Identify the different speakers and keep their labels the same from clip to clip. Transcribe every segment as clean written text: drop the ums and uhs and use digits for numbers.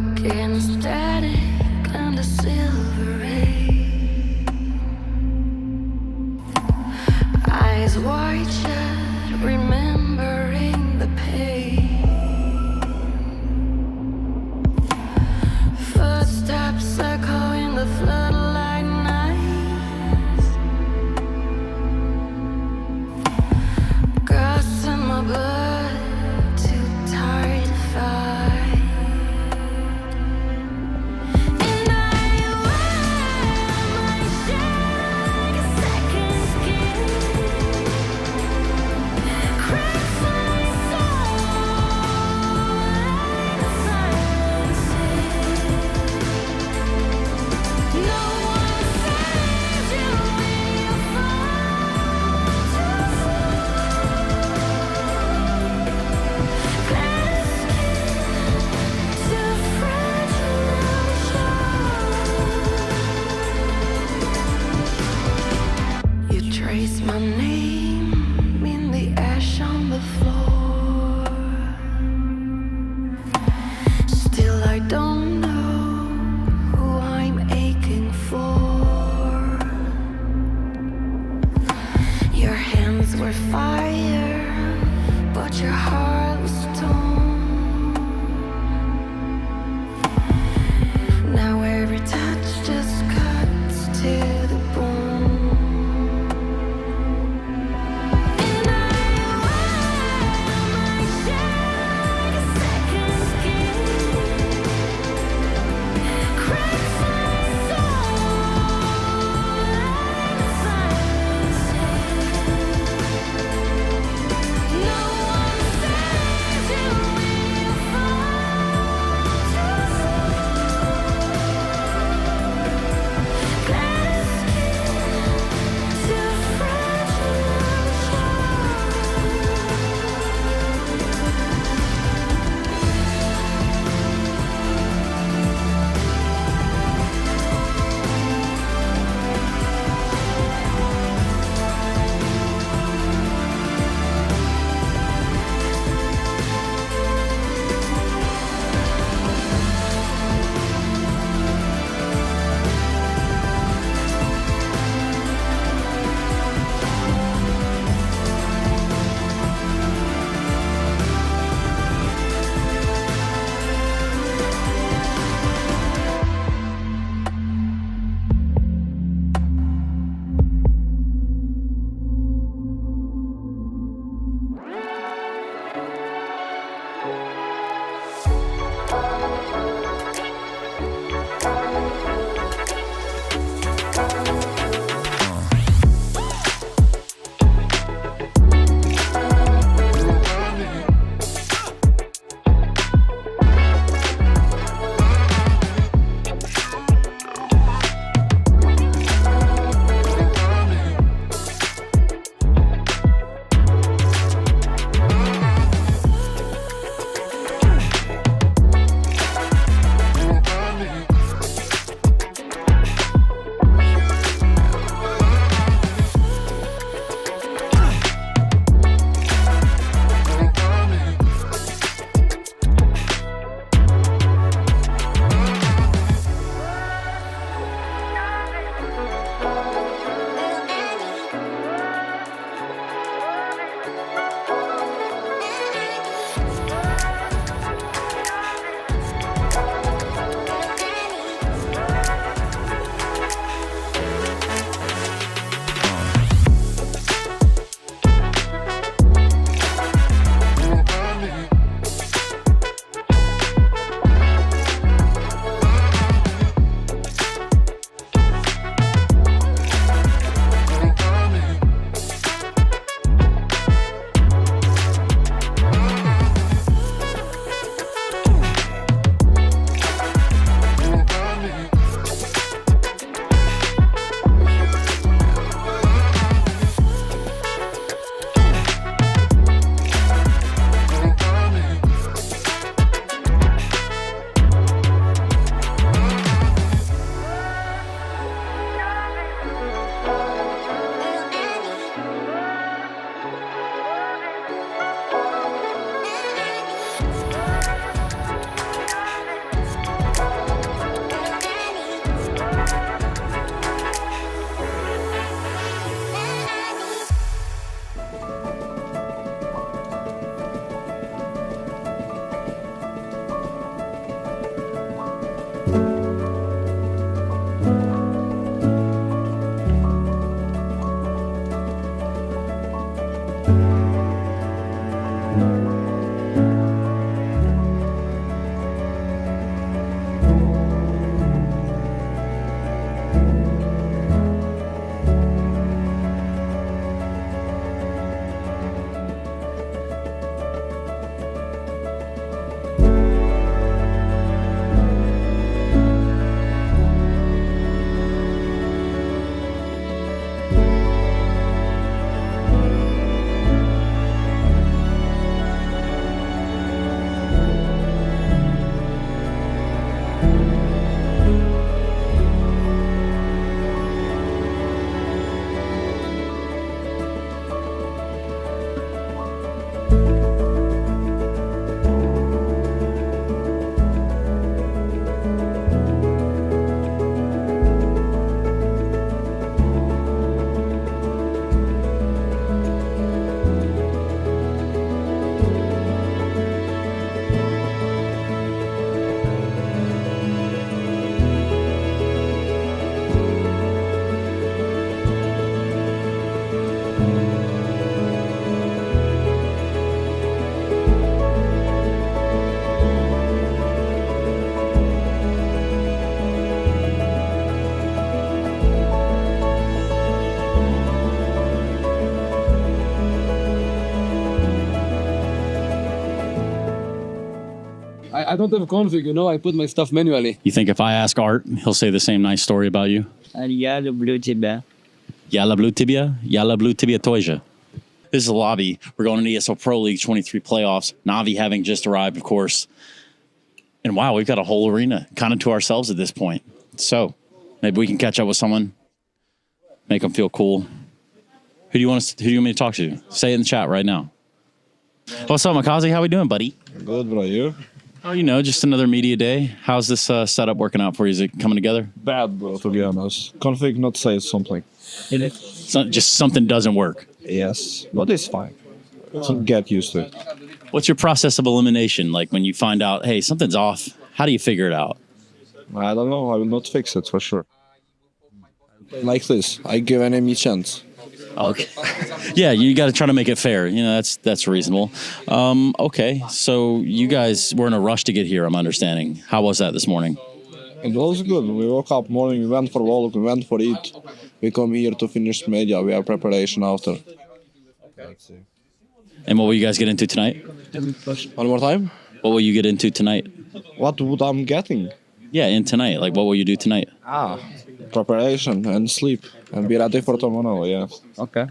Speaker 1: against static and a silver ray. Eyes wide shut, remembering the pain. Footsteps echo in the floodlight nights. Ghosts in my blood, too tired to fight. And I wear my shag a second skin. Cracks in my soul, like a silences. No one saves you when you fall too slow. Glass skin, too fragile to show. You trace my name in the ash on the floor. Still I don't know who I'm aching for. Your hands were fire, but your heart was stone. Now every touch just cuts to the bone. And I wear my shag a second skin.
Speaker 2: I don't have config, you know. I put my stuff manually.
Speaker 3: You think if I ask Art, he'll say the same nice story about you?
Speaker 4: Yellow blue tibia.
Speaker 3: Yalla blue tibia? Yalla blue tibia toja. This is the lobby. We're going to ESL Pro League 23 playoffs. Navi having just arrived, of course. And wow, we've got a whole arena kind of to ourselves at this point. So maybe we can catch up with someone, make them feel cool. Who do you want me to talk to? Say it in the chat right now. What's up, Makazi? How we doing, buddy?
Speaker 5: Good, bro. You?
Speaker 3: Oh, you know, just another media day. How's this setup working out for you? Is it coming together?
Speaker 5: Bad, bro, to be honest. Config not say something.
Speaker 3: Just something doesn't work.
Speaker 5: Yes, but it's fine. So get used to it.
Speaker 3: What's your process of elimination? Like when you find out, hey, something's off, how do you figure it out?
Speaker 5: I don't know. I will not fix it for sure. Like this. I give enemy chance.
Speaker 3: Okay. Yeah, you got to try to make it fair. You know, that's reasonable. Okay, so you guys were in a rush to get here, I'm understanding. How was that this morning?
Speaker 5: It was good. We woke up morning, we went for walk, we went for eat. We come here to finish media. We have preparation after.
Speaker 3: And what will you guys get into tonight?
Speaker 5: One more time?
Speaker 3: What will you get into tonight?
Speaker 5: What would I'm getting?
Speaker 3: Yeah, in tonight. Like, what will you do tonight?
Speaker 5: Preparation and sleep and be ready for tomorrow, yeah.
Speaker 3: Okay.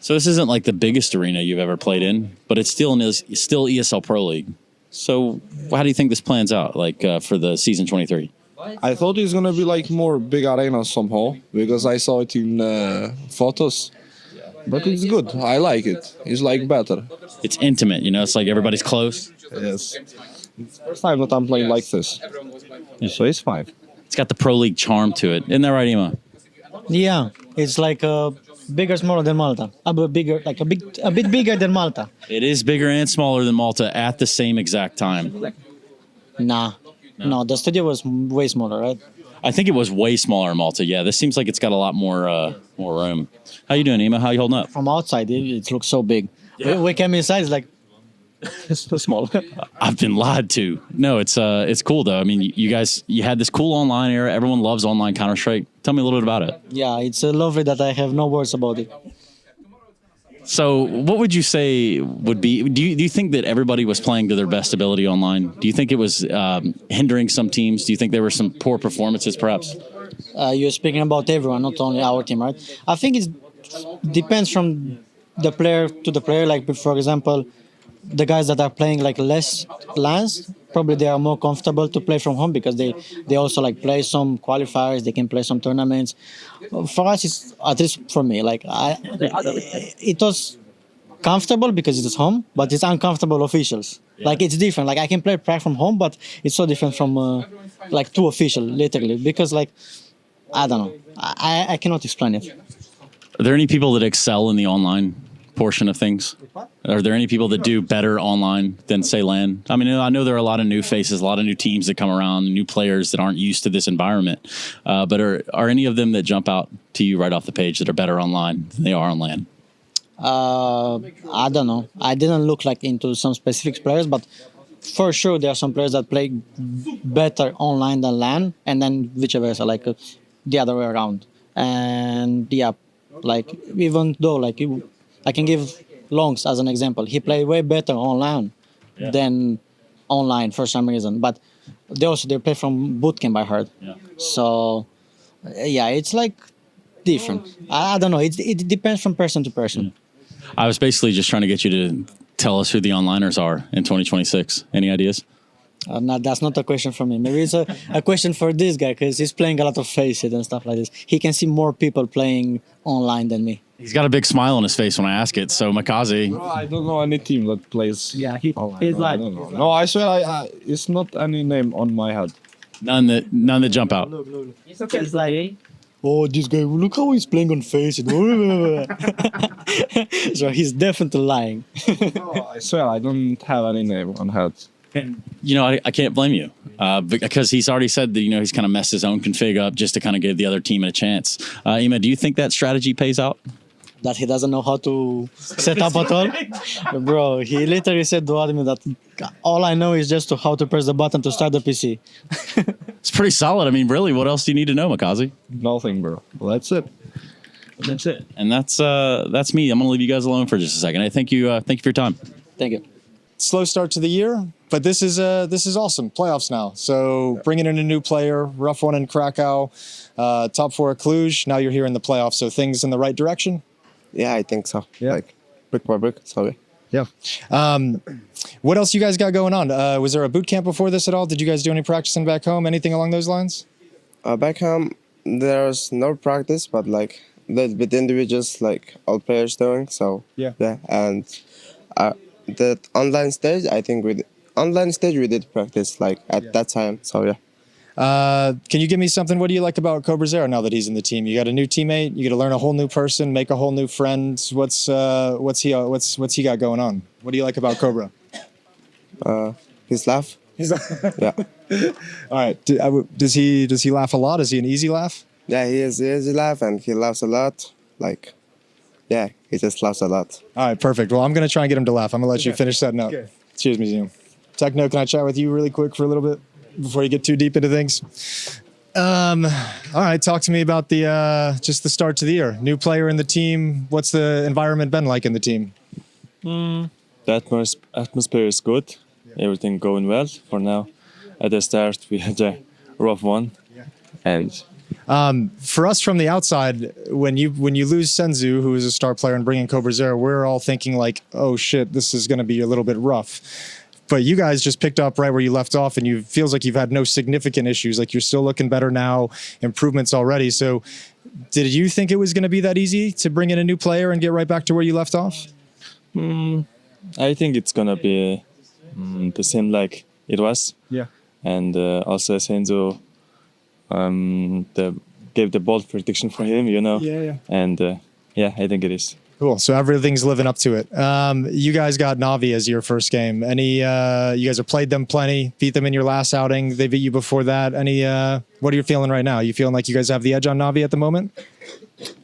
Speaker 3: So this isn't like the biggest arena you've ever played in, but it's still ESL Pro League. So how do you think this plans out, like for the season 23?
Speaker 5: I thought it's gonna be like more big arena somehow because I saw it in photos. But it's good. I like it. It's like better.
Speaker 3: It's intimate, you know. It's like everybody's close.
Speaker 5: Yes. It's the first time that I'm playing like this. So it's fine.
Speaker 3: It's got the Pro League charm to it. Isn't that right, Ima?
Speaker 6: Yeah, it's like bigger, smaller than Malta. A bit bigger, like a bit bigger than Malta.
Speaker 3: It is bigger and smaller than Malta at the same exact time.
Speaker 6: Nah, no, the studio was way smaller, right?
Speaker 3: I think it was way smaller in Malta. Yeah, this seems like it's got a lot more room. How you doing, Ima? How you holding up?
Speaker 6: From outside, it looks so big. Yeah. We came inside, it's like it's so small.
Speaker 3: I've been lied to. No, it's cool though. I mean, you had this cool online era. Everyone loves online Counter-Strike. Tell me a little bit about it.
Speaker 6: Yeah, it's lovely that I have no words about it.
Speaker 3: So, what would you say would be? Do you think that everybody was playing to their best ability online? Do you think it was hindering some teams? Do you think there were some poor performances, perhaps?
Speaker 6: You're speaking about everyone, not only our team, right? I think it depends from the player to the player. Like, for example, the guys that are playing like less LANs, probably they are more comfortable to play from home because they also like play some qualifiers, they can play some tournaments. For us, it's, at least for me, like it was comfortable because it is home, but it's uncomfortable officials. Yeah. Like it's different. Like I can play Prague from home, but it's so different from like to official, literally, because like I don't know, I cannot explain it.
Speaker 3: Are there any people that excel in the online portion of things? Are there any people that do better online than, say, LAN? I mean, I know there are a lot of new faces, a lot of new teams that come around, new players that aren't used to this environment. But are any of them that jump out to you right off the page that are better online than they are on LAN?
Speaker 6: I don't know. I didn't look like into some specific players, but for sure there are some players that play better online than LAN, and then vice versa, like the other way around. And yeah, like even though like I can give Longs as an example. He played way better online than online for some reason. But they play from bootcamp, I heard. Yeah. So yeah, it's like different. I don't know. It depends from person to person.
Speaker 3: I was basically just trying to get you to tell us who the onliners are in 2026. Any ideas?
Speaker 6: That's not a question for me. Maybe it's a question for this guy because he's playing a lot of faces and stuff like this. He can see more people playing online than me.
Speaker 3: He's got a big smile on his face when I ask it. So Makazi.
Speaker 5: No, I don't know any team that plays.
Speaker 6: Yeah, he's
Speaker 5: like. No, I swear, it's not any name on my head.
Speaker 3: None that jump out.
Speaker 6: Look. It's okay. It's like, oh, this guy, look how he's playing on faces. So he's definitely lying.
Speaker 5: No, I swear, I don't have any name on head.
Speaker 3: You know, I can't blame you because he's already said that, you know, he's kind of messed his own config up just to kind of give the other team a chance. Ima, do you think that strategy pays out?
Speaker 6: That he doesn't know how to set up at all? Bro, he literally said to admin that all I know is just how to press the button to start the PC.
Speaker 3: It's pretty solid. I mean, really, what else do you need to know, Makazi?
Speaker 5: Nothing, bro. Well, that's it.
Speaker 3: That's it. And that's me. I'm going to leave you guys alone for just a second. I thank you for your time.
Speaker 6: Thank you.
Speaker 7: Slow start to the year. but this is awesome. Playoffs now. So bringing in a new player, rough one in Krakow, top 4 at Cluj. Now you're here in the playoffs. So things in the right direction.
Speaker 8: Yeah, I think so.
Speaker 7: Yeah.
Speaker 8: Like brick by brick. Sorry.
Speaker 7: Yeah. What else you guys got going on? Was there a boot camp before this at all? Did you guys do any practicing back home? Anything along those lines?
Speaker 8: Back home, there's no practice, but like with individuals, like all players doing. So
Speaker 7: Yeah.
Speaker 8: and the online stage, I think we did practice like at that time. So yeah.
Speaker 7: Can you give me something? What do you like about Cobra Zero now that he's in the team? You got a new teammate. You got to learn a whole new person, make a whole new friend. What's he got going on? What do you like about Cobra?
Speaker 8: His laugh. Yeah.
Speaker 7: All right. Does he laugh a lot? Is he an easy laugh?
Speaker 8: Yeah, he is a laugh and he laughs a lot. Like, yeah, he just laughs a lot.
Speaker 7: All right, perfect. Well, I'm gonna try and get him to laugh. I'm gonna let you finish setting up. Okay. Cheers, Museum. Techno, can I chat with you really quick for a little bit before you get too deep into things? All right, talk to me about the just the start to the year. New player in the team. What's the environment been like in the team?
Speaker 9: The atmosphere is good. Everything going well for now. At the start, we had a rough one, and
Speaker 7: for us from the outside, when you lose Senzu, who is a star player, and bring in Cobra Zero, we're all thinking like, oh shit, this is going to be a little bit rough. But you guys just picked up right where you left off, and you feels like you've had no significant issues. Like you're still looking better now, improvements already. So, did you think it was going to be that easy to bring in a new player and get right back to where you left off?
Speaker 9: I think it's gonna be the same like it was.
Speaker 7: Yeah.
Speaker 9: And also Senzo gave the bold prediction for him, you know.
Speaker 7: Yeah.
Speaker 9: And yeah, I think it is.
Speaker 7: Cool. So everything's living up to it. You guys got Navi as your first game. You guys have played them plenty, beat them in your last outing. They beat you before that. What are you feeling right now? You feeling like you guys have the edge on Navi at the moment?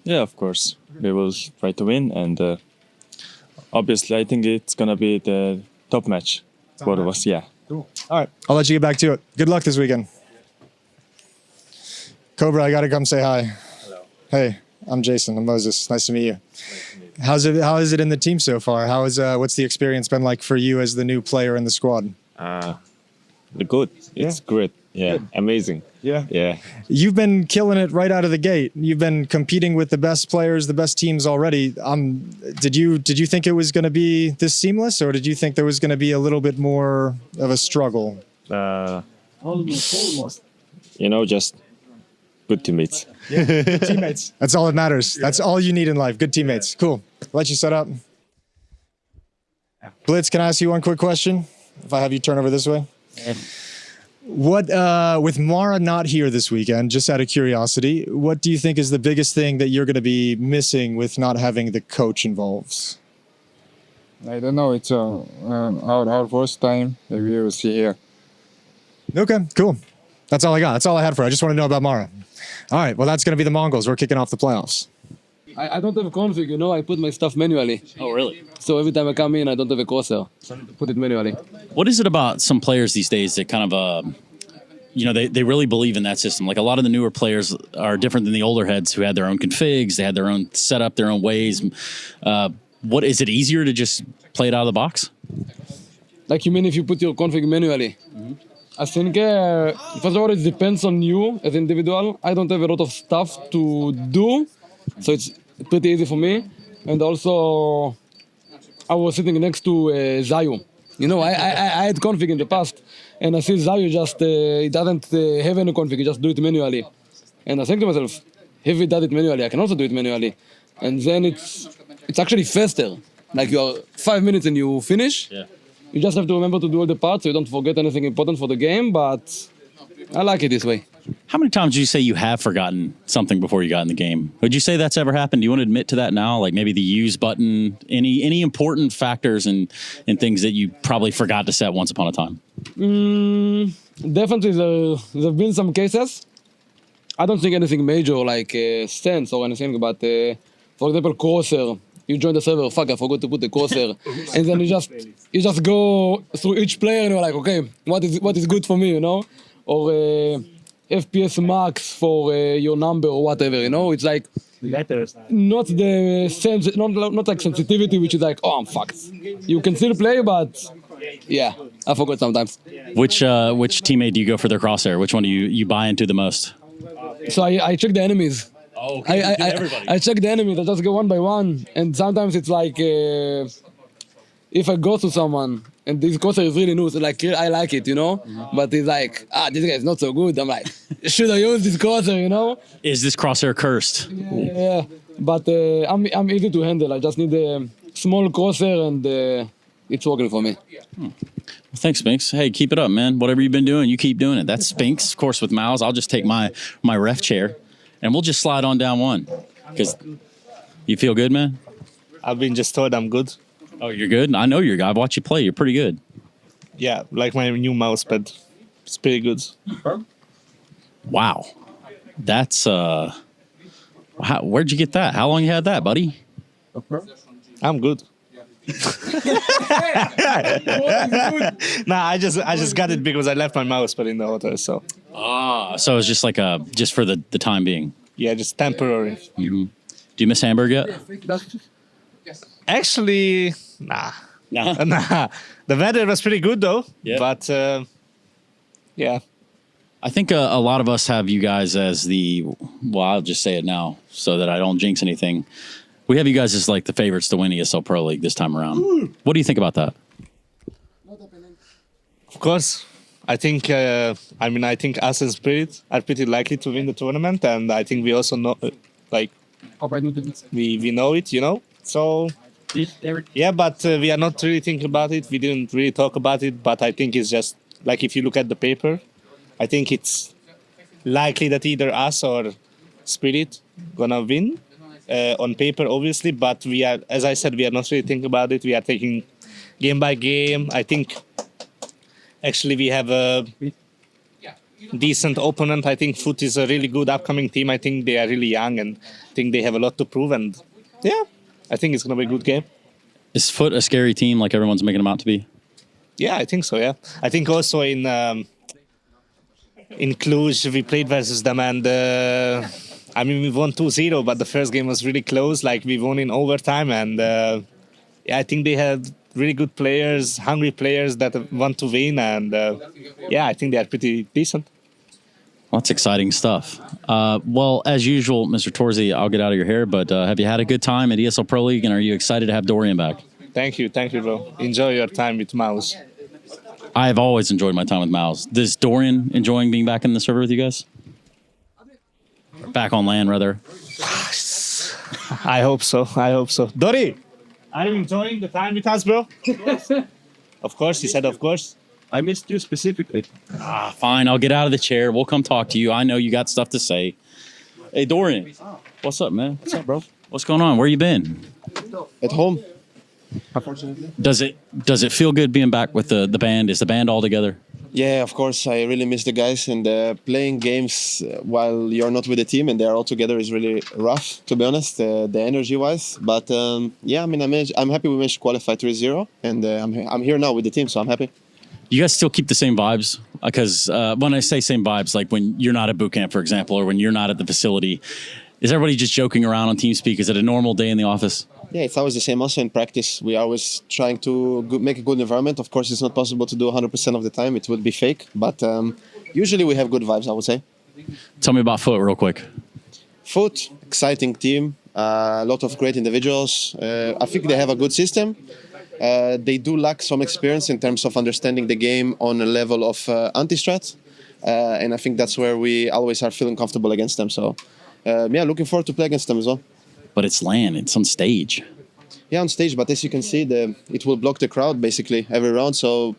Speaker 9: Yeah, of course. We will try to win, and obviously I think it's gonna be the top match for us. Yeah.
Speaker 7: Cool. All right. I'll let you get back to it. Good luck this weekend. Cobra, I gotta come say hi.
Speaker 9: Hello.
Speaker 7: Hey, I'm Jason. I'm Moses. Nice to meet you. How is it in the team so far? What's the experience been like for you as the new player in the squad?
Speaker 10: Good. It's great. Yeah.
Speaker 7: Good.
Speaker 10: Amazing.
Speaker 7: Yeah.
Speaker 10: Yeah.
Speaker 7: You've been killing it right out of the gate. You've been competing with the best players, the best teams already. Did you think it was going to be this seamless, or did you think there was going to be a little bit more of a struggle?
Speaker 10: Almost. Just good teammates.
Speaker 7: Yeah, good teammates. That's all that matters. That's all you need in life. Good teammates. Cool. I'll let you set up. Blitz, can I ask you one quick question? If I have you turn over this way.
Speaker 4: Yeah.
Speaker 7: What, with Mara not here this weekend, just out of curiosity, what do you think is the biggest thing that you're going to be missing with not having the coach involved?
Speaker 11: I don't know. It's our first time that we will see here.
Speaker 7: Okay, cool. That's all I got. That's all I had for you. I just want to know about Mara. All right, well, that's going to be the Mongols. We're kicking off the playoffs.
Speaker 2: I don't have a config, I put my stuff manually.
Speaker 3: Oh, really?
Speaker 2: So every time I come in, I don't have a crosshair. So I need to put it manually.
Speaker 3: What is it about some players these days that kind of, they really believe in that system? Like a lot of the newer players are different than the older heads who had their own configs, they had their own setup, their own ways. What is it easier to just play it out of the box?
Speaker 2: Like you mean if you put your config manually? Mm-hmm. I think, first of all, it depends on you as an individual. I don't have a lot of stuff to do, so it's pretty easy for me. And also, I was sitting next to Zayu. I had config in the past, and I see Zayu just, he doesn't have any config, he just do it manually. And I think to myself, if he does it manually, I can also do it manually. And then it's actually faster. Like you are 5 minutes and you finish. Yeah. You just have to remember to do all the parts so you don't forget anything important for the game, but I like it this way.
Speaker 3: How many times did you say you have forgotten something before you got in the game? Would you say that's ever happened? Do you want to admit to that now? Like maybe the use button, any important factors and things that you probably forgot to set once upon a time?
Speaker 2: Definitely there have been some cases. I don't think anything major like stance or anything, but for example, crosshair. You join the server, fuck, I forgot to put the crosshair. And then you just go through each player and you're like, okay, what is good for me, Or FPS max for your number or whatever, It's like not the sense, not like sensitivity, which is like, oh, I'm fucked. You can still play, but Yeah, I forgot sometimes.
Speaker 3: Which teammate do you go for their crosshair? Which one do you buy into the most?
Speaker 2: So I check the enemies.
Speaker 3: Oh, okay.
Speaker 2: I check the enemies. I just go one by one, and sometimes it's like if I go to someone and this crosshair is really new, so like I like it, you know. But it's like this guy is not so good. I'm like, should I use this crosshair, you know?
Speaker 3: Is this crosshair cursed?
Speaker 2: Yeah. But I'm easy to handle. I just need a small crosshair and it's working for me.
Speaker 3: Well, thanks, Spinks. Hey, keep it up, man. Whatever you've been doing, you keep doing it. That's Spinks, of course, with Miles. I'll just take my ref chair, and we'll just slide on down one. Because you feel good, man?
Speaker 12: I've been just told I'm good.
Speaker 3: Oh, you're good? I know you're good. I've watched you play. You're pretty good.
Speaker 12: Yeah, like my new mouse pad. It's pretty good.
Speaker 3: Wow. That's, where'd you get that? How long you had that, buddy?
Speaker 12: I'm good. Nah, I just got it because I left my mouse pad in the hotel, so.
Speaker 3: So it's just like just for the time being.
Speaker 12: Yeah, just temporary.
Speaker 3: Mm-hmm. Do you miss Hamburg yet?
Speaker 12: Actually, nah.
Speaker 3: Nah?
Speaker 12: Nah. The weather was pretty good though.
Speaker 3: Yeah.
Speaker 12: But yeah.
Speaker 3: I think a lot of us have you guys as I'll just say it now so that I don't jinx anything. We have you guys as like the favorites to win ESL Pro League this time around. What do you think about that?
Speaker 12: Of course. I think I think us and Spirit are pretty likely to win the tournament, and I think we also know we know it, you know. So yeah, but we are not really thinking about it. We didn't really talk about it, but I think it's just like if you look at the paper, I think it's likely that either us or Spirit gonna win on paper, obviously. But we are, as I said, we are not really thinking about it. We are taking game by game. I think actually we have a decent opponent. I think Foot is a really good upcoming team. I think they are really young and I think they have a lot to prove. And yeah, I think it's gonna be a good game.
Speaker 3: Is Foot a scary team like everyone's making them out to be?
Speaker 12: Yeah, I think so. Yeah, I think also in Cluj we played versus them, and we won 2-0, but the first game was really close. Like we won in overtime, and yeah, I think they had really good players, hungry players that want to win, and yeah, I think they are pretty decent.
Speaker 3: Well, that's exciting stuff. Well, as usual, Mr. Torzi, I'll get out of your hair, but have you had a good time at ESL Pro League, and are you excited to have Dorian back?
Speaker 12: Thank you, bro. Enjoy your time with Mouse.
Speaker 3: I have always enjoyed my time with Miles. Is Dorian enjoying being back in the server with you guys? Back on land, rather.
Speaker 12: I hope so. Dori, are you enjoying the time with us, bro? Of course, he said of course.
Speaker 13: I missed you specifically.
Speaker 3: Fine, I'll get out of the chair. We'll come talk to you. I know you got stuff to say. Hey, Dorian. What's up, man?
Speaker 13: What's up, bro?
Speaker 3: What's going on? Where you been?
Speaker 13: At home. Unfortunately.
Speaker 3: Does it feel good being back with the band? Is the band all together?
Speaker 13: Yeah, of course. I really miss the guys, and playing games while you're not with the team and they're all together is really rough, to be honest, the energy-wise. But yeah, I'm happy we managed to qualify 3-0, and I'm here now with the team, so I'm happy.
Speaker 3: You guys still keep the same vibes? Because when I say same vibes, like when you're not at boot camp, for example, or when you're not at the facility, is everybody just joking around on TeamSpeak? Is it a normal day in the office?
Speaker 13: Yeah, it's always the same. Also in practice, we are always trying to make a good environment. Of course, it's not possible to do 100% of the time. It would be fake. But usually we have good vibes, I would say.
Speaker 3: Tell me about Foot real quick.
Speaker 13: Foot, exciting team. A lot of great individuals. I think they have a good system. They do lack some experience in terms of understanding the game on a level of anti-strat. And I think that's where we always are feeling comfortable against them. So yeah, looking forward to play against them as well.
Speaker 3: But it's LAN, it's on stage.
Speaker 13: Yeah, on stage, but as you can see, it will block the crowd basically every round. So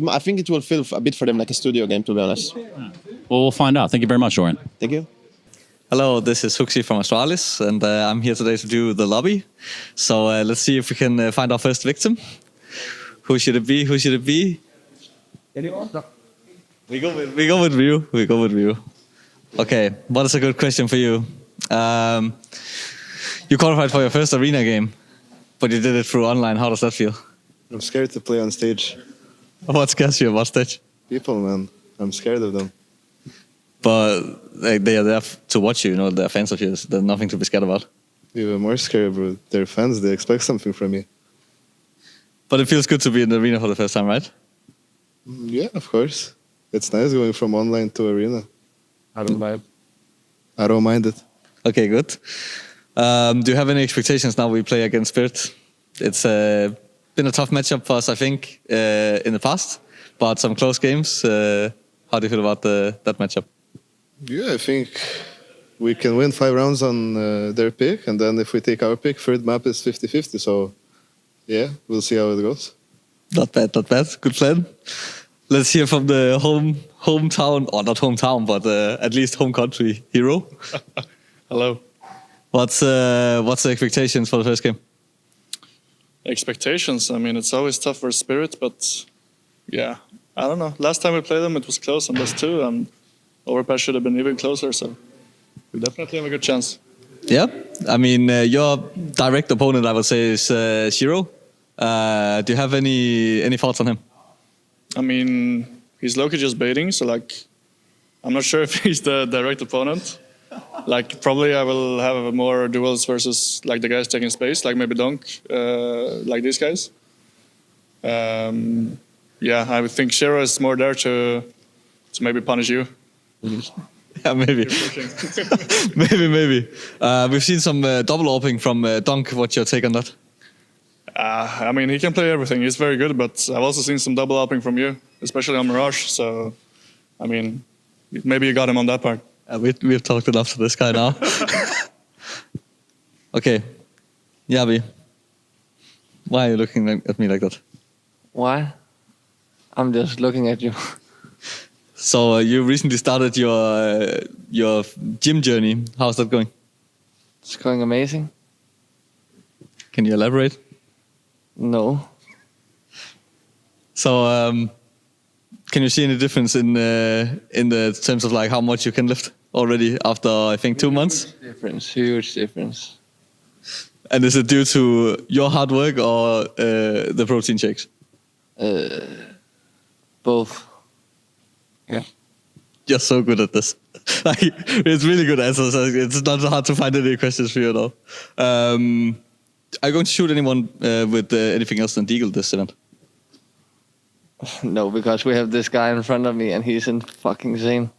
Speaker 13: I think it will feel a bit for them like a studio game, to be honest.
Speaker 3: Well, we'll find out. Thank you very much, Dorian.
Speaker 13: Thank you.
Speaker 14: Hello, this is Huxi from Astralis, and I'm here today to do the lobby. So let's see if we can find our first victim. Who should it be? Who should it be?
Speaker 13: Anyone?
Speaker 14: We go with Ryu. We go with Ryu. Okay, what is a good question for you? You qualified for your first arena game, but you did it through online. How does that feel?
Speaker 15: I'm scared to play on stage.
Speaker 14: What scares you about stage?
Speaker 15: People, man. I'm scared of them.
Speaker 14: But they are there to watch you, you know, they're fans of yours. There's nothing to be scared about.
Speaker 15: Even more scared, bro. They're fans, they expect something from me.
Speaker 14: But it feels good to be in the arena for the first time, right?
Speaker 15: Yeah, of course. It's nice going from online to arena.
Speaker 11: I don't vibe.
Speaker 15: I don't mind it.
Speaker 14: Okay, good. Do you have any expectations now we play against Spirit? It's been a tough matchup for us, I think, in the past, but some close games. How do you feel about that matchup?
Speaker 15: Yeah, I think we can win 5 rounds on their pick, and then if we take our pick, third map is 50-50. So, yeah, we'll see how it goes.
Speaker 14: Not bad, not bad. Good plan. Let's hear from the hometown, or not hometown, but at least home country hero.
Speaker 16: Hello.
Speaker 14: What's the expectations for the first game?
Speaker 16: Expectations? I mean, it's always tough for Spirit, but yeah, I don't know. Last time we played them, it was close on best 2, and Overpass should have been even closer, so we definitely have a good chance.
Speaker 14: Yeah, I mean, your direct opponent, I would say, is Shiro. Do you have any thoughts on him?
Speaker 16: I mean, he's low-key just baiting, so like, I'm not sure if he's the direct opponent. Like, probably I will have more duels versus like the guys taking space, like maybe Donk, like these guys. Yeah, I would think Shiro is more there to maybe punish you.
Speaker 14: Yeah, maybe. maybe. We've seen some double opening from Donk. What's your take on that?
Speaker 16: I mean, he can play everything. He's very good, but I've also seen some double upping from you, especially on Mirage. So, I mean, maybe you got him on that part.
Speaker 14: We've talked enough to this guy now. Okay, Yabi, why are you looking at me like that?
Speaker 17: Why? I'm just looking at you.
Speaker 14: So you recently started your gym journey. How's that going?
Speaker 17: It's going amazing.
Speaker 14: Can you elaborate?
Speaker 17: No.
Speaker 14: So, can you see any difference in the terms of like how much you can lift already after I think 2 months?
Speaker 17: Huge difference.
Speaker 14: And is it due to your hard work or the protein shakes?
Speaker 17: Both. Yeah.
Speaker 14: You're so good at this. Like, it's really good answers. It's not hard to find any questions for you at all. Are you going to shoot anyone with anything else than Deagle this event?
Speaker 17: No, because we have this guy in front of me and he's in fucking insane.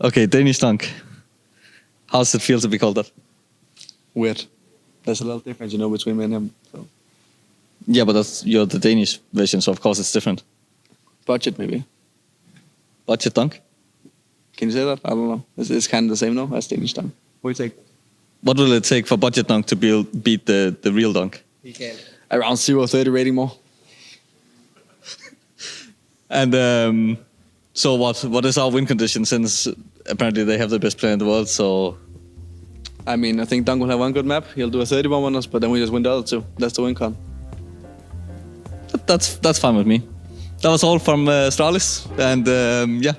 Speaker 14: Okay, Danish Dunk. How does it feel to be called that?
Speaker 5: Weird. There's a little difference, between me and him. So.
Speaker 14: Yeah, but you're the Danish version, so of course it's different.
Speaker 5: Budget, maybe.
Speaker 14: Budget Dunk?
Speaker 5: Can you say that? I don't know. It's kind of the same, no? As Danish Dunk. What do you think?
Speaker 14: What will it take for Budget Dunk to beat the real Dunk?
Speaker 5: Around 0-30 rating more.
Speaker 14: And so what is our win condition, since apparently they have the best player in the world, so...
Speaker 5: I mean, I think Dunk will have one good map. He'll do a 31 on us, but then we just win the other 2. That's the win con.
Speaker 14: That's fine with me. That was all from Astralis, and yeah,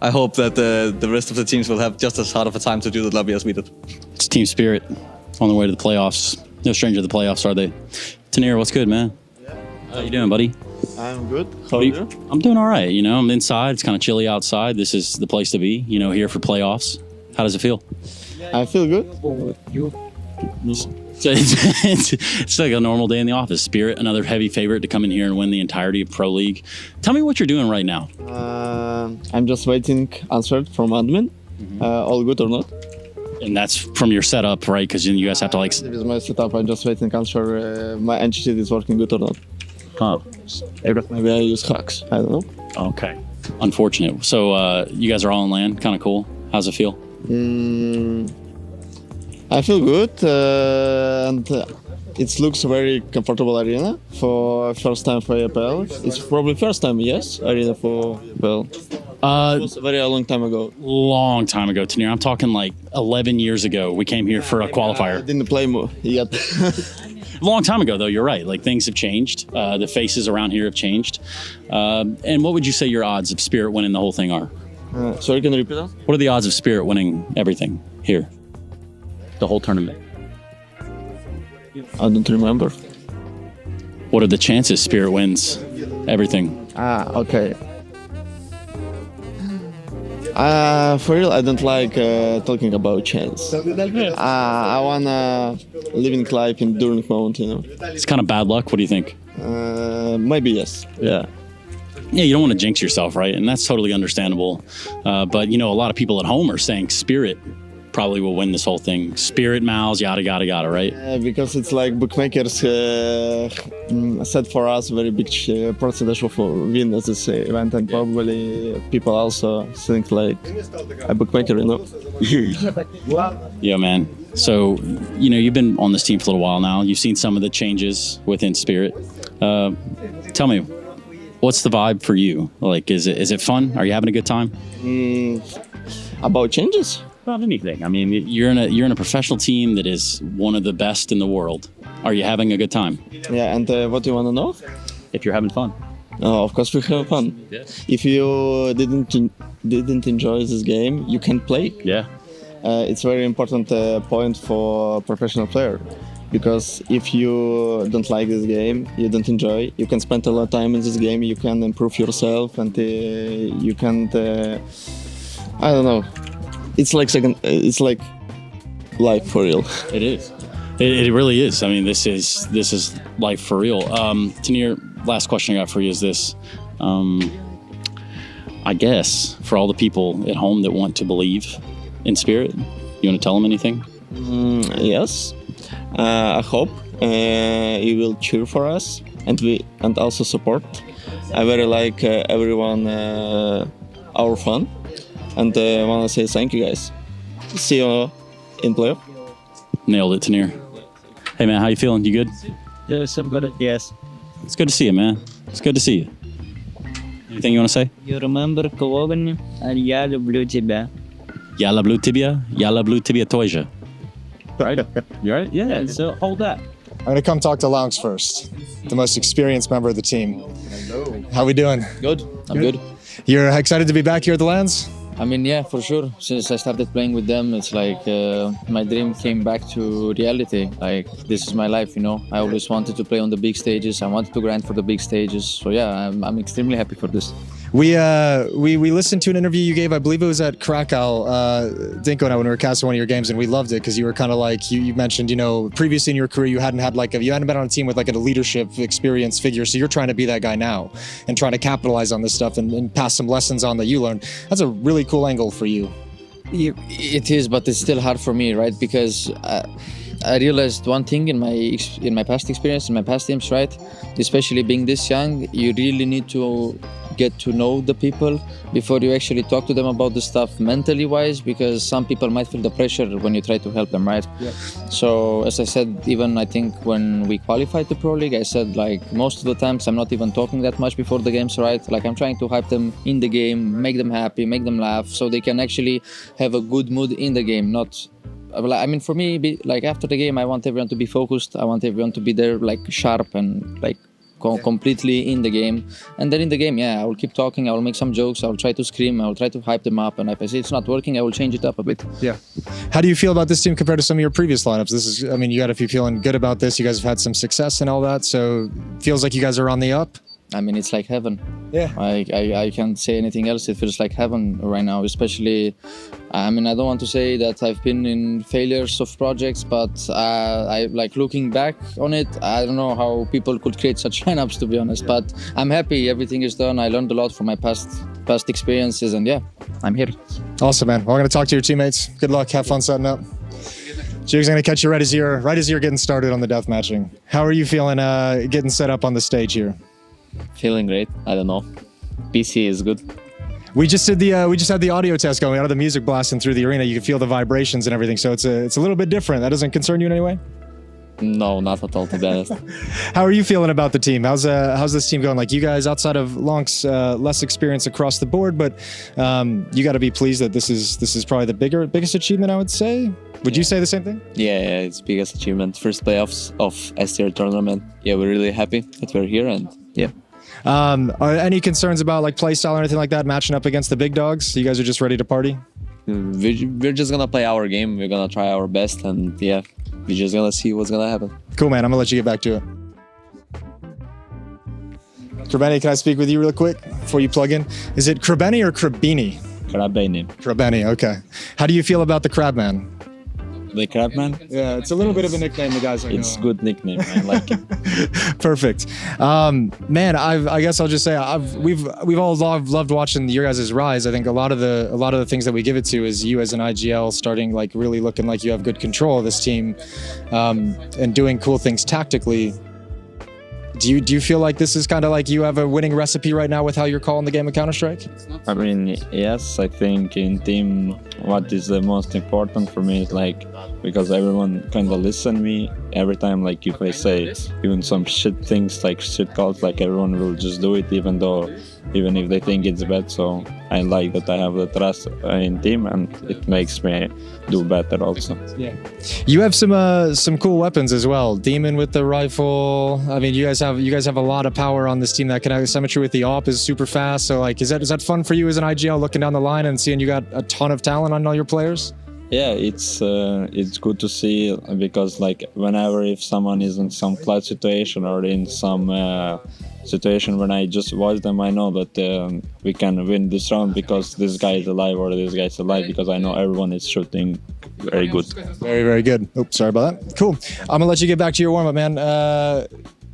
Speaker 14: I hope that the rest of the teams will have just as hard of a time to do the lobby as we did.
Speaker 3: It's Team Spirit on the way to the playoffs. No stranger to the playoffs, are they? Tanir, what's good, man? How you doing, buddy?
Speaker 15: I'm good. How are you?
Speaker 3: I'm doing all right. I'm inside. It's kind of chilly outside. This is the place to be, here for playoffs. How does it feel?
Speaker 15: I feel good.
Speaker 3: So it's like a normal day in the office. Spirit, another heavy favorite to come in here and win the entirety of Pro League. Tell me what you're doing right now.
Speaker 18: I'm just waiting answer from admin. All good or not?
Speaker 3: And that's from your setup, right? Because you guys have to
Speaker 18: This is my setup. I'm just waiting answer my entity is working good or not.
Speaker 3: Huh.
Speaker 18: Maybe I use hacks. I don't know.
Speaker 3: Okay. Unfortunate. So you guys are all in land. Kind of cool. How's it feel?
Speaker 18: I feel good, and it looks very comfortable arena for first time for EPL. It's probably first time, yes, arena for EPL. It was a very long time ago.
Speaker 3: Long time ago, Tanir. I'm talking like 11 years ago. We came here for a qualifier.
Speaker 18: I didn't play more yet.
Speaker 3: Long time ago, though, you're right. Like, things have changed. The faces around here have changed. And what would you say your odds of Spirit winning the whole thing are?
Speaker 18: Sorry, can you repeat that?
Speaker 3: What are the odds of Spirit winning everything here? The whole tournament?
Speaker 18: I don't remember.
Speaker 3: What are the chances Spirit wins everything?
Speaker 18: Okay. For real, I don't like talking about chance. I wanna living life in during moment, you know.
Speaker 3: It's kind of bad luck. What do you think?
Speaker 18: Maybe yes. Yeah.
Speaker 3: Yeah, you don't want to jinx yourself, right? And that's totally understandable. But, you know, a lot of people at home are saying Spirit probably will win this whole thing. Spirit, Mouse, yada, yada, yada, right?
Speaker 18: Because it's like bookmakers set for us very big percentage of win at this event, and probably people also think like a bookmaker, you know.
Speaker 3: Yeah, man. So, you know, you've been on this team for a little while now. You've seen some of the changes within Spirit. Tell me, what's the vibe for you? Like, is it fun? Are you having a good time?
Speaker 18: About changes?
Speaker 3: About anything. I mean, you're in a professional team that is one of the best in the world. Are you having a good time?
Speaker 18: Yeah, and what do you want to know?
Speaker 3: If you're having fun.
Speaker 18: Oh, of course we have fun.
Speaker 3: Yeah.
Speaker 18: If you didn't enjoy this game, you can't play.
Speaker 3: Yeah.
Speaker 18: It's a very important point for professional player, because if you don't like this game, you don't enjoy, you can spend a lot of time in this game, you can improve yourself, and you can, I don't know. It's like life for real.
Speaker 3: It is. It really is. I mean, this is life for real. Tanir, last question I got for you is this. I guess for all the people at home that want to believe in Spirit, you want to tell them anything?
Speaker 18: Yes. I hope you will cheer for us and also support. I very like everyone our fun. And I want to say thank you guys. See you in playoff.
Speaker 3: Nailed it, Tanir. Hey man, how you feeling? You good?
Speaker 4: Yes, I'm good. Yes.
Speaker 3: It's good to see you, man. It's good to see you. Anything you want to say?
Speaker 4: You remember Kogan and Yellow Blue Tibia?
Speaker 3: Yalla blue tibia toja. Right? You right?
Speaker 4: Yeah, so hold that.
Speaker 7: I'm going to come talk to Laux first, the most experienced member of the team.
Speaker 19: Hello.
Speaker 7: How we doing?
Speaker 19: Good. I'm good.
Speaker 7: You're excited to be back here at the Lands?
Speaker 19: I mean, yeah, for sure. Since I started playing with them, it's like my dream came back to reality. Like, this is my life, you know. I always wanted to play on the big stages. I wanted to grind for the big stages. So yeah, I'm extremely happy for this.
Speaker 7: We listened to an interview you gave, I believe it was at Krakow, Dinko and I, when we were casting one of your games, and we loved it because you were kind of like, you mentioned, you know, previously in your career you hadn't been on a team with like a leadership experience figure, so you're trying to be that guy now and trying to capitalize on this stuff and pass some lessons on that you learned. That's a really cool angle for you.
Speaker 19: It is, but it's still hard for me, right? Because I realized one thing in my past experience, in my past teams, right? Especially being this young, you really need to get to know the people before you actually talk to them about the stuff mentally wise, because some people might feel the pressure when you try to help them, right?
Speaker 7: Yeah.
Speaker 19: So as I said, even I think when we qualified to Pro League, I said like most of the times I'm not even talking that much before the games, right? Like I'm trying to hype them in the game, make them happy, make them laugh, so they can actually have a good mood in the game. Not, I mean, for me, like after the game, I want everyone to be focused. I want everyone to be there, like sharp and like completely in the game. And then in the game, yeah, I will keep talking, I will make some jokes, I will try to scream, I will try to hype them up, and if I see it's not working, I will change it up a bit.
Speaker 7: Yeah. How do you feel about this team compared to some of your previous lineups? This is, I mean, you got to be feeling good about this. You guys have had some success and all that, so it feels like you guys are on the up.
Speaker 19: I mean, it's like heaven.
Speaker 7: Yeah.
Speaker 19: I can't say anything else. It feels like heaven right now, especially, I mean, I don't want to say that I've been in failures of projects, but I like looking back on it, I don't know how people could create such lineups, to be honest, but I'm happy everything is done. I learned a lot from my past experiences, and yeah, I'm here.
Speaker 7: Awesome, man. Well, I'm going to talk to your teammates. Good luck. Have fun setting up. Jig's going to catch you right as you're getting started on the death matching. How are you feeling getting set up on the stage here?
Speaker 17: Feeling great. I don't know. PC is good.
Speaker 7: We just had the audio test going. We had the music blasting through the arena. You can feel the vibrations and everything. So it's a little bit different. That doesn't concern you in any way?
Speaker 17: No, not at all, to be honest.
Speaker 7: How are you feeling about the team? How's this team going? Like, you guys, outside of Laux, less experience across the board, but you got to be pleased that this is probably the biggest achievement, I would say. Would you say the same thing?
Speaker 17: Yeah, it's biggest achievement. First playoffs of S-tier tournament. Yeah, we're really happy that we're here, and yeah.
Speaker 7: Are any concerns about like play style or anything like that, matching up against the big dogs? You guys are just ready to party?
Speaker 17: We're just gonna play our game. We're gonna try our best, and yeah, we're just gonna see what's gonna happen.
Speaker 7: Cool, man. I'm gonna let you get back to it. Krabeni, can I speak with you real quick before you plug in? Is it Krabeni or Krabini? Crabeni, okay. How do you feel about the Crabman?
Speaker 9: The Crabman?
Speaker 7: Yeah, it's a little bit of a nickname the guys are
Speaker 9: It's good nickname. I like it.
Speaker 7: Perfect. Man, I guess I'll just say we've all loved watching your guys' rise. I think a lot of the things that we give it to is you as an IGL starting like really looking like you have good control of this team, and doing cool things tactically. Do you feel like this is kind of like you have a winning recipe right now with how you're calling the game of Counter-Strike?
Speaker 9: I mean, yes, I think in team, what is the most important for me is like, because everyone kind of listen me every time, like if I say even some shit things, like shit calls, like everyone will just do it even if they think it's bad. So I like that I have the trust in team, and it makes me do better also.
Speaker 7: Yeah. You have some cool weapons as well. Demon with the rifle. I mean, you guys have a lot of power on this team. That kinetic symmetry with the AWP is super fast. So like, is that fun for you as an IGL looking down the line and seeing you got a ton of talent on all your players?
Speaker 9: Yeah, it's good to see, because like whenever if someone is in some clutch situation or in some situation when I just watch them, I know that we can win this round because this guy is alive or this guy is alive, because I know everyone is shooting very good.
Speaker 7: Very, very good. Oops, sorry about that. Cool. I'm gonna let you get back to your warm-up, man.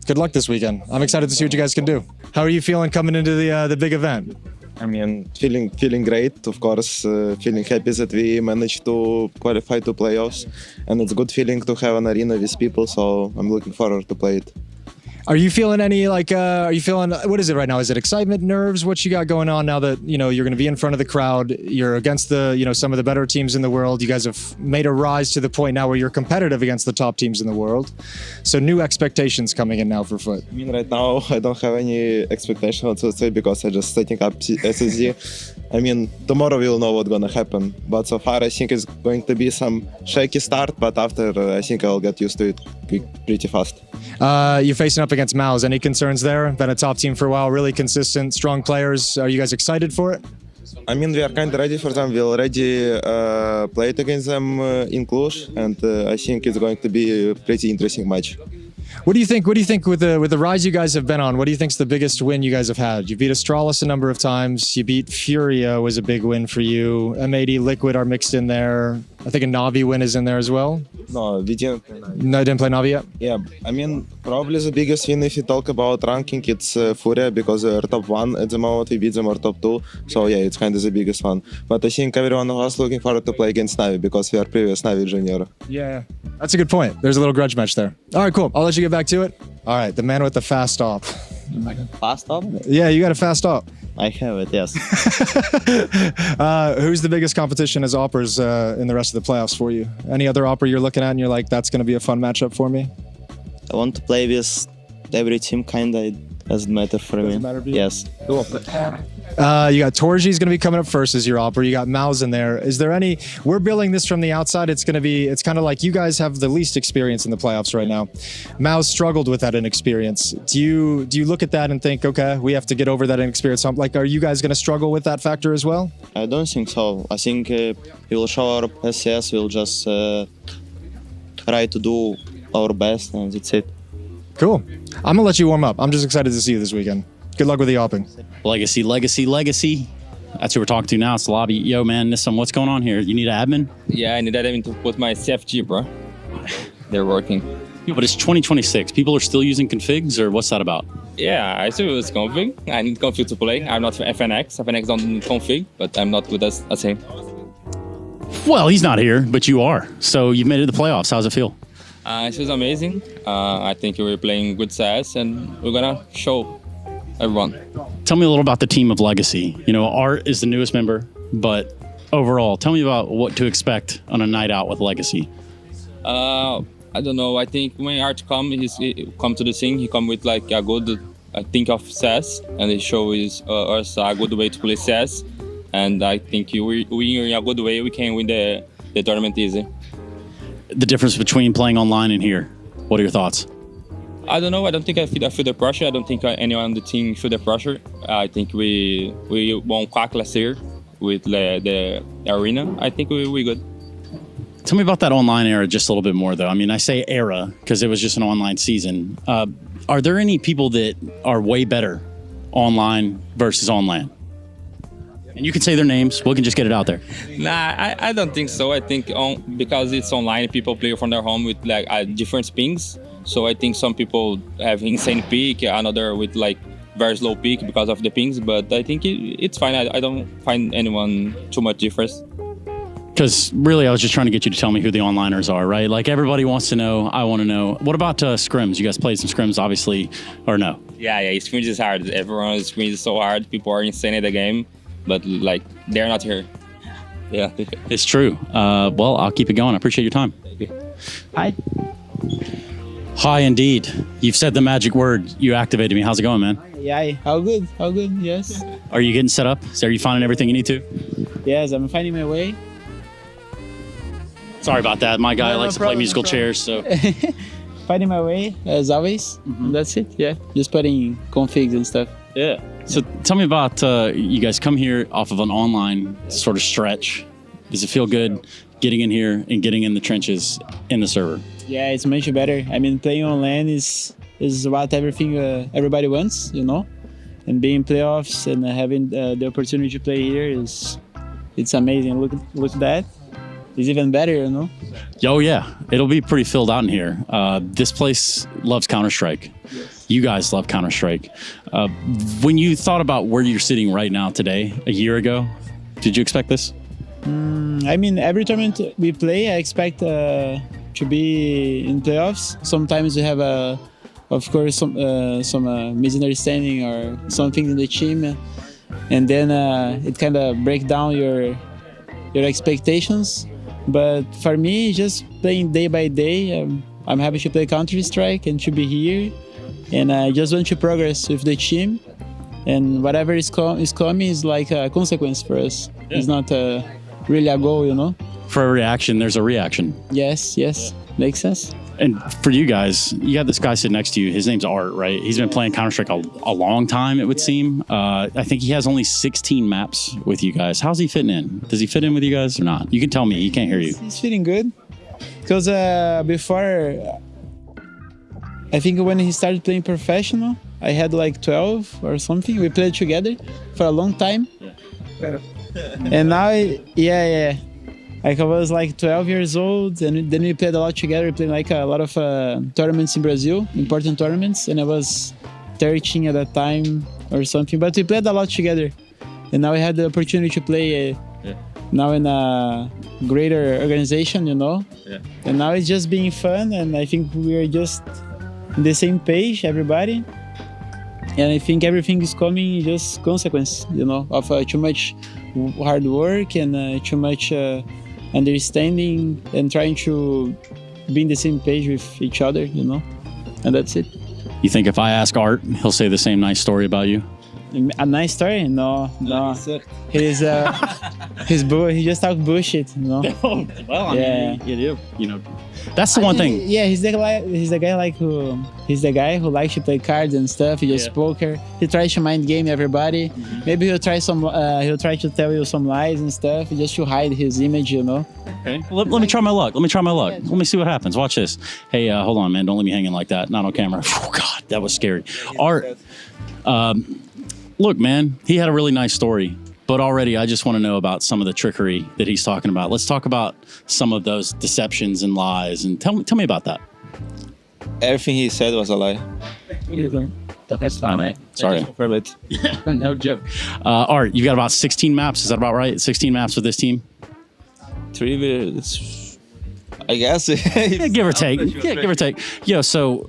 Speaker 7: Good luck this weekend. I'm excited to see what you guys can do. How are you feeling coming into the big event?
Speaker 5: I mean, feeling great, of course. Feeling happy that we managed to qualify to playoffs, and it's a good feeling to have an arena with people. So I'm looking forward to play it.
Speaker 7: Are you feeling any what is it right now? Is it excitement, nerves? What you got going on now that, you know, you're going to be in front of the crowd? You're against some of the better teams in the world. You guys have made a rise to the point now where you're competitive against the top teams in the world. So new expectations coming in now for Foot.
Speaker 5: I mean, right now I don't have any expectation to say because I'm just setting up SSD. I mean, tomorrow we'll know what's gonna happen. But so far I think it's going to be some shaky start, but after I think I'll get used to it pretty fast.
Speaker 7: You're facing up against Mouse. Any concerns there? Been a top team for a while, really consistent, strong players. Are you guys excited for it?
Speaker 5: I mean, we are kind of ready for them. We already played against them in Cluj, and I think it's going to be a pretty interesting match.
Speaker 7: What do you think? What do you think with the rise you guys have been on? What do you think is the biggest win you guys have had? You beat Astralis a number of times. You beat Furia was a big win for you. M80, Liquid are mixed in there. I think a Navi win is in there as well.
Speaker 5: No, we didn't.
Speaker 7: No, didn't play Navi yet?
Speaker 5: Yeah, I mean, probably the biggest win if you talk about ranking, it's Furia, because they're top 1 at the moment, we beat them or top 2. So yeah, it's kind of the biggest one. But I think everyone was looking forward to play against Navi because we are previous Navi junior.
Speaker 7: Yeah, that's a good point. There's a little grudge match there. All right, cool. I'll let you get back to it. All right, the man with the fast stop.
Speaker 17: Fast stop?
Speaker 7: Yeah, you got a fast stop.
Speaker 17: I have it, yes.
Speaker 7: Who's the biggest competition as oppers in the rest of the playoffs for you? Any other opper you're looking at and you're like, that's going to be a fun matchup for me?
Speaker 17: I want to play with every team, kind of. It doesn't matter for me.
Speaker 7: Doesn't matter for you?
Speaker 17: Yes.
Speaker 7: Cool. You got Torji's going to be coming up first as your opper. You got Mouse in there. Is there any? We're building this from the outside. It's kind of like you guys have the least experience in the playoffs right now. Mouse struggled with that inexperience. Do you look at that and think, okay, we have to get over that inexperience? Like, are you guys going to struggle with that factor as well?
Speaker 17: I don't think so. I think we will show our SCS. We'll just try to do our best, and that's it.
Speaker 7: Cool. I'm gonna let you warm up. I'm just excited to see you this weekend. Good luck with the opping.
Speaker 3: Legacy. That's who we're talking to now. It's the lobby. Yo, man, Nissan, what's going on here? You need an admin?
Speaker 20: Yeah, I need an admin to put my CFG, bro. They're working.
Speaker 3: Yeah, but it's 2026. People are still using configs, or what's that about?
Speaker 20: Yeah, I still use config. I need config to play. I'm not FNX. FNX don't need config, but I'm not good as him.
Speaker 3: Well, he's not here, but you are. So you've made it to the playoffs. How's it feel?
Speaker 20: It feels amazing. I think we're playing good CS, and we're gonna show everyone.
Speaker 3: Tell me a little about the team of Legacy. You know, Art is the newest member, but overall, tell me about what to expect on a night out with Legacy.
Speaker 20: I don't know. I think when Art he come to the scene, he come with like a good, I think, of CS, and he shows us a good way to play CS. And I think we in a good way, we can win the tournament easy.
Speaker 3: The difference between playing online and here, what are your thoughts?
Speaker 20: I don't know. I don't think I feel the pressure. I don't think anyone on the team feel the pressure. I think we won CAC last year with the arena. I think we're good.
Speaker 3: Tell me about that online era just a little bit more, though. I mean, I say era because it was just an online season. Are there any people that are way better online versus on LAN? And you can say their names. We can just get it out there.
Speaker 20: Nah, I don't think so. I think because it's online, people play from their home with like different pings. So I think some people have insane peak, another with like very slow peak because of the pings. But I think it's fine. I don't find anyone too much difference.
Speaker 3: Because really, I was just trying to get you to tell me who the onliners are, right? Like everybody wants to know. I want to know. What about scrims? You guys played some scrims, obviously, or no?
Speaker 20: Yeah, scrims is hard. Everyone scrims is so hard. People are insane at the game, but like they're not here. Yeah,
Speaker 3: it's true. Well, I'll keep it going. I appreciate your time.
Speaker 4: Hi.
Speaker 3: Hi, indeed. You've said the magic word. You activated me. How's it going, man?
Speaker 4: Yeah, how good? How good? Yes.
Speaker 3: Are you getting set up? Are you finding everything you need to?
Speaker 4: Yes, I'm finding my way.
Speaker 3: Sorry about that. My guy
Speaker 4: No
Speaker 3: likes to
Speaker 4: problem,
Speaker 3: play musical
Speaker 4: no problem.
Speaker 3: chairs, so.
Speaker 4: Finding my way as always. That's it. Yeah, just putting configs and stuff.
Speaker 3: Yeah. So tell me about you guys come here off of an online sort of stretch. Does it feel good getting in here and getting in the trenches in the server?
Speaker 4: Yeah, it's much better. I mean, playing online is what everybody wants, you know. And being playoffs and having the opportunity to play here it's amazing. Look at that. It's even better, you know.
Speaker 3: Oh yeah, it'll be pretty filled out in here. This place loves Counter-Strike. Yes. You guys love Counter-Strike. When you thought about where you're sitting right now today, a year ago, did you expect this?
Speaker 4: I mean, every tournament we play, I expect to be in playoffs. Sometimes we have of course, some misunderstanding or something in the team, and then it kind of break down your expectations. But for me, just playing day by day, I'm happy to play Counter-Strike and to be here, and I just want to progress with the team, and whatever is coming is like a consequence for us. Yeah. It's not really a goal, you know.
Speaker 3: For a reaction, there's a reaction.
Speaker 4: Yes, makes sense.
Speaker 3: And for you guys, you got this guy sitting next to you. His name's Art, right? He's been playing Counter-Strike a long time, it would seem. I think he has only 16 maps with you guys. How's he fitting in? Does he fit in with you guys or not? You can tell me. He can't hear you.
Speaker 4: He's fitting good. Because before, I think when he started playing professional, I had like 12 or something. We played together for a long time. Yeah. And now, yeah. Like I was like 12 years old, and then we played a lot together. We played like a lot of tournaments in Brazil, important tournaments, and I was 13 at that time or something. But we played a lot together, and now we had the opportunity to play now in a greater organization, you know. Yeah. And now it's just being fun, and I think we're just on the same page, everybody. And I think everything is coming just consequence, you know, of too much hard work and too much understanding and trying to be in the same page with each other, you know, and that's it.
Speaker 3: You think if I ask Art, he'll say the same nice story about you?
Speaker 4: A nice story? No. He just talks bullshit, you know.
Speaker 3: Well, I mean, you know, that's the one thing.
Speaker 4: Yeah, he's the guy who likes to play cards and stuff. He just poker. He tries to mind game everybody. Mm-hmm. Maybe he'll try to tell you some lies and stuff just to hide his image, you know.
Speaker 3: Okay. Let me try my luck. Let me see what happens. Watch this. Hey, hold on, man. Don't let me hanging like that. Not on camera. Oh, God, that was scary. Art. Look, man, he had a really nice story, but already I just want to know about some of the trickery that he's talking about. Let's talk about some of those deceptions and lies, and tell me about that.
Speaker 17: Everything he said was a lie.
Speaker 3: That's fine, mate. Sorry.
Speaker 17: No joke.
Speaker 3: Art, you got about 16 maps. Is that about right? 16 maps with this team?
Speaker 17: 3, I guess.
Speaker 3: Yeah, give or take. Yeah, give or take. Yo, so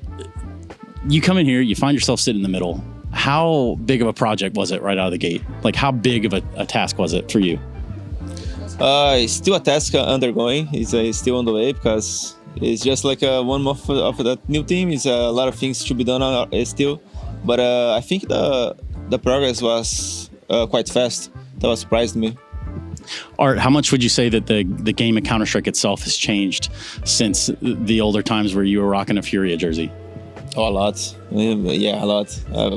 Speaker 3: you come in here, you find yourself sitting in the middle. How big of a project was it right out of the gate? Like, how big of a task was it for you?
Speaker 17: It's still a task undergoing. It's still on the way because it's just like 1 month of that new team. It's a lot of things to be done still. But I think the progress was quite fast. That was surprised me.
Speaker 3: Art, how much would you say that the game of Counter-Strike itself has changed since the older times where you were rocking a Furia jersey?
Speaker 17: Oh, a lot. Yeah, a lot.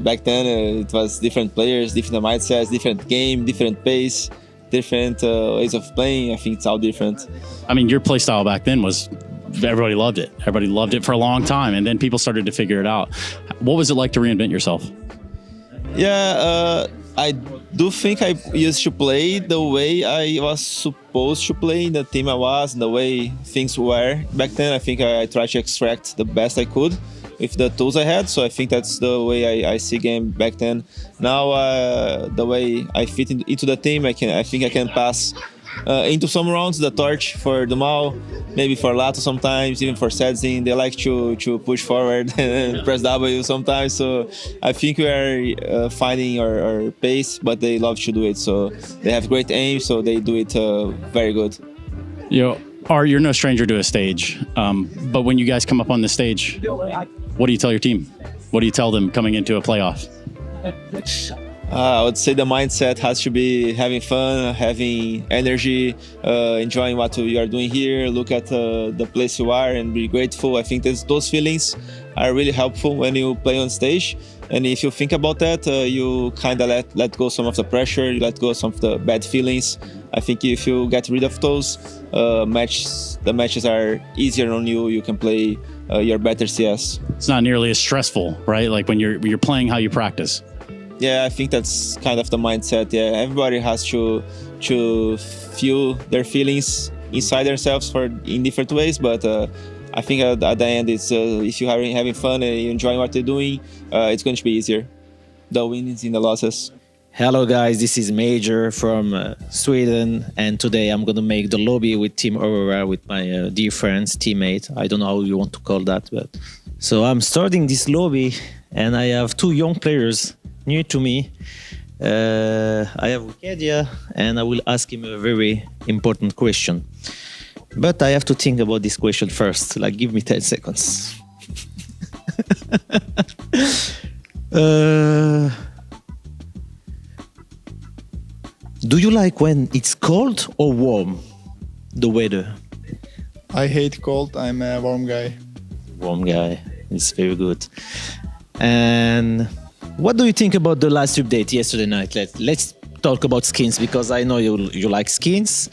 Speaker 17: Back then, it was different players, different mindsets, different game, different pace, different ways of playing. I think it's all different.
Speaker 3: I mean, your play style back then was, everybody loved it. Everybody loved it for a long time, and then people started to figure it out. What was it like to reinvent yourself?
Speaker 17: Yeah, I do think I used to play the way I was supposed to play in the team I was, the way things were back then. I think I tried to extract the best I could with the tools I had. So I think that's the way I see game back then. Now the way I fit into the team, I think I can pass into some rounds the torch for Dumal, maybe for Lato sometimes, even for Sedzin. They like to push forward and press W sometimes. So I think we are finding our pace, but they love to do it. So they have great aim, so they do it very good.
Speaker 3: You're no stranger to a stage, but when you guys come up on the stage, what do you tell your team? What do you tell them coming into a playoff?
Speaker 17: I would say the mindset has to be having fun, having energy, enjoying what you are doing here, look at the place you are and be grateful. I think those feelings are really helpful when you play on stage. And if you think about that, you kind of let go some of the pressure, you let go some of the bad feelings. I think if you get rid of those, the matches are easier on you. You can play your better CS.
Speaker 3: It's not nearly as stressful, right? Like when you're playing how you practice.
Speaker 17: Yeah, I think that's kind of the mindset. Yeah, everybody has to feel their feelings inside themselves in different ways. But I think at the end, it's if you're having fun and you're enjoying what you're doing, it's going to be easier. The wins in the losses.
Speaker 21: Hello guys, this is Major from Sweden, and today I'm gonna make the lobby with Team Aurora with my dear friends, teammate. I don't know how you want to call that, but so I'm starting this lobby, and I have two young players new to me. I have Wikidia, and I will ask him a very important question. But I have to think about this question first. Like, give me 10 seconds. Do you like when it's cold or warm? The weather?
Speaker 22: I hate cold. I'm a warm guy.
Speaker 21: Warm guy. It's very good. And what do you think about the last update yesterday night? Let's talk about skins, because I know you like skins.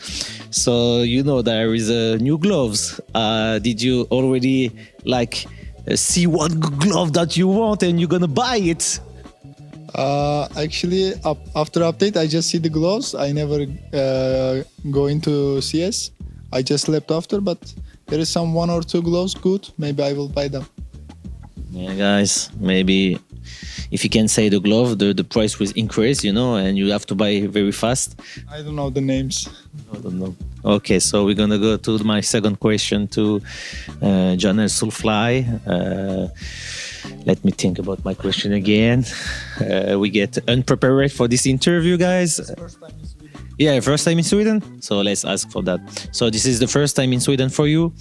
Speaker 21: So you know there is new gloves. Did you already see what glove that you want and you're gonna buy it?
Speaker 22: Actually, after update, I just see the gloves. I never go into CS. I just slept after, but there is some 1 or 2 gloves good. Maybe I will buy them.
Speaker 21: Yeah, guys, maybe if you can say the glove, the price will increase, and you have to buy very fast.
Speaker 22: I don't know the names.
Speaker 21: I don't know. Okay, so we're gonna go to my second question to Janel Soulfly. Let me think about my question again. We get unprepared for this interview, guys. Yeah, first time in Sweden. So let's ask for that. So this is the first time in Sweden for you.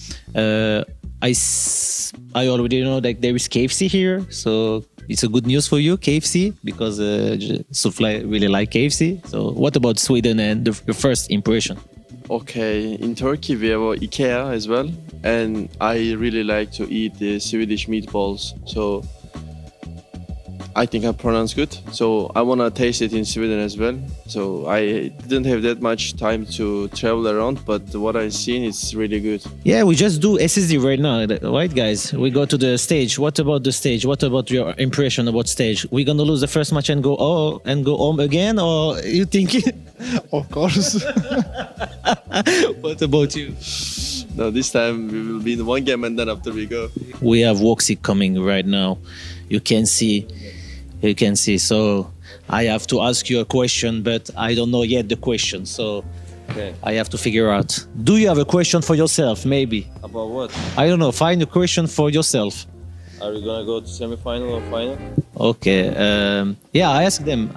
Speaker 21: I already know that there is KFC here, so it's a good news for you, KFC, because Soulfly really like KFC. So what about Sweden and your first impression?
Speaker 23: Okay, in Turkey we have IKEA as well, and I really like to eat the Swedish meatballs. So I think I pronounce good. So I want to taste it in Sweden as well. So I didn't have that much time to travel around, but what I've seen is really good.
Speaker 21: Yeah, we just do SSD right now, right, guys? We go to the stage. What about the stage? What about your impression about stage? We're gonna lose the first match and go home again, or you think?
Speaker 22: Of course.
Speaker 21: What about you?
Speaker 23: No, this time we will be in one game and then after we go.
Speaker 21: We have Woxy coming right now. You can see. So I have to ask you a question, but I don't know yet the question. So okay. I have to figure out. Do you have a question for yourself, maybe?
Speaker 23: About what?
Speaker 21: I don't know. Find a question for yourself.
Speaker 23: Are we gonna go to semi-final or final?
Speaker 21: Okay. I asked them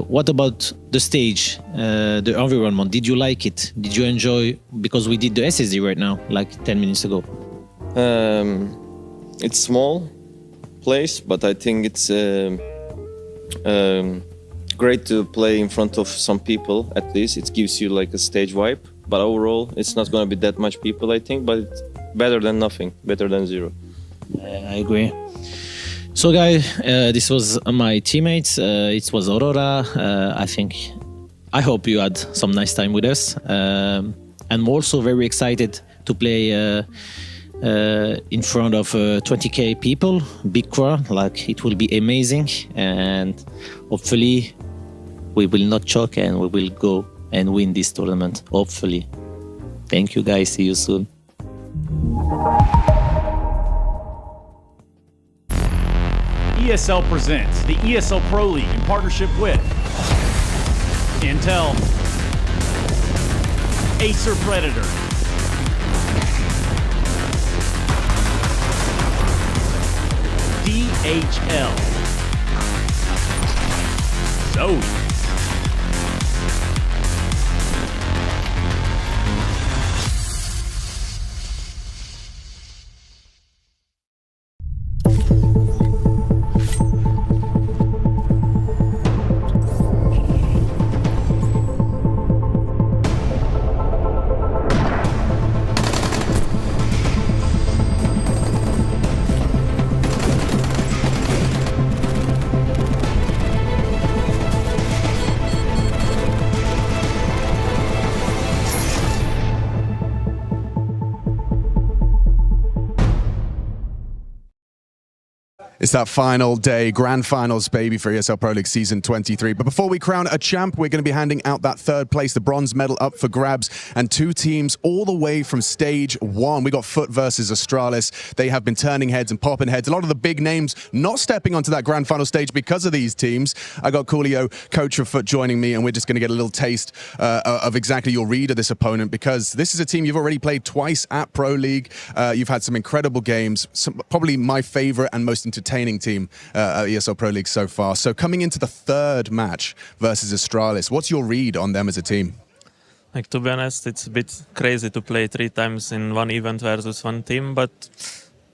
Speaker 21: what about the stage, the environment? Did you like it? Did you enjoy? Because we did the SSD right now, like 10 minutes ago.
Speaker 23: It's small place, but I think it's great to play in front of some people. At least it gives you like a stage vibe. But overall, it's not going to be that much people, I think. But it's better than nothing, better than zero.
Speaker 21: I agree. So, guys, this was my teammates. It was Aurora. I hope you had some nice time with us. I'm also very excited to play in front of 20k people, big crowd. Like, it will be amazing, and hopefully we will not choke and we will go and win this tournament. Hopefully. Thank you, guys. See you soon.
Speaker 1: ESL presents the ESL Pro League in partnership with Intel, Acer Predator, DHL, Zoe,
Speaker 6: It's that final day, grand finals, baby, for ESL Pro League Season 23. But before we crown a champ, we're going to be handing out that third place, the bronze medal up for grabs, and two teams all the way from stage one. We got Foot versus Astralis. They have been turning heads and popping heads. A lot of the big names not stepping onto that grand final stage because of these teams. I got Coolio, coach of Foot, joining me, and we're just going to get a little taste of exactly your read of this opponent, because this is a team you've already played twice at Pro League. You've had some incredible games, probably my favorite and most entertaining team at ESL Pro League so far. So coming into the third match versus Astralis, what's your read on them as a team?
Speaker 8: Like, to be honest, it's a bit crazy to play 3 times in one event versus one team, but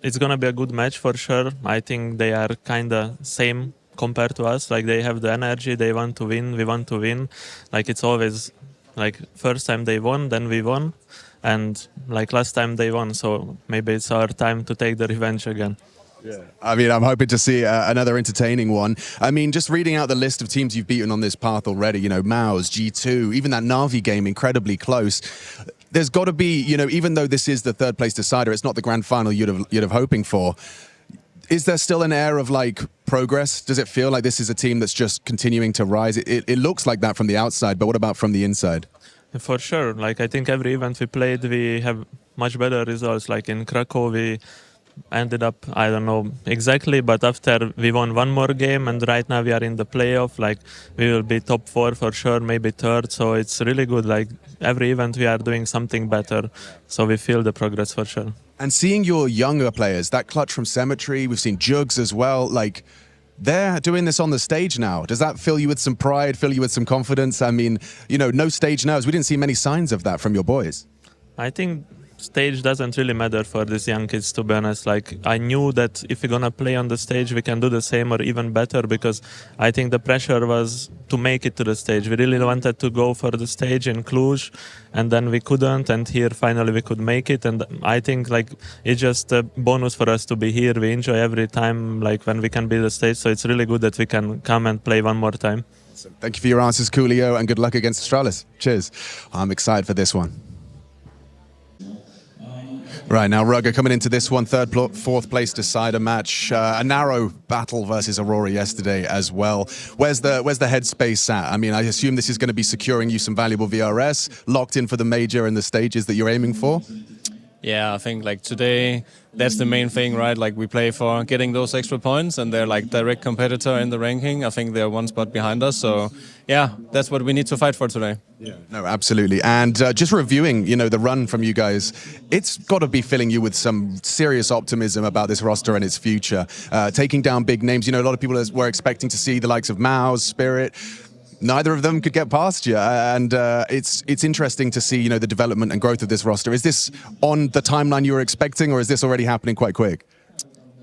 Speaker 8: it's gonna be a good match for sure. I think they are kinda same compared to us. Like, they have the energy, they want to win, we want to win. Like, it's always like first time they won, then we won, and like last time they won. So maybe it's our time to take the revenge again.
Speaker 6: Yeah. I mean, I'm hoping to see another entertaining one. I mean, just reading out the list of teams you've beaten on this path already, you know, Maus, G2, even that Na'Vi game, incredibly close. There's got to be, you know, even though this is the third place decider, it's not the grand final you'd have hoping for. Is there still an air of like progress? Does it feel like this is a team that's just continuing to rise? It looks like that from the outside, but what about from the inside?
Speaker 8: For sure. Like, I think every event we played, we have much better results. Like in Krakow, we ended up, I don't know exactly, but after we won one more game, and right now we are in the playoff. Like, we will be top 4 for sure, maybe third. So it's really good. Like, every event we are doing something better. So we feel the progress for sure.
Speaker 6: And seeing your younger players, that clutch from Cemetery, we've seen Jugs as well, like, they're doing this on the stage now. Does that fill you with some pride, fill you with some confidence? I mean, you know, no stage nerves. We didn't see many signs of that from your boys.
Speaker 8: I think stage doesn't really matter for these young kids, to be honest. Like, I knew that if we're gonna play on the stage, we can do the same or even better, because I think the pressure was to make it to the stage. We really wanted to go for the stage in Cluj, and then we couldn't, and here finally we could make it. And I think, like, it's just a bonus for us to be here. We enjoy every time, like, when we can be the stage, so it's really good that we can come and play one more time.
Speaker 6: Thank you for your answers, Coolio, and good luck against Astralis. Cheers. I'm excited for this one. Right, now Rugger coming into this one, fourth place decider match. A narrow battle versus Aurora yesterday as well. Where's the headspace at? I mean, I assume this is going to be securing you some valuable VRS, locked in for the major and the stages that you're aiming for?
Speaker 24: Yeah, I think like today, that's the main thing, right? Like, we play for getting those extra points, and they're like direct competitor in the ranking. I think they're one spot behind us. So yeah, that's what we need to fight for today.
Speaker 6: Yeah, no, absolutely. And just reviewing, you know, the run from you guys, it's got to be filling you with some serious optimism about this roster and its future. Taking down big names, you know, a lot of people were expecting to see the likes of Maus, Spirit. Neither of them could get past you, and it's interesting to see, you know, the development and growth of this roster. Is this on the timeline you were expecting, or is this already happening quite quick?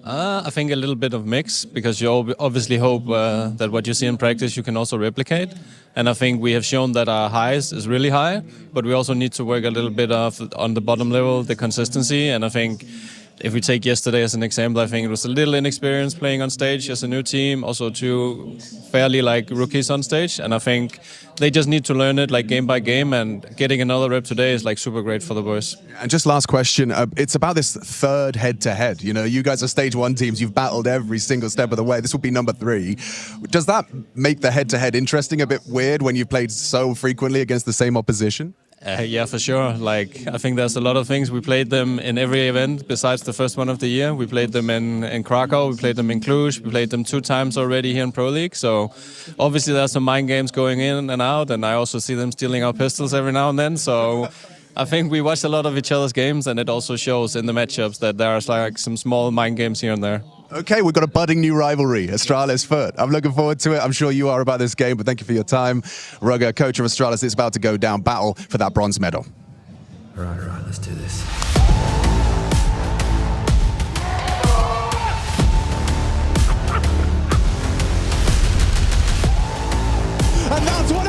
Speaker 24: I think a little bit of mix, because you obviously hope that what you see in practice you can also replicate. And I think we have shown that our highs is really high, but we also need to work a little bit on the bottom level, the consistency. And I think if we take yesterday as an example, I think it was a little inexperienced playing on stage as a new team, also two fairly like rookies on stage, and I think they just need to learn it like game by game, and getting another rep today is like super great for the boys.
Speaker 6: And just last question, it's about this third head-to-head. You know, you guys are stage 1 teams, you've battled every single step of the way. This will be number 3. Does that make the head-to-head interesting, a bit weird when you've played so frequently against the same opposition?
Speaker 24: Yeah, for sure. Like, I think there's a lot of things. We played them in every event besides the first one of the year. We played them in Krakow, we played them in Cluj, we played them 2 times already here in Pro League. So obviously there's some mind games going in and out, and I also see them stealing our pistols every now and then. So I think we watch a lot of each other's games, and it also shows in the matchups that there's like some small mind games here and there.
Speaker 6: Okay, we've got a budding new rivalry, Astralis Foot. I'm looking forward to it. I'm sure you are about this game, but thank you for your time. Rugger, coach of Astralis, it's about to go down. Battle for that bronze medal.
Speaker 2: All right, let's do this.
Speaker 6: And that's what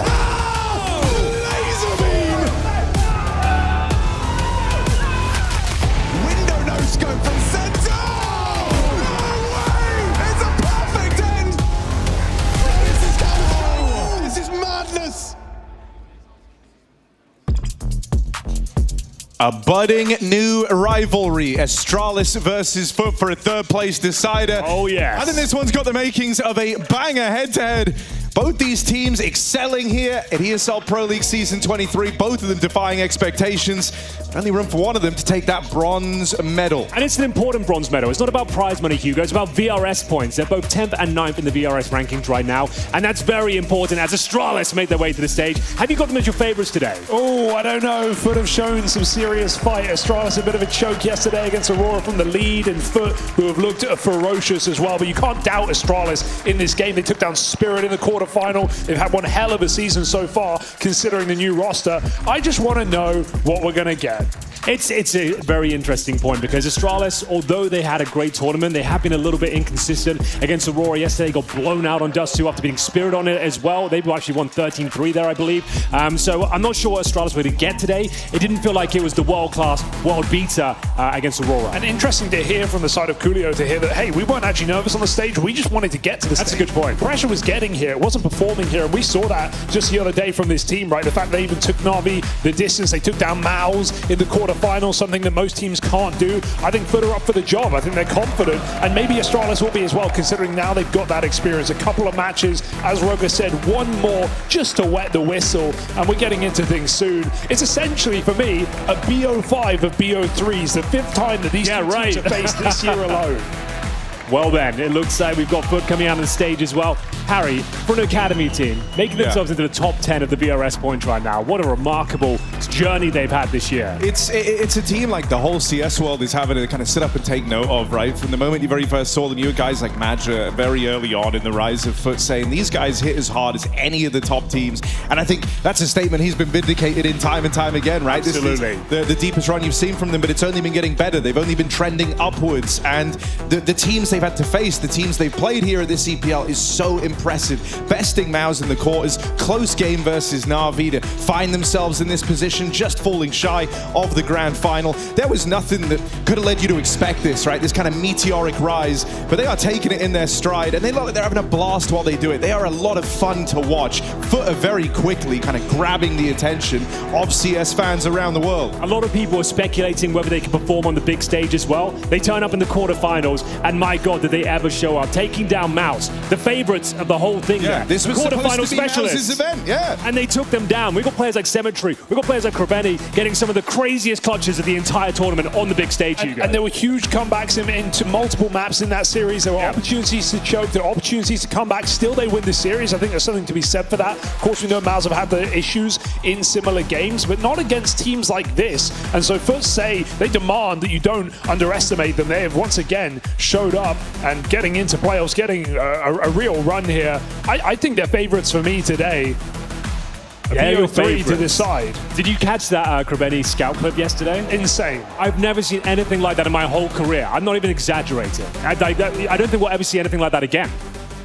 Speaker 6: laser beam! Window no scope from center!
Speaker 10: A budding new rivalry, Astralis versus Foot for a third place decider.
Speaker 1: Oh, yes.
Speaker 10: I think this one's got the makings of a banger head-to-head. Both these teams excelling here at ESL Pro League Season 23, both of them defying expectations. Only room for one of them to take that bronze medal.
Speaker 1: And it's an important bronze medal. It's not about prize money, Hugo. It's about VRS points. They're both 10th and 9th in the VRS rankings right now. And that's very important as Astralis made their way to the stage. Have you got them as your favorites today?
Speaker 12: Oh, I don't know. Foot have shown some serious fight. Astralis a bit of a choke yesterday against Aurora from the lead, and Foot, who have looked ferocious as well. But you can't doubt Astralis in this game. They took down Spirit in the quarterfinal. They've had one hell of a season so far, considering the new roster. I just want to know what we're going to get.
Speaker 1: It's a very interesting point because Astralis, although they had a great tournament, they have been a little bit inconsistent against Aurora yesterday. Got blown out on Dust 2 after beating Spirit on it as well. They actually won 13-3 there, I believe. So I'm not sure what Astralis were to get today. It didn't feel like it was the world-class world beater against Aurora.
Speaker 12: And interesting to hear from the side of Coolio to hear that, hey, we weren't actually nervous on the stage. We just wanted to get to the stage.
Speaker 1: That's a good point.
Speaker 12: Pressure was getting here. It wasn't performing here. And we saw that just the other day from this team, right? The fact they even took Na'Vi the distance. They took down Maus in the quarterfinals, something that most teams can't do. I think Foot are up for the job. I think they're confident, and maybe Astralis will be as well, considering now they've got that experience. A couple of matches, as Roger said, one more just to wet the whistle, and we're getting into things soon. It's essentially, for me, a BO5 of BO3s, the 5th time that these two teams have faced this year alone.
Speaker 1: Well then, it looks like we've got Foot coming out on the stage as well. Harry, for an academy team, making themselves into the top 10 of the VRS points right now. What a remarkable journey they've had this year.
Speaker 10: It's a team like the whole CS world is having to kind of sit up and take note of, right? From the moment you very first saw them, you had guys like Madra very early on in the rise of Foot saying these guys hit as hard as any of the top teams. And I think that's a statement he's been vindicated in time and time again, right?
Speaker 1: Absolutely.
Speaker 10: This is the deepest run you've seen from them, but it's only been getting better. They've only been trending upwards. And the teams they've had to face, the teams they've played here at this EPL is so impressive. Besting Maus in the quarters, close game versus Na'Vi to find themselves in this position, just falling shy of the grand final. There was nothing that could have led you to expect this, right? This kind of meteoric rise, but they are taking it in their stride, and they look like they're having a blast while they do it. They are a lot of fun to watch. Foot are very quickly kind of grabbing the attention of CS fans around the world.
Speaker 1: A lot of people are speculating whether they can perform on the big stage as well. They turn up in the quarterfinals, and my God, did they ever show up, taking down Maus, the favorites of the whole thing.
Speaker 10: Yeah, this was
Speaker 1: quarterfinal
Speaker 10: supposed to be Maus's event, yeah.
Speaker 1: And they took them down. We've got players like Cemetery, we've got players like Krebeni getting some of the craziest clutches of the entire tournament on the big stage, Hugo.
Speaker 12: And there were huge comebacks into multiple maps in that series. There were opportunities to choke, there were opportunities to come back. Still, they win the series. I think there's something to be said for that. Of course, we know Maus have had the issues in similar games, but not against teams like this. And so Foot say they demand that you don't underestimate them. They have once again showed up and getting into playoffs, getting a real run here. I think they're favorites for me today.
Speaker 1: Yeah, your
Speaker 12: three to decide.
Speaker 1: Did you catch that Krebeni scout clip yesterday?
Speaker 12: Insane.
Speaker 1: I've never seen anything like that in my whole career. I'm not even exaggerating. I don't think we'll ever see anything like that again.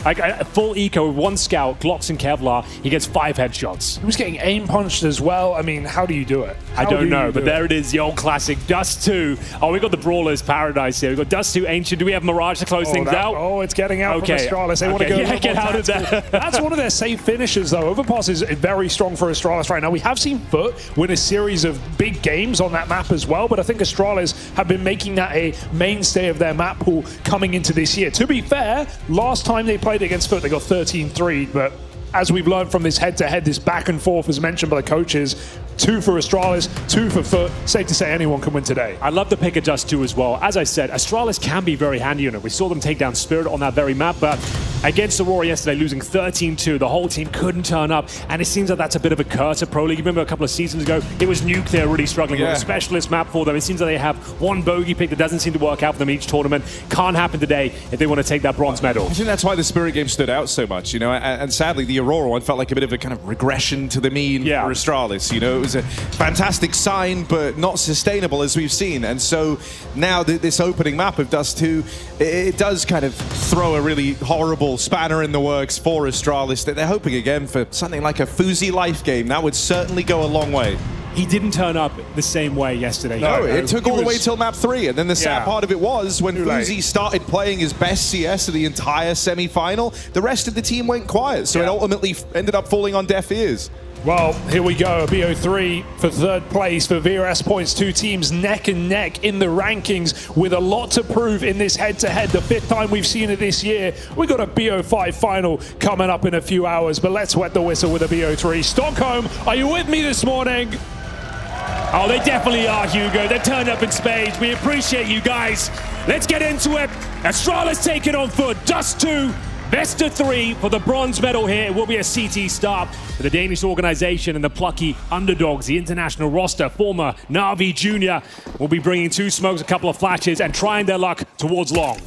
Speaker 1: Like a full eco with 1 scout, Glocks and Kevlar, he gets 5 headshots.
Speaker 12: He was getting aim punched as well. I mean, how do you do it?
Speaker 1: I don't know, but there it is, the old classic. Dust 2. Oh, we got the Brawler's Paradise here. We got Dust 2 Ancient. Do we have Mirage to close things out?
Speaker 12: Oh, it's getting out from Astralis. They want to go
Speaker 1: get out of there.
Speaker 12: That's one of their safe finishes, though. Overpass is very strong for Astralis right now. We have seen Foot win a series of big games on that map as well, but I think Astralis have been making that a mainstay of their map pool coming into this year. To be fair, last time they played against Foot, they got 13-3, but as we've learned from this head-to-head, this back and forth, as mentioned by the coaches, 2 for Astralis, 2 for Foot. Safe to say anyone can win today.
Speaker 1: I love the pick of Dust 2 as well. As I said, Astralis can be very handy on it. We saw them take down Spirit on that very map, but against Aurora yesterday, losing 13-2, the whole team couldn't turn up, and it seems like that's a bit of a curse at Pro League. Remember a couple of seasons ago, it was Nuke they were really struggling with, a specialist map for them. It seems like they have one bogey pick that doesn't seem to work out for them each tournament. Can't happen today if they want to take that bronze medal.
Speaker 10: I think that's why the Spirit game stood out so much, you know, and sadly the Aurora one felt like a bit of a kind of regression to the mean for Astralis. You know, it was a fantastic sign, but not sustainable as we've seen. And so now this opening map of Dust 2, it does kind of throw a really horrible spanner in the works for Astralis. That they're hoping again for something like a Fuzi life game. That would certainly go a long way.
Speaker 1: He didn't turn up the same way yesterday.
Speaker 10: No, it took all the way till map 3, and then the sad part of it was when Fuzi started playing his best CS of the entire semi-final, the rest of the team went quiet, so it ultimately ended up falling on deaf ears.
Speaker 12: Well, here we go, a BO3 for 3rd place for VRS points. 2 teams neck and neck in the rankings with a lot to prove in this head-to-head. The 5th time we've seen it this year. We got a BO5 final coming up in a few hours, but let's wet the whistle with a BO3. Stockholm, are you with me this morning?
Speaker 1: Oh, they definitely are, Hugo. They turned up in spades. We appreciate you guys. Let's get into it. Astralis taking on Foot. Dust 2. Best of 3 for the bronze medal here. It will be a CT start for the Danish organization and the plucky underdogs, the international roster. Former Na'Vi Jr. will be bringing 2 smokes, a couple of flashes, and trying their luck towards long.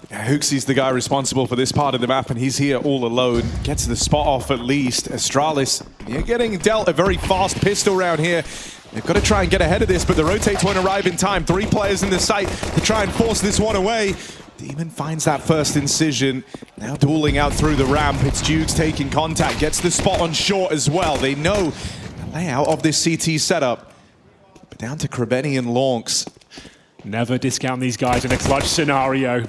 Speaker 10: Hooksie's the guy responsible for this part of the map, and he's here all alone. Gets the spot off at least. Astralis, you're getting dealt a very fast pistol round here. They've got to try and get ahead of this, but the rotates won't arrive in time. 3 players in the site to try and force this one away. Demon finds that first incision. Now dueling out through the ramp. It's Dukes taking contact. Gets the spot on short as well. They know the layout of this CT setup. But down to Krebeni and Lonks.
Speaker 1: Never discount these guys in a clutch scenario.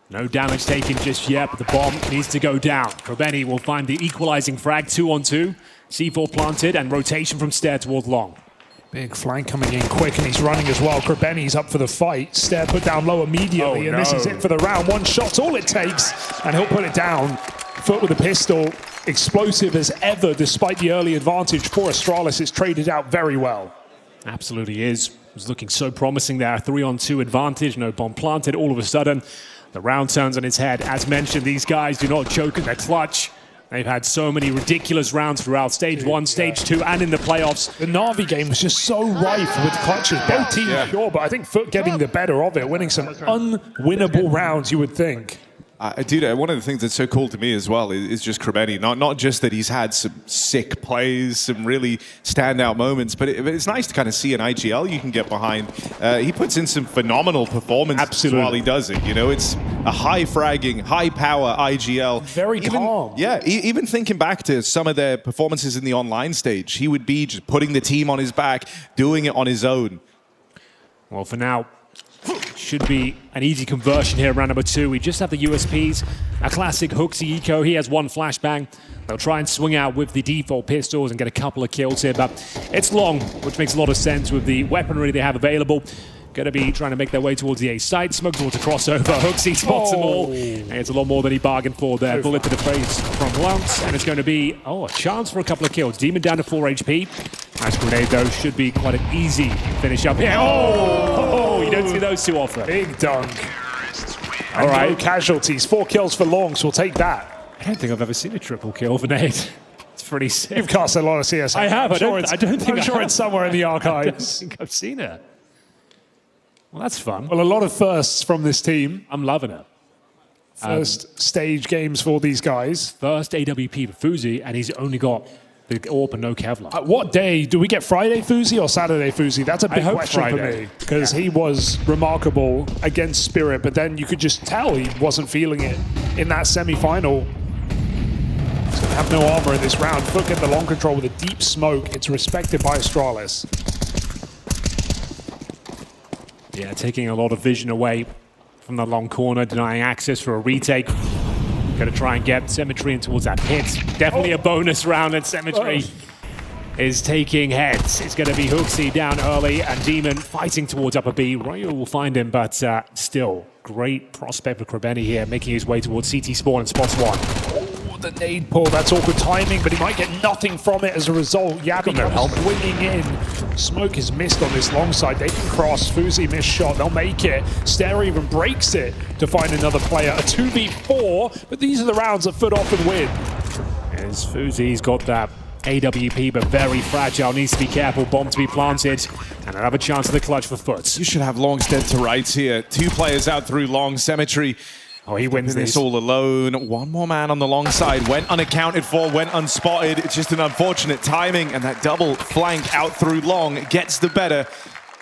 Speaker 1: No damage taken just yet, but the bomb needs to go down. Krebeni will find the equalizing frag, 2-on-2. C4 planted and rotation from Stair towards long.
Speaker 12: Big flank coming in quick, and he's running as well. Krebeni's up for the fight. Stair put down low immediately, and this is it for the round. 1 shot's all it takes, and he'll put it down. Foot with a pistol, explosive as ever, despite the early advantage for Astralis. It's traded out very well.
Speaker 1: Absolutely is. It was looking so promising there. 3-on-2 advantage, no bomb planted. All of a sudden, the round turns on its head. As mentioned, these guys do not choke in their clutch. They've had so many ridiculous rounds throughout Stage 1, Stage 2, and in the playoffs.
Speaker 12: The Na'Vi game was just so rife with clutches. Both teams, sure, but I think Foot getting the better of it, winning some unwinnable rounds, you would think.
Speaker 10: Dude, one of the things that's so cool to me as well is just Krebeni. Not just that he's had some sick plays, some really standout moments, but it's nice to kind of see an IGL you can get behind. He puts in some phenomenal performances while he does it. You know, it's a high fragging, high power IGL.
Speaker 12: Very calm.
Speaker 10: Yeah, even thinking back to some of their performances in the online stage, he would be just putting the team on his back, doing it on his own.
Speaker 1: Well, for now, should be an easy conversion here, round number 2. We just have the USPs, a classic Hooksy eco. He has 1 flashbang. They'll try and swing out with the default pistols and get a couple of kills here, but it's long, which makes a lot of sense with the weaponry they have available. Going to be trying to make their way towards the A side. Smoke towards a crossover. Hooksy spots them all. And it's a lot more than he bargained for there. Bullet to the face from Lance. And it's going to be, a chance for a couple of kills. Demon down to 4 HP. Nice grenade, though. Should be quite an easy finish up here. You don't see those too often.
Speaker 12: Big dunk. All right. No casualties. 4 kills for Longs. We'll take that.
Speaker 1: I don't think I've ever seen a triple kill for Nate. It's pretty sick.
Speaker 12: You've cast a lot of CS.
Speaker 1: I have. I'm
Speaker 12: sure it's somewhere in the archives.
Speaker 1: I don't think I've seen it. Well, that's fun.
Speaker 12: Well, a lot of firsts from this team.
Speaker 1: I'm loving it.
Speaker 12: First stage games for these guys.
Speaker 1: First AWP for Fuzi, and he's only got The AWP and no Kevlar.
Speaker 12: What day? Do we get Friday Fuzi or Saturday Fuzi? That's a big question for me. Because he was remarkable against Spirit, but then you could just tell he wasn't feeling it in that semi-final. He's going to have no armor in this round. Foot get the long control with a deep smoke. It's respected by Astralis.
Speaker 1: Yeah, taking a lot of vision away from the long corner, denying access for a retake. Going to try and get Symmetry in towards that pit. Definitely a bonus round, and Symmetry is taking heads. It's going to be Hooksy down early, and Demon fighting towards upper B. Royo will find him, but still, great prospect for Krebeni here, making his way towards CT spawn and spots one.
Speaker 12: Oh, the nade pull, that's awkward timing, but he might get nothing from it as a result. Yabi comes winging in. Smoke is missed on this long side. They can cross. Fuzi missed shot. They'll make it. Ster even breaks it to find another player. A 2v4, but these are the rounds that Foot often win.
Speaker 1: As Fuzi's got that AWP, but very fragile. Needs to be careful. Bomb to be planted. And another chance of the clutch for Foot.
Speaker 10: You should have Long's dead to rights here. 2 players out through Long. Symmetry.
Speaker 1: Oh, he wins
Speaker 10: this all alone. One more man on the long side. Went unaccounted for, went unspotted. It's just an unfortunate timing. And that double flank out through Long gets the better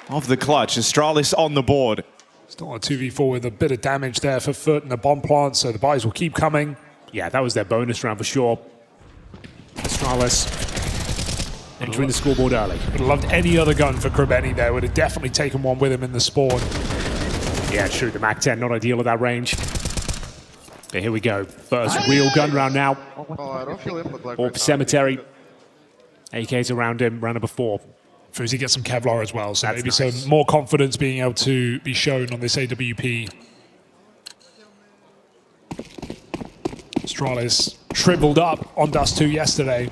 Speaker 10: of the clutch. Astralis on the board.
Speaker 12: Still a 2v4 with a bit of damage there for Foot and the bomb plant, so the buys will keep coming.
Speaker 1: Yeah, that was their bonus round for sure. Astralis entering the scoreboard early.
Speaker 12: Would have loved any other gun for Krebeni there. Would have definitely taken one with him in the spawn.
Speaker 1: Yeah, true. The MAC-10 not ideal at that range. But here we go. First real gun round now.
Speaker 15: I don't feel input like
Speaker 1: Or Cemetery. AK's around him, round number 4.
Speaker 12: Fuzi gets some Kevlar as well, so
Speaker 1: That's
Speaker 12: maybe
Speaker 1: nice.
Speaker 12: some more confidence being able to be shown on this AWP. Astralis shriveled up on Dust 2 yesterday.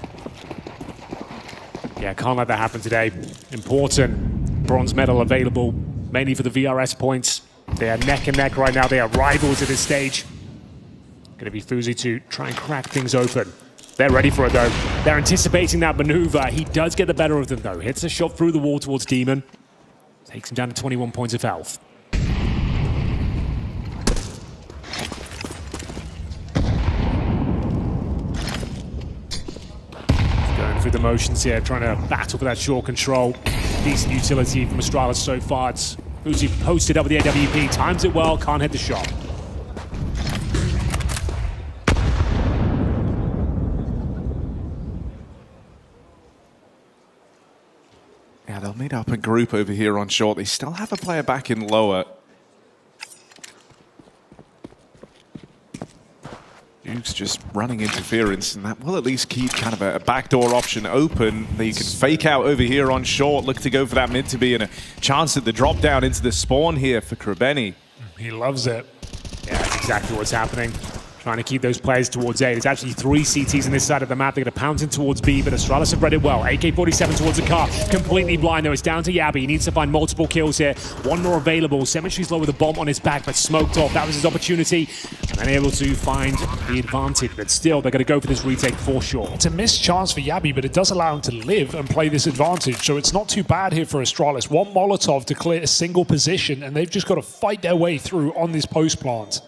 Speaker 1: Yeah, can't let that happen today. Important bronze medal available, mainly for the VRS points. They are neck and neck right now. They are rivals at this stage. Going to be Fuzi to try and crack things open. They're ready for it, though. They're anticipating that maneuver. He does get the better of them, though. Hits a shot through the wall towards Demon. Takes him down to 21 points of health. Going through the motions here, trying to battle for that short control. Decent utility from Astralis so far. It's Fuzi posted up with the AWP. Times it well, can't hit the shot.
Speaker 10: Yeah, they'll meet up a group over here on short. They still have a player back in lower. Nuke's just running interference, and that will at least keep kind of a backdoor option open. They can fake out over here on short, look to go for that mid to be, and a chance at the drop down into the spawn here for Krebeni.
Speaker 12: He loves it.
Speaker 1: Yeah, that's exactly what's happening. Trying to keep those players towards A. There's actually 3 CTs on this side of the map. They're going to pounce in towards B, but Astralis have read it well. AK-47 towards the car. Completely blind, though. It's down to Yabi. He needs to find multiple kills here. One more available. Symmetry's low with a bomb on his back, but smoked off. That was his opportunity. And then able to find the advantage. But still, they're going to go for this retake for sure.
Speaker 12: It's a missed chance for Yabi, but it does allow him to live and play this advantage. So it's not too bad here for Astralis. One Molotov to clear a single position, and they've just got to fight their way through on this post plant.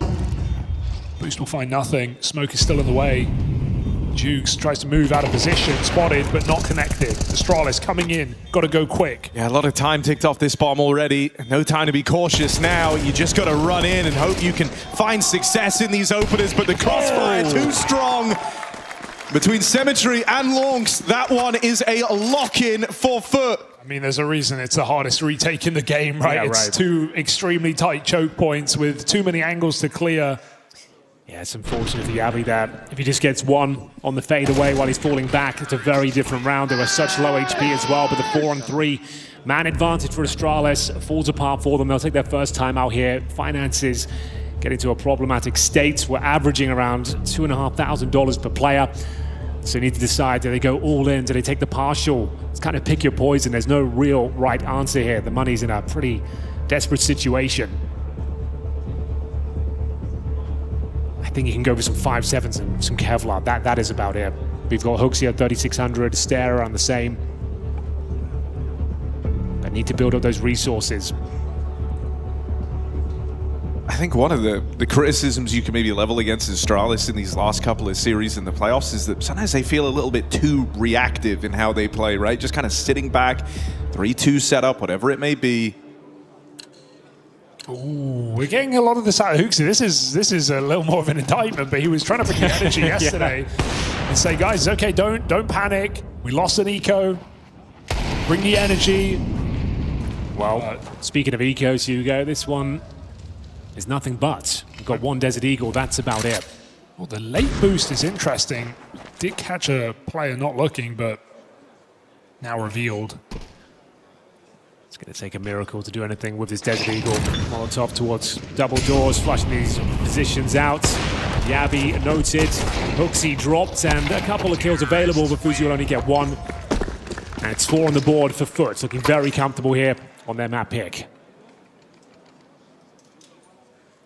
Speaker 12: Boost will find nothing. Smoke is still in the way. Jukes tries to move out of position. Spotted, but not connected. Astralis coming in. Got to go quick.
Speaker 10: Yeah, a lot of time ticked off this bomb already. No time to be cautious now. You just got to run in and hope you can find success in these openers, but the crossfire too strong. Between Symmetry and Longs, that one is a lock-in for Foot.
Speaker 12: I mean, there's a reason it's the hardest retake in the game, right?
Speaker 1: Yeah,
Speaker 12: it's
Speaker 1: right.
Speaker 12: 2 extremely tight choke points with too many angles to clear.
Speaker 1: Yeah, it's unfortunate for Yabi that if he just gets one on the fade away while he's falling back, it's a very different round. They were such low HP as well, but the 4-on-3 man advantage for Astralis falls apart for them. They'll take their first time out here. Finances get into a problematic state. We're averaging around $2,500 per player. So you need to decide, do they go all in? Do they take the partial? It's kind of pick your poison. There's no real right answer here. The money's in a pretty desperate situation. I think you can go for some 5.7s and some Kevlar. That is about it. We've got Hooksy at 3,600, Ster around the same. But need to build up those resources.
Speaker 10: I think one of the criticisms you can maybe level against Astralis in these last couple of series in the playoffs is that sometimes they feel a little bit too reactive in how they play, right? Just kind of sitting back, 3-2 setup, whatever it may be.
Speaker 12: Ooh, we're getting a lot of this out of Hooksy. This is a little more of an indictment, but he was trying to bring the energy yesterday and say, guys, it's okay, don't panic. We lost an eco. Bring the energy.
Speaker 1: Well, speaking of ecos, Hugo, this one is nothing but. We've got one Desert Eagle, that's about it.
Speaker 12: Well, the late boost is interesting. Did catch a player not looking, but now revealed.
Speaker 1: It's going to take a miracle to do anything with this Desert Eagle. Molotov towards double doors, flushing these positions out. Yabi noted, Hooksy dropped, and a couple of kills available, but Fuzi will only get one. And it's 4 on the board for Foot, looking very comfortable here on their map pick.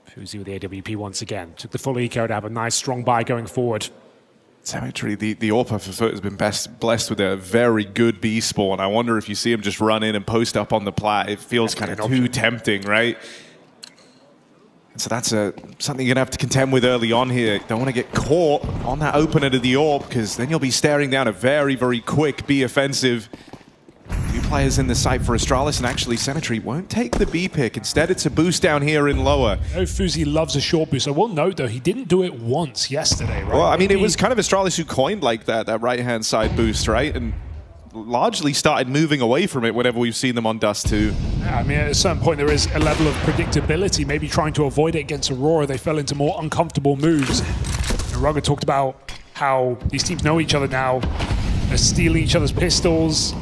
Speaker 1: Fuzi with the AWP once again. Took the full eco to have a nice strong buy going forward.
Speaker 10: Cemetery, the AWP for Foot has been blessed with a very good B spawn. I wonder if you see him just run in and post up on the plat. It feels kind of too tempting, right? And so that's something you're going to have to contend with early on here. Don't want to get caught on that opener to the AWP, because then you'll be staring down a very, very quick B offensive. 2 players in the site for Astralis, and actually Cemetery won't take the B pick. Instead, it's a boost down here in lower.
Speaker 12: I know Fuzi loves a short boost. I will note, though, he didn't do it once yesterday, right?
Speaker 10: Well, I mean, it was kind of Astralis who coined like that right-hand side boost, right? And largely started moving away from it whenever we've seen them on Dust 2.
Speaker 12: Yeah, I mean, at a certain point, there is a level of predictability. Maybe trying to avoid it against Aurora, they fell into more uncomfortable moves. And Rugger talked about how these teams know each other now. They're stealing each other's pistols.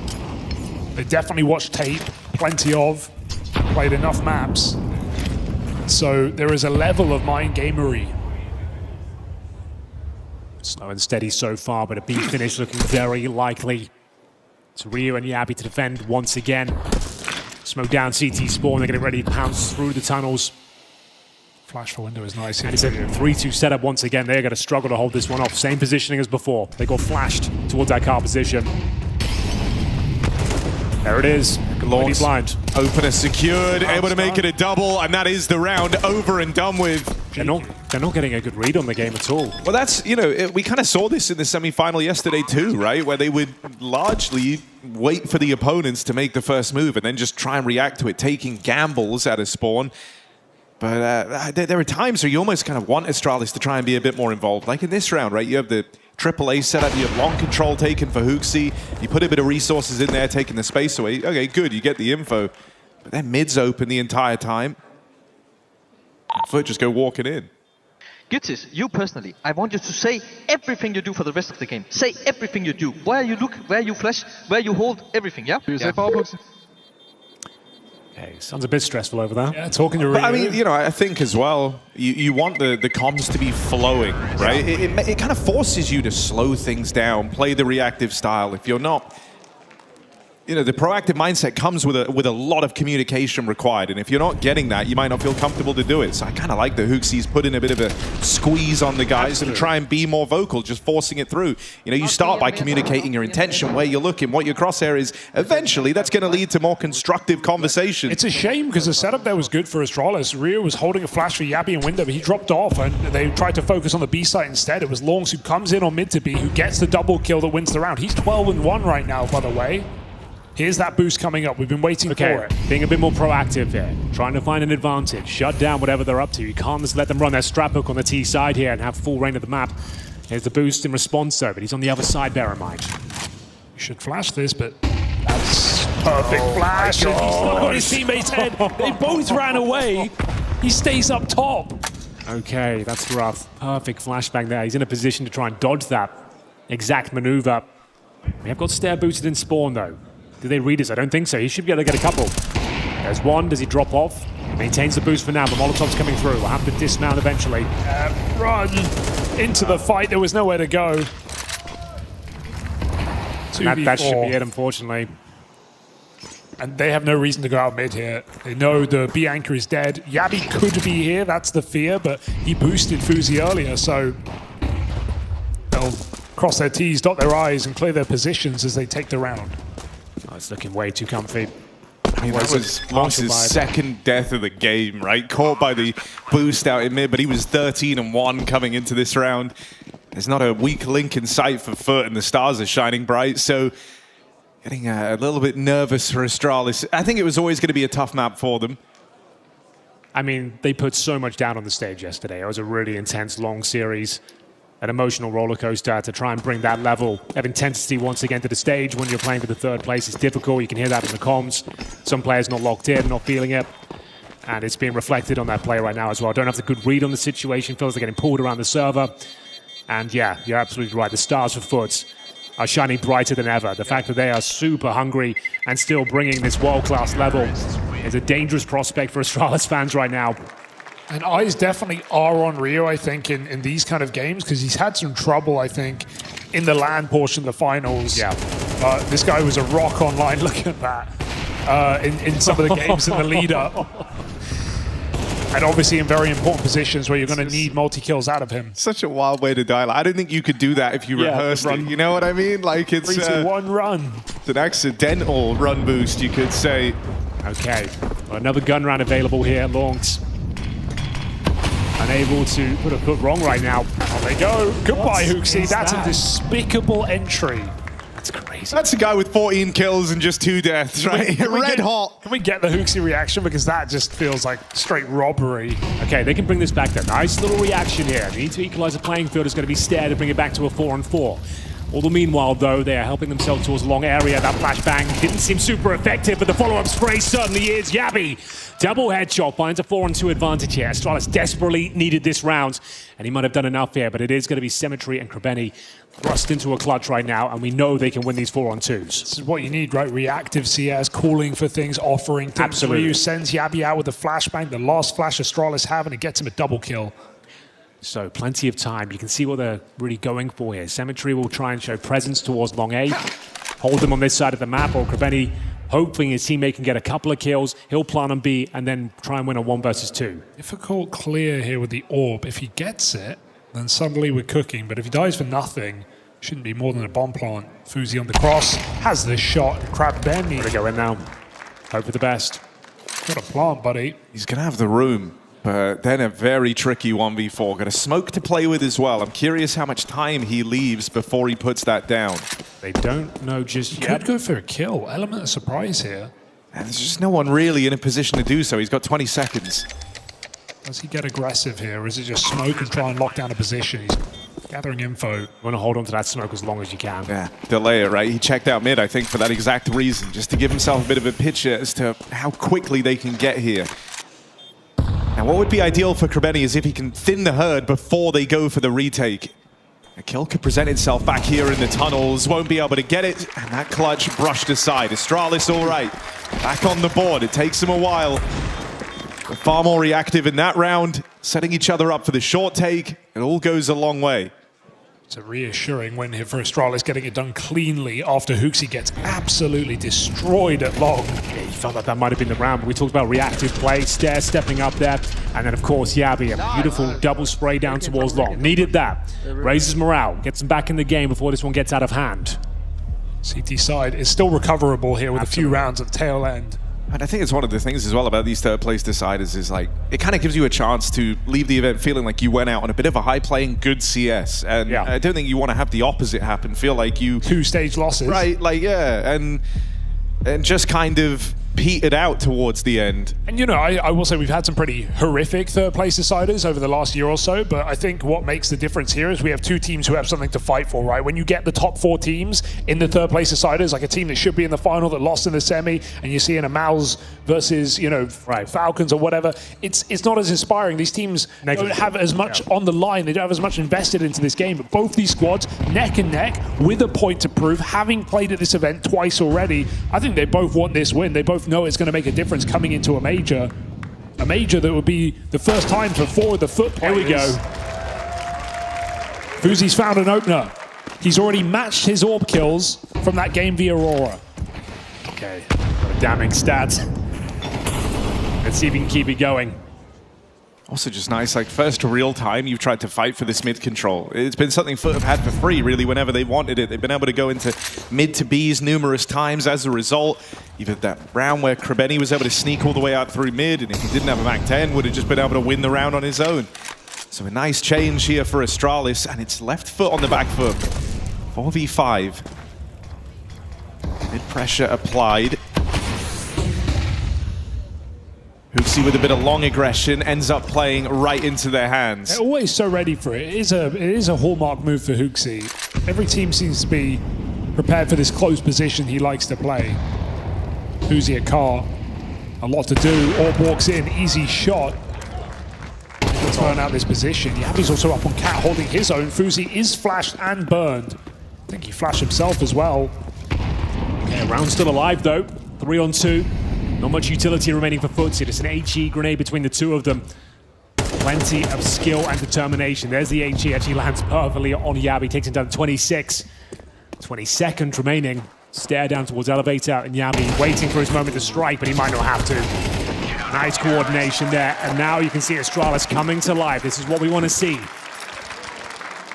Speaker 12: They definitely watched tape, plenty of, played enough maps. So there is a level of mind gamery.
Speaker 1: Slow and steady so far, but a B finish looking very likely. It's Ryu and Yabi to defend once again. Smoke down CT spawn, they're getting ready to pounce through the tunnels.
Speaker 12: Flash for window is nice.
Speaker 1: And it's a 3-2 setup once again. They're going to struggle to hold this one off. Same positioning as before. They got flashed towards that car position. There it is. Launch blind.
Speaker 10: Opener secured, able to make it a double, and that is the round over and done with.
Speaker 1: They're not getting a good read on the game at all.
Speaker 10: Well, that's, you know, we kind of saw this in the semi-final yesterday too, right? Where they would largely wait for the opponents to make the first move and then just try and react to it, taking gambles out of spawn. But there are times where you almost kind of want Astralis to try and be a bit more involved. Like in this round, right? You have the AAA setup, you have long control taken for Hooksy, you put a bit of resources in there, taking the space away. Okay, good, you get the info. But then mid's open the entire time. Foot just go walking in.
Speaker 11: Gitsis, you personally, I want you to say everything you do for the rest of the game. Say everything you do. Where you look, where you flash, where you hold, everything, yeah?
Speaker 1: Say powerbox. Okay, sounds a bit stressful over there.
Speaker 12: Yeah, talking to Ryu.
Speaker 10: But I mean, you know, I think as well, you want the comms to be flowing, right? It kind of forces you to slow things down, play the reactive style. If you're not, you know, the proactive mindset comes with a lot of communication required, and if you're not getting that, you might not feel comfortable to do it. So I kind of like that Hooksy's put in a bit of a squeeze on the guys to try and be more vocal, just forcing it through. You know, you start by communicating your intention, where you're looking, what your crosshair is. Eventually, that's going to lead to more constructive conversation.
Speaker 12: It's a shame because the setup there was good for Astralis. Ryu was holding a flash for Yabi and window, but he dropped off, and they tried to focus on the B site instead. It was Longs who comes in on mid to B, who gets the double kill that wins the round. He's 12-1 right now, by the way. Here's that boost coming up. We've been waiting for it.
Speaker 1: Being a bit more proactive here. Trying to find an advantage. Shut down whatever they're up to. You can't just let them run their strap hook on the T side here and have full reign of the map. Here's the boost in response though, but he's on the other side, bear in mind.
Speaker 12: You should flash this, but that's perfect flash. And he's not on his teammate's head. They both ran away. He stays up top.
Speaker 1: Okay, that's rough. Perfect flashbang there. He's in a position to try and dodge that exact maneuver. We have got stair boosted in spawn though. Do they read us? I don't think so. He should be able to get a couple. There's one. Does he drop off? Maintains the boost for now, but Molotov's coming through. We'll have to dismount eventually.
Speaker 12: Run into the fight. There was nowhere to go.
Speaker 1: That should be it, unfortunately.
Speaker 12: And they have no reason to go out mid here. They know the B anchor is dead. Yabi could be here. That's the fear, but he boosted Fuzi earlier, so they'll cross their T's, dot their I's, and clear their positions as they take the round.
Speaker 1: Oh, it's looking way too comfy.
Speaker 12: mean,
Speaker 10: that was Moss's second death of the game, right? Caught by the boost out in mid, but he was 13-1 coming into this round. There's not a weak link in sight for Foot, and the stars are shining bright, so getting a little bit nervous for Astralis. I think it was always going to be a tough map for them.
Speaker 1: I mean, they put so much down on the stage yesterday. It was a really intense, long series, an emotional roller coaster to try and bring that level of intensity once again to the stage when you're playing for the third place. It's difficult. You can hear that in the comms. Some players not locked in, not feeling it. And it's being reflected on that play right now as well. Don't have the good read on the situation. Feels like they're getting pulled around the server. And yeah, you're absolutely right. The stars for Foot are shining brighter than ever. The fact that they are super hungry and still bringing this world-class level is a dangerous prospect for Astralis fans right now.
Speaker 12: And eyes definitely are on Rio, I think, in these kind of games, because he's had some trouble, I think, in the LAN portion of the finals.
Speaker 1: Yeah.
Speaker 12: This guy was a rock online. Look at that. In some of the games in the lead-up. And obviously in very important positions where you're going to need multi-kills out of him.
Speaker 10: Such a wild way to die. I don't think you could do that if you rehearsed it. You know what I mean? Like it's
Speaker 12: 3, 2, 1, run.
Speaker 10: It's an accidental run boost, you could say.
Speaker 1: Okay, well, another gun round available here. Longs unable to put a foot wrong right now.
Speaker 12: On they go. Goodbye, Hooksy. That's a despicable entry.
Speaker 1: That's crazy.
Speaker 10: That's a guy with 14 kills and just 2 deaths, right? Red hot.
Speaker 12: Can we get the Hooksy reaction? Because that just feels like straight robbery.
Speaker 1: Okay, they can bring this back. Though. Nice little reaction here. They need to equalize the playing field. It's going to be Stair to bring it back to a 4-on-4. All the meanwhile, though, they are helping themselves towards a long area. That flashbang didn't seem super effective, but the follow-up spray certainly is. Yabi, double headshot, finds a 4-on-2 advantage here. Astralis desperately needed this round, and he might have done enough here, but it is going to be Symmetry and Krebeni thrust into a clutch right now, and we know they can win these 4-on-2s.
Speaker 12: This is what you need, right? Reactive CS, calling for things, offering things.
Speaker 1: Absolutely.
Speaker 12: Ryu sends Yabi out with a flashbang, the last flash Astralis have, and it gets him a double kill.
Speaker 1: So plenty of time. You can see what they're really going for here. Symmetry will try and show presence towards long A, hold them on this side of the map, or Krebeni hoping his teammate can get a couple of kills. He'll plant on B and then try and win a 1 versus 2.
Speaker 12: Difficult clear here with the orb. If he gets it, then suddenly we're cooking. But if he dies for nothing, shouldn't be more than a bomb plant. Fuzi on the cross, has this shot. Krebeni.
Speaker 1: Gonna go in now. Hope for the best.
Speaker 12: Got a plant, buddy.
Speaker 10: He's gonna have the room. But then a very tricky 1v4. Got a smoke to play with as well. I'm curious how much time he leaves before he puts that down.
Speaker 1: They don't know just yet.
Speaker 12: Could go for a kill. Element of surprise here.
Speaker 10: And there's just no one really in a position to do so. He's got 20 seconds.
Speaker 12: Does he get aggressive here, or is it just smoke and try and lock down a position? He's gathering info.
Speaker 1: You want to hold on to that smoke as long as you can.
Speaker 10: Yeah, delay it, right? He checked out mid, I think, for that exact reason. Just to give himself a bit of a picture as to how quickly they can get here. Now, what would be ideal for Krebeni is if he can thin the herd before they go for the retake. A kill could present itself back here in the tunnels, won't be able to get it, and that clutch brushed aside. Astralis all right, back on the board. It takes them a while. They're far more reactive in that round, setting each other up for the short take. It all goes a long way.
Speaker 12: It's a reassuring win here for Astralis, getting it done cleanly after Hooksy gets absolutely destroyed at long.
Speaker 1: Yeah, you felt that might have been the round, but we talked about reactive play, Stair stepping up there, and then of course Yabi, a beautiful double spray down towards long. Needed that. Raises morale, gets them back in the game before this one gets out of hand.
Speaker 12: CT side is still recoverable here with a few rounds of tail end.
Speaker 10: And I think it's one of the things as well about these third place deciders is like, it kind of gives you a chance to leave the event feeling like you went out on a bit of a high playing good CS. And yeah. I don't think you want to have the opposite happen, feel like you...
Speaker 12: 2 stage losses.
Speaker 10: Right, like, yeah, and just kind of petered out towards the end.
Speaker 12: And you know, I will say we've had some pretty horrific third place deciders over the last year or so, but I think what makes the difference here is we have 2 teams who have something to fight for, right? When you get the top 4 teams in the third place deciders, like a team that should be in the final that lost in the semi, and you see in a Mouse versus, you know, Falcons or whatever, it's not as inspiring. These teams don't have as much on the line, they don't have as much invested into this game, but both these squads, neck and neck, with a point to prove, having played at this event twice already, I think they both want this win. They both know it's going to make a difference coming into a major that would be the first time for 4 of the Foot players.
Speaker 1: Here we go.
Speaker 12: Fuzi's found an opener. He's already matched his orb kills from that game via Aurora.
Speaker 1: Okay, what a damning stat. Let's see if he can keep it going.
Speaker 10: Also just nice, like first real time you've tried to fight for this mid control. It's been something FUT have had for free really whenever they wanted it. They've been able to go into mid to Bs numerous times as a result. Even that round where Krebeni was able to sneak all the way out through mid, and if he didn't have a Mac 10 would have just been able to win the round on his own. So a nice change here for Astralis, and it's left foot on the back foot. 4v5. Mid pressure applied. HooXi with a bit of long aggression ends up playing right into their hands.
Speaker 12: They're always so ready for it. It is a hallmark move for HooXi. Every team seems to be prepared for this close position he likes to play. HooXi at car, a lot to do. Orb walks in, easy shot. He'll turn out this position. Yabi's also up on Cat holding his own. HooXi is flashed and burned. I think he flashed himself as well. Okay, round still alive though. 3-on-2. Not much utility remaining for Futsi. It's an HE grenade between the two of them. Plenty of skill and determination. There's the HE, actually lands perfectly on Yabi, takes him down to 26. 20 seconds remaining. Stare down towards elevator, and Yabi waiting for his moment to strike, but he might not have to. Nice coordination there, and now you can see Astralis coming to life. This is what we want to see.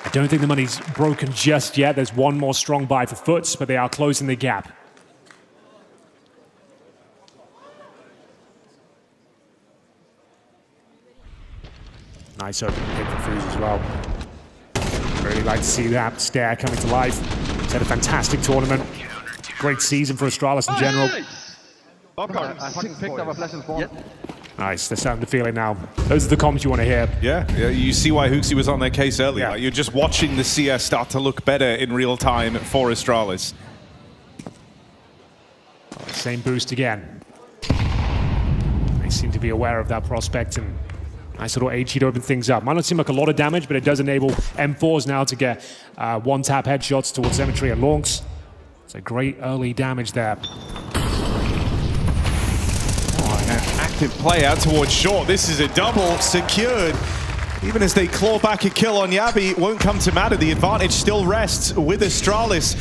Speaker 12: I don't think the money's broken just yet. There's one more strong buy for Futs, but they are closing the gap. Nice open pick for Fuse as well. Really like to see that stare coming to life. He's had a fantastic tournament. Great season for Astralis in general. Nice, they're starting to feel it now. Those are the comments you want to hear.
Speaker 10: Yeah, you see why HooXi was on their case earlier.
Speaker 12: Yeah.
Speaker 10: Like, you're just watching the CS start to look better in real time for Astralis.
Speaker 12: Same boost again. They seem to be aware of that prospect, and nice little HE to open things up. Might not seem like a lot of damage, but it does enable M4s now to get one-tap headshots towards Cemetery and Lonks. It's a great early damage there.
Speaker 10: Oh, and an active play out towards short. This is a double secured. Even as they claw back a kill on Yabi, it won't come to matter. The advantage still rests with Astralis.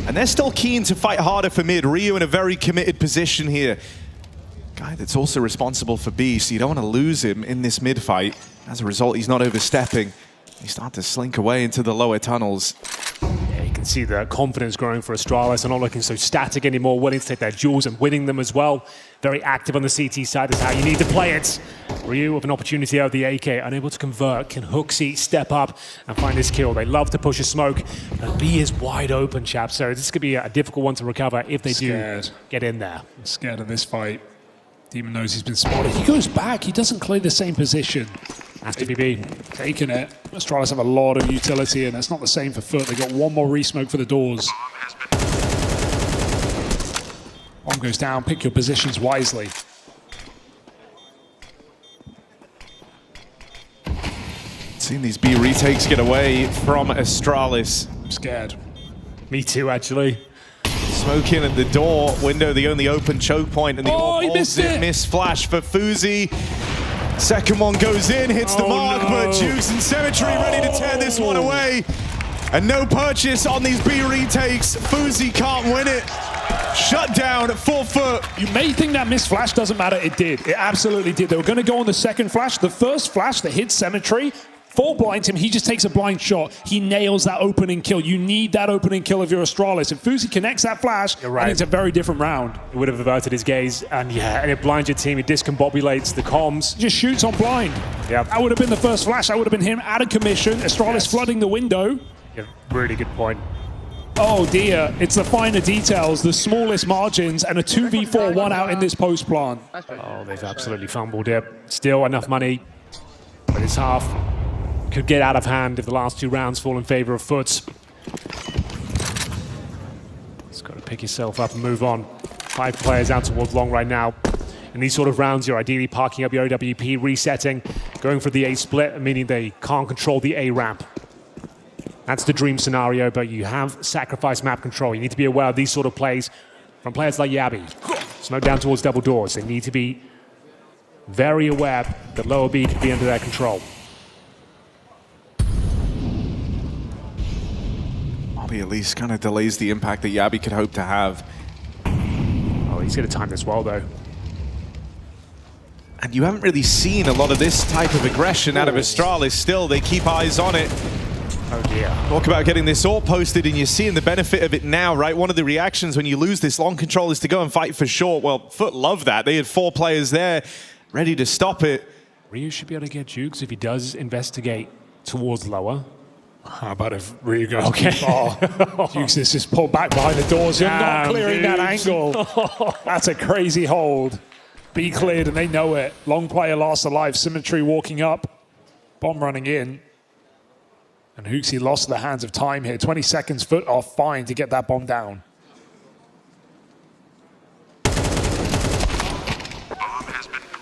Speaker 10: And they're still keen to fight harder for mid. Ryu in a very committed position here. Guy that's also responsible for B, so you don't want to lose him in this mid fight. As a result, he's not overstepping. He starts to slink away into the lower tunnels.
Speaker 12: Yeah, you can see the confidence growing for Astralis. They're not looking so static anymore, willing to take their duels and winning them as well. Very active on the CT side. That's how you need to play it. Ryu with an opportunity out of the AK, unable to convert. Can HooXi step up and find his kill? They love to push a smoke, but B is wide open, chaps. So this could be a difficult one to recover if they do get in there. I'm scared of this fight. Demon knows he's been spotted. He goes back. He doesn't clear the same position. Has to be B. Taking it. Astralis have a lot of utility, and that's not the same for Foot. They got one more re-smoke for the doors. Bomb goes down. Pick your positions wisely.
Speaker 10: Seeing these B retakes get away from Astralis.
Speaker 12: I'm scared.
Speaker 10: Me too, actually. Smoke in at the door, window the only open choke point, and the
Speaker 12: he missed it.
Speaker 10: Miss flash for Fuzi. Second one goes in, hits the mark, but Juice and Cemetery ready to tear this one away. And no purchase on these B retakes. Fuzi can't win it. Shut down for Foot.
Speaker 12: You may think that missed flash doesn't matter. It did. It absolutely did. They were going to go on the second flash. The first flash that hit Cemetery, full blinds him. He just takes a blind shot. He nails that opening kill. You need that opening kill if you're Astralis. If Fuzi connects that flash, and it's a very different round.
Speaker 1: It would have averted his gaze, and and it blinds your team. It discombobulates the comms.
Speaker 12: Just shoots on blind.
Speaker 1: Yeah,
Speaker 12: that would have been the first flash. That would have been him out of commission. Astralis flooding the window.
Speaker 1: Yeah, really good point.
Speaker 12: Oh dear, it's the finer details, the smallest margins, and a 2v4 one out in this post plant.
Speaker 1: Oh, they've absolutely fumbled it. Still enough money, but it's half. Could get out of hand if the last two rounds fall in favor of Foots. Just got to pick yourself up and move on. 5 players out towards long right now. In these sort of rounds, you're ideally parking up your OWP, resetting, going for the A split, meaning they can't control the A ramp. That's the dream scenario, but you have sacrificed map control. You need to be aware of these sort of plays from players like Yabi. Smoke down towards double doors. They need to be very aware that lower B could be under their control.
Speaker 10: At least kind of delays the impact that Yabi could hope to have.
Speaker 1: Oh, he's going to time this well, though.
Speaker 10: And you haven't really seen a lot of this type of aggression out of Astralis. Still, they keep eyes on it.
Speaker 12: Oh dear.
Speaker 10: Talk about getting this AWP posted, and you're seeing the benefit of it now, right? One of the reactions when you lose this long control is to go and fight for short. Well, Foot loved that. They had 4 players there ready to stop it.
Speaker 12: Ryu should be able to get jukes if he does investigate towards lower. How about if Ryu goes too far? Jukes is just pulled back behind the doors. You're not clearing that angle. That's a crazy hold. B cleared and they know it. Long player last alive. Symmetry walking up. Bomb running in. And Hooksy lost the hands of time here. 20 seconds, Foot are fine to get that bomb down.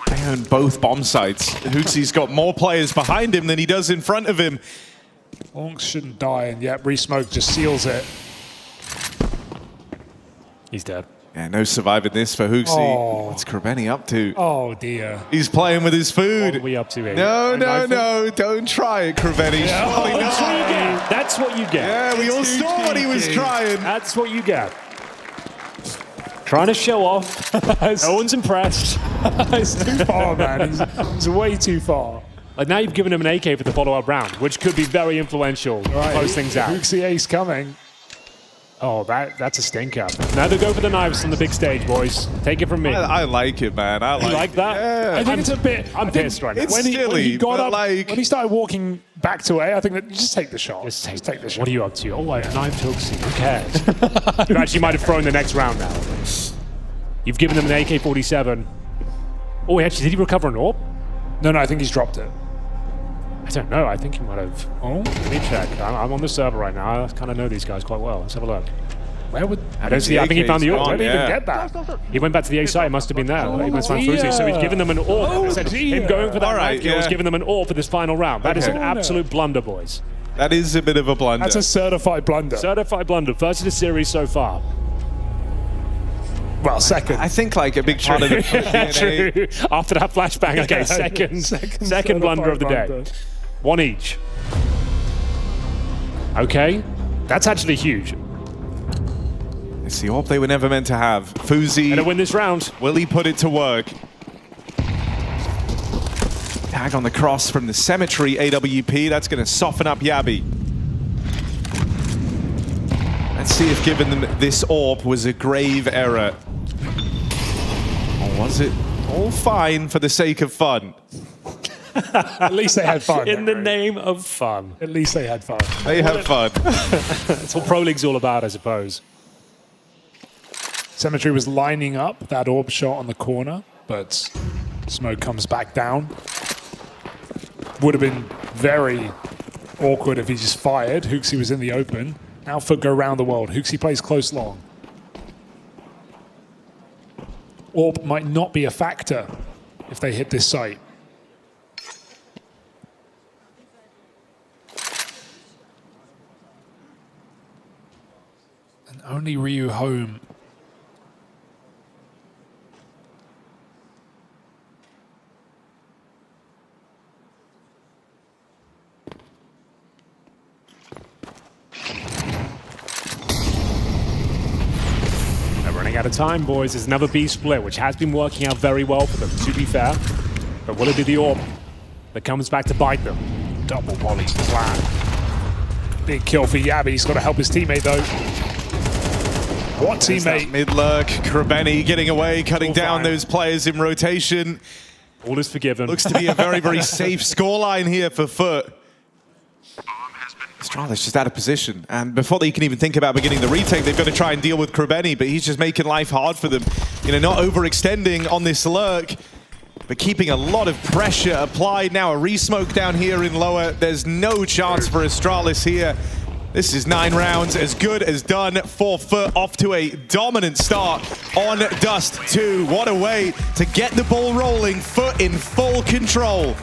Speaker 10: They own both bomb sites. Hooksy's got more players behind him than he does in front of him.
Speaker 12: Lonks shouldn't die, and yet Resmoke just seals it. He's dead.
Speaker 10: Yeah, no surviving this for Hooksy.
Speaker 12: Oh.
Speaker 10: What's Krabeni up to?
Speaker 12: Oh dear.
Speaker 10: He's playing with his food.
Speaker 12: What are we up to,
Speaker 10: No, don't try it, Krabeni.
Speaker 12: Yeah.
Speaker 10: Surely
Speaker 12: That's what you
Speaker 10: not.
Speaker 12: get. That's what you get.
Speaker 10: Yeah, we all saw what he was trying.
Speaker 12: That's what you get. Trying to show off. No one's impressed. It's too far, man. He's way too far. Like now you've given him an AK for the follow-up round, which could be very influential. Right. Close things out. Hooksy ace coming. Oh, that's a stinker. Now they go for the knives on the big stage, boys. Take it from me.
Speaker 10: I like it, man. I
Speaker 12: like that?
Speaker 10: Yeah.
Speaker 12: I think it's a bit... I'm pissed right now.
Speaker 10: It's silly, but
Speaker 12: when he started walking back to A, I think that you just take the shot. Just take the shot. What are you up to? Oh, I knifed Hooksy. Who cares? You actually might have thrown the next round now. You've given them an AK-47. Oh, actually, did he recover an AWP? No, I think he's dropped it. I don't know. I think he might have. Oh, let me check. I'm on the server right now. I kind of know these guys quite well. Let's have a look. Where would I don't see? I think he found the AWP. Where did he even get that? He went back to the A site. It must have been there. He was found Fuzi, so he's given them an AWP. Him going for that right kill was giving them an AWP for this final round. That is an absolute blunder, boys.
Speaker 10: That is a bit of a blunder.
Speaker 12: That's a certified blunder. Certified blunder. First of the series so far. Well, second.
Speaker 10: I think like a big part of the
Speaker 12: True. After that flashbang, okay, second blunder of the day. One each. Okay, that's actually huge.
Speaker 10: It's the AWP they were never meant to have. Fuzi.
Speaker 12: Gonna win this round.
Speaker 10: Will he put it to work? Tag on the cross from the Cemetery AWP. That's going to soften up Yabi. Let's see if giving them this AWP was a grave error. Or was it all fine for the sake of fun?
Speaker 12: At least they had fun.
Speaker 1: In the name of fun.
Speaker 12: At least they had fun.
Speaker 10: They had fun.
Speaker 12: That's what Pro League's all about, I suppose. Cemetery was lining up that AWP shot on the corner, but Smoke comes back down. Would have been very awkward if he just fired. Hooksy was in the open. Now Foot go around the world. Hooksy plays close long. AWP might not be a factor if they hit this site. And only Ryu home. Running out of time, boys. There's another B split, which has been working out very well for them, to be fair. But will it be the AWP that comes back to bite them? Double volley flat. Big kill for Yabi. He's got to help his teammate, though. What teammate?
Speaker 10: Mid-lurk, Krabeni getting away, cutting down those players in rotation.
Speaker 12: All is forgiven.
Speaker 10: Looks to be a very, very safe scoreline here for Foot. Astralis just out of position, and before they can even think about beginning the retake, they've got to try and deal with Krabeni, but he's just making life hard for them. You know, not overextending on this lurk, but keeping a lot of pressure applied. Now a re-smoke down here in lower. There's no chance for Astralis here. This is 9 rounds, as good as done for Foot, off to a dominant start on Dust 2. What a way to get the ball rolling. Foot in full control.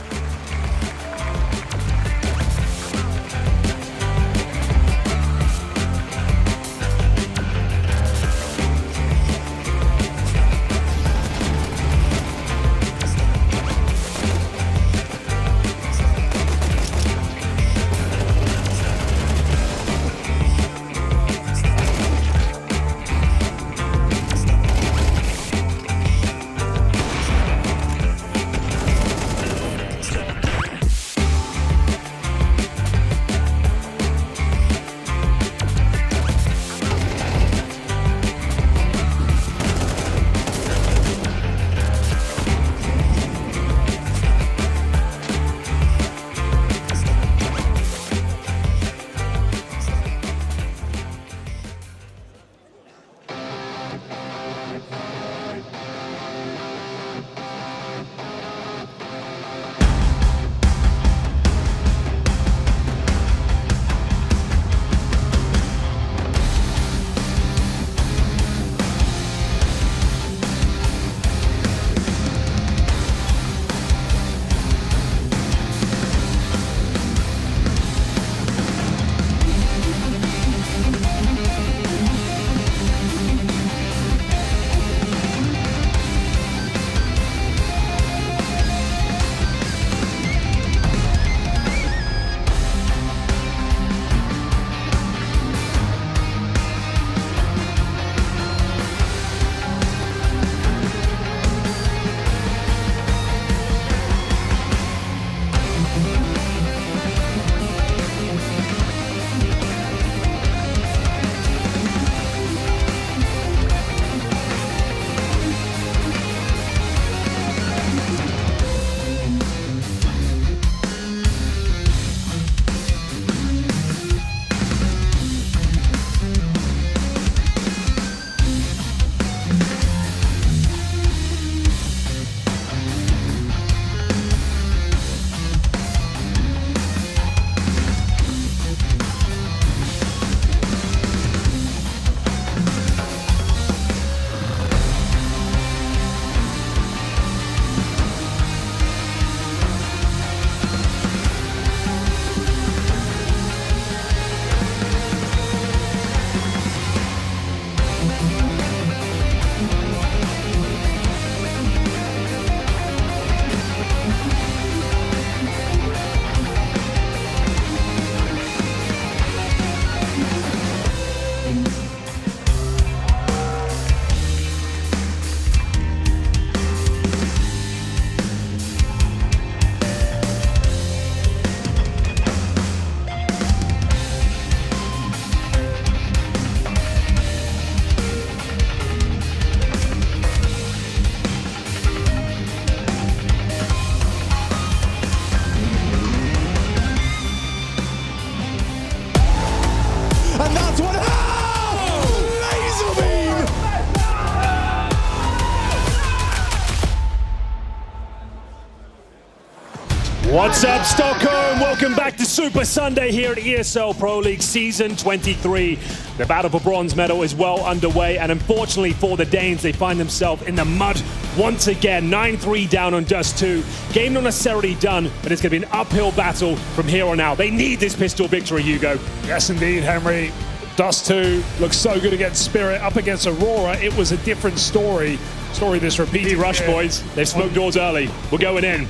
Speaker 1: What's up, Stockholm? Welcome back to Super Sunday here at ESL Pro League Season 23. The battle for bronze medal is well underway, and unfortunately for the Danes, they find themselves in the mud once again. 9-3 down on Dust 2. Game not necessarily done, but it's going to be an uphill battle from here on out. They need this pistol victory, Hugo.
Speaker 12: Yes, indeed, Henry. Dust 2 looks so good against Spirit. Up against Aurora, it was a different story. This repeated.
Speaker 1: Rush, boys. They've smoked doors early. We're going in.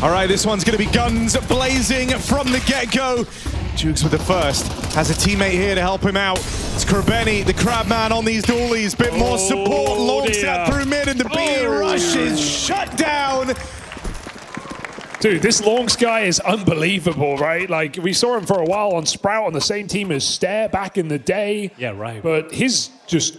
Speaker 10: All right, this one's going to be guns blazing from the get-go. Jukes with the first. Has a teammate here to help him out. It's Krabeni, the Crabman on these dualies. Bit more support. Launch that through mid, and the B rush is shut down.
Speaker 12: Dude, this Longs guy is unbelievable, right? Like, we saw him for a while on Sprout on the same team as Stare back in the day.
Speaker 1: Yeah, right.
Speaker 12: But his just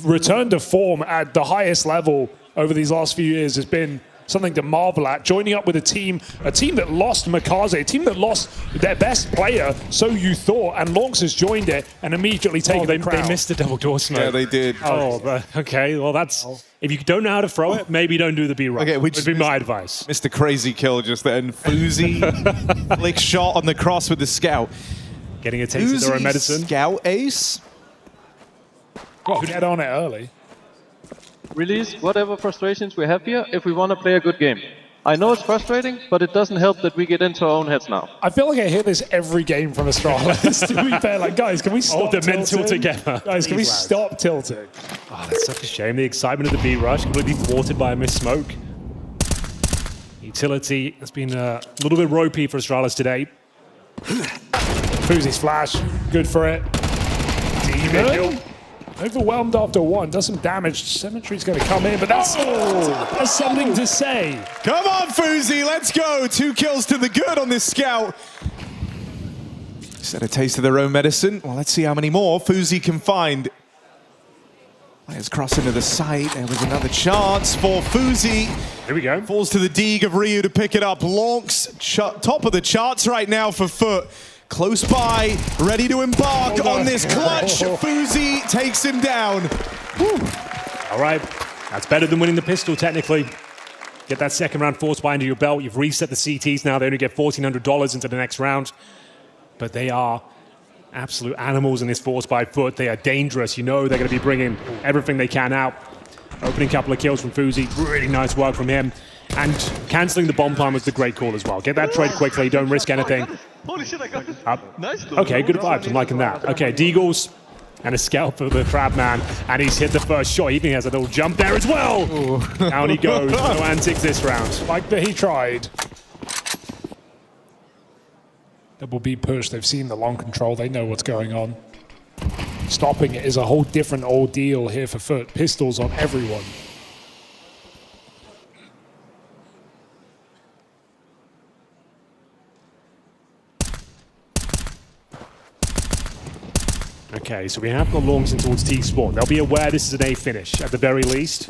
Speaker 12: return to form at the highest level over these last few years has been something to marvel at. Joining up with a team that lost Makaze, a team that lost their best player, so you thought, and Longs has joined it and immediately taken the crown.
Speaker 1: They missed the double door smoke.
Speaker 10: Yeah, they did.
Speaker 1: Okay, well that's... If you don't know how to throw it, maybe don't do the B-run.
Speaker 10: Okay,
Speaker 1: would be my advice.
Speaker 10: Mr. Crazy Kill just then. Fuzi flick shot on the cross with the scout.
Speaker 1: Getting a taste of their own medicine.
Speaker 10: Scout ace.
Speaker 12: Well, get on it early.
Speaker 13: Release whatever frustrations we have here if we want to play a good game. I know it's frustrating, but it doesn't help that we get into our own heads now.
Speaker 12: I feel like I hear this every game from Astralis. To be fair, like, guys, can we stop
Speaker 1: the
Speaker 12: tilting?
Speaker 1: mental together.
Speaker 12: Guys, can we stop tilting?
Speaker 1: Oh, that's such a shame. The excitement of the B-rush completely thwarted by a missed smoke. Utility has been a little bit ropey for Astralis today.
Speaker 12: Fuzi's flash, good for it. Demon. Overwhelmed after one, does some damage. Symmetry's going to come in, but that's something to say.
Speaker 10: Come on, Fuzi, let's go. 2 kills to the good on this scout. Just had a taste of their own medicine. Well, let's see how many more Fuzi can find. Players cross into the site. There was another chance for Fuzi.
Speaker 1: Here we go.
Speaker 10: Falls to the Deeg of Ryu to pick it up. Lonks, top of the charts right now for Foot. Close by, ready to embark on this clutch. Fuzi takes him down.
Speaker 1: Woo. All right, that's better than winning the pistol, technically. Get that second round force buy under your belt. You've reset the CTs now. They only get $1,400 into the next round. But they are absolute animals in this force by Foot. They are dangerous. You know they're going to be bringing everything they can out. Opening couple of kills from Fuzi. Really nice work from him. And cancelling the bomb plan was the great call as well. Get that trade quickly. Don't risk anything.
Speaker 11: Holy shit, I got it. Nice.
Speaker 1: Okay, good vibes. I'm liking that. Okay, Deagles and a scalp for the Crabman. And he's hit the first shot. He even has a little jump there as well. Down he goes. No antics this round.
Speaker 12: Like that he tried. Double B push. They've seen the long control. They know what's going on. Stopping it is a whole different ordeal here for Foot. Pistols on everyone.
Speaker 1: Okay, so we have got Longs in towards T-Sport. They'll be aware this is an A finish, at the very least.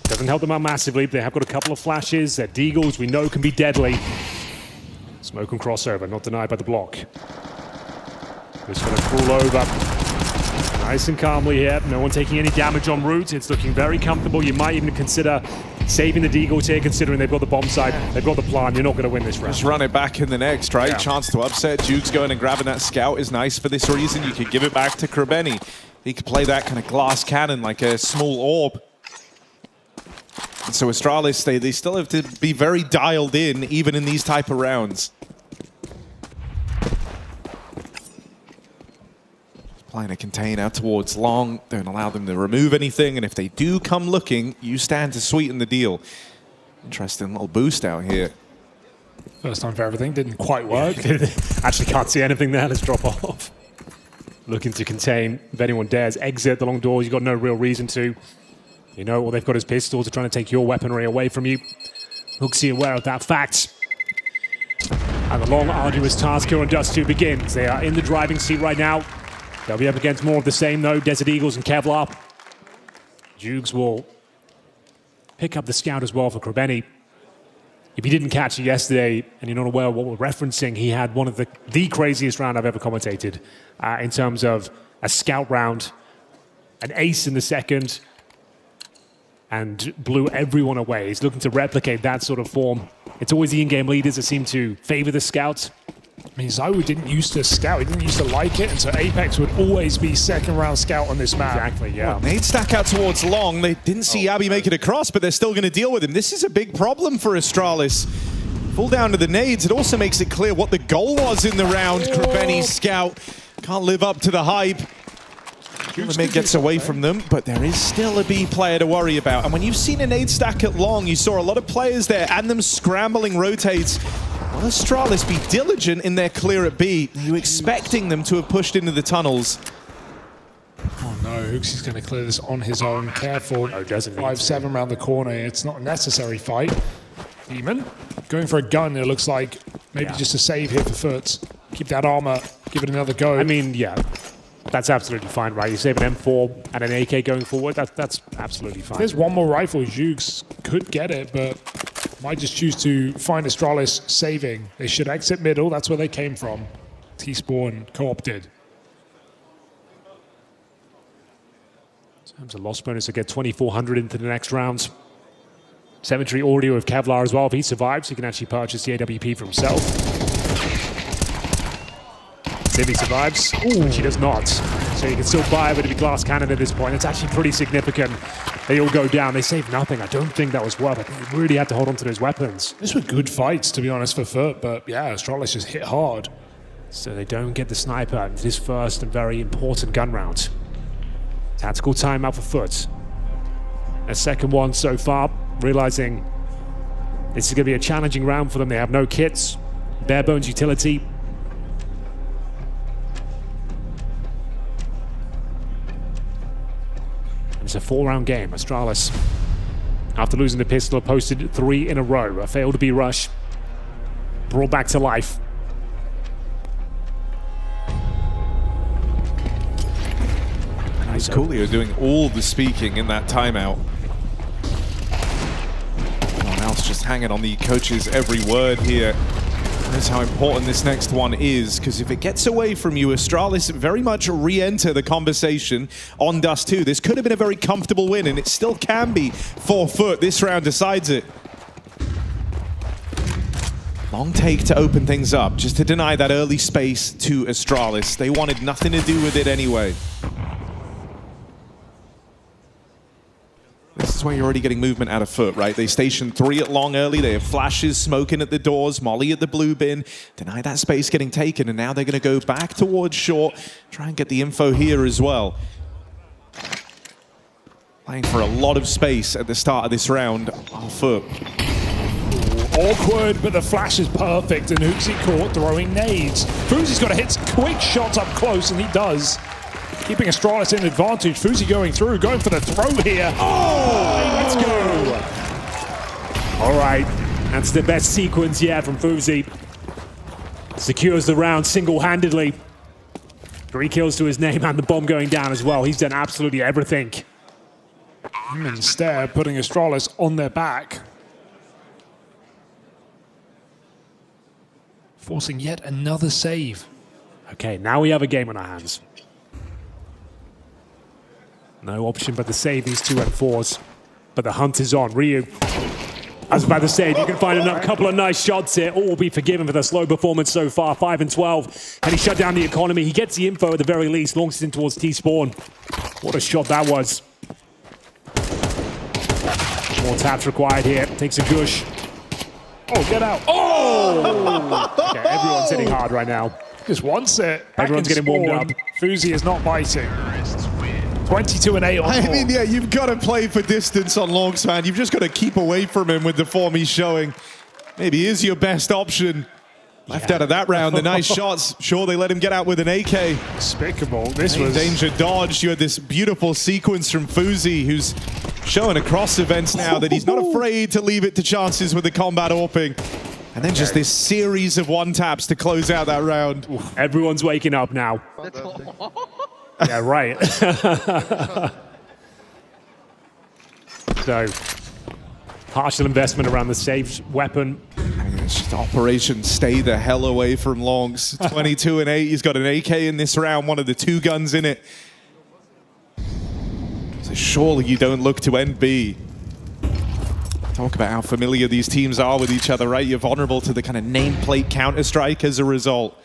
Speaker 1: Doesn't help them out massively, but they have got a couple of flashes. Their Deagles, we know, can be deadly. Smoke and crossover, not denied by the block. Just going to crawl over. Nice and calmly here. No one taking any damage en route. It's looking very comfortable. You might even consider saving the Deagles here, considering they've got the bomb side, they've got the plan. You're not going to win this round.
Speaker 10: Just run it back in the next, right?
Speaker 1: Yeah.
Speaker 10: Chance to upset. Duke's going and grabbing that scout is nice for this reason. You could give it back to Krabeni. He could play that kind of glass cannon like a small orb. And so Astralis, they still have to be very dialed in, even in these type of rounds. Playing a container towards Long, don't allow them to remove anything, and if they do come looking, you stand to sweeten the deal. Interesting little boost out here.
Speaker 12: First time for everything, didn't quite work.
Speaker 1: Actually can't see anything there, let's drop off. Looking to contain, if anyone dares exit the long doors, you've got no real reason to. You know, all they've got is pistols, they're trying to take your weaponry away from you. Hooksy aware of that fact. And the long, arduous task here on Dust 2 begins. They are in the driving seat right now. They'll be up against more of the same, though. Desert Eagles and Kevlar. Jugs will pick up the scout as well for Krabeni. If you didn't catch it yesterday and you're not aware of what we're referencing, he had one of the craziest round I've ever commentated in terms of a scout round, an ace in the second, and blew everyone away. He's looking to replicate that sort of form It's always the in-game leaders that seem to favor the scouts.
Speaker 12: I mean, Zywoo didn't used to scout, he didn't used to like it, and so Apex would always be second round scout on this map.
Speaker 1: Exactly, yeah.
Speaker 10: Well, nade stack out towards Long. They didn't see Abby make it across, but they're still going to deal with him. This is a big problem for Astralis. Full down to the nades. It also makes it clear what the goal was in the round. Krabeni's scout can't live up to the hype. Mid gets away from them, but there is still a B player to worry about. And when you've seen a nade stack at Long, you saw a lot of players there and them scrambling rotates. Will Astralis be diligent in their clear at B? Are you expecting them to have pushed into the tunnels?
Speaker 12: Oh no, Hooks is going to clear this on his own. Careful.
Speaker 1: Oh, doesn't
Speaker 12: 5-7 around the corner. It's not a necessary fight. Demon going for a gun, it looks like. Maybe just a save here for Foots. Keep that armor, give it another go.
Speaker 1: I mean, yeah, that's absolutely fine, right? You save an M4 and an AK going forward, that's absolutely fine.
Speaker 12: If there's one more rifle, Jukes could get it, but might just choose to find Astralis saving. They should exit middle, that's where they came from. T-Spawn co-opted.
Speaker 1: In terms of loss bonus, to get 2,400 into the next round. Cemetery audio of Kevlar as well. If he survives, he can actually purchase the AWP for himself. If he survives, which he does not. So he can still buy, but it'd be glass cannon at this point. It's actually pretty significant. They all go down. They save nothing. I don't think that was worth it. They really had to hold on to those weapons.
Speaker 12: These were good fights, to be honest, for Foot, but yeah, Astralis just hit hard.
Speaker 1: So they don't get the sniper in this first and very important gun round. Tactical timeout for Foot. A second one so far, realizing this is going to be a challenging round for them. They have no kits, bare bones utility. It's a 4-round game. Astralis, after losing the pistol, posted 3 in a row. A failed B rush, brought back to life.
Speaker 10: Nice. Coolio doing all the speaking in that timeout. Everyone else just hanging on the coach's every word here. That's how important this next one is, because if it gets away from you, Astralis very much re-enter the conversation on Dust 2. This could have been a very comfortable win, and it still can be for Foot. This round decides it. Long take to open things up, just to deny that early space to Astralis. They wanted nothing to do with it anyway. This is where you're already getting movement out of Foot, right? They stationed 3 at Long early. They have flashes smoking at the doors, Molly at the blue bin. Deny that space getting taken, and now they're going to go back towards short, try and get the info here as well. Playing for a lot of space at the start of this round. Oh, Foot.
Speaker 12: Awkward, but the flash is perfect, and Hooksy caught throwing nades. Fuzi's got to hit quick shots up close, and he does. Keeping Astralis in advantage. Fuzi going through, going for the throw here.
Speaker 1: Oh, let's go. All right, that's the best sequence yet from Fuzi. Secures the round single-handedly. 3 kills to his name and the bomb going down as well. He's done absolutely everything.
Speaker 12: Instead, putting Astralis on their back. Forcing yet another save.
Speaker 1: Okay, now we have a game on our hands. No option but to save these 2 M4s. But the hunt is on. Ryu, I was about to say, you can find a couple of nice shots here. All will be forgiven for the slow performance so far. 5 and 12. And he shut down the economy. He gets the info at the very least. Launches in towards T-Spawn. What a shot that was. More taps required here. Takes a gush.
Speaker 12: Oh, get out.
Speaker 1: Oh! Okay, everyone's hitting hard right now.
Speaker 12: Just wants it.
Speaker 1: Everyone's getting warmed up.
Speaker 12: Fuzi is not biting. 22 and 8 on
Speaker 10: I mean, yeah, you've got to play for distance on Longspan. You've just got to keep away from him with the form he's showing. Maybe he is your best option. Left out of that round, the nice shots. Sure, they let him get out with an AK.
Speaker 12: Despicable. This was
Speaker 10: danger dodged. You had this beautiful sequence from Fuzi, who's showing across events now that he's not afraid to leave it to chances with the combat AWPing. And then just this series of one-taps to close out that round.
Speaker 1: Everyone's waking up now. Yeah, right. So, partial investment around the safe weapon.
Speaker 10: I mean, it's just Operation stay the hell away from Longs. 22 and 8. He's got an AK in this round, one of the 2 guns in it. So surely you don't look to end B. Talk about how familiar these teams are with each other, right? You're vulnerable to the kind of nameplate Counter-Strike as a result.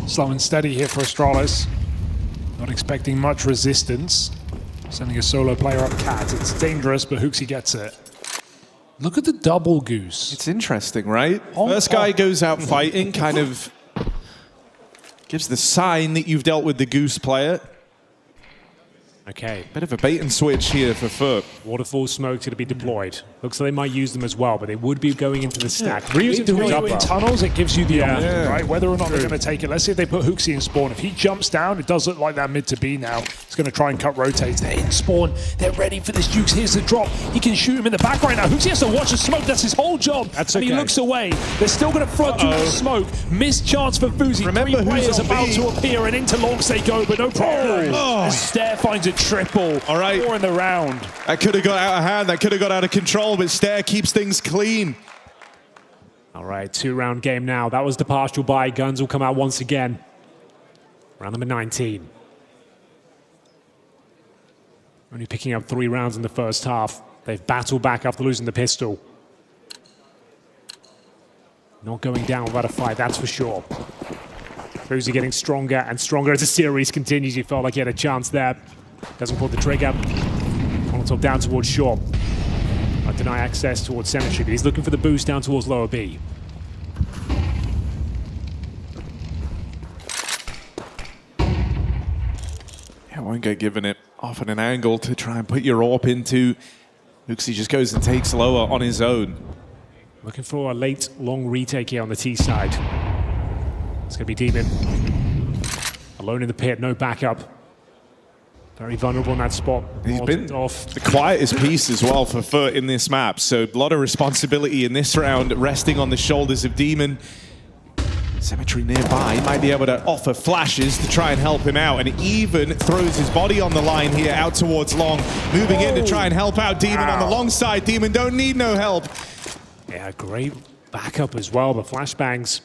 Speaker 12: Slow and steady here for Astralis. Not expecting much resistance. Sending a solo player up Cat. It's dangerous, but Hooksy gets it. Look at the double goose.
Speaker 10: It's interesting, right? First guy goes out fighting, kind of gives the sign that you've dealt with the goose player.
Speaker 1: Okay.
Speaker 10: Bit of a bait and switch here for Foot.
Speaker 1: Waterfall smoke to be deployed. Looks like they might use them as well, but they would be going into the stack.
Speaker 12: Using the Ryu in tunnels, it gives you the option, right? Whether or not they're
Speaker 1: True.
Speaker 12: going to take it. Let's see if they put Hooksy in spawn. If he jumps down, it does look like that mid to B now. He's going to try and cut rotates. They're in spawn. They're ready for this Jukes. Here's the drop. He can shoot him in the back right now. Hooksy has to watch the smoke. That's his whole job. And he looks away. They're still going to front through the smoke. Missed chance for Fuzi.
Speaker 10: Remember
Speaker 12: 3 players
Speaker 10: who's on
Speaker 12: about
Speaker 10: B.
Speaker 12: to appear, and into longs they go, but no problem. As Stair finds a triple.
Speaker 10: All right.
Speaker 12: 4 in the round.
Speaker 10: That could have got out of hand. That could have got out of control, but Stair keeps things clean.
Speaker 1: All right, 2-round game now. That was the partial buy. Guns will come out once again. Round number 19. Only picking up 3 rounds in the first half. They've battled back after losing the pistol. Not going down without a fight, that's for sure. Fuzi getting stronger and stronger as the series continues. You felt like he had a chance there. Doesn't pull the trigger. Molotov down towards short. Might deny access towards Cemetery, but he's looking for the boost down towards lower B.
Speaker 10: Yeah, won't get given it off at an angle to try and put your AWP into. Hooksy just goes and takes lower on his own.
Speaker 1: Looking for a late, long retake here on the T side. It's going to be Demon. Alone in the pit, no backup. Very vulnerable in that spot.
Speaker 10: He's been
Speaker 1: off.
Speaker 10: the quietest piece as well for Foot in this map. So a lot of responsibility in this round resting on the shoulders of Demon. Cemetery nearby might be able to offer flashes to try and help him out, and even throws his body on the line here out towards long, moving in to try and help out Demon on the long side. Demon don't need no help.
Speaker 1: Yeah, great backup as well. The flashbangs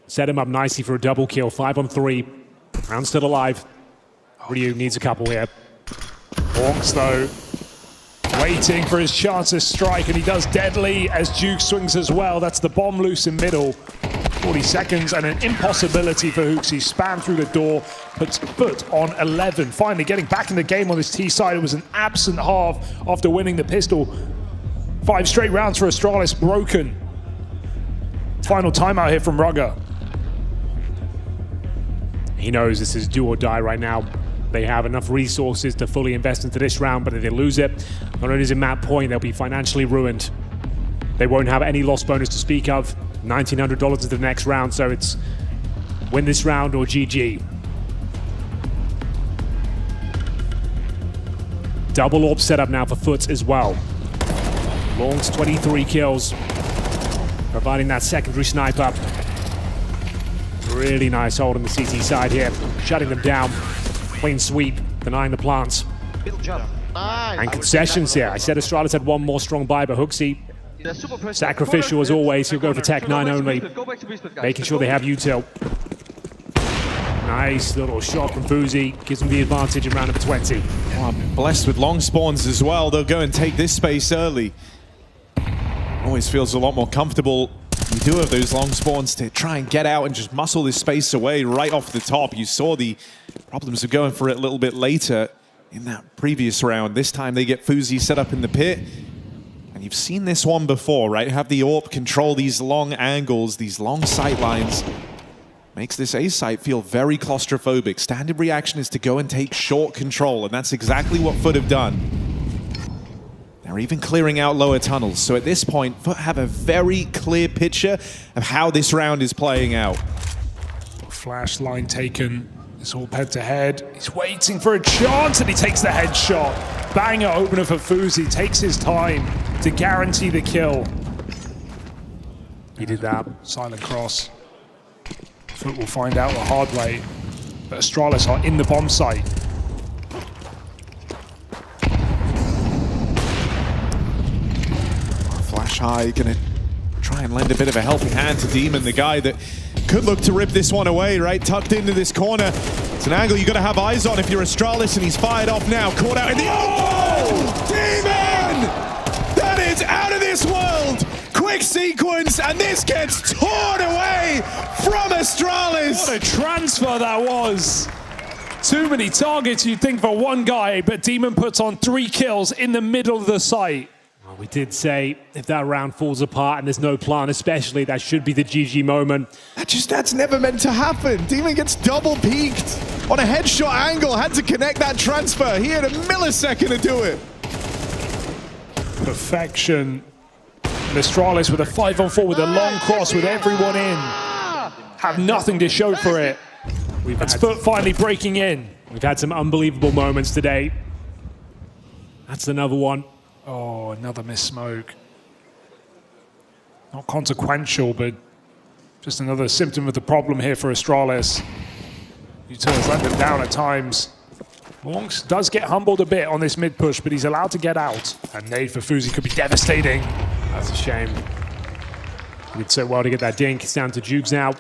Speaker 1: set him up nicely for a double kill. 5 on 3. Round still alive. Ryu needs a couple here.
Speaker 12: Hawks, though, waiting for his chance to strike, and he does deadly as Duke swings as well. That's the bomb loose in middle. 40 seconds and an impossibility for Hooksy. Spam through the door, puts Foot on 11. Finally getting back in the game on this T side. It was an absent half after winning the pistol. 5 straight rounds for Astralis broken. Final timeout here from Rugger.
Speaker 1: He knows this is do or die right now. They have enough resources to fully invest into this round, but if they lose it, not only is it map point, they'll be financially ruined. They won't have any loss bonus to speak of. $1,900 into the next round, so it's win this round or GG. Double AWP setup now for Foot as well. Long's 23 kills, providing that secondary sniper. Really nice hold on the CT side here, shutting them down. Clean sweep, denying the plants. And concessions here. I said Astralis had one more strong buy, but Hooksy, sacrificial as always. He'll go for Tech 9 only, making sure they have util. Nice little shot from Fuzi, gives them the advantage in round number 20.
Speaker 10: Oh, blessed with long spawns as well. They'll go and take this space early. Always feels a lot more comfortable. You do have those long spawns to try and get out and just muscle this space away right off the top. You saw the problems of going for it a little bit later in that previous round. This time they get Fuzi set up in the pit. And you've seen this one before, right? Have the AWP control these long angles, these long sight lines. Makes this A site feel very claustrophobic. Standard reaction is to go and take short control, and that's exactly what Foot have done. They're even clearing out lower tunnels. So at this point, Foot have a very clear picture of how this round is playing out.
Speaker 12: Flash line taken. It's all head to head. He's waiting for a chance, and he takes the headshot. Banger opener for Fuzi. Takes his time to guarantee the kill. He did that. Silent cross. Foot will find out the hard way. But Astralis are in the bomb site.
Speaker 10: Flash high, gonna try and lend a bit of a helping hand to Demon, the guy that could look to rip this one away, right? Tucked into this corner. It's an angle you got to have eyes on if you're Astralis, and he's fired off now. Caught out in the... Oh! Demon! That is out of this world! Quick sequence, and this gets torn away from Astralis!
Speaker 12: What a transfer that was! Too many targets you'd think for one guy, but Demon puts on 3 kills in the middle of the site.
Speaker 1: Well, we did say if that round falls apart and there's no plan, especially, that should be the GG moment.
Speaker 10: That's never meant to happen. Demon gets double peaked on a headshot angle, had to connect that transfer. He had a millisecond to do it.
Speaker 12: Perfection. And Astralis with a 5-on-4 with a long cross with everyone in. Have nothing to show for it. That's Foot finally breaking in.
Speaker 1: We've had some unbelievable moments today. That's another one.
Speaker 12: Oh, another missed smoke. Not consequential, but just another symptom of the problem here for Astralis. Utils let them down at times. Longs does get humbled a bit on this mid push, but he's allowed to get out. And nade for Fuzi could be devastating.
Speaker 1: That's a shame. He did so well to get that dink. It's down to Jukes now.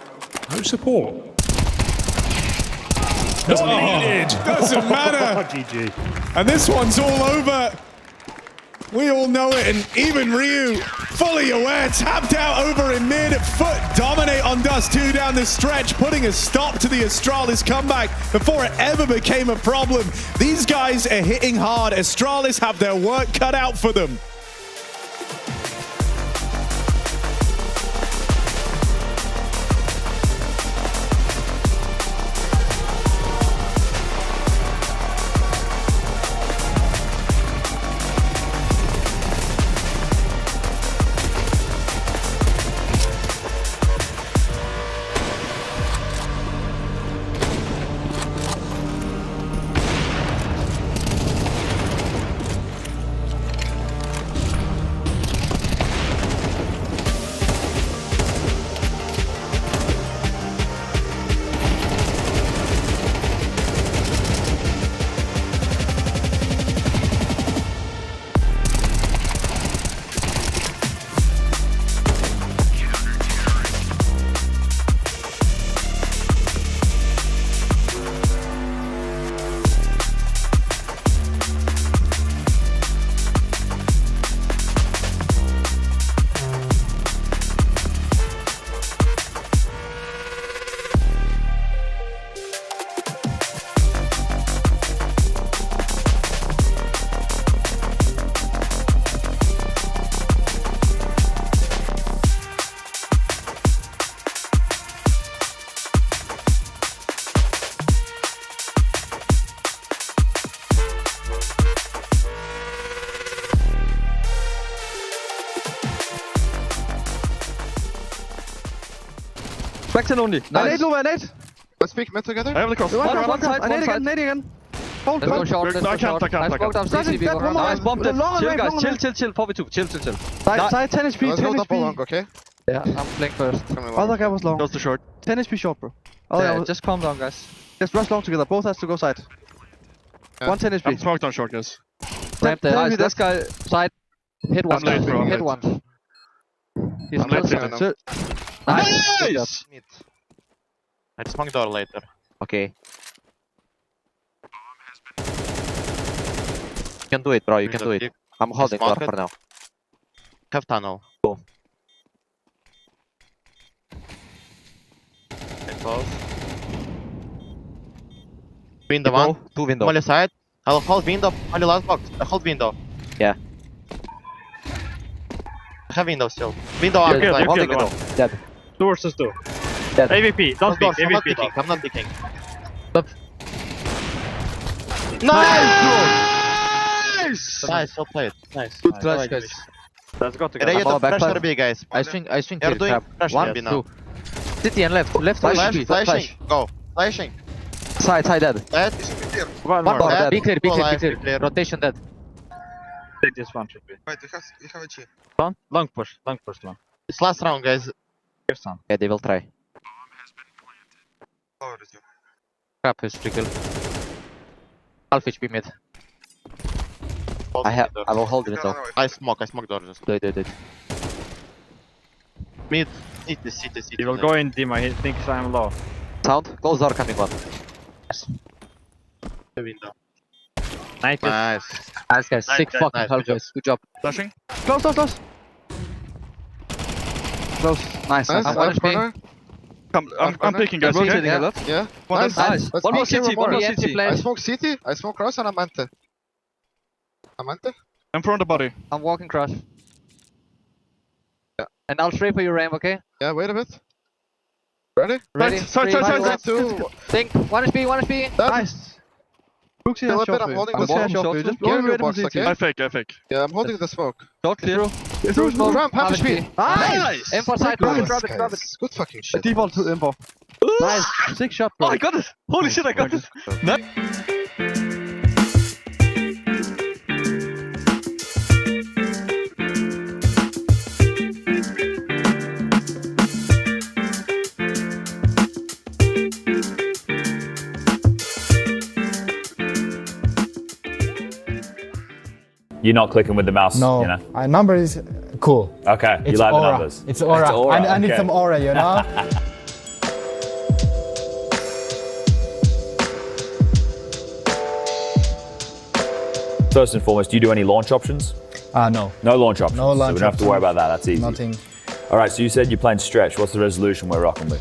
Speaker 12: No support.
Speaker 10: Doesn't matter.
Speaker 1: GG.
Speaker 10: And this one's all over. We all know it, and even Ryu, fully aware, tapped out over in mid. Foot dominate on Dust 2 down the stretch, putting a stop to the Astralis comeback before it ever became a problem. These guys are hitting hard. Astralis have their work cut out for them.
Speaker 11: Back 10 only.
Speaker 14: Nice.
Speaker 11: I nade, Luma, I nade.
Speaker 14: Let's peek mid together.
Speaker 11: I have the cross. One side, I nade again, nade again. Hold, let's go short, let's go short. I spoke down CC, people. Nice, bombed it. Chill, guys, chill. 4v2, chill.
Speaker 14: Side 10 HP, 10 HP. Long, okay?
Speaker 11: Yeah, I'm playing first.
Speaker 14: Other guy was long.
Speaker 11: Goes to short.
Speaker 14: 10 HP short, bro.
Speaker 11: Yeah, just calm down, guys.
Speaker 14: Just rush long together. Both has to go side.
Speaker 11: Yeah.
Speaker 14: 1 10 HP.
Speaker 11: I'm smoked on short, guys. Nice, this guy side. Hit one,
Speaker 14: late, bro.
Speaker 11: hit one. He's
Speaker 14: I'm late,
Speaker 11: nice!
Speaker 16: I smoked door later.
Speaker 11: Okay. You can do it, bro, you can do it. I'm holding door for now.
Speaker 16: Have tunnel.
Speaker 11: Go.
Speaker 16: Close. Window one.
Speaker 11: Two window.
Speaker 16: Molly side. I'll hold window. Molly last box. I hold window.
Speaker 11: Yeah.
Speaker 16: I have window still. Window up.
Speaker 11: I'm holding window. Dead.
Speaker 16: 2 versus 2.
Speaker 11: Dead.
Speaker 16: AVP. Don't pick.
Speaker 11: I'm not
Speaker 16: AVP.
Speaker 11: picking.
Speaker 16: I'm not picking.
Speaker 11: Stop.
Speaker 16: Nice! Nice, well played. Nice.
Speaker 11: Good clutch, guys.
Speaker 16: Let's go together. Ready to pressure B, guys.
Speaker 11: I swing
Speaker 16: You're doing pressure
Speaker 11: 1,
Speaker 16: B now.
Speaker 11: 2. City and left.
Speaker 16: Flashing. Go. Flashing.
Speaker 11: Side dead.
Speaker 16: Dead.
Speaker 11: One more.
Speaker 16: Dead.
Speaker 11: Be clear.
Speaker 16: Clear.
Speaker 11: Rotation dead.
Speaker 16: Take this one, should be.
Speaker 14: Wait, you have a G.
Speaker 16: Long push. It's last round, guys. Here's one.
Speaker 11: Yeah, they will try.
Speaker 14: Power is you.
Speaker 11: Crap is trickle. Half HP mid. I will hold it though.
Speaker 16: I smoke door just.
Speaker 11: Do it.
Speaker 16: Mid. City.
Speaker 18: He will go in dim, he thinks I'm low.
Speaker 11: Sound. Close door coming one.
Speaker 16: The window.
Speaker 11: Nice.
Speaker 16: Nice.
Speaker 11: Nice, guys. Sick
Speaker 16: guys,
Speaker 11: fucking
Speaker 16: nice,
Speaker 11: help,
Speaker 16: good job.
Speaker 11: guys. Good job.
Speaker 14: Flashing.
Speaker 11: Close, close, close. Close. Nice.
Speaker 14: Nice.
Speaker 11: I'm one
Speaker 14: Up
Speaker 11: HP.
Speaker 14: corner. I'm picking, guys.
Speaker 11: I'm
Speaker 14: Okay.
Speaker 11: rotating a lot.
Speaker 14: Yeah.
Speaker 11: One
Speaker 14: Nice.
Speaker 11: nice.
Speaker 14: Let's
Speaker 11: One more
Speaker 14: peek
Speaker 11: CT, one more
Speaker 14: CT.
Speaker 11: CT.
Speaker 14: I smoke CT. I smoke cross and Amante. Amante? I'm front of the body.
Speaker 11: I'm walking cross.
Speaker 14: Yeah.
Speaker 11: And I'll spray for your ramp, okay?
Speaker 14: Yeah, wait a bit. Ready?
Speaker 11: Ready?
Speaker 14: Side,
Speaker 11: Three,
Speaker 14: side,
Speaker 11: two,
Speaker 14: side,
Speaker 11: one.
Speaker 14: two.
Speaker 11: Think. 1 HP, 1 HP.
Speaker 14: Nice.
Speaker 11: Booksy
Speaker 14: Still
Speaker 11: has
Speaker 14: a bit,
Speaker 11: shot
Speaker 14: I'm
Speaker 11: for you.
Speaker 14: holding
Speaker 11: I'm
Speaker 14: the
Speaker 11: walking
Speaker 14: smoke.
Speaker 11: short for you. Just
Speaker 14: Go
Speaker 11: get
Speaker 14: in your
Speaker 11: ready for
Speaker 14: box,
Speaker 11: CT.
Speaker 14: okay? I fake. Yeah, I'm holding the smoke.
Speaker 11: Short clear.
Speaker 14: Through smoke. Ramp, half
Speaker 11: Half
Speaker 14: HP.
Speaker 11: HP. Nice! Info side, drop it, drop it, drop it.
Speaker 14: Good fucking shit.
Speaker 11: Default to info. Nice. Sick shot, bro. Oh, I got it. Holy shit, I got it.
Speaker 5: You're not clicking with the mouse,
Speaker 7: No,
Speaker 5: you know?
Speaker 7: number is cool.
Speaker 5: Okay, you
Speaker 7: It's
Speaker 5: like
Speaker 7: aura.
Speaker 5: the numbers.
Speaker 7: It's aura. I need
Speaker 5: okay.
Speaker 7: some aura, you know?
Speaker 5: First and foremost, do you do any launch options?
Speaker 7: No.
Speaker 5: No launch options.
Speaker 7: No launch
Speaker 5: So we don't have to worry
Speaker 7: options.
Speaker 5: about that. That's easy.
Speaker 7: Nothing.
Speaker 5: All right, so you said you're playing stretch. What's the resolution we're rocking with?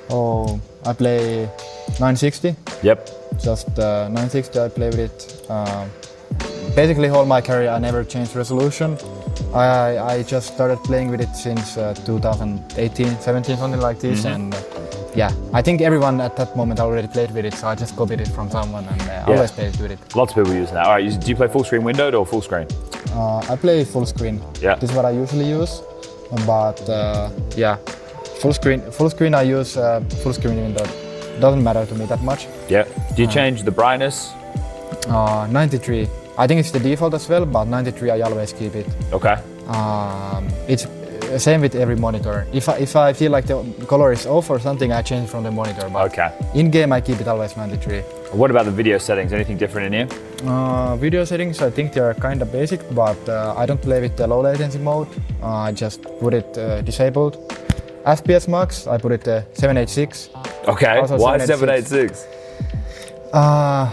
Speaker 7: Oh, I play 960.
Speaker 5: Yep.
Speaker 7: Just 960, I play with it. Basically, all my career, I never changed resolution. I just started playing with it since 2018, 17, something like this. And yeah, I think everyone at that moment already played with it, so I just copied it from someone and always played with it.
Speaker 5: Lots of people using that. All right, do you play full screen windowed or full screen?
Speaker 7: I play full screen.
Speaker 5: Yeah.
Speaker 7: This is what I usually use. But yeah, full screen I use full screen window. Doesn't matter to me that much.
Speaker 5: Yeah. Do you change the brightness?
Speaker 7: 93. I think it's the default as well, but 93 I always keep it.
Speaker 5: Okay.
Speaker 7: It's same with every monitor. If I feel like the color is off or something, I change from the monitor. But
Speaker 5: okay.
Speaker 7: In game, I keep it always 93.
Speaker 5: What about the video settings? Anything different in here?
Speaker 7: Video settings, I think they are kind of basic, but I don't play with the low latency mode. I just put it disabled. FPS max, I put it 786.
Speaker 5: Okay.
Speaker 7: Also
Speaker 5: Why 786?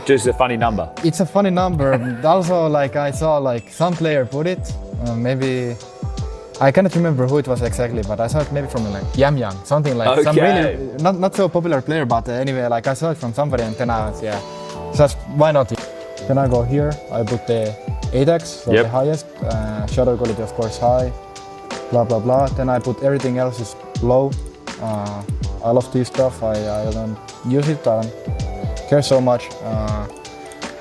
Speaker 5: Just a funny number.
Speaker 7: It's a funny number. Also, like I saw, like some player put it. Maybe I cannot remember who it was exactly, but I saw it maybe from like Yam Yang, something like some really not so popular player. But anyway, like I saw it from somebody, and then I was just why not? Then I go here. I put the 8x, so the highest. Shadow quality, of course, high. Blah blah blah. Then I put everything else is low. I love this stuff. I don't use it. I don't care so much.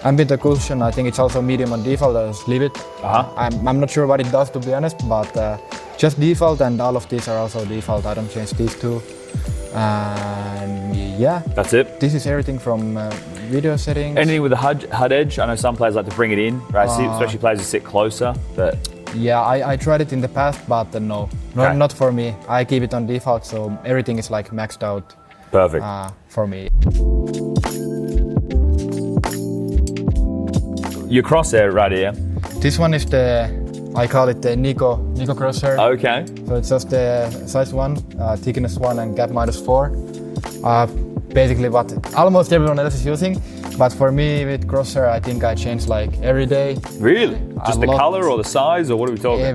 Speaker 7: Ambient occlusion, I think it's also medium on default. I just leave it. I'm not sure what it does, to be honest, but just default, and all of these are also default. I don't change these two. And yeah,
Speaker 5: that's it.
Speaker 7: This is everything from video settings.
Speaker 5: Anything with the HUD edge? I know some players like to bring it in, right? Especially players who sit closer. But
Speaker 7: yeah, I tried it in the past, but no, not for me. I keep it on default, so everything is like maxed out.
Speaker 5: Perfect.
Speaker 7: For me.
Speaker 5: Your crosshair right here.
Speaker 7: This one is I call it the Nico crosshair.
Speaker 5: Okay.
Speaker 7: So it's just the size 1, thickness 1 and gap -4. Basically what almost everyone else is using. But for me with crosshair, I think I change like every day.
Speaker 5: Really? Just the color or the size, or what are we talking?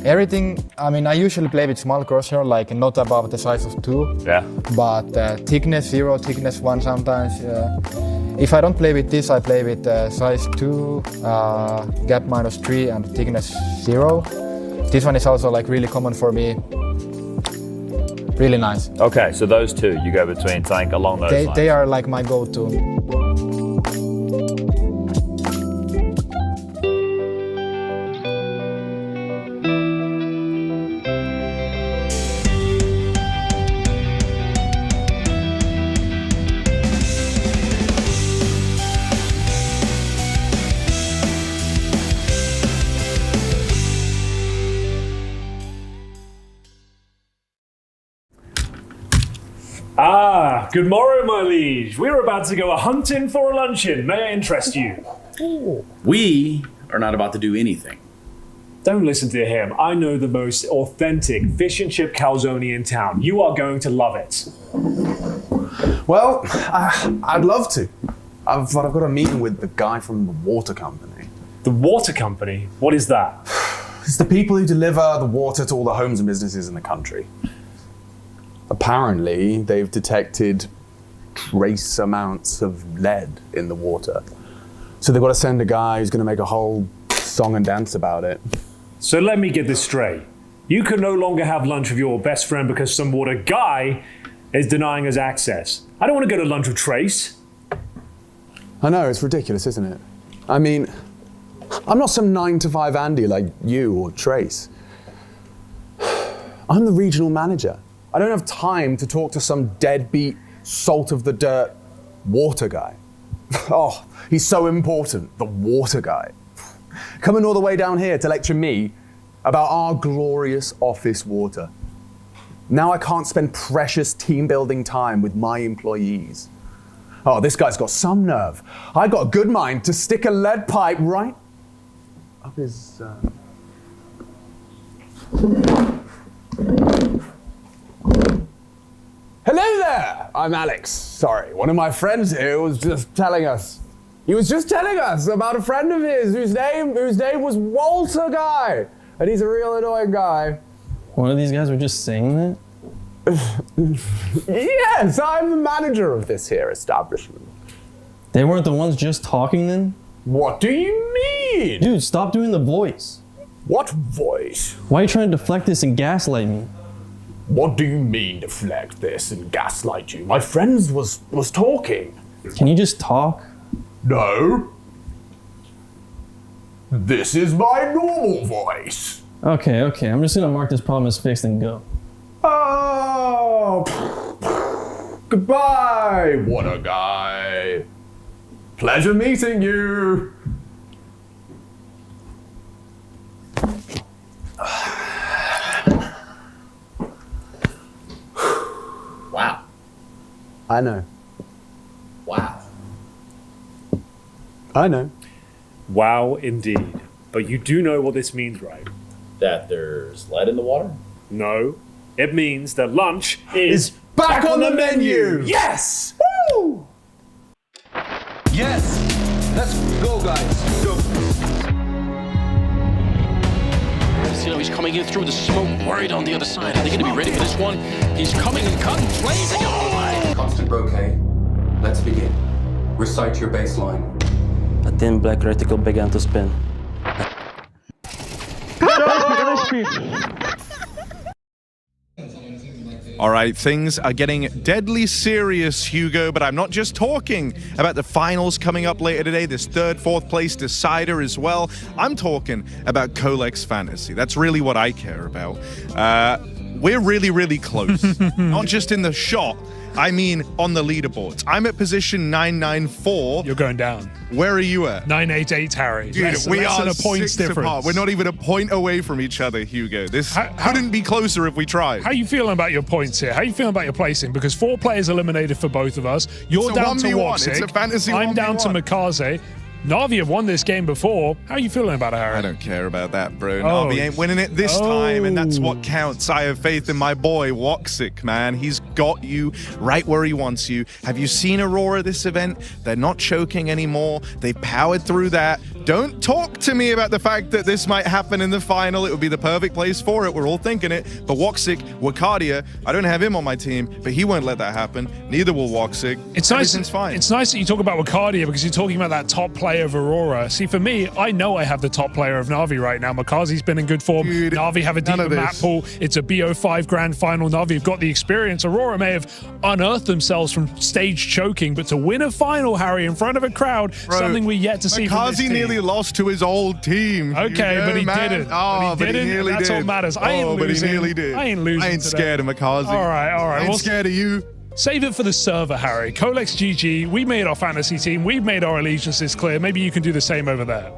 Speaker 7: Everything. I mean, I usually play with small crosshair, like not above the size of 2.
Speaker 5: Yeah.
Speaker 7: But thickness 0, thickness 1 sometimes. If I don't play with this, I play with size 2, gap -3 and thickness 0. This one is also like really common for me. Really nice.
Speaker 5: Okay, so those two, you go between something along those lines.
Speaker 7: They are like my go-to.
Speaker 12: Good morrow, my liege. We're about to go a-hunting for a luncheon. May I interest you?
Speaker 3: We are not about to do anything.
Speaker 1: Don't listen to him. I know the most authentic fish and chip calzone in town. You are going to love it.
Speaker 6: Well, I'd love to. But I've got a meeting with the guy from the water company.
Speaker 1: The water company? What is that?
Speaker 6: It's the people who deliver the water to all the homes and businesses in the country. Apparently, they've detected trace amounts of lead in the water. So they've got to send a guy who's going to make a whole song and dance about it.
Speaker 1: So let me get this straight. You can no longer have lunch with your best friend because some water guy is denying us access. I don't want to go to lunch with Trace.
Speaker 6: I know, it's ridiculous, isn't it? I mean, I'm not some 9-to-5 Andy like you or Trace. I'm the regional manager. I don't have time to talk to some deadbeat, salt-of-the-dirt water guy. Oh, he's so important, the water guy. Coming all the way down here to lecture me about our glorious office water. Now I can't spend precious team-building time with my employees. Oh, this guy's got some nerve. I got a good mind to stick a lead pipe right up his... Hello there! I'm Alex. Sorry, one of my friends here was just telling us. He was just telling us about a friend of his whose name was Walter Guy. And he's a real annoying guy.
Speaker 9: One of these guys were just saying that?
Speaker 6: Yes, I'm the manager of this here establishment.
Speaker 9: They weren't the ones just talking then?
Speaker 6: What do you mean?
Speaker 9: Dude, stop doing the voice.
Speaker 6: What voice?
Speaker 9: Why are you trying to deflect this and gaslight me?
Speaker 6: What do you mean deflect this and gaslight you? My friend was talking.
Speaker 9: Can you just talk?
Speaker 6: No. This is my normal voice.
Speaker 9: Okay, I'm just gonna mark this problem as fixed and go.
Speaker 6: Oh, goodbye, water guy. Pleasure meeting you.
Speaker 3: Wow.
Speaker 6: I know.
Speaker 3: Wow.
Speaker 6: I know.
Speaker 1: Wow, indeed. But you do know what this means, right?
Speaker 3: That there's lead in the water?
Speaker 1: No. It means that lunch is
Speaker 6: back on the menu!
Speaker 1: Yes!
Speaker 6: Woo!
Speaker 2: Yes! Let's go, guys. Go.
Speaker 18: He's coming in through the smoke, worried on the other side. Are they going to be ready for this one? He's coming and cutting, blazing away.
Speaker 2: Constant bouquet. Let's begin. Recite your baseline.
Speaker 19: A thin black reticle began to spin.
Speaker 10: All right, things are getting deadly serious, Hugo, but I'm not just talking about the finals coming up later today, this third, fourth place decider as well. I'm talking about Colex Fantasy. That's really what I care about. We're really, really close. Not just in the shot, I mean on the leaderboards. I'm at position 994.
Speaker 12: You're going down.
Speaker 10: Where are you at?
Speaker 12: 988, Harry.
Speaker 10: Dude, we
Speaker 12: less
Speaker 10: are
Speaker 12: than a point's
Speaker 10: 6
Speaker 12: difference.
Speaker 10: apart. We're not even a point away from each other, Hugo. This couldn't be closer if we tried.
Speaker 12: How are you feeling about your points here? How are you feeling about your placing? Because 4 players eliminated for both of us. You're
Speaker 10: It's a
Speaker 12: down to
Speaker 10: 1v1.
Speaker 12: Woxic.
Speaker 10: It's a fantasy
Speaker 12: I'm down to
Speaker 10: 1v1.
Speaker 12: Mikaze. Navi have won this game before. How are you feeling about it, Harry?
Speaker 10: I don't care about that, bro.
Speaker 12: Oh.
Speaker 10: Navi ain't winning it this time, and that's what counts. I have faith in my boy, Woxic, man. He's got you right where he wants you. Have you seen Aurora this event? They're not choking anymore. They powered through that. Don't talk to me about the fact that this might happen in the final. It would be the perfect place for it. We're all thinking it. But Woxic, Wakadia, I don't have him on my team, but he won't let that happen. Neither will Woxic.
Speaker 12: It's nice.
Speaker 10: Everything's fine.
Speaker 12: It's nice that you talk about Wakadia because you're talking about that top player of Aurora. See, for me, I know I have the top player of Navi right now. Makazi's been in good form.
Speaker 10: Dude,
Speaker 12: Navi have a deeper map
Speaker 10: this.
Speaker 12: pool. It's a BO5 grand final. Navi have got the experience. Aurora may have unearthed themselves from stage choking, but to win a final, Harry, in front of a crowd,
Speaker 10: Bro,
Speaker 12: something we yet to see from this
Speaker 10: Makazi
Speaker 12: team.
Speaker 10: nearly lost to his old team.
Speaker 12: Okay,
Speaker 10: You know,
Speaker 12: but he
Speaker 10: man.
Speaker 12: didn't.
Speaker 10: Oh,
Speaker 12: but he didn't.
Speaker 10: nearly
Speaker 12: That's
Speaker 10: did.
Speaker 12: what matters. I ain't
Speaker 10: but he
Speaker 12: losing.
Speaker 10: nearly did.
Speaker 12: I ain't losing.
Speaker 10: I ain't
Speaker 12: today.
Speaker 10: scared of Makazi.
Speaker 12: All right.
Speaker 10: I ain't scared of you.
Speaker 12: Save it for the server, Harry. Colex GG. We made our fantasy team. We've made our allegiances clear. Maybe you can do the same over there.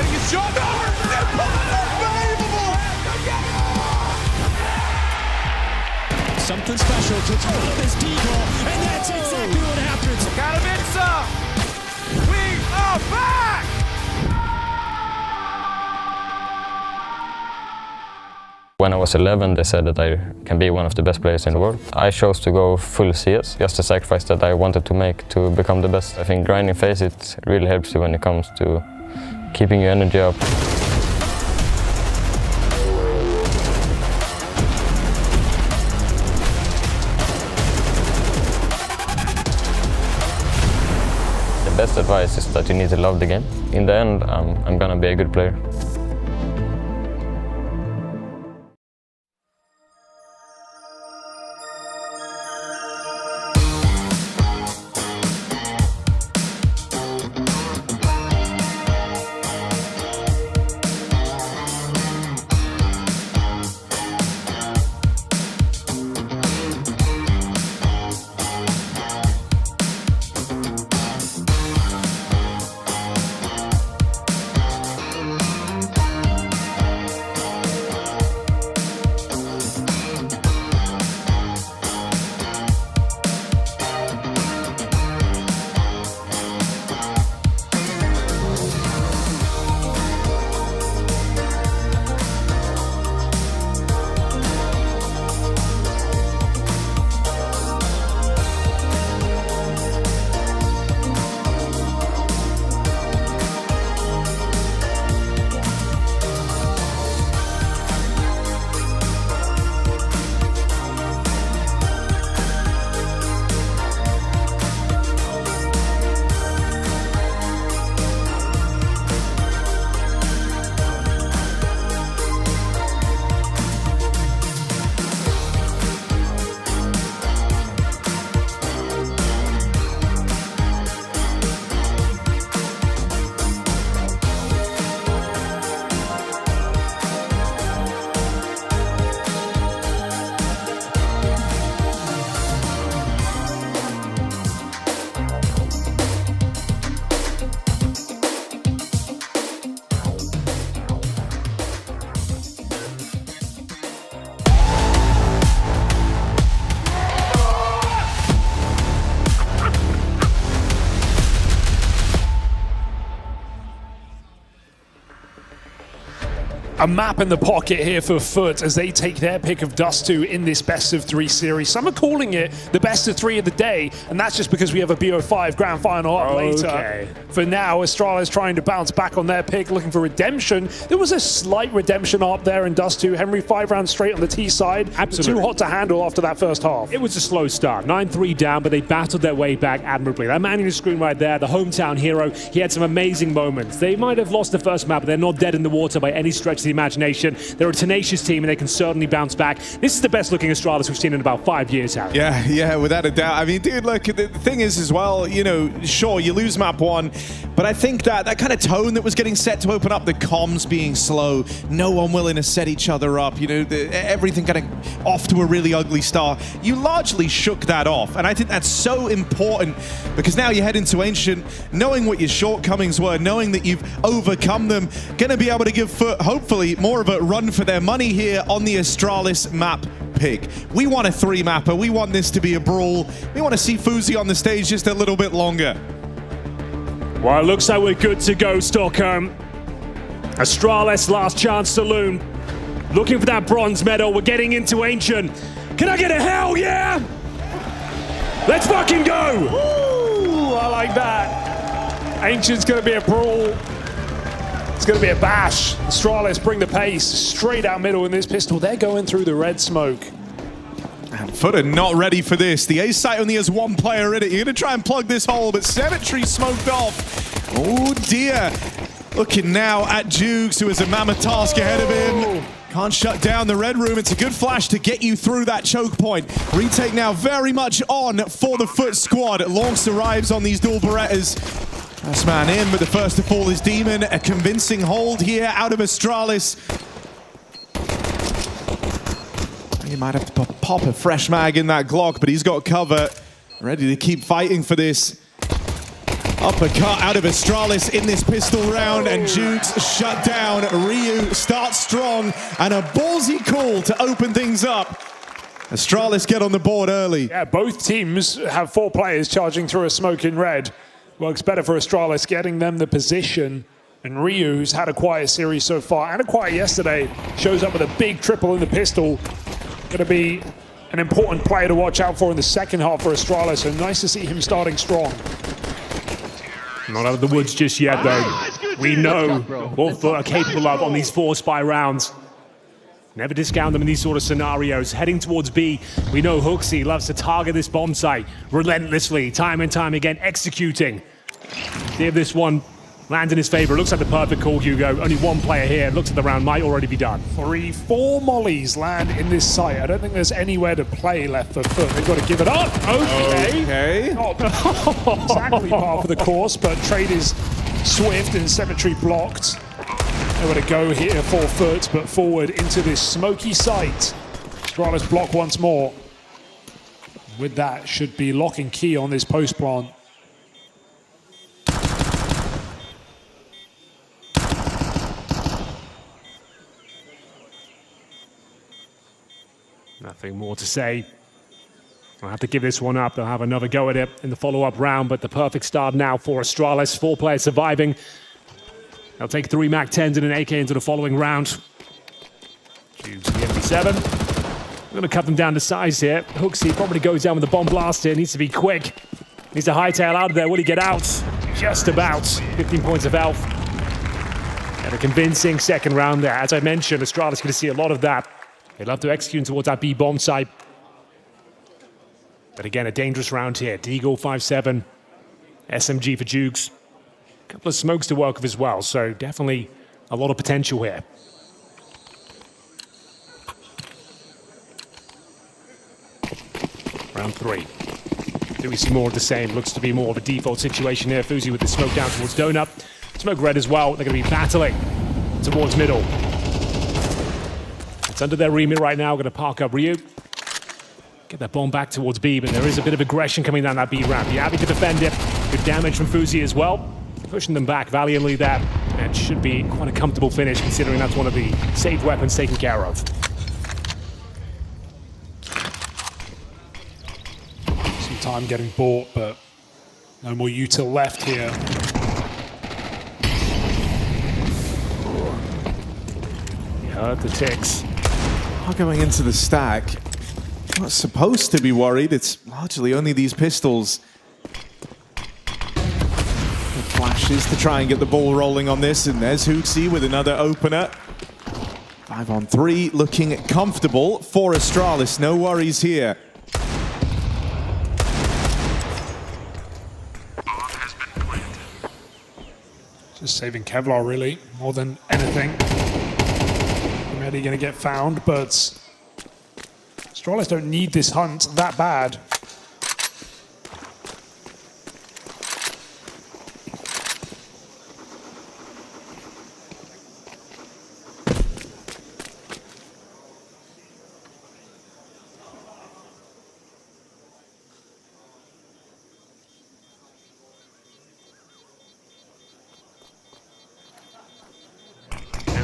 Speaker 10: getting his shot.
Speaker 4: Something special to throw up his deagle, and that's exactly what happens.
Speaker 10: Katowice, we are back!
Speaker 17: When I was 11, they said that I can be one of the best players in the world. I chose to go full CS, just the sacrifice that I wanted to make to become the best. I think grinding phase, it really helps you when it comes to keeping your energy up. The best advice is that you need to love the game. In the end, I'm gonna be a good player.
Speaker 12: A map in the pocket here for Foot as they take their pick of Dust2 in this best of 3 series. Some are calling it the best of 3 of the day, and that's just because we have a BO5 grand final up later. For now, Astralis trying to bounce back on their pick, looking for redemption. There was a slight redemption up there in Dust2. Henry 5 rounds straight on the T side.
Speaker 1: Absolutely.
Speaker 12: Too hot to handle after that first half.
Speaker 1: It was a slow start. 9-3 down, but they battled their way back admirably. That man in the screen right there, the hometown hero, he had some amazing moments. They might have lost the first map, but they're not dead in the water by any stretch of the imagination. They're a tenacious team, and they can certainly bounce back. This is the best looking Astralis we've seen in about 5 years, Harry.
Speaker 10: Yeah, without a doubt. I mean, dude, look, the thing is as well, you know, sure, you lose map 1, but I think that kind of tone that was getting set to open up, the comms being slow, no one willing to set each other up, you know, everything kind of off to a really ugly start. You largely shook that off, and I think that's so important because now you head into Ancient, knowing what your shortcomings were, knowing that you've overcome them, going to be able to give Foot, hopefully, more of a run for their money here on the Astralis map pick. We want a 3-mapper. We want this to be a brawl. We want to see Fuzi on the stage just a little bit longer.
Speaker 1: Well, it looks like we're good to go, Stockholm. Astralis, last chance saloon. Looking for that bronze medal. We're getting into Ancient. Can I get a hell yeah? Let's fucking go!
Speaker 12: Ooh, I like that. Ancient's going to be a brawl. It's going to be a bash. Astralis bring the pace straight out middle in this pistol. They're going through the red smoke.
Speaker 10: And Foot are not ready for this. The A site only has 1 player in it. You're going to try and plug this hole, but Cemetery smoked off. Oh dear. Looking now at Jukes, who has a mammoth task ahead of him. Can't shut down the red room. It's a good flash to get you through that choke point. Retake now very much on for the Foot squad. Launch arrives on these dual Berettas. First man in, but the first to fall is Demon. A convincing hold here out of Astralis. He might have to pop a fresh mag in that Glock, but he's got cover. Ready to keep fighting for this. Uppercut out of Astralis in this pistol round, and Jukes shut down. Ryu starts strong, and a ballsy call to open things up. Astralis get on the board early.
Speaker 12: Yeah, both teams have 4 players charging through a smoke in red. Works better for Astralis, getting them the position. And Ryu, who's had a quiet series so far, and a quiet yesterday, shows up with a big triple in the pistol. Going to be an important player to watch out for in the second half for Astralis, so nice to see him starting strong.
Speaker 1: Not out of the woods just yet, though. We know what FUT are capable of on these 4 spy rounds. Never discount them in these sort of scenarios. Heading towards B, we know Hooksy loves to target this bomb site relentlessly, time and time again, executing. See if this one lands in his favor. It looks like the perfect call, Hugo. Only 1 player here. Looks like the round might already be done.
Speaker 12: 4 mollies land in this site. I don't think there's anywhere to play left for FUT. They've got to give it up. Okay. Not exactly par for the course, but trade is swift and symmetry blocked. Nowhere to go here for FUT, but forward into this smoky site. Astralis block once more. With that, should be lock and key on this post plant.
Speaker 1: Nothing more to say. I'll have to give this one up. They'll have another go at it in the follow-up round, but the perfect start now for Astralis. 4 players surviving. They'll take 3 MAC-10s and an AK into the following round. Choose the MP7. We're going to cut them down to size here. Hooksy probably goes down with the bomb blast here. Needs to be quick. Needs to hightail out of there. Will he get out? Just about. 15 points of health. And a convincing second round there. As I mentioned, Astralis going to see a lot of that. They love to execute towards that B bomb site. But again, a dangerous round here. Deagle 5-7. SMG for Jukes. A couple of smokes to work with as well, so definitely a lot of potential here. Round 3. Do we see more of the same? Looks to be more of a default situation here. Fuzi with the smoke down towards Donut. Smoke red as well. They're going to be battling towards middle. It's under their remit right now. Going to park up Ryu. Get that bomb back towards B, but there is a bit of aggression coming down that B ramp. Yabi to defend it. Good damage from Fuzi as well. Pushing them back valiantly there. And should be quite a comfortable finish, considering that's one of the safe weapons taken care of.
Speaker 12: Some time getting bought, but no more util left here.
Speaker 1: You heard the ticks.
Speaker 10: Going into the stack. Not supposed to be worried. It's largely only these pistols. Flashes to try and get the ball rolling on this, and there's Hooksy with another opener. 5-on-3, looking comfortable for Astralis. No worries here.
Speaker 12: Just saving Kevlar, really, more than anything. Already going to get found, but Astralis don't need this hunt that bad.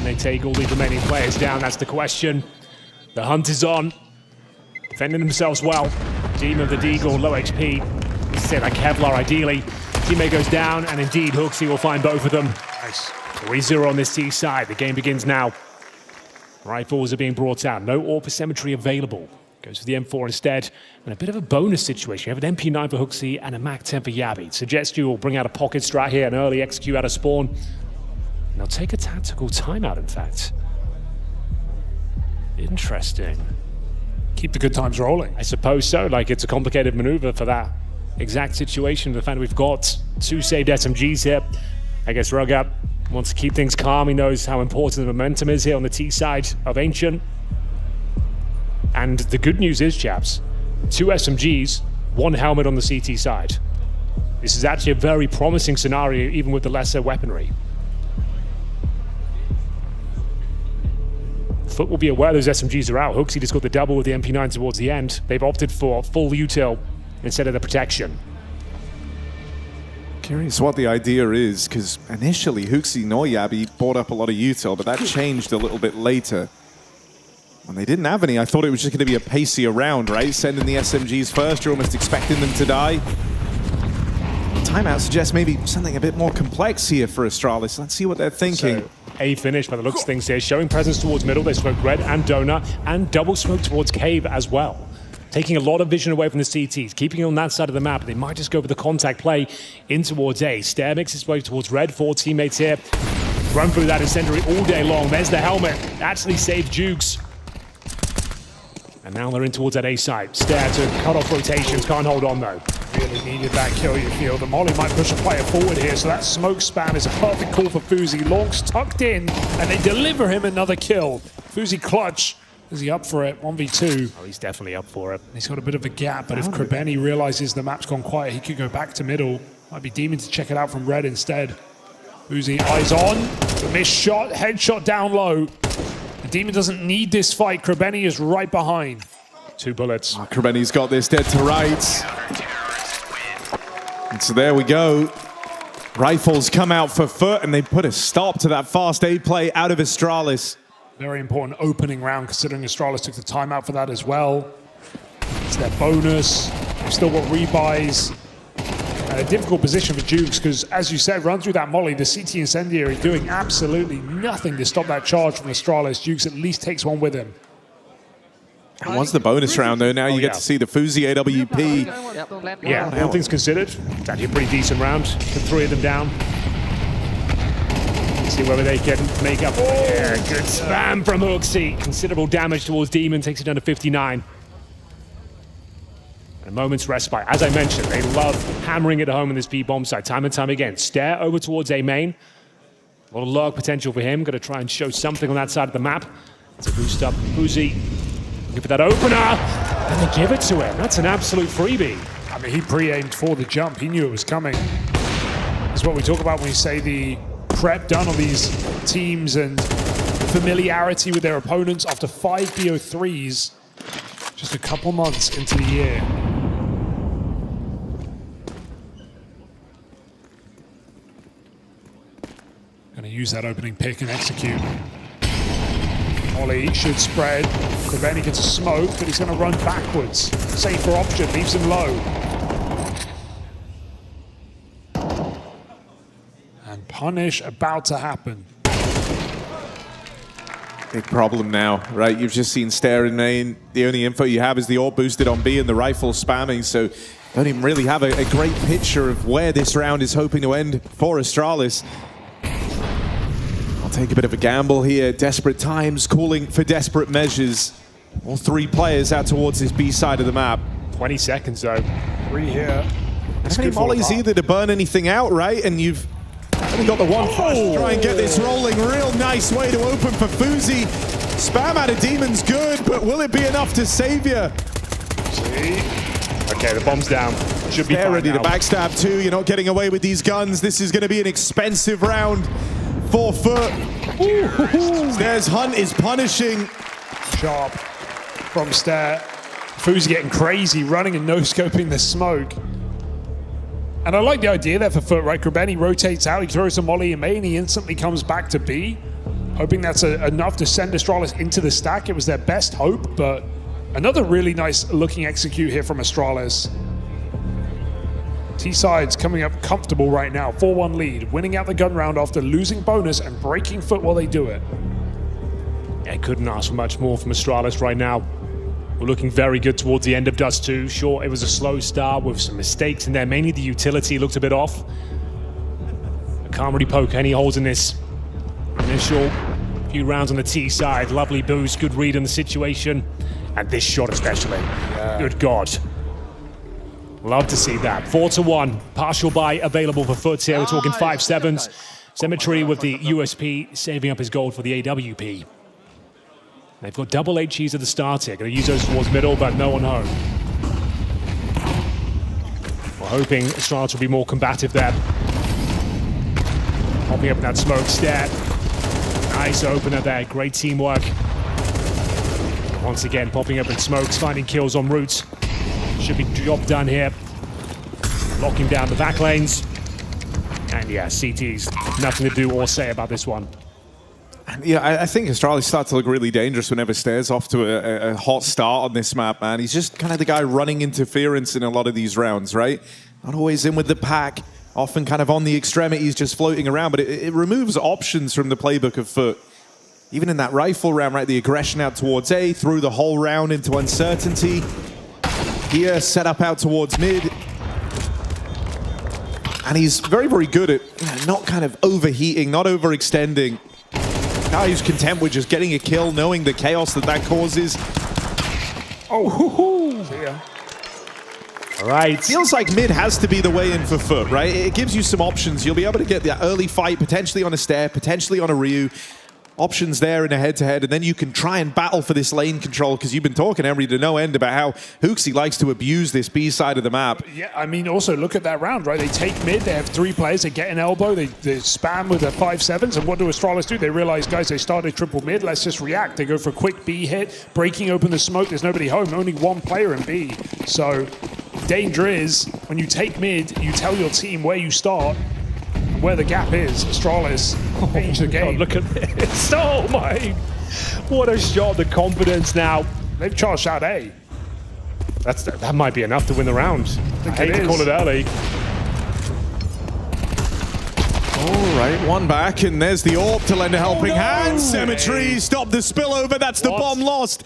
Speaker 1: They take all these remaining players down, that's the question. The hunt is on. Defending themselves well. Demon of the Deagle, low HP. Set like Kevlar ideally. Teammate goes down, and indeed Hooksy will find both of them. Nice. 3-0 on this T side. The game begins now. Rifles are being brought out. No AWP symmetry available. Goes for the M4 instead. And a bit of a bonus situation. You have an MP9 for Hooksy and a MAC-10 for Yabi. Suggest you will bring out a pocket strat here, an early execute out of spawn. And they'll take a tactical timeout, in fact. Interesting.
Speaker 12: Keep the good times rolling.
Speaker 1: I suppose so. Like, it's a complicated maneuver for that exact situation. The fact we've got 2 saved SMGs here. I guess Rugup wants to keep things calm. He knows how important the momentum is here on the T side of Ancient. And the good news is, chaps, 2 SMGs, 1 helmet on the CT side. This is actually a very promising scenario, even with the lesser weaponry. FUT will be aware those SMGs are out. Hooksy just got the double with the MP9 towards the end. They've opted for full util instead of the protection.
Speaker 10: Curious what the idea is, because initially Huxi Noyabi brought up a lot of util, but that changed a little bit later. When they didn't have any, I thought it was just going to be a pacier round, right? Sending the SMGs first, you're almost expecting them to die. Timeout suggests maybe something a bit more complex here for Astralis. Let's see what they're thinking.
Speaker 1: So, a finish by the looks of things here, showing presence towards middle. They smoked red and donut, and double smoke towards cave as well. Taking a lot of vision away from the CTs, keeping it on that side of the map. They might just go for the contact play in towards A. Stair makes his way towards red. 4 teammates here. Run through that incendiary all day long. There's the helmet. Actually saved Jukes. And now they're in towards that A side. Stair to cut off rotations. Can't hold on though.
Speaker 12: Really needed that kill, you feel. The molly might push a player forward here, so that smoke spam is a perfect call for Fuzi. Long's tucked in, and they deliver him another kill. Fuzi clutch. Is he up for it? 1v2.
Speaker 1: Oh, he's definitely up for it.
Speaker 12: He's got a bit of a gap, but if Krebeni realizes the map's gone quiet, he could go back to middle. Might be Demon to check it out from red instead. Fuzi, eyes on. The missed shot, headshot down low. The Demon doesn't need this fight. Krebeni is right behind. 2 bullets.
Speaker 10: Oh, Krebeni's got this dead to rights. And so there we go. Rifles come out for foot, and they put a stop to that fast A play out of Astralis.
Speaker 12: Very important opening round, considering Astralis took the timeout for that as well. It's their bonus. They've still got rebuys. A difficult position for Jukes, because as you said, run through that molly, the CT Incendiary doing absolutely nothing to stop that charge from Astralis. Jukes at least takes one with him.
Speaker 10: And once the bonus round, though, now you get to see the Fuzi AWP.
Speaker 1: Yeah, all things considered, it's actually a pretty decent round. Put 3 of them down. See whether they can make up. Yeah, good spam from Huxi. Considerable damage towards Demon, takes it down to 59. And a moment's respite. As I mentioned, they love hammering it home in this B-bomb side, time and time again. Stair over towards A main. A lot of lurk potential for him. Going to try and show something on that side of the map. It's a boost up. Fuzi looking for that opener. And they give it to him. That's an absolute freebie.
Speaker 12: I mean, he pre-aimed for the jump. He knew it was coming. That's what we talk about when we say the prep done on these teams and familiarity with their opponents after 5 BO3s just a couple months into the year. Gonna use that opening pick and execute. Ollie should spread. Krebeni gets a smoke, but he's gonna run backwards. Safer option, leaves him low. Punish about to happen.
Speaker 10: Big problem now, right? You've just seen Stair in main. The only info you have is the AWP boosted on B and the rifle spamming, so don't even really have a great picture of where this round is hoping to end for Astralis. I'll take a bit of a gamble here. Desperate times calling for desperate measures. All 3 players out towards this B side of the map.
Speaker 1: 20 seconds though.
Speaker 12: 3 here.
Speaker 10: Not many mollies either to burn anything out, right? And you've only got the one flash to try and get this rolling. Real nice way to open for Fuzi. Spam out of Demon's good, but will it be enough to save you?
Speaker 12: See?
Speaker 1: Okay, the bomb's down. Should be
Speaker 10: They're ready
Speaker 1: now.
Speaker 10: to backstab too. You're not getting away with these guns. This is going to be an expensive round for Foot. Stairs Hunt is punishing.
Speaker 12: Sharp from Stair. Fuzi getting crazy, running and no-scoping the smoke. And I like the idea there for Foot, right? Krebeni rotates out, he throws a molly in main, he instantly comes back to B, hoping that's enough to send Astralis into the stack. It was their best hope, but another really nice looking execute here from Astralis. T-side's coming up comfortable right now, 4-1 lead, winning out the gun round after losing bonus and breaking Foot while they do it.
Speaker 1: Yeah, couldn't ask for much more from Astralis right now. We're looking very good towards the end of Dust 2. Sure, it was a slow start with some mistakes in there. Mainly the utility looked a bit off. I can't really poke any holes in this initial few rounds on the T side. Lovely boost, good read on the situation. And this shot especially. Yeah. Good God. Love to see that. 4-1. Partial buy available for Foot here. We're talking 5-7s. Symmetry with the USP, saving up his gold for the AWP. They've got double HEs at the start here. Going to use those towards middle, but no one home. We're hoping Astralis will be more combative there. Popping up in that smoke Stair. Nice opener there. Great teamwork. Once again, popping up in smokes, finding kills en route. Should be job done here. Locking down the back lanes. And yeah, CT's nothing to do or say about this one.
Speaker 10: Yeah, I think Astralis starts to look really dangerous whenever Stare's off to a hot start on this map, man. He's just kind of the guy running interference in a lot of these rounds, right? Not always in with the pack, often kind of on the extremities, just floating around, but it removes options from the playbook of Foot. Even in that rifle round, right, the aggression out towards A, threw the whole round into uncertainty. Here, set up out towards mid. And he's very, very good at not kind of overheating, not overextending. Now he's content with just getting a kill, knowing the chaos that causes.
Speaker 1: Oh, hoo-hoo. See ya. All right.
Speaker 10: Feels like mid has to be the way in for Foot, right? It gives you some options. You'll be able to get the early fight, potentially on a Stare, potentially on a Ryu. Options there in a head-to-head, and then you can try and battle for this lane control, because you've been talking, Emery, to no end about how Hooksy likes to abuse this B side of the map.
Speaker 12: Yeah, I mean, also look at that round, right? They take mid, they have 3 players, they get an elbow, they spam with their 5-7s, and what do Astralis do? They realize, guys, they started triple mid, let's just react. They go for a quick B hit, breaking open the smoke, there's nobody home, only 1 player in B. So, danger is, when you take mid, you tell your team where you start, where the gap is. Astralis change the game.
Speaker 1: God, look at this. Oh my, what a shot. The confidence now.
Speaker 12: They've charged out A.
Speaker 1: That might be enough to win the round. I hate to call it early.
Speaker 10: All right, 1 back, and there's the AWP to lend a helping hand. Symmetry, stop the spillover, that's the bomb lost.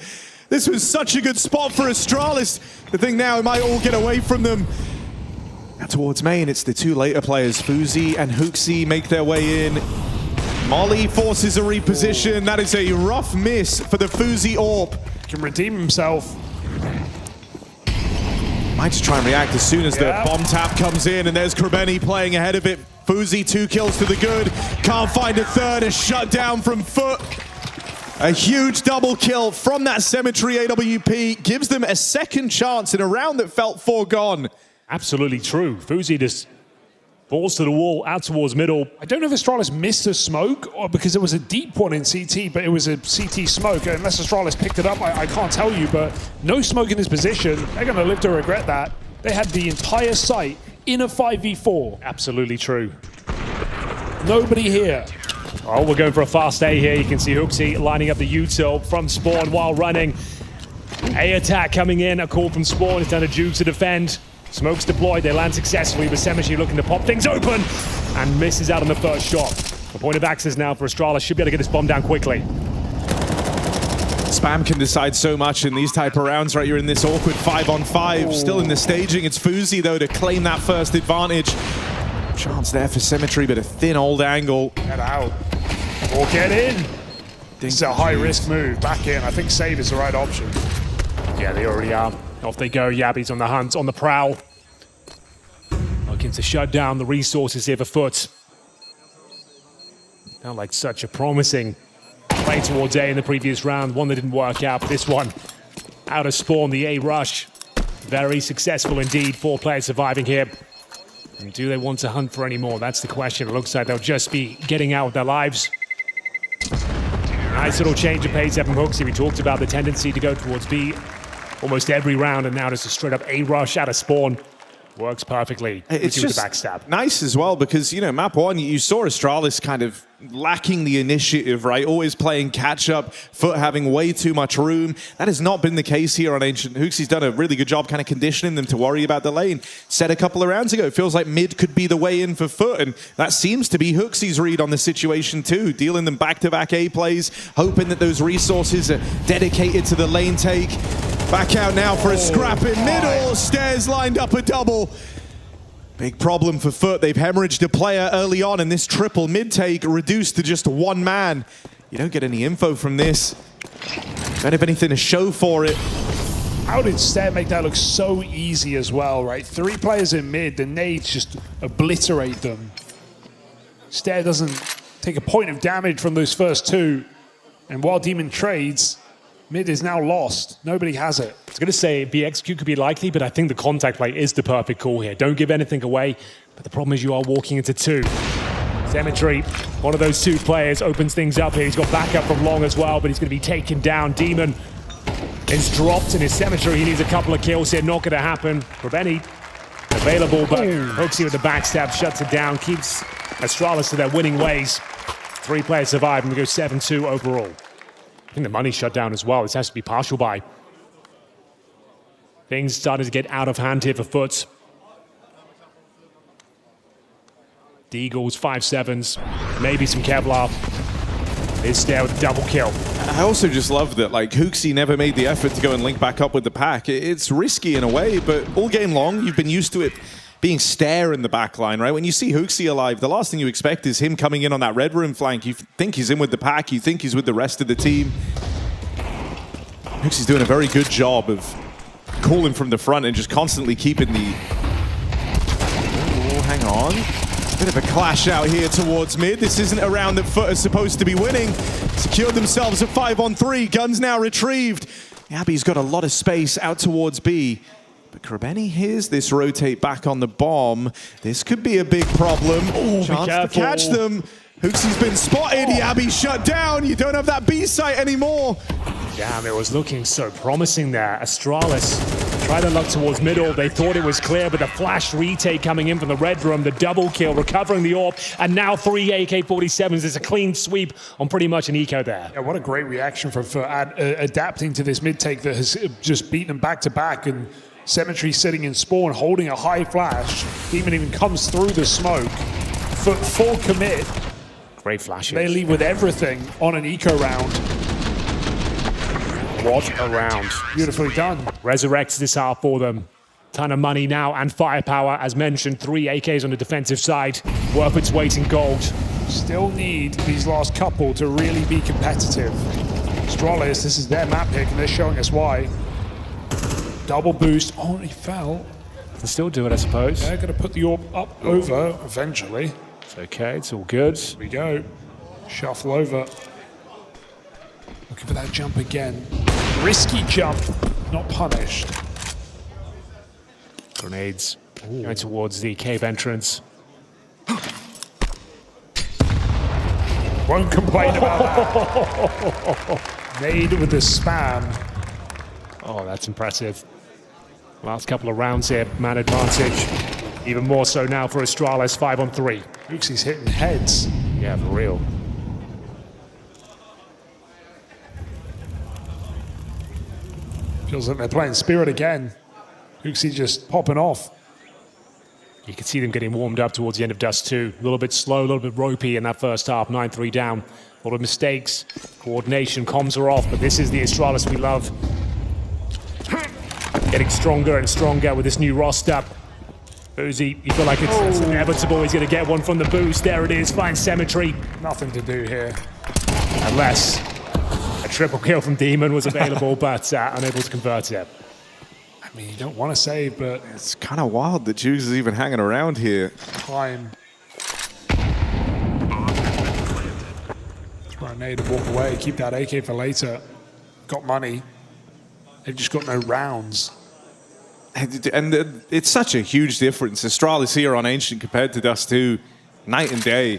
Speaker 10: This was such a good spot for Astralis. The thing now, it might all get away from them. Now towards main, it's the 2 later players. Fuzi and Hooksy make their way in. Molly forces a reposition. That is a rough miss for the Fuzi AWP.
Speaker 12: Can redeem himself.
Speaker 10: Might just try and react as soon as the bomb tap comes in, and there's Krebeni playing ahead of it. Fuzi 2 kills to the good. Can't find a third, a shutdown from Foot. A huge double kill from that Symmetry AWP. Gives them a second chance in a round that felt foregone.
Speaker 1: Absolutely true. Fuzi just balls to the wall, out towards middle.
Speaker 12: I don't know if Astralis missed a smoke or because it was a deep one in CT, but it was a CT smoke. Unless Astralis picked it up, I can't tell you, but no smoke in this position. They're going to live to regret that. They had the entire site in a 5v4.
Speaker 1: Absolutely true.
Speaker 12: Nobody here.
Speaker 1: Oh, we're going for a fast A here. You can see Hooksy lining up the util from spawn while running. A attack coming in, a call from spawn. It's down to Juke to defend. Smokes deployed, they land successfully, with Symmetry looking to pop things open and misses out on the first shot. The point of access now for Astralis. Should be able to get this bomb down quickly.
Speaker 10: Spam can decide so much in these type of rounds, right? You're in this awkward 5-on-5. Still in the staging. It's Fuzi, though, to claim that first advantage. Chance there for Symmetry, but a thin old angle.
Speaker 12: Get out. Or get in. This is a high-risk move. Back in. I think save is the right option.
Speaker 1: Yeah, they already are. Off they go. Yabby's on the hunt, on the prowl. Looking to shut down the resources here for Foot. Felt like such a promising play towards A in the previous round. One that didn't work out, but this one out of spawn, the A rush. Very successful indeed. 4 players surviving here. And do they want to hunt for any more? That's the question. It looks like they'll just be getting out with their lives. Nice little change of pace from Hooksy. We talked about the tendency to go towards B almost every round, and now just a straight up A rush out of spawn. Works perfectly.
Speaker 10: It's just
Speaker 1: the backstab.
Speaker 10: Nice as well, because, you know, map 1, you saw Astralis kind of lacking the initiative, right? Always playing catch-up, Foot having way too much room. That has not been the case here on Ancient. Hooksy's done a really good job kind of conditioning them to worry about the lane. Said a couple of rounds ago, it feels like mid could be the way in for Foot, and that seems to be Hooksy's read on the situation too, dealing them back-to-back A plays, hoping that those resources are dedicated to the lane take. Back out now for a scrap in middle. Stairs lined up a double. Big problem for Foot. They've hemorrhaged a player early on, and this triple mid-take reduced to just 1 man. You don't get any info from this. Don't have anything to show for it.
Speaker 12: How did Stare make that look so easy as well, right? 3 players in mid, the nades just obliterate them. Stare doesn't take a point of damage from those first 2. And while Demon trades, mid is now lost. Nobody has it.
Speaker 1: I was going to say BXQ could be likely, but I think the contact play is the perfect call here. Don't give anything away, but the problem is you are walking into 2. Symmetry, one of those 2 players, opens things up here. He's got backup from long as well, but he's going to be taken down. Demon is dropped in his Symmetry. He needs a couple of kills here. Not going to happen. Krebeni available, but Hooksy with the backstab shuts it down, keeps Astralis to their winning ways. 3 players survive, and we go 7-2 overall. I think the money shut down as well. This has to be partial buy. Things starting to get out of hand here for Foot. Deagles, 5-7s, maybe some Kevlar. Is there with a double kill.
Speaker 10: I also just love that, like, Hooksy never made the effort to go and link back up with the pack. It's risky in a way, but all game long, you've been used to it being stare in the back line, right? When you see Hooksy alive, the last thing you expect is him coming in on that red room flank. You think he's in with the pack, you think he's with the rest of the team. Hooksy's doing a very good job of calling from the front and just constantly keeping the... Oh, hang on. Bit of a clash out here towards mid. This isn't a round that Foot is supposed to be winning. Secured themselves a 5-on-3. Guns now retrieved. Abby's got a lot of space out towards B. But Krabeni hears this rotate back on the bomb. This could be a big problem. Oh, chance to catch them. Hooksy's been spotted. Yabby's shut down. You don't have that B site anymore.
Speaker 1: Damn, it was looking so promising there. Astralis tried their luck towards middle. They thought it was clear, but the flash retake coming in from the red room, the double kill, recovering the AWP, and now 3 AK-47s. It's a clean sweep on pretty much an eco there.
Speaker 12: Yeah, what a great reaction for adapting to this mid take that has just beaten them back to back, and Symmetry sitting in spawn, holding a high flash. Demon even comes through the smoke. For full commit.
Speaker 1: Great flashes.
Speaker 12: They leave with everything on an eco round.
Speaker 1: What a round.
Speaker 12: Beautifully done.
Speaker 1: Resurrects this half for them. Ton of money now and firepower. As mentioned, 3 AKs on the defensive side. Worth its weight in gold.
Speaker 12: Still need these last couple to really be competitive. Astralis, this is their map pick, and they're showing us why. Double boost. Oh, he fell.
Speaker 1: Can still do it, I suppose.
Speaker 12: They're going to put the AWP up over eventually.
Speaker 1: It's okay, it's all good.
Speaker 12: Here we go. Shuffle over. Looking for that jump again. Risky jump, not punished.
Speaker 1: Grenades going towards the cave entrance.
Speaker 12: Won't complain about that. Nade with the spam.
Speaker 1: Oh, that's impressive. Last couple of rounds here, man advantage. Even more so now for Astralis, 5-on-3.
Speaker 12: Hooksy's hitting heads.
Speaker 1: Yeah, for real.
Speaker 12: Feels like they're playing Spirit again. Hooksy just popping off.
Speaker 1: You can see them getting warmed up towards the end of Dust 2. A little bit slow, a little bit ropey in that first half, 9-3 down. A lot of mistakes, coordination, comms are off, but this is the Astralis we love. Getting stronger and stronger with this new roster. Uzi, you feel like it's inevitable. He's going to get one from the boost. There it is, finds Symmetry.
Speaker 12: Nothing to do here.
Speaker 1: Unless a triple kill from Demon was available, but unable to convert it.
Speaker 12: I mean, you don't want to save, but
Speaker 10: it's kind of wild that Juice is even hanging around here.
Speaker 12: Time. Throw a nade and walk away. Keep that AK for later. Got money. They've just got no rounds.
Speaker 10: And it's such a huge difference. Astralis here on Ancient compared to Dust 2, night and day.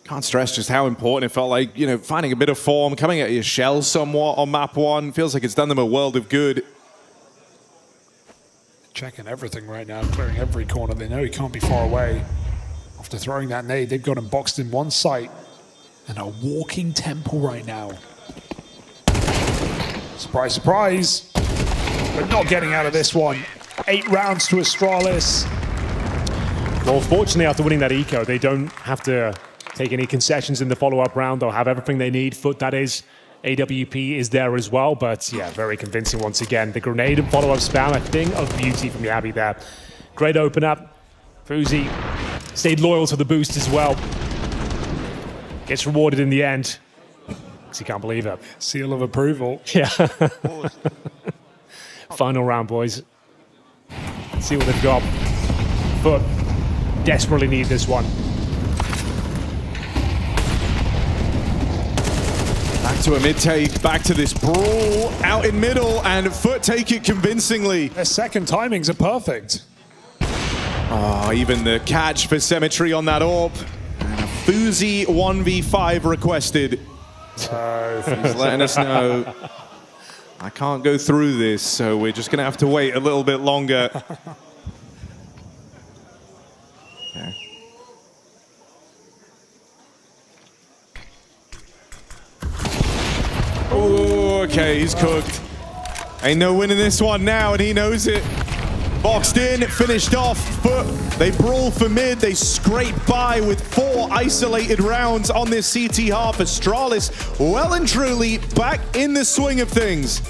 Speaker 10: Can't stress just how important it felt like, you know, finding a bit of form, coming out of your shell somewhat on map 1. Feels like it's done them a world of good.
Speaker 12: Checking everything right now, clearing every corner. They know he can't be far away. After throwing that nade, they've got him boxed in one site. And a walking temple right now. Surprise, surprise. But not getting out of this one. 8 rounds to Astralis.
Speaker 1: Well, fortunately, after winning that eco, they don't have to take any concessions in the follow-up round. They'll have everything they need. Foot, that is. AWP is there as well, but yeah, very convincing once again. The grenade and follow-up spam, a thing of beauty from Yabby there. Great open up. Fuzi stayed loyal to the boost as well. Gets rewarded in the end. Because he can't believe it.
Speaker 12: Seal of approval.
Speaker 1: Yeah. Final round, boys. Let's see what they've got. Foot desperately need this one.
Speaker 10: Back to a mid-take, back to this brawl out in middle, and Foot take it convincingly.
Speaker 12: Their second timings are perfect.
Speaker 10: Oh, even the catch for Symmetry on that AWP. And a Fuzi 1v5 requested. He's letting us know. I can't go through this, so we're just going to have to wait a little bit longer.
Speaker 6: Okay.
Speaker 10: Oh, okay, he's cooked. Ain't no winning this one now, and he knows it. Boxed in, finished off. Foot. They brawl for mid. They scrape by with 4 isolated rounds on this CT half. Astralis well and truly back in the swing of things.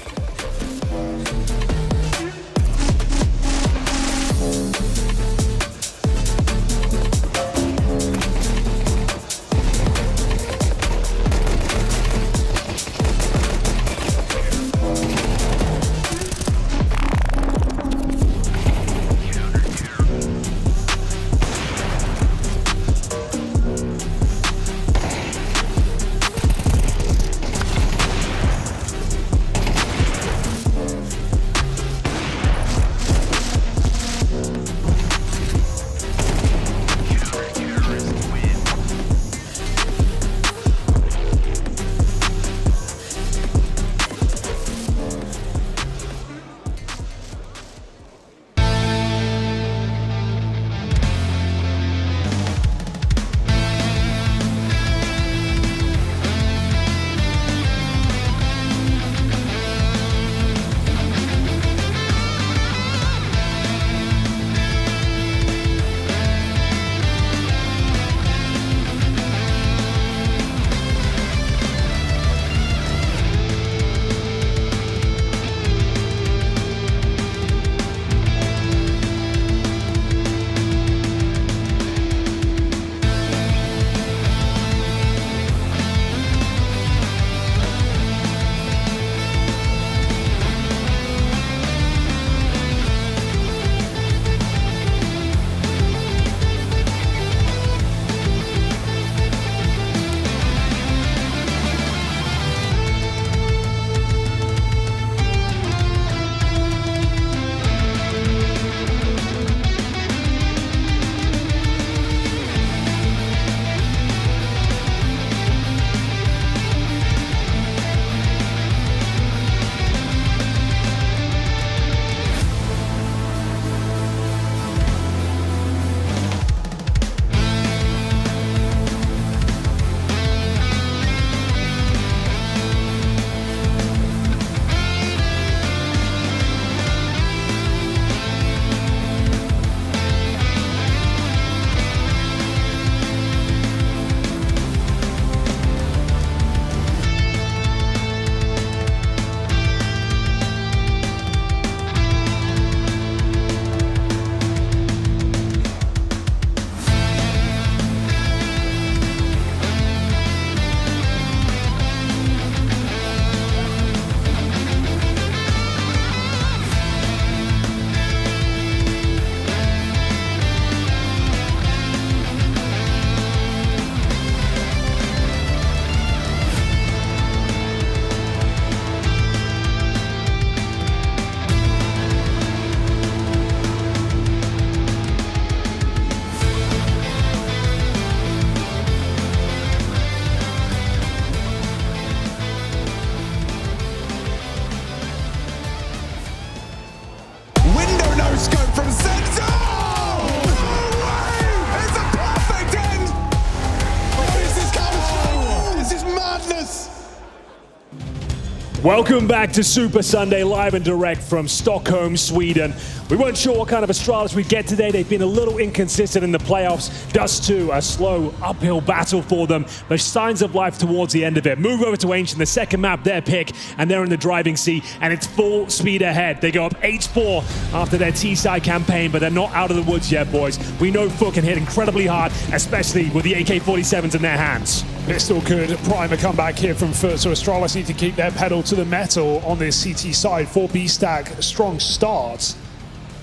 Speaker 1: Welcome back to Super Sunday, live and direct from Stockholm, Sweden. We weren't sure what kind of Astralis we'd get today. They've been a little inconsistent in the playoffs. Dust 2, a slow uphill battle for them. There's signs of life towards the end of it. Move over to Ancient, the second map, their pick, and they're in the driving seat, and it's full speed ahead. They go up 8-4 after their T-side campaign, but they're not out of the woods yet, boys. We know Foot can hit incredibly hard, especially with the AK-47s in their hands.
Speaker 12: Pistol could prime a comeback here from Foot, so Astralis need to keep their pedal to the metal on this CT side. 4B stack, a strong start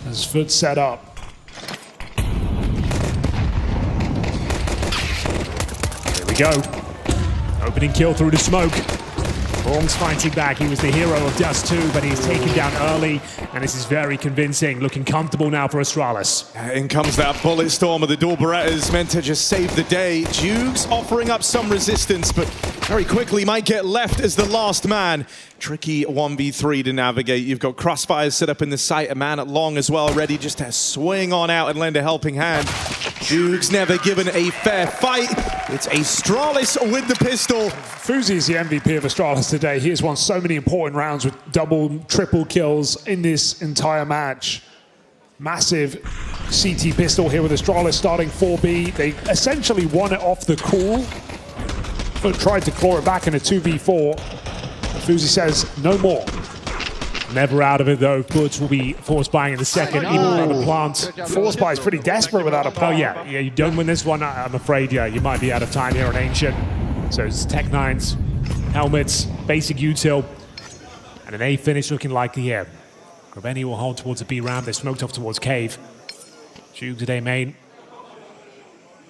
Speaker 12: as Foot set up.
Speaker 1: Here we go. Opening kill through the smoke. Orm's fighting back. He was the hero of Dust 2, but he's taken down early, and this is very convincing. Looking comfortable now for Astralis.
Speaker 10: In comes that bullet storm of the dual Berettas, meant to just save the day. Jukes offering up some resistance, but very quickly might get left as the last man. Tricky 1v3 to navigate. You've got crossfires set up in the site, a man at long as well, ready just to swing on out and lend a helping hand. Duke's never given a fair fight. It's Astralis with the pistol.
Speaker 12: Fuzi is the MVP of Astralis today. He has won so many important rounds with double, triple kills in this entire match. Massive CT pistol here with Astralis starting 4B. They essentially won it off the cool, but tried to claw it back in a 2v4. Fuzi says no more. Never out of it though. Buds will be force buying in the second, even without a plant. Force buy is pretty desperate without a plant. Yeah, you don't win this one. I'm afraid, yeah, you might be out of time here on Ancient. So it's Tech 9s, helmets, basic util, and an A finish looking likely here. Graveni will hold towards the B ramp. They smoked off towards Cave. Juke today main.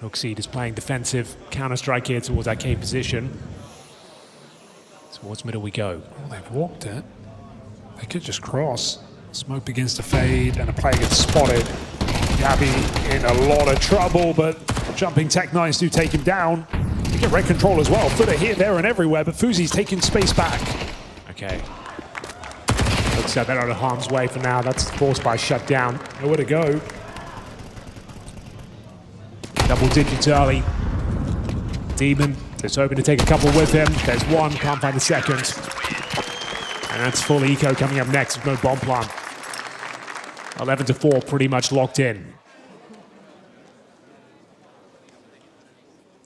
Speaker 12: Hookseed is playing defensive counter-strike here towards that Cave position. Towards middle we go. Well, they've walked it. They could just cross. Smoke begins to fade and a player gets spotted. Gabby in a lot of trouble, but jumping Tech 9s do take him down. They get red control as well. Footer here, there, and everywhere, but Fuzi's taking space back. Okay. Looks like they're out of harm's way for now. That's forced by shut down. Nowhere to go. Double digits early. Demon just hoping to take a couple with him. There's one, can't find the second. And that's full eco coming up next with no bomb plant. 11-4, pretty much locked in.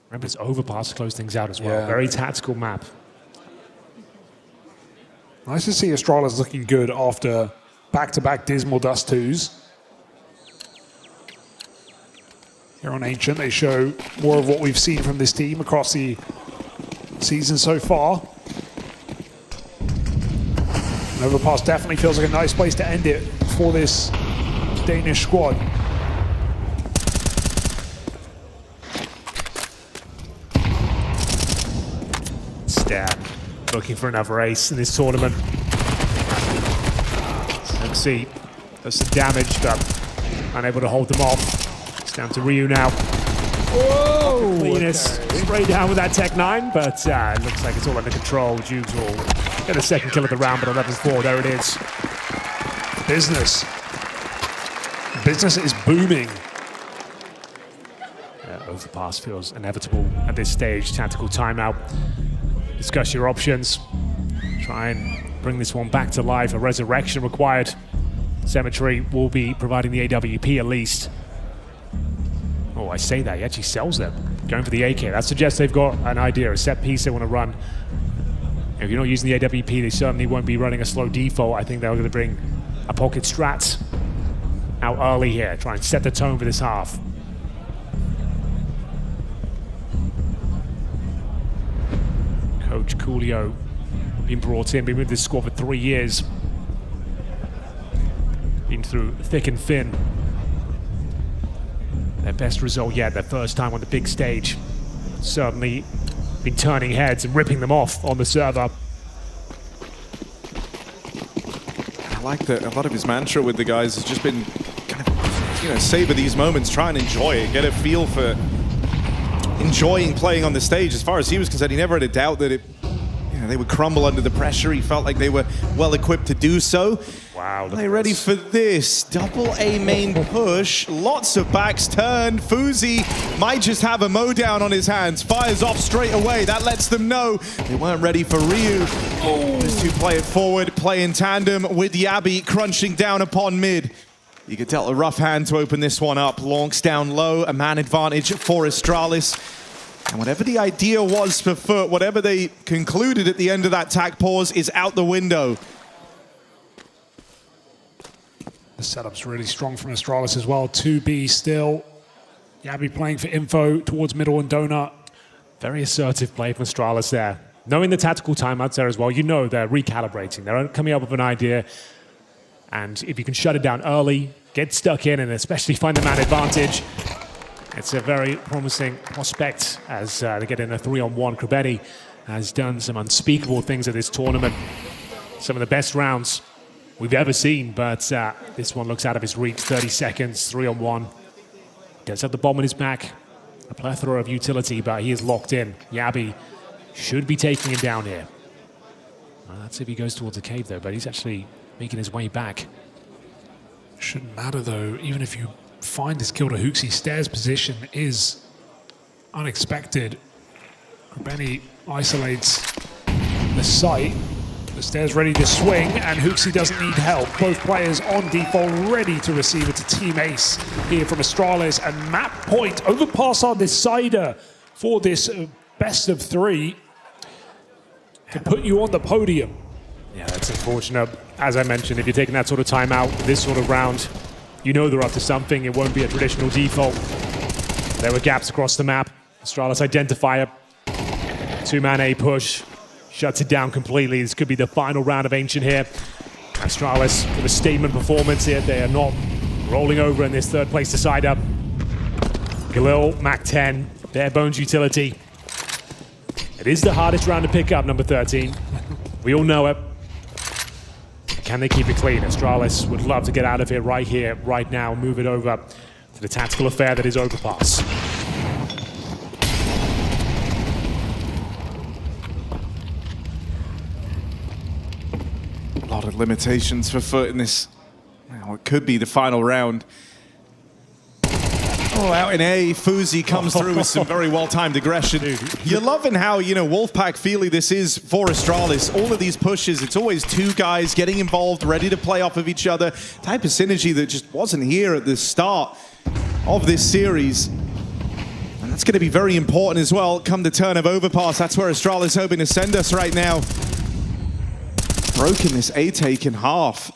Speaker 12: Remember, it's Overpass to close things out as well. Yeah. Very tactical map. Nice to see Astralis looking good after back-to-back dismal Dust 2s. Here on Ancient, they show more of what we've seen from this team across the season so far. And Overpass definitely feels like a nice place to end it for this Danish squad. Stab. Looking for another ace in this tournament. Let's see. Does some damage, but unable to hold them off. It's down to Ryu now. Whoa! Cleanest. Okay. Spray down with that Tech 9, but it looks like it's all under control. Jukes will get a second kill of the round, but 11-4, there it is. Business. Business is booming. Overpass feels inevitable at this stage. Tactical timeout. Discuss your options. Try and bring this one back to life. A resurrection required. Cemetery will be providing the AWP at least. Oh, I say that. He actually sells them. Going for the AK. That suggests they've got an idea, a set piece they want to run. If you're not using the AWP, they certainly won't be running a slow default. I think they're going to bring a pocket strat out early here. Try and set the tone for this half. Coach Coolio been brought in, been with this squad for 3 years. Been through thick and thin. Their best result yet, their first time on the big stage. Certainly been turning heads and ripping them off on the server.
Speaker 10: I like that a lot of his mantra with the guys has just been kind of, savor these moments, try and enjoy it, get a feel for enjoying playing on the stage. As far as he was concerned, he never had a doubt that they would crumble under the pressure. He felt like they were well equipped to do so.
Speaker 12: Wow.
Speaker 10: Are they ready for this? Double A main push. Lots of backs turned. Fuzi might just have a mowdown on his hands. Fires off straight away. That lets them know they weren't ready for Ryu. These two play it forward, play in tandem with Yabi crunching down upon mid. You could tell a rough hand to open this one up. Lonks down low, a man advantage for Astralis. And whatever the idea was for Foot, whatever they concluded at the end of that tack pause is out the window.
Speaker 12: The setup's really strong from Astralis as well. 2B still. Yabi playing for info towards middle and donut. Very assertive play from Astralis there. Knowing the tactical timeouts there as well, you know they're recalibrating. They're coming up with an idea. And if you can shut it down early, get stuck in, and especially find the man advantage, it's a very promising prospect as they get in a 3-on-1. Krabeni has done some unspeakable things at this tournament. Some of the best rounds we've ever seen, but this one looks out of his reach. 30 seconds, 3-on-1. Does have the bomb in his back. A plethora of utility, but he is locked in. Yabi should be taking him down here. Well, that's if he goes towards the cave, though, but he's actually making his way back. Shouldn't matter, though, even if you find this kill to Hooksy. Stairs position is unexpected. Benny isolates the site. The Stairs ready to swing, and Hooksy doesn't need help. Both players on default, ready to receive it to Team Ace here from Astralis. And map point, Overpass on decider for this best of 3 to put you on the podium. Yeah, that's unfortunate. As I mentioned, if you're taking that sort of time out, this sort of round, you know they're up to something. It won't be a traditional default. There were gaps across the map. Astralis identifier, 2-man A push. Shuts it down completely. This could be the final round of Ancient here. Astralis with a statement performance here. They are not rolling over in this third place decider. Galil, Mac 10, bare bones utility. It is the hardest round to pick up, number 13. We all know it. Can they keep it clean? Astralis would love to get out of here, right now, move it over to the tactical affair that is Overpass.
Speaker 10: A lot of limitations for Foot in this, it could be the final round. Oh, out in A, Fuzi comes through with some very well-timed aggression. You're loving how, Wolfpack Feely, this is for Astralis. All of these pushes, it's always 2 guys getting involved, ready to play off of each other. Type of synergy that just wasn't here at the start of this series. And that's going to be very important as well. Come the turn of Overpass, that's where Astralis hoping to send us right now. Broken this A take in half.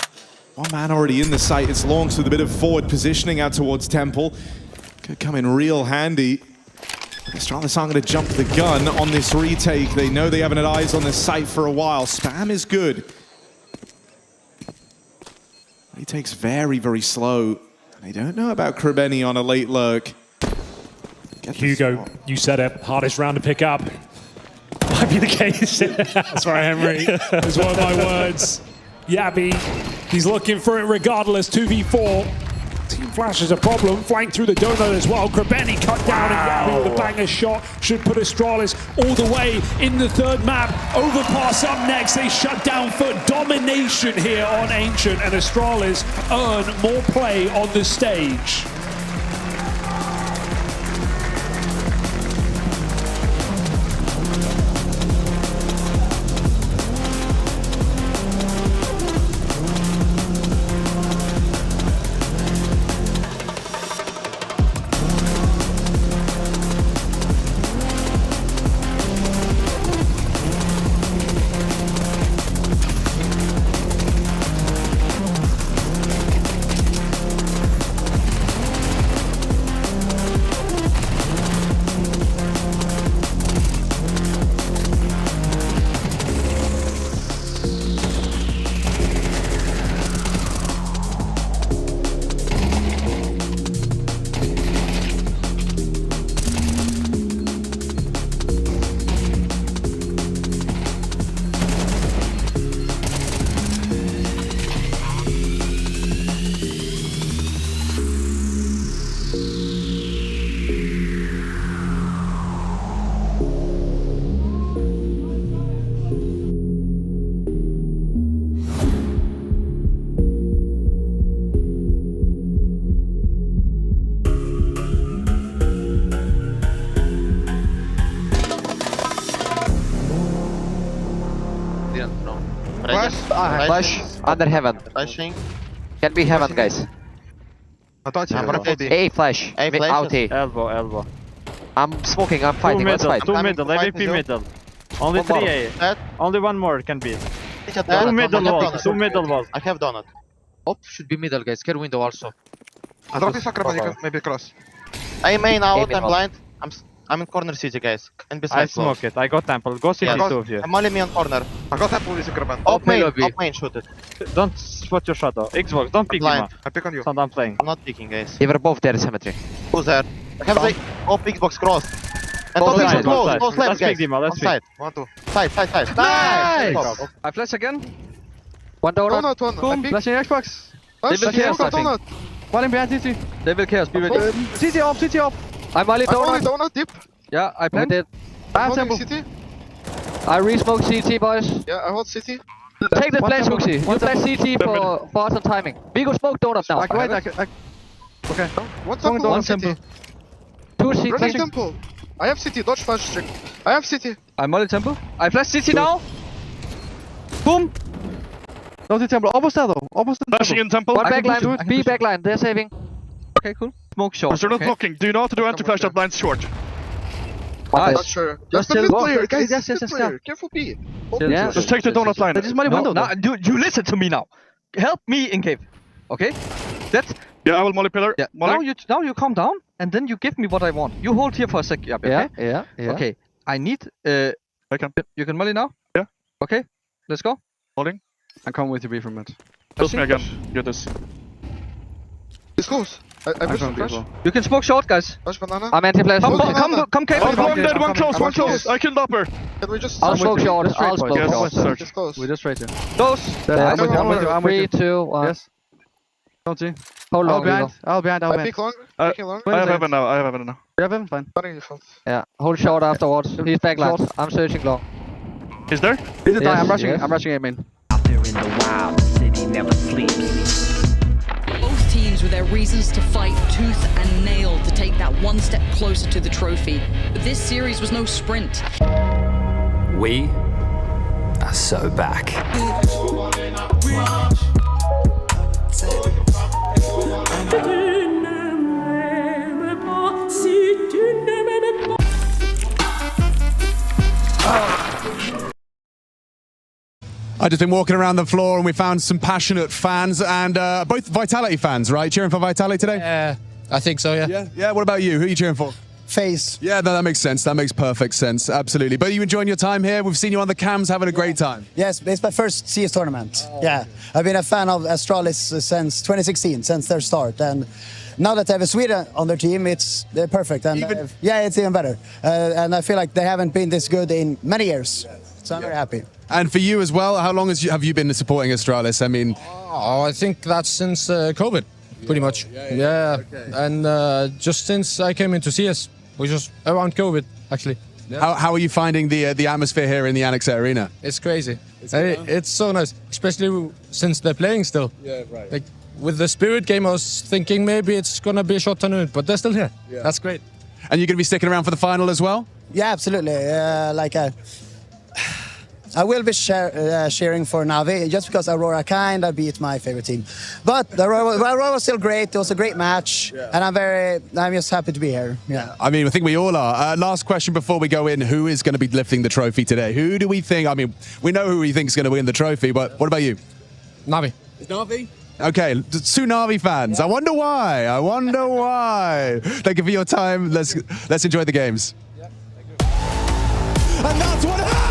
Speaker 10: 1 man already in the site. It's Longs with a bit of forward positioning out towards Temple. Could come in real handy. Astralis aren't going to jump the gun on this retake. They know they haven't had eyes on this site for a while. Spam is good. Retake's very, very slow. They don't know about Krebeni on a late lurk.
Speaker 12: Hugo, you said it. Hardest round to pick up. Might be the case. That's right, Henry. That's one of my words. Yabby, he's looking for it regardless. 2v4. Team Flash is a problem. Flanked through the donut as well. Krebeni cut down, and Yabby with a banger shot should put Astralis all the way in the third map. Overpass up next. They shut down Foot. Domination here on Ancient, and Astralis earn more play on the stage.
Speaker 11: Flash under heaven.
Speaker 16: Flashing.
Speaker 11: Can be heaven, guys. A flash. Out A.
Speaker 13: Elbow.
Speaker 11: I'm smoking, I'm fighting. Let's fight.
Speaker 13: 2 middle, AVP middle. Only 3 A. Only 1 more can be. 2 middle walls. 2 middle walls.
Speaker 16: I have donut.
Speaker 11: Op should be middle, guys. Care window also.
Speaker 14: I don't think maybe cross.
Speaker 16: I main out, I'm blind. I'm in corner city, guys. And
Speaker 13: I
Speaker 16: beside
Speaker 13: smoke it. I got temple. Go city, 2 of you.
Speaker 16: I'm only me on corner.
Speaker 14: I got temple with Kraben.
Speaker 16: Op main, shoot it.
Speaker 13: Don't spot your shadow. Xbox, don't pick him up.
Speaker 14: I pick on you.
Speaker 13: So I'm playing.
Speaker 16: I'm not picking, guys.
Speaker 11: They were both there, cemetery.
Speaker 16: Who's there? I have the op Xbox cross. And top Xbox close left, guys.
Speaker 13: Let's
Speaker 16: side.
Speaker 14: 1, 2.
Speaker 16: Side.
Speaker 11: Nice! I flash again. One door.
Speaker 14: One.
Speaker 13: Flashing Xbox.
Speaker 11: They will chaos, I think.
Speaker 13: One in behind CT.
Speaker 11: They will chaos, be ready.
Speaker 13: CT off.
Speaker 11: I'm only donut.
Speaker 14: Donut deep.
Speaker 11: Yeah, I planted.
Speaker 13: I have temple.
Speaker 14: City.
Speaker 11: I re-smoke CT, boys.
Speaker 14: Yeah, I hold CT.
Speaker 11: Take the
Speaker 14: One
Speaker 11: flash,
Speaker 14: temple.
Speaker 11: Huxi. You
Speaker 14: One
Speaker 11: flash
Speaker 14: temple.
Speaker 11: CT for us on timing. We go smoke donut now.
Speaker 14: Wait,
Speaker 13: Okay.
Speaker 14: one temple, one CT.
Speaker 11: Two
Speaker 14: Running
Speaker 11: CT.
Speaker 14: temple. I have CT, dodge flash string. I have CT.
Speaker 11: I'm molly temple. I flash CT now. Boom.
Speaker 13: No to temple. Almost there though. Almost in
Speaker 20: Flashing in temple.
Speaker 11: One
Speaker 13: I can push to
Speaker 11: backline.
Speaker 13: it.
Speaker 11: B backline. They're saving. Okay, cool. Smoke short.
Speaker 20: They're not
Speaker 11: okay.
Speaker 20: blocking. Do you know how to do anti-flash that blinds short?
Speaker 11: Nice.
Speaker 14: Not sure.
Speaker 11: Just
Speaker 14: Just
Speaker 11: chill.
Speaker 14: mid player, guys.
Speaker 11: Yes,
Speaker 14: Mid player. Careful B. Hold
Speaker 11: Yeah.
Speaker 14: B.
Speaker 20: Just take the donut line.
Speaker 13: That is molly window.
Speaker 11: No, dude, you listen to me now. Help me in cave. Okay? That's
Speaker 20: Yeah, I will molly pillar.
Speaker 11: yeah.
Speaker 20: Molly.
Speaker 11: Now you calm down and then you give me what I want. You hold here for a sec. Yeah. Okay?
Speaker 13: Yeah.
Speaker 11: Okay. I need
Speaker 20: I can.
Speaker 11: you can molly now?
Speaker 20: Yeah.
Speaker 11: Okay. Let's go.
Speaker 20: Holding.
Speaker 13: I'm coming with you B from mid.
Speaker 20: Close me again. Get this.
Speaker 14: It's close. I
Speaker 13: I'm
Speaker 14: push
Speaker 13: coming
Speaker 14: the
Speaker 13: B as
Speaker 14: flash.
Speaker 13: well.
Speaker 11: You can smoke short, guys.
Speaker 14: Flash banana.
Speaker 11: I'm anti-flash.
Speaker 14: Smoke
Speaker 11: Come
Speaker 14: banana.
Speaker 11: cave.
Speaker 20: One dead, one close, one
Speaker 14: I'm
Speaker 20: close.
Speaker 14: okay.
Speaker 20: I killed upper.
Speaker 14: Can we just...
Speaker 11: I'll smoke short.
Speaker 13: Just straight,
Speaker 11: I'll
Speaker 13: boys.
Speaker 11: smoke
Speaker 20: Yes,
Speaker 11: short.
Speaker 20: search.
Speaker 14: It's close.
Speaker 13: We just straight here.
Speaker 11: Close.
Speaker 13: I'm with you. I'm with you.
Speaker 11: 3, 2, 1.
Speaker 13: Yes. Don't see.
Speaker 11: Hold
Speaker 13: I'll
Speaker 11: on.
Speaker 13: behind. I'll behind. I'll
Speaker 14: I
Speaker 13: behind.
Speaker 14: peek long.
Speaker 20: I
Speaker 14: Peeking long.
Speaker 20: have heaven now. I have heaven now.
Speaker 13: You have him? Fine.
Speaker 14: Running default.
Speaker 11: Yeah. Hold short afterwards. He's backline.
Speaker 13: Short.
Speaker 11: I'm searching long.
Speaker 20: Is there?
Speaker 13: He's a die. I'm
Speaker 11: Yes,
Speaker 13: rushing.
Speaker 11: yes.
Speaker 13: I'm rushing A main.
Speaker 4: Out there in the wild, the city never sleeps.
Speaker 21: Both teams with their reasons to fight tooth and nail to take that one step closer to the trophy. But this series was no sprint.
Speaker 2: We are so back.
Speaker 6: I've just been walking around the floor and we found some passionate fans and both Vitality fans, right? Cheering for Vitality today?
Speaker 22: Yeah, I think so, yeah.
Speaker 6: Yeah. What about you? Who are you cheering for?
Speaker 22: FaZe.
Speaker 6: Yeah, no, that makes sense. That makes perfect sense. Absolutely. But are you enjoying your time here? We've seen you on the cams having a great time.
Speaker 22: Yes, it's my first CS tournament. Yeah, I've been a fan of Astralis since 2016, since their start. And now that they have a Sweden on their team, they're perfect. And yeah, it's even better. And I feel like they haven't been this good in many years. So I'm very happy.
Speaker 6: And for you as well, how long have you been supporting Astralis? I mean...
Speaker 22: I think that's since COVID, pretty much. Yeah. Okay. And just since I came into CS, which was around COVID, actually. Yeah.
Speaker 6: How are you finding the atmosphere here in the Annex Arena?
Speaker 22: It's crazy. It's so nice, especially since they're playing still.
Speaker 6: Yeah, right.
Speaker 22: Like, with the Spirit game, I was thinking maybe it's going to be a short tournament, but they're still here. Yeah. That's great.
Speaker 6: And you're going to be sticking around for the final as well?
Speaker 22: Yeah, absolutely. I will be cheering for Navi just because Aurora kind of beat my favorite team. But Aurora was still great. It was a great match, and I'm just happy to be here. Yeah.
Speaker 6: I mean, I think we all are. Last question before we go in: who is going to be lifting the trophy today? Who do we think? I mean, we know who we think is going to win the trophy, but what about you?
Speaker 22: Navi.
Speaker 6: Is Navi? Okay, two Navi fans. Yeah. I wonder why. Thank you for your time. Let's enjoy the games. Yeah. And that's what happened.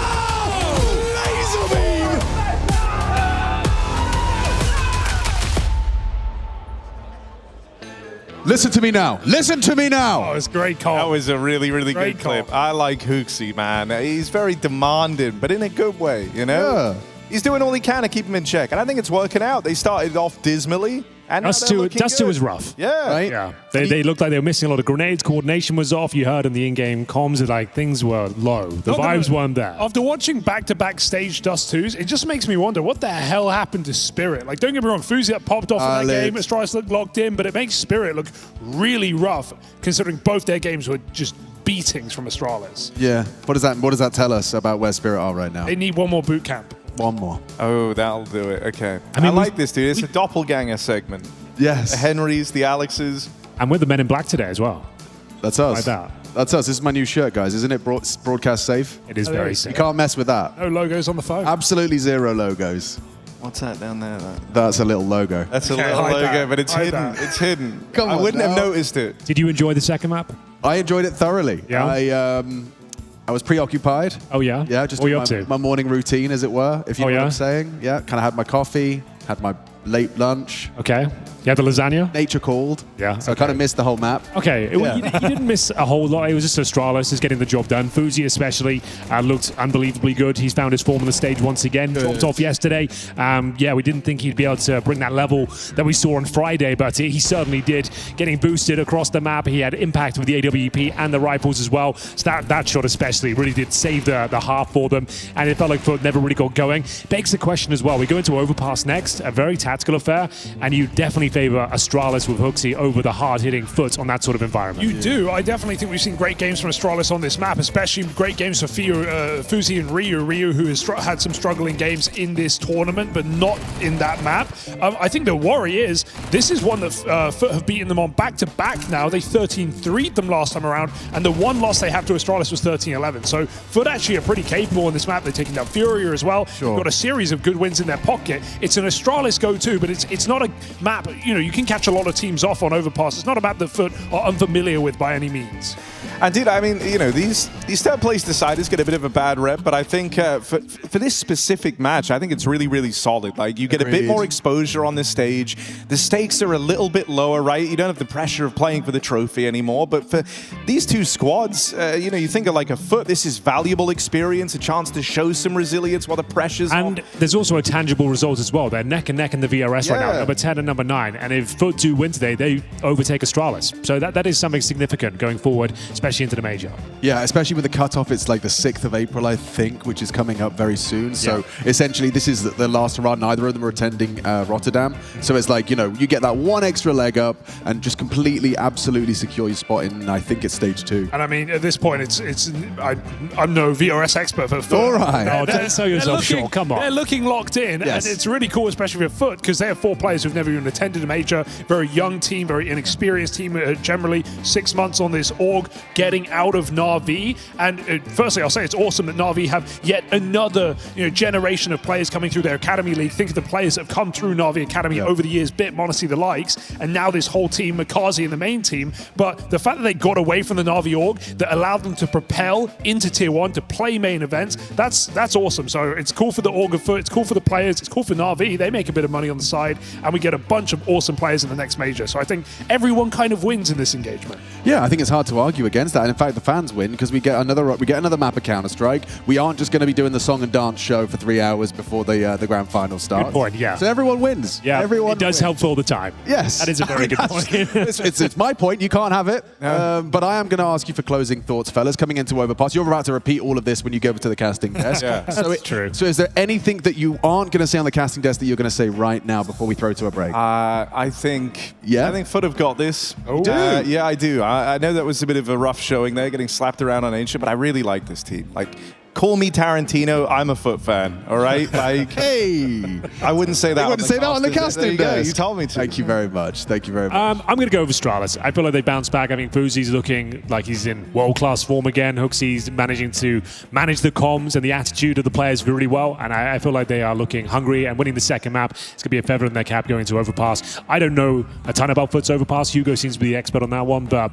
Speaker 6: Listen to me now. Listen to me now.
Speaker 12: Oh, it's great call.
Speaker 23: That was a really, really
Speaker 12: Great
Speaker 23: good clip. I like Huxi, man. He's very demanding, but in a good way, you know?
Speaker 6: Yeah.
Speaker 23: He's doing all he can to keep him in check, and I think it's working out. They started off dismally, and
Speaker 1: Dust 2 was rough.
Speaker 23: Yeah.
Speaker 6: Right?
Speaker 1: Yeah. They looked like they were missing a lot of grenades. Coordination was off. You heard in the in-game comms, like things were low. The vibes weren't there.
Speaker 12: After watching back-to-back stage Dust 2s, it just makes me wonder what the hell happened to Spirit. Like, don't get me wrong, Fuzi got popped off in that game. Astralis looked locked in, but it makes Spirit look really rough, considering both their games were just beatings from Astralis.
Speaker 6: Yeah. What does that tell us about where Spirit are right now?
Speaker 12: They need one more boot camp.
Speaker 6: One more.
Speaker 23: Oh, that'll do it. Okay.
Speaker 1: I mean,
Speaker 23: I like this, dude. It's a doppelganger segment.
Speaker 6: Yes.
Speaker 23: The Henrys, the Alexes.
Speaker 1: And we're the Men in Black today as well.
Speaker 6: That's us.
Speaker 1: Like that.
Speaker 6: That's us. This is my new shirt, guys. Isn't it broadcast safe?
Speaker 1: It is very safe.
Speaker 6: You can't mess with that.
Speaker 12: No logos on the phone.
Speaker 6: Absolutely zero logos.
Speaker 23: What's that down there?
Speaker 6: That's a little logo.
Speaker 23: That's a little logo, but it's hidden. It's hidden. I wouldn't have noticed it.
Speaker 1: Did you enjoy the second map?
Speaker 6: I enjoyed it thoroughly.
Speaker 1: Yeah.
Speaker 6: I was preoccupied.
Speaker 1: Oh,
Speaker 6: Yeah, just
Speaker 1: what are you up to?
Speaker 6: my morning routine, as it were, if you know what I'm saying. Yeah, kind of had my coffee, had my late lunch.
Speaker 1: Okay. Yeah, the lasagna.
Speaker 6: Nature called.
Speaker 1: Yeah.
Speaker 6: So I kind of missed the whole map.
Speaker 1: Okay, you didn't miss a whole lot. It was just Astralis is getting the job done. Fuzi especially looked unbelievably good. He's found his form on the stage once again. Dropped off yesterday. Yeah, we didn't think he'd be able to bring that level that we saw on Friday, but he certainly did. Getting boosted across the map. He had impact with the AWP and the rifles as well. So that shot especially really did save the half for them, and it felt like Foot never really got going. Begs the question as well. We go into Overpass next, a very tactical affair, and you definitely favor Astralis with Hooksy over the hard-hitting Foot on that sort of environment.
Speaker 12: You do. I definitely think we've seen great games from Astralis on this map, especially great games for Fuzi and Ryu. Ryu, who has had some struggling games in this tournament, but not in that map. I think the worry is, this is one that Foot have beaten them on back-to-back now. They 13-3'd them last time around, and the one loss they have to Astralis was 13-11. So Foot actually are pretty capable in this map. They're taking down Furia as well.
Speaker 6: Sure.
Speaker 12: They've got a series of good wins in their pocket. It's an Astralis go-to, but it's not a map, you can catch a lot of teams off on Overpass. It's not a map that Foot are unfamiliar with by any means.
Speaker 10: And dude, I mean, these third place deciders get a bit of a bad rep, but I think for this specific match, I think it's really, really solid. Like, you get a bit more exposure on this stage. The stakes are a little bit lower, right? You don't have the pressure of playing for the trophy anymore. But for these two squads, you think of like a Foot, this is valuable experience, a chance to show some resilience while the pressure's on.
Speaker 1: And there's also a tangible result as well. They're neck and neck in the VRS right now, number 10 and number 9. And if Foot do win today, they overtake Astralis. So that is something significant going forward, especially into the major.
Speaker 6: Yeah, especially with the cutoff, it's like the 6th of April, I think, which is coming up very soon. So essentially, this is the last hurrah. Neither of them are attending Rotterdam. So it's like, you get that one extra leg up and just completely, absolutely secure your spot in, I think it's stage 2.
Speaker 12: And I mean, at this point, I'm no VRS expert for Foot.
Speaker 6: All right.
Speaker 1: Oh, don't sell yourself short. Come on.
Speaker 12: They're looking locked in, and it's really cool, especially for Foot, because they have 4 players who've never even attended a major. Very young team, very inexperienced team, generally 6 months on this org, getting out of Na'Vi. And firstly, I'll say it's awesome that Na'Vi have yet another generation of players coming through their Academy League. Think of the players that have come through Na'Vi Academy over the years, Bit, Monacy, the likes, and now this whole team, Makazi in the main team. But the fact that they got away from the Na'Vi org, that allowed them to propel into Tier 1, to play main events, that's awesome. So it's cool for the org of Foot, it's cool for the players, it's cool for Na'Vi. They make a bit of money on the side, and we get a bunch of awesome players in the next major. So I think everyone kind of wins in this engagement.
Speaker 6: Yeah, I think it's hard to argue against that. And in fact, the fans win because we get another map of Counter-Strike. We aren't just going to be doing the song and dance show for 3 hours before the grand final starts.
Speaker 1: Good point, yeah.
Speaker 6: So everyone wins.
Speaker 1: Yeah,
Speaker 6: everyone
Speaker 1: it does help all the time.
Speaker 6: Yes.
Speaker 1: That is a very good point.
Speaker 6: it's my point. You can't have it. But I am going to ask you for closing thoughts, fellas. Coming into Overpass, you're about to repeat all of this when you go over to the casting desk.
Speaker 1: That's true.
Speaker 6: So is there anything that you aren't going to say on the casting desk that you're going to say right now before we throw to a break?
Speaker 10: I think Foot have got this.
Speaker 6: Oh.
Speaker 10: Yeah, I do. I know that was a bit of a rough showing there, getting slapped around on Ancient, but I really like this team. Like, call me Tarantino, I'm a Foot fan, all right? Like,
Speaker 6: hey!
Speaker 10: I wouldn't say that.
Speaker 6: You wouldn't say that on the casting desk.
Speaker 10: You told me to.
Speaker 6: Thank you very much. Thank you very much.
Speaker 1: I'm going to go over Astralis. I feel like they bounced back. I mean, Fuzi's looking like he's in world-class form again. Hooksy's managing to manage the comms and the attitude of the players really well, and I feel like they are looking hungry and winning the second map. It's going to be a feather in their cap going to Overpass. I don't know a ton about Foot's Overpass. Hugo seems to be the expert on that one, but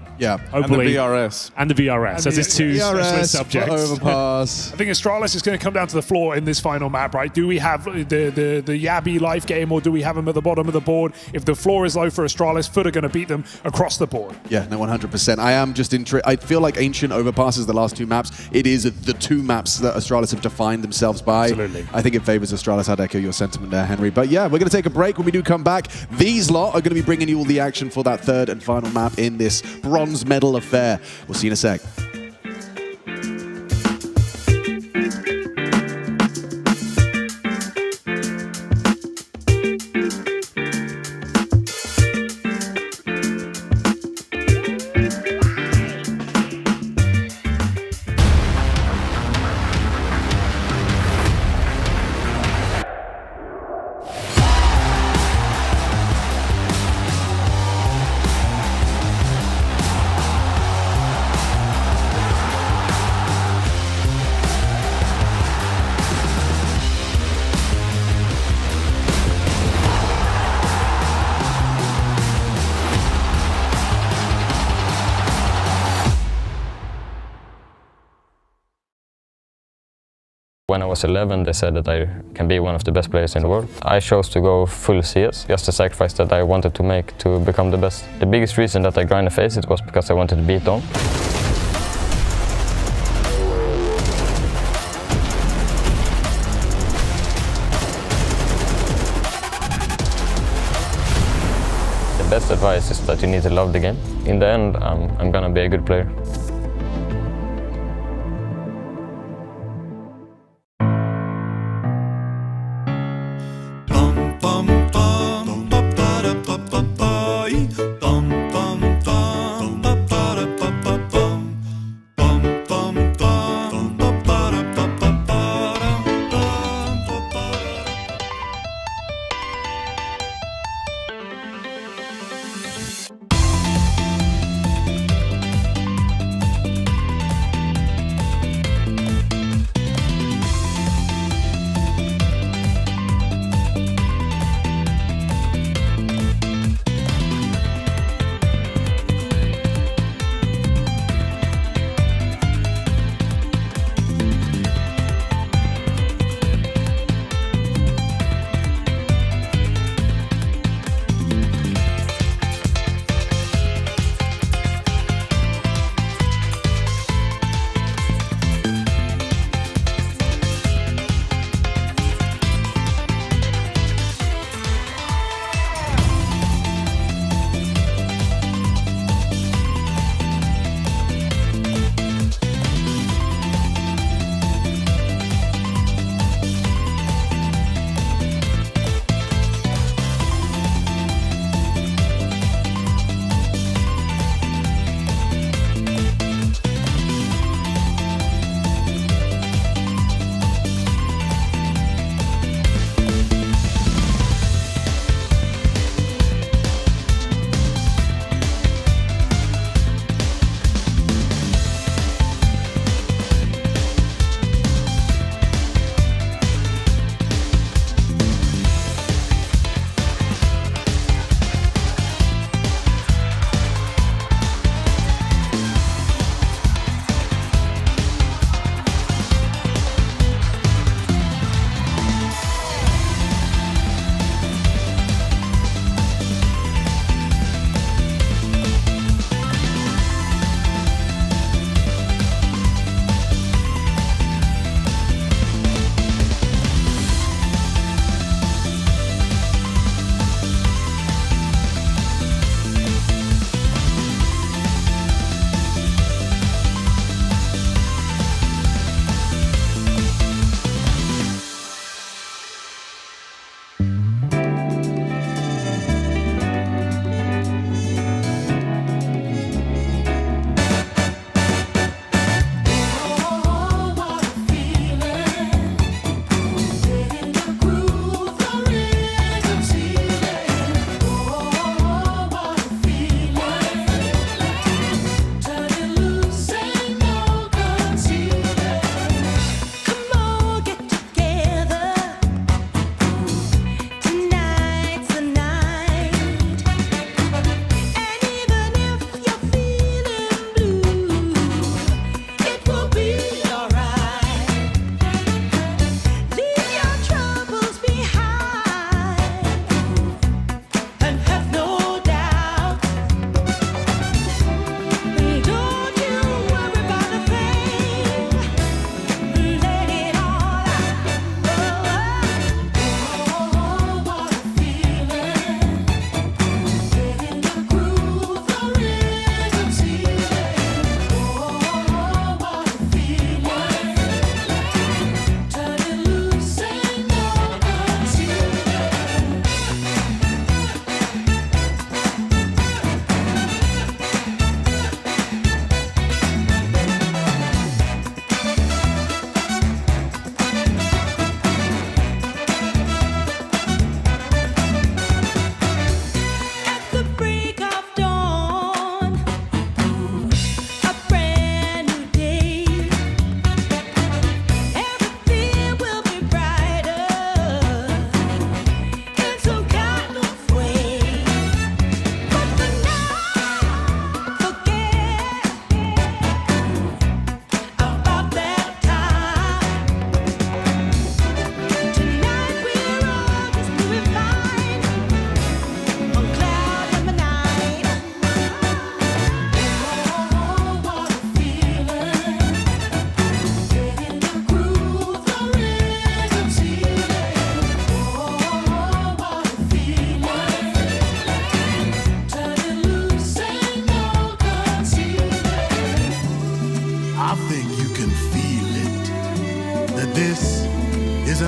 Speaker 1: hopefully...
Speaker 10: And the VRS.
Speaker 1: As his two specialist subjects.
Speaker 6: Overpass.
Speaker 12: I think Astralis is going to come down to the floor in this final map, right? Do we have the Yabby life game, or do we have them at the bottom of the board? If the floor is low for Astralis, Foot are going to beat them across the board.
Speaker 6: Yeah, no, 100%. I am just I feel like Ancient Overpasses the last 2 maps. It is the 2 maps that Astralis have defined themselves by.
Speaker 1: Absolutely.
Speaker 6: I think it favors Astralis. I'd echo your sentiment there, Henry. But yeah, we're going to take a break. When we do come back, these lot are going to be bringing you all the action for that 3rd and final map in this bronze medal affair. We'll see you in a sec.
Speaker 17: When I was 11, they said that I can be one of the best players in the world. I chose to go full CS, just the sacrifice that I wanted to make to become the best. The biggest reason that I grinded face it was because I wanted to beat on. The best advice is that you need to love the game. In the end, I'm gonna be a good player.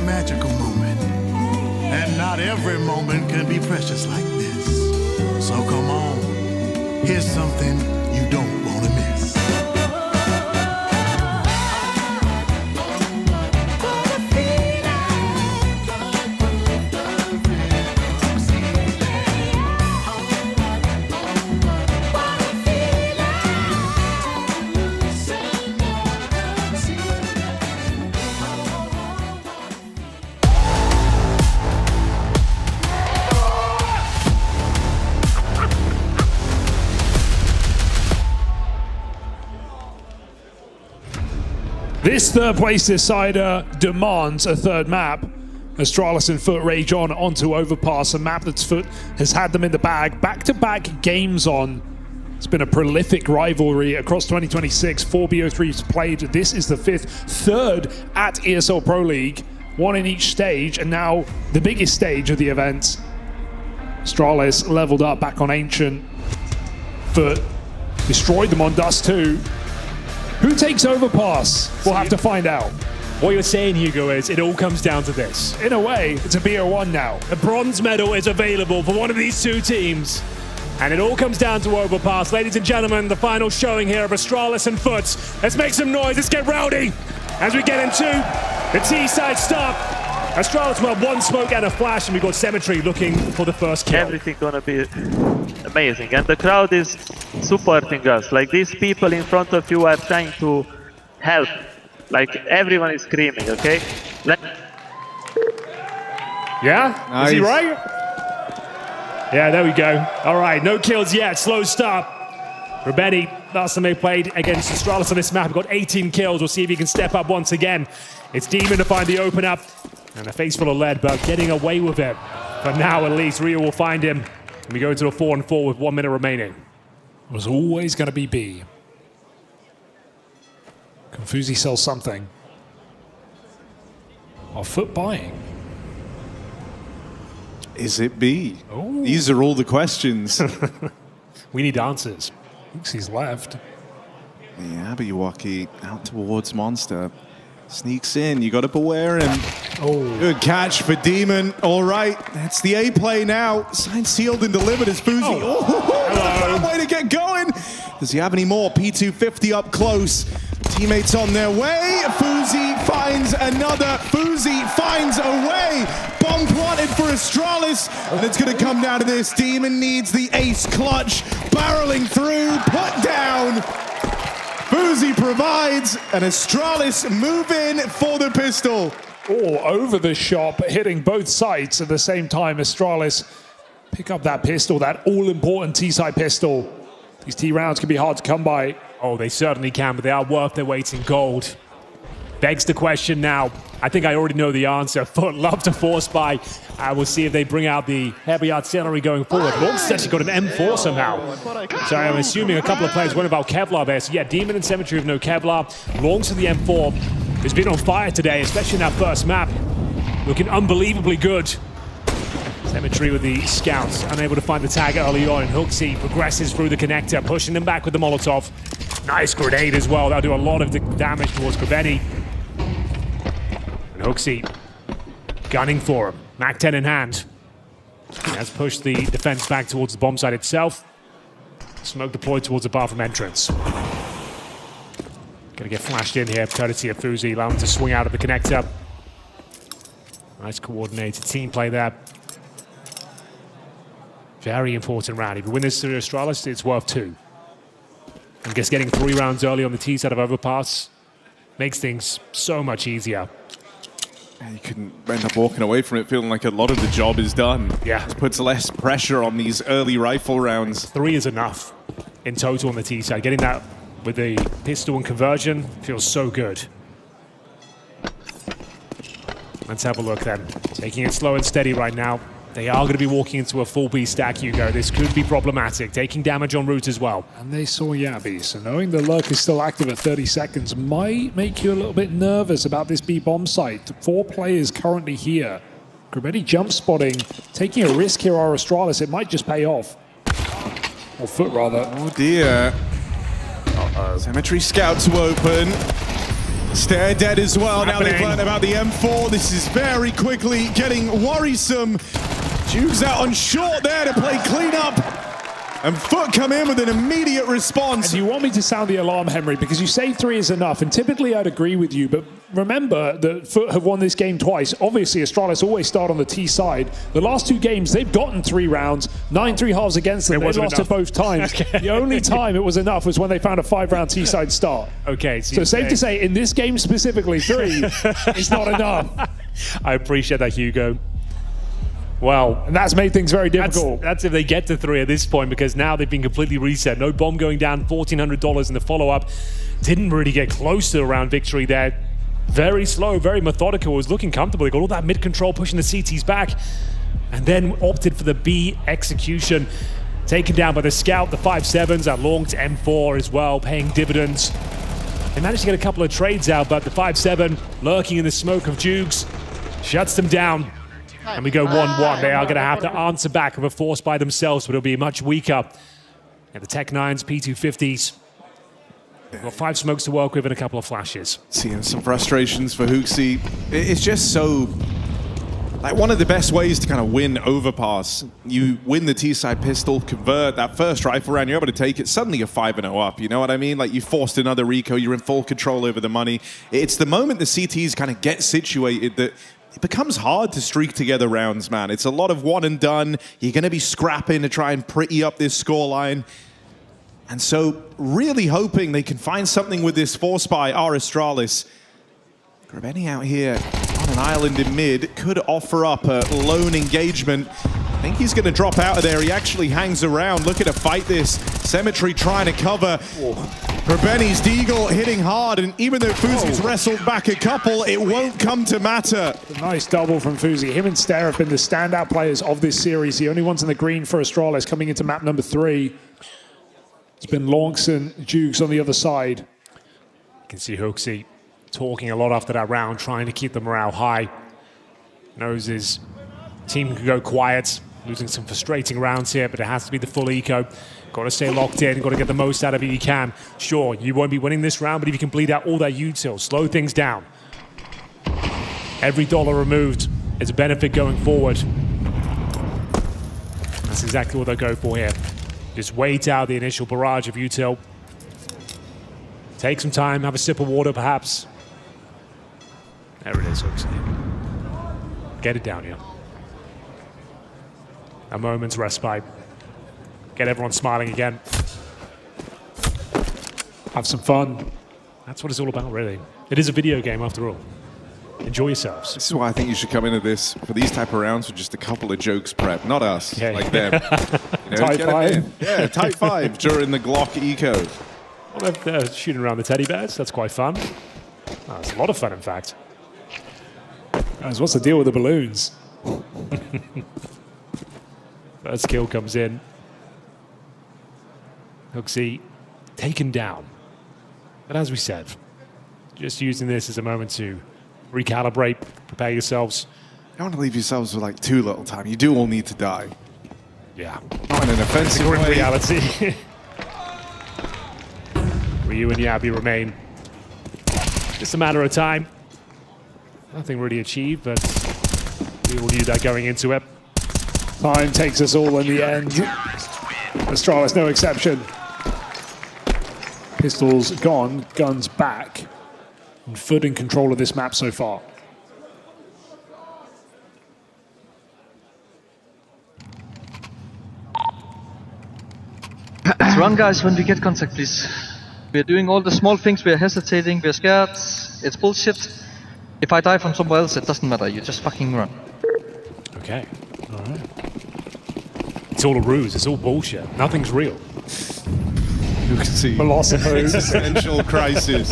Speaker 5: magical moment. And not every moment can be precious like this. So come on, here's something you don't want to miss.
Speaker 12: This third place decider demands a third map. Astralis and Foot rage onto Overpass, a map that's Foot has had them in the bag. Back-to-back games on. It's been a prolific rivalry across 2026. 4 BO3s played. This is the third at ESL Pro League. One in each stage, and now the biggest stage of the event. Astralis leveled up back on Ancient. Foot destroyed them on Dust 2. Who takes Overpass? We'll have to find out.
Speaker 1: What you're saying, Hugo, is it all comes down to this.
Speaker 12: In a way, it's a BO1 now.
Speaker 1: A bronze medal is available for one of these two teams. And it all comes down to Overpass. Ladies and gentlemen, the final showing here of Astralis and Foot. Let's make some noise, let's get rowdy as we get into the T-side stop. Astralis will have one smoke and a flash, and we've got Symmetry looking for the first kill.
Speaker 8: Everything gonna be amazing, and the crowd is supporting us. Like, these people in front of you are trying to help. Like, everyone is screaming, okay?
Speaker 1: Yeah?
Speaker 10: Nice.
Speaker 1: Is he right? Yeah, there we go. All right, no kills yet, slow start. Rebeni, last time they played against Astralis on this map, got 18 kills. We'll see if he can step up once again. It's Demon to find the open up. And a face full of lead, but getting away with it. But now at least Rio will find him. And we go into a 4-on-4 with 1 minute remaining.
Speaker 12: It was always going to be B. Confusi sells something. Our Foot buying.
Speaker 23: Is it B?
Speaker 12: Ooh.
Speaker 23: These are all the questions.
Speaker 1: We need answers.
Speaker 12: Looks he's left.
Speaker 23: Yeah, but Yuwaki out towards Monster. Sneaks in, you got to beware him.
Speaker 12: Oh.
Speaker 23: Good catch for Demon. All right, that's the A play now. Signed, sealed, and delivered as Fuzi. Oh, way to get going. Does he have any more? P250 up close. Teammates on their way. Fuzi finds another. Fuzi finds a way. Bomb plotted for Astralis, and it's going to come down to this. Demon needs the ace clutch. Barreling through, put down. Fuzi provides, and Astralis move in for the pistol.
Speaker 12: All over the shop, hitting both sides at the same time. Astralis pick up that pistol, that all-important T-side pistol. These T rounds can be hard to come by.
Speaker 1: Oh, they certainly can, but they are worth their weight in gold. Begs the question now. I think I already know the answer. Foot love to force buy. We'll see if they bring out the heavy artillery going forward. Long's actually got an M4 somehow. So I'm assuming a couple of players went about Kevlar there. So yeah, Demon and Symmetry have no Kevlar. Longs to the M4 has been on fire today, especially in that first map. Looking unbelievably good. Symmetry with the scouts, unable to find the tag early on. And Hooksy progresses through the connector, pushing them back with the Molotov. Nice grenade as well. That'll do a lot of damage towards Rebeni. And Hooksy gunning for him. Mac 10 in hand. He has pushed the defense back towards the bomb site itself. Smoke deployed towards the bathroom entrance. Gonna get flashed in here, courtesy of Fuzi, allow him to swing out of the connector. Nice coordinated team play there. Very important round. If you win this to Astralis, it's worth 2. I guess getting 3 rounds early on the T side of Overpass makes things so much easier.
Speaker 23: You can end up walking away from it feeling like a lot of the job is done.
Speaker 1: Yeah.
Speaker 23: It puts less pressure on these early rifle rounds.
Speaker 1: 3 is enough in total on the T side. Getting that with the pistol and conversion feels so good. Let's have a look then. Taking it slow and steady right now. They are going to be walking into a full B stack, Hugo. This could be problematic. Taking damage en route as well.
Speaker 12: And they saw Yabi, so knowing the lurk is still active at 30 seconds might make you a little bit nervous about this B bomb site. 4 players currently here. Rebeni jump spotting, taking a risk here are Astralis. It might just pay off. Or Foot, rather.
Speaker 23: Oh dear. Symmetry scout to open. Stare dead as well. Now they've learned about the M4. This is very quickly getting worrisome. Juke's out on short there to play cleanup. And Foot come in with an immediate response.
Speaker 12: And you want me to sound the alarm, Henry, because you say 3 is enough, and typically I'd agree with you, but remember that Foot have won this game twice. Obviously, Astralis always start on the T side. The last 2 games, they've gotten 3 rounds, 9 3-halves against them. They lost it both times. Okay. The only time it was enough was when they found a 5-round T side start.
Speaker 1: Okay.
Speaker 12: So safe to say, in this game specifically, 3 is not enough.
Speaker 1: I appreciate that, Hugo.
Speaker 12: Well, and that's made things very difficult.
Speaker 1: That's if they get to 3 at this point, because now they've been completely reset. No bomb going down, $1,400 in the follow-up. Didn't really get close to a round victory there. Very slow, very methodical, was looking comfortable. They got all that mid-control, pushing the CTs back, and then opted for the B execution. Taken down by the Scout, the 5.7s, that long to M4 as well, paying dividends. They managed to get a couple of trades out, but the 5.7 lurking in the smoke of Jukes shuts them down. And we go 1-1. They are going to have to answer back with a force by themselves, but it'll be much weaker. And the Tech 9s, P250s. They've got 5 smokes to work with and a couple of flashes.
Speaker 23: Seeing some frustrations for Hooksy. It's just so... like one of the best ways to kind of win Overpass. You win the T-side pistol, convert that first rifle round, you're able to take it, suddenly you're 5-0 up, you know what I mean? Like you forced another Rico, you're in full control over the money. It's the moment the CTs kind of get situated that it becomes hard to streak together rounds, man. It's a lot of one and done. You're going to be scrapping to try and pretty up this scoreline. And so really hoping they can find something with this force by Astralis. Grabeni out here on an island in mid could offer up a lone engagement. I think he's going to drop out of there. He actually hangs around, looking to fight this. Cemetery trying to cover. Grabeni's Deagle hitting hard, and even though Fuzi's wrestled back a couple, it won't come to matter.
Speaker 12: A nice double from Fuzi. Him and Stare have been the standout players of this series. The only ones in the green for Astralis coming into map number 3. It's been Lonks and Jukes on the other side.
Speaker 1: You can see Hooksy talking a lot after that round, trying to keep the morale high. Knows his team can go quiet, losing some frustrating rounds here, but it has to be the full eco. Got to stay locked in, got to get the most out of it you can. Sure, you won't be winning this round, but if you can bleed out all that util, slow things down. Every dollar removed is a benefit going forward. That's exactly what they'll go for here. Just wait out the initial barrage of util. Take some time, have a sip of water perhaps. There it is, Hooksy. Get it down here. A moment's respite. Get everyone smiling again.
Speaker 12: Have some fun.
Speaker 1: That's what it's all about, really. It is a video game after all. Enjoy yourselves.
Speaker 23: This is why I think you should come into this for these type of rounds with just a couple of jokes prep, not us, like them. You know,
Speaker 12: Type 5.
Speaker 23: Yeah, Type 5 during the Glock Eco.
Speaker 1: Well, they're shooting around the teddy bears. That's quite fun. Oh, it's a lot of fun, in fact.
Speaker 12: Guys, what's the deal with the balloons?
Speaker 1: First kill comes in. Hooksy taken down. But as we said, just using this as a moment to recalibrate, prepare yourselves.
Speaker 23: You don't want to leave yourselves with like too little time. You do all need to die.
Speaker 1: Yeah.
Speaker 23: Not in an offensive way.
Speaker 1: Reality. Ryu and Yabi remain. Just a matter of time. Nothing really achieved, but we all knew that going into it.
Speaker 12: Time takes us all in the end. Astralis, no exception. Pistols gone, guns back. And Foot in control of this map so far.
Speaker 11: Let's run, guys, when we get contact, please. We're doing all the small things, we're hesitating, we're scared. It's bullshit. If I die from somewhere else, it doesn't matter, you just fucking run.
Speaker 1: Okay, alright. It's all a ruse, it's all bullshit. Nothing's real.
Speaker 23: You can see
Speaker 12: philosophers.
Speaker 23: Existential crisis.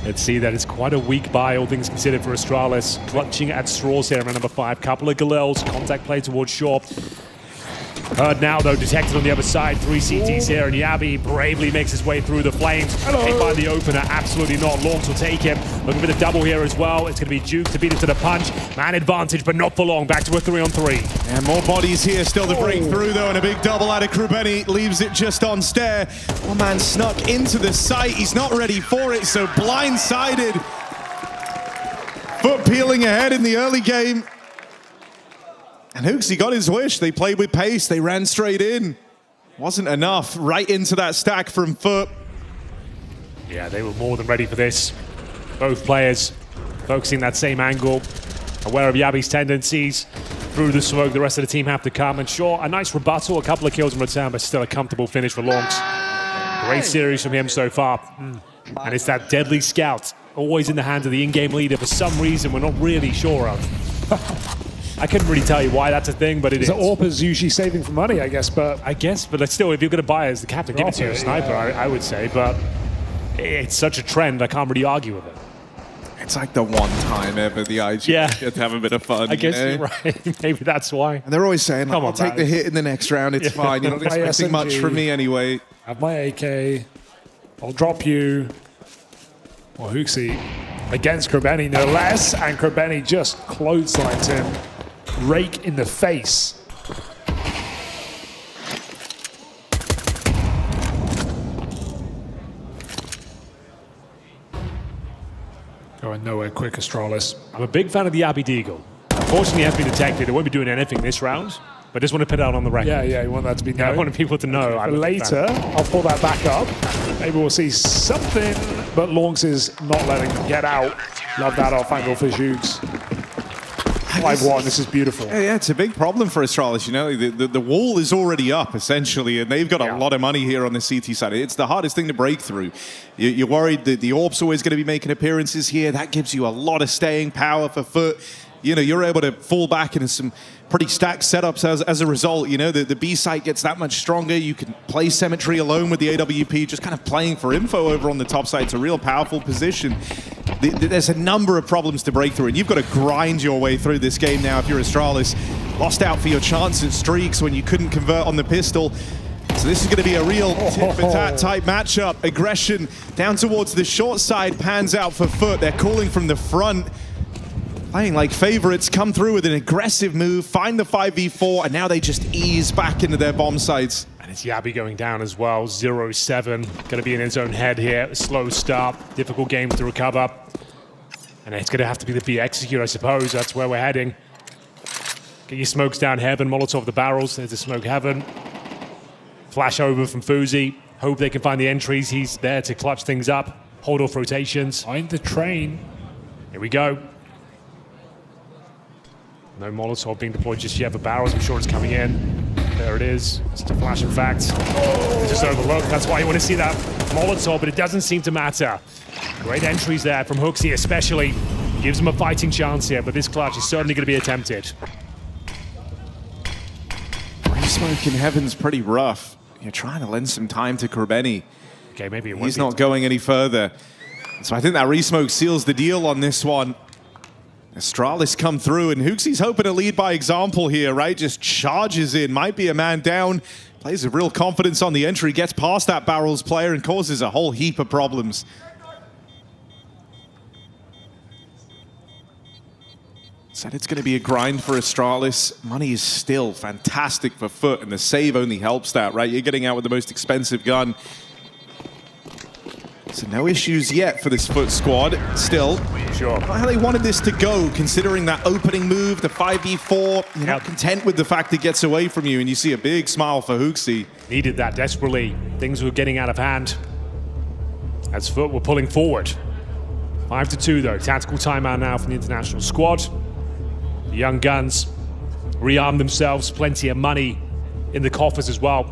Speaker 1: Let's see that it's quite a weak buy, all things considered, for Astralis. Clutching at straws here, number 5. Couple of Galils, contact play towards shore. Heard now, though, detected on the other side. 3 CTs here, and Yabi bravely makes his way through the flames. Can't find the opener, absolutely not. Lonks will take him. Looking for the double here as well. It's going to be Duke to beat it to the punch. Man advantage, but not for long. Back to a 3-on-3.
Speaker 23: And more bodies here still to break through, though, and a big double out of Krubeni leaves it just on Stair. One man snuck into the site. He's not ready for it, so blindsided. Foot peeling ahead in the early game. And Hooksy got his wish. They played with pace. They ran straight in. Wasn't enough. Right into that stack from Foot.
Speaker 1: Yeah, they were more than ready for this. Both players focusing that same angle, aware of Yabi's tendencies. Through the smoke, the rest of the team have to come. And sure, a nice rebuttal, a couple of kills in return, but still a comfortable finish for Lonks. Great series from him so far. And it's that deadly scout, always in the hands of the in-game leader for some reason we're not really sure of. I couldn't really tell you why that's a thing, but it is.
Speaker 12: So Orpa's usually saving for money, I guess, but
Speaker 1: still, if you're going to buy it as the captain, give it to your sniper, I would say. But it's such a trend, I can't really argue with it.
Speaker 23: It's like the one time ever the IG get to have a bit of fun.
Speaker 1: I guess you're right. Maybe that's why.
Speaker 23: And they're always saying,
Speaker 1: Come
Speaker 23: I'll
Speaker 1: on,
Speaker 23: take the hit in the next round. It's fine. You're not expecting much from me anyway.
Speaker 12: Have my AK. I'll drop you. Well, Hooksy against Krubeni, no less. And Krubeni just clotheslines him. Rake in the face. Going nowhere quick, Astralis.
Speaker 1: I'm a big fan of the Yabi Deagle. Unfortunately, it has been detected. It won't be doing anything this round, but just want to put it out on the record.
Speaker 12: Yeah, you want that to be known.
Speaker 1: I want people to know.
Speaker 12: Okay, later, I'll pull that back up. Maybe we'll see something, but Lonks is not letting them get out. Love that off angle for Zhugs. 5-1, this is beautiful.
Speaker 23: Yeah, it's a big problem for Astralis. You know, the wall is already up, essentially, and they've got a lot of money here on the CT side. It's the hardest thing to break through. You're worried that the Orb's always going to be making appearances here. That gives you a lot of staying power for Foot. You know, you're able to fall back into some pretty stacked setups as a result. You know, the B site gets that much stronger. You can play Symmetry alone with the AWP, just kind of playing for info over on the top side. It's a real powerful position. There's a number of problems to break through, and you've got to grind your way through this game now if you're Astralis. Lost out for your chance at streaks when you couldn't convert on the pistol. So this is going to be a real tit-for-tat type matchup. Aggression down towards the short side pans out for Foot. They're calling from the front. Playing like favorites, come through with an aggressive move, find the 5v4, and now they just ease back into their bomb sites.
Speaker 1: And it's Yabi going down as well, 0-7. Going to be in his own head here. Slow start, difficult game to recover. And it's going to have to be the B execute, I suppose. That's where we're heading. Get your smokes down heaven, Molotov the barrels. There's the smoke heaven. Flash over from Fuzi. Hope they can find the entries. He's there to clutch things up. Hold off rotations.
Speaker 12: Find the train.
Speaker 1: Here we go. No Molotov being deployed just yet for barrels. I'm sure it's coming in. There it is. Just a flash, in fact. Just overlooked. That's why you want to see that Molotov, but it doesn't seem to matter. Great entries there from Hooksy especially. Gives him a fighting chance here, but this clutch is certainly going to be attempted.
Speaker 23: Smoke in heaven's pretty rough. You're trying to lend some time to Krubeni.
Speaker 1: Okay, maybe
Speaker 23: he's not going any further. So I think that resmoke seals the deal on this one. Astralis come through, and Hooksy's hoping to lead by example here, right? Just charges in, might be a man down, plays with real confidence on the entry, gets past that barrels player and causes a whole heap of problems. Said it's going to be a grind for Astralis. Money is still fantastic for Foot, and the save only helps that, right? You're getting out with the most expensive gun. So no issues yet for this Foot squad. Still,
Speaker 1: sure.
Speaker 23: Not how they wanted this to go, considering that opening move, the 5v4. You're not content with the fact it gets away from you, and you see a big smile for Hooksy.
Speaker 1: Needed that desperately. Things were getting out of hand as Foot were pulling forward. 5-2 though. Tactical timeout now from the international squad. The young guns rearm themselves. Plenty of money in the coffers as well.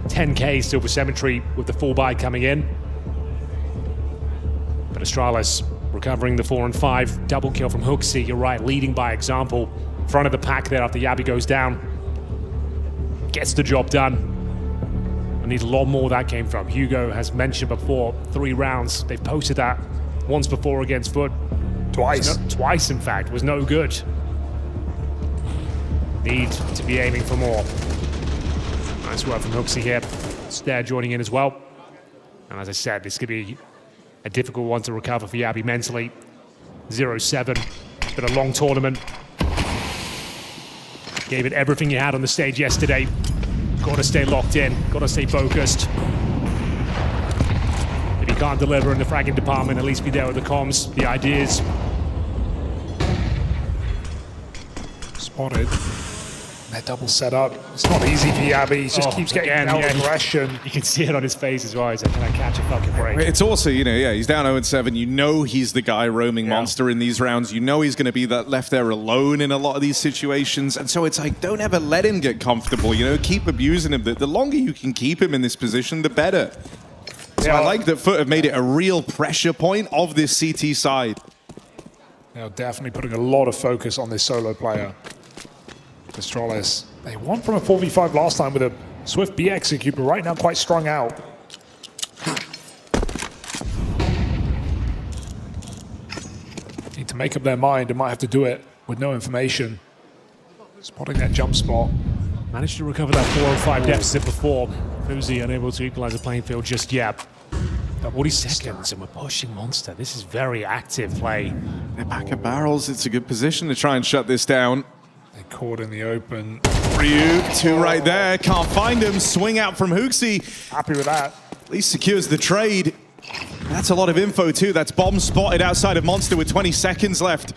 Speaker 1: 10K still for Symmetry with the full buy coming in. But Astralis recovering the 4 and 5. Double kill from Hooksy. You're right, leading by example. Front of the pack there after Yabi goes down. Gets the job done. I need a lot more that came from. Hugo has mentioned before, 3 rounds. They've posted that once before against Foot.
Speaker 12: Twice.
Speaker 1: Twice, in fact. Was no good. Need to be aiming for more. Nice work from Hooksy here. Stair joining in as well. And as I said, this could be a difficult one to recover for Yabi mentally. 0-7. It's been a long tournament. Gave it everything you had on the stage yesterday. Got to stay locked in. Got to stay focused. If you can't deliver in the fragging department, at least be there with the comms, the ideas.
Speaker 12: Spotted. They're double set up. It's not easy for Yabi. He just keeps getting out aggression.
Speaker 1: You can see it on his face as well. He's like, can I catch a fucking break?
Speaker 23: It's also, you know, he's down 0-7. You know he's the guy roaming monster in these rounds. You know he's going to be that left there alone in a lot of these situations. And so it's like, don't ever let him get comfortable. You know, keep abusing him. The longer you can keep him in this position, the better. So I like that Foot have made it a real pressure point of this CT side.
Speaker 12: They're definitely putting a lot of focus on this solo player. Astralis, they won from a 4v5 last time with a Swift B execute, but right now quite strung out. Need to make up their mind and might have to do it with no information. Spotting that jump spot.
Speaker 1: Managed to recover that 405 deficit before. Fuzi unable to equalize the playing field just yet. 40 seconds and we're pushing Monster. This is very active play.
Speaker 23: They're back at barrels. It's a good position to try and shut this down.
Speaker 12: They caught in the open.
Speaker 23: Ryu, two right there. Can't find him. Swing out from Hooksy.
Speaker 12: Happy with that.
Speaker 23: At least secures the trade. That's a lot of info too. That's bomb spotted outside of Monster with 20 seconds left.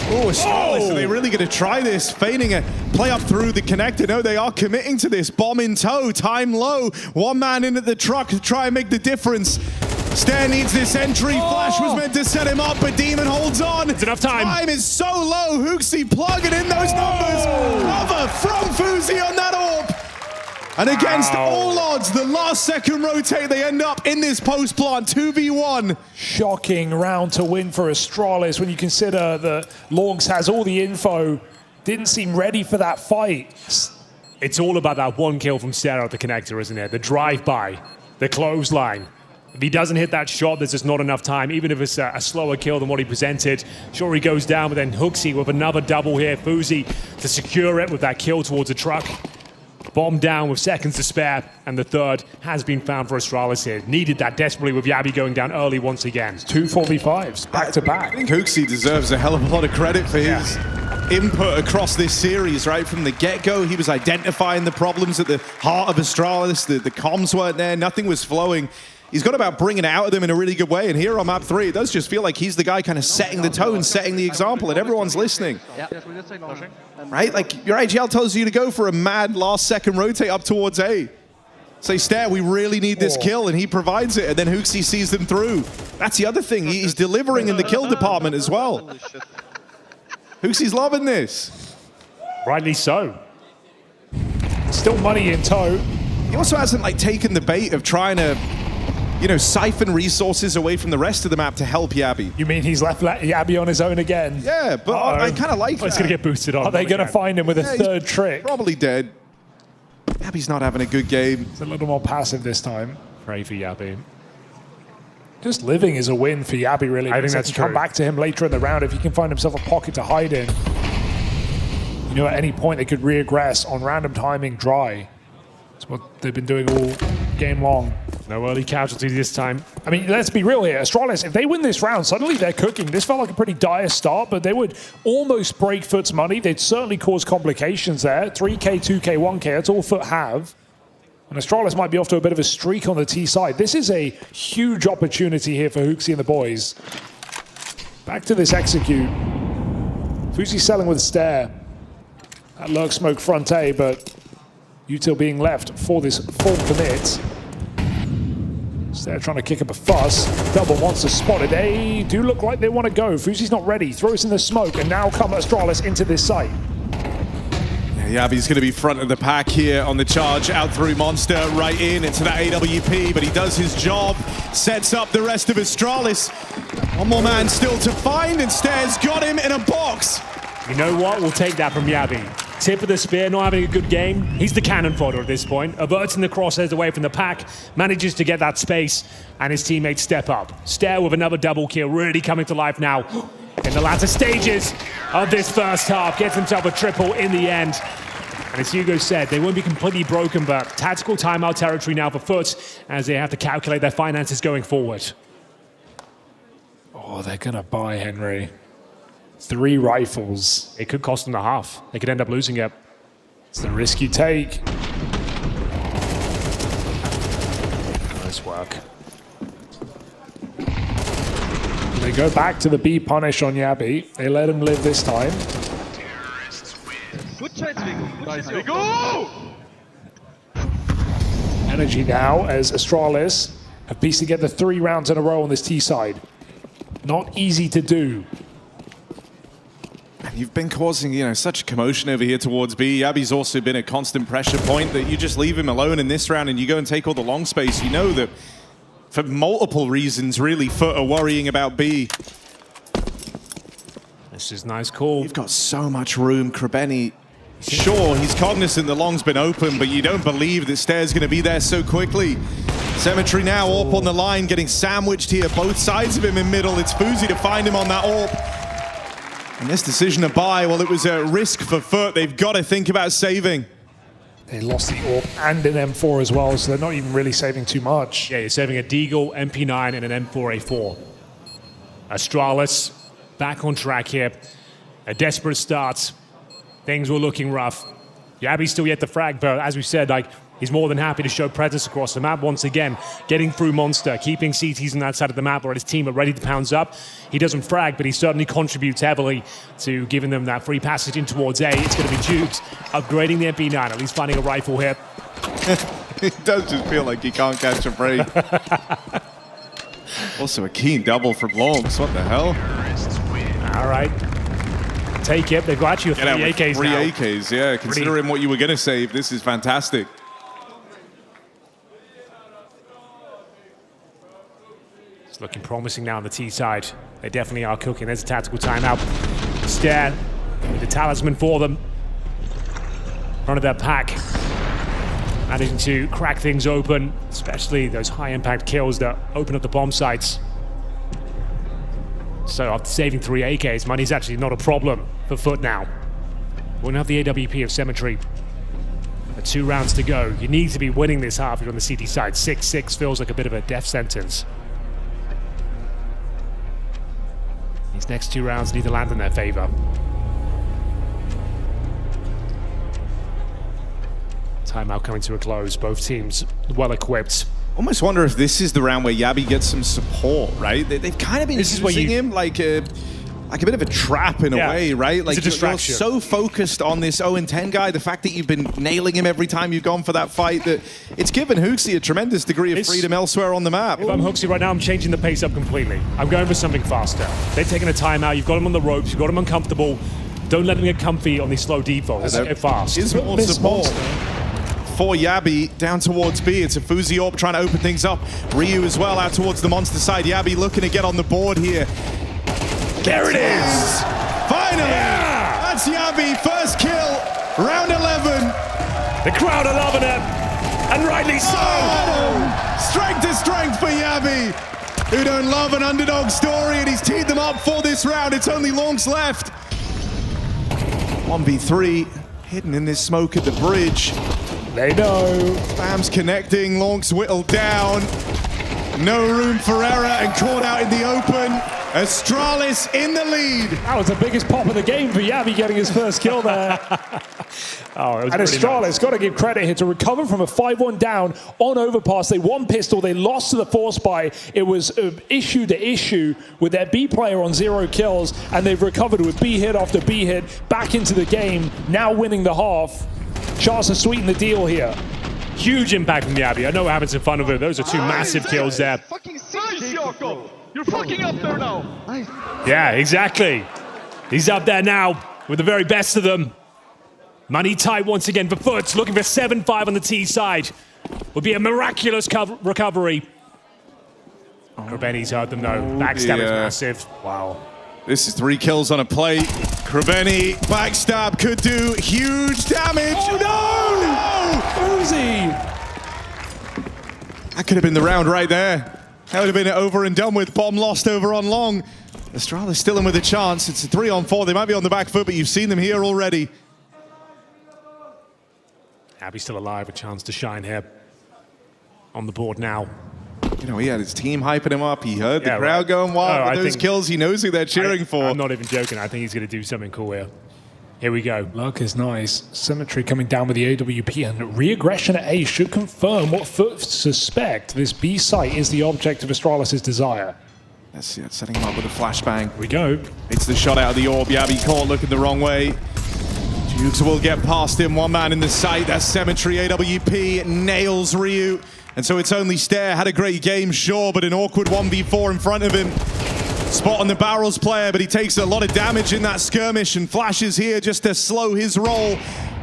Speaker 23: Oh, Astralis, are they really going to try this? Feigning a play up through the connector. No, they are committing to this. Bomb in tow, time low. One man in at the truck to try and make the difference. Stair needs this entry. Flash was meant to set him up, but Demon holds on.
Speaker 1: It's enough time.
Speaker 23: Time is so low. Hooksy plugging in those numbers. Cover from Fuzi on that orb. And against all odds, the last second rotate, they end up in this post plant, 2v1.
Speaker 12: Shocking round to win for Astralis when you consider that Lorgs has all the info. Didn't seem ready for that fight.
Speaker 1: It's all about that one kill from Stair at the connector, isn't it? The drive-by, the clothesline. If he doesn't hit that shot, there's just not enough time, even if it's a slower kill than what he presented. Sure, he goes down, but then Hooksy with another double here. Fuzi to secure it with that kill towards the truck. Bomb down with seconds to spare, and the third has been found for Astralis here. Needed that desperately with Yabi going down early once again.
Speaker 12: 2 4v5s, back to back.
Speaker 23: I think Hooksy deserves a hell of a lot of credit for his input across this series, right? From the get-go, he was identifying the problems at the heart of Astralis. The comms weren't there, nothing was flowing. He's got about bringing it out of them in a really good way. And here on map 3, it does just feel like he's the guy kind of setting the tone, setting the example, and everyone's listening. Right? Like, your IGL tells you to go for a mad last-second rotate up towards A. Say, Stair, we really need this kill, and he provides it, and then Hooksy sees them through. That's the other thing. He's delivering in the kill department as well. Hooksy's loving this.
Speaker 1: Rightly so.
Speaker 12: Still money in tow.
Speaker 23: He also hasn't, like, taken the bait of trying to, you know, siphon resources away from the rest of the map to help Yabi.
Speaker 12: You mean he's left Yabi on his own again?
Speaker 23: Yeah, but I kind of like that.
Speaker 1: He's going to get boosted on.
Speaker 12: Are they going to find him with a third trick?
Speaker 23: Probably dead. Yabi's not having a good game.
Speaker 12: It's a little more passive this time.
Speaker 1: Pray for Yabi.
Speaker 12: Just living is a win for Yabi, really.
Speaker 1: I think that's true.
Speaker 12: Come back to him later in the round if he can find himself a pocket to hide in. You know, at any point they could reaggress on random timing dry. That's what they've been doing all game long.
Speaker 1: No early casualties this time.
Speaker 12: I mean, let's be real here. Astralis, if they win this round, suddenly they're cooking. This felt like a pretty dire start, but they would almost break Foot's money. They'd certainly cause complications there. 3K, 2K, 1K, that's all Foot have. And Astralis might be off to a bit of a streak on the T side. This is a huge opportunity here for Hooksy and the boys. Back to this execute. Fuzi selling with a Stair. That lurk smoke front A, but Util being left for this full commit. Stair trying to kick up a fuss. Double Monster spotted. They do look like they want to go. Fuzi's not ready. Throws in the smoke, and now come Astralis into this site.
Speaker 23: Yabi's going to be front of the pack here on the charge, out through Monster, right into that AWP, but he does his job, sets up the rest of Astralis. One more man still to find, and Stair's got him in a box.
Speaker 1: You know what? We'll take that from Yabi. Tip of the spear, not having a good game. He's the cannon fodder at this point. Averting the crosshairs away from the pack, manages to get that space, and his teammates step up. Stair with another double kill, really coming to life now in the latter stages of this first half. Gets himself a triple in the end. And as Hugo said, they won't be completely broken, but tactical timeout territory now for Foot as they have to calculate their finances going forward.
Speaker 12: Oh, they're going to buy Henry 3 rifles.
Speaker 1: It could cost them the half. They could end up losing it.
Speaker 12: It's the risk you take.
Speaker 1: Nice work.
Speaker 12: They go back to the B punish on Yabi. They let him live this time.
Speaker 13: Good trades, Vigo.
Speaker 12: Energy now as Astralis have pieced together 3 rounds in a row on this T side. Not easy to do.
Speaker 23: You've been causing, such a commotion over here towards B. Yabi's also been a constant pressure point that you just leave him alone in this round and you go and take all the long space. You know that for multiple reasons, really, Foot are worrying about B.
Speaker 1: This is nice call.
Speaker 23: You've got so much room. Krebeni, sure, he's cognizant the long's been open, but you don't believe that Stair's going to be there so quickly. Cemetery now, AWP on the line, getting sandwiched here. Both sides of him in middle. It's Fuzi to find him on that AWP. And this decision to buy, well, it was a risk for Foot. They've got to think about saving.
Speaker 12: They lost the AWP and an M4 as well, so they're not even really saving too much.
Speaker 1: Yeah, you're saving a Deagle, MP9, and an M4A4. Astralis back on track here. A desperate start. Things were looking rough. Yabi's still yet to frag, but as we said, he's more than happy to show presence across the map once again, getting through Monster, keeping CTs on that side of the map where his team are ready to pounce up. He doesn't frag, but he certainly contributes heavily to giving them that free passage in towards A. It's going to be Jukes upgrading the MP9, at least finding a rifle here.
Speaker 23: It does just feel like he can't catch a break. Also a keen double from Longs. What the hell?
Speaker 1: All right. Take it. They've got actually 3 AKs
Speaker 23: 3
Speaker 1: now.
Speaker 23: AKs, yeah. Considering what you were going to save, this is fantastic.
Speaker 1: It's looking promising now on the T side. They definitely are cooking. There's a tactical timeout. Stair with the talisman for them. Front of their pack. Managing to crack things open, especially those high impact kills that open up the bomb sites. So after saving 3 AKs, money's actually not a problem for Foot now. Won't have the AWP of Cemetery. 2 rounds to go. You need to be winning this half if you're on the CT side. 6-6 feels like a bit of a death sentence. These next 2 rounds need to land in their favor. Timeout coming to a close. Both teams well equipped.
Speaker 23: Almost wonder if this is the round where Yabi gets some support, right? They've kind of been using him like a bit of a trap in a way, right? Like you're so focused on this 0-10 guy, the fact that you've been nailing him every time you've gone for that fight, that it's given Hooksy a tremendous degree of freedom elsewhere on the map.
Speaker 1: If I'm Hooksy right now, I'm changing the pace up completely. I'm going for something faster. They've taken a timeout. You've got him on the ropes. You've got him uncomfortable. Don't let him get comfy on these slow defaults. Let's get fast.
Speaker 23: Is more support for Yabi down towards B. It's a Fuzi AWP trying to open things up. Ryu as well out towards the Monster side. Yabi looking to get on the board here. There it is! Finally! Yeah! That's Yabi, first kill, round 11.
Speaker 1: The crowd are loving it, and rightly so!
Speaker 23: Oh, strength to strength for Yabi, who don't love an underdog story, and he's teed them up for this round. It's only Longs left. 1v3, hidden in this smoke at the bridge.
Speaker 12: They know.
Speaker 23: Bam's connecting, Longs whittled down. No room for error and caught out in the open. Astralis in the lead.
Speaker 12: That was the biggest pop of the game for Yabi getting his first kill there. And Astralis, got to give credit here to recover from a 5-1 down on Overpass. They won pistol, they lost to the force buy. It was issue to issue with their B player on 0 kills, and they've recovered with B hit after B hit back into the game, now winning the half. Chance to sweeten the deal here.
Speaker 1: Huge impact from Yabi. I know what happens in front of him. Those are 2 massive kills there.
Speaker 13: You're fucking up there now.
Speaker 1: Yeah, exactly. He's up there now with the very best of them. Money tight once again for Foot. Looking for 7-5 on the T side. Would be a miraculous recovery. Krebeni's heard them though. Backstab is massive. Wow.
Speaker 23: This is 3 kills on a plate. Krebeni, backstab could do huge damage.
Speaker 12: Oh no! Uzi!
Speaker 23: That could have been the round right there. That would have been it over and done with. Bomb lost over on Long. Astralis still in with a chance. It's a 3-on-4. They might be on the back foot, but you've seen them here already.
Speaker 12: Abby's still alive, a chance to shine here on the board now.
Speaker 23: You know, he had his team hyping him up. He heard the crowd going wild with those kills. He knows who they're cheering for.
Speaker 12: I'm not even joking. I think he's going to do something cool here. Here we go. Luck is nice. Symmetry coming down with the AWP, and re-aggression at A should confirm what Foot suspect. This B site is the object of Astralis' desire.
Speaker 23: Let's see it, setting him up with a flashbang.
Speaker 12: Here we go.
Speaker 23: It's the shot out of the orb. Yabi caught looking the wrong way. Jukes will get past him. One man in the sight. That's Symmetry. AWP nails Ryu. And so it's only Stare. Had a great game, sure, but an awkward 1v4 in front of him. Spot on the barrels player, but he takes a lot of damage in that skirmish, and flashes here just to slow his roll.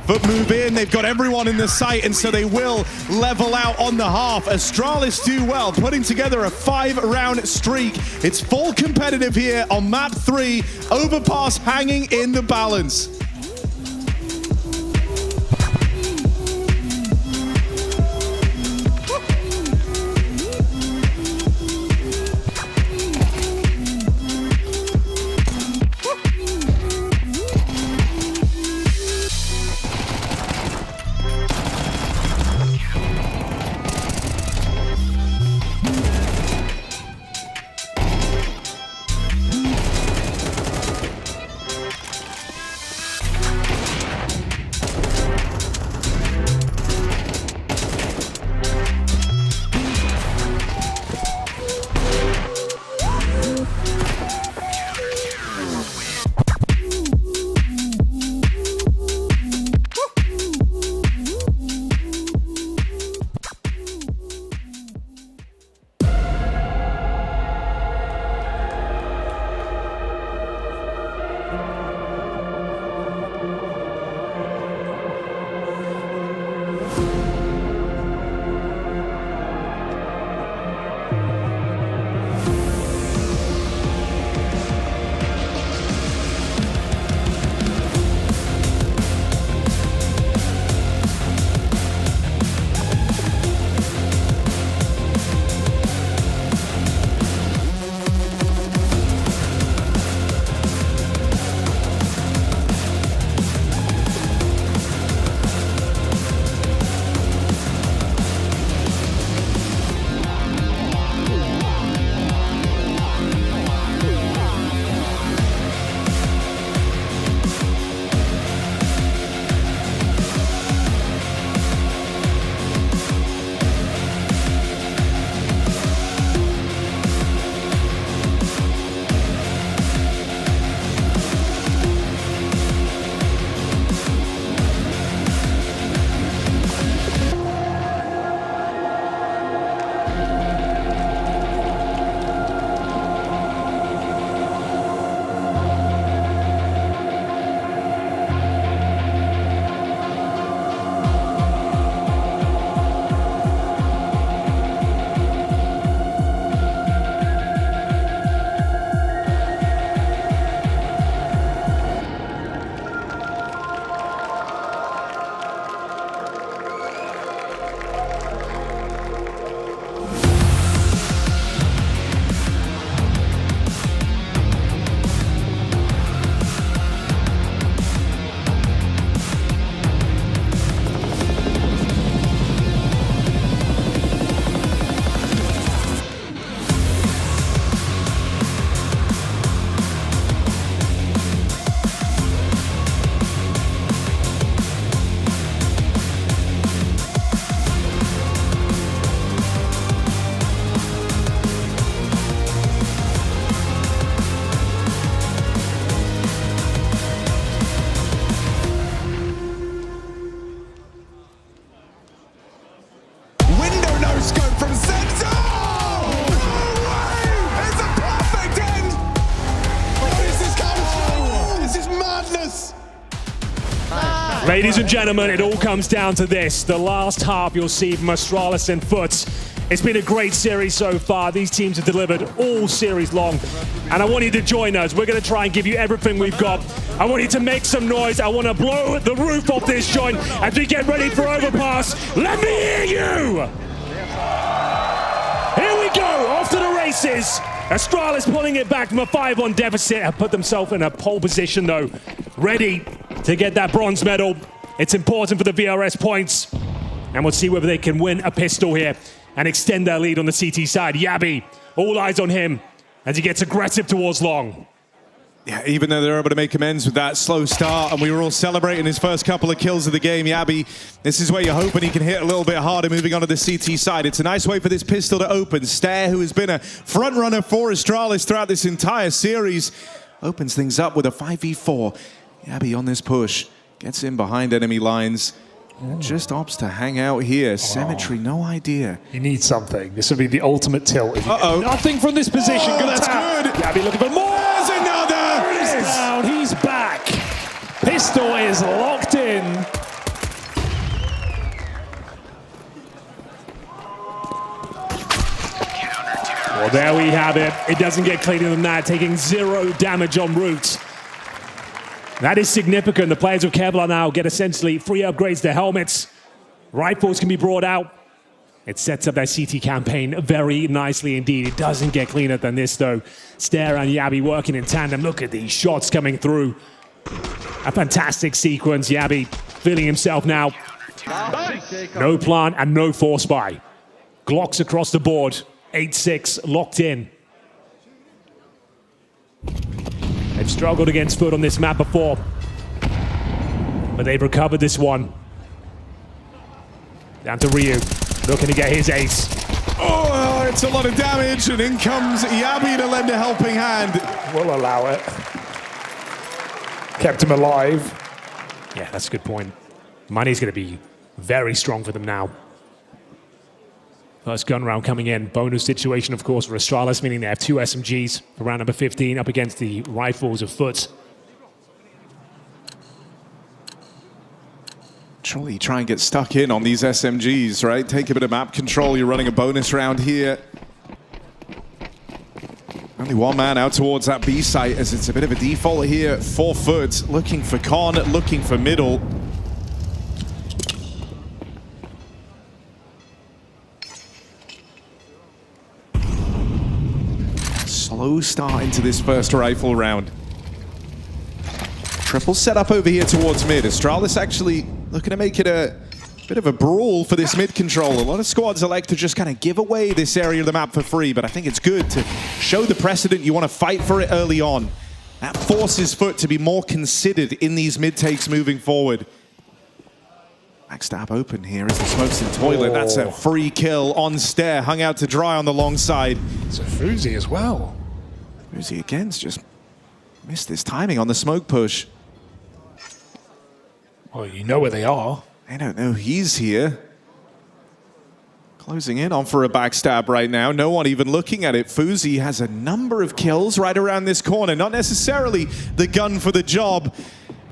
Speaker 23: Foot move in, they've got everyone in the sight, and so they will level out on the half. Astralis do well, putting together a 5-round streak. It's full competitive here on map 3. Overpass hanging in the balance.
Speaker 12: Ladies and gentlemen, it all comes down to this. The last half you'll see from Astralis and Foot. It's been a great series so far. These teams have delivered all series long. And I want you to join us. We're going to try and give you everything we've got. I want you to make some noise. I want to blow the roof off this joint as we get ready for Overpass. Let me hear you! Here we go, off to the races. Astralis pulling it back from a 5-1 deficit. Have put themselves in a pole position though. Ready to get that bronze medal.
Speaker 1: It's important for the VRS points. And we'll see whether they can win a pistol here and extend their lead on the CT side. Yabi, all eyes on him as he gets aggressive towards long.
Speaker 23: Yeah, even though they're able to make amends with that slow start, and we were all celebrating his first couple of kills of the game, Yabi, this is where you're hoping he can hit a little bit harder moving on to the CT side. It's a nice way for this pistol to open. Stair, who has been a front runner for Astralis throughout this entire series, opens things up with a 5v4. Yabi on this push, gets in behind enemy lines. Just opts to hang out here. Symmetry, no idea.
Speaker 12: He needs something. This would be the ultimate tilt.
Speaker 23: Uh-oh.
Speaker 12: Nothing from this position.
Speaker 23: Oh, that's
Speaker 12: tap.
Speaker 23: good.
Speaker 12: Yabi looking for more.
Speaker 23: There's another.
Speaker 12: He's down. He's back. Pistol is locked in.
Speaker 1: Well, there we have it. It doesn't get cleaner than that, taking 0 damage en route. That is significant. The players of Kevlar now get essentially free upgrades to helmets. Rifles can be brought out. It sets up their CT campaign very nicely indeed. It doesn't get cleaner than this, though. Stair and Yabi working in tandem. Look at these shots coming through. A fantastic sequence. Yabi feeling himself now. No plant and no force buy. Glocks across the board. 8-6 locked in. They've struggled against Foot on this map before, but they've recovered this one. Down to Ryu, looking to get his ace.
Speaker 23: Oh, it's a lot of damage, and in comes Yabi to lend a helping hand.
Speaker 12: We'll allow it. Kept him alive.
Speaker 1: Yeah, that's a good point. Money's going to be very strong for them now. First gun round coming in. Bonus situation, of course, for Astralis, meaning they have 2 SMGs for round number 15 up against the rifles of Foot.
Speaker 23: Surely try and get stuck in on these SMGs, right? Take a bit of map control. You're running a bonus round here. Only one man out towards that B site, as it's a bit of a default here for Foot. Looking for Con, looking for middle. Slow start into this first rifle round. Triple setup over here towards mid. Astralis actually looking to make it a bit of a brawl for this mid control. A lot of squads elect to just kind of give away this area of the map for free, but I think it's good to show the precedent. You want to fight for it early on. That forces Foot to be more considered in these mid takes moving forward. Backstab open here as the smoke's in toilet.
Speaker 12: Oh.
Speaker 23: That's a free kill on Stair, hung out to dry on the long side.
Speaker 12: It's a Fuzi as well.
Speaker 23: Fuzi again's just missed this timing on the smoke push.
Speaker 12: Well, you know where they are.
Speaker 23: I don't know he's here. Closing in on for a backstab right now. No one even looking at it. Fuzi has a number of kills right around this corner. Not necessarily the gun for the job.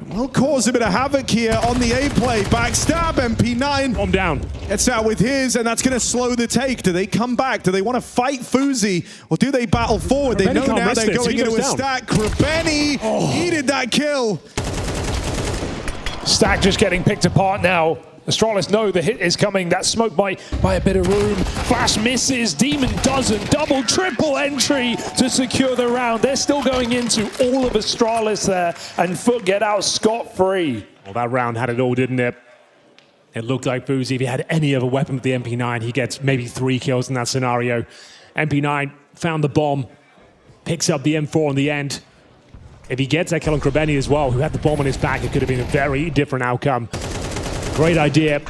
Speaker 23: Will cause a bit of havoc here on the A play. Backstab, MP9.
Speaker 1: Bomb down.
Speaker 23: Gets out with his, and that's going to slow the take. Do they come back? Do they want to fight Fuzi? Or do they battle forward? They know now they're going into a stack. Krabeni needed that kill.
Speaker 12: Stack just getting picked apart now. Astralis know the hit is coming. That smoke might buy a bit of room. Flash misses. Demon doesn't. Double, triple entry to secure the round. They're still going into all of Astralis there, and Foot get out scot-free.
Speaker 1: Well, that round had it all, didn't it? It looked like Fuzi, if he had any other weapon with the MP9, he gets maybe 3 kills in that scenario. MP9 found the bomb, picks up the M4 on the end. If he gets that kill on Krabeni as well, who had the bomb on his back, it could have been a very different outcome. Great idea.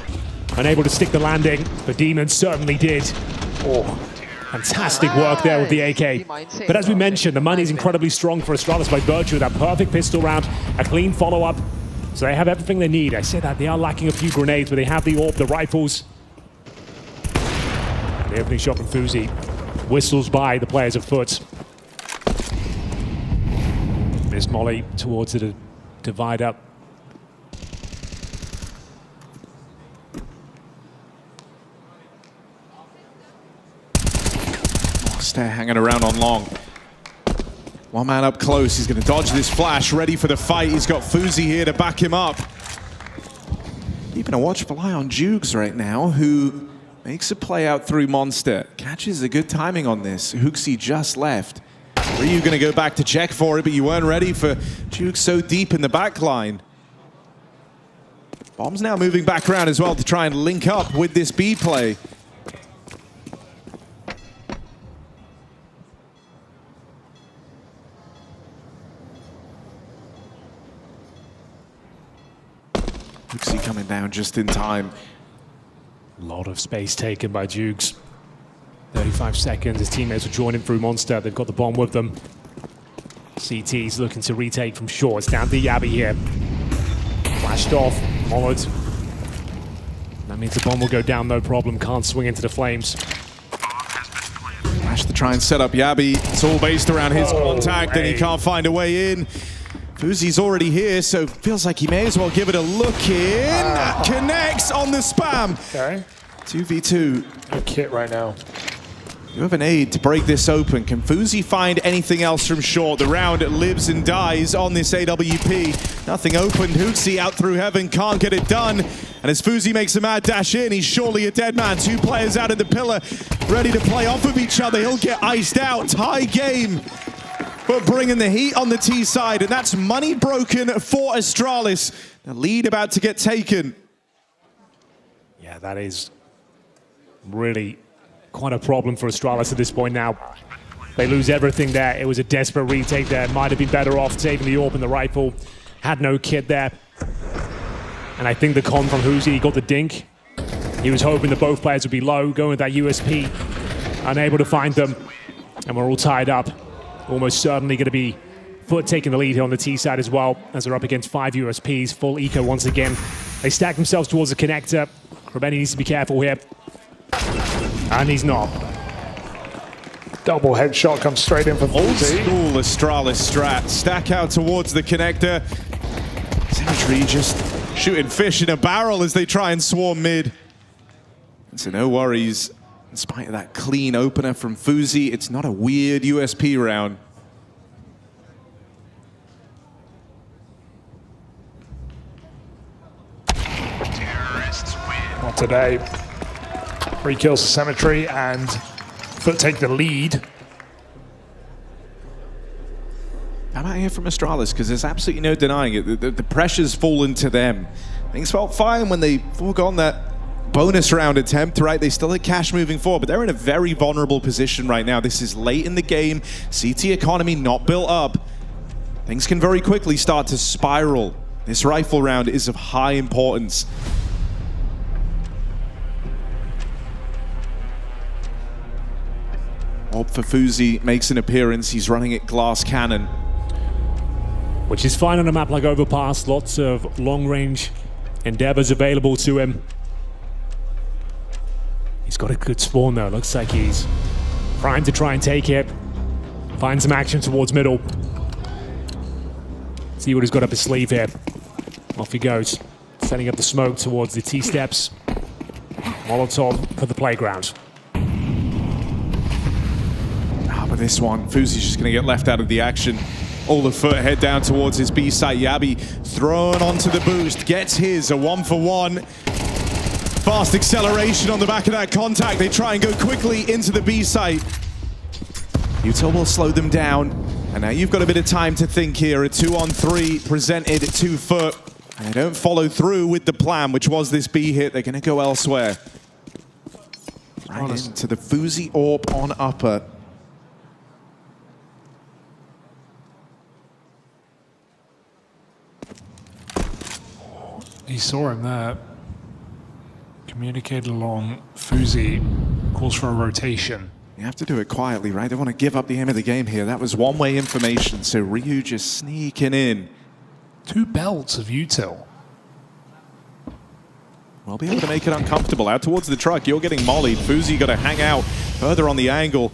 Speaker 1: Unable to stick the landing, but Demon certainly did. Oh, fantastic work there with the AK. But as we mentioned, the money is incredibly strong for Astralis by virtue of that perfect pistol round, a clean follow-up. So they have everything they need. I said that they are lacking a few grenades, but they have the AWP, the rifles. The opening shot from Fuzi whistles by the players of Foot. Miss Molly towards the divide up.
Speaker 23: Stair hanging around on long. One man up close. He's going to dodge this flash, ready for the fight. He's got Fuzi here to back him up. Keeping a watchful eye on Jukes right now, who makes a play out through Monster. Catches a good timing on this. Hooksy just left. Ryu going to go back to check for it, but you weren't ready for Jukes so deep in the back line.
Speaker 10: Bomb's now moving back around as well to try and link up with this B play. Nuke coming down just in time.
Speaker 1: A lot of space taken by Jukes. 35 seconds, his teammates will join him through Monster. They've got the bomb with them. CT's looking to retake from short. It's down to Yabi here. Flashed off, followed. That means the bomb will go down, no problem. Can't swing into the flames.
Speaker 10: Flash to try and set up Yabi. It's all based around his contact, and he can't find a way in. Fuzi's already here, so feels like he may as well give it a look in. Connects on the spam.
Speaker 12: Okay.
Speaker 10: 2v2.
Speaker 12: No kit right now.
Speaker 10: You have an aid to break this open. Can Fuzi find anything else from short? The round lives and dies on this AWP. Nothing opened. Hooksy out through heaven, can't get it done. And as Fuzi makes a mad dash in, he's surely a dead man. Two players out of the pillar, ready to play off of each other. He'll get iced out. Tie game. But bringing the heat on the T side, and that's money broken for Astralis. The lead about to get taken.
Speaker 1: Yeah, that is really quite a problem for Astralis at this point now. They lose everything there. It was a desperate retake there. Might have been better off saving the AWP and the rifle. Had no kit there. And I think the con from Huzi, he got the dink. He was hoping that both players would be low, going with that USP. Unable to find them. And we're all tied up. Almost certainly going to be Foot taking the lead here on the T side as well, as they're up against 5 USPs. Full eco once again. They stack themselves towards the connector. Krabeni needs to be careful here. And he's not.
Speaker 12: Double headshot comes straight in for
Speaker 10: Old
Speaker 12: Fuzi.
Speaker 10: school Astralis strat. Stack out towards the connector. Symmetry just shooting fish in a barrel as they try and swarm mid. And so no worries. In spite of that clean opener from Fuzi, it's not a weird USP round.
Speaker 12: Not today. 3 kills for Symmetry and Foot take the lead.
Speaker 10: How about here from Astralis? Because there's absolutely no denying it. The pressure's fallen to them. Things felt fine when they foregone that bonus round attempt, right? They still had cash moving forward, but they're in a very vulnerable position right now. This is late in the game. CT economy not built up. Things can very quickly start to spiral. This rifle round is of high importance. Op for Fuzi makes an appearance. He's running it glass cannon.
Speaker 1: Which is fine on a map like Overpass. Lots of long-range endeavors available to him. He's got a good spawn though. Looks like he's primed to try and take it. Find some action towards middle. See what he's got up his sleeve here. Off he goes. Setting up the smoke towards the T-steps. Molotov for the playground.
Speaker 10: But this one, Fuzi's just going to get left out of the action. All the Foot head down towards his B site. Yabi thrown onto the boost, gets his, a 1-for-1. Fast acceleration on the back of that contact. They try and go quickly into the B site. Util will slow them down. And now you've got a bit of time to think here. A 2-on-3 presented to Foot. And they don't follow through with the plan, which was this B hit. They're going to go elsewhere. Right into the Fuzi AWP on upper.
Speaker 12: He saw him there. Communicated along. Fuzi calls for a rotation.
Speaker 10: You have to do it quietly, right? They want to give up the aim of the game here. That was one-way information, so Ryu just sneaking in.
Speaker 12: 2 belts of Util.
Speaker 10: We'll be able to make it uncomfortable. Out towards the truck, you're getting mollied. Fuzi got to hang out further on the angle.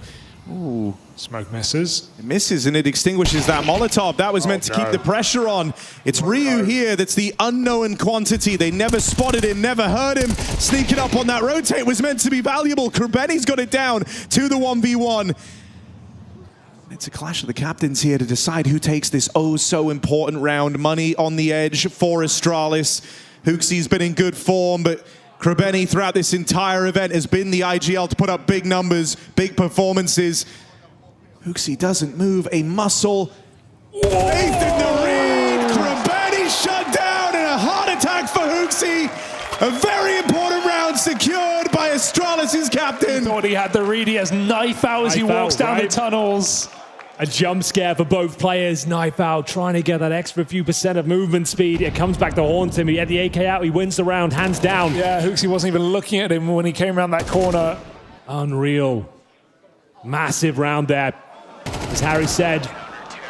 Speaker 10: Ooh.
Speaker 12: Smoke misses.
Speaker 10: It misses and it extinguishes that Molotov. That was meant to keep the pressure on. It's Ryu here that's the unknown quantity. They never spotted him, never heard him. Sneaking up on that rotate was meant to be valuable. Krabeni's got it down to the 1v1. It's a clash of the captains here to decide who takes this so important round. Money on the edge for Astralis. Hooksy's been in good form, but Krabeni throughout this entire event has been the IGL to put up big numbers, big performances. Hooksy doesn't move a muscle. Faith in the read. Krabeni shut down and a heart attack for
Speaker 23: Hooksy. A very important round secured by Astralis' captain.
Speaker 12: Thought he had the ready as knife out as he walks down the tunnels.
Speaker 1: A jump scare for both players. Knife out, trying to get that extra few % of movement speed. It comes back to haunt him. He had the AK out. He wins the round, hands down.
Speaker 12: Yeah, Hooksy wasn't even looking at him when he came around that corner.
Speaker 1: Unreal. Massive round there. As Harry said,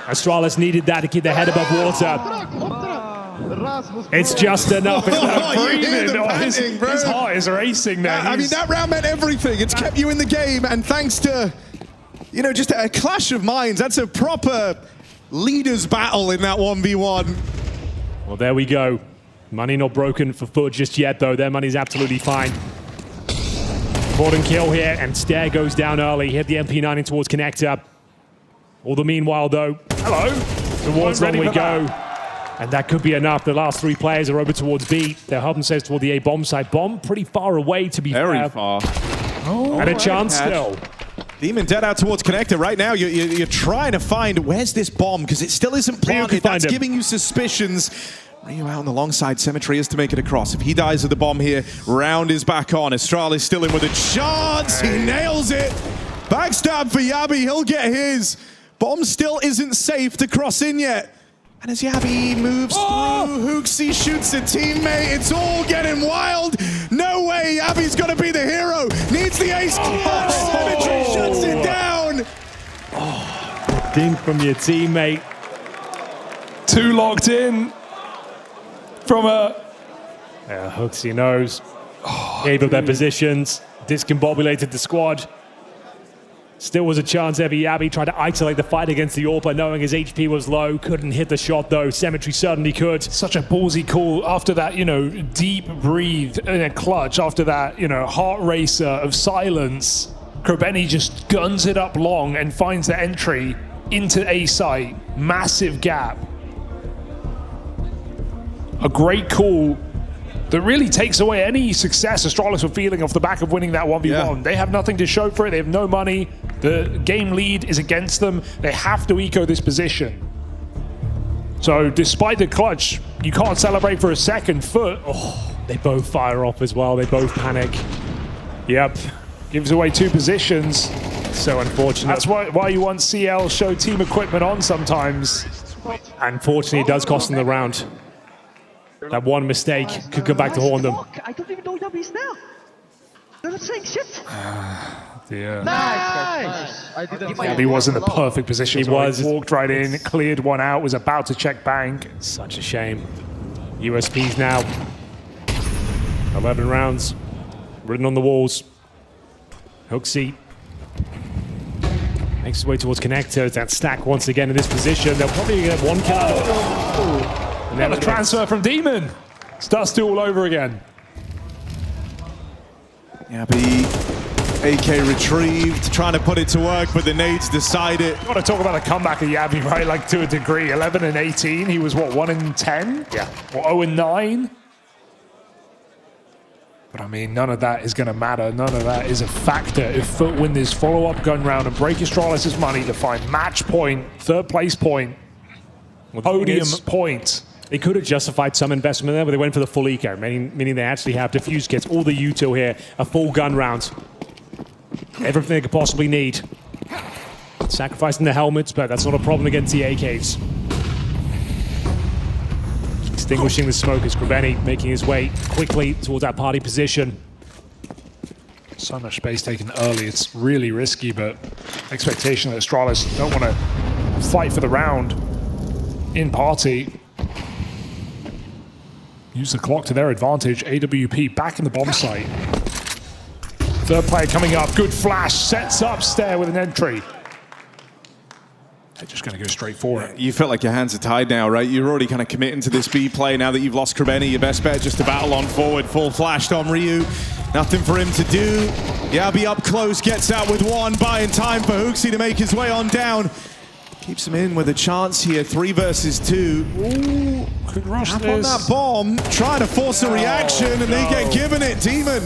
Speaker 1: Astralis needed that to keep their head above water. It's just enough. It's not breathing.
Speaker 12: His heart is racing there.
Speaker 23: I mean, that round meant everything. It's kept you in the game, and thanks to, you know, just a clash of minds. That's a proper leaders battle in that 1v1.
Speaker 1: Well, there we go. Money not broken for Foot just yet, though. Their money's absolutely fine. Important kill here, and Stair goes down early. Hit the MP9 in towards Connector. All the meanwhile, though, towards long we go. And that could be enough. The last 3 players are over towards B. They're helping says toward the A bomb side. Bomb pretty far away, to be fair.
Speaker 23: Very far.
Speaker 1: And a chance still.
Speaker 23: Demon dead out towards Connector. Right now, you're trying to find where's this bomb, because it still isn't planted. That's giving you suspicions. Ryu out on the long side. Symmetry is to make it across. If he dies with the bomb here, round is back on. Astralis still in with a chance. He nails it. Backstab for Yabi. He'll get his. Bomb still isn't safe to cross in yet. And as Yabi moves through, Hooksy shoots a teammate. It's all getting wild. No way. Yabi's going to be the hero. Needs the ace clutch. Symmetry shuts it down.
Speaker 1: Dink from your teammate.
Speaker 12: 2 locked in from a...
Speaker 1: Yeah, Hooksy knows. Gave up their positions. Discombobulated the squad. Still was a chance there. Yabi tried to isolate the fight against the AWP, knowing his HP was low. Couldn't hit the shot, though. Symmetry certainly could.
Speaker 12: Such a ballsy call after that, you know, deep breathe in a clutch. After that, you know, heart racer of silence. Krobeni just guns it up long and finds the entry into A site. Massive gap. A great call that really takes away any success Astralis were feeling off the back of winning that 1v1. Yeah. They have nothing to show for it. They have no money. The game lead is against them. They have to eco this position. So despite the clutch, you can't celebrate for a second. Foot.
Speaker 1: They both fire off as well. They both panic.
Speaker 12: Yep. Gives away 2 positions.
Speaker 1: So unfortunate.
Speaker 12: That's why you want CL show team equipment on sometimes.
Speaker 1: Unfortunately, it does cost them the round. That one mistake could go back to haunt them.
Speaker 7: I don't even know Yabi's there. They're not saying shit.
Speaker 12: Yeah.
Speaker 7: Nice.
Speaker 12: Yabi was in the perfect position.
Speaker 1: He was.
Speaker 12: Walked right in, cleared one out, was about to check bank.
Speaker 1: Such a shame. USPs now. 11 rounds. Written on the walls. Hooksy makes his way towards Connector. That stack once again in this position. They'll probably get 1 kill.
Speaker 12: And a transfer from Demon. It's Dusty all over again.
Speaker 23: Yabi, AK retrieved, trying to put it to work, but the nades decide it.
Speaker 12: You want to talk about a comeback of Yabi, right? Like, to a degree. 11 and 18. He was, what, 1 and 10?
Speaker 1: Yeah.
Speaker 12: Or 0 and 9? But, I mean, none of that is going to matter. None of that is a factor. If Foot win this follow-up gun round and break Astralis' money to find match point, 3rd place point, podium point.
Speaker 1: They could have justified some investment there, but they went for the full eco, meaning they actually have diffuse kits, all the util here, a full gun round. Everything they could possibly need. Sacrificing the helmets, but that's not a problem against the AKs. Extinguishing the smoke as Krobeni making his way quickly towards that party position.
Speaker 12: So much space taken early. It's really risky, but expectation that Astralis don't want to fight for the round in party. Use the clock to their advantage. AWP back in the bomb site. 3rd player coming up. Good flash. Sets up Stair with an entry. They're just going to go straight for it.
Speaker 23: You felt like your hands are tied now, right? You're already kind of committing to this B play now that you've lost Krobeni. Your best bet just to battle on forward. Full flashed on Ryu. Nothing for him to do. Yabi up close. Gets out with 1. Buying time for Hooksy to make his way on down. Keeps him in with a chance here. 3 versus 2.
Speaker 12: Ooh, could rush
Speaker 23: Tap
Speaker 12: this.
Speaker 23: on that bomb, trying to force a reaction, and they get given it. Demon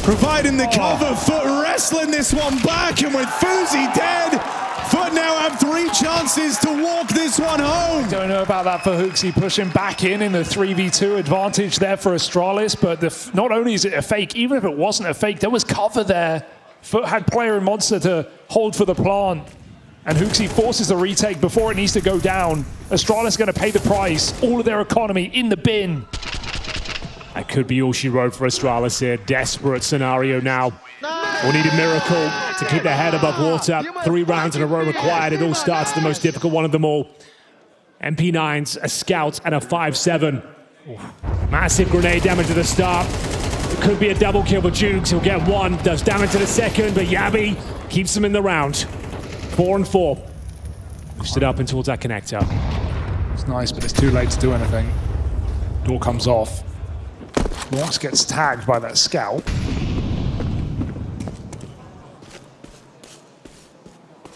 Speaker 23: providing the cover. Foot wrestling this one back, and with Fuzi dead, Foot now have 3 chances to walk this one home.
Speaker 12: Don't know about that for Hooksy, pushing back in the 3v2 advantage there for Astralis, but not only is it a fake, even if it wasn't a fake, there was cover there. Foot had player and monster to hold for the plant, and Hooksy forces the retake before it needs to go down. Astralis going to pay the price, all of their economy in the bin.
Speaker 1: That could be all she wrote for Astralis here. Desperate scenario now. We'll need a miracle to keep their head above water. 3 rounds in a row required. It all starts the most difficult one of them all. MP9s, a scout, and a 5-7. Massive grenade damage at the start. It could be a double kill for Jukes. He'll get 1, does damage to the second, but Yabi keeps him in the round. 4 and 4. Pushed it up and towards that connector.
Speaker 12: It's nice, but it's too late to do anything. Door comes off. Lawrence gets tagged by that scout.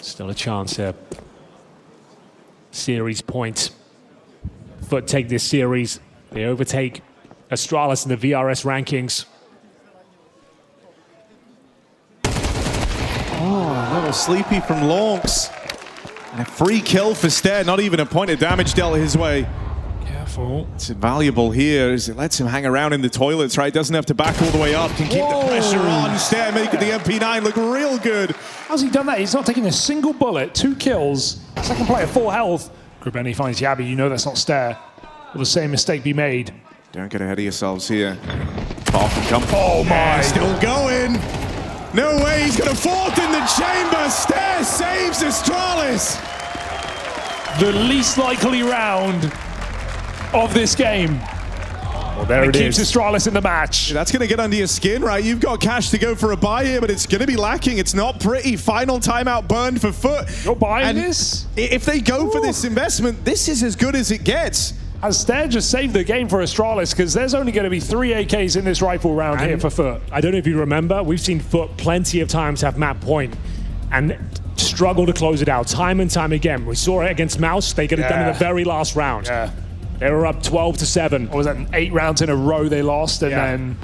Speaker 1: Still a chance here. Series point. Foot take this series. They overtake Astralis in the VRS rankings.
Speaker 23: Oh, a little sleepy from Lawrence. And a free kill for Stair, not even a point of damage dealt his way.
Speaker 12: Careful.
Speaker 23: It's invaluable here as it lets him hang around in the toilets, right? Doesn't have to back all the way up, can keep the pressure on. Stair making the MP9 look real good.
Speaker 12: How's he done that? He's not taking a single bullet, 2 kills. Second player, full health. Grubeni finds Yabi, you know that's not Stair. Will the same mistake be made?
Speaker 23: Don't get ahead of yourselves here. Far from come.
Speaker 12: Oh my!
Speaker 23: Still going. No way, he's got a 4th in the chamber. Stair saves Astralis.
Speaker 12: The least likely round of this game.
Speaker 1: Well, there it
Speaker 12: keeps
Speaker 1: is.
Speaker 12: Astralis in the match.
Speaker 23: That's going to get under your skin, right? You've got cash to go for a buy here, but it's going to be lacking. It's not pretty. Final timeout burned for Foot.
Speaker 12: You're buying
Speaker 23: and
Speaker 12: this?
Speaker 23: If they go for this investment, this is as good as it gets.
Speaker 12: Has Stair just saved the game for Astralis, because there's only going to be 3 AKs in this rifle round here for Foot.
Speaker 1: I don't know if you remember, we've seen Foot plenty of times have map point and struggle to close it out time and time again. We saw it against Mouse. They could have done it in the very last round.
Speaker 12: Yeah.
Speaker 1: They were up 12-7.
Speaker 12: Or was that 8 rounds in a row they lost? And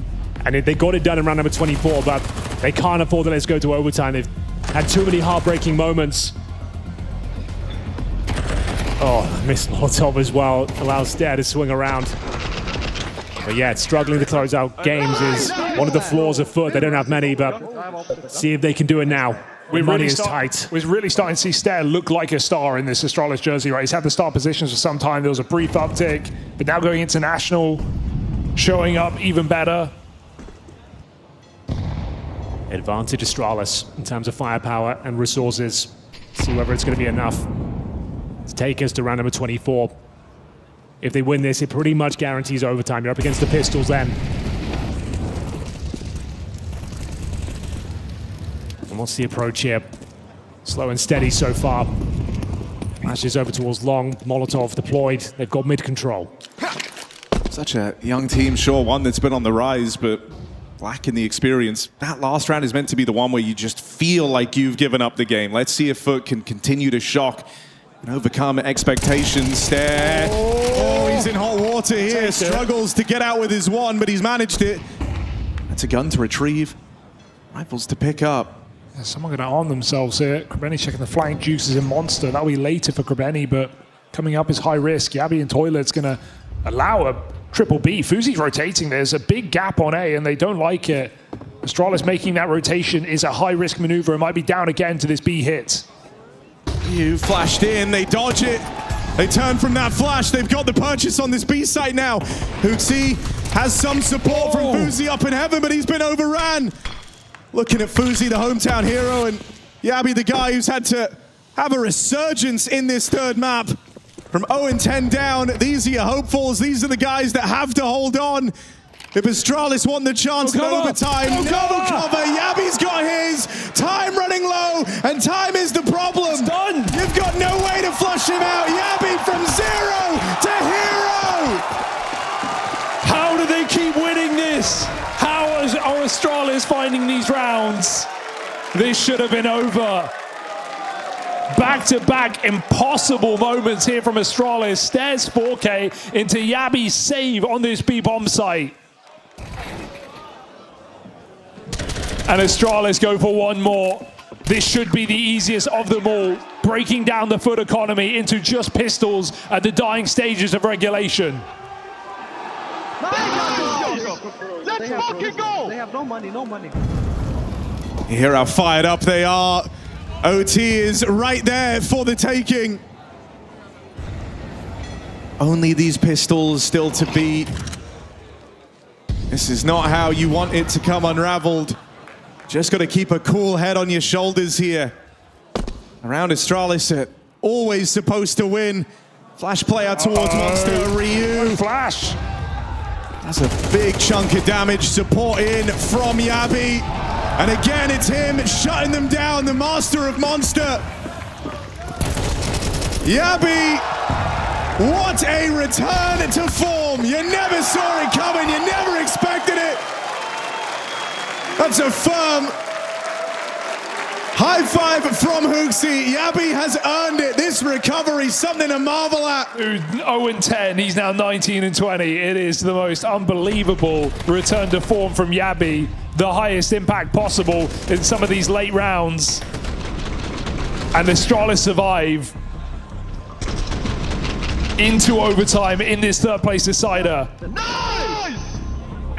Speaker 12: then
Speaker 1: they got it done in round number 24, but they can't afford to let's go to overtime. They've had too many heartbreaking moments. Oh, missed Molotov as well. Allows Stair to swing around. But yeah, struggling to close out games is one of the flaws of Foot. They don't have many, but see if they can do it now. We're really starting
Speaker 12: to see Stair look like a star in this Astralis jersey, right? He's had the star positions for some time. There was a brief uptick, but now going international, showing up even better.
Speaker 1: Advantage Astralis in terms of firepower and resources. See whether it's going to be enough to take us to round number 24. If they win this, it pretty much guarantees overtime. You're up against the Pistols then. And what's the approach here? Slow and steady so far. Flashes over towards Long. Molotov deployed. They've got mid control.
Speaker 23: Such a young team, sure, one that's been on the rise, but lacking the experience. That last round is meant to be the one where you just feel like you've given up the game. Let's see if Foot can continue to shock and overcome expectations. Stair. Oh, he's in hot water here. Struggles to get out with his 1, but he's managed it. That's a gun to retrieve. Rifles to pick up.
Speaker 12: There's someone going to arm themselves here. Grubeni checking the flank. Juice is in Monster. That'll be later for Grubeni, but coming up is high risk. Yabi and Toilet's going to allow a triple B. Fuzi's rotating. There's a big gap on A, and they don't like it. Astralis making that rotation is a high-risk maneuver. It might be down again to this B hit.
Speaker 23: You flashed in, they dodge it. They turn from that flash. They've got the purchase on this B site now. Hooksy has some support from Fuzi up in heaven, but he's been overran. Looking at Fuzi, the hometown hero, and Yabi, the guy who's had to have a resurgence in this 3rd map. From 0-10 down, these are your hopefuls. These are the guys that have to hold on. If Astralis want the chance in overtime, no cover. Yabi's got his. Time running low, and time is the problem.
Speaker 12: It's done.
Speaker 23: You've got no way to flush him out. Yabi from 0 to hero.
Speaker 12: How do they keep winning this? How are Astralis finding these rounds? This should have been over. Back-to-back impossible moments here from Astralis. Stares 4K into Yabi's save on this B-bomb site. And Astralis go for one more. This should be the easiest of them all, breaking down the foot economy into just pistols at the dying stages of regulation.
Speaker 7: Let's fucking go! They have no money, no money.
Speaker 23: You hear how fired up they are. OT is right there for the taking. Only these pistols still to beat. This is not how you want it to come unraveled. Just got to keep a cool head on your shoulders here. Around Astralis, always supposed to win. Flash play out towards Monster. Ryu.
Speaker 12: Flash.
Speaker 23: That's a big chunk of damage. Support in from Yabi. And again, it's him shutting them down, the master of Monster. Yabi, what a return to form. You never saw it coming, you never expected it. That's a firm high five from Hooksy. Yabi has earned it. This recovery, something to marvel at.
Speaker 12: 0-10, he's now 19-20. It is the most unbelievable return to form from Yabi. The highest impact possible in some of these late rounds. And Astralis survive into overtime in this third place decider.
Speaker 20: Nice!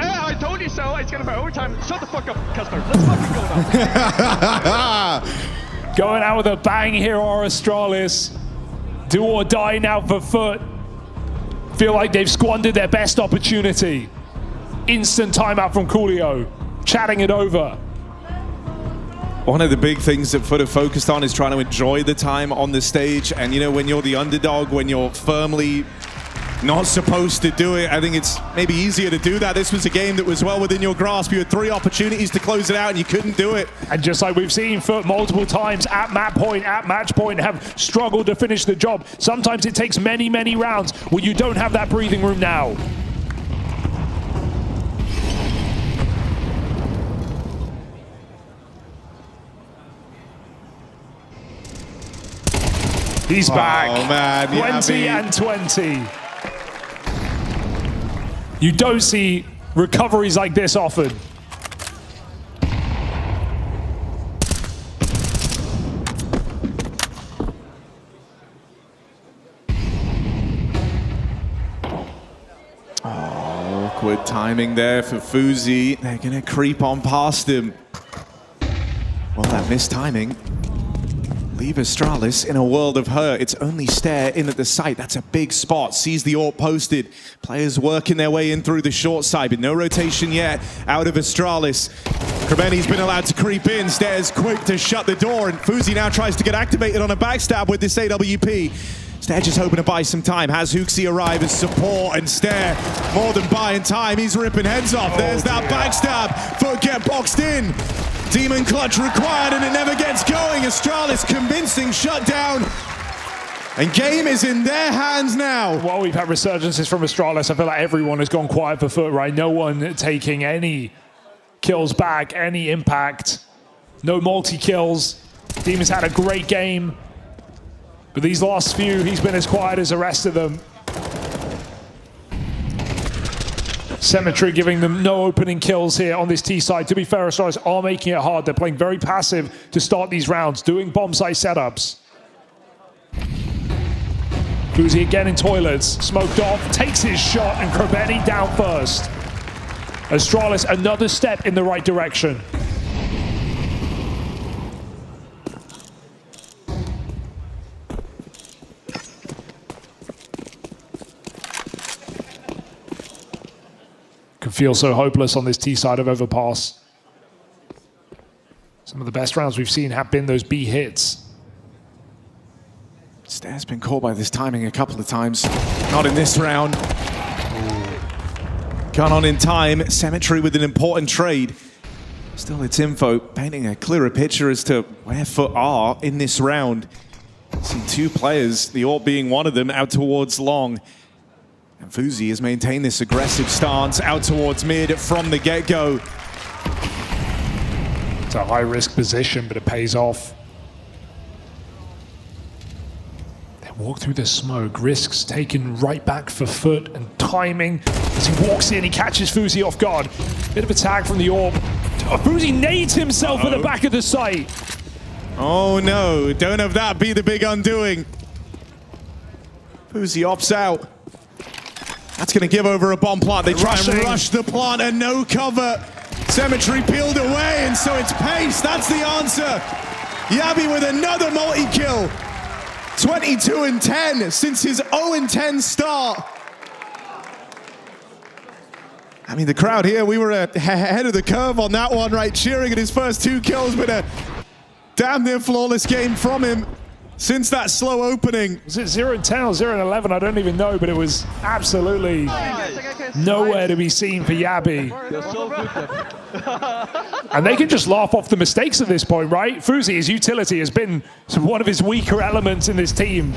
Speaker 20: I told you so. It's gonna be overtime. Shut the fuck up, Custer. Let's fucking go now.
Speaker 12: Going out with a bang here are Astralis. Do or die now for Foot. Feel like they've squandered their best opportunity. Instant timeout from Coolio. Chatting it over.
Speaker 23: One of the big things that Foot have focused on is trying to enjoy the time on the stage. And you know, when you're the underdog, when you're firmly not supposed to do it, I think it's maybe easier to do that. This was a game that was well within your grasp. You had 3 opportunities to close it out and you couldn't do it.
Speaker 12: And just like we've seen Foot multiple times at match point, have struggled to finish the job. Sometimes it takes many, many rounds where you don't have that breathing room now. He's back.
Speaker 23: Oh man,
Speaker 12: 20 and 20. You don't see recoveries like this often.
Speaker 23: Awkward timing there for Fuzi. They're gonna creep on past him. Well, that missed timing. Leave Astralis in a world of hurt. It's only stare in at the site. That's a big spot. Sees the AWP posted. Players working their way in through the short side, but no rotation yet out of Astralis. Krebeni's been allowed to creep in. Stare's quick to shut the door, and Fuzi now tries to get activated on a backstab with this AWP. Stare just hoping to buy some time. Has Hooksy arrive as support, and Stare more than buying time. He's ripping heads off. There's that backstab. Foot get boxed in. Demon clutch required, and it never gets going. Astralis convincing shutdown. And game is in their hands now.
Speaker 12: While we've had resurgences from Astralis, I feel like everyone has gone quiet for Foot, right? No one taking any kills back, any impact. No multi-kills. Demon's had a great game. But these last few, he's been as quiet as the rest of them. Symmetry giving them no opening kills here on this T side. To be fair, Astralis are making it hard. They're playing very passive to start these rounds, doing bomb site setups. Fuzi again in toilets, smoked off, takes his shot, and Krebeni down first. Astralis another step in the right direction. Can feel so hopeless on this T side of Overpass. Some of the best rounds we've seen have been those B hits.
Speaker 23: Stare's been caught by this timing a couple of times. Not in this round. Gone on in time. Symmetry with an important trade. Still, it's info painting a clearer picture as to where Foot are in this round. Seen 2 players, the AWP being one of them, out towards long. And Fuzi has maintained this aggressive stance out towards mid from the get-go.
Speaker 12: It's a high-risk position, but it pays off. They walk through the smoke, risks taken right back for Foot, and timing. As he walks in, he catches Fuzi off guard. Bit of a tag from the AWP. Fuzi nades himself at the back of the site.
Speaker 23: Oh no, don't have that be the big undoing. Fuzi opts out. That's going to give over a bomb plant. They try and rush the plant and no cover. Symmetry peeled away, and so it's pace. That's the answer. Yabi with another multi-kill. 22-10 since his 0-10 start. I mean, the crowd here, we were ahead of the curve on that one, right? Cheering at his first 2 kills, but a damn near flawless game from him since that slow opening.
Speaker 12: Was it 0-10 or 0-11? I don't even know, but it was absolutely nowhere to be seen for Yabi. And they can just laugh off the mistakes at this point, right? Fuzi, his utility has been one of his weaker elements in this team,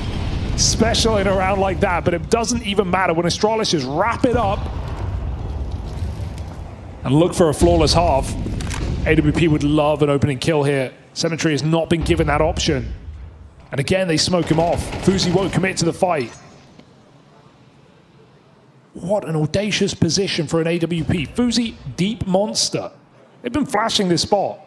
Speaker 12: special in a round like that, but it doesn't even matter when Astralis just wrap it up and look for a flawless half. AWP would love an opening kill here. Symmetry has not been given that option. And again, they smoke him off. Fuzi won't commit to the fight. What an audacious position for an AWP. Fuzi, deep monster. They've been flashing this spot.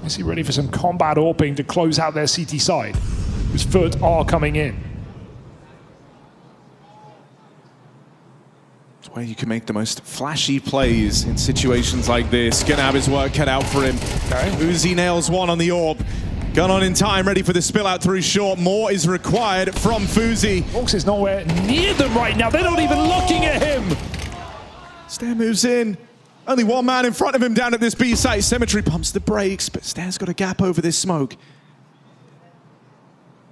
Speaker 12: Is he ready for some combat AWPing to close out their CT side? Whose Foot are coming in.
Speaker 23: It's where you can make the most flashy plays in situations like this. Gonna have his work cut out for him. Okay. Uzi nails one on the AWP. Gun on in time, ready for the spill out through short. More is required from Fuzi.
Speaker 12: Hawks is nowhere near them right now. They're not even looking at him.
Speaker 23: Stair moves in. Only one man in front of him down at this B site. Symmetry pumps the brakes, but Stair's got a gap over this smoke.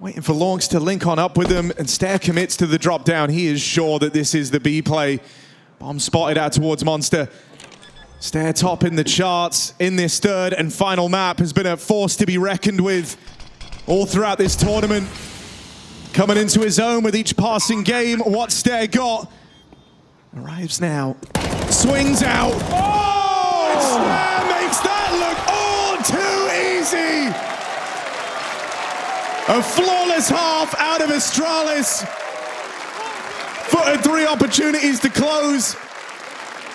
Speaker 23: Waiting for Longs to link on up with them, and Stair commits to the drop down. He is sure that this is the B play. Bomb spotted out towards Monster. Stair top in the charts in this third and final map has been a force to be reckoned with all throughout this tournament. Coming into his own with each passing game. What Stair got arrives now. Swings out. Oh! Stair makes that look all too easy. A flawless half out of Astralis. Foot had 3 opportunities to close,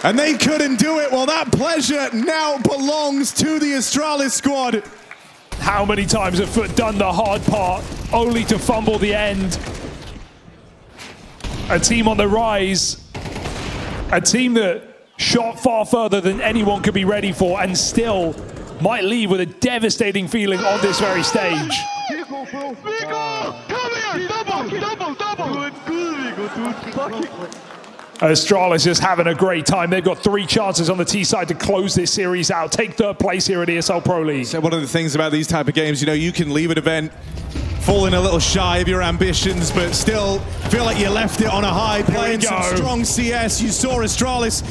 Speaker 23: and they couldn't do it. Well, that pleasure now belongs to the Astralis squad.
Speaker 12: How many times have Foot done the hard part, only to fumble the end? A team on the rise. A team that shot far further than anyone could be ready for, and still might leave with a devastating feeling on this very stage. Astralis is having a great time. They've got 3 chances on the T side to close this series out, take 3rd place here at ESL Pro League.
Speaker 23: So one of the things about these type of games, you know, you can leave an event falling a little shy of your ambitions, but still feel like you left it on a high, playing some strong CS. You saw Astralis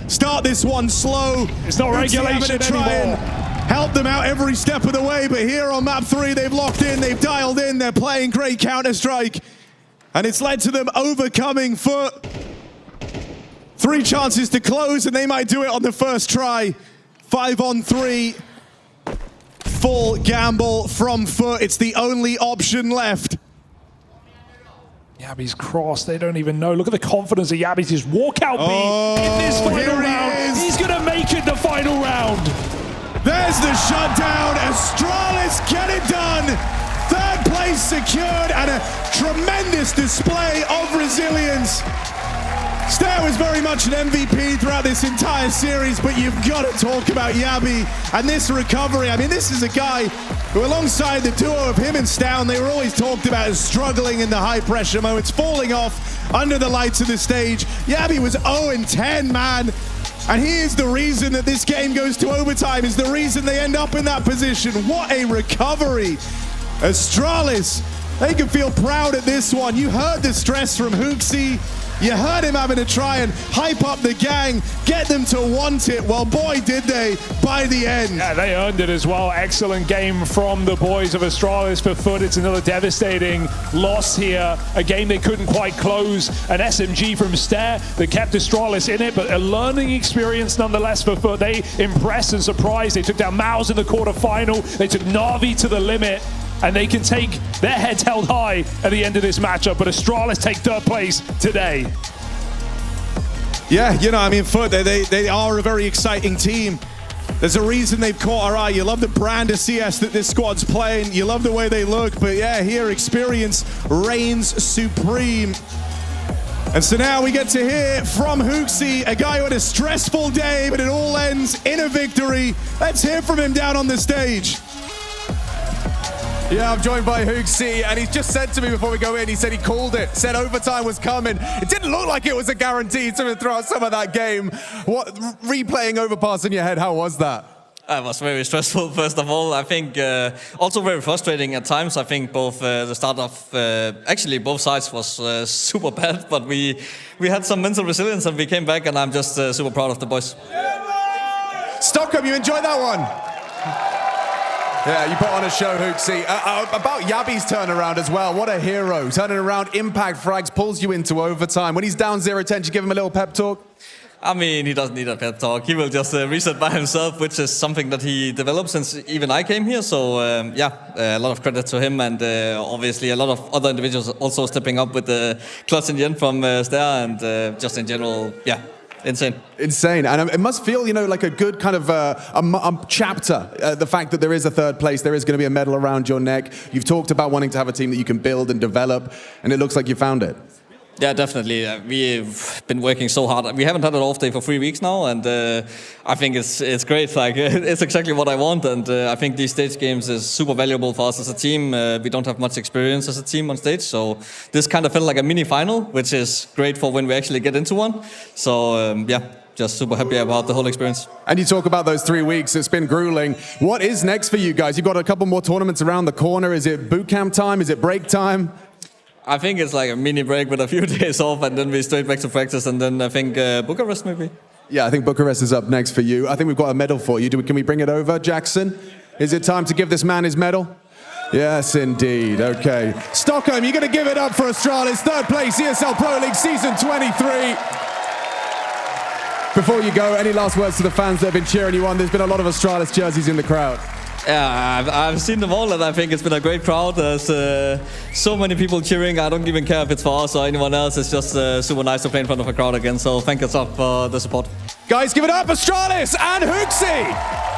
Speaker 23: start this one slow.
Speaker 12: It's not regulation anymore.
Speaker 23: Help them out every step of the way, but here on map 3, they've locked in, they've dialed in, they're playing great Counter-Strike, and it's led to them overcoming Foot. 3 chances to close, and they might do it on the first try. 5-on-3. Full gamble from Foot. It's the only option left.
Speaker 12: Yabi's crossed. They don't even know. Look at the confidence of Yabi's just walkout beat in this final round. He's going to make it the final round.
Speaker 23: There's the shutdown. Astralis get it done. 3rd place secured, and a tremendous display of resilience. Stair was very much an MVP throughout this entire series, but you've got to talk about Yabi and this recovery. I mean, this is a guy who, alongside the duo of him and Stown, they were always talked about as struggling in the high-pressure moments, falling off under the lights of the stage. Yabi was 0-10, man. And he is the reason that this game goes to overtime, is the reason they end up in that position. What a recovery. Astralis, they can feel proud at this one. You heard the stress from Hooksy. You heard him having to try and hype up the gang, get them to want it. Well, boy, did they by the end.
Speaker 12: Yeah, they earned it as well. Excellent game from the boys of Astralis for Foot. It's another devastating loss here. A game they couldn't quite close. An SMG from Stair that kept Astralis in it, but a learning experience nonetheless for Foot. They impressed and surprised. They took down Mouse in the quarterfinal. They took Na'Vi to the limit. And they can take their heads held high at the end of this matchup, but Astralis take 3rd place today.
Speaker 23: Yeah, you know, I mean, Foot, they are a very exciting team. There's a reason they've caught our eye. You love the brand of CS that this squad's playing. You love the way they look. But yeah, here experience reigns supreme. And so now we get to hear from HooXi, a guy who had a stressful day, but it all ends in a victory. Let's hear from him down on the stage.
Speaker 6: Yeah, I'm joined by HooXi, and he's just said to me before we go in, he said he called it, said overtime was coming. It didn't look like it was a guarantee to throw out some of that game. What, replaying Overpass in your head, how was that?
Speaker 3: It was very stressful, first of all. I think also very frustrating at times. I think both the start of, actually both sides was super bad, but we had some mental resilience and we came back, and I'm just super proud of the boys.
Speaker 6: Stockholm, you enjoyed that one? Yeah, you put on a show, HooXi. About Yabi's turnaround as well. What a hero. Turning around, impact frags, pulls you into overtime. When he's down 0-10, you give him a little pep talk?
Speaker 3: I mean, he doesn't need a pep talk. He will just reset by himself, which is something that he developed since even I came here. So, yeah, a lot of credit to him, and obviously a lot of other individuals also stepping up with the clutch in the end from Stair, and just in general, yeah. Insane.
Speaker 6: Insane. And it must feel, you know, like a good kind of a chapter, the fact that there is a third place, there is going to be a medal around your neck. You've talked about wanting to have a team that you can build and develop, and it looks like you found it.
Speaker 3: Yeah, definitely. We've been working so hard. We haven't had an off day for 3 weeks now, and I think it's great. Like it's exactly what I want, and I think these stage games is super valuable for us as a team. We don't have much experience as a team on stage, so this kind of felt like a mini final, which is great for when we actually get into one. So yeah. Just super happy about the whole experience.
Speaker 6: And you talk about those 3 weeks, it's been grueling. What is next for you guys? You've got a couple more tournaments around the corner. Is it boot camp time? Is it break time?
Speaker 3: I think it's like a mini break with a few days off, and then we straight back to practice, and then I think Bucharest maybe.
Speaker 6: Yeah, I think Bucharest is up next for you. I think we've got a medal for you. Can we bring it over, Jackson? Is it time to give this man his medal? Yes, indeed. Okay. Stockholm, you're going to give it up for Astralis. Third place, ESL Pro League Season 23. Before you go, any last words to the fans that have been cheering you on? There's been a lot of Astralis jerseys in the crowd.
Speaker 3: Yeah, I've seen them all, and I think it's been a great crowd. There's so many people cheering. I don't even care if it's for us or anyone else. It's just super nice to play in front of a crowd again. So thank you for the support.
Speaker 6: Guys, give it up, Astralis and HooXi!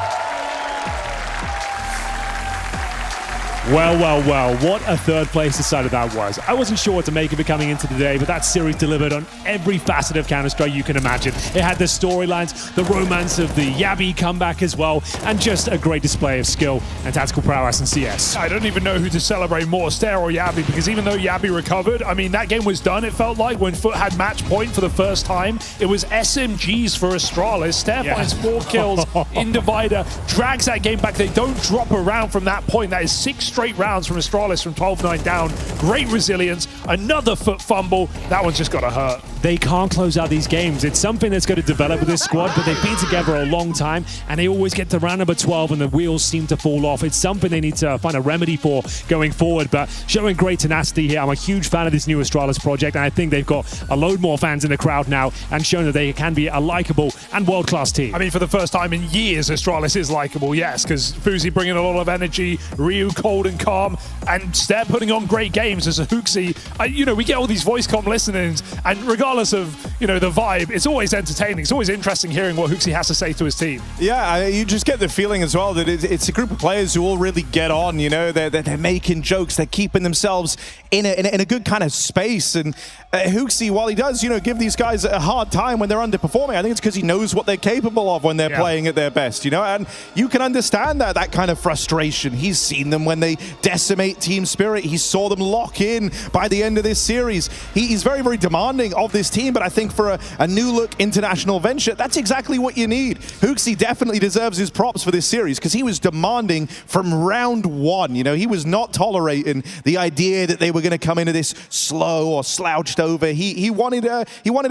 Speaker 1: Well, what a third place decided that was. I wasn't sure what to make of it coming into the day, but that series delivered on every facet of Counter-Strike you can imagine. It had the storylines, the romance of the Yabi comeback as well, and just a great display of skill and tactical prowess in CS.
Speaker 12: I don't even know who to celebrate more, Stair or Yabi, because even though Yabi recovered, I mean, that game was done, it felt like, when Foot had match point for the first time. It was SMGs for Astralis. Stair finds 4 kills in Divider, drags that game back. They don't drop around from that point. That is 6 straight rounds from Astralis from 12-9 down. Great resilience. Another Foot fumble. That one's just got to hurt.
Speaker 1: They can't close out these games. It's something that's going to develop with this squad, but they've been together a long time, and they always get to round number 12 and the wheels seem to fall off. It's something they need to find a remedy for going forward, but showing great tenacity here. I'm a huge fan of this new Astralis project, and I think they've got a load more fans in the crowd now and shown that they can be a likable and world-class team.
Speaker 12: I mean, for the first time in years, Astralis is likable, yes, because Fuzi bringing a lot of energy, Ryu cold and calm, and Stair putting on great games as a HooXi. You know, we get all these voice comm listenings, and regardless of, you know, the vibe, it's always entertaining. It's always interesting hearing what HooXi has to say to his team.
Speaker 23: Yeah, you just get the feeling as well that it's a group of players who all really get on, you know, they're making jokes, they're keeping themselves in a good kind of space. And HooXi, while he does, you know, give these guys a hard time when they're underperforming, I think it's because he knows what they're capable of when they're playing at their best, you know, and you can understand that kind of frustration. He's seen them when they decimate team spirit. He saw them lock in by the end of this series. He's very, very demanding of this team, but I think for a new look international venture, that's exactly what you need. HooXi definitely deserves his props for this series because he was demanding from round 1. You know, he was not tolerating the idea that they were going to come into this slow or slouched over. He wanted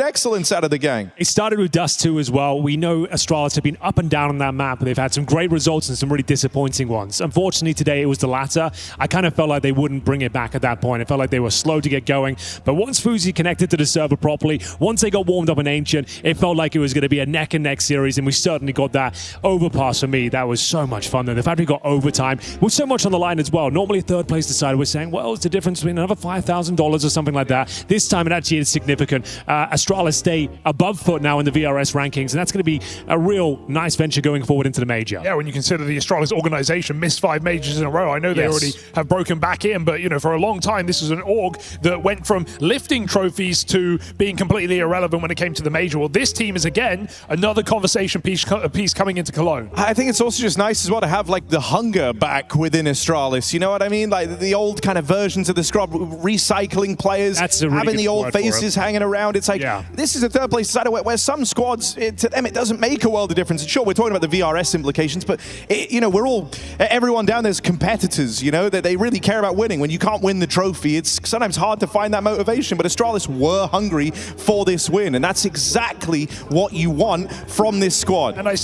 Speaker 23: excellence out of the gang.
Speaker 1: It started with Dust 2 as well. We know Astralis have been up and down on that map, but they've had some great results and some really disappointing ones. Unfortunately, today it was the latter. matter. I kind of felt like they wouldn't bring it back at that point. It felt like they were slow to get going. But once Fuzi connected to the server properly, once they got warmed up in Ancient, it felt like it was going to be a neck-and-neck series, and we certainly got that. Overpass for me, that was so much fun. And the fact we got overtime with so much on the line as well. Normally, third place decider, we're saying, well, it's the difference between another $5,000 or something like that. This time, it actually is significant. Astralis stay above foot now in the VRS rankings, and that's going to be a real nice venture going forward into the major.
Speaker 12: Yeah, when you consider the Astralis organization missed 5 majors in a row, I know they already have broken back in, but you know, for a long time, this is an org that went from lifting trophies to being completely irrelevant when it came to the major. Well, this team is again another conversation piece coming into Cologne.
Speaker 10: I think it's also just nice as well to have like the hunger back within Astralis. You know what I mean? Like the old kind of versions of the squad, recycling players, having the old faces hanging around. It's like this is a third place decider where some squads, to them, it doesn't make a world of difference. And sure, we're talking about the VRS implications, but you know, everyone down there's competitors. You know that they really care about winning. When you can't win the trophy, it's sometimes hard to find that motivation. But Astralis were hungry for this win, and that's exactly what you want from this squad.
Speaker 12: And I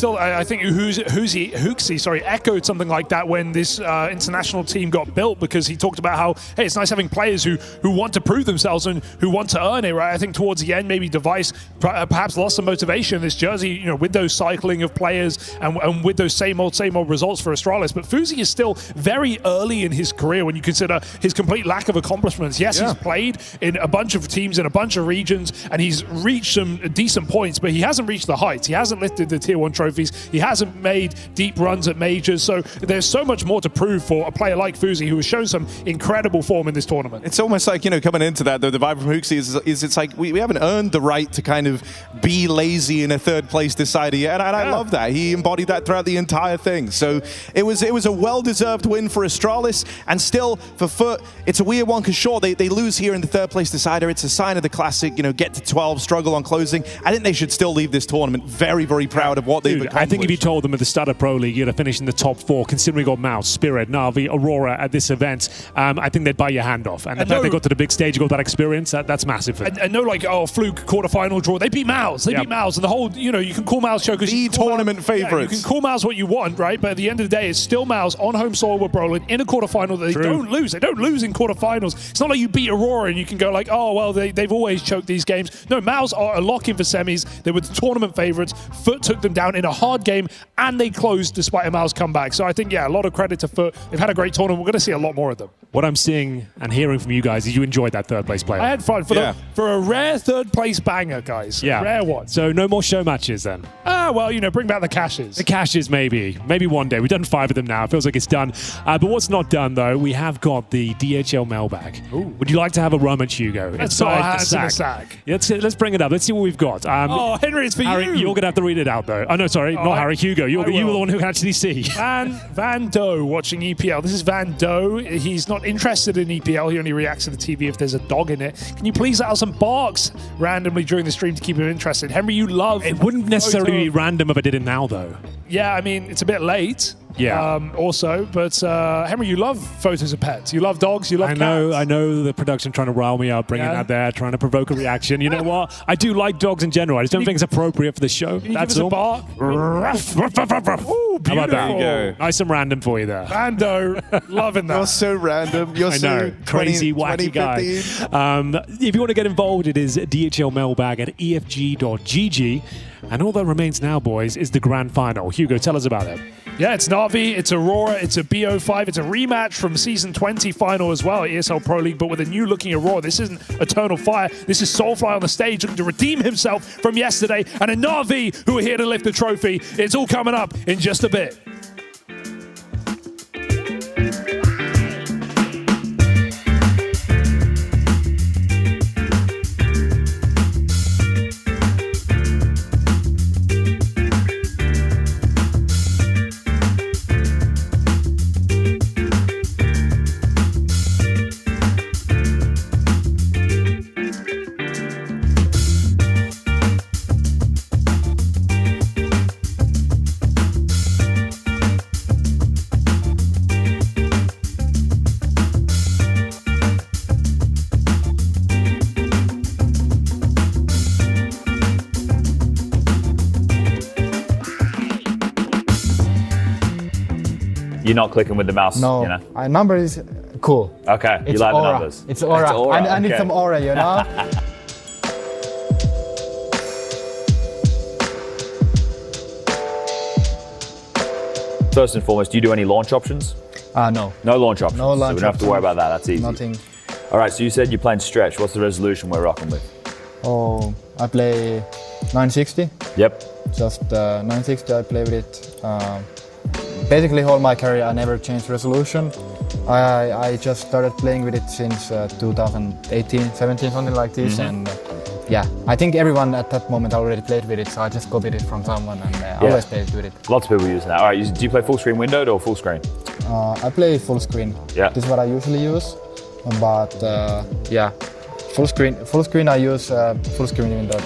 Speaker 12: think Hooksy echoed something like that when this international team got built, because he talked about how, hey, it's nice having players who want to prove themselves and who want to earn it, right? I think towards the end, maybe Device perhaps lost some motivation in this jersey, you know, with those cycling of players and with those same old results for Astralis. But Fuzi is still very early in his career when you consider his complete lack of accomplishments. Yes, he's played in a bunch of teams in a bunch of regions, and he's reached some decent points, but he hasn't reached the heights. He hasn't lifted the tier 1 trophies. He hasn't made deep runs at majors. So there's so much more to prove for a player like Fuzi, who has shown some incredible form in this tournament.
Speaker 10: It's almost like, you know, coming into that, though, the vibe from Hooksy is it's like we haven't earned the right to kind of be lazy in a third place decider yet, and I love that. He embodied that throughout the entire thing. So it was a well-deserved win for Astralis, and still for Foot, it's a weird one because sure, they lose here in the third place decider. It's a sign of the classic, you know, get to 12, struggle on closing. I think they should still leave this tournament very, very proud of what they've accomplished.
Speaker 1: I think if you told them at the start of Pro League you're going to finish in the top 4, considering we got Mouse, Spirit, Na'Vi, Aurora at this event, I think they'd buy your hand off. And the fact they got to the big stage, got that experience, that's massive for them.
Speaker 12: And no, like, oh, fluke quarterfinal draw. They beat Mouse. They beat Mouse. And the whole, you know, you can call Mouse chokers.
Speaker 10: The tournament favorites.
Speaker 12: You can call Mouse what you want, right? But at the end of the day, it's still Mouse on home soil with Brolin in a quarterfinal that they don't lose. They don't lose in quarterfinals. It's not like you beat Aurora and you can go like, oh, well, they've always choked these games. No, Mouse are a lock-in for semis. They were the tournament favorites. Foot took them down in a hard game, and they closed despite a Mouse comeback. So I think, yeah, a lot of credit to Foot. They've had a great tournament. We're going to see a lot more of them.
Speaker 1: What I'm seeing and hearing from you guys is you enjoyed that third place play.
Speaker 12: I had fun for a rare third place banger, guys.
Speaker 1: Yeah.
Speaker 12: Rare one.
Speaker 1: So no more show matches then?
Speaker 12: Well, you know, bring back the caches.
Speaker 1: The caches, maybe one day. We've done 5 of them now. It feels like it's done. But what's not done, though, we have got the DHL mailbag.
Speaker 12: Ooh.
Speaker 1: Would you like to have a rummage, Hugo?
Speaker 12: Let's put our hands in the sack.
Speaker 1: Let's bring it up. Let's see what we've got.
Speaker 12: Henry, it's for
Speaker 1: Harry,
Speaker 12: you.
Speaker 1: You're going to have to read it out, though. Oh, no, sorry. Not Harry. Hugo. You were the one who can actually see.
Speaker 12: Van Doe watching EPL. This is Van Doe. He's not interested in EPL. He only reacts to the TV if there's a dog in it. Can you please let out some barks randomly during the stream to keep him interested? Henry, you love...
Speaker 1: It wouldn't necessarily be random if I did it now, though.
Speaker 12: Yeah, I mean, it's a bit late.
Speaker 1: Yeah.
Speaker 12: Also, but Henry, you love photos of pets. You love dogs. You love cats.
Speaker 1: I know the production trying to rile me up, bringing that there, trying to provoke a reaction. You know what? I do like dogs in general. I just don't think it's appropriate for the show.
Speaker 12: That's all. Ooh, beautiful.
Speaker 1: How about that? Nice and random for you there.
Speaker 12: Vando, loving that.
Speaker 10: You're so random. You're so
Speaker 1: crazy, wacky guy. If you want to get involved, it is DHL mailbag at efg.gg. And all that remains now, boys, is the grand final. Hugo, tell us about it.
Speaker 12: Yeah, it's Na'Vi, it's Aurora, it's a BO5, it's a rematch from Season 20 final as well at ESL Pro League, but with a new-looking Aurora. This isn't Eternal Fire, this is Soulfly on the stage looking to redeem himself from yesterday, and a Na'Vi who are here to lift the trophy. It's all coming up in just a bit.
Speaker 9: You're not clicking with the mouse,
Speaker 15: No,
Speaker 9: you know?
Speaker 15: Number is cool.
Speaker 9: Okay, you
Speaker 15: It's
Speaker 9: like
Speaker 15: aura.
Speaker 9: the numbers.
Speaker 15: It's aura. I need
Speaker 9: okay.
Speaker 15: some aura, you know?
Speaker 9: First and foremost, do you do any launch options?
Speaker 15: No.
Speaker 9: No launch options.
Speaker 15: No launch
Speaker 9: so we don't have to worry about that. That's easy.
Speaker 15: Nothing.
Speaker 9: All right, so you said you're playing stretch. What's the resolution we're rocking with?
Speaker 15: Oh, I play 960.
Speaker 9: Yep.
Speaker 15: Just 960, I play with it. Basically, all my career, I never changed resolution. I just started playing with it since 2018, 17, something like this. And yeah, I think everyone at that moment already played with it, so I just copied it from someone and always played with it.
Speaker 9: Lots of people using that. All right, do you play full screen windowed or full screen?
Speaker 15: I play full screen.
Speaker 9: Yeah.
Speaker 15: This is what I usually use. But yeah, full screen I use full screen window.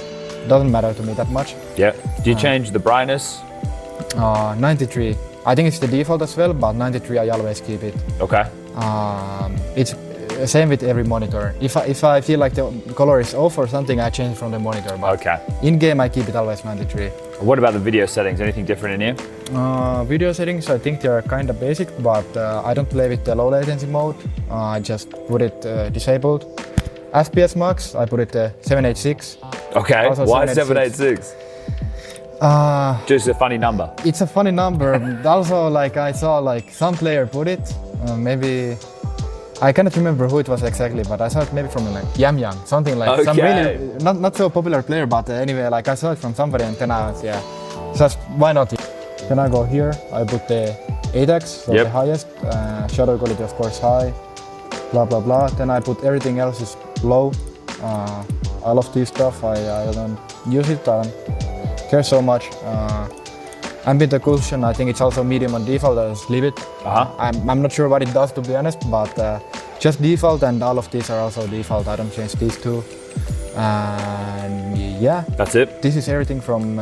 Speaker 15: Doesn't matter to me that much.
Speaker 9: Yeah. Do you change the brightness?
Speaker 15: 93. I think it's the default as well, but 93 I always keep it.
Speaker 9: Okay.
Speaker 15: It's same with every monitor. If I feel like the color is off or something, I change from the monitor. But
Speaker 9: okay.
Speaker 15: In game I keep it always 93.
Speaker 9: What about the video settings? Anything different in here?
Speaker 15: Video settings, I think they are kind of basic, but I don't play with the low latency mode. I just put it disabled. FPS max, I put it 786.
Speaker 9: Okay,
Speaker 15: Also
Speaker 9: why 786? Just a funny number.
Speaker 15: It's a funny number. Also, like I saw like some player put it. Maybe I cannot remember who it was exactly, but I saw it maybe from like Yam Yang, something like some really not so popular player. But anyway, like I saw it from somebody, and then I was just why not? Then I go here. I put the 8x, so the highest. Shadow quality, of course, high. Blah blah blah. Then I put everything else is low. I love this stuff. I don't use it. I don't care so much. Ambient occlusion, I think it's also medium on default. I just leave it. I'm not sure what it does, to be honest, but just default, and all of these are also default. I don't change these two. And yeah,
Speaker 9: that's it.
Speaker 15: This is everything from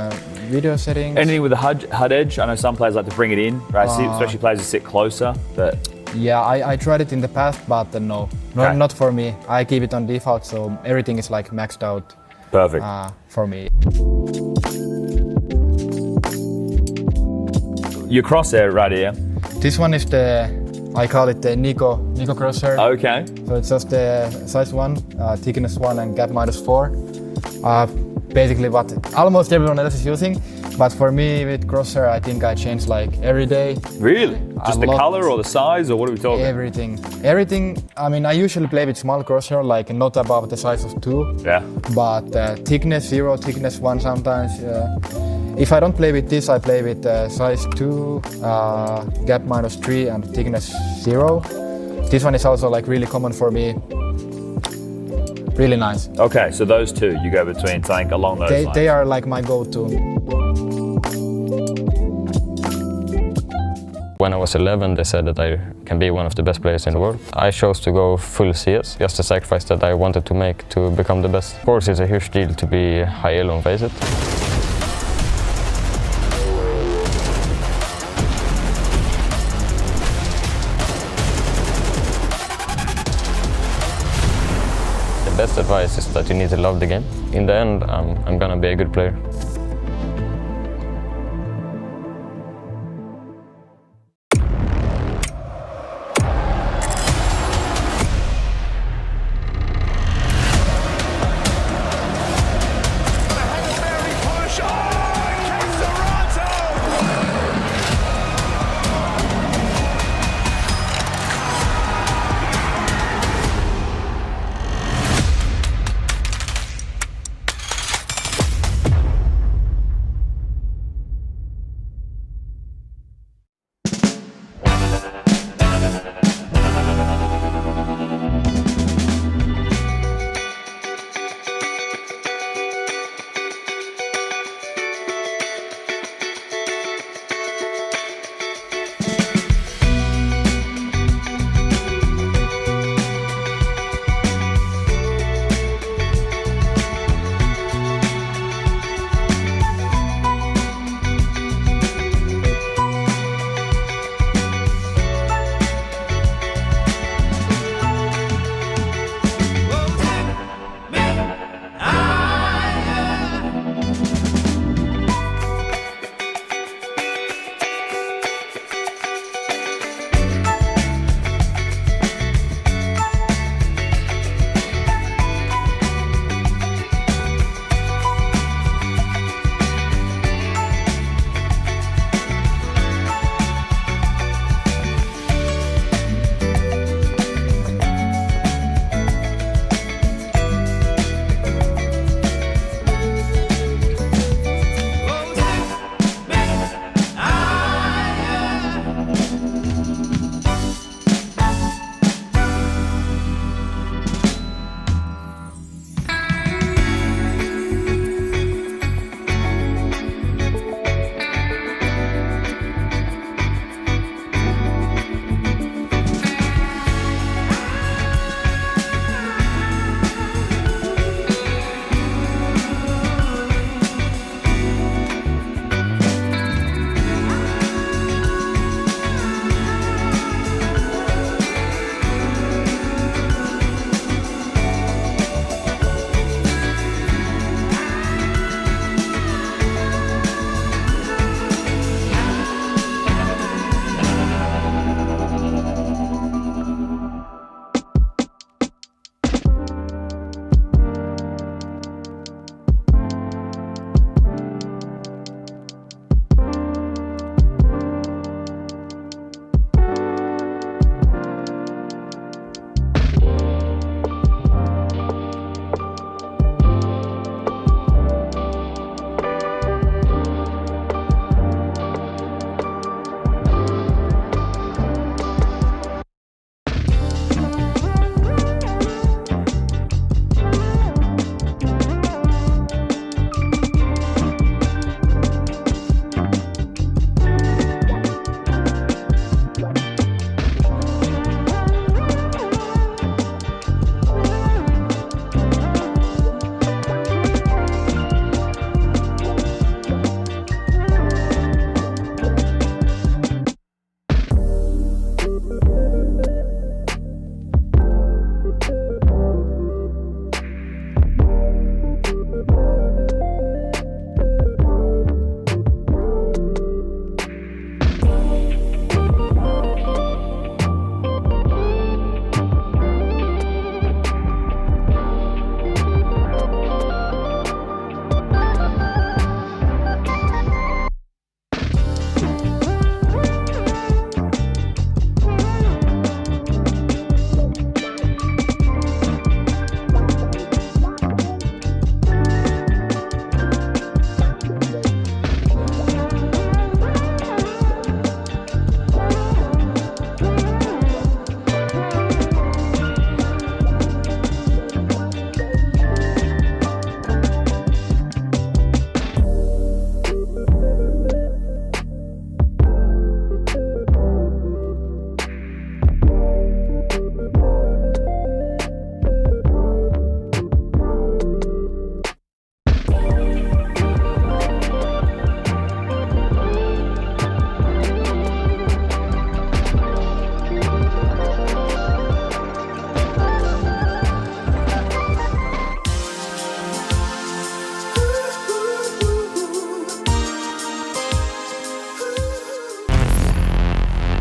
Speaker 15: video settings.
Speaker 9: Anything with the HUD edge? I know some players like to bring it in, right? Especially players who sit closer. But
Speaker 15: yeah, I tried it in the past, but no, not for me. I keep it on default, so everything is like maxed out.
Speaker 9: Perfect.
Speaker 15: For me.
Speaker 9: Your crosshair right here.
Speaker 15: This one is I call it the Nico crosshair.
Speaker 9: Okay.
Speaker 15: So it's just the size 1, thickness 1 and gap -4. Basically what almost everyone else is using. But for me with crosshair, I think I change like every day.
Speaker 9: Really? Just the color or the size, or what are we talking?
Speaker 15: Everything. I mean, I usually play with small crosshair, like not above the size of 2.
Speaker 9: Yeah.
Speaker 15: But thickness 0, thickness 1 sometimes. If I don't play with this, I play with size 2, gap -3 and thickness 0. This one is also like really common for me. Really nice.
Speaker 9: Okay, so those two you go between something along those lines.
Speaker 15: They are like my go-to.
Speaker 17: When I was 11, they said that I can be one of the best players in the world. I chose to go full CS, just a sacrifice that I wanted to make to become the best. Of course, it's a huge deal to be high elo and face it. The best advice is that you need to love the game. In the end, I'm gonna be a good player.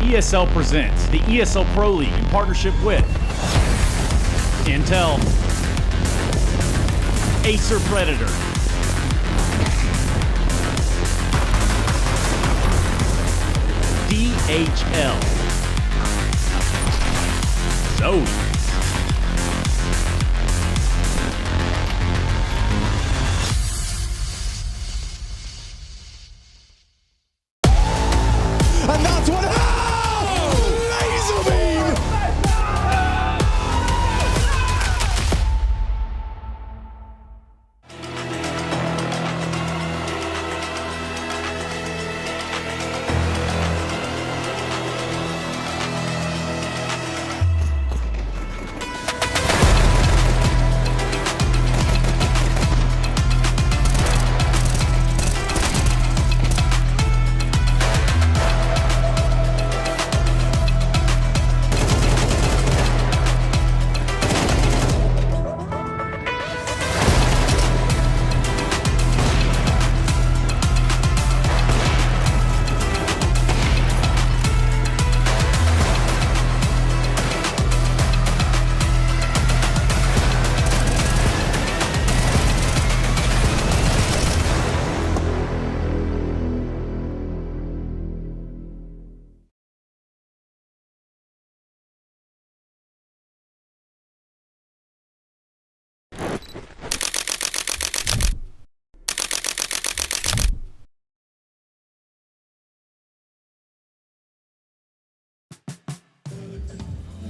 Speaker 16: ESL presents the ESL Pro League in partnership with Intel, Acer Predator, DHL, Zoe,
Speaker 23: And that's what. Oh! Laser beam!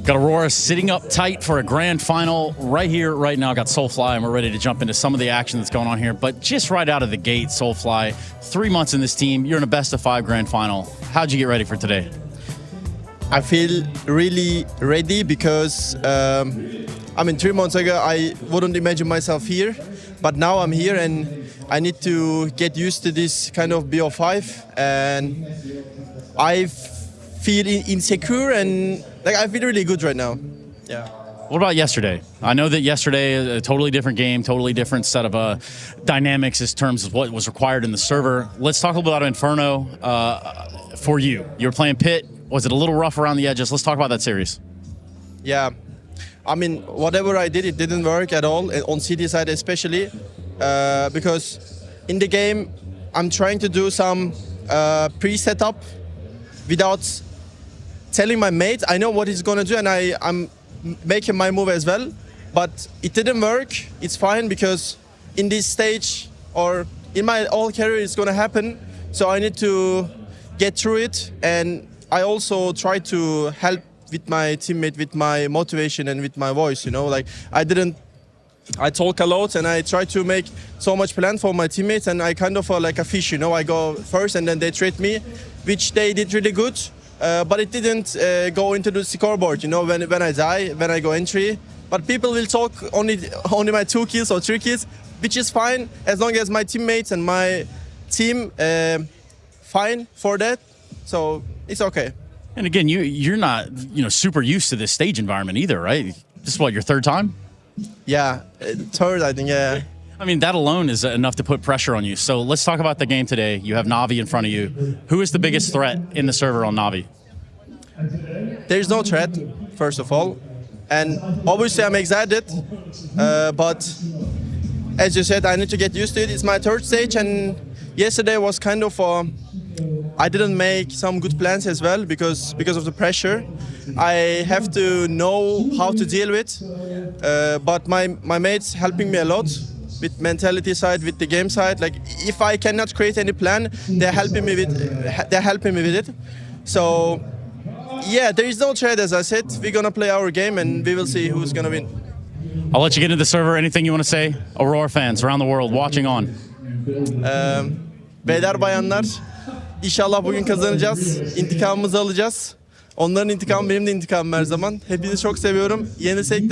Speaker 16: Got Aurora sitting up tight for a grand final right here, right now. Got Soulfly, and we're ready to jump into some of the action that's going on here. But just right out of the gate, Soulfly, 3 months in this team, you're in a best-of-5 grand final. How'd you get ready for today?
Speaker 18: I feel really ready because, 3 months ago, I wouldn't imagine myself here. But now I'm here, and I need to get used to this kind of BO5. And I feel insecure, and I feel really good right now. Yeah.
Speaker 16: What about yesterday? I know that yesterday, a totally different game, totally different set of dynamics in terms of what was required in the server. Let's talk a little bit about Inferno for you. You were playing Pit. Was it a little rough around the edges? Let's talk about that series.
Speaker 18: Yeah. Whatever I did, it didn't work at all, on CT side especially, because in the game, I'm trying to do some pre-setup without telling my mate. I know what he's gonna do, and I'm making my move as well, but it didn't work. It's fine, because in this stage or in my whole career it's gonna happen, so I need to get through it. And I also try to help with my teammate with my motivation and with my voice, I talk a lot, and I try to make so much plan for my teammates, and I kind of like a fish, I go first and then they trade me, which they did really good. But it didn't go into the scoreboard, when I die, when I go entry. But people will talk only my 2 kills or 3 kills, which is fine, as long as my teammates and my team fine for that. So it's okay.
Speaker 16: And again, you're not super used to this stage environment either, right? This is what, your 3rd time?
Speaker 18: Yeah, 3rd, I think, yeah.
Speaker 16: That alone is enough to put pressure on you. So let's talk about the game today. You have Navi in front of you. Who is the biggest threat in the server on Navi?
Speaker 18: There's no threat, first of all. And obviously I'm excited, but as you said, I need to get used to it. It's my 3rd stage, and yesterday was kind of I didn't make some good plans as well because of the pressure. I have to know how to deal with, but my mates helping me a lot with mentality side, with the game side. Like, if I cannot create any plan, they're helping me with it. So yeah, there is no threat, as I said. We're gonna play our game, and we will see who's gonna win.
Speaker 16: I'll let you get into the server. Anything you want to say? Aurora fans around the world watching on.
Speaker 18: Beyler bayanlar, İnşallah bugün kazanacağız. İntikamımızı alacağız. Onların intikamı benim de intikamım her zaman. Hepinizi çok seviyorum. Yensek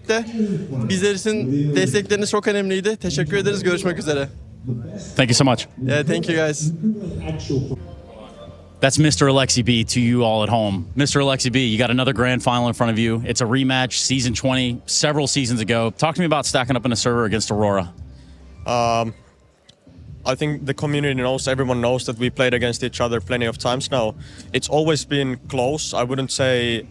Speaker 18: de bizler için destekleriniz çok önemliydi. Teşekkür ederiz. Görüşmek üzere.
Speaker 16: Thank you so much.
Speaker 18: Yeah, thank you guys.
Speaker 16: That's Mr. Alexi B to you all at home. Mr. Alexi B, you got another grand final in front of you. It's a rematch, season 20, several seasons ago. Talk to me about stacking up in a server against Aurora.
Speaker 4: I think the community knows, everyone knows that we played against each other plenty of times now. It's always been close. I wouldn't say,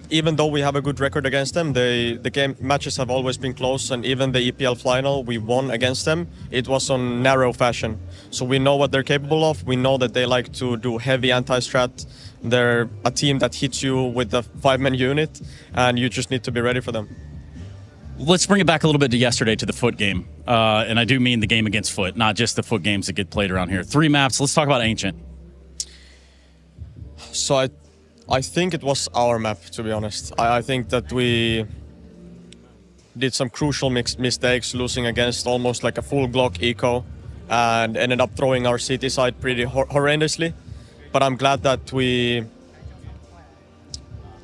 Speaker 4: even though we have a good record against them, the game matches have always been close, and even the EPL final we won against them, it was on narrow fashion. So we know what they're capable of. We know that they like to do heavy anti-strat. They're a team that hits you with a 5-man unit, and you just need to be ready for them.
Speaker 16: Let's bring it back a little bit to yesterday, to the Foot game. And I do mean the game against Foot, not just the Foot games that get played around here. 3 maps. Let's talk about Ancient.
Speaker 4: So I think it was our map, to be honest. I think that we did some crucial mistakes, losing against almost like a full Glock eco, and ended up throwing our CT side pretty horrendously. But I'm glad that we,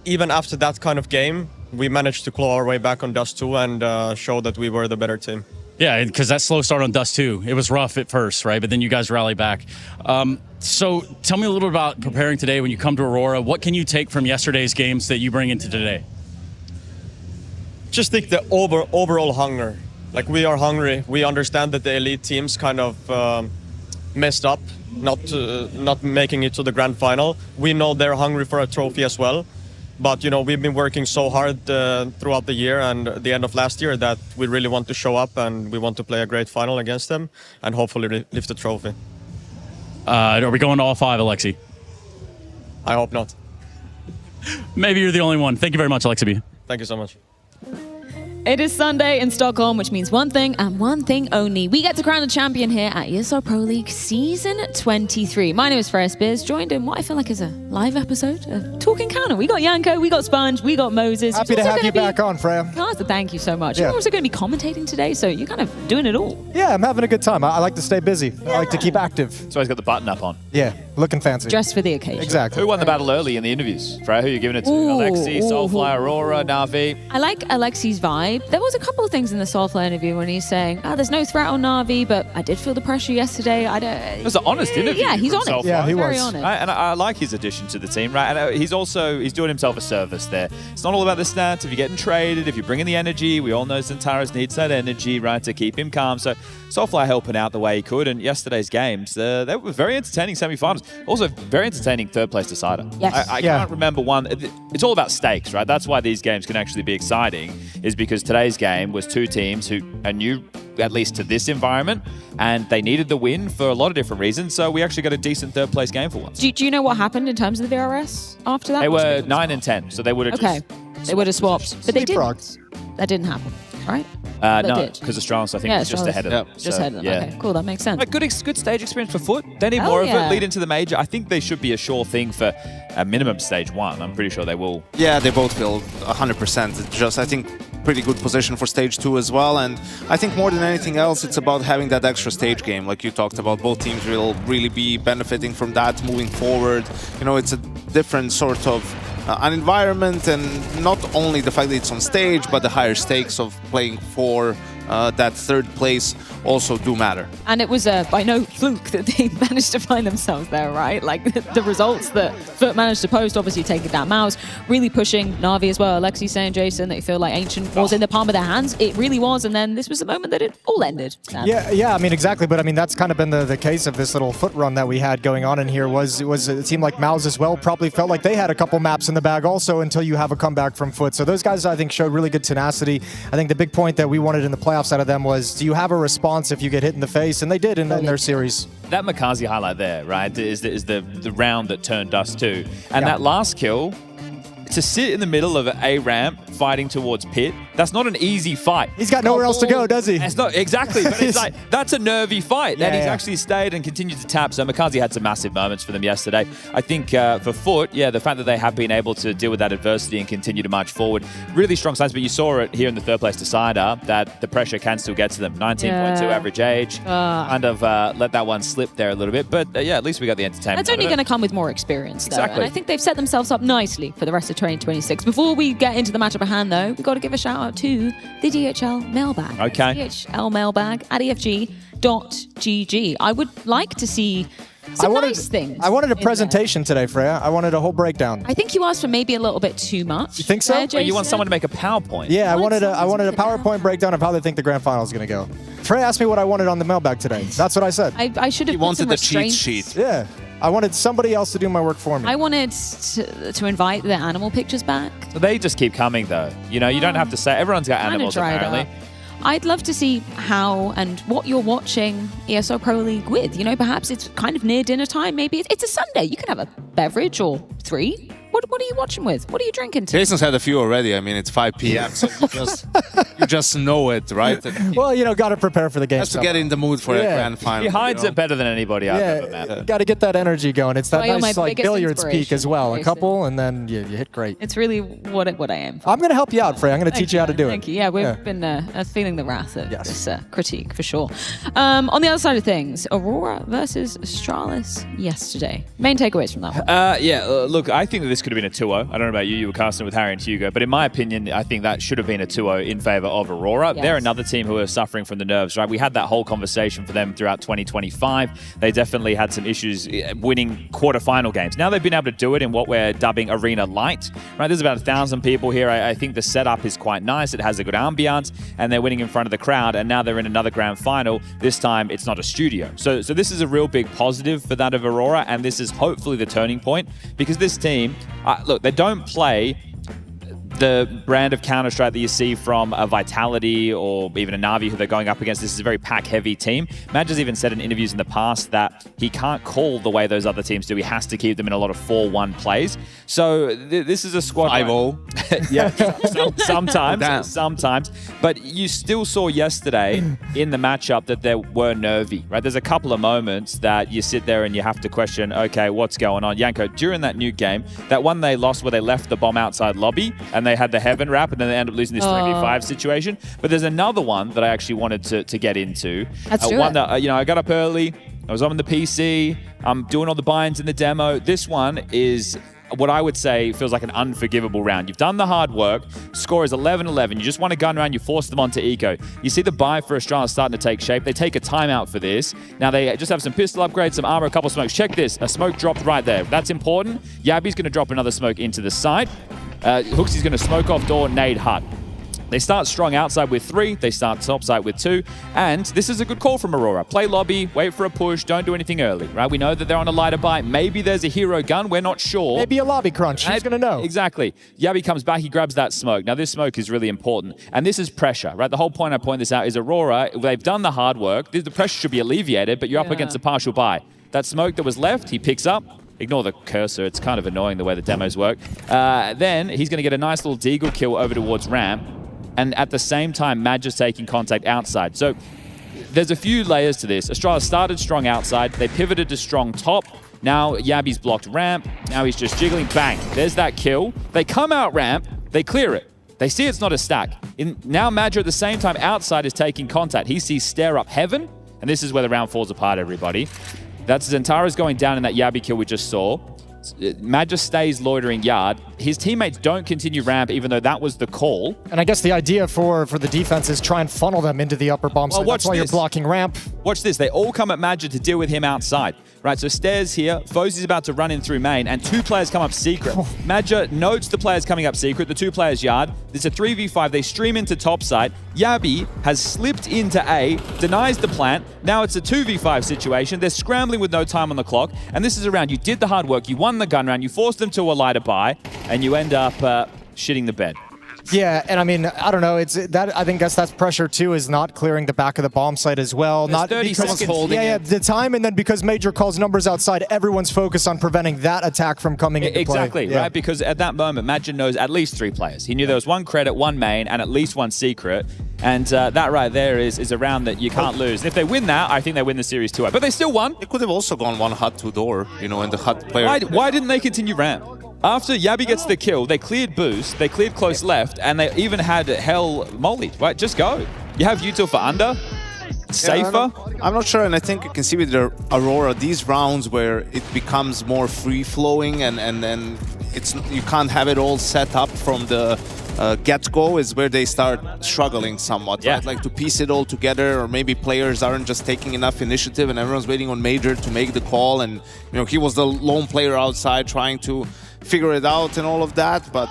Speaker 4: even after that kind of game, we managed to claw our way back on Dust 2 and show that we were the better team.
Speaker 16: Yeah, because that slow start on Dust 2, it was rough at first, right? But then you guys rally back. So tell me a little bit about preparing today when you come to Aurora. What can you take from yesterday's games that you bring into today?
Speaker 4: Just think the overall hunger. Like, we are hungry. We understand that the elite teams kind of messed up, not making it to the grand final. We know they're hungry for a trophy as well. But, you know, we've been working so hard throughout the year and the end of last year that we really want to show up, and we want to play a great final against them and hopefully lift the trophy.
Speaker 16: Are we going to all 5, Alexi?
Speaker 4: I hope not.
Speaker 16: Maybe you're the only one. Thank you very much, Alexi B.
Speaker 4: Thank you so much.
Speaker 14: It is Sunday in Stockholm, which means one thing and one thing only. We get to crown a champion here at ESL Pro League Season 23. My name is Freya Spears, joined in what I feel like is a live episode of Talking Counter. We got Yanko, we got Sponge, we got Moses.
Speaker 15: Happy to have you back on, Freya.
Speaker 14: Thank you so much.
Speaker 15: Yeah.
Speaker 14: You're also going to be commentating today, so you're kind of doing it all.
Speaker 15: Yeah, I'm having a good time. I like to stay busy. I like to keep active.
Speaker 9: So he's got the button up on.
Speaker 15: Yeah, looking fancy.
Speaker 14: Dressed for the occasion.
Speaker 15: Exactly.
Speaker 9: Who won the battle early in the interviews? Freya, who are you giving it to? Alexi, Soulfly, Aurora, Na'Vi?
Speaker 14: I like Alexi's vibe. There was a couple of things in the Soulfly interview when he's saying, there's no threat on Na'Vi, but I did feel the pressure yesterday.
Speaker 9: It was an honest interview.
Speaker 14: Yeah, he's honest.
Speaker 15: Yeah, he
Speaker 14: Very
Speaker 15: was.
Speaker 14: honest.
Speaker 9: Right, and I like his addition to the team, right? And he's doing himself a service there. It's not all about the stats. If you're getting traded, if you're bringing the energy, we all know Xantares needs that energy, right, to keep him calm. So Soulfly helping out the way he could. And yesterday's games, they were very entertaining semi-finals. Also very entertaining third-place decider.
Speaker 14: Yes.
Speaker 9: I can't remember one. It's all about stakes, right? That's why these games can actually be exciting, is because today's game was 2 teams who are new, at least to this environment, and they needed the win for a lot of different reasons. So we actually got a decent third-place game for once.
Speaker 14: Do you know what happened in terms of the VRS after that?
Speaker 9: They were 9 and 10, so they would have
Speaker 14: They would have swapped, but they didn't.
Speaker 15: Leapfrogged.
Speaker 14: That didn't happen, right?
Speaker 9: No, because Astralis, I think, was just ahead of them.
Speaker 14: Just ahead of them.
Speaker 9: Yeah.
Speaker 14: Okay, cool. That makes sense.
Speaker 9: But good stage experience for Foot. They need more of it. Lead into the major. I think they should be a sure thing for a minimum stage 1. I'm pretty sure they will.
Speaker 19: Yeah, they both feel 100%. It's just, I think, pretty good position for stage 2 as well. And I think more than anything else, it's about having that extra stage game, like you talked about. Both teams will really be benefiting from that moving forward. You know, it's a different sort of an environment, and not only the fact that it's on stage, but the higher stakes of playing for that 3rd place also do matter.
Speaker 14: And it was by no fluke that they managed to find themselves there, right? Like the results that Foot managed to post, obviously taking down Mouse, really pushing Na'Vi as well. Alexi saying, Jason, that you feel like Ancient was in the palm of their hands. It really was, and then this was the moment that it all ended.
Speaker 15: Yeah, I mean, exactly. But I mean, that's kind of been the case of this little Foot run that we had going on in here. Was a team like Mouse as well probably felt like they had a couple maps in the bag also until you have a comeback from Foot. So those guys, I think, showed really good tenacity. I think the big point that we wanted in the playoffs out of them was, do you have a response if you get hit in the face? And they did in their series.
Speaker 9: That Makazi highlight there, right, is the round that turned Dust 2. And that last kill, to sit in the middle of an A ramp fighting towards Pit, that's not an easy fight.
Speaker 15: He's got nowhere else to go, does he?
Speaker 9: It's not exactly, but it's like, that's a nervy fight. And he's actually stayed and continued to tap. So Makazi had some massive moments for them yesterday. I think for Foot, the fact that they have been able to deal with that adversity and continue to march forward, really strong signs. But you saw it here in the 3rd place decider, that the pressure can still get to them. 19.2 average age. Kind of let that one slip there a little bit. But at least we got the entertainment.
Speaker 14: That's only going to come with more experience, though.
Speaker 9: Exactly.
Speaker 14: And I think they've set themselves up nicely for the rest of 2026. Before we get into the matchup at hand, though, we've got to give a shout out to the DHL mailbag.
Speaker 9: Okay.
Speaker 14: DHL mailbag at efg.gg. I would like to see some nice things.
Speaker 15: I wanted a presentation today, Freya. I wanted a whole breakdown.
Speaker 14: I think you asked for maybe a little bit too much.
Speaker 15: You think so?
Speaker 9: You want someone to make a PowerPoint?
Speaker 15: Yeah, I wanted a PowerPoint breakdown of how they think the grand final is going to go.
Speaker 2: Frey asked me what I wanted on the mailbag today. That's what I said.
Speaker 14: I should have put some restraints.
Speaker 2: Yeah. I wanted somebody else to do my work for me.
Speaker 14: I wanted to invite the animal pictures back.
Speaker 9: So they just keep coming, though. You know, you don't have to say everyone's got animals apparently.
Speaker 14: I'd love to see how and what you're watching ESL Pro League with. You know, perhaps it's kind of near dinner time. Maybe it's a Sunday. You can have a beverage or 3. What are you watching with? What are you drinking to?
Speaker 19: Jason's had a few already. I mean, it's 5 p.m., so you just know it, right?
Speaker 2: Well, you know, got to prepare for the game.
Speaker 19: Just to get in the mood for a grand final.
Speaker 9: He hides it better than anybody I've ever met.
Speaker 2: Got to get that energy going. It's that nice like billiards peak
Speaker 14: inspiration,
Speaker 2: as well. A couple, and then you hit great.
Speaker 14: It's really what I am.
Speaker 2: I'm going to help you out, Frey. I'm going to teach you how to do it.
Speaker 14: Thank you. Yeah, we've been feeling the wrath of this critique for sure. On the other side of things, Aurora versus Astralis yesterday. Main takeaways from that one.
Speaker 9: Look, I think that this could have been a 2-0. I don't know about you. You were casting with Harry and Hugo, but in my opinion, I think that should have been a 2-0 in favor of Aurora.
Speaker 14: Yes.
Speaker 9: They're another team who are suffering from the nerves, right? We had that whole conversation for them throughout 2025. They definitely had some issues winning quarterfinal games. Now they've been able to do it in what we're dubbing Arena Light, right? There's about 1,000 people here. I think the setup is quite nice. It has a good ambiance, and they're winning in front of the crowd, and now they're in another grand final. This time, it's not a studio. So this is a real big positive for that of Aurora, and this is hopefully the turning point, because this team, look, they don't play the brand of Counter-Strike that you see from a Vitality or even a Na'Vi who they're going up against. This is a very pack-heavy team. Madge has even said in interviews in the past that he can't call the way those other teams do. He has to keep them in a lot of 4-1 plays. So this is a squad...
Speaker 19: 5-0.
Speaker 9: Yeah, sometimes. But you still saw yesterday in the matchup that they were nervy, right? There's a couple of moments that you sit there and you have to question, okay, what's going on? Yanko, during that Nuke game, that one they lost where they left the bomb outside lobby and they had the heaven wrap and then they ended up losing this 3v5 situation. But there's another one that I actually wanted to get into.
Speaker 14: Let's do
Speaker 9: one
Speaker 14: it.
Speaker 9: that, I got up early, I was on the PC, I'm doing all the binds in the demo. This one is what I would say feels like an unforgivable round. You've done the hard work, score is 11-11, you just want a gun round, you force them onto eco. You see the buy for Astralis starting to take shape. They take a timeout for this. Now they just have some pistol upgrades, some armor, a couple smokes. Check this, a smoke dropped right there. That's important. Yabi's going to drop another smoke into the site. Hooksy's going to smoke off door, nade hut. They start strong outside with 3, they start top side with 2, and this is a good call from Aurora. Play lobby, wait for a push, don't do anything early, right? We know that they're on a lighter buy. Maybe there's a hero gun, we're not sure.
Speaker 2: Maybe a lobby crunch, who's going to know?
Speaker 9: Exactly. Yabi comes back, he grabs that smoke. Now this smoke is really important, and this is pressure, right? The whole point I point this out is Aurora, they've done the hard work, the pressure should be alleviated, but you're up against a partial buy. That smoke that was left, he picks up. Ignore the cursor, it's kind of annoying the way the demos work. Then he's going to get a nice little deagle kill over towards ramp. And at the same time, Madge is taking contact outside. So there's a few layers to this. Astralis started strong outside. They pivoted to strong top. Now Yabi's blocked ramp. Now he's just jiggling. Bang. There's that kill. They come out ramp. They clear it. They see it's not a stack. Now Madge at the same time outside is taking contact. He sees stare up heaven. And this is where the round falls apart, everybody. That's Zentara's going down in that Yabi kill we just saw. Madge just stays loitering yard. His teammates don't continue ramp, even though that was the call.
Speaker 2: And I guess the idea for the defense is try and funnel them into the upper bomb site. That's why you're blocking ramp.
Speaker 9: Watch this. They all come at Madge to deal with him outside. Right, so Stairs here. Fozy's about to run in through main, and 2 players come up secret. Madge notes the players coming up secret, the 2 players yard. It's a 3v5. They stream into top side. Yabi has slipped into A, denies the plant. Now it's a 2v5 situation. They're scrambling with no time on the clock, and this is a round. You did the hard work. You won the gun round. You forced them to a lighter buy, and you end up shitting the bed.
Speaker 2: Yeah, and I mean, I don't know. It's that. I think that's pressure too, is not clearing the back of the bomb site as well.
Speaker 9: There's
Speaker 2: not
Speaker 9: 30 seconds holding
Speaker 2: it. The time, and then because Major calls numbers outside, everyone's focused on preventing that attack from coming into play.
Speaker 9: Exactly, right? Because at that moment, Madge knows at least 3 players. He knew there was 1 credit, 1 main, and at least 1 secret. And that right there is a round that you can't lose. And if they win that, I think they win the series 2-0. But they still won.
Speaker 19: They could have also gone 1 hut, 2 door, and the hut player.
Speaker 9: Why didn't they continue ramp? After Yabi gets the kill, they cleared boost, they cleared close left, and they even had hell molly. Right, just go. You have util for under. Safer.
Speaker 19: I'm not sure, and I think you can see with the Aurora these rounds where it becomes more free-flowing, and then you can't have it all set up from the get-go is where they start struggling somewhat, right? Like to piece it all together, or maybe players aren't just taking enough initiative and everyone's waiting on Major to make the call, and he was the lone player outside trying to figure it out and all of that, but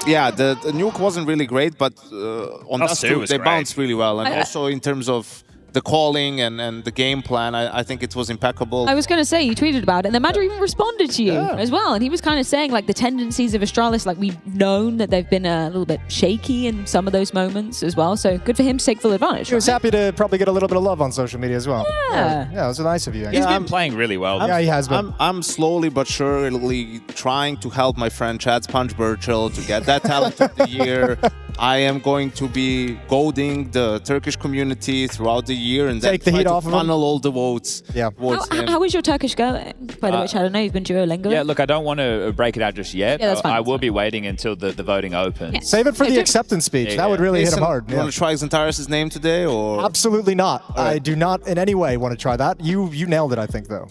Speaker 19: yeah, the Nuke wasn't really great, but on
Speaker 9: Dust 2
Speaker 19: they
Speaker 9: great.
Speaker 19: bounced really well. And
Speaker 14: I-
Speaker 19: also in terms of the calling and the game plan, I think it was impeccable.
Speaker 14: I was going to say, you tweeted about it, and the manager even responded to you as well. And he was kind of saying, like, the tendencies of Astralis, like, we've known that they've been a little bit shaky in some of those moments as well. So good for him to take full advantage.
Speaker 2: He was happy to probably get a little bit of love on social media as well.
Speaker 14: Yeah.
Speaker 2: Yeah, it was nice of you.
Speaker 9: He's been playing really well.
Speaker 2: Yeah, he has been.
Speaker 19: I'm slowly but surely trying to help my friend Chad Sponge Burchill to get that talent of the year. I am going to be goading the Turkish community throughout the year and
Speaker 2: Take the
Speaker 19: then
Speaker 2: heat
Speaker 19: try
Speaker 2: off
Speaker 19: to
Speaker 2: of him.
Speaker 19: funnel all the votes towards him.
Speaker 14: How is your Turkish going? By the way, Chad, I know you've been Duolingo.
Speaker 9: Yeah, look, I don't want to break it out just yet.
Speaker 14: Yeah, that's fine.
Speaker 9: I will be waiting until the voting opens.
Speaker 2: Save it for the acceptance speech. That would really hit him hard.
Speaker 19: You want to try Xantares' name today, or
Speaker 2: Absolutely not. I do not in any way want to try that. You nailed it, I think, though.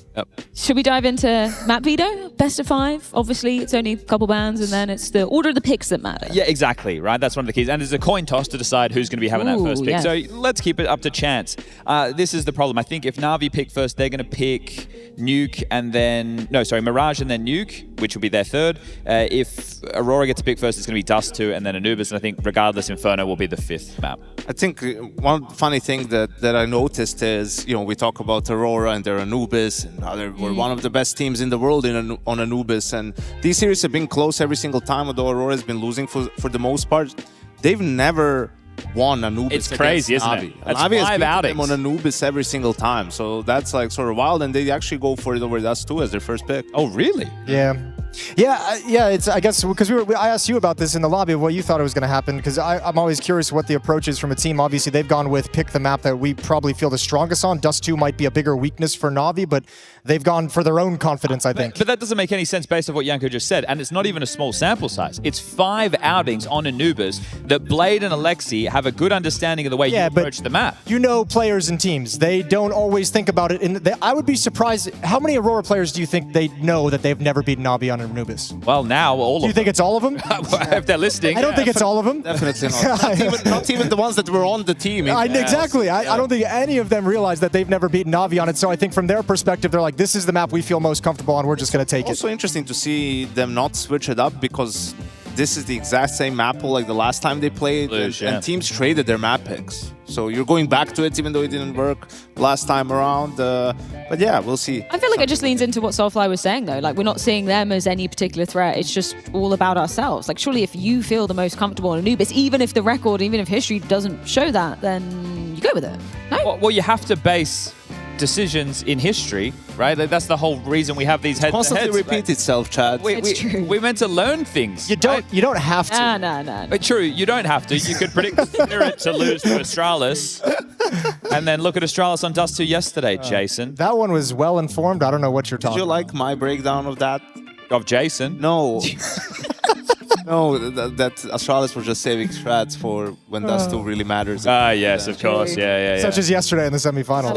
Speaker 14: Should we dive into map veto? Best of 5. Obviously, it's only a couple bands, and then it's the order of the picks that matter.
Speaker 9: Yeah, exactly, right? That's one of the keys. And there's a coin toss to decide who's going to be having that first pick.
Speaker 14: Yes.
Speaker 9: So let's keep it up to chance. This is the problem. I think if Na'Vi pick first, they're going to pick Nuke and then... No, sorry, Mirage and then Nuke, which will be their third. If Aurora gets to pick first, it's going to be Dust 2 and then Anubis. And I think regardless, Inferno will be the 5th map.
Speaker 19: I think one funny thing that I noticed is, we talk about Aurora and their Anubis, and how they were one of the best teams in the world on Anubis. And these series have been close every single time, although Aurora has been losing for the most part. They've never won Anubis.
Speaker 9: It's crazy, isn't
Speaker 19: Navi.
Speaker 9: it? That's
Speaker 19: Navi has
Speaker 9: 5
Speaker 19: beaten
Speaker 9: outings
Speaker 19: them on Anubis every single time. So that's like sort of wild, and they actually go for it over Dust 2 as their first pick.
Speaker 9: Oh, really?
Speaker 2: Yeah. Yeah, it's, I guess, because I asked you about this in the lobby of what you thought it was going to happen, because I'm always curious what the approach is from a team. Obviously, they've gone with pick the map that we probably feel the strongest on. Dust 2 might be a bigger weakness for Na'Vi, but they've gone for their own confidence, I think.
Speaker 9: But that doesn't make any sense based on what Janko just said. And it's not even a small sample size. It's 5 outings on Anubis that Blade and Alexi have a good understanding of the way you approach the map.
Speaker 2: You know players and teams. They don't always think about it. I would be surprised. How many Aurora players do you think they know that they've never beaten Na'Vi on Anubis?
Speaker 9: Well, now all of them.
Speaker 2: Do you think it's all of them?
Speaker 9: If they're listening.
Speaker 2: I don't think it's all of them.
Speaker 19: Definitely not. Not even the ones that were on the team.
Speaker 2: Exactly. I don't think any of them realize that they've never beaten Na'Vi on it. So I think from their perspective, they're like, this is the map we feel most comfortable on. We're just going to take it.
Speaker 19: Also interesting to see them not switch it up, because this is the exact same map pool like the last time they played, and teams traded their map picks. So you're going back to it, even though it didn't work last time around. But yeah, we'll see.
Speaker 14: I feel like it just leans into what Soulfly was saying, though. Like, we're not seeing them as any particular threat. It's just all about ourselves. Like, surely if you feel the most comfortable on Anubis, even if the record, even if history doesn't show that, then you go with it. No?
Speaker 9: Well, you have to base decisions in history, right? That's the whole reason we have these head-to-heads.
Speaker 19: Constantly repeat itself, Chad.
Speaker 9: We're meant to learn things.
Speaker 2: You don't have to.
Speaker 14: No.
Speaker 9: But true, you don't have to. You could predict Spirit to lose to Astralis, and then look at Astralis on Dust 2 yesterday, Jason.
Speaker 2: That one was well informed. I don't know what you're talking
Speaker 19: Did you
Speaker 2: about.
Speaker 19: like my breakdown of that?
Speaker 9: Of Jason?
Speaker 19: No. No, that Astralis were just saving strats for when Dust 2 really matters.
Speaker 9: Yes, of course. Yeah.
Speaker 2: Such as yesterday in the semifinals.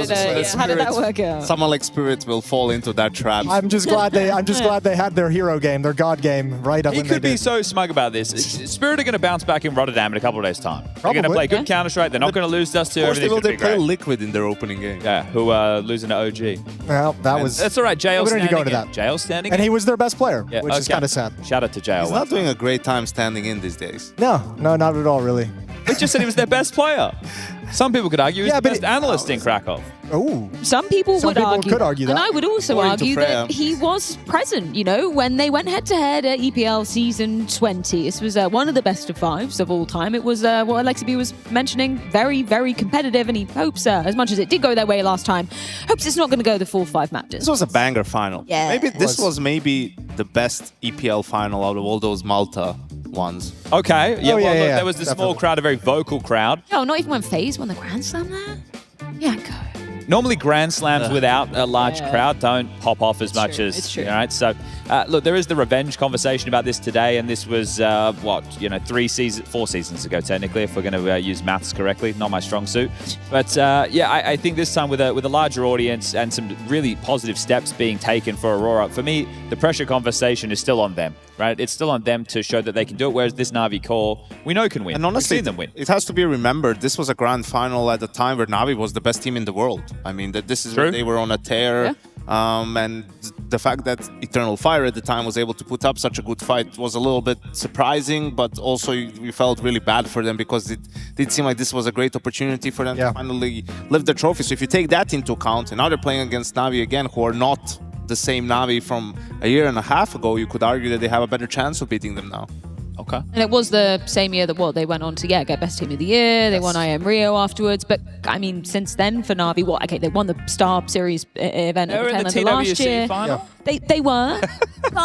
Speaker 14: How did that work out?
Speaker 19: Someone like Spirit will fall into that trap.
Speaker 2: I'm just glad they had their hero game, their god game, right up.
Speaker 9: He could be so smug about this. Spirit are going to bounce back in Rotterdam in a couple of days' time. They're going to play good Counter-Strike. They're not going to lose Dust 2.
Speaker 19: Of course they will. They play
Speaker 9: great.
Speaker 19: Liquid in their opening game.
Speaker 9: Yeah, who are losing to OG.
Speaker 2: Well, that's
Speaker 9: all right. JL
Speaker 2: we don't need
Speaker 9: standing
Speaker 2: to go into
Speaker 9: in.
Speaker 2: that.
Speaker 9: JL standing
Speaker 2: And
Speaker 9: in.
Speaker 2: he was their best player,
Speaker 9: Yeah,
Speaker 2: which is
Speaker 9: okay.
Speaker 2: kind of sad.
Speaker 9: Shout out to JL.
Speaker 19: He's not doing a great time standing in these days.
Speaker 2: No, not at all, really.
Speaker 9: They just said he was their best player. Some people could argue he's the best analyst in Krakow.
Speaker 2: Oh.
Speaker 14: Some people
Speaker 2: could argue that.
Speaker 14: And I would also
Speaker 19: According to
Speaker 14: argue
Speaker 19: Freya.
Speaker 14: that he was present, when they went head-to-head at EPL Season 20. This was one of the best of 5s of all time. It was what Alexi was mentioning, very, very competitive, and he hopes, as much as it did go their way last time, hopes it's not going to go the full 5 map distance.
Speaker 19: This was a banger final.
Speaker 14: Yeah.
Speaker 19: Maybe
Speaker 14: It
Speaker 19: this was maybe the best EPL final out of all those Malta ones.
Speaker 9: Okay. Yeah,
Speaker 2: Oh,
Speaker 9: well,
Speaker 2: yeah,
Speaker 9: look,
Speaker 2: yeah,
Speaker 9: there was the small
Speaker 2: definitely.
Speaker 9: crowd, a very vocal crowd.
Speaker 14: No, not even when FaZe won the Grand Slam there. Yeah, go.
Speaker 9: Normally, Grand Slams without a large crowd don't pop off as much as.
Speaker 14: It's true.
Speaker 9: All right. So, look, there is the revenge conversation about this today, and this was 4 seasons ago, technically, if we're going to use maths correctly. Not my strong suit, but I think this time with a larger audience and some really positive steps being taken for Aurora. For me, the pressure conversation is still on them. Right, it's still on them to show that they can do it. Whereas this Na'Vi core, we know can win.
Speaker 19: And honestly,
Speaker 9: We've seen them win.
Speaker 19: it has to be remembered, this was a grand final at a time where Na'Vi was the best team in the world. I mean, that this is where they were on a tear. And the fact that Eternal Fire at the time was able to put up such a good fight was a little bit surprising, but also you felt really bad for them because it did seem like this was a great opportunity for them to finally lift the trophy. So if you take that into account, and now they're playing against Navi again, who are not the same Navi from a year and a half ago, you could argue that they have a better chance of beating them now.
Speaker 9: Okay.
Speaker 14: And it was the same year that they went on to get best team of the year. They won IM Rio afterwards. But I mean, since then for Navi, they won the Star Series event at the tail end of last year.
Speaker 9: Final.
Speaker 14: They were, but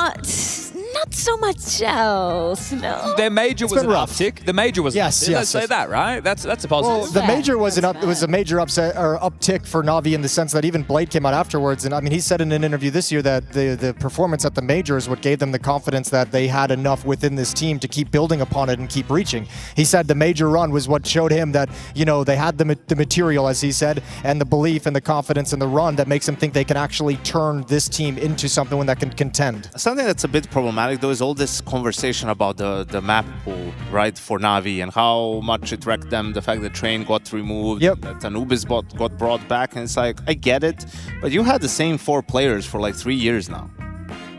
Speaker 14: not so much else. No.
Speaker 9: Their major was an uptick. The major was
Speaker 2: yes.
Speaker 9: Let's say that, right? That's a positive.
Speaker 2: Well, the major was was a major uptick for Navi in the sense that even Blade came out afterwards, and I mean he said in an interview this year that the performance at the major is what gave them the confidence that they had enough within this team to keep building upon it and keep reaching. He said the major run was what showed him that they had the material, as he said, and the belief and the confidence in the run that makes him think they can actually turn this team into something that can contend.
Speaker 19: Something that's a bit problematic though is all this conversation about the map pool, right, for Navi and how much it wrecked them, the fact that Train got removed, that Anubis got brought back, and it's like, I get it, but you had the same 4 players for like 3 years now.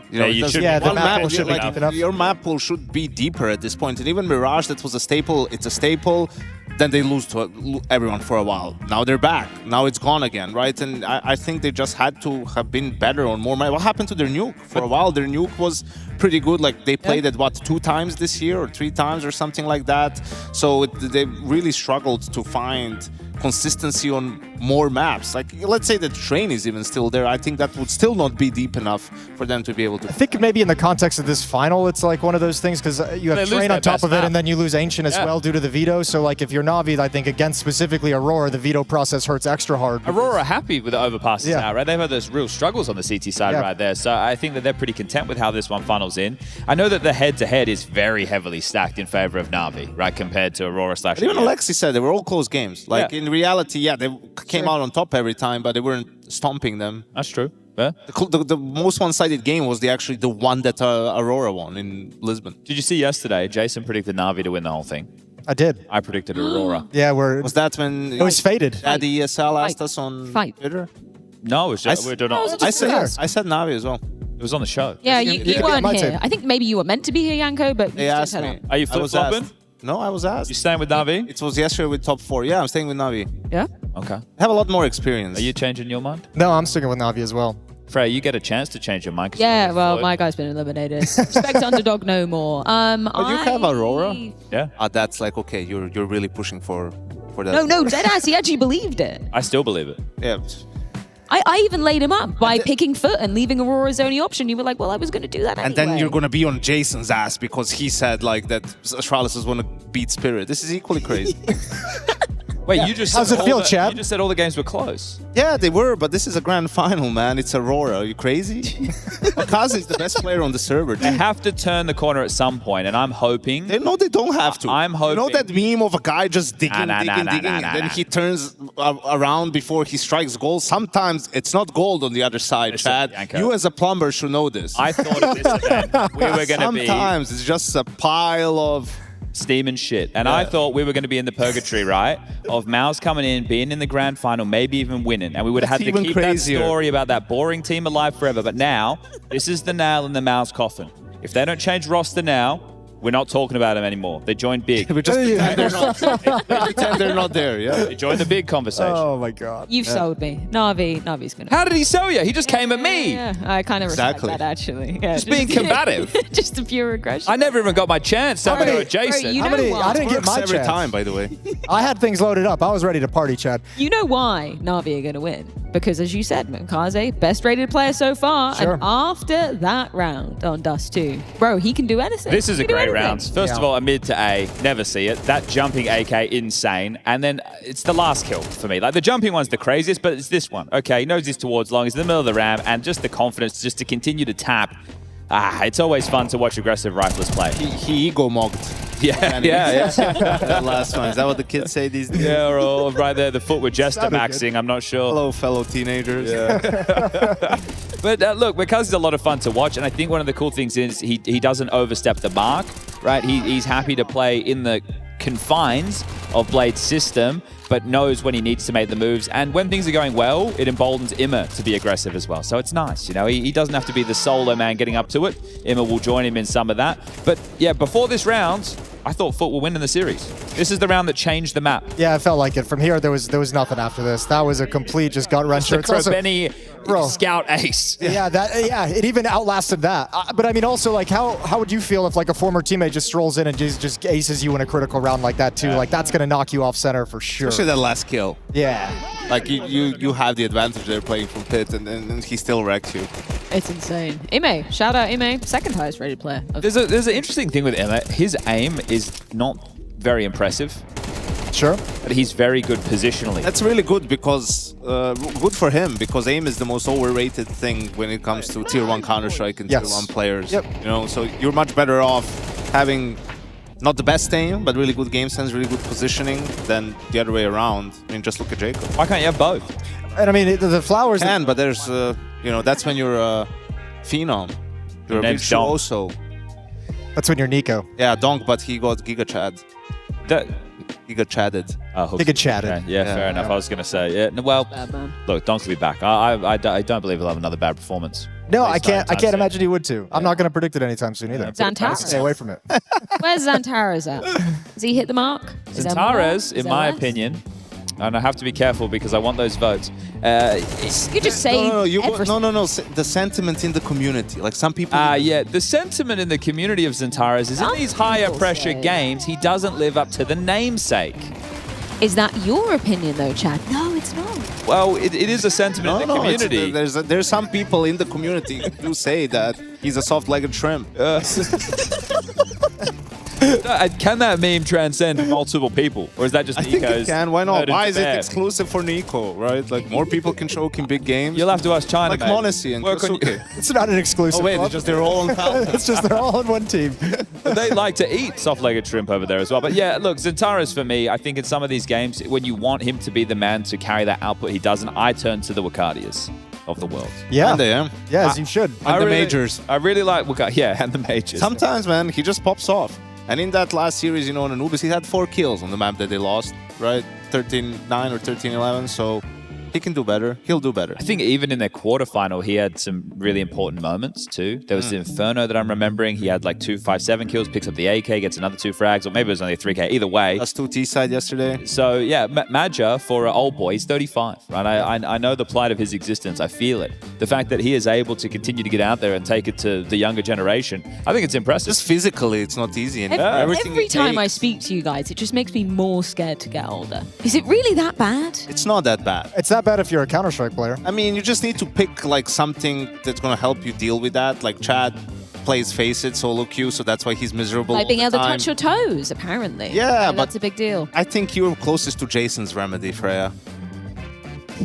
Speaker 2: The map pool should be deep enough.
Speaker 19: Your map pool should be deeper at this point, and even Mirage, that was a staple, it's a staple. Then they lose to everyone for a while. Now they're back. Now it's gone again, right? And I think they just had to have been better on more. What happened to their Nuke? For a while, their Nuke was pretty good. Like they played it, 2 times this year or 3 times or something like that. So they really struggled to find consistency on more maps. Like, let's say that Train is even still there. I think that would still not be deep enough for them to be able to.
Speaker 2: I think maybe in the context of this final, it's like one of those things because you have Train on top of it, and then you lose Ancient as well due to the veto. So like if you're Navi, I think against specifically Aurora, the veto process hurts extra hard.
Speaker 9: Aurora are happy with the overpasses now, right? They've had those real struggles on the CT side right there. So I think that they're pretty content with how this one funnels in. I know that the head-to-head is very heavily stacked in favor of Navi, right, compared to Aurora /
Speaker 19: But even Alexi said they were all close games. Like in reality, they came out on top every time, but they weren't stomping them.
Speaker 9: That's true. Yeah.
Speaker 19: The most one-sided game was actually the one that Aurora won in Lisbon.
Speaker 9: Did you see yesterday? Jason predicted Navi to win the whole thing.
Speaker 2: I did.
Speaker 9: I predicted Aurora.
Speaker 19: Was that when
Speaker 2: it was faded?
Speaker 19: The ESL asked us on Twitter.
Speaker 9: No, it was just, we're doing
Speaker 19: I said Navi as well.
Speaker 9: It was on the show.
Speaker 14: Yeah, you weren't here. I think maybe you were meant to be here, Yanko, but
Speaker 19: they asked me.
Speaker 9: Are you flip-flopping?
Speaker 19: No, I was asked.
Speaker 9: You staying with Navi?
Speaker 19: It was yesterday with top 4. Yeah, I'm staying with Navi.
Speaker 14: Yeah?
Speaker 9: Okay.
Speaker 19: I have a lot more experience.
Speaker 9: Are you changing your mind?
Speaker 2: No, I'm sticking with Navi as well.
Speaker 9: Freya, you get a chance to change your mind.
Speaker 14: Yeah, well, my guy's been eliminated. Respect underdog no more.
Speaker 19: Oh, you have Aurora?
Speaker 9: Yeah.
Speaker 19: That's like, okay, you're really pushing for that.
Speaker 14: No, deadass, he actually believed it.
Speaker 9: I still believe it.
Speaker 19: Yeah.
Speaker 14: I even laid him up by picking Foot and leaving Aurora's only option. You were like, well, I was going to do that anyway.
Speaker 19: And then you're going to be on Jason's ass because he said like that Astralis is going to beat Spirit. This is equally crazy.
Speaker 9: Wait, you just
Speaker 2: how's it feel, Chad?
Speaker 9: You just said all the games were close.
Speaker 19: Yeah, they were, but this is a grand final, man. It's Aurora. Are you crazy? Akazi is the best player on the server.
Speaker 9: They have to turn the corner at some point, and I'm hoping.
Speaker 19: They don't have to.
Speaker 9: I'm hoping.
Speaker 19: You know that meme of a guy just digging, and then he turns around before he strikes gold? Sometimes it's not gold on the other side, Chad. You as a plumber should know this.
Speaker 9: I thought of this event. We were going to be.
Speaker 19: Sometimes it's just a pile of
Speaker 9: steam and shit. And I thought we were going to be in the purgatory, right? Of Maus coming in, being in the grand final, maybe even winning. And we would have had to keep that story about that boring team alive forever. But now, this is the nail in the Maus coffin. If they don't change roster now, we're not talking about them anymore. They joined big.
Speaker 19: We just pretend they're not there, yeah.
Speaker 9: They joined the big conversation.
Speaker 2: Oh my God.
Speaker 14: You've sold me. Navi's gonna.
Speaker 9: How did he sell you? He just came at me.
Speaker 14: Yeah, I kind of respect that actually. Yeah,
Speaker 9: just being combative.
Speaker 14: Just a pure aggression.
Speaker 9: I never even got my chance.
Speaker 14: Jason.
Speaker 2: I didn't get my
Speaker 19: every
Speaker 2: chance.
Speaker 19: time, by the way.
Speaker 2: I had things loaded up. I was ready to party, Chad.
Speaker 14: You know why Navi are going to win? Because as you said, Mkaze, best rated player so far.
Speaker 2: Sure.
Speaker 14: And after that round on Dust 2, bro, he can do anything.
Speaker 9: This is a great round. First of all, a mid to A, never see it. That jumping AK, insane. And then it's the last kill for me. Like the jumping one's the craziest, but it's this one. Okay, he knows he's towards long. He's in the middle of the ram, and just the confidence just to continue to tap. It's always fun to watch aggressive riflers play.
Speaker 19: He ego mogged.
Speaker 9: Yeah.
Speaker 19: That last one. Is that what the kids say these days?
Speaker 9: Yeah, or right there, the foot with Jester maxing. I'm not sure.
Speaker 19: Hello, fellow teenagers.
Speaker 9: Yeah. But look, because he's a lot of fun to watch, and I think one of the cool things is he doesn't overstep the mark, right? He's happy to play in the confines of Blade's system, but knows when he needs to make the moves. And when things are going well, it emboldens Imma to be aggressive as well. So it's nice, you know, he doesn't have to be the solo man getting up to it. Imma will join him in some of that. But yeah, before this round, I thought Foot will win in the series. This is the round that changed the map.
Speaker 2: Yeah, it felt like it. From here, there was nothing after this. That was a complete just gut wrencher.
Speaker 9: It's also Benny scout ace.
Speaker 2: Yeah, it even outlasted that. But I mean, also, like, how would you feel if like a former teammate just strolls in and just aces you in a critical round like that too? Like that's gonna knock you off center for sure.
Speaker 19: Especially that last kill.
Speaker 2: Yeah.
Speaker 19: Like you have the advantage there playing from pit, and he still wrecks you.
Speaker 14: It's insane. Ime, shout out Ime, second highest rated player.
Speaker 9: There's an interesting thing with Imma. His aim is not very impressive.
Speaker 2: Sure.
Speaker 9: But he's very good positionally.
Speaker 19: That's really good because, good for him, because aim is the most overrated thing when it comes to Tier 1 Counter-Strike and Tier 1 players.
Speaker 2: Yep.
Speaker 19: You know, so you're much better off having not the best aim, but really good game sense, really good positioning than the other way around. I mean, just look at Jacob.
Speaker 9: Why can't you have both?
Speaker 2: And I mean, the flowers...
Speaker 19: You can, but there's, you know, that's when you're a phenom. You're a virtuoso.
Speaker 2: That's when you're Nico.
Speaker 19: Yeah, Donk, but he got Giga Chad. He got chatted.
Speaker 2: He got chatted.
Speaker 9: Okay. Yeah, fair enough. I was going to say, yeah. Well, look, Donk will be back. I don't believe he'll have another bad performance.
Speaker 2: No, I can't imagine he would too. I'm not going to predict it anytime soon either.
Speaker 14: Xantares.
Speaker 2: Stay away from it.
Speaker 14: Where's Xantares at? Has he hit the mark?
Speaker 9: Xantares, in my opinion, and I have to be careful because I want those votes.
Speaker 14: You just say
Speaker 19: no. The sentiment in the community, like some people.
Speaker 9: Yeah, the sentiment in the community of Xantares is in these higher pressure games, he doesn't live up to the namesake.
Speaker 14: Is that your opinion though, Chad? No, it's not.
Speaker 9: Well, it is a sentiment in the community.
Speaker 19: There's some people in the community who say that he's a soft-legged shrimp.
Speaker 9: Can that meme transcend multiple people, or is that just
Speaker 19: I think
Speaker 9: Nico's?
Speaker 19: it can. Why not? Why is it exclusive for Nico? Right? Like more people can choke in big games.
Speaker 9: You'll have to ask China.
Speaker 19: Like Monacy and Kosuke.
Speaker 2: It's not an exclusive.
Speaker 19: Oh wait,
Speaker 2: club.
Speaker 19: they're all on Falcon.
Speaker 2: It's just they're all on one team.
Speaker 9: They like to eat soft-legged shrimp over there as well. But yeah, look, Xantares for me, I think in some of these games, when you want him to be the man to carry that output, he doesn't. I turn to the Wakadias of the world.
Speaker 2: Yeah,
Speaker 19: and they am.
Speaker 2: Yeah, as you should.
Speaker 19: And the majors.
Speaker 9: I really like Wakadia. Yeah, and the majors.
Speaker 19: Sometimes, man, he just pops off. And in that last series, you know, on Anubis, he had 4 kills on the map that they lost, right? 13-9 or 13-11, so he can do better. He'll do better.
Speaker 9: I think even in their quarterfinal, he had some really important moments too. There was the Inferno that I'm remembering. He had like 2 5-7 kills, picks up the AK, gets another 2 frags, or maybe it was only a 3K. Either way.
Speaker 19: That's 2 T-side yesterday.
Speaker 9: So yeah, Madja for old boy, he's 35, right? I know the plight of his existence. I feel it. The fact that he is able to continue to get out there and take it to the younger generation, I think it's impressive.
Speaker 19: Just physically, it's not easy. And
Speaker 14: every time I speak to you guys, it just makes me more scared to get older. Is it really that bad?
Speaker 19: It's not that bad.
Speaker 2: It's that bad if you're a Counter-Strike player.
Speaker 19: I mean, you just need to pick like something that's going to help you deal with that. Like Chad plays Faceit solo queue, so that's why he's miserable.
Speaker 14: Like being
Speaker 19: all the
Speaker 14: able to
Speaker 19: time.
Speaker 14: touch your toes, apparently.
Speaker 19: Yeah, but
Speaker 14: that's a big deal.
Speaker 19: I think you're closest to Jason's remedy, Freya.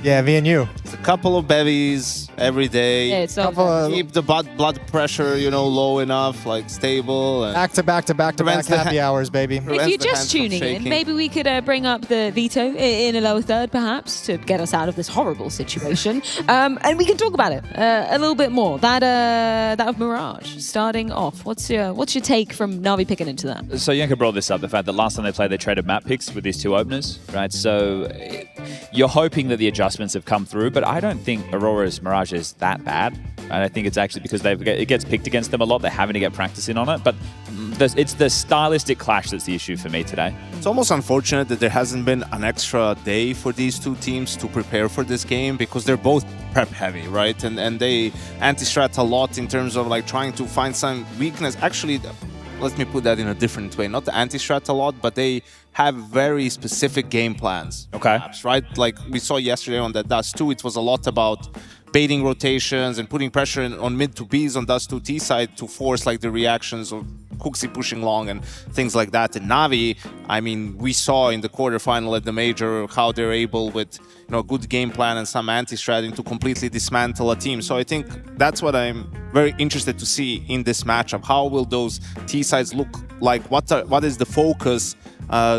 Speaker 2: Yeah, me and you.
Speaker 19: It's a couple of bevies every day.
Speaker 14: Yeah, it's so
Speaker 19: keep the blood pressure, you know, low enough, like stable. And
Speaker 2: back to back happy hours, baby.
Speaker 14: If you're just tuning in, maybe we could bring up the veto in a lower third, perhaps, to get us out of this horrible situation. And we can talk about it a little bit more. That of Mirage, starting off. What's your take from Na'Vi picking into that?
Speaker 9: So Yanka brought this up, the fact that last time they played, they traded map picks with these 2 openers, right? So you're hoping that the adjustments have come through, but I don't think Aurora's Mirage is that bad. And I think it's actually because it gets picked against them a lot. They're having to get practice in on it. But it's the stylistic clash that's the issue for me today.
Speaker 19: It's almost unfortunate that there hasn't been an extra day for these 2 teams to prepare for this game, because they're both prep heavy, right? And they anti-strat a lot in terms of like trying to find some weakness. Actually, let me put that in a different way. Not the anti-strat a lot, but they have very specific game plans.
Speaker 9: Okay.
Speaker 19: Perhaps, right? Like we saw yesterday on that Dust 2, it was a lot about baiting rotations and putting pressure on mid to Bs on Dust 2 T side to force like the reactions of Cooksy pushing long and things like that. And Na'Vi, I mean, we saw in the quarterfinal at the major how they're able with, you know, a good game plan and some anti-stratting to completely dismantle a team. So I think that's what I'm very interested to see in this matchup. How will those T sides look like? What is the focus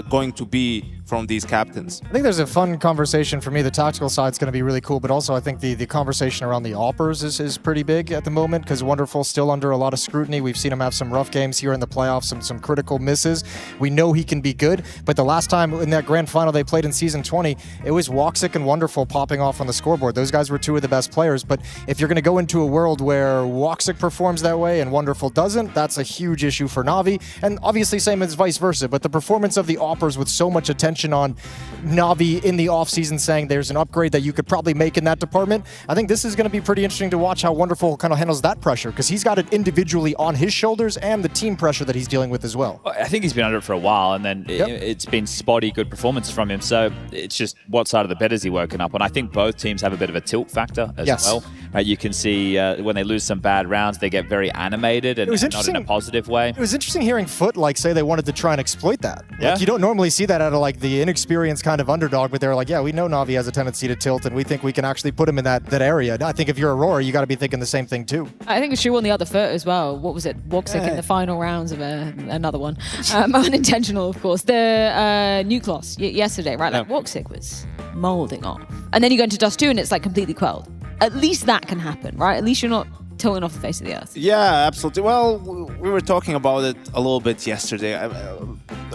Speaker 19: going to be from these captains.
Speaker 2: I think there's a fun conversation for me. The tactical side's going to be really cool, but also I think the conversation around the Oppers is pretty big at the moment because Wonderful's still under a lot of scrutiny. We've seen him have some rough games here in the playoffs, some critical misses. We know he can be good, but the last time in that grand final they played in Season 20, it was Woxic and Wonderful popping off on the scoreboard. Those guys were two of the best players, but if you're going to go into a world where Woxic performs that way and Wonderful doesn't, that's a huge issue for Na'Vi, and obviously same as vice versa, but the performance of the Oppers with so much attention on Na'Vi in the offseason saying there's an upgrade that you could probably make in that department, I think this is going to be pretty interesting to watch how Wonderful kind of handles that pressure, because he's got it individually on his shoulders and the team pressure that he's dealing with as well.
Speaker 9: I think he's been under it for a while, and then it's been spotty good performance from him, so it's just what side of the bed is he working up on? I think both teams have a bit of a tilt factor as well. Right, you can see when they lose some bad rounds, they get very animated and not in a positive way.
Speaker 2: It was interesting hearing Foot say they wanted to try and exploit that. Like, you don't normally see that out of like the inexperienced kind of underdog, but they're like, yeah, we know Na'Vi has a tendency to tilt, and we think we can actually put him in that area. I think if you're Aurora, you got to be thinking the same thing too.
Speaker 14: I think it's true on the other foot as well. What was it? Woxic in the final rounds of another one. Unintentional, of course. The Nuke loss yesterday, right? Like Woxic was molding off. And then you go into Dust 2 and it's like completely quelled. At least that can happen, right? At least you're not tilting off the face of the earth.
Speaker 19: Yeah, absolutely. Well, we were talking about it a little bit yesterday.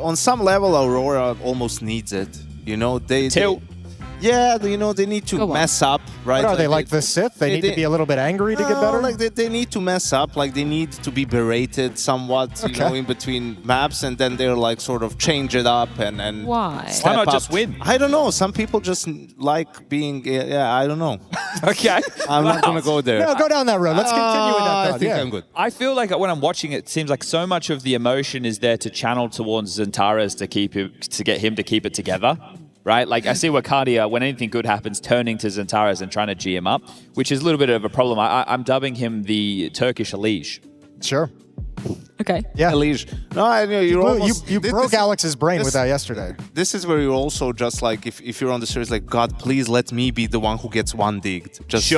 Speaker 19: On some level, Aurora almost needs it. You know, they need to mess up, right?
Speaker 2: What are they, like the Sith? They need to be a little bit angry to get better?
Speaker 19: Like they need to mess up, like they need to be berated somewhat, you know, in between maps, and then they're like sort of change it up and
Speaker 14: why
Speaker 19: not
Speaker 9: just win?
Speaker 19: I don't know. Some people just like being, I don't know.
Speaker 9: Okay.
Speaker 19: I'm not going to go there.
Speaker 2: No, go down that road. Let's continue with that thought.
Speaker 19: I think I'm good.
Speaker 9: I feel like when I'm watching it seems like so much of the emotion is there to channel towards Xantares to get him to keep it together. Right? Like, I see Wakadia, when anything good happens, turning to Xantares and trying to G him up, which is a little bit of a problem. I'm dubbing him the Turkish Elige.
Speaker 2: Sure.
Speaker 14: Okay.
Speaker 2: Yeah.
Speaker 19: Elige. No, I know
Speaker 2: you broke Alex's brain with that yesterday.
Speaker 19: This is where you're also just like, if you're on the series, like, God, please let me be the one who gets one digged. Just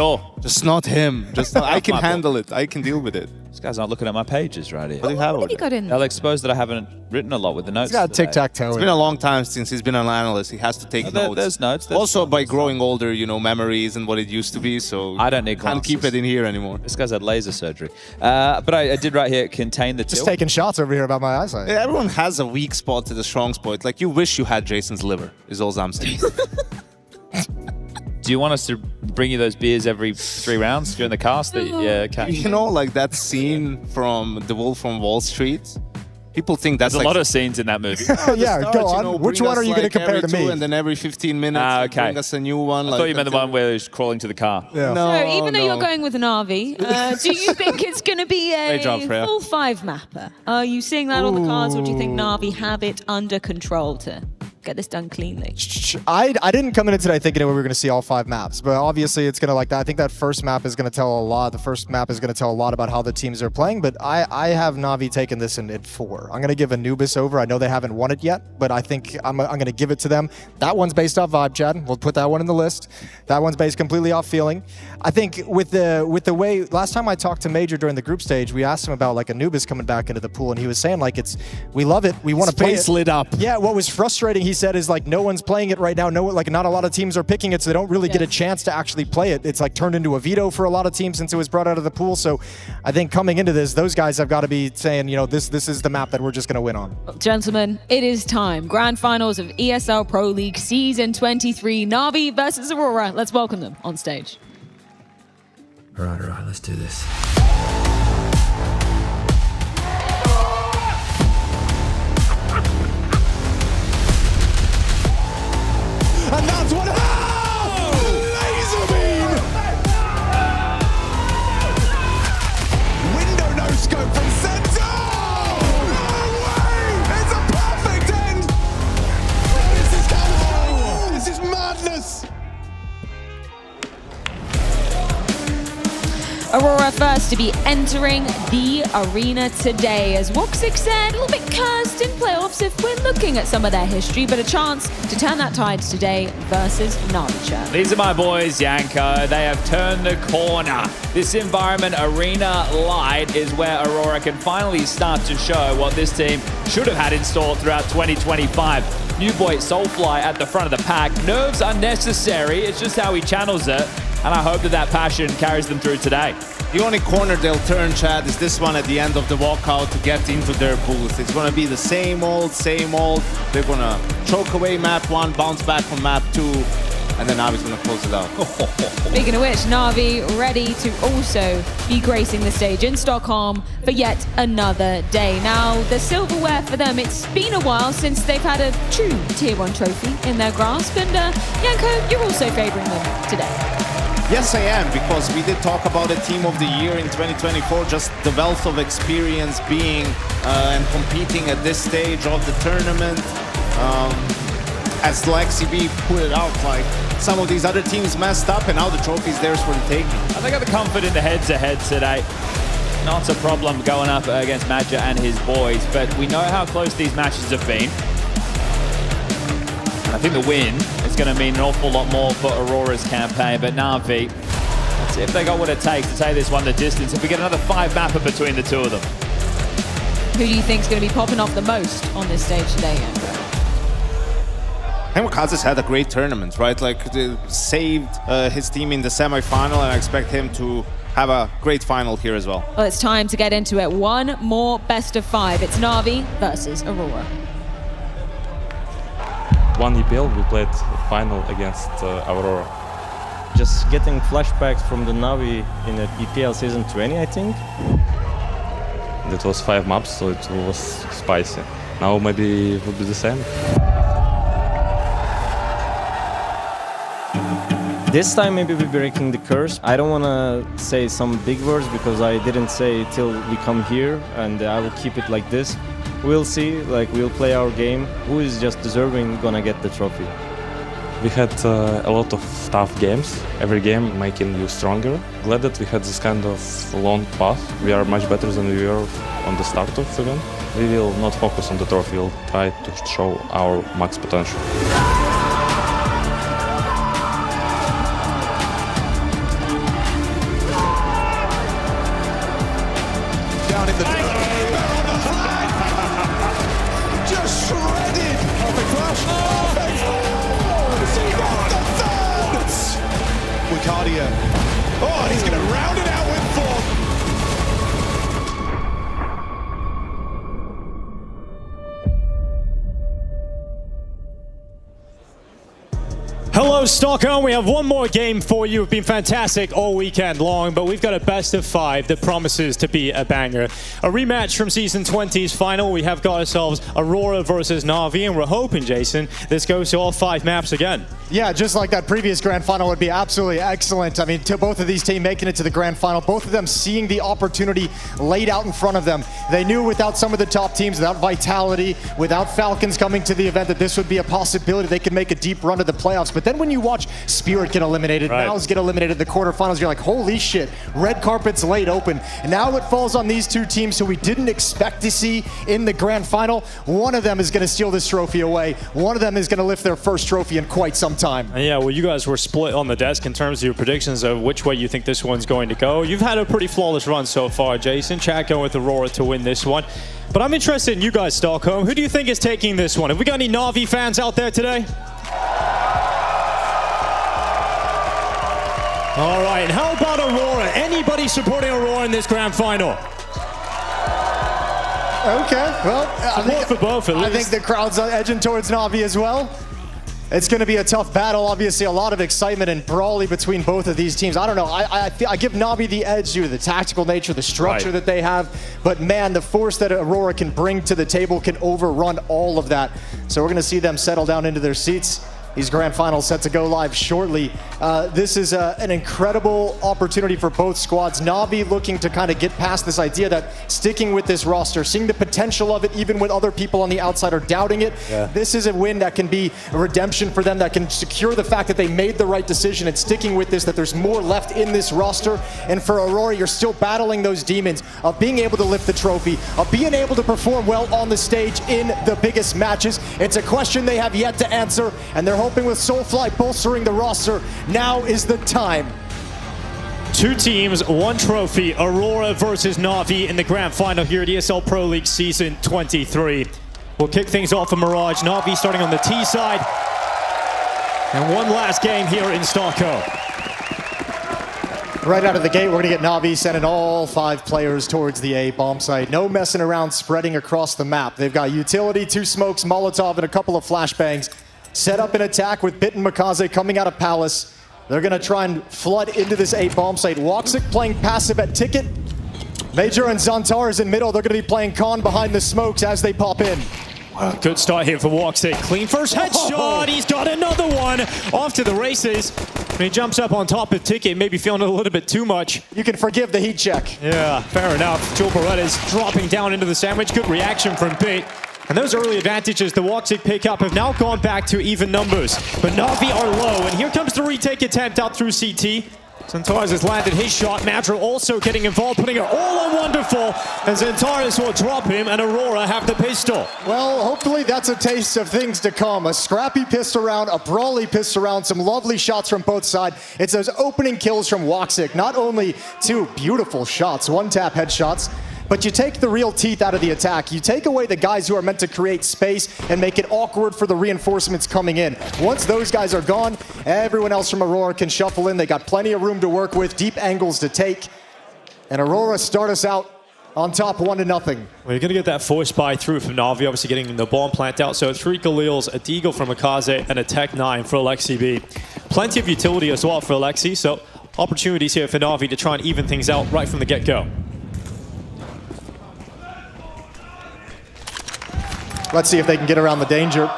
Speaker 19: not him. Just I can handle it. I can deal with it.
Speaker 9: This guy's not looking at my pages right here.
Speaker 19: What do you have over
Speaker 14: there?
Speaker 9: They'll expose that I haven't written a lot with the notes.
Speaker 2: He's got tic-tac-toe.
Speaker 19: It's been a long time since he's been an analyst. He has to take notes.
Speaker 9: There's notes.
Speaker 19: Also, by growing older, you know, memories and what it used to be. So
Speaker 9: I don't need
Speaker 19: can't keep it in here anymore.
Speaker 9: This guy's had laser surgery. But I did right here, contain the tilt.
Speaker 2: Just taking shots over here about my eyesight.
Speaker 19: Yeah, everyone has a weak spot to the strong spot. Like, you wish you had Jason's liver, is all I'm saying.
Speaker 9: Do you want us to bring you those beers every 3 rounds during the cast?
Speaker 19: You know, like that scene from The Wolf from Wall Street? People think that's
Speaker 9: There's a lot of scenes in that movie.
Speaker 2: Yeah, go on. Which one are you going to compare to me?
Speaker 19: And then every 15 minutes, bring us a new one.
Speaker 9: I thought you meant the one where he's crawling to the car.
Speaker 2: Yeah.
Speaker 14: So even though you're going with an RV, do you think it's going to be a full 5 mapper? Are you seeing that on the cards, or do you think Na'Vi have it under control to get this done cleanly?
Speaker 2: I didn't come in today thinking we were going to see all 5 maps, but obviously it's going to like that. I think that first map is going to tell a lot. The first map is going to tell a lot about how the teams are playing, but I have Na'Vi taking this in 4. I'm going to give Anubis over. I know they haven't won it yet, but I think I'm going to give it to them. That one's based off vibe, Chad. We'll put that one in the list. That one's based completely off feeling. I think with the way last time I talked to Major during the group stage, we asked him about like Anubis coming back into the pool, and he was saying like we love it. We want to play it.
Speaker 10: Lit up.
Speaker 2: Yeah, what was frustrating, he said, is like no one's playing it right now. Not a lot of teams are picking it, so they don't really get a chance to actually play it. It's like turned into a veto for a lot of teams since it was brought out of the pool. So I think coming into this, those guys have got to be saying, you know, this is the map that we're just going to win on.
Speaker 14: Gentlemen, it is time. Grand finals of ESL Pro League Season 23. Na'Vi versus Aurora. Let's welcome them on stage.
Speaker 5: All right, let's do this.
Speaker 23: And that's what laser beam! Window no scope from Senzo! No way! It's a perfect end! This is California! This is madness!
Speaker 14: Aurora first to be entering the arena today. As Woxic said, a little bit cursed in playoffs if we're looking at some of their history, but a chance to turn that tide today versus Na'Vi.
Speaker 9: These are my boys, Yanko. They have turned the corner. This environment, Arena Light, is where Aurora can finally start to show what this team should have had in store throughout 2025. New boy Soulfly at the front of the pack. Nerves are necessary. It's just how he channels it. And I hope that that passion carries them through today.
Speaker 19: The only corner they'll turn, Chad, is this one at the end of the walkout to get into their booth. It's going to be the same old, same old. They're going to choke away map 1, bounce back from map 2, and then Navi's going to close it out.
Speaker 14: Speaking of which, Na'Vi ready to also be gracing the stage in Stockholm for yet another day. Now, the silverware for them, it's been a while since they've had a true Tier 1 trophy in their grasp. And Janko, you're also favoring them today.
Speaker 19: Yes, I am, because we did talk about a Team of the Year in 2024, just the wealth of experience being and competing at this stage of the tournament. As Lexi B put it out, like, some of these other teams messed up and now the trophy's theirs for the taking.
Speaker 9: I got the comfort in the head-to-head today. Not a problem going up against Madja and his boys, but we know how close these matches have been. I think the win is going to mean an awful lot more for Aurora's campaign, but Na'Vi, let's see if they got what it takes to take this one the distance. If we get another 5 mapper between the two of them.
Speaker 14: Who do you think is going to be popping off the most on this stage today, Janko?
Speaker 19: Hemokaz's had a great tournament, right? Like, they saved his team in the semi-final, and I expect him to have a great final here as well.
Speaker 14: Well, it's time to get into it. One more best of 5. It's Na'Vi versus Aurora.
Speaker 8: One EPL, we played final against Aurora.
Speaker 21: Just getting flashbacks from the Na'Vi in the EPL season 20, I think.
Speaker 8: It was 5 maps, so it was spicy. Now maybe it will be the same.
Speaker 21: This time maybe we're breaking the curse. I don't want to say some big words because I didn't say till we come here, and I will keep it like this. We'll see, like, we'll play our game. Who is just deserving gonna get the trophy.
Speaker 8: We had a lot of tough games, every game making you stronger. Glad that we had this kind of long path. We are much better than we were on the start of the event. We will not focus on the trophy, we'll try to show our max potential.
Speaker 23: Down in the just shredded. Perfect flash. Perfect. He got the third. Wicardia. Oh, and he's going to round it out with 4.
Speaker 1: Hello, Stockholm. We have one more game for you. It's been fantastic all weekend long, but we've got a best of 5 that promises to be a banger. A rematch from Season 20's final. We have got ourselves Aurora versus Na'Vi, and we're hoping, Jason, this goes to all 5 maps again.
Speaker 2: Yeah, just like that previous grand final would be absolutely excellent. I mean, to both of these teams making it to the grand final, both of them seeing the opportunity laid out in front of them. They knew without some of the top teams, without Vitality, without Falcons coming to the event, that this would be a possibility. They could make a deep run to the playoffs. But then when you watch Spirit get eliminated, Mouse get eliminated in the quarterfinals, you're like, holy shit, red carpet's laid open. And now it falls on these two teams who we didn't expect to see in the grand final. One of them is going to steal this trophy away. One of them is going to lift their first trophy in quite some time.
Speaker 1: And yeah, well, you guys were split on the desk in terms of your predictions of which way you think this one's going to go. You've had a pretty flawless run so far, Jason. Chat going with Aurora to win this one. But I'm interested in you guys, Stockholm. Who do you think is taking this one? Have we got any Na'Vi fans out there today? All right, and how about Aurora? Anybody supporting Aurora in this grand final?
Speaker 2: Okay, well, I think the crowd's edging towards Na'Vi as well. It's going to be a tough battle. Obviously, a lot of excitement and brawly between both of these teams. I don't know. I give Na'Vi the edge due to the tactical nature, the structure that they have. But man, the force that Aurora can bring to the table can overrun all of that. So we're going to see them settle down into their seats. These grand finals set to go live shortly. This is an incredible opportunity for both squads. Na'Vi looking to kind of get past this idea that sticking with this roster, seeing the potential of it, even when other people on the outside are doubting it. Yeah. This is a win that can be a redemption for them, that can secure the fact that they made the right decision and sticking with this, that there's more left in this roster. And for Aurora, you're still battling those demons of being able to lift the trophy, of being able to perform well on the stage in the biggest matches. It's a question they have yet to answer, and they're hoping with Soulfly bolstering the roster, now is the time.
Speaker 1: 2 teams, 1 trophy. Aurora versus Na'Vi in the grand final here at ESL Pro League Season 23.
Speaker 11: will kick things off for Mirage. Na'Vi starting on the T side. And one last game here in Stockholm.
Speaker 2: Right out of the gate, we're going to get Na'Vi sending all 5 players towards the A bomb site. No messing around, spreading across the map. They've got utility, 2 smokes, Molotov, and a couple of flashbangs. Set up an attack with Bit and Makaze coming out of Palace. They're going to try and flood into this A bomb site. Woxic playing passive at Ticket. Major and Zantar is in middle. They're going to be playing Khan behind the smokes as they pop in.
Speaker 11: Good start here for Woxic. Clean first headshot. He's got another one. Off to the races. And he jumps up on top of Ticket, maybe feeling a little bit too much.
Speaker 2: You can forgive the heat check.
Speaker 11: Yeah, fair enough. Joel Beretta's dropping down into the sandwich. Good reaction from Bit. And those early advantages the Woxic pick up have now gone back to even numbers. But Na'Vi are low, and here comes the retake attempt out through CT. Zantares has landed his shot. Madra also getting involved, putting it all on Wonderful. And Zantares will drop him, and Aurora have the pistol.
Speaker 2: Well, hopefully that's a taste of things to come. A scrappy pistol round, a brawly pistol round, some lovely shots from both sides. It's those opening kills from Woxic. Not only 2 beautiful shots, one-tap headshots, but you take the real teeth out of the attack. You take away the guys who are meant to create space and make it awkward for the reinforcements coming in. Once those guys are gone, everyone else from Aurora can shuffle in. They got plenty of room to work with, deep angles to take. And Aurora start us out on top 1-0.
Speaker 11: Well, you're going to get that force buy through from Na'Vi, obviously getting the bomb plant out. So 3 Khalils, a Deagle from Makaze, and a Tech 9 for Alexi B. Plenty of utility as well for Alexi, so opportunities here for Na'Vi to try and even things out right from the get-go.
Speaker 2: Let's see if they can get around the danger.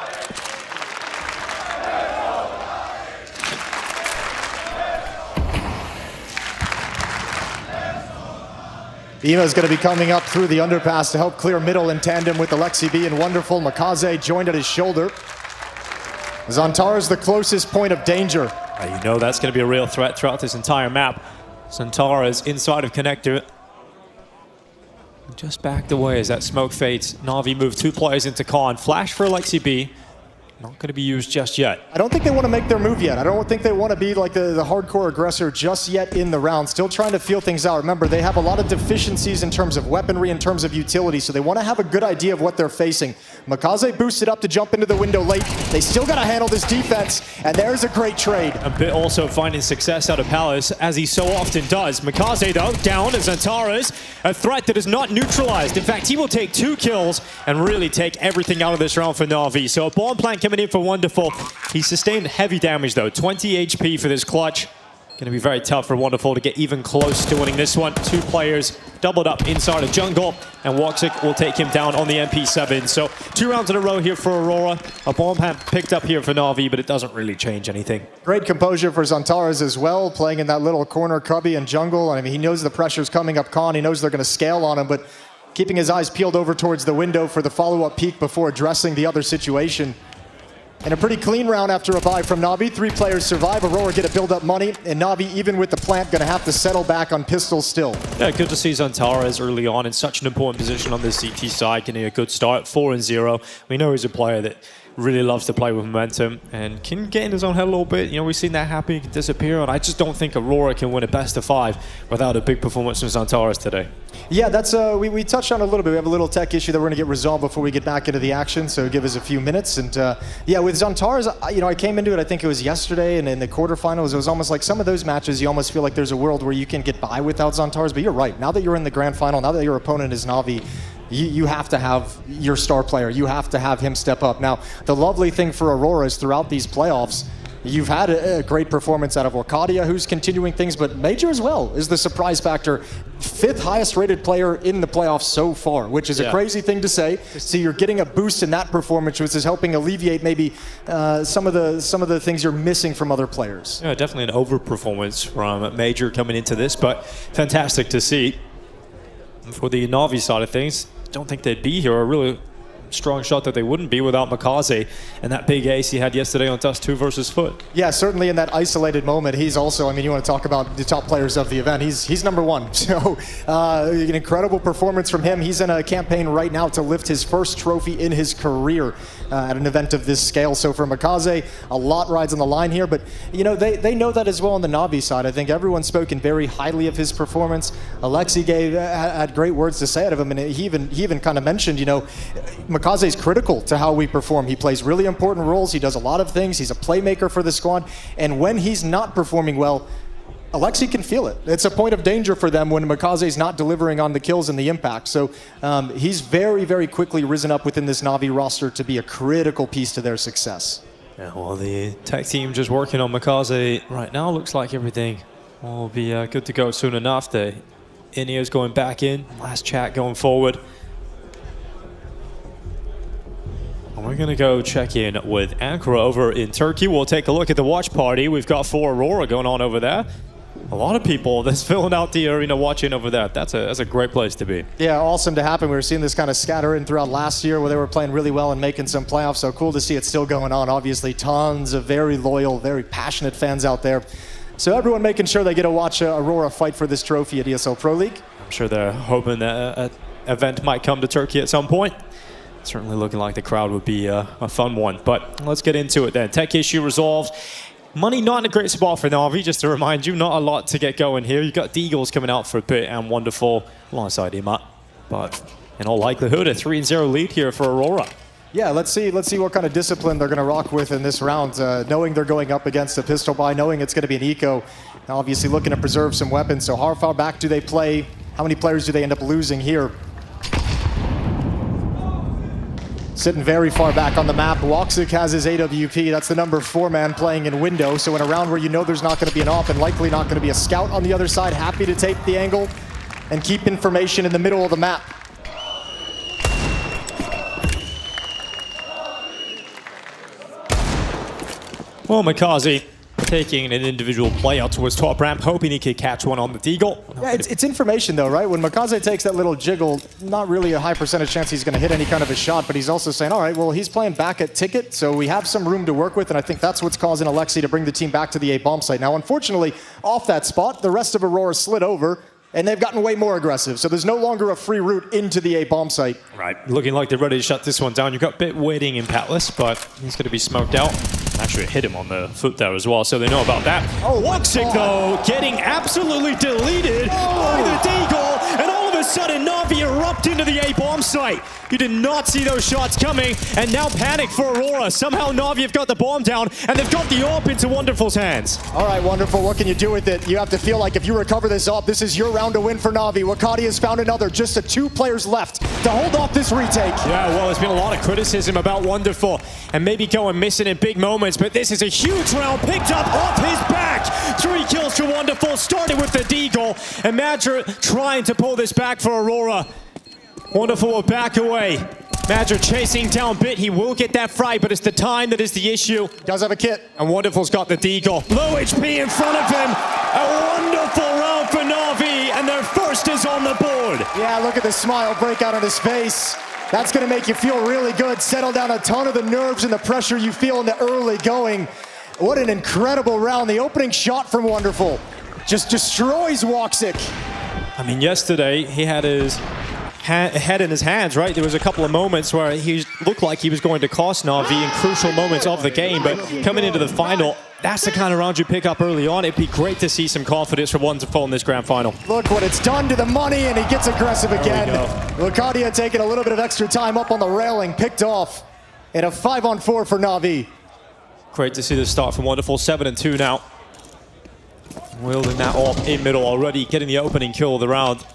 Speaker 2: Ema's going to be coming up through the underpass to help clear middle in tandem with Alexi B and Wonderful. Makaze joined at his shoulder. Zantar is the closest point of danger.
Speaker 11: You know that's going to be a real threat throughout this entire map. Zantar is inside of connector. Just backed away as that smoke fades. Na'Vi move 2 players into Khan. Flash for Alexi B. Not going to be used just yet.
Speaker 2: I don't think they want to make their move yet. I don't think they want to be like the hardcore aggressor just yet in the round. Still trying to feel things out. Remember, they have a lot of deficiencies in terms of weaponry, in terms of utility, so they want to have a good idea of what they're facing. Makaze boosted up to jump into the window late. They still got to handle this defense, and there's a great trade.
Speaker 11: A bit also finding success out of Palace, as he so often does. Makaze, though, down as Zantares, a threat that is not neutralized. In fact, he will take 2 kills and really take everything out of this round for Na'Vi. So a bomb plant coming in for Wonderful. He sustained heavy damage, though. 20 HP for this clutch. Going to be very tough for Wonderful to get even close to winning this one. 2 players doubled up inside of jungle, and Woxic will take him down on the MP7. So 2 rounds in a row here for Aurora. A bomb plant picked up here for Na'Vi, but it doesn't really change anything.
Speaker 2: Great composure for Zantares as well, playing in that little corner cubby and jungle. I mean, he knows the pressure's coming up Khan. He knows they're going to scale on him, but keeping his eyes peeled over towards the window for the follow-up peek before addressing the other situation. And a pretty clean round after a buy from Na'Vi. 3 players survive. Aurora get a build-up money. And Na'Vi, even with the plant, going to have to settle back on pistols still.
Speaker 11: Yeah, good to see Zantares early on in such an important position on the CT side, getting a good start, 4-0. We know he's a player that really loves to play with momentum and can get in his own head a little bit. You know, we've seen that happen, can disappear, and I just don't think Aurora can win a best of 5 without a big performance from Zantares today.
Speaker 2: Yeah, that's we touched on it a little bit. We have a little tech issue that we're going to get resolved before we get back into the action, so give us a few minutes. And yeah, with Zantares, you know, I came into it, I think it was yesterday, and in the quarterfinals, it was almost like some of those matches, you almost feel like there's a world where you can get by without Zantares, but you're right. Now that you're in the grand final, now that your opponent is Na'Vi, you have to have your star player. You have to have him step up. Now, the lovely thing for Aurora is throughout these playoffs, you've had a great performance out of Orcadia, who's continuing things, but Major as well is the surprise factor. 5th highest rated player in the playoffs so far, which is a crazy thing to say. So you're getting a boost in that performance, which is helping alleviate maybe some of the things you're missing from other players.
Speaker 11: Yeah, definitely an overperformance from Major coming into this, but fantastic to see. For the Na'Vi side of things, don't think they'd be here. A really strong shot that they wouldn't be without Makaze and that big ace he had yesterday on Dust 2 versus Foot.
Speaker 2: Yeah, certainly in that isolated moment, he's also, I mean, you want to talk about the top players of the event, he's number 1. So an incredible performance from him. He's in a campaign right now to lift his first trophy in his career at an event of this scale. So for Makaze, a lot rides on the line here, but you know, they know that as well on the Na'Vi side. I think everyone's spoken very highly of his performance. Alexi had great words to say out of him, and he even kind of mentioned, you know, Makaze is critical to how we perform. He plays really important roles. He does a lot of things. He's a playmaker for the squad. And when he's not performing well, Alexi can feel it. It's a point of danger for them when Makaze's not delivering on the kills and the impact. So he's very, very quickly risen up within this Na'Vi roster to be a critical piece to their success.
Speaker 11: Yeah, well, the tech team just working on Makaze right now. Looks like everything will be good to go soon enough. The Ineos going back in. Last chat going forward. And we're going to go check in with Ankara over in Turkey. We'll take a look at the watch party. We've got 4 Aurora going on over there. A lot of people that's filling out the arena watching over there. That's a great place to be.
Speaker 2: Yeah, awesome to happen. We were seeing this kind of scatter in throughout last year where they were playing really well and making some playoffs. So cool to see it still going on. Obviously, tons of very loyal, very passionate fans out there. So everyone making sure they get to watch Aurora fight for this trophy at ESL Pro League.
Speaker 11: I'm sure they're hoping that an event might come to Turkey at some point. Certainly looking like the crowd would be a fun one. But let's get into it then. Tech issue resolved. Money not in a great spot for Na'Vi, just to remind you, not a lot to get going here. You've got Deagles coming out for a bit and Wonderful alongside him up. But in all likelihood, a 3-0 lead here for Aurora.
Speaker 2: Yeah, let's see what kind of discipline they're going to rock with in this round. Knowing they're going up against a pistol buy, knowing it's going to be an eco. Now obviously looking to preserve some weapons. So how far back do they play? How many players do they end up losing here? Sitting very far back on the map. Woxic has his AWP. That's the number 4 man playing in window. So in a round where you know there's not going to be an op and likely not going to be a scout on the other side, happy to take the angle and keep information in the middle of the map.
Speaker 11: Well, Makaze taking an individual play out towards top ramp, hoping he could catch one on the Deagle.
Speaker 2: Yeah, it's information though, right? When Makaze takes that little jiggle, not really a high percentage chance he's going to hit any kind of a shot, but he's also saying, all right, well, he's playing back at ticket, so we have some room to work with, and I think that's what's causing Alexi to bring the team back to the A bomb site. Now, unfortunately, off that spot, the rest of Aurora slid over, and they've gotten way more aggressive, so there's no longer a free route into the A bomb site.
Speaker 11: Right, looking like they're ready to shut this one down. You've got Bit waiting in Patless, but he's going to be smoked out. Actually, it hit him on the foot there as well, so they know about that.
Speaker 2: Oh,
Speaker 11: Woxic, though, getting absolutely deleted by the Deagle, and all of a sudden, Na'Vi erupt into the A bomb site. You did not see those shots coming, and now panic for Aurora. Somehow Na'Vi have got the bomb down, and they've got the AWP into Wonderful's hands.
Speaker 2: All right, Wonderful, what can you do with it? You have to feel like if you recover this AWP, this is your round to win for Na'Vi. Wakati has found another, just 2 players left to hold off this retake.
Speaker 11: Yeah, well, there's been a lot of criticism about Wonderful and maybe going missing in big moments, but this is a huge round picked up off his back. 3 kills for Wonderful, started with the Deagle, and Madger trying to pull this back for Aurora. Wonderful will back away. Madger chasing down Bit. He will get that frag, but it's the time that is the issue.
Speaker 2: Does have a kit.
Speaker 11: And Wonderful's got the Deagle. Low HP in front of him. A wonderful round for Na'Vi, and their first is on the board.
Speaker 2: Yeah, look at the smile break out on his face. That's going to make you feel really good. Settle down a ton of the nerves and the pressure you feel in the early going. What an incredible round. The opening shot from Wonderful just destroys Woxic.
Speaker 11: I mean, yesterday he had his head in his hands, right? There was a couple of moments where he looked like he was going to cost Na'Vi in crucial moments of the game, but coming into the final, that's the kind of round you pick up early on. It'd be great to see some confidence from Wonderful in this grand final.
Speaker 2: Look what it's done to the money, and he gets aggressive again. Lucadia taking a little bit of extra time up on the railing, picked off, and a 5-on-4 for Na'Vi.
Speaker 11: Great to see the start from Wonderful, 7-2 now. Wielding that AWP in middle already, getting the opening kill of the round.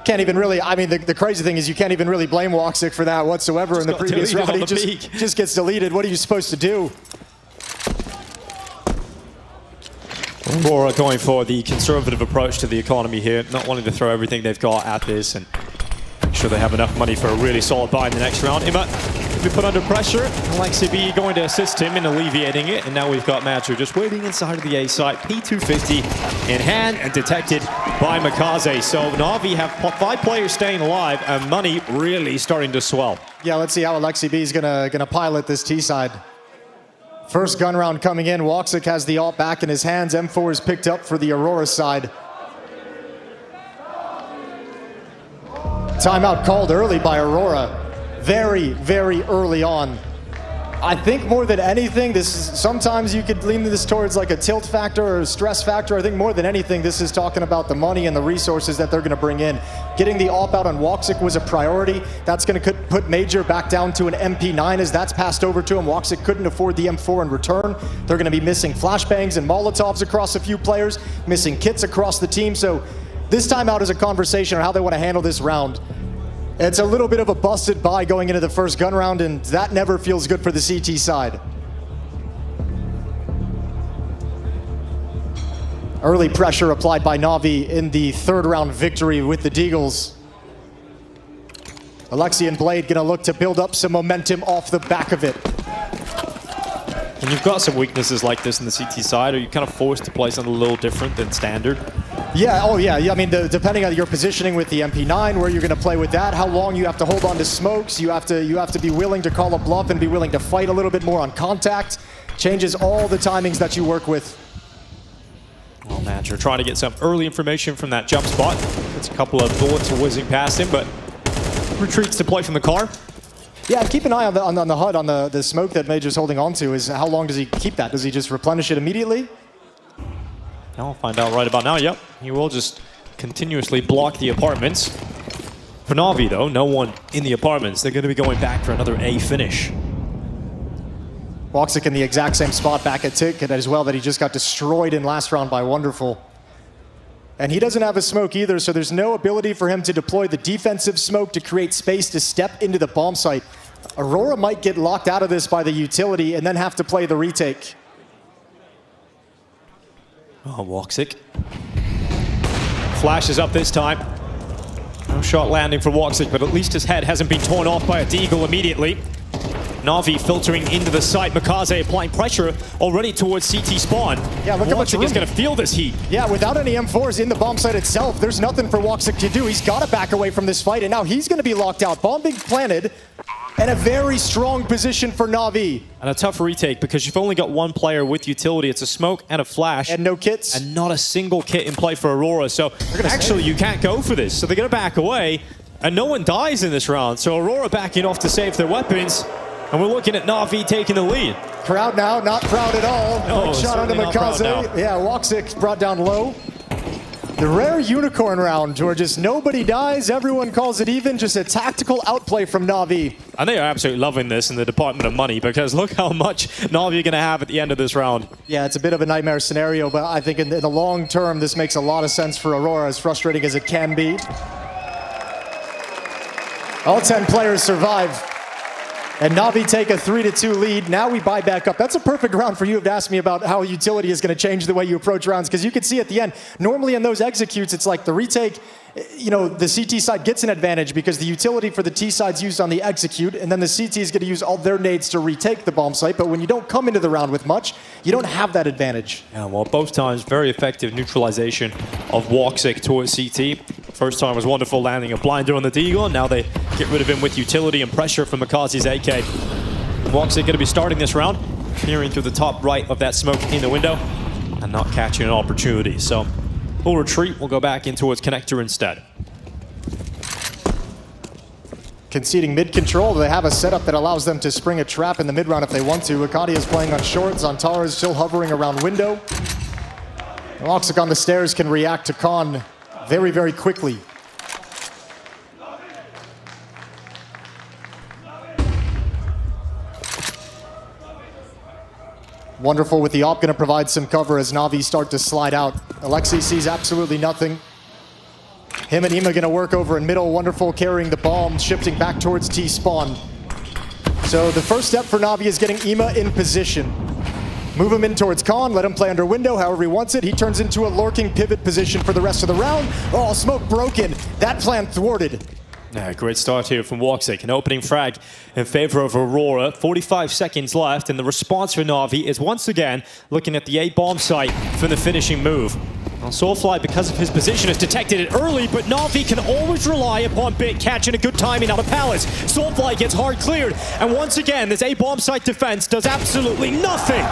Speaker 2: Can't even really, I mean, the crazy thing is you can't even really blame Woxic for that whatsoever. Just in the previous round. He just gets deleted. What are you supposed to do?
Speaker 11: Aurora going for the conservative approach to the economy here, not wanting to throw everything they've got at this and make sure they have enough money for a really solid buy in the next round. Ima will be put under pressure. Alexi B going to assist him in alleviating it, and now we've got Matcher just waiting inside of the A site. P250 in hand and detected by Makaze. So Na'Vi have 5 players staying alive and money really starting to swell.
Speaker 2: Yeah, let's see how Alexi B is gonna pilot this T side. First gun round coming in. Woxic has the AWP back in his hands. M4 is picked up for the Aurora side. Timeout called early by Aurora. Very, very early on. I think more than anything, this is, sometimes you could lean this towards like a tilt factor or a stress factor. I think more than anything, this is talking about the money and the resources that they're going to bring in. Getting the AWP out on Woxic was a priority. That's going to put Major back down to an MP9 as that's passed over to him. Woxic couldn't afford the M4 in return. They're going to be missing flashbangs and Molotovs across a few players, missing kits across the team. So this time out is a conversation on how they want to handle this round. It's a little bit of a busted buy going into the first gun round, and that never feels good for the CT side. Early pressure applied by Na'Vi in the third round victory with the Deagles. Alexi and Blade gonna look to build up some momentum off the back of it.
Speaker 11: When you've got some weaknesses like this in the CT side, are you kind of forced to play something a little different than standard?
Speaker 2: Yeah, oh yeah, I mean, depending on your positioning with the MP9, where you're going to play with that, how long you have to hold on to smokes, you have to be willing to call a bluff and be willing to fight a little bit more on contact. Changes all the timings that you work with.
Speaker 11: Well, Manager trying to get some early information from that jump spot. It's a couple of bullets whizzing past him, but retreats to play from the car.
Speaker 2: Yeah, keep an eye on the HUD, on the smoke that Major's holding on to. Is how long does he keep that? Does he just replenish it immediately?
Speaker 11: I'll find out right about now. Yep, he will just continuously block the apartments. For Na'Vi, though, no one in the apartments. They're going to be going back for another A finish.
Speaker 2: Woxic in the exact same spot back at Ticket as well that he just got destroyed in last round by Wonderful. And he doesn't have a smoke either, so there's no ability for him to deploy the defensive smoke to create space to step into the bomb site. Aurora might get locked out of this by the utility and then have to play the retake.
Speaker 11: Oh, Woxic. Flash is up this time. No shot landing for Woxic, but at least his head hasn't been torn off by a Deagle immediately. Na'Vi filtering into the site. Mikaze applying pressure already towards CT spawn.
Speaker 2: Yeah, look how much room.
Speaker 11: Woxic is going to feel this heat.
Speaker 2: Yeah, without any M4s in the bomb site itself, there's nothing for Woxic to do. He's got to back away from this fight, and now he's going to be locked out. Bomb being planted, and a very strong position for Na'Vi.
Speaker 11: And a tough retake because you've only got one player with utility. It's a smoke and a flash.
Speaker 2: And no kits.
Speaker 11: And not a single kit in play for Aurora. So actually you can't go for this. So they're going to back away. And no one dies in this round. So Aurora backing off to save their weapons. And we're looking at Na'Vi taking the lead.
Speaker 2: Crowd now, not proud at all.
Speaker 11: No,
Speaker 2: shot onto Mikaze. Yeah, Woxic brought down low. The rare unicorn round where just nobody dies, everyone calls it even, just a tactical outplay from Na'Vi.
Speaker 11: And they are absolutely loving this in the Department of Money because look how much Na'Vi are going to have at the end of this round.
Speaker 2: Yeah, it's a bit of a nightmare scenario, but I think in the long term, this makes a lot of sense for Aurora, as frustrating as it can be. All 10 players survive. And Na'Vi take a 3-2 lead. Now we buy back up. That's a perfect round for you to ask me about how utility is going to change the way you approach rounds, because you can see at the end, normally in those executes, it's like the retake, you know, the CT side gets an advantage because the utility for the T side's used on the execute, and then the CT is going to use all their nades to retake the bomb site. But when you don't come into the round with much, you don't have that advantage.
Speaker 11: Yeah, well, both times, very effective neutralization of Woxic towards CT. First time was Wonderful landing a blinder on the Deagle. Now they get rid of him with utility and pressure from Mikaze's AK. Woxic going to be starting this round, peering through the top right of that smoke in the window and not catching an opportunity. So we'll retreat. We'll go back in towards connector instead.
Speaker 2: Conceding mid control. They have a setup that allows them to spring a trap in the mid round if they want to. Akadia is playing on short. Zantara is still hovering around window. Woxic on the stairs can react to Khan very, very quickly. Wonderful with the AWP, going to provide some cover as Na'Vi start to slide out. Alexi sees absolutely nothing. Him and Ima going to work over in middle. Wonderful carrying the bomb, shifting back towards T-spawn. So the first step for Na'Vi is getting Ima in position. Move him in towards Khan, let him play under window however he wants it. He turns into a lurking pivot position for the rest of the round. Oh, smoke broken. That plan thwarted.
Speaker 11: Yeah, great start here from Woxic. An opening frag in favor of Aurora. 45 seconds left, and the response for Na'Vi is once again looking at the A bomb site for the finishing move. Well, Soulfly, because of his position, has detected it early, but Na'Vi can always rely upon Bit catching a good timing out of Palace. Soulfly gets hard cleared, and once again, this A bomb site defense does absolutely nothing.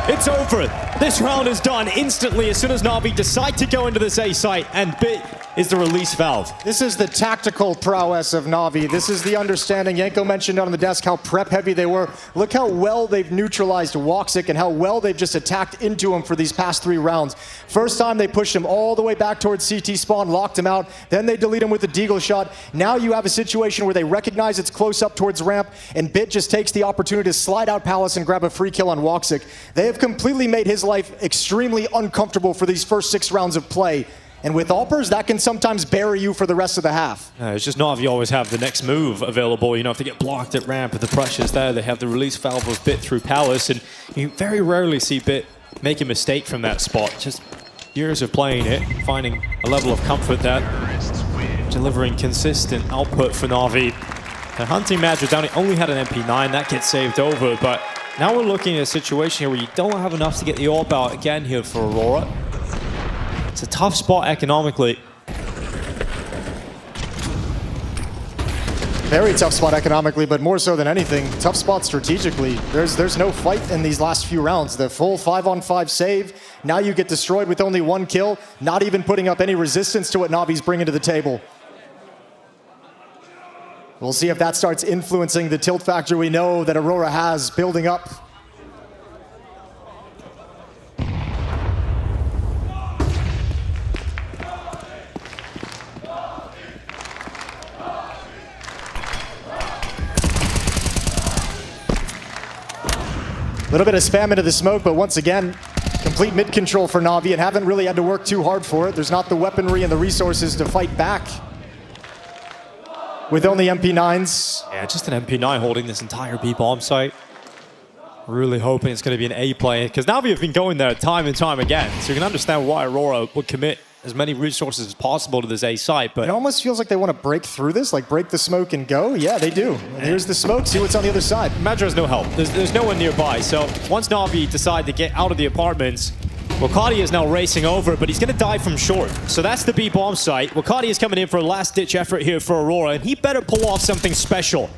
Speaker 11: It's over. This round is done instantly as soon as Na'Vi decide to go into this A site, and Bit is the release valve.
Speaker 2: This is the tactical prowess of Na'Vi. This is the understanding. Yanko mentioned on the desk how prep heavy they were. Look how well they've neutralized Woxic and how well they've just attacked into him for these past 3 rounds. First time they pushed him all the way back towards CT spawn, locked him out. Then they delete him with the Deagle shot. Now you have a situation where they recognize it's close up towards ramp, and Bit just takes the opportunity to slide out Palace and grab a free kill on Woxic. They have completely made his life extremely uncomfortable for these first 6 rounds of play. And with Alpers, that can sometimes bury you for the rest of the half.
Speaker 11: It's just not if you always have the next move available. You know, if they get blocked at ramp, if the pressure's there, they have the release valve of Bit through Palace, and you very rarely see Bit make a mistake from that spot. Just years of playing it, finding a level of comfort there, delivering consistent output for Na'Vi. The hunting Madrid down, he only had an MP9, that gets saved over, but now we're looking at a situation here where you don't have enough to get the AWP out again here for Aurora. It's a tough spot economically.
Speaker 2: Very tough spot economically, but more so than anything, tough spot strategically. There's no fight in these last few rounds. The full 5-on-5 save, now you get destroyed with only 1 kill, not even putting up any resistance to what Na'Vi's bringing to the table. We'll see if that starts influencing the tilt factor we know that Aurora has building up. A little bit of spam into the smoke, but once again, complete mid control for Na'Vi and haven't really had to work too hard for it. There's not the weaponry and the resources to fight back with only MP9s.
Speaker 11: Yeah, just an MP9 holding this entire B bomb site. Really hoping it's going to be an A play, because Na'Vi have been going there time and time again, so you can understand why Aurora would commit as many resources as possible to this A site, but
Speaker 2: it almost feels like they want to break through this, like break the smoke and go. Yeah, they do. And here's the smoke, see what's on the other side.
Speaker 11: Madra has no help. There's no one nearby, so once Na'Vi decide to get out of the apartments, Wakati is now racing over, but he's going to die from short. So that's the B bomb site. Wakati is coming in for a last-ditch effort here for Aurora, and he better pull off something special.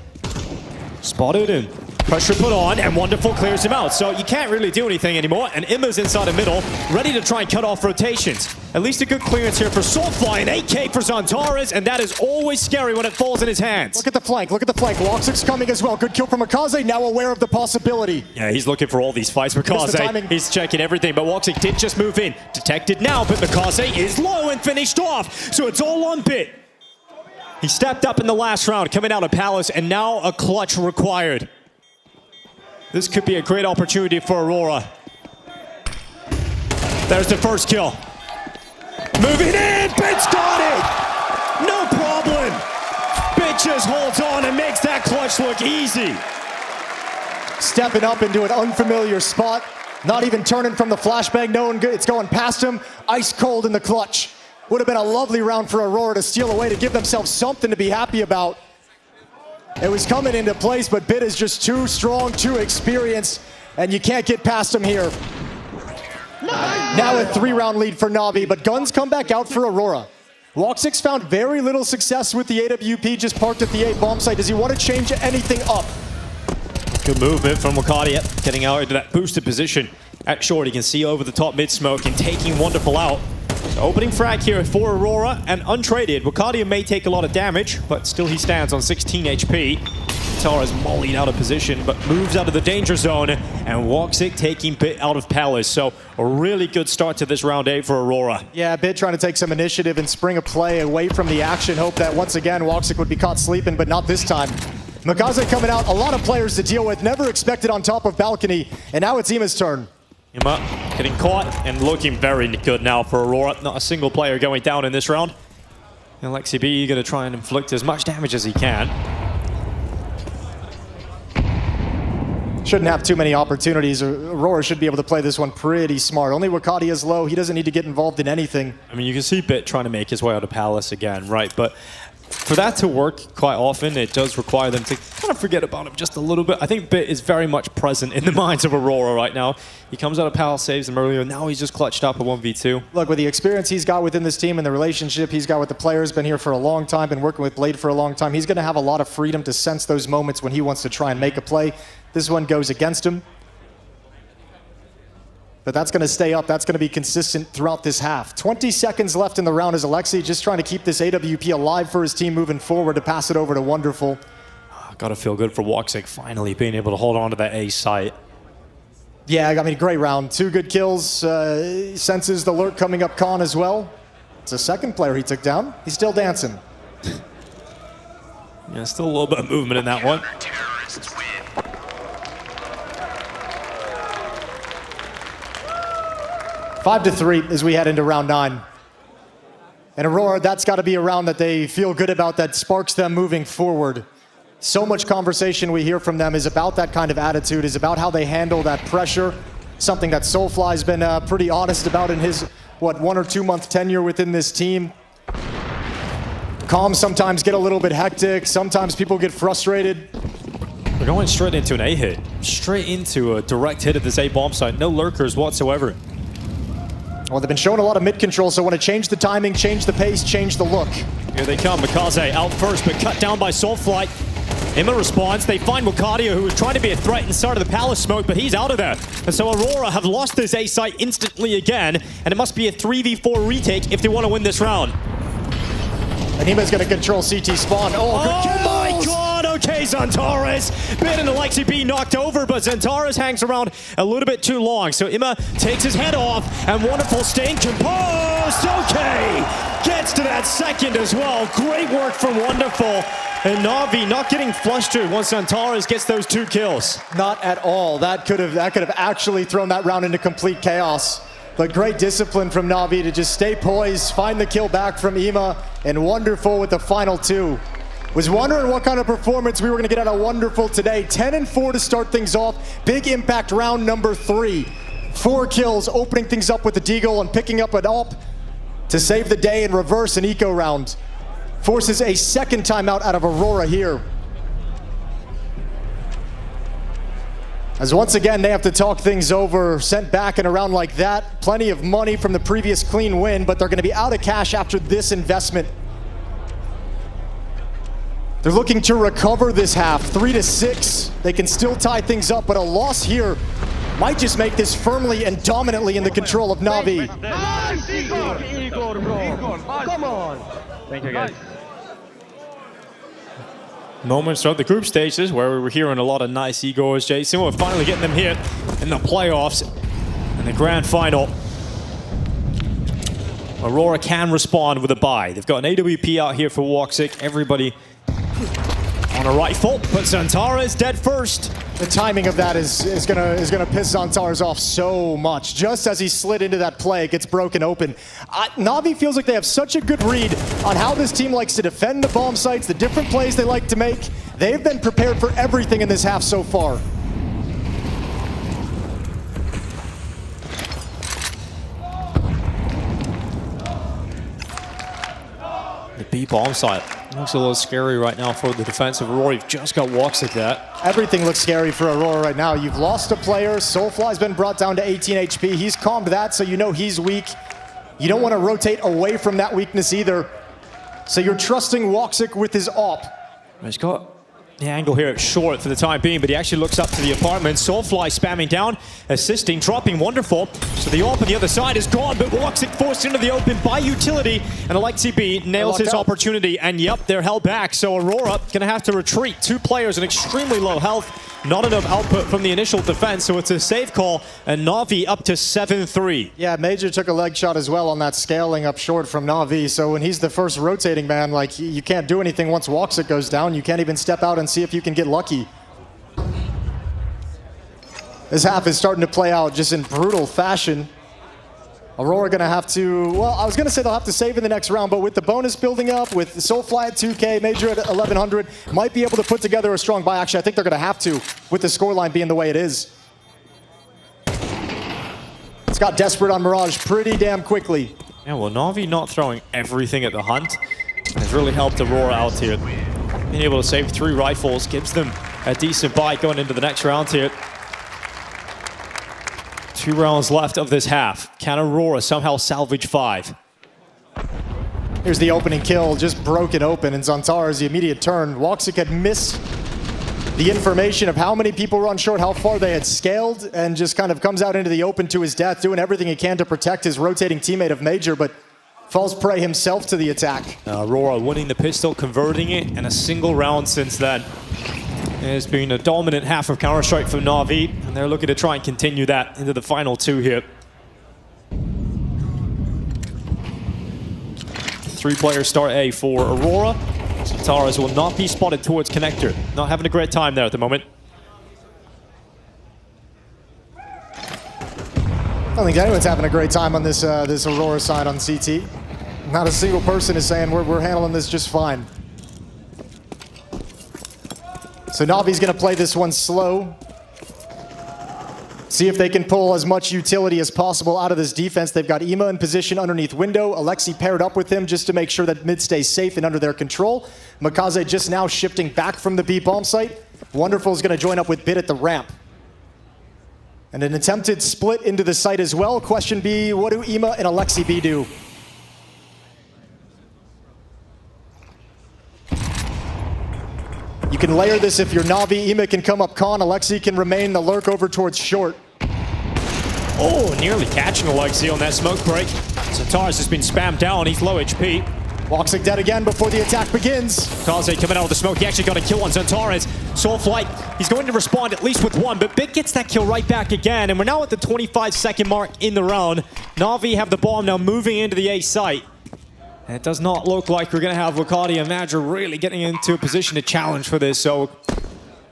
Speaker 11: Spotted and pressure put on, and Wonderful clears him out. So you can't really do anything anymore, and Imma's inside the middle, ready to try and cut off rotations. At least a good clearance here for Soulfly, and 8K for Zantares, and that is always scary when it falls in his hands.
Speaker 2: Look at the flank, look at the flank. Woxic's coming as well. Good kill from Makaze, now aware of the possibility.
Speaker 11: Yeah, he's looking for all these fights. Makaze, he's checking everything, but Woxic did just move in. Detected now, but Makaze is low and finished off, so it's all on Bit. He stepped up in the last round, coming out of Palace, and now a clutch required. This could be a great opportunity for Aurora. There's the first kill. Moving in, Bit's got it! No problem! Bit just holds on and makes that clutch look easy.
Speaker 2: Stepping up into an unfamiliar spot, not even turning from the flashbang, knowing it's going past him, ice cold in the clutch. Would have been a lovely round for Aurora to steal away, to give themselves something to be happy about. It was coming into place, but Bit is just too strong, too experienced, and you can't get past him here. Now a 3-round lead for Na'Vi, but guns come back out for Aurora. Woxic's found very little success with the AWP, just parked at the A bomb site. Does he want to change anything up?
Speaker 11: Good movement from Wakati, getting out into that boosted position. At short, he can see over the top mid smoke and taking Wonderful out. So opening frag here for Aurora, and untraded. Wakati may take a lot of damage, but still he stands on 16 HP. Tara's mollied out of position, but moves out of the danger zone, and Woxic taking Bit out of Palace. So a really good start to this round 8 for Aurora.
Speaker 2: Yeah, Bit trying to take some initiative and spring a play away from the action. Hope that once again Woxic would be caught sleeping, but not this time. Makaze coming out, a lot of players to deal with, never expected on top of balcony, and now it's Ima's turn.
Speaker 11: Ima getting caught and looking very good now for Aurora. Not a single player going down in this round. And Lexi B going to try and inflict as much damage as he can.
Speaker 2: Shouldn't have too many opportunities. Aurora should be able to play this one pretty smart. Only Wakati is low. He doesn't need to get involved in anything.
Speaker 11: I mean, you can see Bit trying to make his way out of Palace again, right? But for that to work quite often, it does require them to kind of forget about him just a little bit. I think Bit is very much present in the minds of Aurora right now. He comes out of Palace, saves him earlier. Now he's just clutched up a 1v2.
Speaker 2: Look, with the experience he's got within this team and the relationship he's got with the players, been here for a long time, been working with Blade for a long time, he's going to have a lot of freedom to sense those moments when he wants to try and make a play. This one goes against him. but that's going to stay up. That's going to be consistent throughout this half. 20 seconds left in the round as Alexi just trying to keep this AWP alive for his team moving forward to pass it over to Wonderful.
Speaker 11: Got to feel good for Woxic finally being able to hold on to that A site.
Speaker 2: Yeah, I mean, great round. 2 good kills. Senses the lurk coming up Khan as well. It's a second player he took down. He's still dancing.
Speaker 11: Yeah, still a little bit of movement in that one.
Speaker 2: Five to 3 as we head into round 9. And Aurora, that's got to be a round that they feel good about, that sparks them moving forward. So much conversation we hear from them is about that kind of attitude, is about how they handle that pressure. Something that Soulfly's been pretty honest about in his, 1 or 2 month tenure within this team. Comms sometimes get a little bit hectic. Sometimes people get frustrated.
Speaker 11: We're going straight into an A hit. Straight into a direct hit at this A bomb site. No lurkers whatsoever.
Speaker 2: Well, they've been showing a lot of mid-control, so want to change the timing, change the pace, change the look.
Speaker 11: Here they come. Mikaze out first, but cut down by Soulfly. Imma responds. They find Wakadia, who was trying to be a threat inside of the palace smoke, but he's out of there. And so Aurora have lost this A site instantly again, and it must be a 3v4 retake if they want to win this round.
Speaker 2: And Ima's going to control CT spawn. Oh, good
Speaker 11: my god! Okay, Xantares. Bit and Alexi B knocked over, but Xantares hangs around a little bit too long. So Imma takes his head off, and Wonderful staying composed. Okay! Gets to that second as well. Great work from Wonderful. And Na'Vi not getting flustered once Xantares gets those 2 kills.
Speaker 2: Not at all. That could have actually thrown that round into complete chaos. But great discipline from Na'Vi to just stay poised, find the kill back from Ima, and Wonderful with the final 2. Was wondering what kind of performance we were going to get out of Wonderful today. 10-4 to start things off. Big impact round number 3. 4 kills, opening things up with the Deagle and picking up an AWP to save the day and reverse an eco round. Forces a second timeout out of Aurora here. As once again, they have to talk things over, sent back in a round like that. Plenty of money from the previous clean win, but they're going to be out of cash after this investment. They're looking to recover this half, 3-6. They can still tie things up, but a loss here might just make this firmly and dominantly in the control of Na'Vi.
Speaker 20: Nice, Igor, bro. Come on.
Speaker 11: Thank you, guys. Moments of the group stages where we were hearing a lot of nice Igors, Jason. We're finally getting them here in the playoffs and the grand final. Aurora can respond with a buy. They've got an AWP out here for Woxic. Everybody on a rifle, but Xantares dead first.
Speaker 2: The timing of that is gonna piss Xantares off so much. Just as he slid into that play, it gets broken open. Na'Vi feels like they have such a good read on how this team likes to defend the bomb sites, the different plays they like to make. They've been prepared for everything in this half so far.
Speaker 11: The B bomb site looks a little scary right now for the defense of Aurora. You've just got Woxic there.
Speaker 2: Everything looks scary for Aurora right now. You've lost a player. Soulfly's been brought down to 18 HP. He's calmed that, so you know he's weak. You don't want to rotate away from that weakness either. So you're trusting Woxic with his AWP.
Speaker 11: He's got the angle here at short for the time being, but he actually looks up to the apartment. Soulfly spamming down, assisting, dropping Wonderful. So the AWP on the other side is gone, but Woxic forced into the open by utility, and Alexi B nails his opportunity, and yep, they're held back. So Aurora gonna have to retreat. 2 players in extremely low health. Not enough output from the initial defense, so it's a safe call, and Na'Vi up to 7-3.
Speaker 2: Yeah, Major took a leg shot as well on that scaling up short from Na'Vi, so when he's the first rotating man, like, you can't do anything once Woxic goes down. You can't even step out and see if you can get lucky. This half is starting to play out just in brutal fashion. Aurora gonna have to, well, I was gonna say they'll have to save in the next round, but with the bonus building up, with Soulfly at 2K, Major at 1100, might be able to put together a strong buy. Actually, I think they're gonna have to, with the scoreline being the way it is. It's got desperate on Mirage pretty damn quickly.
Speaker 11: Yeah, well, Na'Vi not throwing everything at the hunt has really helped Aurora out here. Being able to save 3 rifles gives them a decent buy going into the next round here. 2 rounds left of this half. Can Aurora somehow salvage 5?
Speaker 2: Here's the opening kill, just broken open, and Xantares, the immediate turn. Woxic had missed the information of how many people were on short, how far they had scaled, and just kind of comes out into the open to his death, doing everything he can to protect his rotating teammate of Major, but falls prey himself to the attack.
Speaker 11: Aurora winning the pistol, converting it, and a single round since then. It has been a dominant half of Counter-Strike from Na'Vi, and they're looking to try and continue that into the final two here. 3-player start A for Aurora. Antares will not be spotted towards connector. Not having a great time there at the moment.
Speaker 2: I don't think anyone's having a great time on this this Aurora side on CT. Not a single person is saying we're handling this just fine. So Navi's going to play this one slow. See if they can pull as much utility as possible out of this defense. They've got Ema in position underneath window. Alexi paired up with him just to make sure that mid stays safe and under their control. Makaze just now shifting back from the B bomb site. Wonderful is going to join up with Bit at the ramp. And an attempted split into the site as well. Question B, what do Ema and Alexi B do? You can layer this if you're Na'Vi. Ema can come up con. Alexi can remain the lurk over towards short.
Speaker 11: Oh, nearly catching Alexi on that smoke break. Antares has been spammed down. He's low HP.
Speaker 2: Woxic dead again before the attack begins.
Speaker 11: Kaze coming out of the smoke. He actually got a kill on Antares. Soulflight, he's going to respond at least with one, but Bit gets that kill right back again, and we're now at the 25-second mark in the round. Na'Vi have the bomb now moving into the A site. And it does not look like we're going to have Wakadi and Madra really getting into a position to challenge for this, so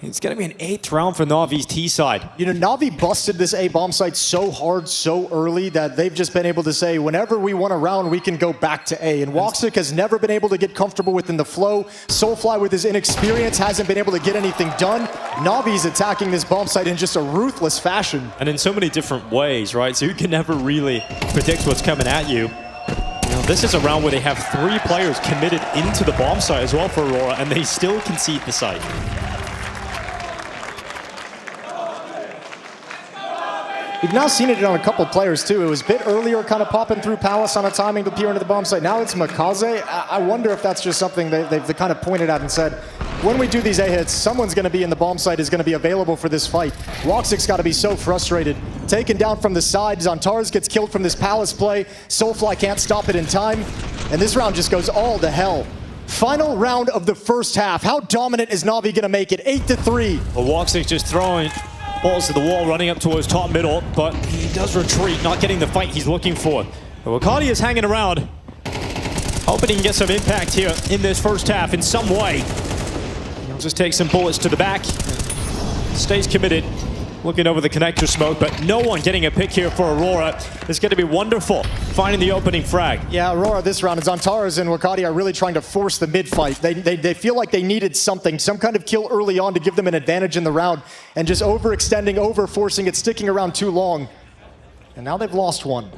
Speaker 11: it's going to be an 8th round for Navi's T side.
Speaker 2: You know, Na'Vi busted this A bomb site so hard, so early, that they've just been able to say, whenever we want a round, we can go back to A. And Woxic has never been able to get comfortable within the flow. Soulfly, with his inexperience, hasn't been able to get anything done. Navi's attacking this bomb site in just a ruthless fashion.
Speaker 11: And in so many different ways, right? So you can never really predict what's coming at you. This is a round where they have 3 players committed into the bomb site as well for Aurora, and they still concede the site.
Speaker 2: We've now seen it on a couple players too. It was a bit earlier, kind of popping through Palace on a timing to peer into the bomb site. Now it's Makaze. I wonder if that's just something they've kind of pointed at and said, when we do these A hits, someone's going to be in the bomb site, is going to be available for this fight. Woxic's got to be so frustrated. Taken down from the side, Antares gets killed from this Palace play. Soulfly can't stop it in time, and this round just goes all to hell. Final round of the first half. How dominant is Na'Vi going to make it? 8-3.
Speaker 11: Well, Woxic just throwing balls to the wall, running up towards top middle, but he does retreat, not getting the fight he's looking for. But Wakadi is hanging around, hoping he can get some impact here in this first half in some way. He'll just take some bullets to the back, stays committed, looking over the connector smoke, but no one getting a pick here for Aurora. It's going to be wonderful finding the opening frag.
Speaker 2: Yeah, Aurora this round is Antares and Wakadi are really trying to force the mid fight. They feel like they needed something, some kind of kill early on to give them an advantage in the round, and just overextending, over-forcing it, sticking around too long. And now they've lost one.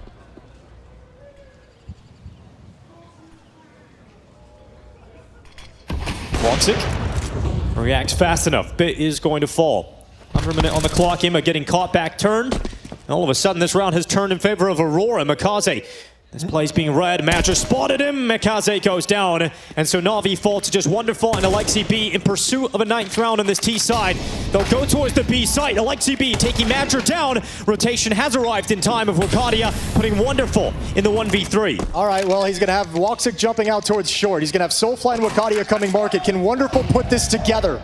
Speaker 11: Woxic reacts fast enough. Bit is going to fall. Under a minute on the clock, Ema getting caught back, turned. And all of a sudden, this round has turned in favor of Aurora. Makaze, this play's being read. Madra spotted him. Makaze goes down. And so Na'Vi fall to just Wonderful and Alexi B in pursuit of a 9th round on this T side. They'll go towards the B site. Alexi B taking Madra down. Rotation has arrived in time of Wakadia, putting Wonderful in the 1v3.
Speaker 2: All right, well, he's going to have Woxic jumping out towards short. He's going to have Soulfly and Wakadia coming market. Can Wonderful put this together?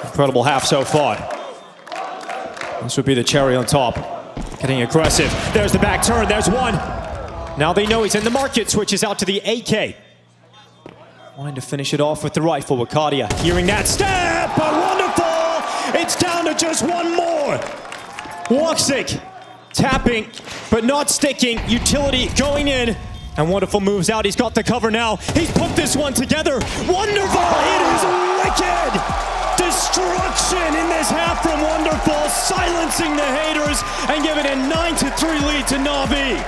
Speaker 11: Incredible half so far. This would be the cherry on top. Getting aggressive. There's the back turn. There's one. Now they know he's in the market. Switches out to the AK. Wanting to finish it off with the rifle. Wakadia hearing that step, but Wonderful! It's down to just one more. Woxic tapping, but not sticking. Utility going in. And Wonderful moves out. He's got the cover now. He's put this one together. Wonderful! It is wicked! Destruction in this half from Wonderful, silencing the haters and giving a 9-3 lead to Na'Vi.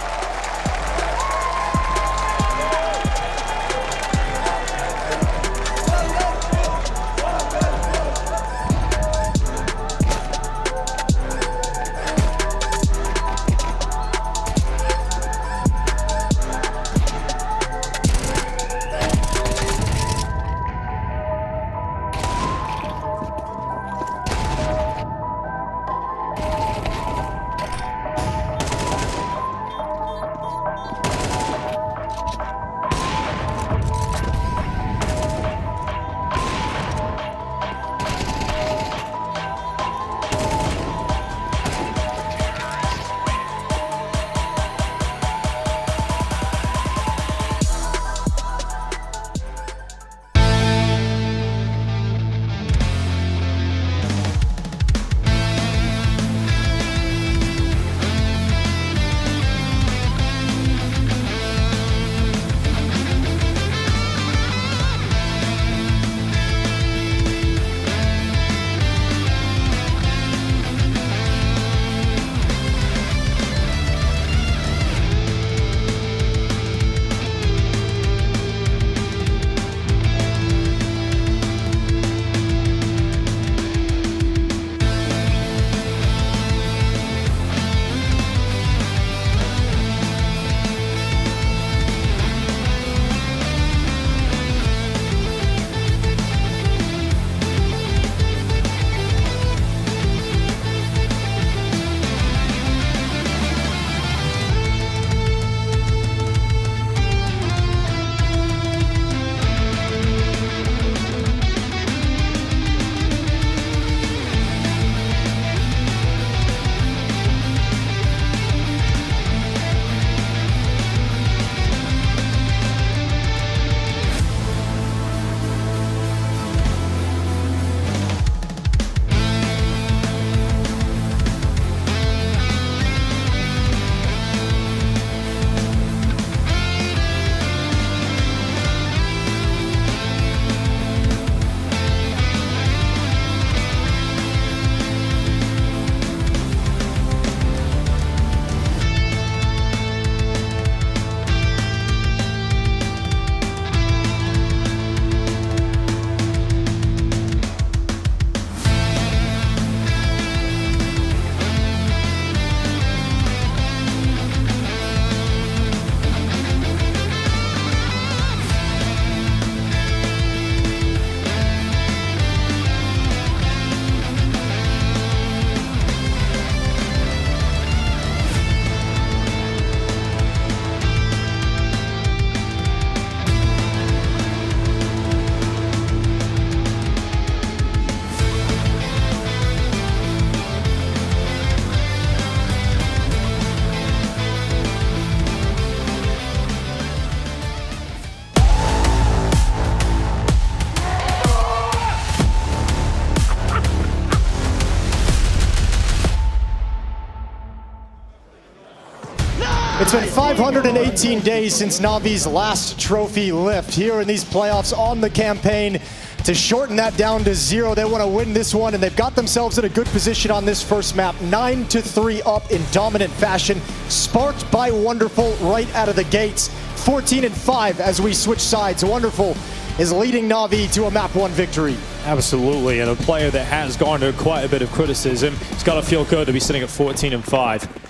Speaker 2: It's been 518 days since Navi's last trophy lift. Here in these playoffs on the campaign, to shorten that down to 0, they want to win this one, and they've got themselves in a good position on this first map. 9-3 up in dominant fashion, sparked by Wonderful right out of the gates. 14-5 as we switch sides. Wonderful is leading Navi to a map 1 victory.
Speaker 11: Absolutely, and a player that has garnered quite a bit of criticism. It's got to feel good to be sitting at 14-5.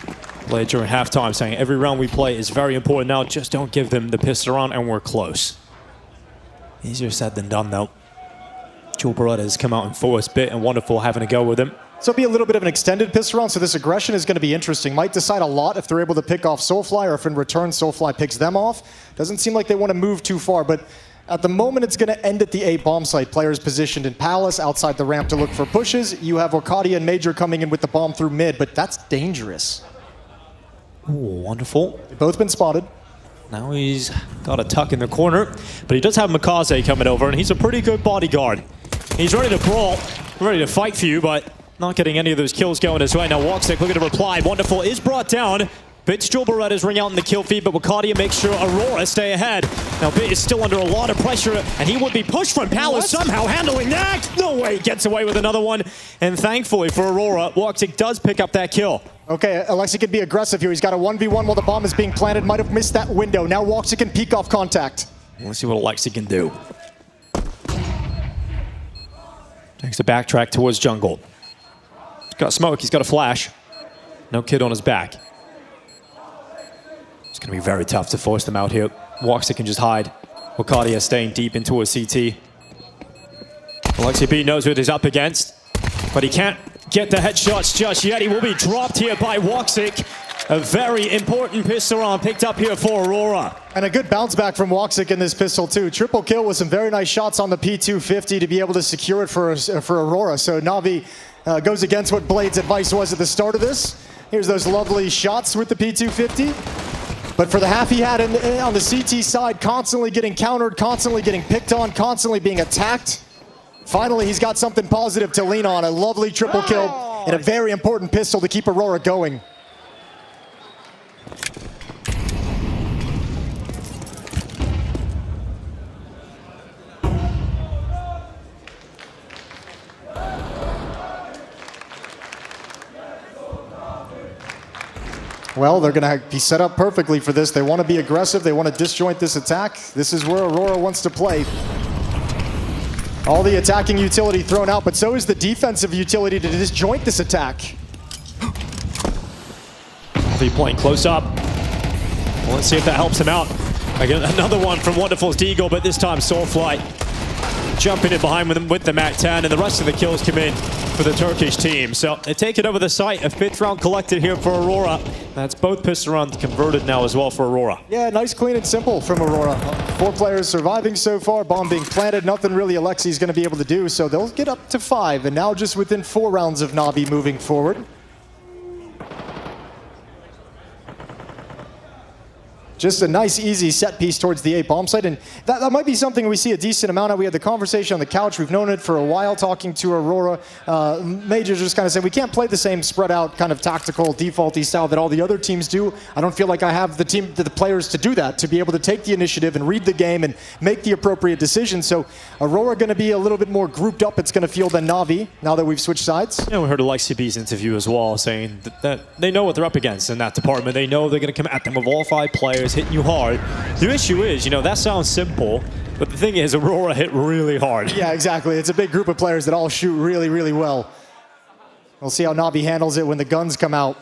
Speaker 11: Played during halftime saying every round we play is very important now, just don't give them the pistol round and we're close. Easier said than done though. Overpass has come out in force bit and Wonderful having a go with him.
Speaker 2: So it'll be a little bit of an extended pistol round, so this aggression is going to be interesting. Might decide a lot if they're able to pick off Soulfly, or if in return Soulfly picks them off. Doesn't seem like they want to move too far, but at the moment it's going to end at the A bomb site. Players positioned in Palace outside the ramp to look for pushes. You have Orcadia and Major coming in with the bomb through mid, but that's dangerous.
Speaker 11: Ooh, Wonderful.
Speaker 2: They've both been spotted.
Speaker 11: Now he's got a tuck in the corner, but he does have Mikaze coming over, and he's a pretty good bodyguard. He's ready to brawl, ready to fight for you, but not getting any of those kills going his way. Now Woxic looking to reply. Wonderful is brought down. Bit's Berettas ring out in the kill feed, but Wakadia makes sure Aurora stay ahead. Now Bit is still under a lot of pressure, and he would be pushed from Palace, somehow handling that. No way, gets away with another one. And thankfully for Aurora, Woxic does pick up that kill.
Speaker 2: Okay, Alexi can be aggressive here. He's got a 1v1 while the bomb is being planted. Might have missed that window. Now Woxic can peek off contact.
Speaker 11: Let's see what Alexi can do. Takes a backtrack towards jungle. He's got smoke, he's got a flash. No kid on his back. It's going to be very tough to force them out here. Woxic can just hide. Wakadia staying deep into a CT. Alexi B knows what he's up against, but he can't get the headshots just yet. He will be dropped here by Woxic. A very important pistol round picked up here for Aurora.
Speaker 2: And a good bounce back from Woxic in this pistol too. Triple kill with some very nice shots on the P250 to be able to secure it for Aurora. So Navi goes against what Blade's advice was at the start of this. Here's those lovely shots with the P250. But for the half he had on the CT side, constantly getting countered, constantly getting picked on, constantly being attacked. Finally, he's got something positive to lean on. A lovely triple kill and a very important pistol to keep Aurora going. Well, they're going to be set up perfectly for this. They want to be aggressive. They want to disjoint this attack. This is where Aurora wants to play. All the attacking utility thrown out, but so is the defensive utility to disjoint this attack.
Speaker 11: Be playing close up. Well, let's see if that helps him out. Again, another one from Wonderful's Deagle, but this time Soulfly jumping in behind with the MAC-10, and the rest of the kills come in for the Turkish team. So they take it over the site. A 5th round collected here for Aurora. That's both pistol rounds converted now as well for Aurora.
Speaker 2: Yeah, nice, clean, and simple from Aurora. 4 players surviving so far. Bomb being planted. Nothing really Alexi's going to be able to do. So they'll get up to 5, and now just within 4 rounds of Navi moving forward. Just a nice, easy set piece towards the A bomb site, and that might be something we see a decent amount of. We had the conversation on the couch. We've known it for a while, talking to Aurora. Major just kind of said, we can't play the same spread out kind of tactical, defaulty style that all the other teams do. I don't feel like I have the players to do that, to be able to take the initiative and read the game and make the appropriate decisions. So Aurora going to be a little bit more grouped up, it's going to feel, than Navi, now that we've switched sides.
Speaker 11: Yeah, we heard Alexi B's interview as well, saying that they know what they're up against in that department. They know they're going to come at them with all 5 players, hitting you hard. The issue is, that sounds simple, but the thing is, Aurora hit really hard.
Speaker 2: Yeah, exactly. It's a big group of players that all shoot really, really well. We'll see how Navi handles it when the guns come out.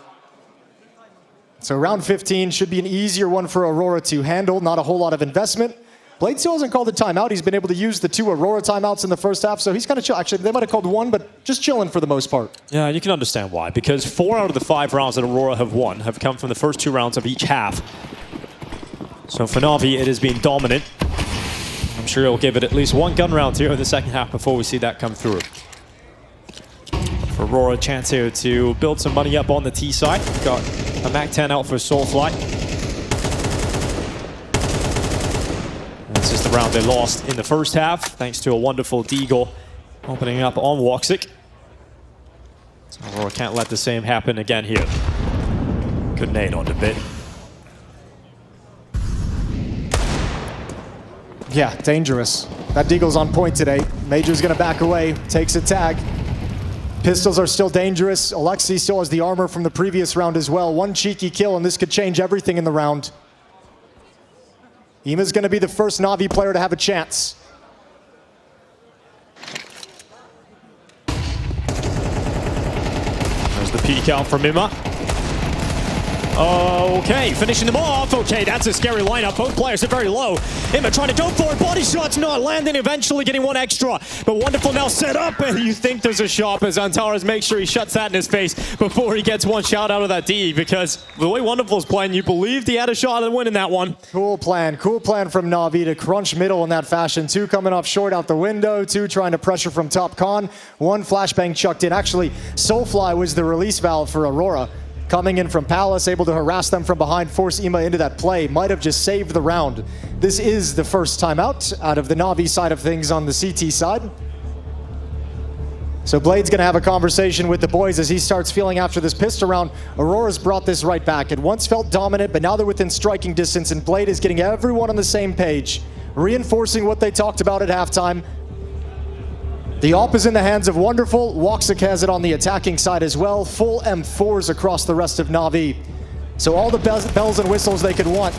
Speaker 2: So round 15 should be an easier one for Aurora to handle. Not a whole lot of investment. Blade still hasn't called a timeout. He's been able to use the 2 Aurora timeouts in the first half, so he's kind of chill. Actually, they might have called 1, but just chilling for the most part.
Speaker 11: Yeah, you can understand why, because 4 out of the 5 rounds that Aurora have won have come from the first 2 rounds of each half. So for Navi, it has been dominant. I'm sure he'll give it at least 1 gun round here in the second half before we see that come through. For Aurora, a chance here to build some money up on the T side. Got a MAC-10 out for Soulfly. This is the round they lost in the first half, thanks to a wonderful Deagle opening up on Woxic. So Aurora can't let the same happen again here. Good nade on the Bit.
Speaker 2: Yeah, dangerous. That Deagle's on point today. Major's gonna back away, takes a tag. Pistols are still dangerous. Alexi still has the armor from the previous round as well. One cheeky kill and this could change everything in the round. Ima's gonna be the first Na'Vi player to have a chance.
Speaker 11: There's the peek out from Ima. Okay, finishing them off. Okay, that's a scary lineup. Both players are very low. Ima trying to go for it. Body shot's not landing, eventually getting one extra. But Wonderful now set up, and you think there's a shot, but Antares makes sure he shuts that in his face before he gets one shot out of that D, because the way Wonderful's playing, you believed he had a shot at winning that one.
Speaker 2: Cool plan from Na'Vi to crunch middle in that fashion. 2 coming off short out the window, 2 trying to pressure from top con, 1 flashbang chucked in. Actually, Soulfly was the release valve for Aurora. Coming in from Palace, able to harass them from behind, force Ima into that play. Might have just saved the round. This is the first timeout out of the Na'Vi side of things on the CT side. So Blade's gonna have a conversation with the boys as he starts feeling after this pistol round. Aurora's brought this right back. It once felt dominant, but now they're within striking distance, and Blade is getting everyone on the same page, reinforcing what they talked about at halftime. The AWP is in the hands of Wonderful. Woxic has it on the attacking side as well. Full M4s across the rest of Na'Vi. So all the bells and whistles they could want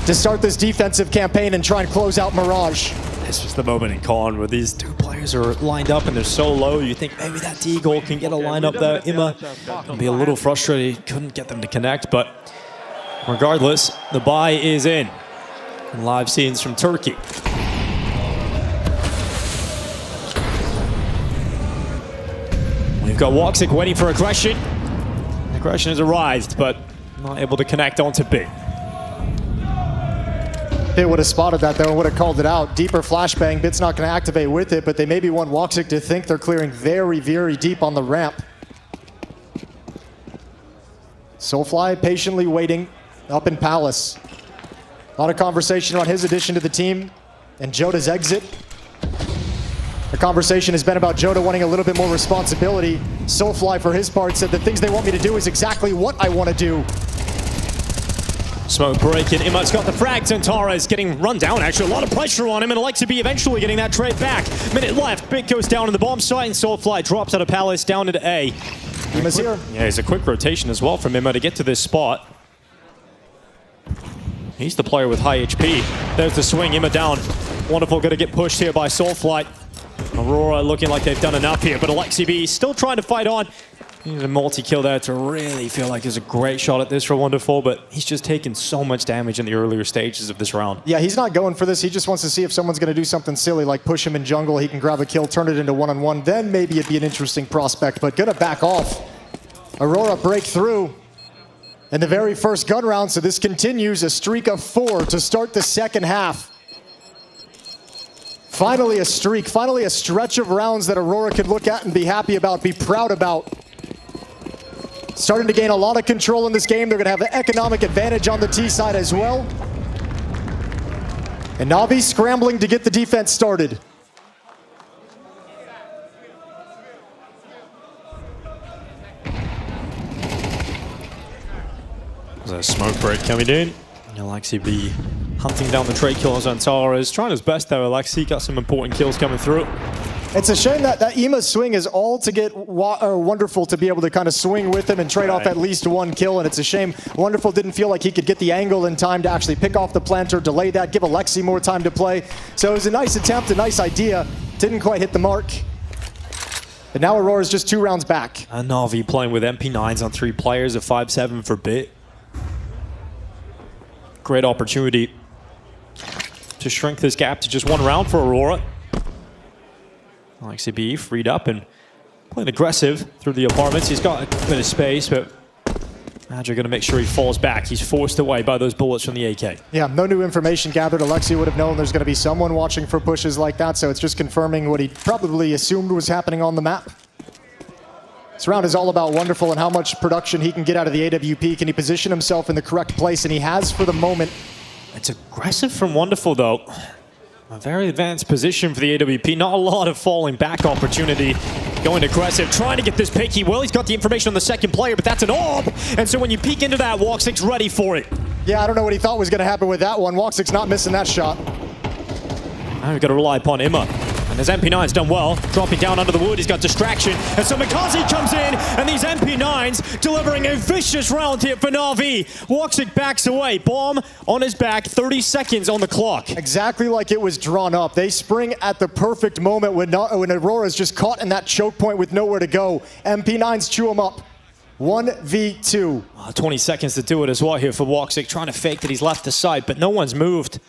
Speaker 2: to start this defensive campaign and try and close out Mirage.
Speaker 11: It's just the moment in Con where these 2 players are lined up and they're so low, you think maybe that Deagle can get a lineup there. Ima will be a little frustrated, he couldn't get them to connect, but regardless, the buy is in. And live scenes from Turkey. We've got Woxic waiting for aggression. Aggression has arrived, but not able to connect onto B.
Speaker 2: Bit would have spotted that though and would have called it out. Deeper flashbang, Bit's not going to activate with it, but they maybe want Woxic to think they're clearing very, very deep on the ramp. Soulfly patiently waiting up in Palace. A lot of conversation on his addition to the team and Joda's exit. The conversation has been about Joda wanting a little bit more responsibility. Soulfly, for his part, said the things they want me to do is exactly what I want to do.
Speaker 11: Smoke breaking. Ima's got the frag. Antares getting run down, actually. A lot of pressure on him, and Alexi B eventually getting that trade back. Minute left. Bit goes down in the bomb site, and Soulfly drops out of Palace down into A.
Speaker 2: Ima's here.
Speaker 11: Yeah, it's a quick rotation as well from Ima to get to this spot. He's the player with high HP. There's the swing. Ima down. Wonderful, going to get pushed here by Soulfly. Aurora looking like they've done enough here, but Alexi B still trying to fight on. He needs a multi-kill there to really feel like there's a great shot at this for Wonderful, but he's just taken so much damage in the earlier stages of this round.
Speaker 2: Yeah, he's not going for this. He just wants to see if someone's going to do something silly, like push him in jungle. He can grab a kill, turn it into one-on-one. Then maybe it'd be an interesting prospect, but gonna back off. Aurora break through in the very first gun round, so this continues a streak of 4 to start the second half. Finally a streak, finally a stretch of rounds that Aurora could look at and be happy about, be proud about. Starting to gain a lot of control in this game. They're going to have an economic advantage on the T side as well. And Na'Vi scrambling to get the defense started.
Speaker 11: There's a smoke break coming in. Alexi B hunting down the trade kills on Antares. Trying his best though, Alexi got some important kills coming through.
Speaker 2: It's a shame that Ima's swing is all to get Wonderful to be able to kind of swing with him and trade off at least 1 kill, and it's a shame Wonderful didn't feel like he could get the angle in time to actually pick off the planter, delay that, give Alexi more time to play. So it was a nice attempt, a nice idea. Didn't quite hit the mark. But now Aurora's just 2 rounds back.
Speaker 11: And Na'Vi playing with MP9s on 3 players, a 5-7 for Bit. Great opportunity to shrink this gap to just 1 round for Aurora. Alexi B freed up and playing aggressive through the apartments. He's got a bit of space, but Magic going to make sure he falls back. He's forced away by those bullets from the AK.
Speaker 2: Yeah, no new information gathered. Alexi would have known there's going to be someone watching for pushes like that, so it's just confirming what he probably assumed was happening on the map. This round is all about Wonderful and how much production he can get out of the AWP. Can he position himself in the correct place? And he has for the moment.
Speaker 11: It's aggressive from Wonderful, though. A very advanced position for the AWP. Not a lot of falling back opportunity. Going aggressive, trying to get this pick. He will. He's got the information on the second player, but that's an AWP. And so when you peek into that, Woxic's ready for it.
Speaker 2: Yeah, I don't know what he thought was going to happen with that one. Woxic's not missing that shot.
Speaker 11: Now we've got to rely upon Imma. And his MP9's done well, dropping down under the wood, he's got distraction, and so Makazi comes in, and these MP9s delivering a vicious round here for Na'Vi. Woxic backs away, bomb on his back, 30 seconds on the clock.
Speaker 2: Exactly like it was drawn up. They spring at the perfect moment when Aurora's just caught in that choke point with nowhere to go. MP9s chew him up. 1v2.
Speaker 11: 20 seconds to do it as well here for Woxic, trying to fake that he's left the side, but no one's moved.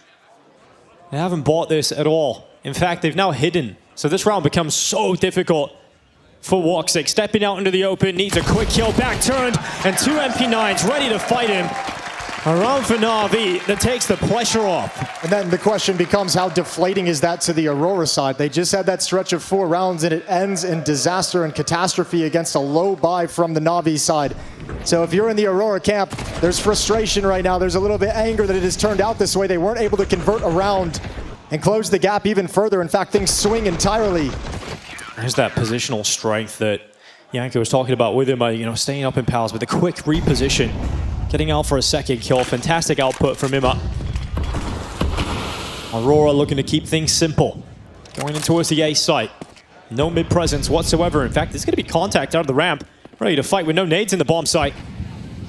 Speaker 11: They haven't bought this at all. In fact, they've now hidden. So this round becomes so difficult for Woxic. Stepping out into the open, needs a quick kill, back turned, and 2 MP9s ready to fight him. A round for Na'Vi that takes the pressure off.
Speaker 2: And then the question becomes, how deflating is that to the Aurora side? They just had that stretch of 4 rounds, and it ends in disaster and catastrophe against a low buy from the Na'Vi side. So if you're in the Aurora camp, there's frustration right now. There's a little bit of anger that it has turned out this way. They weren't able to convert around and close the gap even further. In fact, things swing entirely.
Speaker 11: There's that positional strength that Yanko was talking about with him, you know, staying up in pals, but the quick reposition, getting out for a second kill. Fantastic output from Imma. Aurora looking to keep things simple. Going in towards the A site. No mid presence whatsoever. In fact, there's going to be contact out of the ramp. Ready to fight with no nades in the bomb site.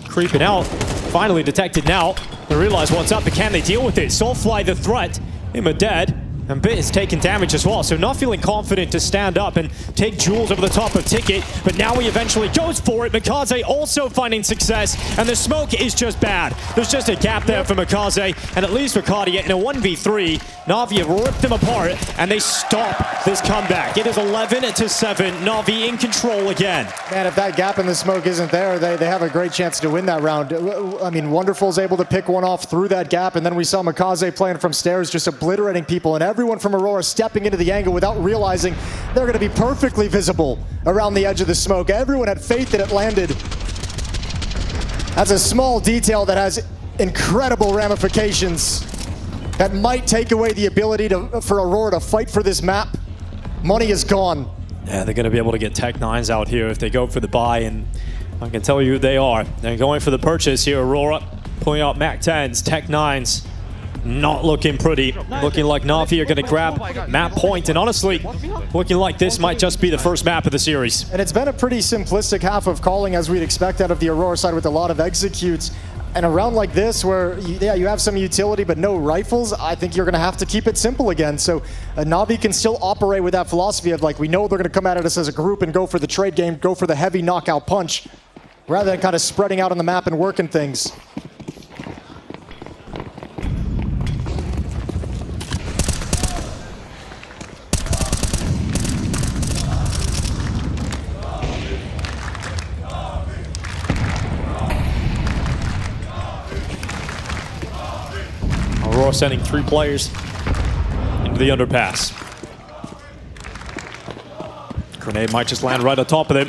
Speaker 11: Creeping out. Finally detected now. They realize what's up, but can they deal with it? Soulfly the threat. Imma dead. And Bit is taking damage as well, so not feeling confident to stand up and take Jules over the top of Ticket, but now he eventually goes for it. Makaze also finding success, and the smoke is just bad. There's just a gap there for Makaze, and at least for Kadia in a 1v3, Na'Vi have ripped them apart, and they stop this comeback. It is 11-7, Na'Vi in control again.
Speaker 2: Man, if that gap in the smoke isn't there, they have a great chance to win that round. I mean, Wonderful's able to pick one off through that gap, and then we saw Makaze playing from stairs, just obliterating people, and everyone from Aurora stepping into the angle without realizing they're going to be perfectly visible around the edge of the smoke. Everyone had faith that it landed. That's a small detail that has incredible ramifications that might take away the ability for Aurora to fight for this map. Money is gone.
Speaker 11: Yeah, they're going to be able to get Tech 9s out here if they go for the buy, and I can tell you who they are. They're going for the purchase here, Aurora. Pulling out Mac 10s, Tech 9s. Not looking pretty. Looking like Na'Vi are going to grab map point, and honestly, looking like this might just be the first map of the series.
Speaker 2: And it's been a pretty simplistic half of calling as we'd expect out of the Aurora side with a lot of executes. And a round like this where, you have some utility but no rifles, I think you're going to have to keep it simple again. So Na'Vi can still operate with that philosophy of, like, we know they're going to come at us as a group and go for the trade game, go for the heavy knockout punch, rather than kind of spreading out on the map and working things.
Speaker 11: Aurora sending 3 players into the underpass. Grenade might just land right on top of them.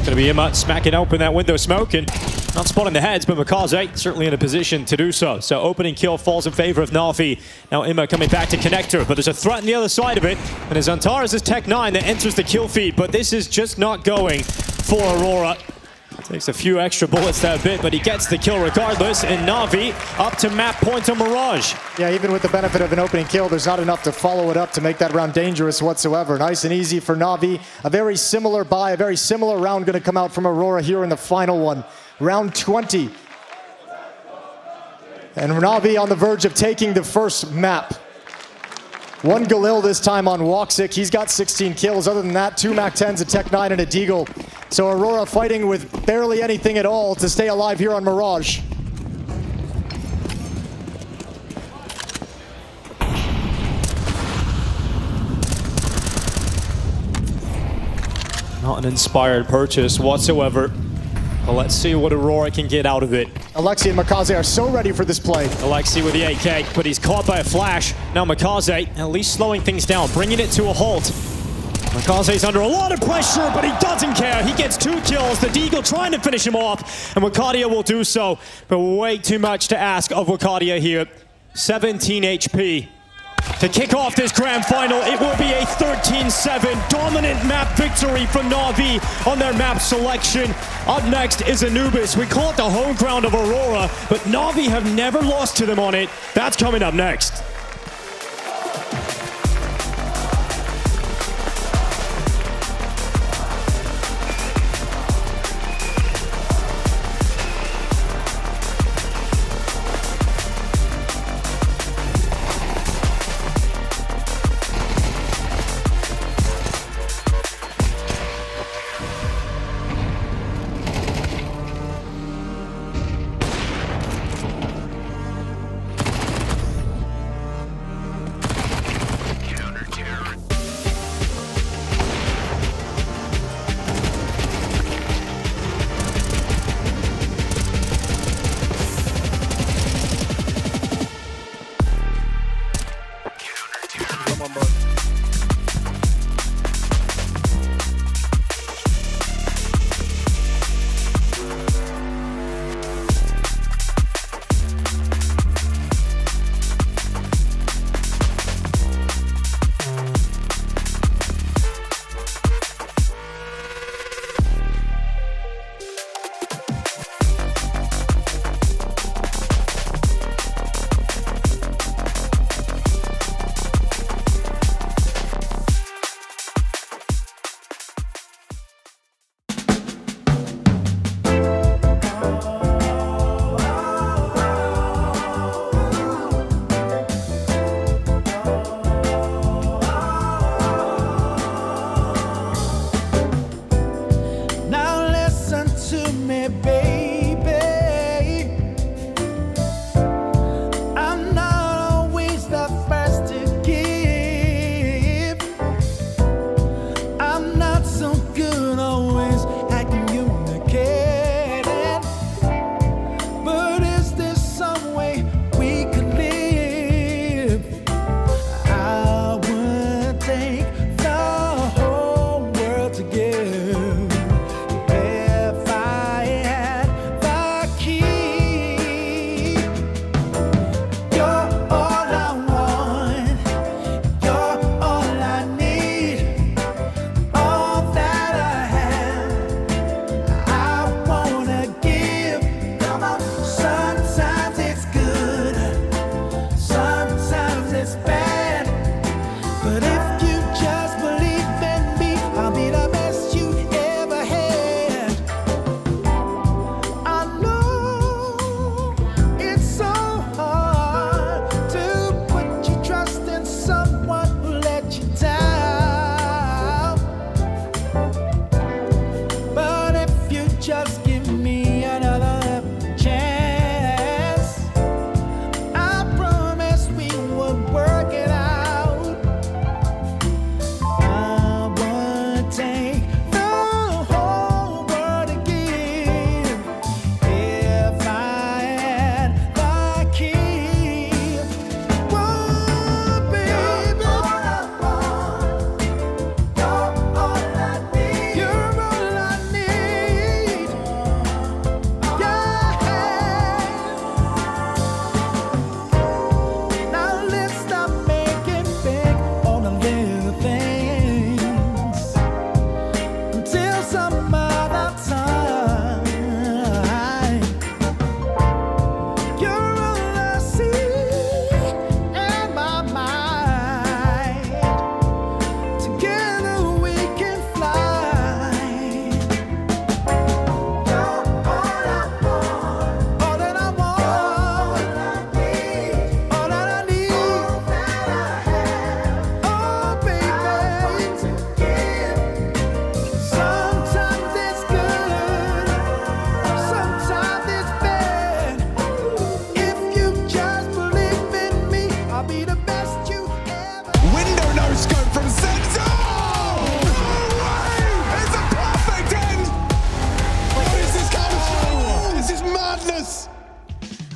Speaker 11: Gonna be Imma smacking open that window smoke and not spotting the heads, but Makaze certainly in a position to do so. So opening kill falls in favor of Na'Vi. Now Imma coming back to connector, but there's a threat on the other side of it. And as Antares is Tech 9 that enters the kill feed, but this is just not going for Aurora. Takes a few extra bullets that bit, but he gets the kill regardless, and Na'Vi up to map point on Mirage.
Speaker 2: Yeah, even with the benefit of an opening kill, there's not enough to follow it up to make that round dangerous whatsoever. Nice and easy for Na'Vi. A very similar buy, a very similar round going to come out from Aurora here in the final one. Round 20. And Na'Vi on the verge of taking the first map. 1 Galil this time on Woxic. He's got 16 kills. Other than that, 2 Mac 10s, a Tech 9, and a Deagle. So Aurora fighting with barely anything at all to stay alive here on Mirage.
Speaker 11: Not an inspired purchase whatsoever. But let's see what Aurora can get out of it.
Speaker 2: Alexi and Makaze are so ready for this play.
Speaker 11: Alexi with the AK, but he's caught by a flash. Now Makaze at least slowing things down, bringing it to a halt. Makaze's under a lot of pressure, but he doesn't care. He gets 2 kills. The Deagle trying to finish him off, and Wakadia will do so. But way too much to ask of Wakadia here. 17 HP. To kick off this grand final, it will be a 13-7 dominant map victory from Na'Vi on their map selection. Up next is Anubis. We call it the home ground of Aurora, but Na'Vi have never lost to them on it. That's coming up next.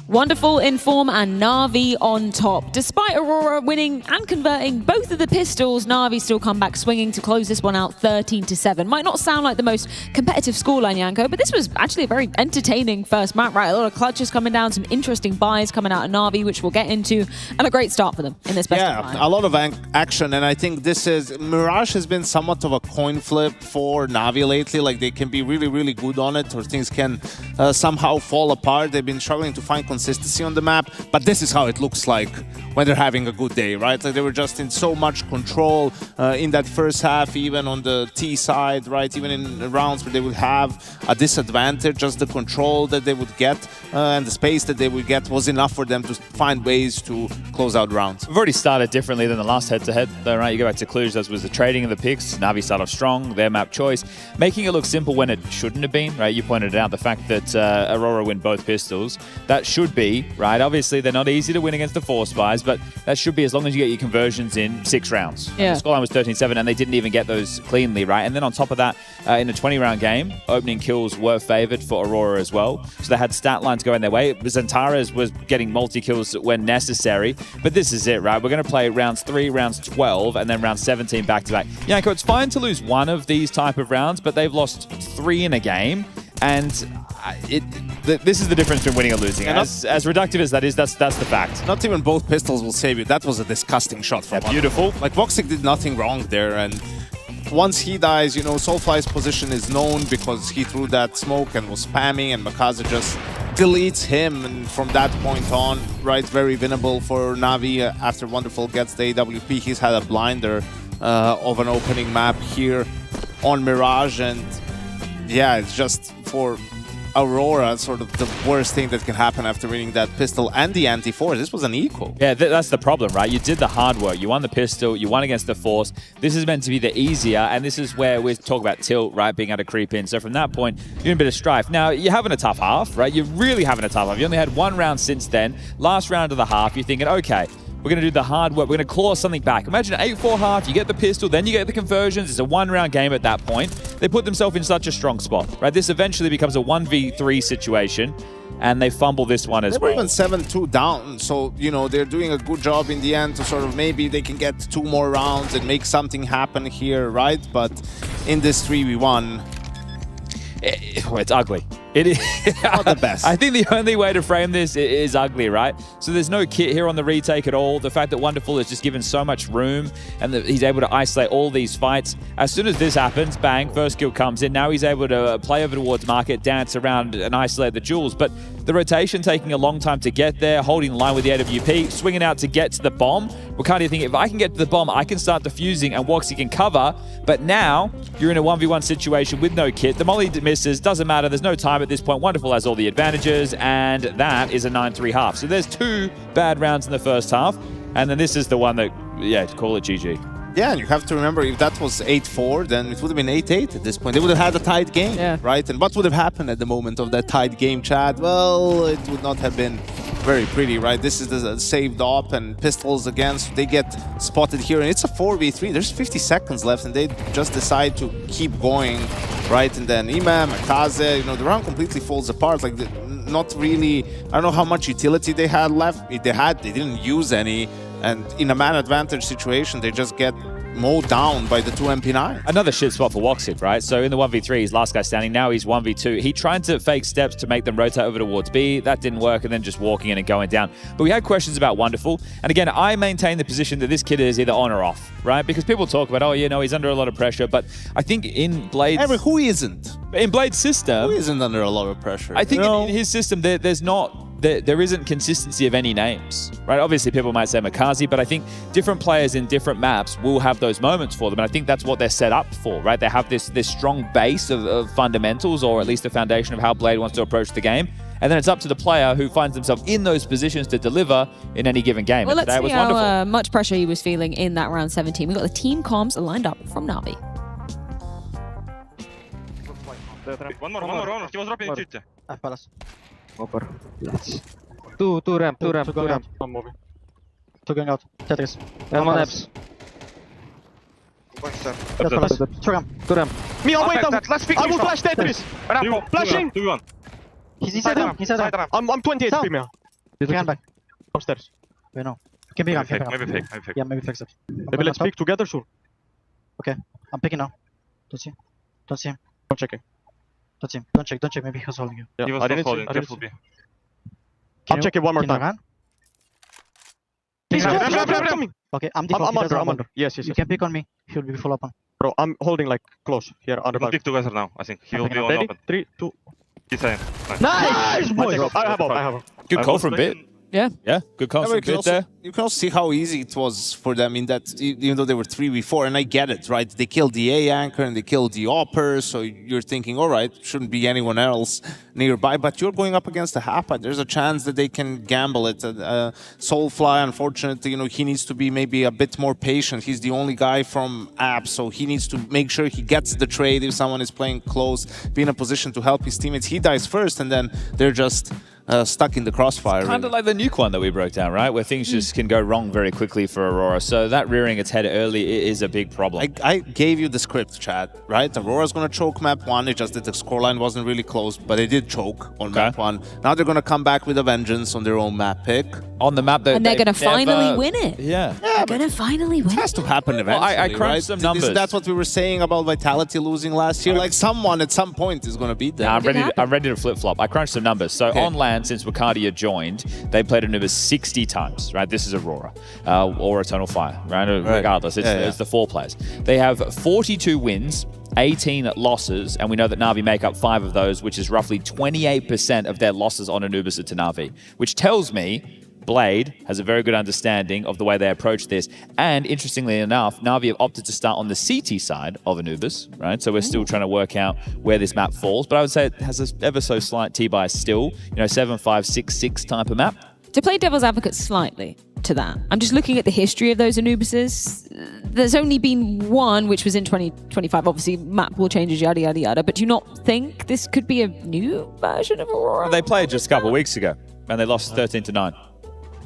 Speaker 14: Wonderful in form and Na'Vi on top. Despite Aurora winning and converting both of the pistols, Na'Vi still come back swinging to close this one out 13-7. Might not sound like the most competitive scoreline, Janko, but this was actually a very entertaining first map, right? A lot of clutches coming down, some interesting buys coming out of Na'Vi, which we'll get into, and a great start for them in this best of five.
Speaker 19: A lot of action, and I think this is... Mirage has been somewhat of a coin flip for Na'Vi lately. Like, they can be really, really good on it, or things can somehow fall apart. They've been struggling to find consistency on the map, but this is how it looks like when they're having a good day, right? Like, they were just in so much control in that first half, even on the T side, right? Even in rounds where they would have a disadvantage, just the control that they would get and the space that they would get was enough for them to find ways to close out rounds.
Speaker 9: We've already started differently than the last head-to-head, though, right? You go back to Cluj, that was the trading of the picks. Na'Vi started off strong, their map choice, making it look simple when it shouldn't have been, right? You pointed out the fact that Aurora win both pistols. That should be, right? Obviously, they're not easy to win against the Force buys, but that should be as long as you get your conversions in 6 rounds.
Speaker 14: Yeah.
Speaker 9: The scoreline was 13-7, and they didn't even get those cleanly, right? And then on top of that, in a 20-round game, opening kills were favored for Aurora as well. So they had stat lines going their way. Zentares was getting multi-kills when necessary, but this is it, right? We're going to play rounds 3, rounds 12, and then round 17 back-to-back. Janko, it's fine to lose one of these type of rounds, but they've lost 3 in a game, and this is the difference between winning and losing. As reductive as that is, that's the fact.
Speaker 19: Not even both pistols will save you. That was a disgusting shot from
Speaker 9: beautiful.
Speaker 19: Like, Voxic did nothing wrong there, and once he dies, you know, Soulfly's position is known because he threw that smoke and was spamming, and Makaze just deletes him, and from that point on, right, very winnable for Na'Vi. After Wonderful gets the AWP, he's had a blinder of an opening map here on Mirage, and yeah, it's just for Aurora sort of the worst thing that can happen after winning that pistol and the anti-force. This was an equal.
Speaker 9: Yeah, that's the problem, right? You did the hard work. You won the pistol. You won against the force. This is meant to be the easier, and this is where we talk about tilt, right, being able to creep in. So from that point, you're in a bit of strife. Now, you're having a tough half, right? You're really having a tough half. You only had 1 round since then. Last round of the half, you're thinking, okay, we're going to do the hard work. We're going to claw something back. Imagine an 8-4 half. You get the pistol, then you get the conversions. It's a 1-round game at that point. They put themselves in such a strong spot, right? This eventually becomes a 1v3 situation, and they fumble this one as well.
Speaker 19: They were even 7-2 down, so, you know, they're doing a good job in the end to sort of maybe they can get 2 more rounds and make something happen here, right? But in this 3v1...
Speaker 9: it's ugly. It is
Speaker 19: not the best.
Speaker 9: I think the only way to frame this is ugly, right? So there's no kit here on the retake at all. The fact that Wonderful is just given so much room and that he's able to isolate all these fights. As soon as this happens, bang, first kill comes in. Now he's able to play over towards market, dance around and isolate the jewels. But the rotation taking a long time to get there, holding the line with the AWP, swinging out to get to the bomb. Wakandi thinking, if I can get to the bomb, I can start defusing and Woxy can cover. But now you're in a 1v1 situation with no kit. The molly misses, doesn't matter, there's no time at this point. Wonderful has all the advantages, and that is a 9-3 half. So there's 2 bad rounds in the first half, and then this is the one that, yeah, call it GG.
Speaker 19: Yeah, and you have to remember, if that was 8-4, then it would have been 8-8 at this point. They would have had a tied game, right? And what would have happened at the moment of that tied game, Chad? Well, it would not have been very pretty, right? This is the saved op and pistols again, so they get spotted here, and it's a 4v3. There's 50 seconds left, and they just decide to keep going, right? And then Imam, Makaze, you know, the round completely falls apart. Like, not really, I don't know how much utility they had left. If they had, they didn't use any. And in a man advantage situation, they just get mowed down by the 2 MP9.
Speaker 9: Another shit spot for Woxit, right? So in the 1v3, he's last guy standing. Now he's 1v2. He tried to fake steps to make them rotate over towards B. That didn't work, and then just walking in and going down. But we had questions about Wonderful. And again, I maintain the position that this kid is either on or off, right? Because people talk about, oh, you know, he's under a lot of pressure. But I think in Blade's...
Speaker 19: Who isn't?
Speaker 9: In Blade's system...
Speaker 19: Who isn't under a lot of pressure?
Speaker 9: I think in his system, there's not... There isn't consistency of any names, right? Obviously, people might say Makaze, but I think different players in different maps will have those moments for them, and I think that's what they're set up for, right? They have this strong base of fundamentals, or at least the foundation of how Blade wants to approach the game, and then it's up to the player who finds themselves in those positions to deliver in any given game.
Speaker 14: Well,
Speaker 9: and
Speaker 14: let's
Speaker 9: today
Speaker 14: see
Speaker 9: it was
Speaker 14: how much pressure he was feeling in that round 17. We've got the team comms lined up from Na'Vi.
Speaker 20: One more. He was dropping duty.
Speaker 7: Palace. Upper. Let's. Two ramp.
Speaker 15: One moving. 2 going out. Tetris.
Speaker 7: And 1 apps.
Speaker 15: Palace. 2 ramp.
Speaker 7: 2 ramp.
Speaker 20: Me, I'll wait down. Let's pick.
Speaker 7: I will flash Tetris.
Speaker 20: Flashing.
Speaker 7: He's inside ramp.
Speaker 20: I'm 28
Speaker 7: Down.
Speaker 20: female. Behind back. Upstairs.
Speaker 7: Wait, no. Can be
Speaker 20: Maybe
Speaker 7: on, can be
Speaker 20: fake,
Speaker 7: on.
Speaker 20: maybe fake, maybe fake.
Speaker 7: Yeah, maybe flex it.
Speaker 20: Maybe let's peek together, sure.
Speaker 7: Okay, I'm picking now. Don't see him. Don't see him.
Speaker 20: I'm checking.
Speaker 7: Don't see him. Don't check. Maybe he was holding you.
Speaker 20: Yeah,
Speaker 12: He was
Speaker 20: I
Speaker 12: not
Speaker 20: didn't
Speaker 12: holding,
Speaker 20: see. I didn't
Speaker 12: careful
Speaker 20: see.
Speaker 12: B.
Speaker 20: I'm checking one more
Speaker 7: Can you
Speaker 20: time.
Speaker 7: run?
Speaker 20: He's
Speaker 7: Can you
Speaker 20: coming.
Speaker 7: run?
Speaker 20: Coming.
Speaker 7: Okay, I'm
Speaker 20: I'm
Speaker 7: default.
Speaker 20: under. I'm under. Yes, yes,
Speaker 7: You
Speaker 20: yes.
Speaker 7: can pick on me. He'll be full up on.
Speaker 20: Bro, I'm holding like close here under
Speaker 12: We'll
Speaker 20: back.
Speaker 12: pick together now, I think. He will be on
Speaker 20: Ready?
Speaker 12: open.
Speaker 20: 3, 2.
Speaker 12: He's saying.
Speaker 20: Nice, boy. I have up.
Speaker 9: Good call from Bit.
Speaker 14: Yeah.
Speaker 9: Yeah, good call
Speaker 19: Yeah, but
Speaker 9: from
Speaker 19: you can
Speaker 9: Bit
Speaker 19: also-
Speaker 9: there.
Speaker 19: You can also see how easy it was for them in that, even though they were 3v4, and I get it, right? They killed the A anchor and they killed the Opper, so you're thinking, all right, shouldn't be anyone else nearby, but you're going up against the Hapa. There's a chance that they can gamble it. Soulfly, unfortunately, he needs to be maybe a bit more patient. He's the only guy from App, so he needs to make sure he gets the trade if someone is playing close, be in a position to help his teammates. He dies first, and then they're just stuck in the crossfire.
Speaker 9: Kind of like the Nuke one that we broke down, right? Where things just can go wrong very quickly for Aurora. So that rearing its head early is a big problem.
Speaker 19: I gave you the script, Chad, right? Aurora's going to choke map 1. It's just that the scoreline wasn't really close, but they did choke on map 1. Now they're going to come back with a vengeance on their own map pick.
Speaker 9: On the map that
Speaker 14: And they're going to finally win it.
Speaker 9: Yeah.
Speaker 14: They're going to finally win it.
Speaker 19: It has to happen eventually,
Speaker 9: I crunched
Speaker 19: right?
Speaker 9: some numbers.
Speaker 19: Isn't that what we were saying about Vitality losing last year? Like someone at some point is going to beat them.
Speaker 9: Nah, I'm ready to flip-flop. I crunched some numbers. So on LAN, since Wakardia joined, they played Anubis 60 times, right? This is Aurora or Eternal Fire, right? Regardless, it's the 4 players. They have 42 wins, 18 losses, and we know that Na'Vi make up 5 of those, which is roughly 28% of their losses on Anubis to Na'Vi, which tells me Blade has a very good understanding of the way they approach this. And interestingly enough, Na'Vi have opted to start on the CT side of Anubis, right? So we're still trying to work out where this map falls. But I would say it has an ever so slight T-bias still, 7-5-6-6 type of map.
Speaker 14: To play devil's advocate slightly to that, I'm just looking at the history of those Anubises. There's only been one, which was in 2025. Obviously, map will changes, yada, yada, yada. But do you not think this could be a new version of Aurora?
Speaker 9: They played just a couple of weeks ago, and they lost 13-9.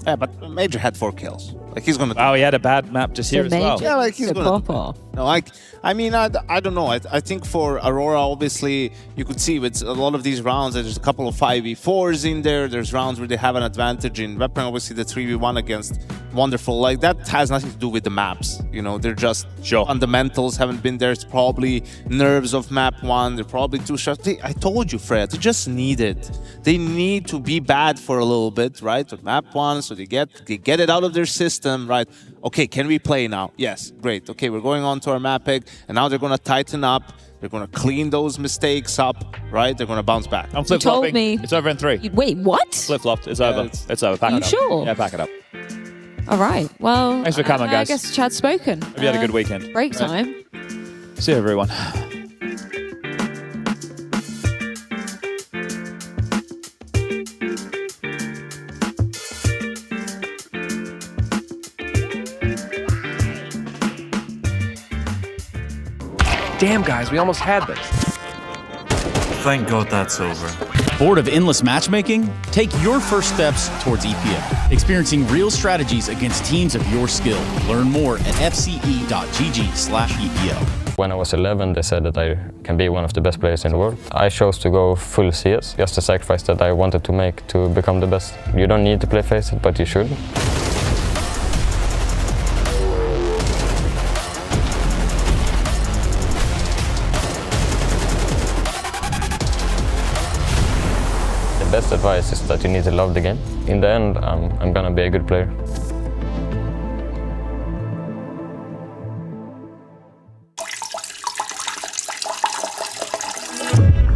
Speaker 19: Yeah, but Major had 4 kills. Like he's gonna.
Speaker 9: Oh, he had a bad map just here as well.
Speaker 19: Yeah, like he's gonna.
Speaker 14: Pop off.
Speaker 19: No, I mean, I don't know. I think for Aurora, obviously, you could see with a lot of these rounds, there's a couple of 5v4s in there. There's rounds where they have an advantage in weapon. Obviously, the 3v1 against Wonderful. Like that has nothing to do with the maps. They're just fundamentals haven't been there. It's probably nerves of map 1. They're probably too short. I told you, Fred. They just need it. They need to be bad for a little bit, right? With map 1, so they get it out of their system, right? Okay, can we play now? Yes, great. Okay, we're going on to our map pick, and now they're going to tighten up. They're going to clean those mistakes up, right? They're going to bounce back.
Speaker 9: I'm flip-flopping.
Speaker 14: told me.
Speaker 9: It's over in 3.
Speaker 14: Wait, what?
Speaker 9: Flip-flopped. It's over. It's over. Pack
Speaker 14: Are
Speaker 9: it
Speaker 14: you
Speaker 9: up.
Speaker 14: sure?
Speaker 9: Yeah, pack it up.
Speaker 14: All right. Well,
Speaker 9: Thanks for coming, guys.
Speaker 14: I guess Chad's spoken.
Speaker 9: Hope you had a good weekend.
Speaker 14: Break time.
Speaker 9: See you, everyone.
Speaker 3: Damn, guys, we almost had this.
Speaker 16: Thank God that's over. Bored of endless matchmaking? Take your first steps towards EPL, experiencing real strategies against teams of your skill. Learn more at fce.gg/EPL.
Speaker 17: When I was 11, they said that I can be one of the best players in the world. I chose to go full CS, just a sacrifice that I wanted to make to become the best. You don't need to play Faceit, but you should. The best advice is that you need to love the game. In the end, I'm gonna be a good player.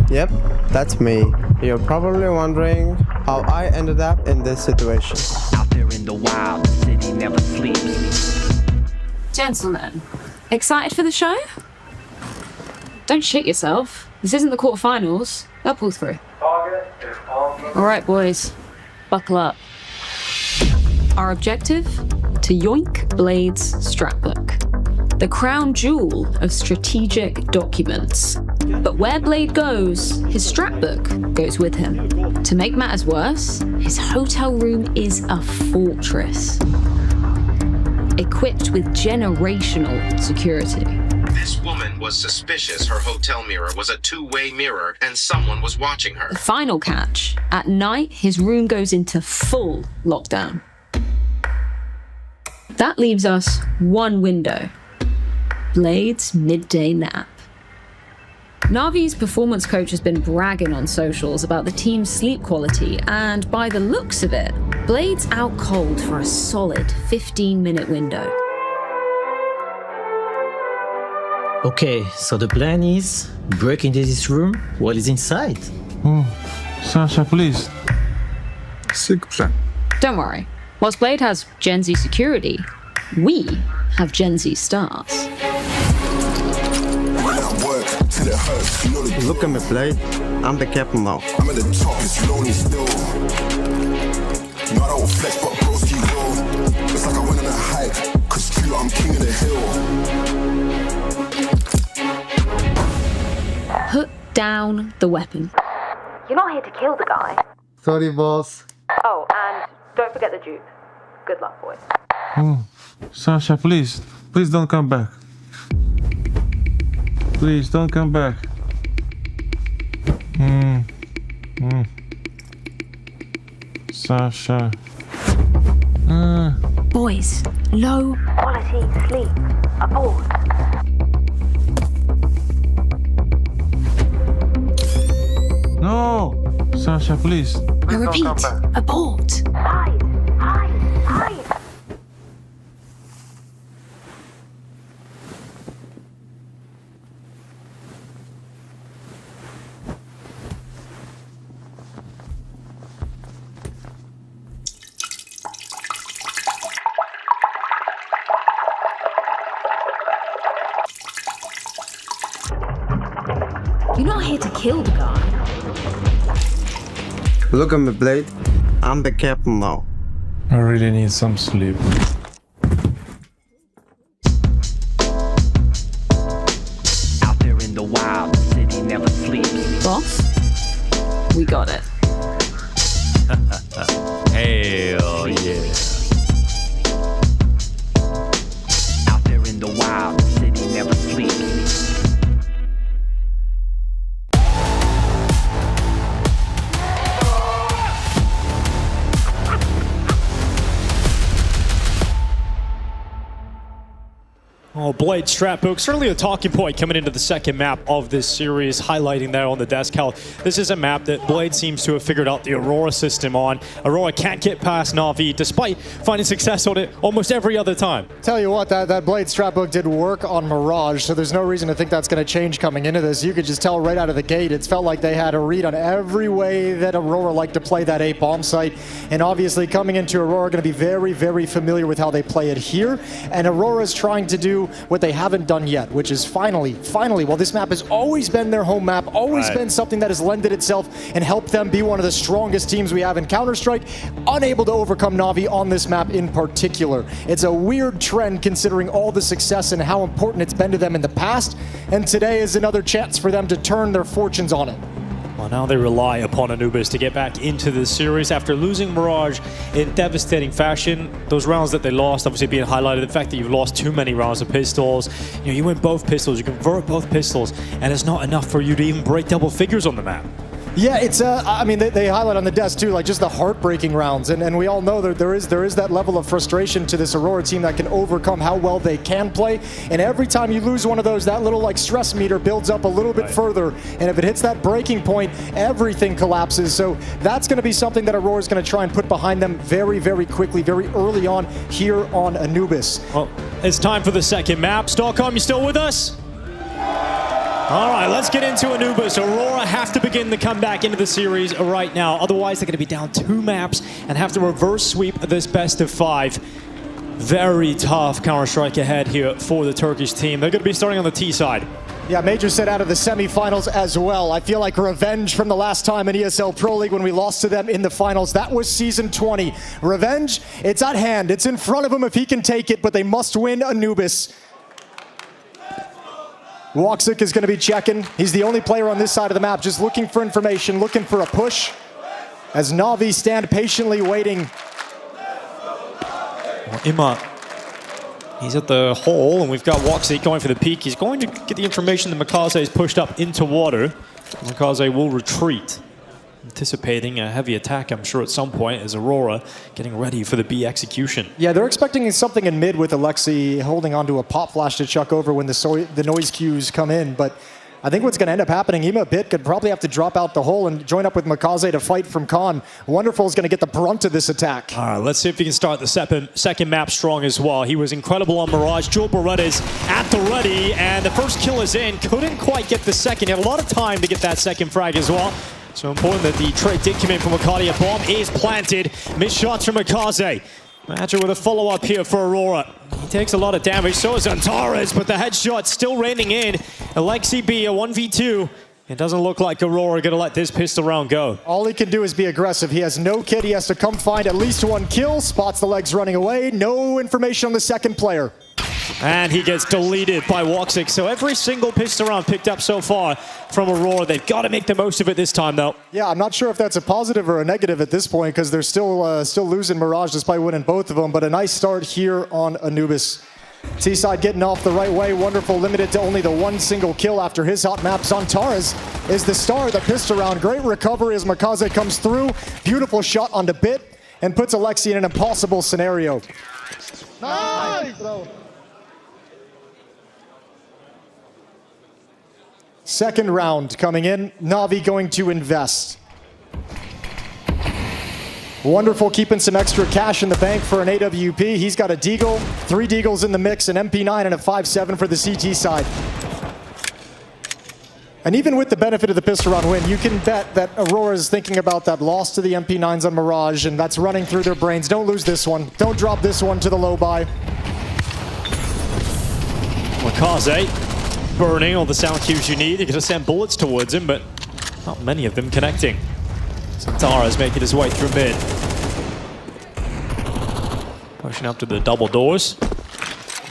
Speaker 13: Yep, that's me. You're probably wondering how I ended up in this situation.
Speaker 3: Out there in the wild, the city never sleeps.
Speaker 14: Gentlemen, excited for the show? Don't shit yourself. This isn't the quarterfinals. They'll pull through. All right, boys, buckle up. Our objective? To yoink Blade's scrapbook. The crown jewel of strategic documents. But where Blade goes, his scrapbook goes with him. To make matters worse, his hotel room is a fortress. Equipped with generational security.
Speaker 6: This woman was suspicious. Her hotel mirror was a two-way mirror and someone was watching her.
Speaker 14: The final catch. At night, his room goes into full lockdown. That leaves us one window. Blade's midday nap. Navi's performance coach has been bragging on socials about the team's sleep quality, and by the looks of it, Blade's out cold for a solid 15-minute window.
Speaker 18: Okay, so the plan is break into this room while he's inside.
Speaker 22: Sasha, please. Sick plan.
Speaker 14: Don't worry. Whilst Blade has Gen Z security, we have Gen Z stars.
Speaker 13: Look at me, Blade. I'm the captain now.
Speaker 24: I'm at the top, it's lonely still. Not all flex, but broski roll. It's like I went on a hike, cause true, I'm king of the hill.
Speaker 14: Put down the weapon.
Speaker 25: You're not here to kill the guy.
Speaker 15: Sorry, boss.
Speaker 25: Oh, and don't forget the dupe. Good luck, boys.
Speaker 22: Sasha, please. Please don't come back. Please don't come back. Sasha.
Speaker 14: Boys, low
Speaker 25: quality sleep. Aboard.
Speaker 22: No! Sasha, please.
Speaker 14: I repeat, abort.
Speaker 25: Hide, hide, hide.
Speaker 14: You're not here to kill the guy.
Speaker 13: Look at me, Blade. I'm the captain now.
Speaker 22: I really need some sleep.
Speaker 3: Out there in the wild, the city never sleeps.
Speaker 14: Boss, we got it.
Speaker 9: Hell yeah.
Speaker 3: Out there in the wild, the city never sleeps.
Speaker 11: Oh, Blade Strapbook, certainly a talking point coming into the second map of this series, highlighting there on the desk how this is a map that Blade seems to have figured out the Aurora system on. Aurora can't get past Na'Vi, despite finding success on it almost every other time.
Speaker 2: Tell you what, that Blade Strapbook did work on Mirage, so there's no reason to think that's going to change coming into this. You could just tell right out of the gate, it's felt like they had a read on every way that Aurora liked to play that A bomb site. And obviously coming into Aurora, going to be very, very familiar with how they play it here. And Aurora's trying to do what they haven't done yet, which is finally, well, this map has always been their home map, always been something that has lended itself and helped them be one of the strongest teams we have in Counter-Strike, unable to overcome Na'Vi on this map in particular. It's a weird trend considering all the success and how important it's been to them in the past, and today is another chance for them to turn their fortunes on it.
Speaker 11: Well, now they rely upon Anubis to get back into this series after losing Mirage in devastating fashion. Those rounds that they lost obviously being highlighted, the fact that you've lost too many rounds of pistols. You know, you win both pistols, you convert both pistols, and it's not enough for you to even break double figures on the map.
Speaker 2: Yeah, it's I mean, they highlight on the desk too, like just the heartbreaking rounds, and we all know that there is that level of frustration to this Aurora team that can overcome how well they can play, and every time you lose one of those, that little like stress meter builds up a little bit further, and if it hits that breaking point, everything collapses. So that's going to be something that Aurora is going to try and put behind them very, very quickly, very early on here on Anubis.
Speaker 11: Well, it's time for the second map. Stockholm, you still with us? All right, let's get into Anubis. Aurora have to begin the comeback into the series right now. Otherwise, they're going to be down 2 maps and have to reverse sweep this best of 5. Very tough Counter-Strike ahead here for the Turkish team. They're going to be starting on the T side.
Speaker 2: Yeah, Major said out of the semifinals as well. I feel like revenge from the last time in ESL Pro League when we lost to them in the finals. That was season 20. Revenge, it's at hand. It's in front of him if he can take it, but they must win Anubis. Woxic is going to be checking. He's the only player on this side of the map just looking for information, looking for a push. As Na'Vi stand patiently waiting.
Speaker 11: Ima He's at the hole, and we've got Woxic going for the peek. He's going to get the information that Makaze is pushed up into water. Makaze will retreat, anticipating a heavy attack, I'm sure, at some point, as Aurora getting ready for the B execution.
Speaker 2: Yeah, they're expecting something in mid with Alexi holding onto a pop flash to chuck over when the noise cues come in, but I think what's going to end up happening, Ema Bit could probably have to drop out the hole and join up with Makaze to fight from Khan. Wonderful is going to get the brunt of this attack.
Speaker 11: All right, let's see if he can start the second map strong as well. He was incredible on Mirage. Jewel Beretta's at the ready, and the first kill is in. Couldn't quite get the second. He had a lot of time to get that second frag as well. So important that the trade did come in from Makaze. A bomb is planted. Missed shots from Makaze. Imagine with a follow-up here for Aurora. He takes a lot of damage, so is Antares, but the headshot still raining in. Alexi B, a 1v2. It doesn't look like Aurora going to let this pistol round go.
Speaker 2: All he can do is be aggressive. He has no kit. He has to come find at least one kill. Spots the legs running away. No information on the second player.
Speaker 11: And he gets deleted by Woxic. So every single pistol round picked up so far from Aurora. They've got to make the most of it this time, though.
Speaker 2: Yeah, I'm not sure if that's a positive or a negative at this point, because they're still losing Mirage despite winning both of them. But a nice start here on Anubis. T-side getting off the right way. Wonderful, limited to only the one single kill after his hot map. Zantares is the star of the pistol round. Great recovery as Makaze comes through. Beautiful shot onto Bit and puts Alexi in an impossible scenario.
Speaker 20: Nice!
Speaker 2: Second round coming in. Na'Vi going to invest. Wonderful, keeping some extra cash in the bank for an AWP. He's got a Deagle, 3 Deagles in the mix, an MP9 and a 5.7 for the CT side. And even with the benefit of the pistol round win, you can bet that Aurora is thinking about that loss to the MP9s on Mirage, and that's running through their brains. Don't lose this one. Don't drop this one to the low buy.
Speaker 11: Makaze burning all the sound cues you need. You're going to send bullets towards him, but not many of them connecting. Santara's making his way through mid. Pushing up to the double doors.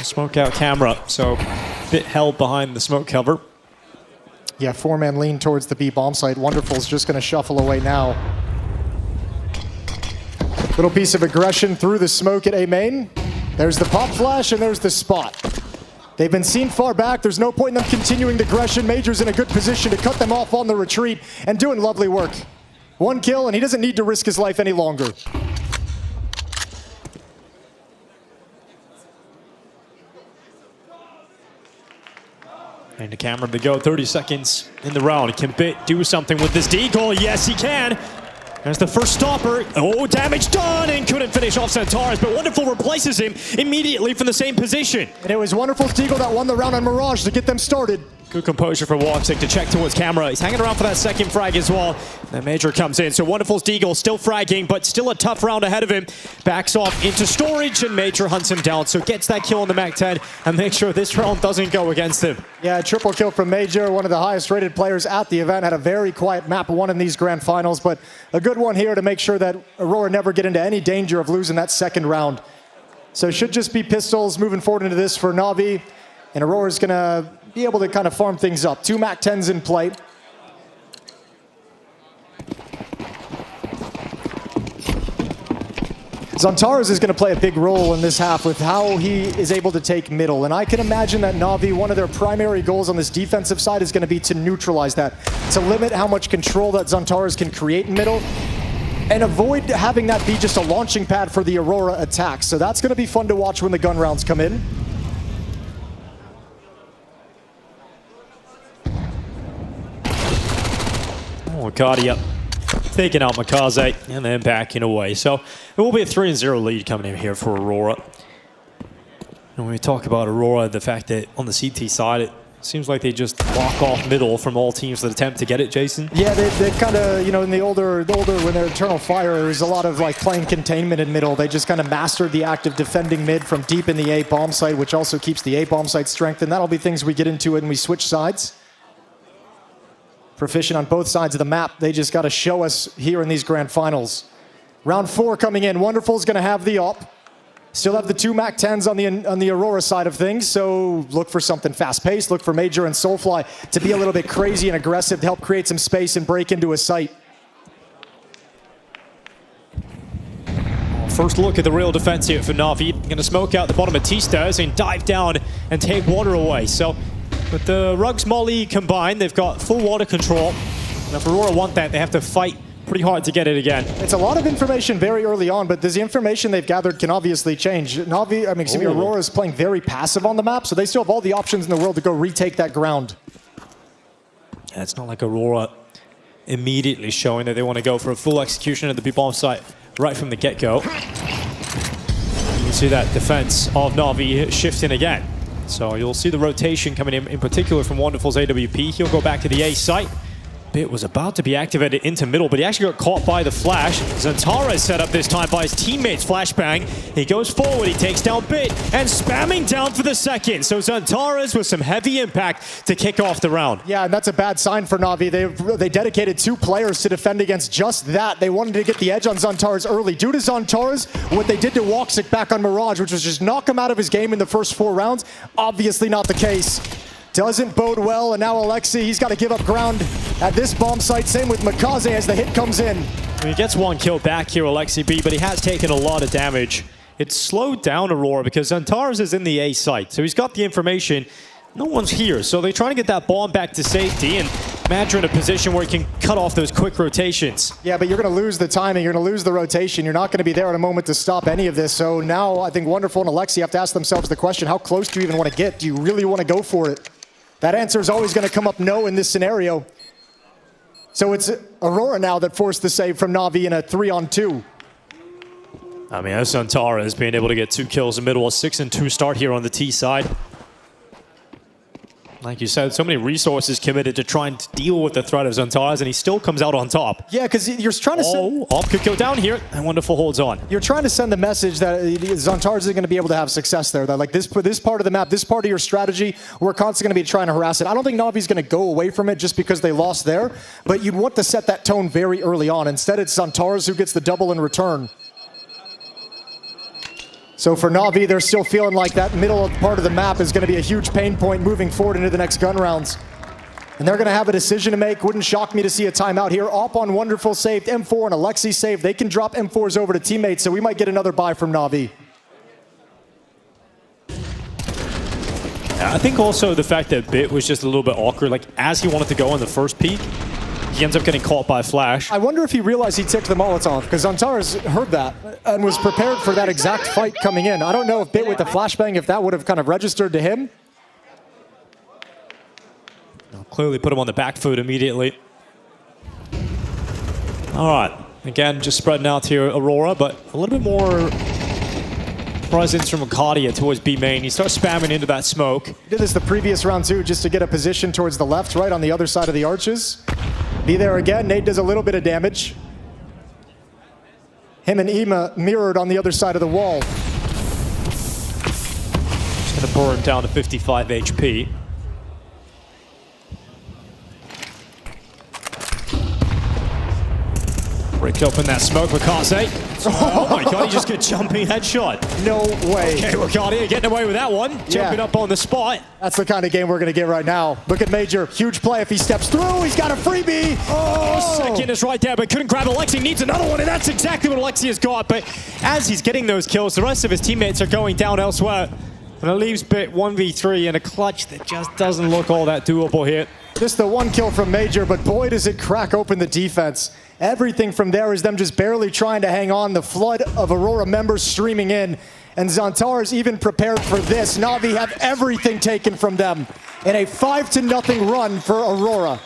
Speaker 11: Smoke out camera, so a bit held behind the smoke cover.
Speaker 2: Yeah, 4-man lean towards the B bomb site. Wonderful's just going to shuffle away now. Little piece of aggression through the smoke at A main. There's the pop flash and there's the spot. They've been seen far back. There's no point in them continuing the aggression. Major's in a good position to cut them off on the retreat and doing lovely work. One kill, and he doesn't need to risk his life any longer.
Speaker 11: And the camera to go, 30 seconds in the round. Can Bit do something with this deagle? Yes, he can. There's the first stopper. Oh, damage done, and couldn't finish off Centaurus, but Wonderful replaces him immediately from the same position.
Speaker 2: And it was Wonderful's Deagle that won the round on Mirage to get them started.
Speaker 11: Good composure for Woxic to check towards camera. He's hanging around for that second frag as well. The Major comes in, so Wonderful's Deagle still fragging, but still a tough round ahead of him. Backs off into storage, and Major hunts him down, so gets that kill on the Mac-10 and makes sure this round doesn't go against him.
Speaker 2: Yeah, triple kill from Major, one of the highest rated players at the event. Had a very quiet map one in these grand finals, but a good one here to make sure that Aurora never get into any danger of losing that second round. So it should just be pistols moving forward into this for Na'Vi, and Aurora's going to be able to kind of farm things up. 2 Mac-10s in play. Zantares is going to play a big role in this half with how he is able to take middle. And I can imagine that Na'Vi, one of their primary goals on this defensive side is going to be to neutralize that, to limit how much control that Zantares can create in middle, and avoid having that be just a launching pad for the Aurora attack. So that's going to be fun to watch when the gun rounds come in.
Speaker 11: Arcadia taking out Makaze and then backing away. So it will be a 3-0 lead coming in here for Aurora. And when we talk about Aurora, the fact that on the CT side, it seems like they just lock off middle from all teams that attempt to get it, Jason.
Speaker 2: Yeah, they kind of, you know, in the older when they're Eternal Fire, there's a lot of like playing containment in middle. They just kind of mastered the act of defending mid from deep in the A bomb site, which also keeps the A bomb site strength. And that'll be things we get into when we switch sides. Proficient on both sides of the map. They just got to show us here in these grand finals. Round 4 coming in. Wonderful's going to have the op. Still have the 2 Mac-10s on the Aurora side of things, so look for something fast-paced. Look for Major and Soulfly to be a little bit crazy and aggressive to help create some space and break into a site.
Speaker 11: First look at the real defense here for Na'Vi. Going to smoke out the bottom of T-Stairs and dive down and take water away. So with the Rugs Molly combined, they've got full water control. And if Aurora want that, they have to fight pretty hard to get it again.
Speaker 2: It's a lot of information very early on, but the information they've gathered can obviously change. Aurora is playing very passive on the map, so they still have all the options in the world to go retake that ground.
Speaker 11: Yeah, it's not like Aurora immediately showing that they want to go for a full execution at the B-bomb site right from the get-go. You see that defense of Na'Vi shifting again. So you'll see the rotation coming in particular from Wonderful's AWP. He'll go back to the A site. Bit was about to be activated into middle, but he actually got caught by the flash. Zantara is set up this time by his teammates' flashbang. He goes forward, he takes down Bit, and spamming down for the second. So Zantara's with some heavy impact to kick off the round.
Speaker 2: Yeah, and that's a bad sign for Na'Vi. They dedicated 2 players to defend against just that. They wanted to get the edge on Zantara's early. Due to Zantara's, what they did to Woxic back on Mirage, which was just knock him out of his game in the first 4 rounds, obviously not the case. Doesn't bode well, and now Alexi, he's got to give up ground at this bomb site. Same with Makaze as the hit comes in.
Speaker 11: He gets 1 kill back here, Alexi B, but he has taken a lot of damage. It's slowed down Aurora because Zantares is in the A site, so he's got the information. No one's here, so they're trying to get that bomb back to safety, and Madra in a position where he can cut off those quick rotations.
Speaker 2: Yeah, but you're going to lose the timing, you're going to lose the rotation, you're not going to be there at a moment to stop any of this. So now I think Wonderful and Alexi have to ask themselves the question, how close do you even want to get? Do you really want to go for it? That answer is always going to come up no in this scenario. So it's Aurora now that forced the save from Na'Vi in a 3-on-2.
Speaker 11: I mean, Zantara has been able to get 2 kills in the middle, a 6-2 start here on the T side. Like you said, so many resources committed to try and deal with the threat of Zantara's, and he still comes out on top.
Speaker 2: Yeah, because you're trying to send...
Speaker 11: Op could go down here, and Wonderful holds on.
Speaker 2: You're trying to send the message that Zantara's isn't going to be able to have success there. That like this part of the map, this part of your strategy, we're constantly going to be trying to harass it. I don't think Na'Vi's going to go away from it just because they lost there, but you'd want to set that tone very early on. Instead, it's Zantara's who gets the double in return. So for Na'Vi, they're still feeling like that middle part of the map is going to be a huge pain point moving forward into the next gun rounds. And they're going to have a decision to make. Wouldn't shock me to see a timeout here. Op on Wonderful saved, M4 and Alexi saved. They can drop M4s over to teammates, so we might get another buy from Na'Vi.
Speaker 11: I think also the fact that Bit was just a little bit awkward, like as he wanted to go on the first peak, he ends up getting caught by Flash.
Speaker 2: I wonder if he realized he ticked the Molotov, because Zantara's heard that and was prepared for that exact fight coming in. I don't know if Bit with the flashbang, if that would have kind of registered to him.
Speaker 11: Clearly put him on the back foot immediately. All right, again, just spreading out here, Aurora, but a little bit more presence from Arcadia towards B main. He starts spamming into that smoke.
Speaker 2: He did this the previous round too, just to get a position towards the left, right on the other side of the arches. Be there again. Nate does a little bit of damage. Him and Ema mirrored on the other side of the wall.
Speaker 11: Just gonna burn down to 55 HP. Break open that smoke, Makaze. Oh my god, he just gets jumping headshot.
Speaker 2: No way.
Speaker 11: Okay, Arcadia getting away with that one. Jumping up on the spot.
Speaker 2: That's the kind of game we're going to get right now. Look at Major. Huge play. If he steps through, he's got a freebie.
Speaker 11: Oh, second is right there, but couldn't grab Alexi. Needs another one, and that's exactly what Alexi has got. But as he's getting those kills, the rest of his teammates are going down elsewhere. And it leaves Bit 1v3 in a clutch that just doesn't look all that doable here.
Speaker 2: Just the 1 kill from Major, but boy, does it crack open the defense. Everything from there is them just barely trying to hang on. The flood of Aurora members streaming in. And Zantara's even prepared for this. Na'Vi have everything taken from them in a 5-0 run for Aurora.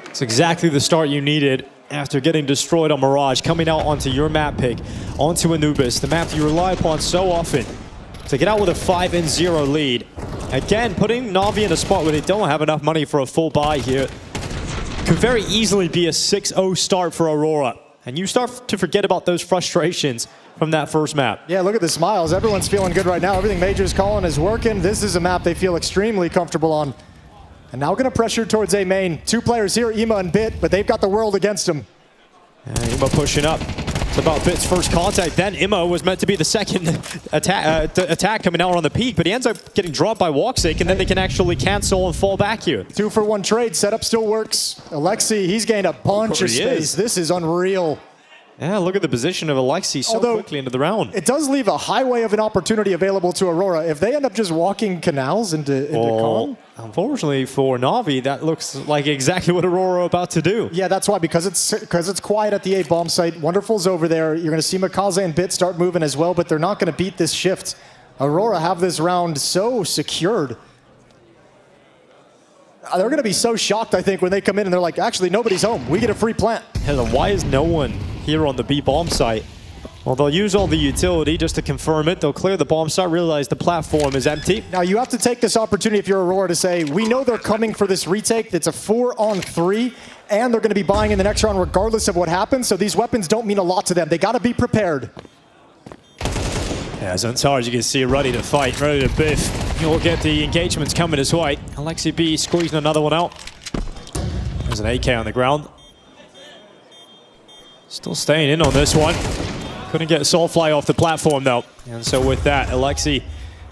Speaker 11: It's exactly the start you needed after getting destroyed on Mirage, coming out onto your map pick, onto Anubis, the map you rely upon so often, to get out with a 5-0 lead. Again, putting Na'Vi in a spot where they don't have enough money for a full buy here. Could very easily be a 6-0 start for Aurora. And you start to forget about those frustrations from that first map.
Speaker 2: Yeah, look at the smiles. Everyone's feeling good right now. Everything Major's calling is working. This is a map they feel extremely comfortable on. And now going to pressure towards A main. 2 players here, Ema and Bit, but they've got the world against them.
Speaker 11: Ema pushing up. It's about Bit's first contact. Then Immo was meant to be the second attack coming out on the peak, but he ends up getting dropped by Woxic, and then they can actually cancel and fall back here.
Speaker 2: 2-for-1 trade. Setup still works. Alexi, he's gained a bunch of space. This is unreal.
Speaker 11: Yeah, look at the position of Alexi so quickly into the round.
Speaker 2: It does leave a highway of an opportunity available to Aurora. If they end up just walking canals into Con.
Speaker 11: Unfortunately for Na'Vi, that looks like exactly what Aurora are about to do.
Speaker 2: Yeah, that's why, because it's quiet at the A bomb site. Wonderful's over there. You're going to see Makaze and Bit start moving as well, but they're not going to beat this shift. Aurora have this round so secured. They're going to be so shocked, I think, when they come in and they're like, actually, nobody's home. We get a free plant.
Speaker 11: Hell, why is no one here on the B bomb site? Well, they'll use all the utility just to confirm it. They'll clear the bomb site, realize the platform is empty.
Speaker 2: Now, you have to take this opportunity if you're Aurora to say, we know they're coming for this retake. It's a 4-on-3, and they're going to be buying in the next round regardless of what happens. So these weapons don't mean a lot to them. They got to be prepared.
Speaker 11: Yeah, Zantar, as you can see, ready to fight, ready to biff. You'll get the engagements coming his way. Alexi B squeezing another one out. There's an AK on the ground. Still staying in on this one. Couldn't get Soulfly off the platform, though. And so with that, Alexi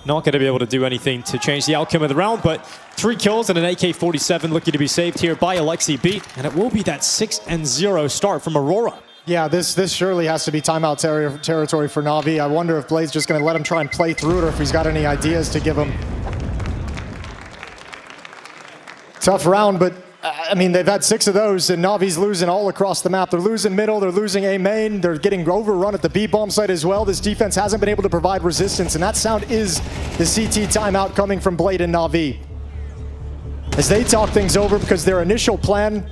Speaker 11: not going to be able to do anything to change the outcome of the round, but 3 kills and an AK-47 looking to be saved here by Alexi B. And it will be that 6-0 start from Aurora.
Speaker 2: Yeah, this surely has to be timeout territory for Na'Vi. I wonder if Blade's just going to let him try and play through it, or if he's got any ideas to give him. Tough round, but I mean, they've had 6 of those, and Na'Vi's losing all across the map. They're losing middle, they're losing A main, they're getting overrun at the B bomb site as well. This defense hasn't been able to provide resistance, and that sound is the CT timeout coming from Blade and Na'Vi. As they talk things over, because their initial plan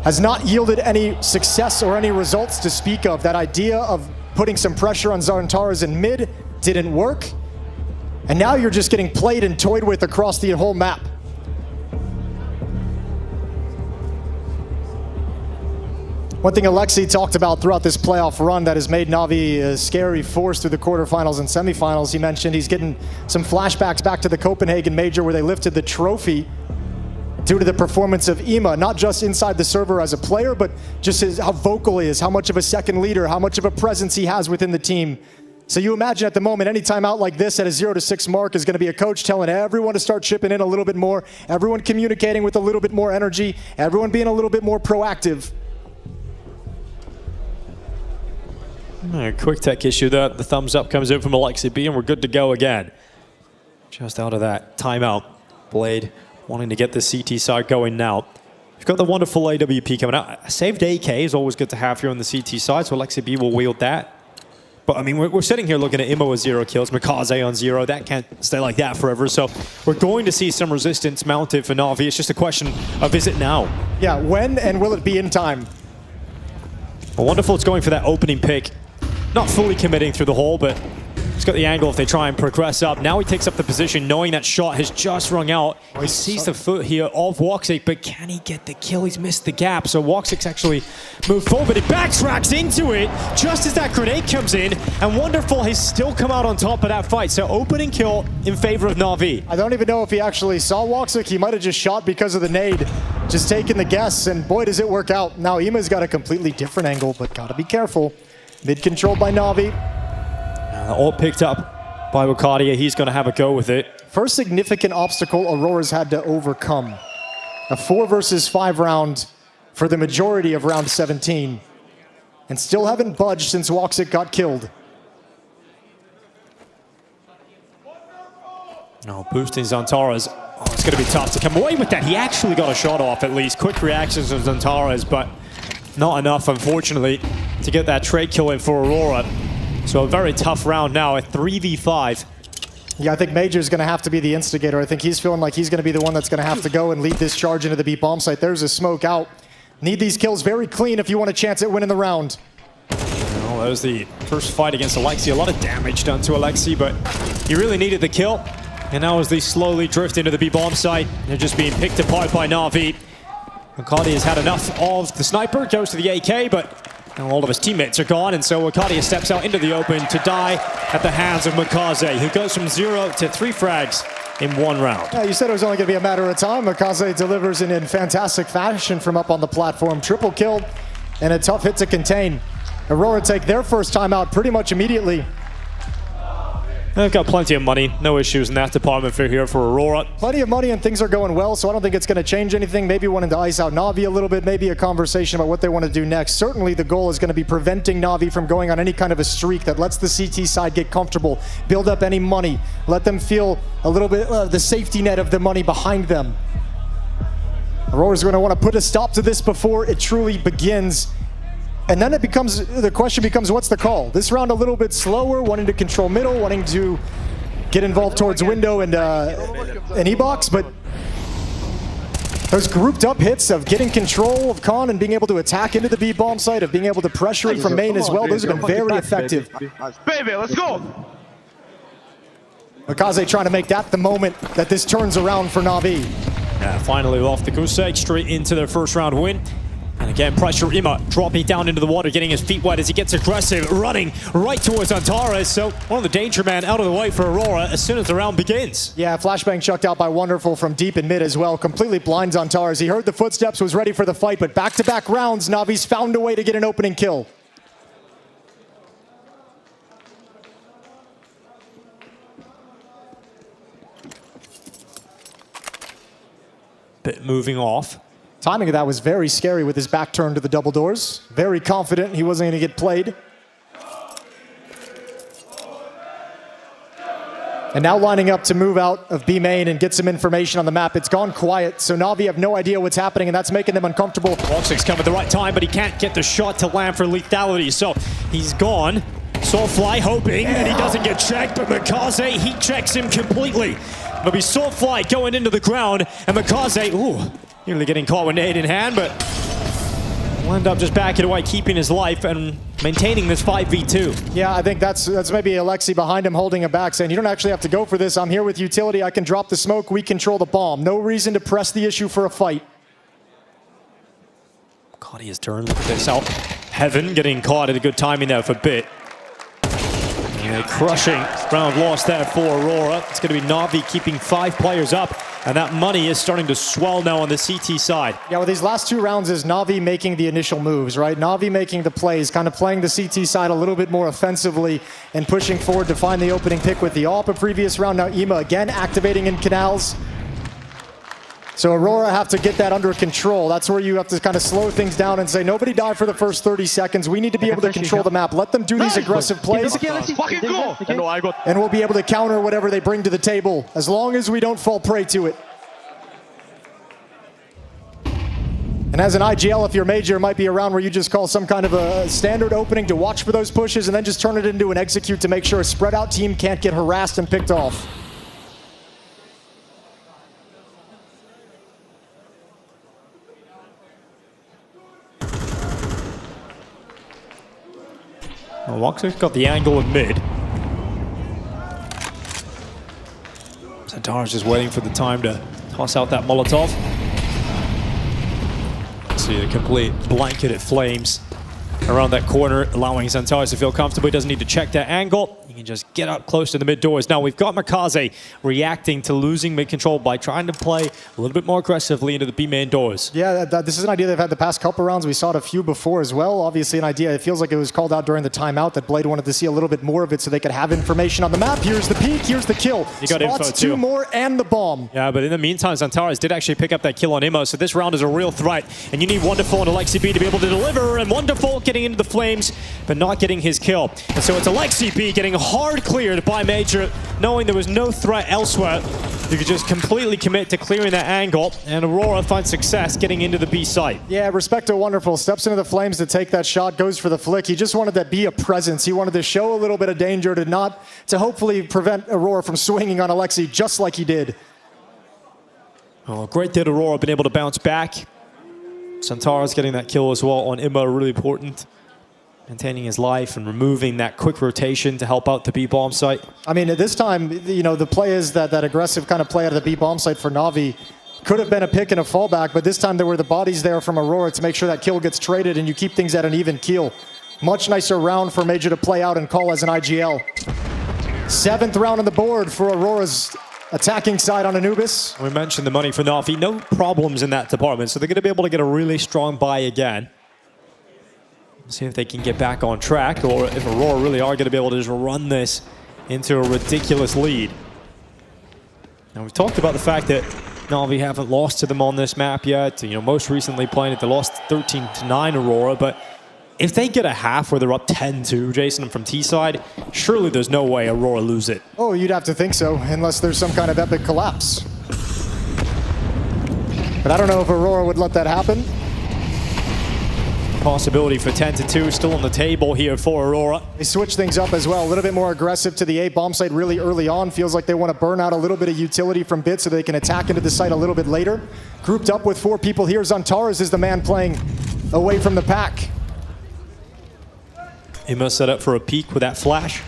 Speaker 2: has not yielded any success or any results to speak of. That idea of putting some pressure on Zantaras in mid didn't work. And now you're just getting played and toyed with across the whole map. One thing Alexi talked about throughout this playoff run that has made Na'Vi a scary force through the quarterfinals and semifinals, he mentioned he's getting some flashbacks back to the Copenhagen Major where they lifted the trophy due to the performance of Ima, not just inside the server as a player, but just how vocal he is, how much of a second leader, how much of a presence he has within the team. So you imagine at the moment, any time out like this at a 0-6 mark is going to be a coach telling everyone to start chipping in a little bit more, everyone communicating with a little bit more energy, everyone being a little bit more proactive.
Speaker 11: Quick tech issue there. The thumbs up comes in from Alexi B, and we're good to go again. Just out of that timeout. Blade wanting to get the CT side going now. We've got the wonderful AWP coming out. A saved AK is always good to have here on the CT side, so Alexi B will wield that. But I mean, we're sitting here looking at Immo with 0 kills, Makaze on 0. That can't stay like that forever. So we're going to see some resistance mounted for Na'Vi. It's just a question of, is it now?
Speaker 2: Yeah, when and will it be in time?
Speaker 11: Well, wonderful, it's going for that opening pick. Not fully committing through the hole, but he's got the angle if they try and progress up. Now he takes up the position, knowing that shot has just rung out. He sees the foot here of Woxic, but can he get the kill? He's missed the gap, so Woxic's actually moved forward, but he backtracks into it just as that grenade comes in, and Wonderful has still come out on top of that fight. So opening kill in favor of Na'Vi.
Speaker 2: I don't even know if he actually saw Woxic. He might have just shot because of the nade, just taking the guess, and boy, does it work out. Now Ima's got a completely different angle, but gotta be careful. Mid controlled by Na'Vi.
Speaker 11: All picked up by Wakadia. He's going to have a go with it.
Speaker 2: First significant obstacle Aurora's had to overcome. A 4 versus 5 round for the majority of round 17. And still haven't budged since Woxic got killed.
Speaker 11: No, boosting Zantaras. Oh, it's going to be tough to come away with that. He actually got a shot off at least. Quick reactions from Zantaras, but not enough, unfortunately, to get that trade kill in for Aurora. So a very tough round now, a 3v5.
Speaker 2: Yeah, I think Major's going to have to be the instigator. I think he's feeling like he's going to be the one that's going to have to go and lead this charge into the B bomb site. There's a smoke out. Need these kills very clean if you want a chance at winning the round.
Speaker 11: Well, that was the first fight against Alexi. A lot of damage done to Alexi, but he really needed the kill. And now as they slowly drift into the B bomb site, they're just being picked apart by Na'Vi. Wakadia has had enough of the sniper, goes to the AK, but now all of his teammates are gone, and so Wakadia steps out into the open to die at the hands of Makaze, who goes from 0 to 3 frags in 1 round.
Speaker 2: Yeah, you said it was only going to be a matter of time. Makaze delivers in fantastic fashion from up on the platform. Triple kill and a tough hit to contain. Aurora take their first timeout pretty much immediately.
Speaker 11: They've got plenty of money. No issues in that department for here for Aurora.
Speaker 2: Plenty of money and things are going well, so I don't think it's going to change anything. Maybe wanting to ice out Na'Vi a little bit, maybe a conversation about what they want to do next. Certainly the goal is going to be preventing Na'Vi from going on any kind of a streak that lets the CT side get comfortable, build up any money, let them feel a little bit the safety net of the money behind them. Aurora's going to want to put a stop to this before it truly begins. And then the question becomes, what's the call? This round a little bit slower, wanting to control middle, wanting to get involved towards window and E-box, but those grouped up hits of getting control of Khan and being able to attack into the B bomb site, of being able to pressure it from main as well, those have been very effective.
Speaker 20: Baby, let's go!
Speaker 2: Makaze trying to make that the moment that this turns around for Na'Vi.
Speaker 11: Yeah, finally off the Kusek, straight into their first round win. And again, pressure Ima dropping down into the water, getting his feet wet as he gets aggressive, running right towards Antares. So one of the danger men out of the way for Aurora as soon as the round begins.
Speaker 2: Yeah, flashbang chucked out by Wonderful from deep in mid as well. Completely blinds Antares. He heard the footsteps, was ready for the fight, but back-to-back rounds, Navi's found a way to get an opening kill.
Speaker 11: Bit moving off.
Speaker 2: Timing of that was very scary with his back turned to the double doors. Very confident he wasn't going to get played. And now lining up to move out of B main and get some information on the map. It's gone quiet, so Na'Vi have no idea what's happening, and that's making them uncomfortable.
Speaker 11: Walksig's come at the right time, but he can't get the shot to land for lethality, so he's gone. Soulfly hoping that he doesn't get checked, but Makaze, he checks him completely. It'll be Soulfly going into the ground, and Makaze, ooh, nearly getting caught with nade in hand, but will end up just backing away, keeping his life and maintaining this 5v2.
Speaker 2: Yeah, I think that's maybe Alexi behind him holding him back, saying, you don't actually have to go for this. I'm here with utility. I can drop the smoke. We control the bomb. No reason to press the issue for a fight.
Speaker 11: God, he has turned. Look at this out. Heaven getting caught at a good timing there for Bit. And a crushing round lost there for Aurora. It's going to be Na'Vi keeping 5 players up, and that money is starting to swell now on the CT side.
Speaker 2: Yeah, well, these last 2 rounds is Na'Vi making the initial moves, right? Na'Vi making the plays, kind of playing the CT side a little bit more offensively and pushing forward to find the opening pick with the AWP a previous round. Now Ima again activating in canals. So Aurora have to get that under control. That's where you have to kind of slow things down and say, nobody die for the first 30 seconds. We need to be able to control the map. Let them do these aggressive plays. And we'll be able to counter whatever they bring to the table, as long as we don't fall prey to it. And as an IGL, if you're major, it might be a round where you just call some kind of a standard opening to watch for those pushes and then just turn it into an execute to make sure a spread out team can't get harassed and picked off.
Speaker 11: Walksig's got the angle of mid. Centaur's just waiting for the time to toss out that Molotov. See the complete blanketed flames around that corner, allowing Centaurus to feel comfortable. He doesn't need to check that angle. He can just get up close to the mid doors. Now we've got Makaze reacting to losing mid control by trying to play a little bit more aggressively into the B main doors.
Speaker 2: Yeah, this is an idea they've had the past couple rounds. We saw it a few before as well. Obviously an idea, it feels like it was called out during the timeout that Blade wanted to see a little bit more of it so they could have information on the map. Here's the peak, here's the kill.
Speaker 11: You got
Speaker 2: Spots
Speaker 11: info too.
Speaker 2: 2 more and the bomb.
Speaker 11: Yeah, but in the meantime, Zantares did actually pick up that kill on Imo, so this round is a real threat. And you need Wonderful and Alexi B to be able to deliver, and Wonderful getting into the flames, but not getting his kill. And so it's Alexi B getting hard cleared by Major, knowing there was no threat elsewhere. You could just completely commit to clearing that angle, and Aurora finds success getting into the B site.
Speaker 2: Yeah, respect to Wonderful. Steps into the flames to take that shot, goes for the flick. He just wanted to be a presence. He wanted to show a little bit of danger to hopefully prevent Aurora from swinging on Alexi just like he did.
Speaker 11: Oh, great that Aurora been able to bounce back. Centaurus getting that kill as well on Immo, really important. Maintaining his life and removing that quick rotation to help out the B-bomb site.
Speaker 2: I mean, at this time, you know, the play is that aggressive kind of play out of the B-bomb site for Na'Vi could have been a pick and a fallback, but this time there were the bodies there from Aurora to make sure that kill gets traded and you keep things at an even keel. Much nicer round for Major to play out and call as an IGL. 7th round on the board for Aurora's attacking side on Anubis.
Speaker 11: We mentioned the money for Na'Vi. No problems in that department, so they're going to be able to get a really strong buy again. See if they can get back on track, or if Aurora really are going to be able to just run this into a ridiculous lead. Now, we've talked about the fact that Na'Vi haven't lost to them on this map yet. You know, most recently playing it, they lost 13-9 Aurora, but if they get a half where they're up 10-2, Jason, from T-side, surely there's no way Aurora lose it.
Speaker 2: Oh, you'd have to think so, unless there's some kind of epic collapse. But I don't know if Aurora would let that happen.
Speaker 11: Possibility for 10-2 still on the table here for Aurora.
Speaker 2: They switch things up as well, a little bit more aggressive to the A bomb site really early on. Feels like they want to burn out a little bit of utility from Bit so they can attack into the site a little bit later. Grouped up with 4 people here, Zantares is the man playing away from the pack.
Speaker 11: Ima set up for a peek with that flash.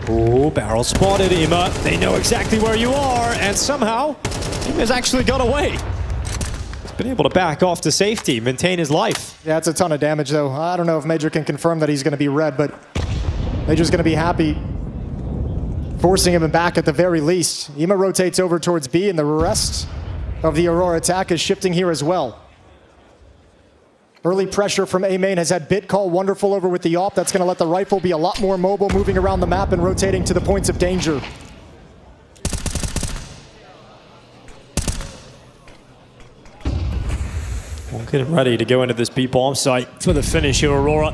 Speaker 11: Oh, barrel spotted, Ima. They know exactly where you are, and somehow Ima's actually got away. He's been able to back off to safety, maintain his life.
Speaker 2: Yeah, it's a ton of damage, though. I don't know if Major can confirm that he's going to be red, but Major's going to be happy forcing him back at the very least. Ima rotates over towards B, and the rest of the Aurora attack is shifting here as well. Early pressure from A main has had Bit call wonderful over with the AWP. That's going to let the rifle be a lot more mobile, moving around the map and rotating to the points of danger.
Speaker 11: Well, getting ready to go into this B bomb site for the finish here, Aurora.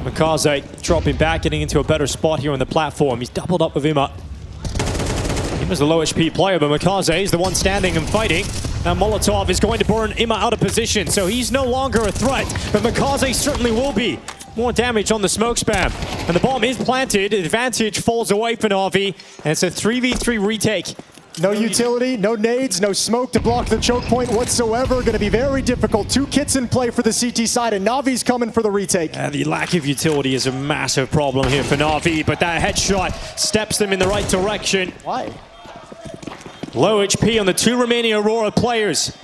Speaker 11: Makaze dropping back, getting into a better spot here on the platform. He's doubled up with Ima. Ima's the low HP player, but Makaze is the one standing and fighting. Now Molotov is going to burn Ima out of position, so he's no longer a threat, but Makaze certainly will be. More damage on the smoke spam. And the bomb is planted, advantage falls away for Na'Vi, and it's a 3v3 retake.
Speaker 2: No utility, no nades, no smoke to block the choke point whatsoever. Going to be very difficult. 2 kits in play for the CT side, and Na'Vi's coming for the retake.
Speaker 11: And the lack of utility is a massive problem here for Na'Vi, but that headshot steps them in the right direction.
Speaker 2: Why?
Speaker 11: Low HP on the 2 remaining Aurora players.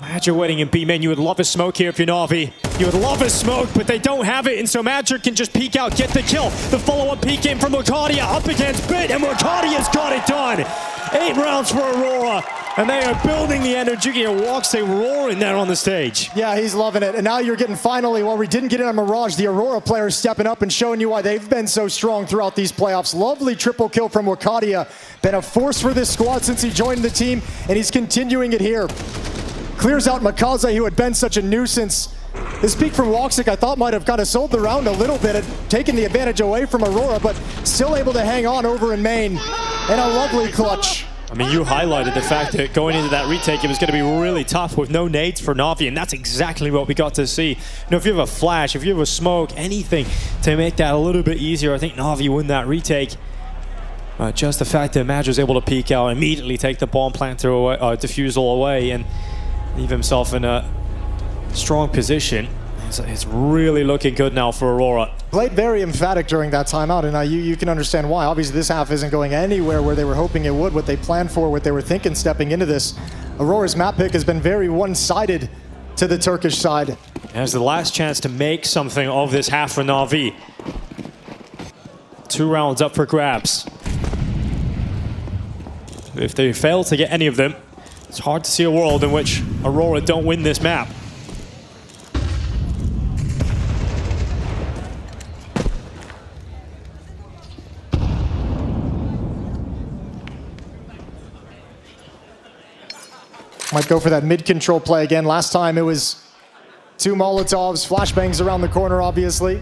Speaker 11: Magic waiting in B main. You would love a smoke here if you're Na'Vi. You would love a smoke, but they don't have it, and so Magic can just peek out, get the kill. The follow-up peek in from Mercadia up against Bit, and Mercadia's got it done. 8 rounds for Aurora, and they are building the energy. Walks a roaring there on the stage.
Speaker 2: Yeah, he's loving it. And now you're getting finally, while we didn't get it on Mirage, the Aurora players stepping up and showing you why they've been so strong throughout these playoffs. Lovely triple kill from Mercadia. Been a force for this squad since he joined the team, and he's continuing it here. Clears out Makaze, who had been such a nuisance. This peak from Woxic I thought might have kind of sold the round a little bit, taking the advantage away from Aurora, but still able to hang on over in main. And a lovely clutch.
Speaker 11: I mean, you highlighted the fact that going into that retake, it was going to be really tough with no nades for Na'Vi, and that's exactly what we got to see. You know, if you have a flash, if you have a smoke, anything to make that a little bit easier, I think Na'Vi win that retake. Just the fact that Madge was able to peek out, immediately take the bomb planter away, diffusal away, and leave himself in a strong position. It's really looking good now for Aurora.
Speaker 2: Played very emphatic during that timeout, and you can understand why. Obviously, this half isn't going anywhere where they were hoping it would, what they planned for, what they were thinking stepping into this. Aurora's map pick has been very one-sided to the Turkish side.
Speaker 11: There's the last chance to make something of this half for Na'Vi. 2 rounds up for grabs. If they fail to get any of them, it's hard to see a world in which Aurora don't win this map.
Speaker 2: Might go for that mid-control play again. Last time it was 2 Molotovs, flashbangs around the corner, obviously.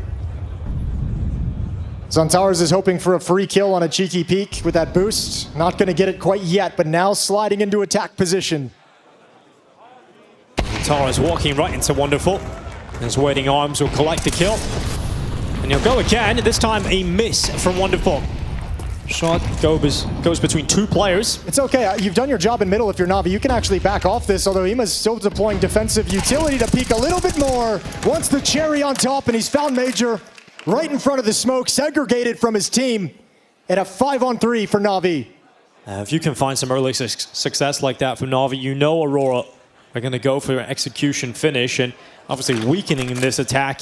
Speaker 2: Zantares is hoping for a free kill on a cheeky peek with that boost. Not going to get it quite yet, but now sliding into attack position.
Speaker 11: Zantares walking right into Wonderful. His waiting arms will collect the kill. And he'll go again, this time a miss from Wonderful. Shot goes between 2 players.
Speaker 2: It's okay, you've done your job in middle if you're Na'Vi. You can actually back off this, although Ima's still deploying defensive utility to peek a little bit more. Wants the cherry on top, and he's found Major right in front of the smoke, segregated from his team, and a 5-on-3 for Na'Vi.
Speaker 11: If you can find some early success like that from Na'Vi, you know Aurora are going to go for an execution finish, and obviously weakening this attack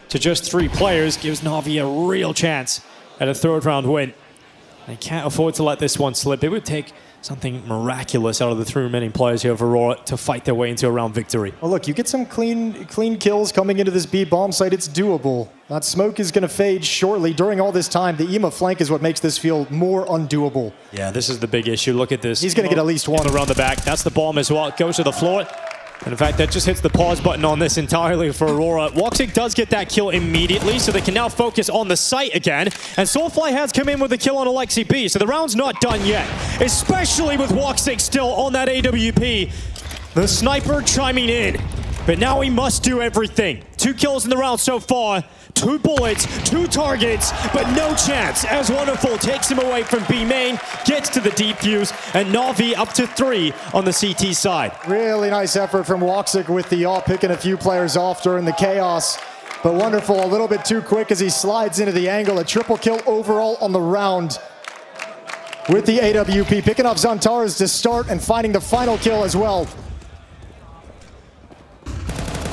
Speaker 11: to just 3 players gives Na'Vi a real chance at a 3rd round win. They can't afford to let this one slip. It would take something miraculous out of the three remaining players here of Aurora to fight their way into a round victory.
Speaker 2: Well, look, you get some clean kills coming into this B bomb site. It's doable. That smoke is going to fade shortly. During all this time, the EMA flank is what makes this feel more undoable.
Speaker 11: Yeah, this is the big issue. Look at this.
Speaker 2: He's going to get at least one
Speaker 11: around the back. That's the bomb as well. It goes to the floor. And in fact, that just hits the pause button on this entirely for Aurora. Woxic does get that kill immediately, so they can now focus on the site again. And Soulfly has come in with a kill on Alexi B, so the round's not done yet. Especially with Woxic still on that AWP. The sniper chiming in. But now he must do everything. 2 kills in the round so far. 2 bullets, 2 targets, but no chance as Wonderful takes him away from B main, gets to the defuse, and Na'Vi up to 3 on the CT side.
Speaker 2: Really nice effort from Woxic with the yaw, picking a few players off during the chaos. But Wonderful a little bit too quick as he slides into the angle. A triple kill overall on the round with the AWP, picking up Xantares to start and finding the final kill as well.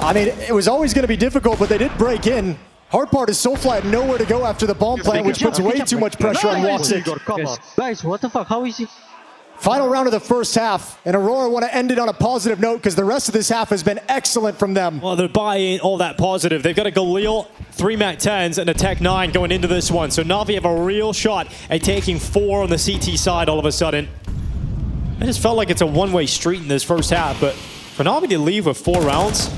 Speaker 2: I mean, it was always going to be difficult, but they did break in. Hard part is Soulfly had nowhere to go after the bomb plant, which puts way too much pressure on Woxic.
Speaker 7: Guys, what the fuck? How is he?
Speaker 2: Final round of the first half, and Aurora want to end it on a positive note because the rest of this half has been excellent from them.
Speaker 11: Well, they're buying all that positive. They've got a Galil, 3 Mac 10s, and a Tech 9 going into this one. So Na'Vi have a real shot at taking 4 on the CT side all of a sudden. I just felt like it's a one-way street in this first half, but for Na'Vi to leave with 4 rounds,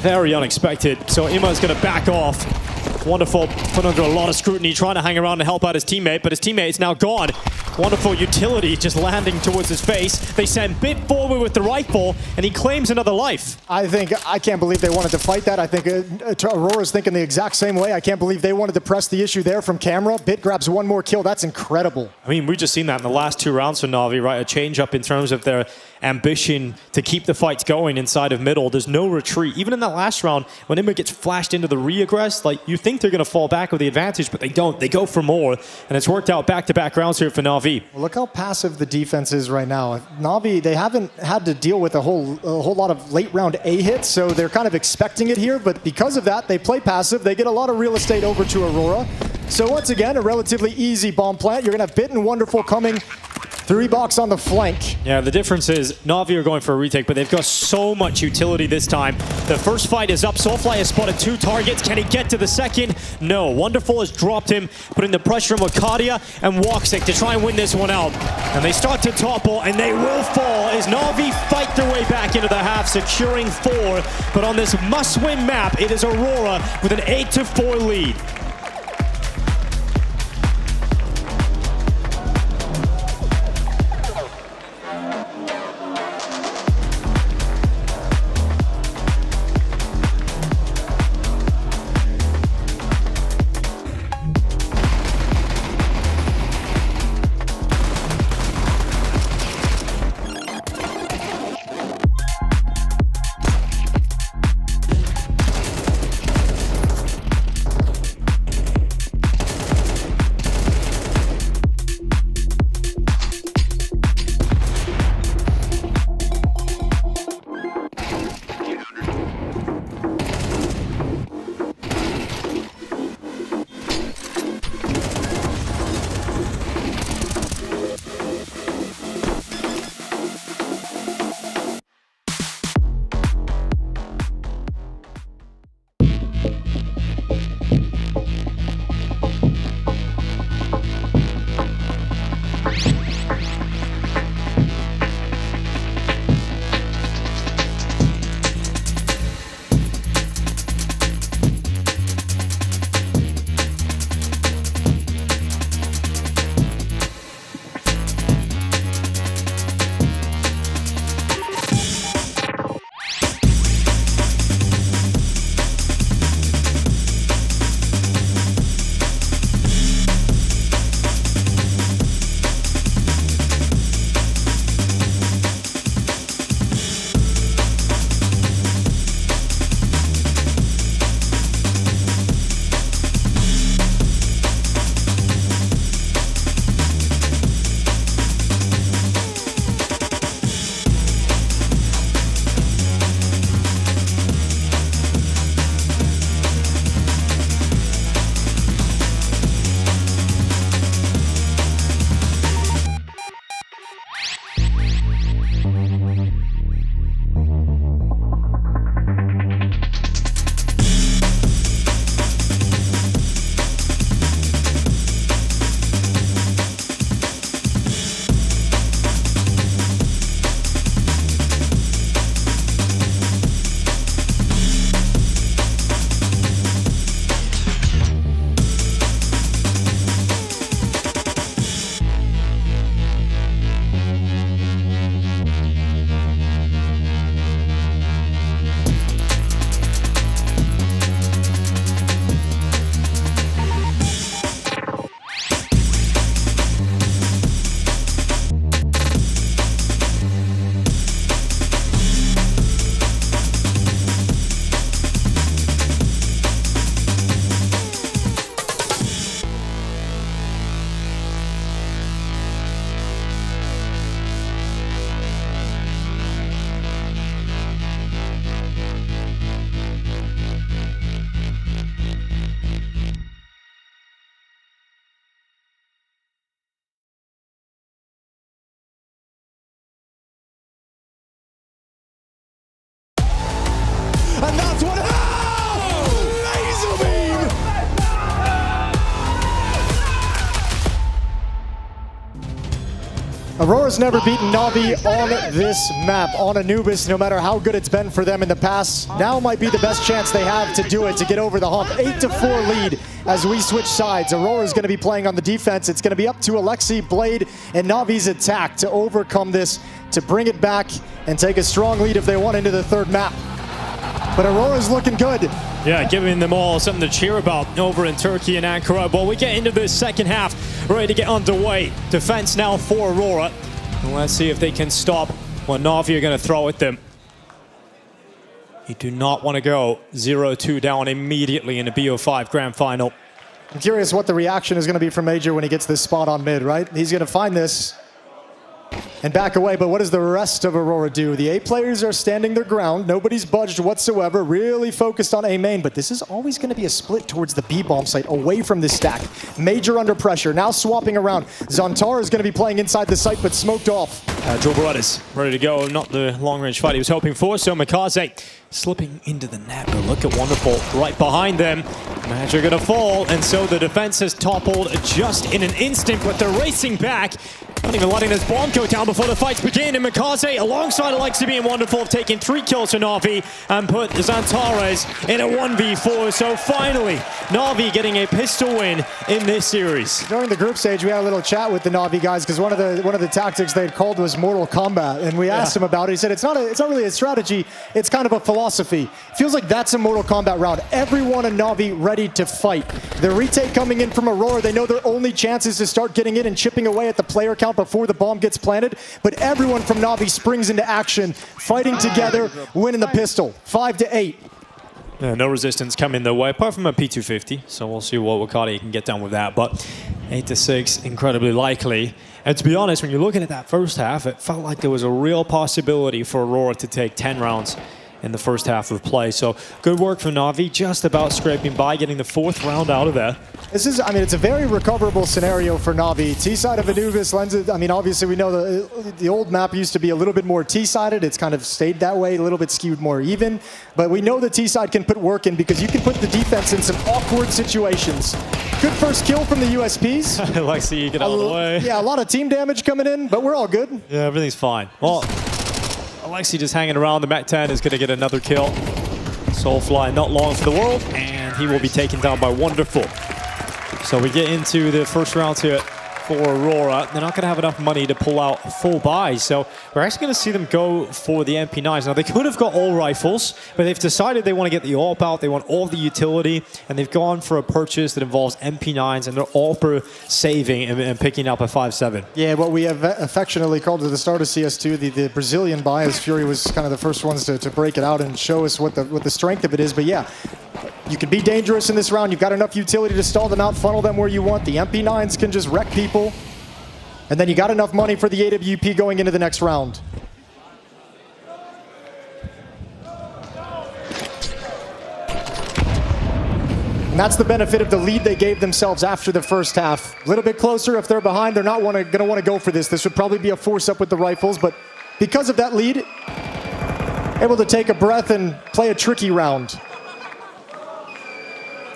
Speaker 11: very unexpected. So Ima's going to back off. Wonderful, put under a lot of scrutiny, trying to hang around and help out his teammate, but his teammate's now gone. Wonderful utility just landing towards his face. They send Bit forward with the rifle, and he claims another life.
Speaker 2: I can't believe they wanted to fight that. I think Aurora's thinking the exact same way. I can't believe they wanted to press the issue there from camera. Bit grabs 1 more kill. That's incredible.
Speaker 11: I mean, we've just seen that in the last 2 rounds for Na'Vi, right? A change up in terms of their ambition to keep the fights going inside of middle. There's no retreat. Even in that last round, when Ima gets flashed into the re-aggress, like, you think they're going to fall back with the advantage, but they don't. They go for more, and it's worked out back-to-back rounds here for Na'Vi.
Speaker 2: Well, look how passive the defense is right now. Na'Vi, they haven't had to deal with a whole lot of late round A hits, so they're kind of expecting it here, but because of that, they play passive. They get a lot of real estate over to Aurora. So once again, a relatively easy bomb plant. You're going to have Bit and Wonderful coming. 3 box on the flank.
Speaker 11: Yeah, the difference is Na'Vi are going for a retake, but they've got so much utility this time. The first fight is up. Soulfly has spotted 2 targets. Can he get to the second? No. Wonderful has dropped him, putting the pressure on Wakadia and Woxic to try and win this one out. And they start to topple, and they will fall as Na'Vi fight their way back into the half, securing 4. But on this must-win map, it is Aurora with an 8-4 lead.
Speaker 2: Aurora's never beaten Na'Vi on this map, on Anubis, no matter how good it's been for them in the past. Now might be the best chance they have to do it, to get over the hump. 8-4 lead as we switch sides. Aurora's going to be playing on the defense. It's going to be up to Alexi, Blade, and Na'Vi's attack to overcome this, to bring it back and take a strong lead if they want into the third map. But Aurora's looking good.
Speaker 11: Yeah, giving them all something to cheer about over in Turkey and Ankara. Well, we get into this second half, ready to get underway. Defense now for Aurora. And let's see if they can stop what Na'Vi are going to throw at them. You do not want to go 0-2 down immediately in the BO5 Grand Final.
Speaker 2: I'm curious what the reaction is going to be from Major when he gets this spot on mid, right? He's going to find this and back away, but what does the rest of Aurora do? The A players are standing their ground. Nobody's budged whatsoever, really focused on A main, but this is always going to be a split towards the B bomb site, away from the stack. Major under pressure, now swapping around. Zantar is going to be playing inside the site, but smoked off.
Speaker 11: Jobaretta's ready to go, not the long-range fight he was hoping for, so Mikaze slipping into the net, but look at Wonderful right behind them. Match are going to fall, and so the defense has toppled just in an instant, but they're racing back. Not even letting this bomb go down before the fights begin, and Mikaze, alongside Alexi and Wonderful, have taken 3 kills for Na'Vi and put Zantares in a 1v4. So finally, Na'Vi getting a pistol win in this series.
Speaker 2: During the group stage, we had a little chat with the Na'Vi guys because one of the tactics they had called was Mortal Kombat, and we asked him about it. He said it's not really a strategy, it's kind of a philosophy. Feels like that's a Mortal Kombat round. Everyone in Na'Vi ready to fight. The retake coming in from Aurora, they know their only chance is to start getting in and chipping away at the player count before the bomb gets planted, but everyone from Na'Vi springs into action, fighting together, winning the pistol. 5-8.
Speaker 11: Yeah, no resistance coming their way, apart from a P250, so we'll see what Wakati can get done with that, but 8-6, incredibly likely. And to be honest, when you're looking at that first half, it felt like there was a real possibility for Aurora to take 10 rounds in the first half of play. So good work from Na'Vi, just about scraping by, getting the 4th round out of there.
Speaker 2: This is, I mean, it's a very recoverable scenario for Na'Vi. T-side of Anubis lends it, I mean, obviously we know the old map used to be a little bit more T-sided. It's kind of stayed that way, a little bit skewed more even. But we know the T-side can put work in because you can put the defense in some awkward situations. Good first kill from the USPs.
Speaker 11: Alexi, you get out of the way.
Speaker 2: Yeah, a lot of team damage coming in, but we're all good.
Speaker 11: Yeah, everything's fine. Well, Alexi just hanging around. The Mac 10 is going to get another kill. Soulfly not long for the world, and he will be taken down by Wonderful. So we get into the first round here for Aurora. They're not going to have enough money to pull out full buys, so we're actually going to see them go for the MP9s. Now, they could have got all rifles, but they've decided they want to get the AWP out, they want all the utility, and they've gone for a purchase that involves MP9s, and they're AWP saving and picking up a 5.7.
Speaker 2: Yeah, what we have affectionately called at the start of CS2, the Brazilian buy, as Fury was kind of the first ones to break it out and show us what the strength of it is. But yeah, you can be dangerous in this round. You've got enough utility to stall them out, funnel them where you want. The MP9s can just wreck people. And then you got enough money for the AWP going into the next round. And that's the benefit of the lead they gave themselves after the first half. A little bit closer. If they're behind, they're not going to want to go for this. This would probably be a force up with the rifles, but because of that lead, able to take a breath and play a tricky round.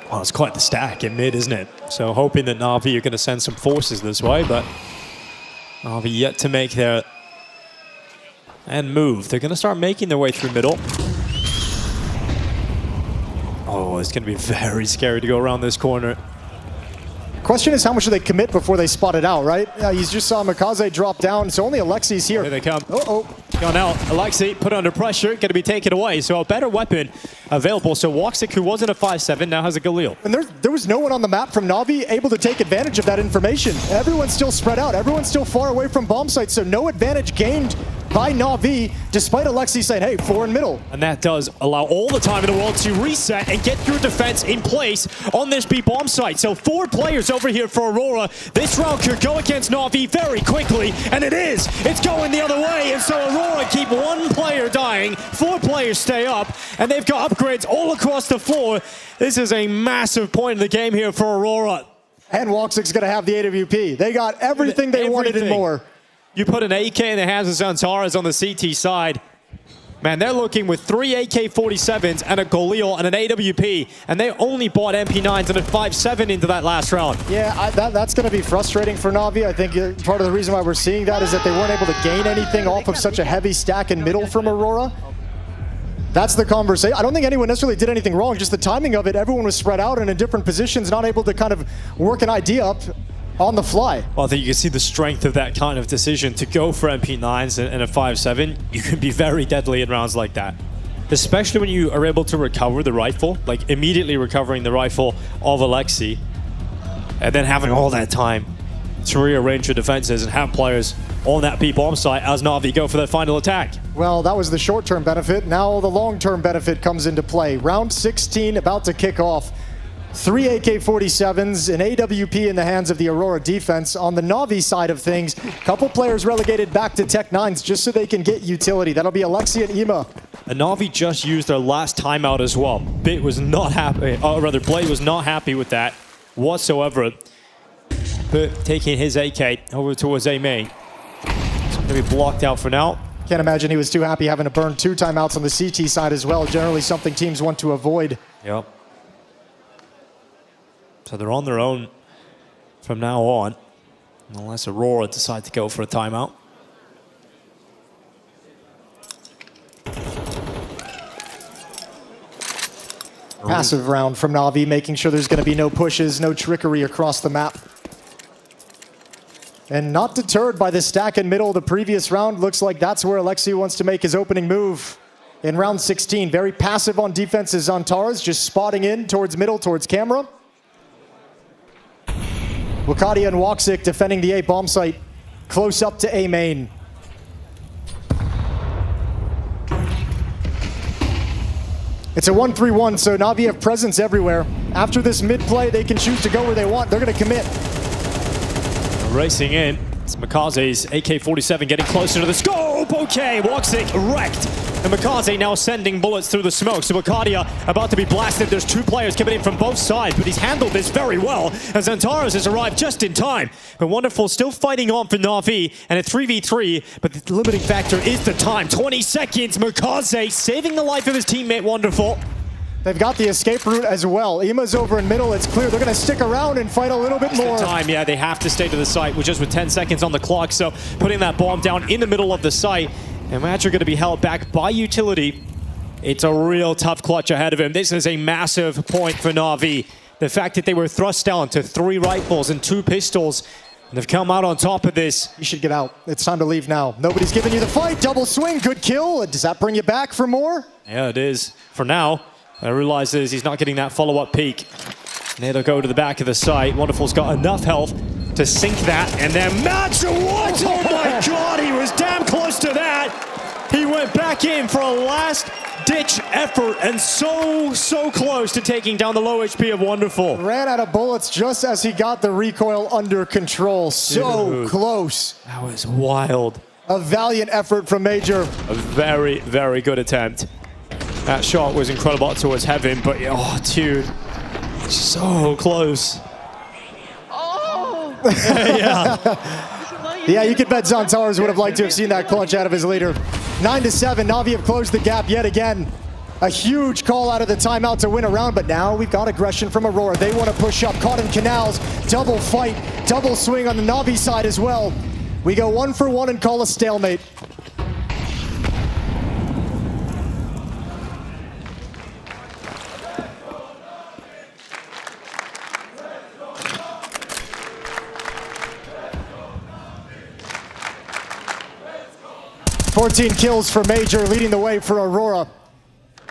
Speaker 11: Well, it's quite the stack in mid, isn't it? So hoping that Na'Vi are going to send some forces this way, but Na'Vi yet to make their and move. They're going to start making their way through middle. Oh, it's going to be very scary to go around this corner.
Speaker 2: Question is, how much do they commit before they spot it out, right? You just saw Mikaze drop down, so only Alexi's here.
Speaker 11: Here they come. Gone out. Alexi put under pressure, going to be taken away. So a better weapon available. So Woxic, who wasn't a 5.7, now has a Galil.
Speaker 2: And there was no one on the map from Na'Vi able to take advantage of that information. Everyone's still spread out. Everyone's still far away from bomb sites, so no advantage gained by Na'Vi, despite Alexi saying, hey, 4 in middle.
Speaker 11: And that does allow all the time in the world to reset and get your defense in place on this B bomb site. So 4 players over here for Aurora. This round could go against Na'Vi very quickly, and it is. It's going the other way, and so Aurora keep 1 player dying, 4 players stay up, and they've got upgrades all across the floor. This is a massive point in the game here for Aurora.
Speaker 2: And Woxic's going to have the AWP. They got everything they wanted and more.
Speaker 11: You put an AK in the hands of Zantares on the CT side. Man, they're looking with 3 AK-47s and a Galil and an AWP, and they only bought MP9s and a 5.7 into that last round.
Speaker 2: Yeah, that's going to be frustrating for Na'Vi. I think part of the reason why we're seeing that is that they weren't able to gain anything off of such a heavy stack in middle from Aurora. That's the conversation. I don't think anyone necessarily did anything wrong, just the timing of it. Everyone was spread out and in different positions, not able to kind of work an idea up on the fly.
Speaker 11: Well, I think you can see the strength of that kind of decision to go for MP9s and a 5.7. You can be very deadly in rounds like that. Especially when you are able to recover the rifle, like immediately recovering the rifle of Alexi, and then having all that time to rearrange your defenses and have players on that B-bomb site as Na'Vi go for their final attack.
Speaker 2: Well, that was the short-term benefit. Now the long-term benefit comes into play. Round 16 about to kick off. 3 AK-47s, an AWP in the hands of the Aurora defense. On the Na'Vi side of things, a couple players relegated back to Tech 9s just so they can get utility. That'll be Alexi and Ima.
Speaker 11: And Na'Vi just used their last timeout as well. Bit was not happy, or rather Blade was not happy with that whatsoever. But taking his AK over towards A main. It's going to be blocked out for now.
Speaker 2: Can't imagine he was too happy having to burn 2 timeouts on the CT side as well. Generally something teams want to avoid.
Speaker 11: Yep. So they're on their own from now on, unless Aurora decide to go for a timeout.
Speaker 2: Passive round from Na'Vi, making sure there's going to be no pushes, no trickery across the map. And not deterred by the stack in middle of the previous round. Looks like that's where Alexi wants to make his opening move in round 16. Very passive on defense is Antares, just spotting in towards middle, towards camera. Wakadia and Woxic defending the A bomb site close up to A main. It's a 1-3-1, so Na'Vi have presence everywhere. After this mid play, they can choose to go where they want. They're going to commit.
Speaker 11: Racing in. It's Makaze's AK-47 getting closer to the scope. Okay, Woxic wrecked. And Makaze now sending bullets through the smoke. So Wakadia about to be blasted. There's 2 players coming in from both sides, but he's handled this very well as Antares has arrived just in time. But Wonderful still fighting on for Na'Vi and a 3v3, but the limiting factor is the time. 20 seconds, Makaze saving the life of his teammate Wonderful.
Speaker 2: They've got the escape route as well. Ima's over in middle. It's clear they're going to stick around and fight a little bit more.
Speaker 11: Time, yeah, they have to stay to the site with just 10 seconds on the clock. So putting that bomb down in the middle of the site. And Match are going to be held back by utility. It's a real tough clutch ahead of him. This is a massive point for Na'Vi. The fact that they were thrust down to 3 rifles and 2 pistols, and they've come out on top of this.
Speaker 2: You should get out. It's time to leave now. Nobody's giving you the fight. Double swing, good kill. Does that bring you back for more?
Speaker 11: Yeah, it is. For now, I realize he's not getting that follow-up peek. And they'll go to the back of the site. Wonderful's got enough health to sink that, and then Match, what? Oh my God, he was damn close to that. He went back in for a last-ditch effort, and so close to taking down the low HP of Wonderful.
Speaker 2: Ran out of bullets just as he got the recoil under control. So close.
Speaker 11: That was wild.
Speaker 2: A valiant effort from Major.
Speaker 11: A very, very good attempt. That shot was incredible towards heaven, but oh, dude, so close.
Speaker 2: Yeah, you could bet Zantares would have liked to have seen that clutch out of his leader. 9-7, Na'Vi have closed the gap yet again. A huge call out of the timeout to win a round, but now we've got aggression from Aurora. They want to push up, caught in canals, double fight, double swing on the Na'Vi side as well. We go 1 for 1 and call a stalemate. $14 kills for Major, leading the way for Aurora.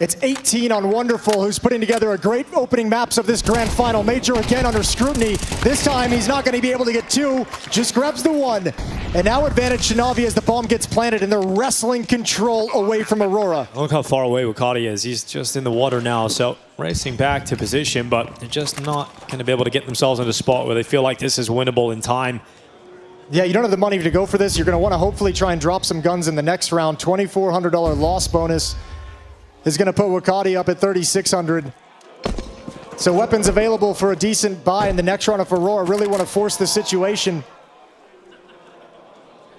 Speaker 2: It's 18 on Wonderful, who's putting together a great opening maps of this grand final. Major again under scrutiny. This time he's not going to be able to get 2, just grabs the 1. And now advantage to Na'Vi as the bomb gets planted and they're wrestling control away from Aurora.
Speaker 11: Look how far away Wakadia is. He's just in the water now, so racing back to position, but they're just not going to be able to get themselves in a spot where they feel like this is winnable in time.
Speaker 2: Yeah, you don't have the money to go for this. You're going to want to hopefully try and drop some guns in the next round. $2,400 loss bonus is going to put Wakadia up at $3,600. So weapons available for a decent buy in the next round if Aurora really want to force the situation.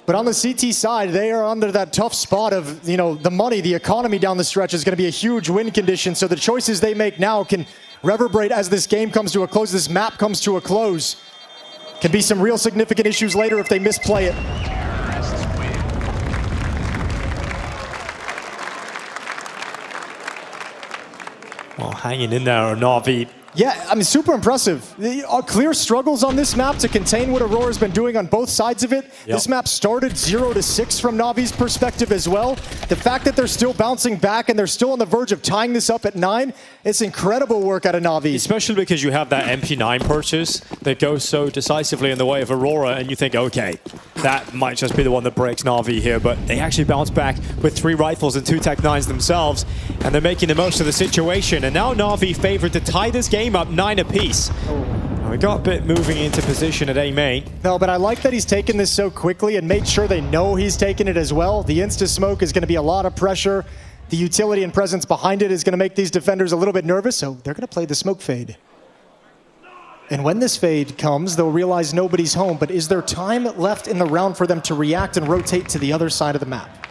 Speaker 2: But on the CT side, they are under that tough spot of, you know, the money, the economy down the stretch is going to be a huge win condition. So the choices they make now can reverberate as this game comes to a close, this map comes to a close. Can be some real significant issues later if they misplay it.
Speaker 11: Well, hanging in there, Na'Vi.
Speaker 2: Yeah, I mean, super impressive. Clear struggles on this map to contain what Aurora's been doing on both sides of it.
Speaker 11: Yep.
Speaker 2: This map started 0-6 from Na'Vi's perspective as well. The fact that they're still bouncing back and they're still on the verge of tying this up at 9, it's incredible work out of Na'Vi.
Speaker 11: Especially because you have that MP9 purchase that goes so decisively in the way of Aurora, and you think, okay, that might just be the one that breaks Na'Vi here, but they actually bounce back with 3 rifles and 2 Tech 9s themselves, and they're making the most of the situation. And now Na'Vi favored to tie this game up 9 apiece. And we got a bit moving into position at A main.
Speaker 2: No, but I like that he's taken this so quickly and made sure they know he's taken it as well. The insta-smoke is going to be a lot of pressure. The utility and presence behind it is going to make these defenders a little bit nervous, so they're going to play the smoke fade. And when this fade comes, they'll realize nobody's home, but is there time left in the round for them to react and rotate to the other side of the map?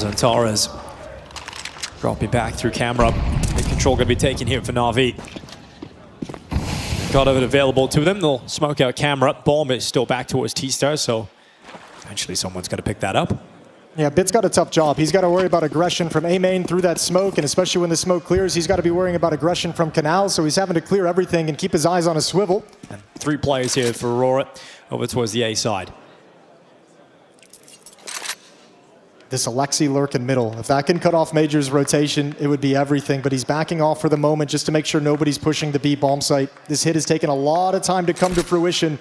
Speaker 11: Antares dropping back through camera. Big control going to be taken here for Na'Vi. Got it available to them. They'll smoke out camera. Bomb is still back towards T-Star, so eventually someone's got to pick that up.
Speaker 2: Yeah, Bit's got a tough job. He's got to worry about aggression from A main through that smoke, and especially when the smoke clears, he's got to be worrying about aggression from Canal, so he's having to clear everything and keep his eyes on a swivel.
Speaker 11: And 3 players here for Aurora over towards the A side.
Speaker 2: This Alexi lurk in middle. If that can cut off Major's rotation, it would be everything, but he's backing off for the moment just to make sure nobody's pushing the B bomb site. This hit has taken a lot of time to come to fruition.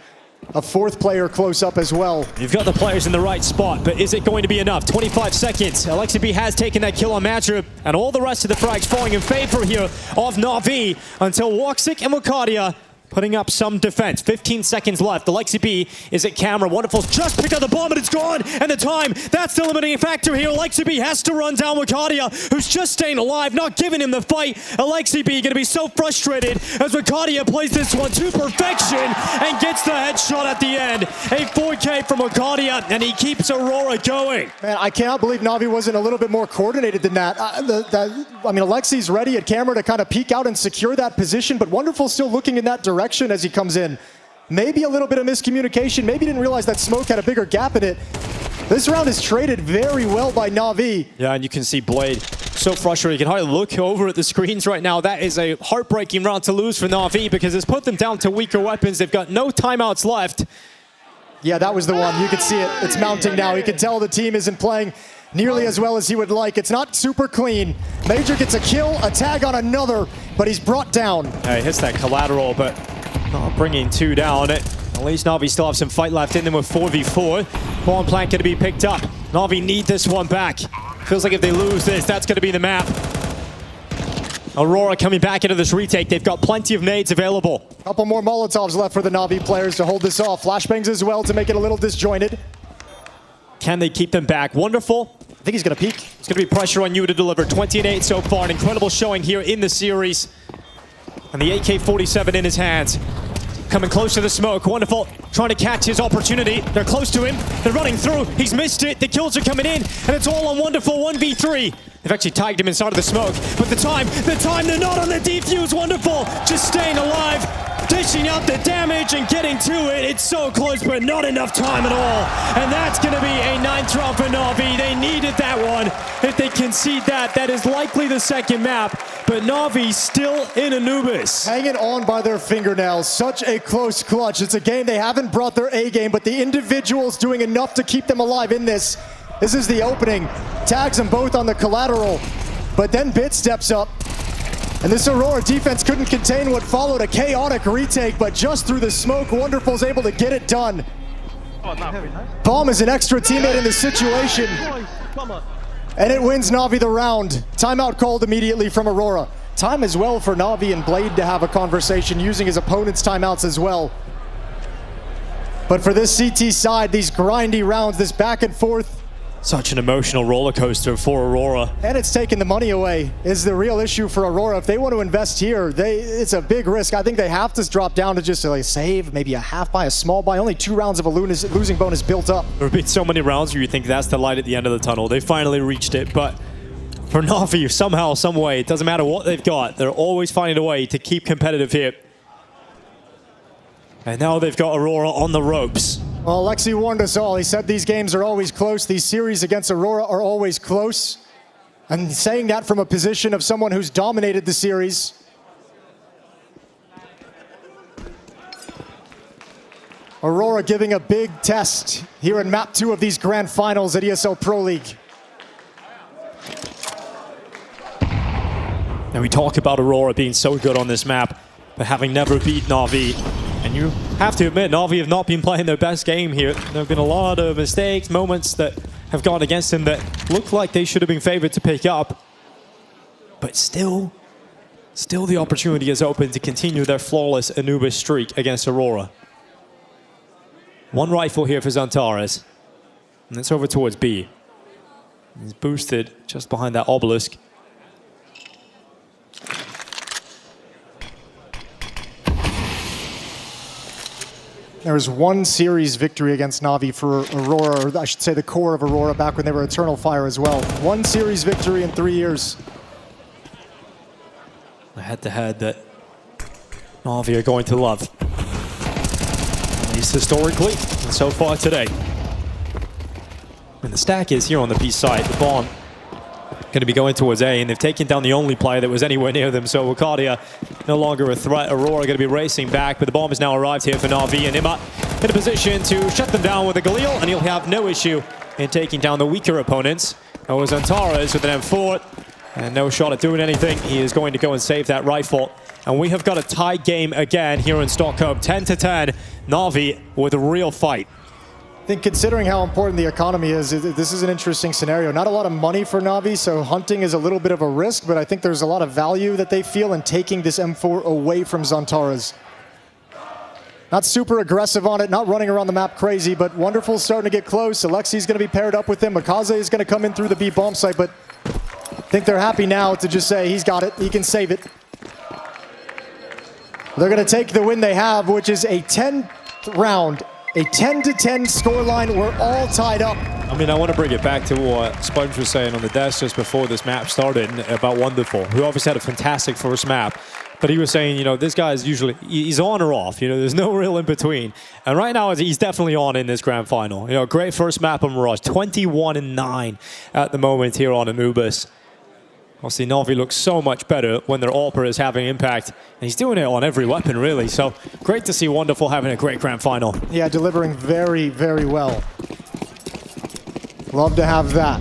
Speaker 2: A 4th player close up as well.
Speaker 11: You've got the players in the right spot, but is it going to be enough? 25 seconds. Alexi B has taken that kill on Matcher, and all the rest of the frags falling in favor here of Na'Vi until Woxic and Wakadia putting up some defense. 15 seconds left. Alexi B is at camera. Wonderful. Just picked up the bomb and it's gone. And the time, that's the limiting factor here. Alexi B has to run down Wakadia, who's just staying alive, not giving him the fight. Alexi B going to be so frustrated as Wakadia plays this one to perfection and gets the headshot at the end. A 4K from Wakadia, and he keeps Aurora going.
Speaker 2: Man, I cannot believe Na'Vi wasn't a little bit more coordinated than that. I mean, Alexi's ready at camera to kind of peek out and secure that position, but Wonderful still looking in that direction as he comes in. Maybe a little bit of miscommunication. Maybe didn't realize that smoke had a bigger gap in it. This round is traded very well by Na'Vi.
Speaker 11: Yeah, and you can see Blade so frustrated. You can hardly look over at the screens right now. That is a heartbreaking round to lose for Na'Vi because it's put them down to weaker weapons. They've got no timeouts left.
Speaker 2: Yeah, that was the one. You can see it. It's mounting now. You can tell the team isn't playing nearly as well as he would like. It's not super clean. Major gets a kill, a tag on another, but he's brought down.
Speaker 11: Yeah, he hits that collateral, but not bringing 2 down. At least Na'Vi still have some fight left in them with 4v4. Bomb plant going to be picked up. Na'Vi need this one back. Feels like if they lose this, that's going to be the map. Aurora coming back into this retake. They've got plenty of nades available.
Speaker 2: Couple more Molotovs left for the Na'Vi players to hold this off. Flashbangs as well to make it a little disjointed.
Speaker 11: Can they keep them back? Wonderful.
Speaker 2: I think he's going to peek.
Speaker 11: It's going to be pressure on you to deliver. 20-8 so far. An incredible showing here in the series. And the AK-47 in his hands. Coming close to the smoke. Wonderful. Trying to catch his opportunity. They're close to him. They're running through. He's missed it. The kills are coming in. And it's all on Wonderful 1v3. They've actually tagged him inside of the smoke. But the time, they're not on the defuse. Wonderful. Just staying alive. Dishing out the damage and getting to it. It's so close, but not enough time at all. And that's going to be a 9th round for Na'Vi. They needed that one. If they concede that, that is likely the second map. But Na'Vi still in Anubis.
Speaker 2: Hanging on by their fingernails. Such a close clutch. It's a game they haven't brought their A game, but the individuals doing enough to keep them alive in this. This is the opening. Tags them both on the collateral. But then Bit steps up. And this Aurora defense couldn't contain what followed a chaotic retake, but just through the smoke, Wonderful's able to get it done. Bomb is an extra teammate in this situation. And it wins Na'Vi the round. Timeout called immediately from Aurora. Time as well for Na'Vi and Blade to have a conversation using his opponent's timeouts as well. But for this CT side, these grindy rounds, this back and forth,
Speaker 11: Such an emotional roller coaster for Aurora.
Speaker 2: And it's taking the money away is the real issue for Aurora. If they want to invest here, it's a big risk. I think they have to drop down to just like save, maybe a half buy, a small buy. Only 2 rounds of a losing bonus built up.
Speaker 11: There have been so many rounds where you think that's the light at the end of the tunnel. They finally reached it, but for Na'Vi, somehow, some way, it doesn't matter what they've got, they're always finding a way to keep competitive here. And now they've got Aurora on the ropes.
Speaker 2: Well, Alexi warned us all. He said these games are always close. These series against Aurora are always close. And saying that from a position of someone who's dominated the series. Aurora giving a big test here in map 2 of these grand finals at ESL Pro League.
Speaker 11: And we talk about Aurora being so good on this map, but having never beat Na'Vi. And you have to admit, Na'Vi have not been playing their best game here. There have been a lot of mistakes, moments that have gone against them that look like they should have been favored to pick up. But still the opportunity is open to continue their flawless Anubis streak against Aurora. 1 rifle here for Xantares. And it's over towards B. He's boosted just behind that obelisk.
Speaker 2: There was 1 series victory against Na'Vi for Aurora, or I should say the core of Aurora, back when they were Eternal Fire as well. 1 series victory in 3 years.
Speaker 11: A head-to-head that Na'Vi are going to love. At least historically, and so far today. And the stack is here on the B side. The bomb going to be going towards A, and they've taken down the only player that was anywhere near them, so Wakadia no longer a threat. Aurora going to be racing back, but the bomb has now arrived here for Na'Vi, and Ima in a position to shut them down with a Galil, and he'll have no issue in taking down the weaker opponents. That was Antares with an M4, and no shot at doing anything. He is going to go and save that rifle. And we have got a tied game again here in Stockholm, 10-10. Na'Vi with a real fight.
Speaker 2: I think considering how important the economy is, this is an interesting scenario. Not a lot of money for Na'Vi, so hunting is a little bit of a risk, but I think there's a lot of value that they feel in taking this M4 away from Xantares. Not super aggressive on it, not running around the map crazy, but Wonderful's starting to get close. Alexi's going to be paired up with him. Makaze is going to come in through the B bomb site, but I think they're happy now to just say he's got it, he can save it. They're going to take the win they have, which is a 10th round. A 10-10 scoreline. We're all tied up.
Speaker 11: I mean, I want to bring it back to what Sponge was saying on the desk just before this map started about Wonderful, who obviously had a fantastic first map. But he was saying, you know, this guy is usually, he's on or off. You know, there's no real in between. And right now, he's definitely on in this grand final. You know, great first map on Mirage. 21-9 at the moment here on Anubis. Obviously, Na'Vi looks so much better when their AWPer is having impact. And he's doing it on every weapon, really. So, great to see Wonderful having a great grand final.
Speaker 2: Yeah, delivering very, very well. Love to have that.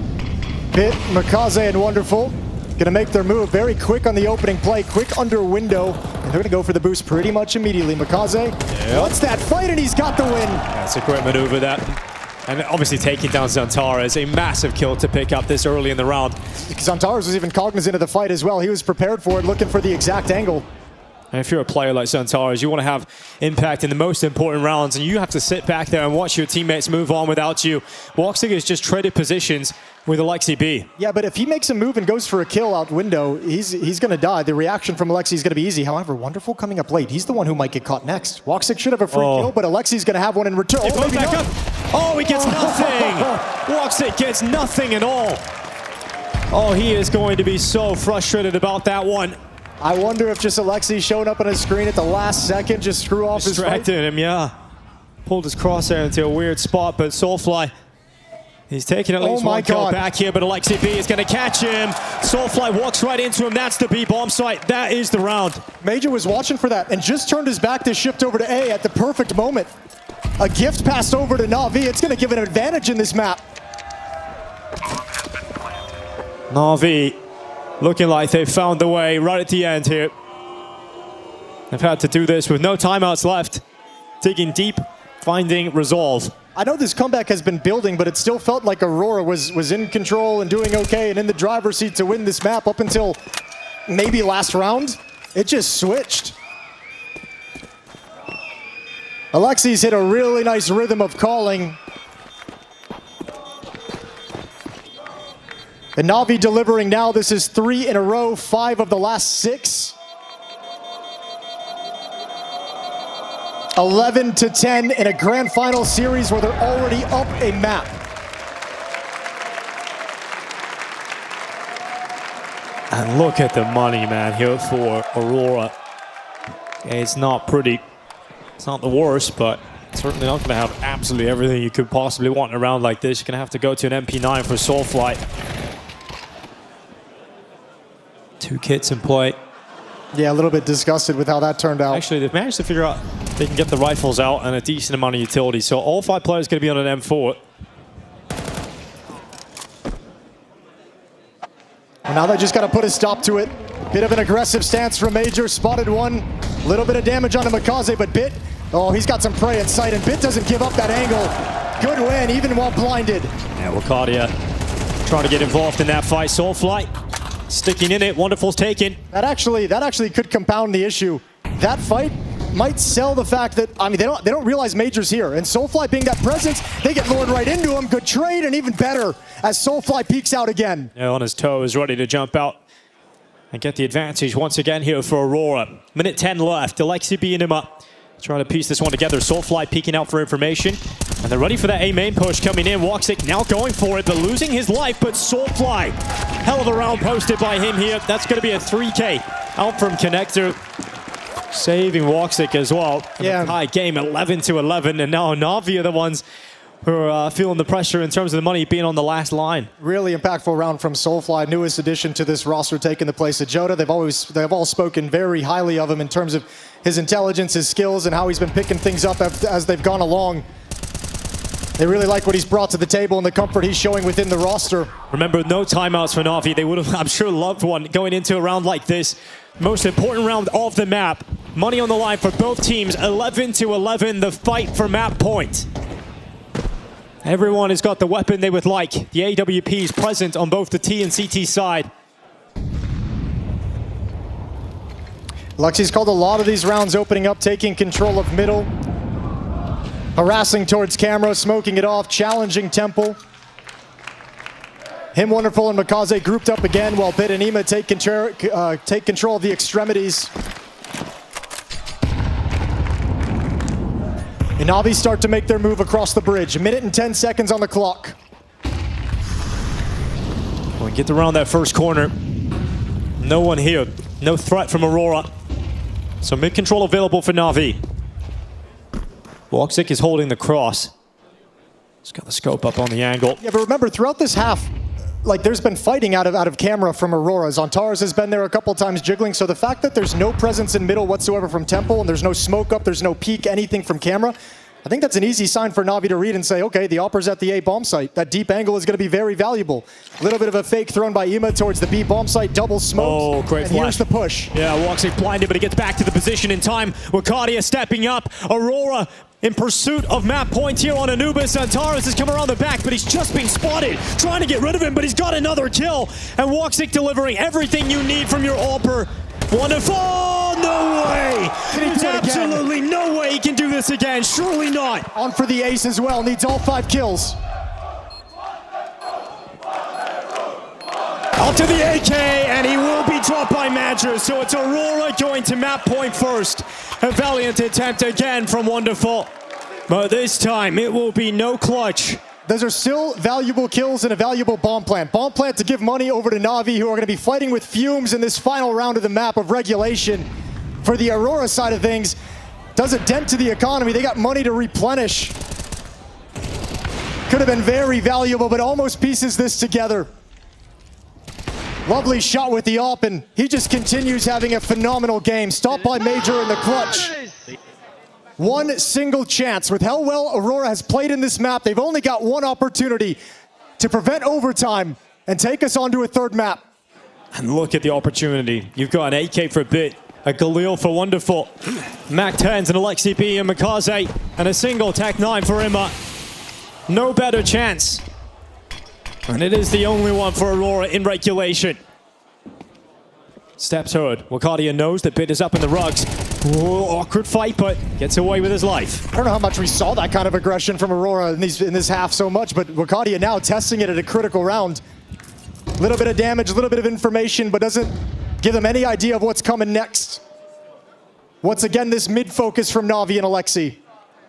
Speaker 2: Bit, Makaze, and Wonderful gonna make their move very quick on the opening play, quick under window, and they're gonna go for the boost pretty much immediately. Makaze wants that fight, and he's got the win.
Speaker 11: That's a great maneuver, that. And obviously taking down Xantares, a massive kill to pick up this early in the round.
Speaker 2: Xantares was even cognizant of the fight as well. He was prepared for it, looking for the exact angle.
Speaker 11: And if you're a player like Xantares, you want to have impact in the most important rounds, and you have to sit back there and watch your teammates move on without you. Woxic has just traded positions with Alexi B.
Speaker 2: Yeah, but if he makes a move and goes for a kill out window, he's going to die. The reaction from Alexi is going to be easy. However, Wonderful coming up late. He's the one who might get caught next. Woxic should have a free kill, but Alexi's going to have one in return.
Speaker 11: Oh, maybe back up. Oh, he gets nothing. Woxic gets nothing at all. Oh, he is going to be so frustrated about that one.
Speaker 2: I wonder if just Alexi showing up on his screen at the last second just screw off his fight.
Speaker 11: Distracted him, yeah. Pulled his crosshair into a weird spot, but Soulfly, he's taking at least one kill back here, but Alexi B is going to catch him. Soulfly walks right into him. That's the B bomb site. That is the round.
Speaker 2: Major was watching for that and just turned his back to shift over to A at the perfect moment. A gift passed over to Na'Vi. It's going to give an advantage in this map.
Speaker 11: Na'Vi looking like they've found the way right at the end here. They've had to do this with no timeouts left. Digging deep, finding resolve.
Speaker 2: I know this comeback has been building, but it still felt like Aurora was in control and doing okay and in the driver's seat to win this map up until maybe last round. It just switched. Alexi's hit a really nice rhythm of calling. And Na'Vi delivering now. This is 3 in a row, 5 of the last 6. 11-10 in a grand final series where they're already up a map.
Speaker 11: And look at the money, man, here for Aurora. It's not pretty. It's not the worst, but certainly not going to have absolutely everything you could possibly want in a round like this. You're going to have to go to an MP9 for Soulflight. 2 kits in play.
Speaker 2: Yeah, a little bit disgusted with how that turned out.
Speaker 11: Actually, they've managed to figure out they can get the rifles out and a decent amount of utility. So all 5 players going to be on an M4.
Speaker 2: Well, now they just got to put a stop to it. Bit of an aggressive stance from Major. Spotted one. Little bit of damage on Mikaze, but Bit, oh, he's got some prey in sight, and Bit doesn't give up that angle. Good win, even while blinded.
Speaker 11: Yeah, Wakadia trying to get involved in that fight. Soulflight sticking in it. Wonderful's taken.
Speaker 2: That actually could compound the issue. That fight might sell the fact that, I mean, they don't realize Major's here, and Soulfly being that presence, they get lured right into him. Good trade, and even better as Soulfly peeks out again.
Speaker 11: Yeah, on his toes, ready to jump out and get the advantage once again here for Aurora. Minute 10 left. Alexi beating him up. Trying to piece this one together. Soulfly peeking out for information. And they're ready for that A main push coming in. Woxic now going for it, but losing his life. But Soulfly, hell of a round posted by him here. That's going to be a 3K out from Connector. Saving Woxic as well.
Speaker 2: Yeah.
Speaker 11: High game, 11-11. And now Na'Vi are the ones who are feeling the pressure in terms of the money being on the last line.
Speaker 2: Really impactful round from Soulfly, newest addition to this roster, taking the place of Joda. They've all spoken very highly of him in terms of his intelligence, his skills, and how he's been picking things up as they've gone along. They really like what he's brought to the table and the comfort he's showing within the roster.
Speaker 11: Remember, no timeouts for Na'Vi. They would have, I'm sure, loved one going into a round like this. Most important round of the map. Money on the line for both teams. 11-11, the fight for map point. Everyone has got the weapon they would like. The AWP is present on both the T and CT side.
Speaker 2: Luxie's called a lot of these rounds opening up, taking control of middle. Harassing towards camera, smoking it off, challenging Temple. Him, Wonderful, and Mikaze grouped up again while Bit and Ima take control of the extremities. And Na'Vi start to make their move across the bridge. A minute and 10 seconds on the clock.
Speaker 11: Well, get around that first corner. No one here. No threat from Aurora. So mid-control available for Na'Vi. Woxic is holding the cross. He's got the scope up on the angle.
Speaker 2: Yeah, but remember, throughout this half, like, there's been fighting out of camera from Aurora. Zantares has been there a couple times jiggling, so the fact that there's no presence in middle whatsoever from Temple, and there's no smoke up, there's no peek, anything from camera, I think that's an easy sign for Na'Vi to read and say, okay, the Opper's at the A bomb site. That deep angle is going to be very valuable. A little bit of a fake thrown by Ima towards the B bomb site, double smoke.
Speaker 11: Oh, great
Speaker 2: and
Speaker 11: flash.
Speaker 2: Here's the push.
Speaker 11: Yeah, Woxic blinded, but he gets back to the position in time. Wakadia stepping up. Aurora in pursuit of map point here on Anubis. Antares has come around the back, but he's just been spotted. Trying to get rid of him, but he's got another kill. And Woxic delivering everything you need from your AWPer. Wonderful! No way! There's absolutely no way he can do this again. Surely not.
Speaker 2: On for the ace as well. Needs all 5 kills.
Speaker 11: Up to the AK, and he will be dropped by Major. So it's Aurora going to map point first. A valiant attempt again from Wonderful. But this time, it will be no clutch.
Speaker 2: Those are still valuable kills and a valuable bomb plant. Bomb plant to give money over to Na'Vi, who are going to be fighting with fumes in this final round of the map of regulation. For the Aurora side of things, does a dent to the economy. They got money to replenish. Could have been very valuable, but almost pieces this together. Lovely shot with the AWP, and he just continues having a phenomenal game. Stopped by Major in the clutch. One single chance. With how well Aurora has played in this map, they've only got one opportunity to prevent overtime and take us onto a third map.
Speaker 11: And look at the opportunity. You've got an AK for Bit, a Galil for Wonderful, Mac 10s and Alexi B and Mikaze, and a single Tech 9 for Ima. No better chance. And it is the only one for Aurora in regulation. Steps heard. Wakadia knows that Bit is up in the rugs. Ooh, awkward fight, but gets away with his life.
Speaker 2: I don't know how much we saw that kind of aggression from Aurora in this half so much, but Wakadia now testing it at a critical round. A little bit of damage, a little bit of information, but doesn't give them any idea of what's coming next. Once again, this mid-focus from Na'Vi and Alexi.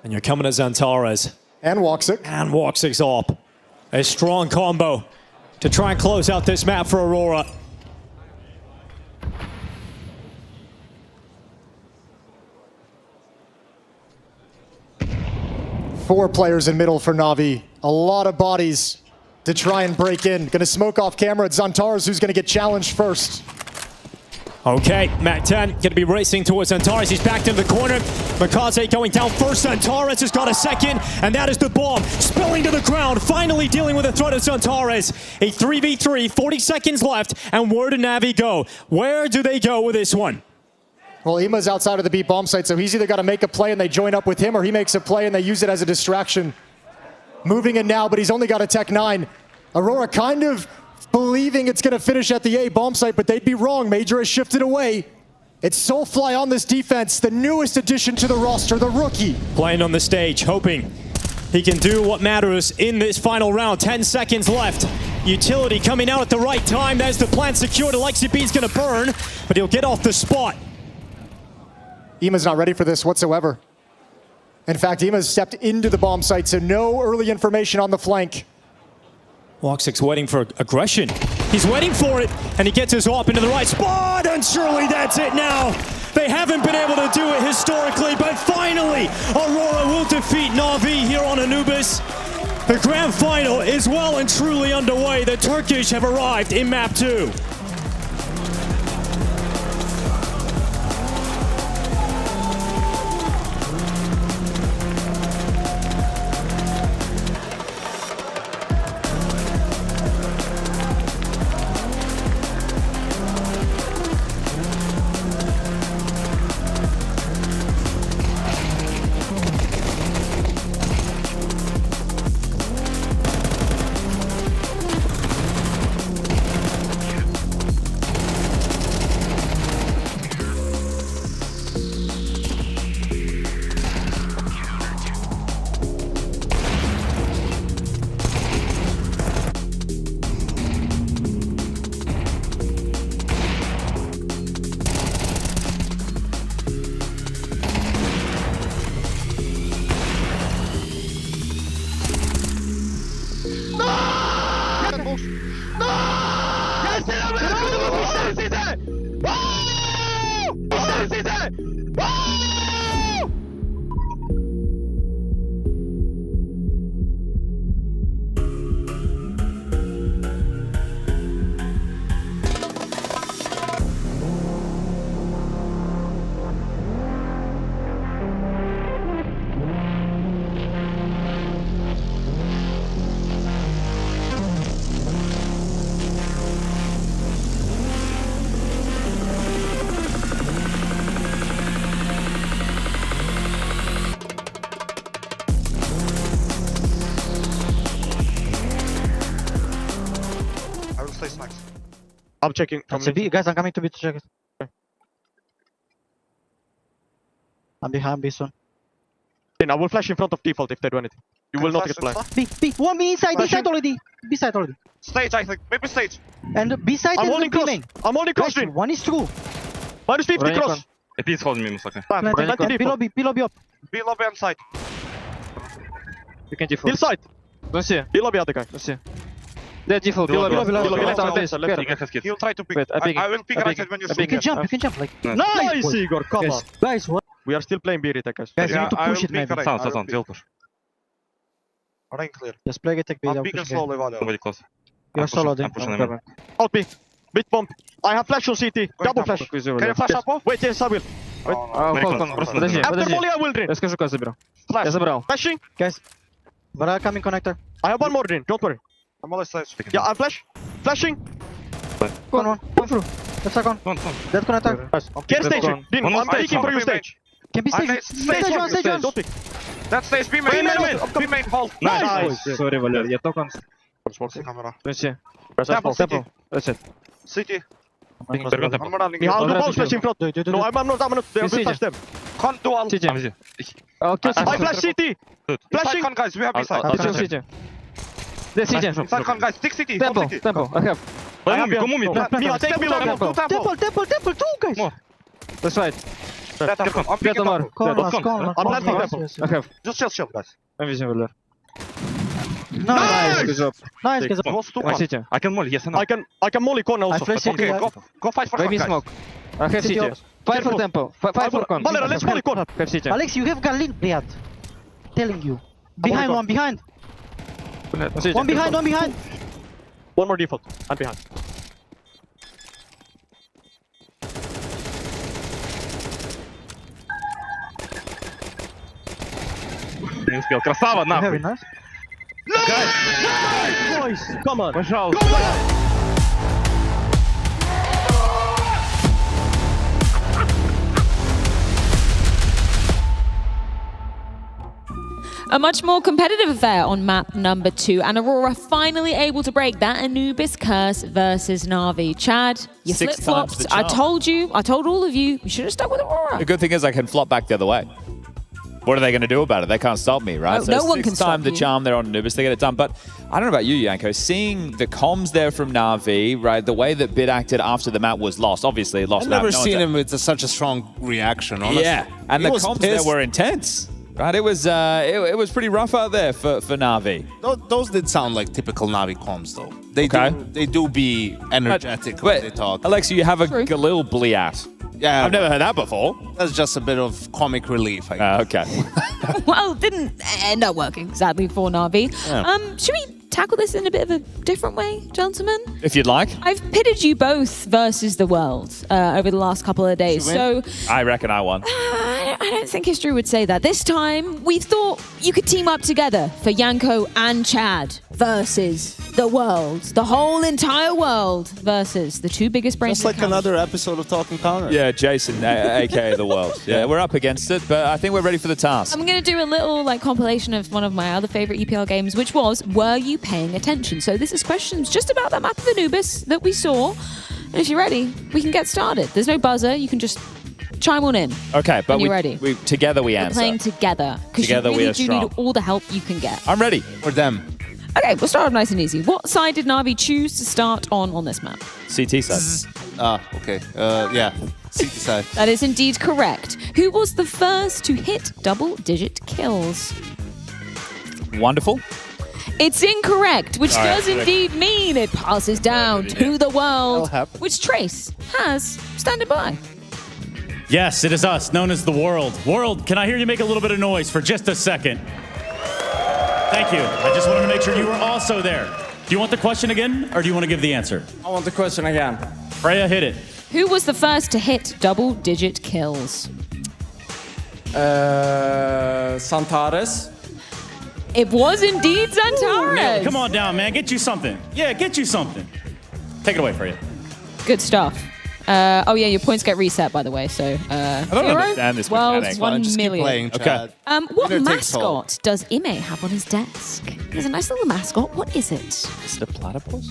Speaker 11: And you're coming as Antares.
Speaker 2: And Woxic.
Speaker 11: And Woxic's up. A strong combo to try and close out this map for Aurora.
Speaker 2: Four players in middle for Na'Vi. A lot of bodies to try and break in. Gonna smoke off camera. It's Antares who's gonna get challenged first.
Speaker 11: Okay, Mac 10 going to be racing towards Antares. He's backed into the corner. Makaze going down first. Antares has got a second, and that is the bomb spilling to the ground. Finally dealing with the threat of Antares. A 3v3, 40 seconds left, and where do Na'Vi go? Where do they go with this one?
Speaker 2: Well, Ima's outside of the B bomb site, so he's either got to make a play and they join up with him, or he makes a play and they use it as a distraction. Moving in now, but he's only got a Tech 9. Aurora kind of believing it's going to finish at the A bomb site, but they'd be wrong. Major has shifted away. It's Soulfly on this defense, the newest addition to the roster, the rookie.
Speaker 11: Playing on the stage, hoping he can do what matters in this final round. 10 seconds left. Utility coming out at the right time. There's the plant secured. Alexi B's going to burn, but he'll get off the spot.
Speaker 2: Ima's not ready for this whatsoever. In fact, Ima's stepped into the bomb site, so no early information on the flank.
Speaker 11: Woxic's waiting for aggression. He's waiting for it, and he gets his AWP into the right spot, and surely that's it now. They haven't been able to do it historically, but finally, Aurora will defeat Na'Vi here on Anubis. The grand final is well and truly underway. The Turkish have arrived in map 2.
Speaker 20: I'm checking.
Speaker 7: That's a B. Guys, I'm coming to B to check it. I'm behind B soon.
Speaker 20: I will flash in front of default if they do anything. You will not get blind.
Speaker 7: B. One B inside. B side already. B side already.
Speaker 20: Stage, I think. Maybe stage.
Speaker 7: And B side
Speaker 20: I'm
Speaker 7: is
Speaker 20: holding
Speaker 7: the
Speaker 20: cross.
Speaker 7: main.
Speaker 20: I'm holding cross.
Speaker 7: Guys, one is true.
Speaker 20: Minus 50 cross.
Speaker 4: He's holding me, Musaka.
Speaker 7: B lobby. B lobby up.
Speaker 20: B lobby and side.
Speaker 4: You can default.
Speaker 20: Hill side.
Speaker 4: Don't see.
Speaker 20: B lobby other guy. Don't see.
Speaker 4: They're default.
Speaker 20: He'll
Speaker 4: try
Speaker 20: to pick. I will pick right side when you
Speaker 7: You can jump. You can jump. Like
Speaker 20: nice, Igor. Come on.
Speaker 7: Guys, what?
Speaker 20: We are still playing B retake, guys.
Speaker 7: Guys, you need to push it, maybe.
Speaker 4: Sound. Deal push.
Speaker 20: Rain clear.
Speaker 7: Just play take B.
Speaker 20: I'm peeking slowly, Valio.
Speaker 4: Nobody close.
Speaker 7: You're solo,
Speaker 4: I'm pushing them.
Speaker 20: Out B. Bit bomb. I have flash on CT. Double flash. Can you flash up? Wait, yes, I will.
Speaker 4: Подожди.
Speaker 20: After volley, I will drain.
Speaker 4: Я скажу, когда заберу.
Speaker 20: Flash.
Speaker 4: Я забрал.
Speaker 20: Flashing.
Speaker 7: Guys, but I'm coming connector.
Speaker 20: I have one more drain. Don't worry. I'm always side. Yeah, I'm flash. Flashing.
Speaker 7: Go through. Let's second. Dead connector.
Speaker 20: Get stage. Din, I'm taking for you stage.
Speaker 7: Can be stage. Stage one.
Speaker 20: Don't pick. That stage. B main. B main. Hold.
Speaker 4: Nice. Sorry, Валер. Я только...
Speaker 20: Camera.
Speaker 4: Don't
Speaker 20: Temple.
Speaker 4: That's it.
Speaker 20: City.
Speaker 4: I'm running.
Speaker 20: You have the ball flash in front. No, I'm not. They will flash them. Can't do all. I flash CT. Flashing. Guys, we have B side.
Speaker 4: City. There's CT.
Speaker 20: Side guys, stick CT.
Speaker 4: Tempo. I have. Go move.
Speaker 7: Temple, two guys.
Speaker 4: More. That's right.
Speaker 7: Corner,
Speaker 4: I have.
Speaker 5: Just chill, guys.
Speaker 4: I'm using Vincere.
Speaker 7: Nice.
Speaker 4: Good job.
Speaker 7: Nice, guys.
Speaker 4: One city. I can molly, yes I know.
Speaker 5: I can molly corner also.
Speaker 7: flash
Speaker 5: Okay,
Speaker 7: city.
Speaker 5: go fight for
Speaker 4: Maybe
Speaker 5: some, guys.
Speaker 4: smoke. I have city. Fight for tempo. Fight for con.
Speaker 5: Valera, let's molly corner.
Speaker 4: Have city.
Speaker 7: Alex, you have Galil, блядь. Telling you. Behind, one behind. One behind.
Speaker 5: One more default. And behind.
Speaker 4: Не успел. Красава, нахуй.
Speaker 7: Nice.
Speaker 5: Boys, come on.
Speaker 4: Пожалуйста.
Speaker 14: A much more competitive affair on map number 2, and Aurora finally able to break that Anubis curse versus Na'Vi. Chad, you
Speaker 9: 6 times
Speaker 14: flip-flopped.
Speaker 9: the
Speaker 14: I
Speaker 9: charm.
Speaker 14: told all of you, we should have stuck with Aurora.
Speaker 9: The good thing is I can flop back the other way. What are they going to do about it? They can't stop me, right?
Speaker 14: No one can stop
Speaker 9: the
Speaker 14: you.
Speaker 9: charm there on Anubis, they get it done. But I don't know about you, Yanko. Seeing the comms there from Na'Vi, right? The way that Bid acted after the map was lost. Obviously, lost
Speaker 19: I've
Speaker 9: map.
Speaker 19: never
Speaker 9: No
Speaker 19: seen
Speaker 9: one's-
Speaker 19: him with such a strong reaction, honestly.
Speaker 9: Yeah, and the
Speaker 19: He was
Speaker 9: comms there
Speaker 19: pissed.
Speaker 9: were intense. Right, it was pretty rough out there for Na'Vi.
Speaker 19: Those did sound like typical Na'Vi comms, though. They do be energetic when they talk.
Speaker 9: Alexa, you have a Galil Bliat.
Speaker 19: Yeah,
Speaker 9: I've never heard that before.
Speaker 19: That's just a bit of comic relief, I guess.
Speaker 9: Okay.
Speaker 14: Well, didn't end up working, sadly, for Na'Vi.
Speaker 19: Yeah.
Speaker 14: Should we tackle this in a bit of a different way, gentlemen?
Speaker 9: If you'd like.
Speaker 14: I've pitted you both versus the world over the last couple of days, so
Speaker 9: I reckon I won.
Speaker 14: I don't think history would say that. This time, we thought you could team up together for Yanko and Chad versus the world. The whole entire world versus the two biggest brains.
Speaker 19: Just like another episode of Talking Counter.
Speaker 9: Yeah, Jason, aka the world. Yeah, we're up against it, but I think we're ready for the task.
Speaker 14: I'm going to do a little compilation of one of my other favorite EPL games, which was Were You Paying Attention? So this is questions just about that map of Anubis that we saw. And if you're ready, we can get started. There's no buzzer. You can just chime on in.
Speaker 9: Okay, but
Speaker 14: you're ready.
Speaker 9: Together we
Speaker 14: We're
Speaker 9: answer.
Speaker 14: playing together because you
Speaker 9: Together we
Speaker 14: really
Speaker 9: are
Speaker 14: do
Speaker 9: strong.
Speaker 14: need all the help you can get.
Speaker 9: I'm ready.
Speaker 19: For them.
Speaker 14: Okay, we'll start off nice and easy. What side did Na'Vi choose to start on this map?
Speaker 9: CT side.
Speaker 19: Okay. Yeah. CT side.
Speaker 14: That is indeed correct. Who was the first to hit double-digit kills?
Speaker 9: Wonderful.
Speaker 14: It's incorrect, which
Speaker 9: All right,
Speaker 14: does indeed mean it passes down to the world,
Speaker 16: That'll happen.
Speaker 14: which Trace has standing by.
Speaker 16: Yes, it is us, known as the World. World, can I hear you make a little bit of noise for just a second? Thank you. I just wanted to make sure you were also there. Do you want the question again, or do you want to give the answer?
Speaker 5: I want the question again.
Speaker 16: Freya, hit it.
Speaker 14: Who was the first to hit double-digit kills?
Speaker 5: Santares.
Speaker 14: It was indeed Xantares.
Speaker 16: Man, come on down, man. Get you something. Yeah, get you something. Take it away, Freya.
Speaker 14: Good stuff. Oh yeah, your points get reset, by the way. So
Speaker 9: I don't understand this
Speaker 14: World's
Speaker 9: mechanic.
Speaker 14: 1
Speaker 19: Just keep
Speaker 14: million.
Speaker 19: playing, Chad.
Speaker 14: What
Speaker 19: Winner takes all.
Speaker 14: mascot does Ime have on his desk? There's a nice little mascot. What is it?
Speaker 9: Is it a platypus?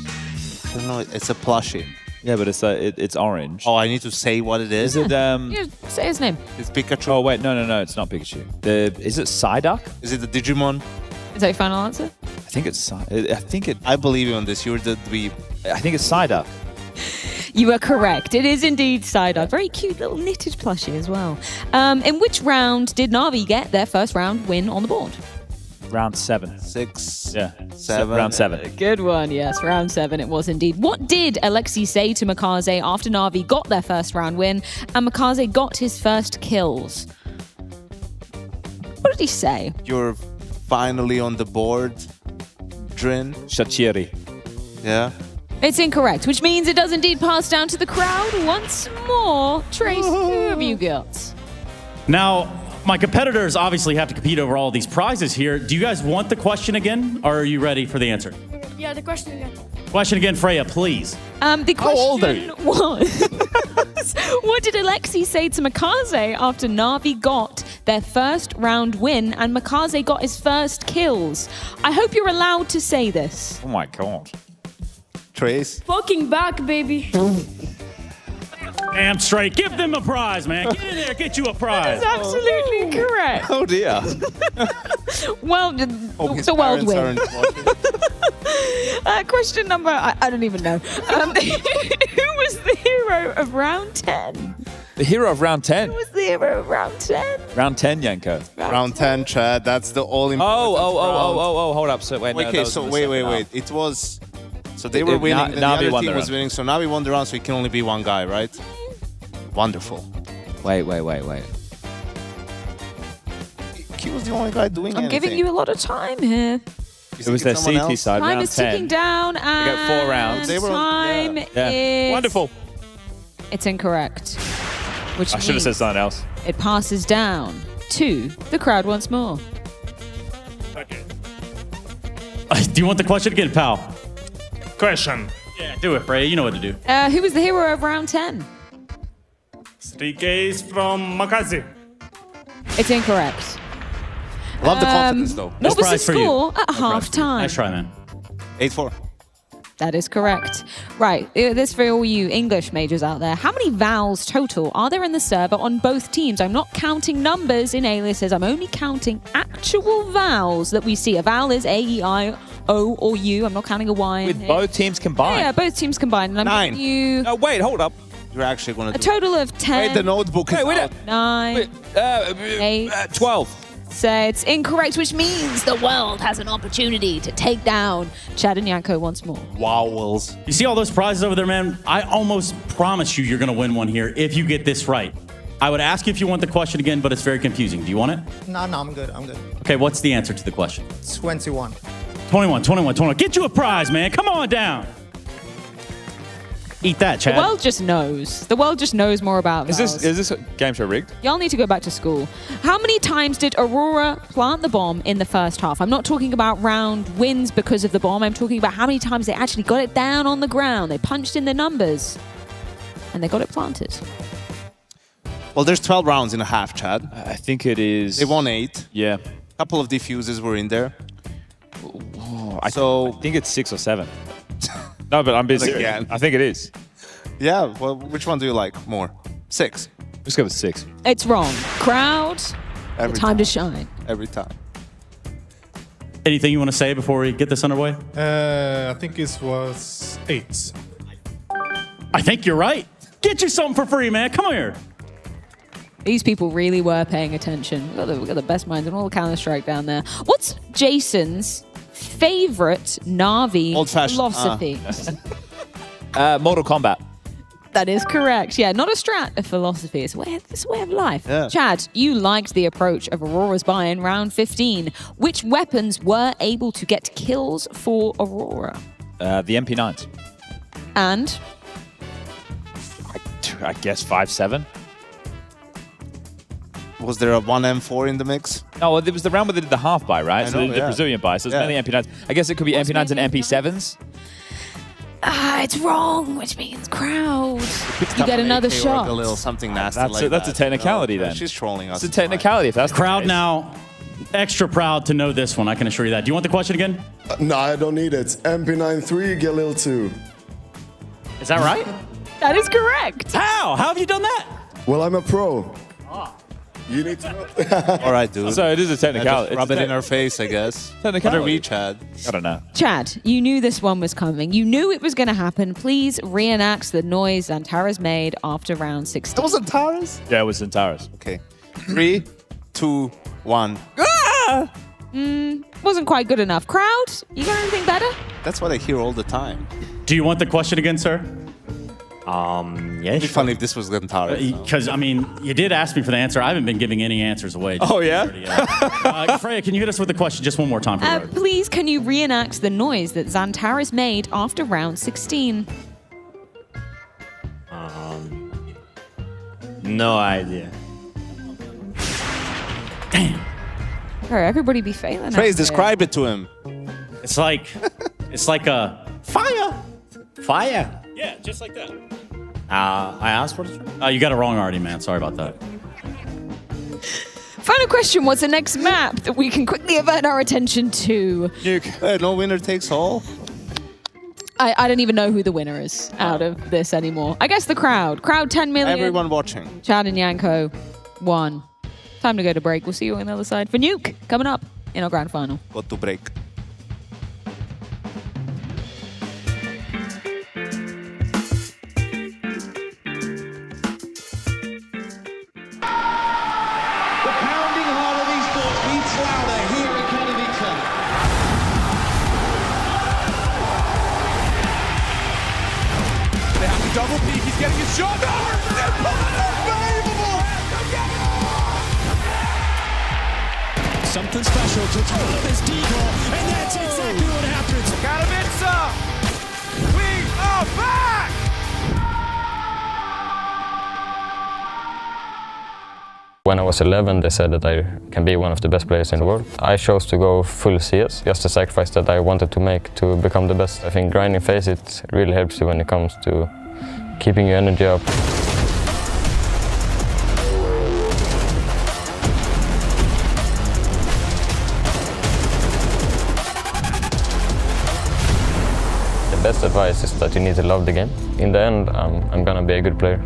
Speaker 19: I don't know. It's a plushie.
Speaker 9: Yeah, but it's orange.
Speaker 19: Oh, I need to say what it is.
Speaker 9: Is it
Speaker 14: Yeah, say his name.
Speaker 19: It's Pikachu.
Speaker 9: Oh wait, no, it's not Pikachu. Is it Psyduck?
Speaker 19: Is it the Digimon?
Speaker 14: Is that your final answer?
Speaker 9: I think it's
Speaker 19: I believe you on this. You're the dweeb.
Speaker 9: I think it's Psyduck.
Speaker 14: You are correct. It is indeed Psyduck. Very cute little knitted plushie as well. In which round did Na'Vi get their first round win on the board?
Speaker 9: Round 7.
Speaker 19: 6.
Speaker 9: Yeah.
Speaker 19: 7.
Speaker 9: Round 7.
Speaker 14: Good one, yes. Round 7 it was indeed. What did Alexi say to Makaze after Na'Vi got their first round win and Makaze got his first kills? What did he say?
Speaker 19: You're finally on the board, Drin.
Speaker 9: Shachiri.
Speaker 19: Yeah.
Speaker 14: It's incorrect, which means it does indeed pass down to the crowd once more. Trace, who have you got?
Speaker 16: Now, my competitors obviously have to compete over all these prizes here. Do you guys want the question again, or are you ready for the answer?
Speaker 8: Yeah, the question again.
Speaker 16: Question again, Freya, please.
Speaker 14: The question
Speaker 16: How old are you?
Speaker 14: was, what did Alexi say to Makaze after Na'Vi got their first round win and Makaze got his first kills? I hope you're allowed to say this.
Speaker 9: Oh my god.
Speaker 19: Trace.
Speaker 8: Fucking back, baby.
Speaker 16: Damn straight. Give them a prize, man. Get in there, get you a prize.
Speaker 14: That's absolutely correct.
Speaker 19: Oh dear.
Speaker 14: Well, the world win. Question number, I don't even know. Who was the hero of round 10?
Speaker 9: The hero of round 10?
Speaker 14: Who was the hero of round 10?
Speaker 9: Round 10, Yanko.
Speaker 19: Round 10, Chad. That's the all-important
Speaker 9: Oh, hold up. So wait, no,
Speaker 19: okay, so wait. It was... So they were winning, then the other team was winning. So Navi won the round, so it can only be one guy, right? Wonderful.
Speaker 9: Wait.
Speaker 19: He was the only guy doing anything.
Speaker 14: I'm giving you a lot of time here.
Speaker 9: It was their CT side,
Speaker 14: Time
Speaker 9: round
Speaker 14: is
Speaker 9: 10.
Speaker 14: ticking down,
Speaker 9: They
Speaker 14: and
Speaker 9: got 4 rounds.
Speaker 14: time
Speaker 9: Yeah.
Speaker 14: is...
Speaker 9: Wonderful.
Speaker 14: It's incorrect. Which
Speaker 9: I should have said something else.
Speaker 14: It passes down to the crowd once more.
Speaker 16: Do you want the question again, pal?
Speaker 22: Question.
Speaker 16: Yeah, do it, Frey. You know what to do.
Speaker 14: Who was the hero of round 10?
Speaker 22: 3K is from Makazi.
Speaker 14: It's incorrect.
Speaker 19: Love the confidence, though.
Speaker 14: What was the score at half time?
Speaker 16: Nice try, man.
Speaker 19: 8-4.
Speaker 14: That is correct. Right, this for all you English majors out there. How many vowels total are there in the server on both teams? I'm not counting numbers in aliases. I'm only counting actual vowels that we see. A vowel is A, E, I, O, or U. I'm not counting a Y.
Speaker 9: With both teams combined?
Speaker 14: Yeah, both teams combined. And I'm
Speaker 19: 9.
Speaker 14: giving you...
Speaker 9: No, wait, hold up.
Speaker 19: You're actually going to
Speaker 14: A total of 10.
Speaker 19: Wait, the notebook is out.
Speaker 14: 9. 8.
Speaker 9: 12.
Speaker 14: So it's incorrect, which means the world has an opportunity to take down Chad and Yanko once more.
Speaker 19: Vowels.
Speaker 16: You see all those prizes over there, man? I almost promise you're going to win one here if you get this right. I would ask you if you want the question again, but it's very confusing. Do you want it?
Speaker 1: No, I'm good.
Speaker 16: Okay, what's the answer to the question?
Speaker 1: 21.
Speaker 16: 21. Get you a prize, man. Come on down. Eat that, Chad.
Speaker 14: The world just knows. The world just knows more about
Speaker 9: Is
Speaker 14: vowels.
Speaker 9: this game show rigged?
Speaker 14: Y'all need to go back to school. How many times did Aurora plant the bomb in the first half? I'm not talking about round wins because of the bomb. I'm talking about how many times they actually got it down on the ground. They punched in the numbers, and they got it planted.
Speaker 19: Well, there's 12 rounds in a half, Chad.
Speaker 9: I think it is...
Speaker 19: They won 8.
Speaker 9: Yeah.
Speaker 19: A couple of defuses were in there.
Speaker 9: I think it's 6 or 7. No, but I'm being serious.
Speaker 19: Again.
Speaker 9: I think it is.
Speaker 19: Yeah, well, which one do you like more? 6.
Speaker 9: Let's go with 6.
Speaker 14: It's wrong. Crowd,
Speaker 19: Every
Speaker 14: time to shine.
Speaker 19: Every time.
Speaker 16: Anything you want to say before we get this underway?
Speaker 22: I think it was 8.
Speaker 16: I think you're right. Get you something for free, man. Come here.
Speaker 14: These people really were paying attention. We've got the best minds in all Counter-Strike down there. What's Jason's favorite Na'Vi philosophy?
Speaker 9: Mortal Kombat.
Speaker 14: That is correct. Yeah, not a strat, a philosophy. It's a way of life.
Speaker 9: Yeah.
Speaker 14: Chad, you liked the approach of Aurora's buy in round 15. Which weapons were able to get kills for Aurora?
Speaker 9: The MP9s.
Speaker 14: And?
Speaker 9: I guess 5.7.
Speaker 19: Was there a 1M4 in the mix?
Speaker 9: No, it was the round where they did the half buy, right?
Speaker 19: I
Speaker 9: So
Speaker 19: know,
Speaker 9: they did the Brazilian buy, so it's mainly MP9s. I guess it could be MP9s and MP7s.
Speaker 14: It's wrong, which means crowd. You get another shot.
Speaker 19: A little something nasty
Speaker 9: That's a technicality then.
Speaker 19: She's trolling us.
Speaker 9: It's a technicality if that's the
Speaker 16: Crowd
Speaker 9: case.
Speaker 16: now extra proud to know this one. I can assure you that. Do you want the question again?
Speaker 24: No, I don't need it. MP93, Galil 2.
Speaker 16: Is that right?
Speaker 14: That is correct.
Speaker 16: How? How have you done that?
Speaker 24: Well, I'm a pro. You need to know.
Speaker 19: All right, dude.
Speaker 9: So it is a technicality.
Speaker 19: Rub it in our face, I guess.
Speaker 9: Technicality.
Speaker 19: What are we, Chad?
Speaker 9: I don't know.
Speaker 14: Chad, you knew this one was coming. You knew it was going to happen. Please reenact the noise Zantaras made after round 16.
Speaker 19: That was Zantaras?
Speaker 9: Yeah, it was Zantaras.
Speaker 19: Okay. 3, 2, 1.
Speaker 14: Ah! Wasn't quite good enough. Crowd, you got anything better?
Speaker 19: That's what I hear all the time.
Speaker 16: Do you want the question again, sir? Yeah.
Speaker 19: It'd be funny if this was Zantaras.
Speaker 16: Because, I mean, you did ask me for the answer. I haven't been giving any answers away.
Speaker 9: Oh, yeah?
Speaker 16: Freya, can you hit us with the question just one more time? For
Speaker 14: Please, can you reenact the noise that Zantaras made after round 16?
Speaker 5: No idea.
Speaker 16: Damn.
Speaker 14: Bro, everybody be failing.
Speaker 19: Trace, describe it to him.
Speaker 16: It's like a
Speaker 5: Fire! Fire?
Speaker 16: Yeah, just like that.
Speaker 5: I asked for it.
Speaker 16: You got it wrong already, man. Sorry about that.
Speaker 14: Final question. What's the next map that we can quickly avert our attention to?
Speaker 19: Nuke. No winner takes all.
Speaker 14: I don't even know who the winner is out of this anymore. I guess the crowd. Crowd 10 million.
Speaker 19: Everyone watching.
Speaker 14: Chad and Yanko 1. Time to go to break. We'll see you on the other side for Nuke coming up in our grand final.
Speaker 19: Got to break.
Speaker 1: double peek. He's getting his shot. Unbelievable!
Speaker 11: Something special to throw this deagle, and that's exactly what happens.
Speaker 1: Katowice! We are back!
Speaker 17: When I was 11, they said that I can be one of the best players in the world. I chose to go full CS, just the sacrifice that I wanted to make to become the best. I think grinding phase, it really helps you when it comes to keeping your energy up. The best advice is that you need to love the game. In the end, I'm gonna be a good player.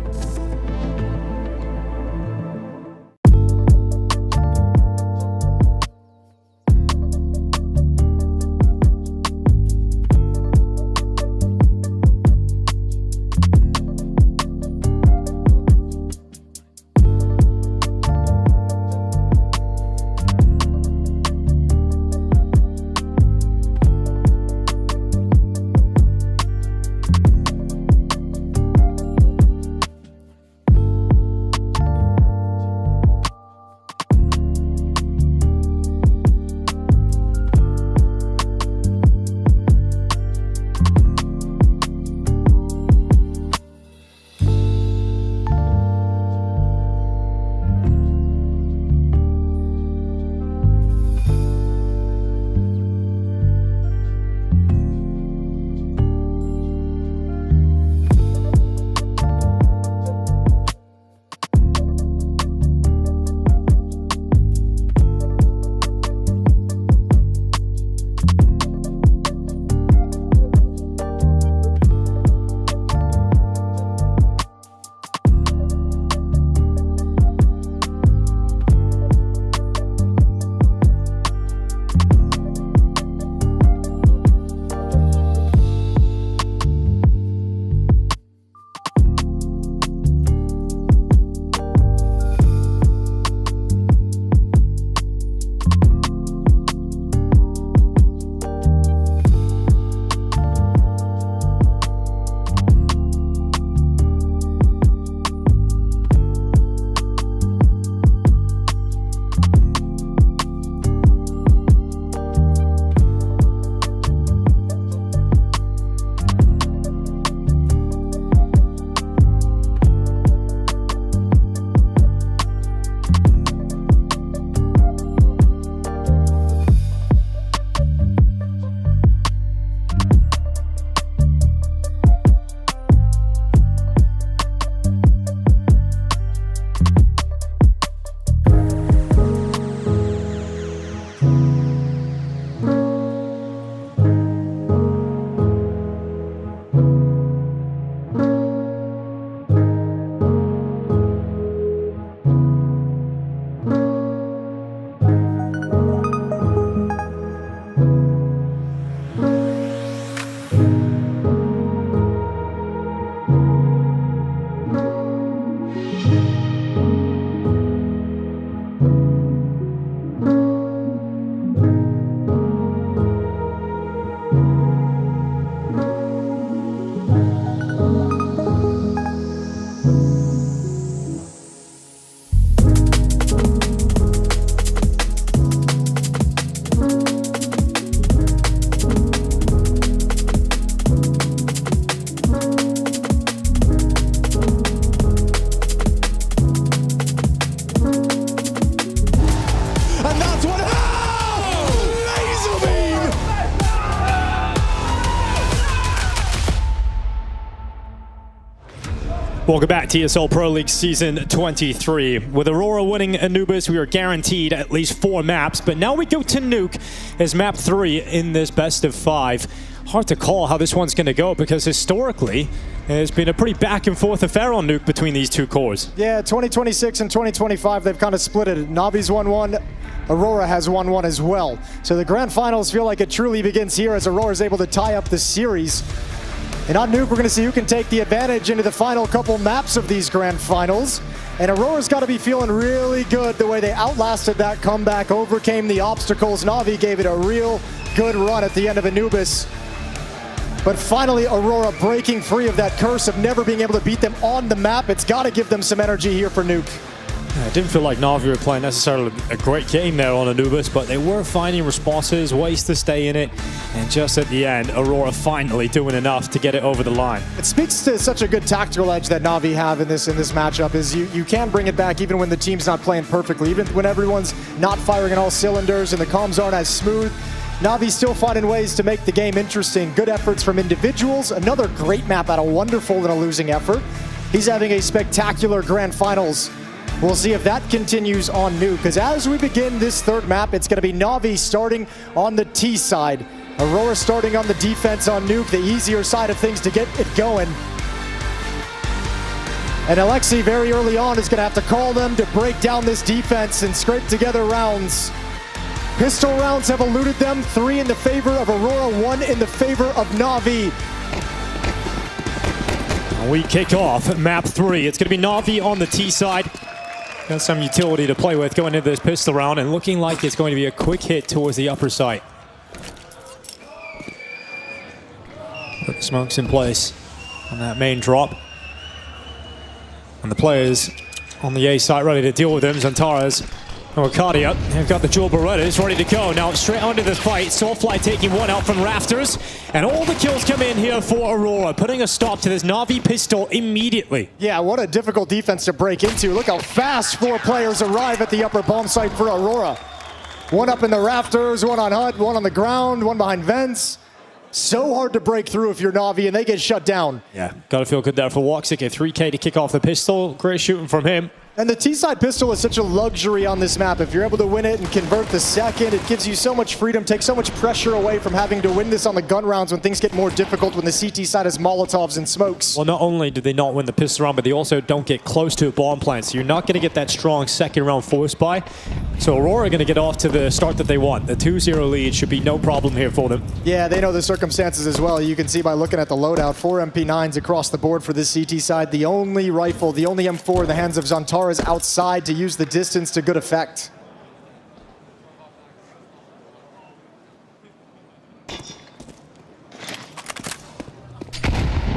Speaker 11: Welcome back to ESL Pro League Season 23. With Aurora winning Anubis, we are guaranteed at least 4 maps, but now we go to Nuke as map 3 in this best of 5. Hard to call how this one's going to go because historically, there's been a pretty back and forth affair on Nuke between these two cores.
Speaker 2: Yeah, 2026 and 2025, they've kind of split it. Navi's won one, Aurora has won one as well. So the grand finals feel like it truly begins here as Aurora is able to tie up the series. And on Nuke, we're going to see who can take the advantage into the final couple maps of these grand finals. And Aurora's got to be feeling really good the way they outlasted that comeback, overcame the obstacles. Navi gave it a real good run at the end of Anubis. But finally, Aurora breaking free of that curse of never being able to beat them on the map. It's got to give them some energy here for Nuke.
Speaker 11: Yeah, it didn't feel like Na'Vi were playing necessarily a great game there on Anubis, but they were finding responses, ways to stay in it, and just at the end, Aurora finally doing enough to get it over the line.
Speaker 2: It speaks to such a good tactical edge that Na'Vi have in this matchup, is you can bring it back even when the team's not playing perfectly, even when everyone's not firing on all cylinders and the comms aren't as smooth. Na'Vi's still finding ways to make the game interesting. Good efforts from individuals. Another great map out of Wonderful in a losing effort. He's having a spectacular grand finals. We'll see if that continues on Nuke, because as we begin this third map, it's going to be Na'Vi starting on the T side. Aurora starting on the defense on Nuke, the easier side of things to get it going. And Alexi very early on is going to have to call them to break down this defense and scrape together rounds. Pistol rounds have eluded them, 3 in the favor of Aurora, 1 in the favor of Na'Vi.
Speaker 11: We kick off map 3. It's going to be Na'Vi on the T side. Got some utility to play with going into this pistol round, and looking like it's going to be a quick hit towards the upper site. Put the smokes in place on that main drop. And the players on the A site ready to deal with them. Xantaras and Arcadia have got the dual Berettas ready to go. Now straight onto the fight. Soulfly taking one out from Rafters. And all the kills come in here for Aurora, putting a stop to this Na'Vi pistol immediately.
Speaker 2: Yeah, what a difficult defense to break into. Look how fast 4 players arrive at the upper bomb site for Aurora. One up in the rafters, one on HUD, one on the ground, one behind vents. So hard to break through if you're Na'Vi, and they get shut down.
Speaker 11: Yeah, gotta feel good there for Woxic. A 3K to kick off the pistol. Great shooting from him.
Speaker 2: And the T-side pistol is such a luxury on this map. If you're able to win it and convert the second, it gives you so much freedom, takes so much pressure away from having to win this on the gun rounds when things get more difficult when the CT side has Molotovs and smokes.
Speaker 11: Well, not only do they not win the pistol round, but they also don't get close to a bomb plant, so you're not going to get that strong second round force buy. So Aurora are going to get off to the start that they want. The 2-0 lead should be no problem here for them.
Speaker 2: Yeah, they know the circumstances as well. You can see by looking at the loadout, 4 MP9s across the board for this CT side. The only rifle, the only M4 in the hands of Xantaras outside to use the distance to good effect.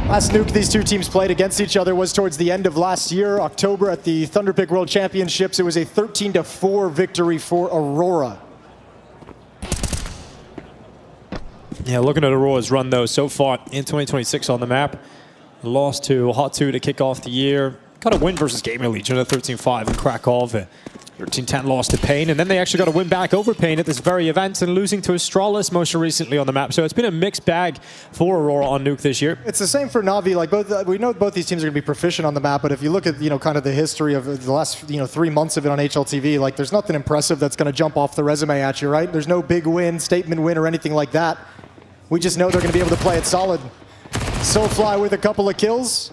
Speaker 2: Last Nuke these two teams played against each other was towards the end of last year, October at the Thunderpick World Championships. It was a 13-4 victory for Aurora.
Speaker 11: Yeah, looking at Aurora's run though, so far in 2026 on the map. Lost to Hot 2 to kick off the year. Got a win versus Gamer Legion at 13-5 in Krakow. 13-10 loss to Pain, and then they actually got a win back over Pain at this very event and losing to Astralis most recently on the map. So it's been a mixed bag for Aurora on Nuke this year.
Speaker 2: It's the same for Na'Vi. Like we know both these teams are going to be proficient on the map, but if you look at kind of the history of the last 3 months of it on HLTV, like there's nothing impressive that's going to jump off the resume at you, right? There's no big win, statement win, or anything like that. We just know they're going to be able to play it solid. Soulfly with a couple of kills.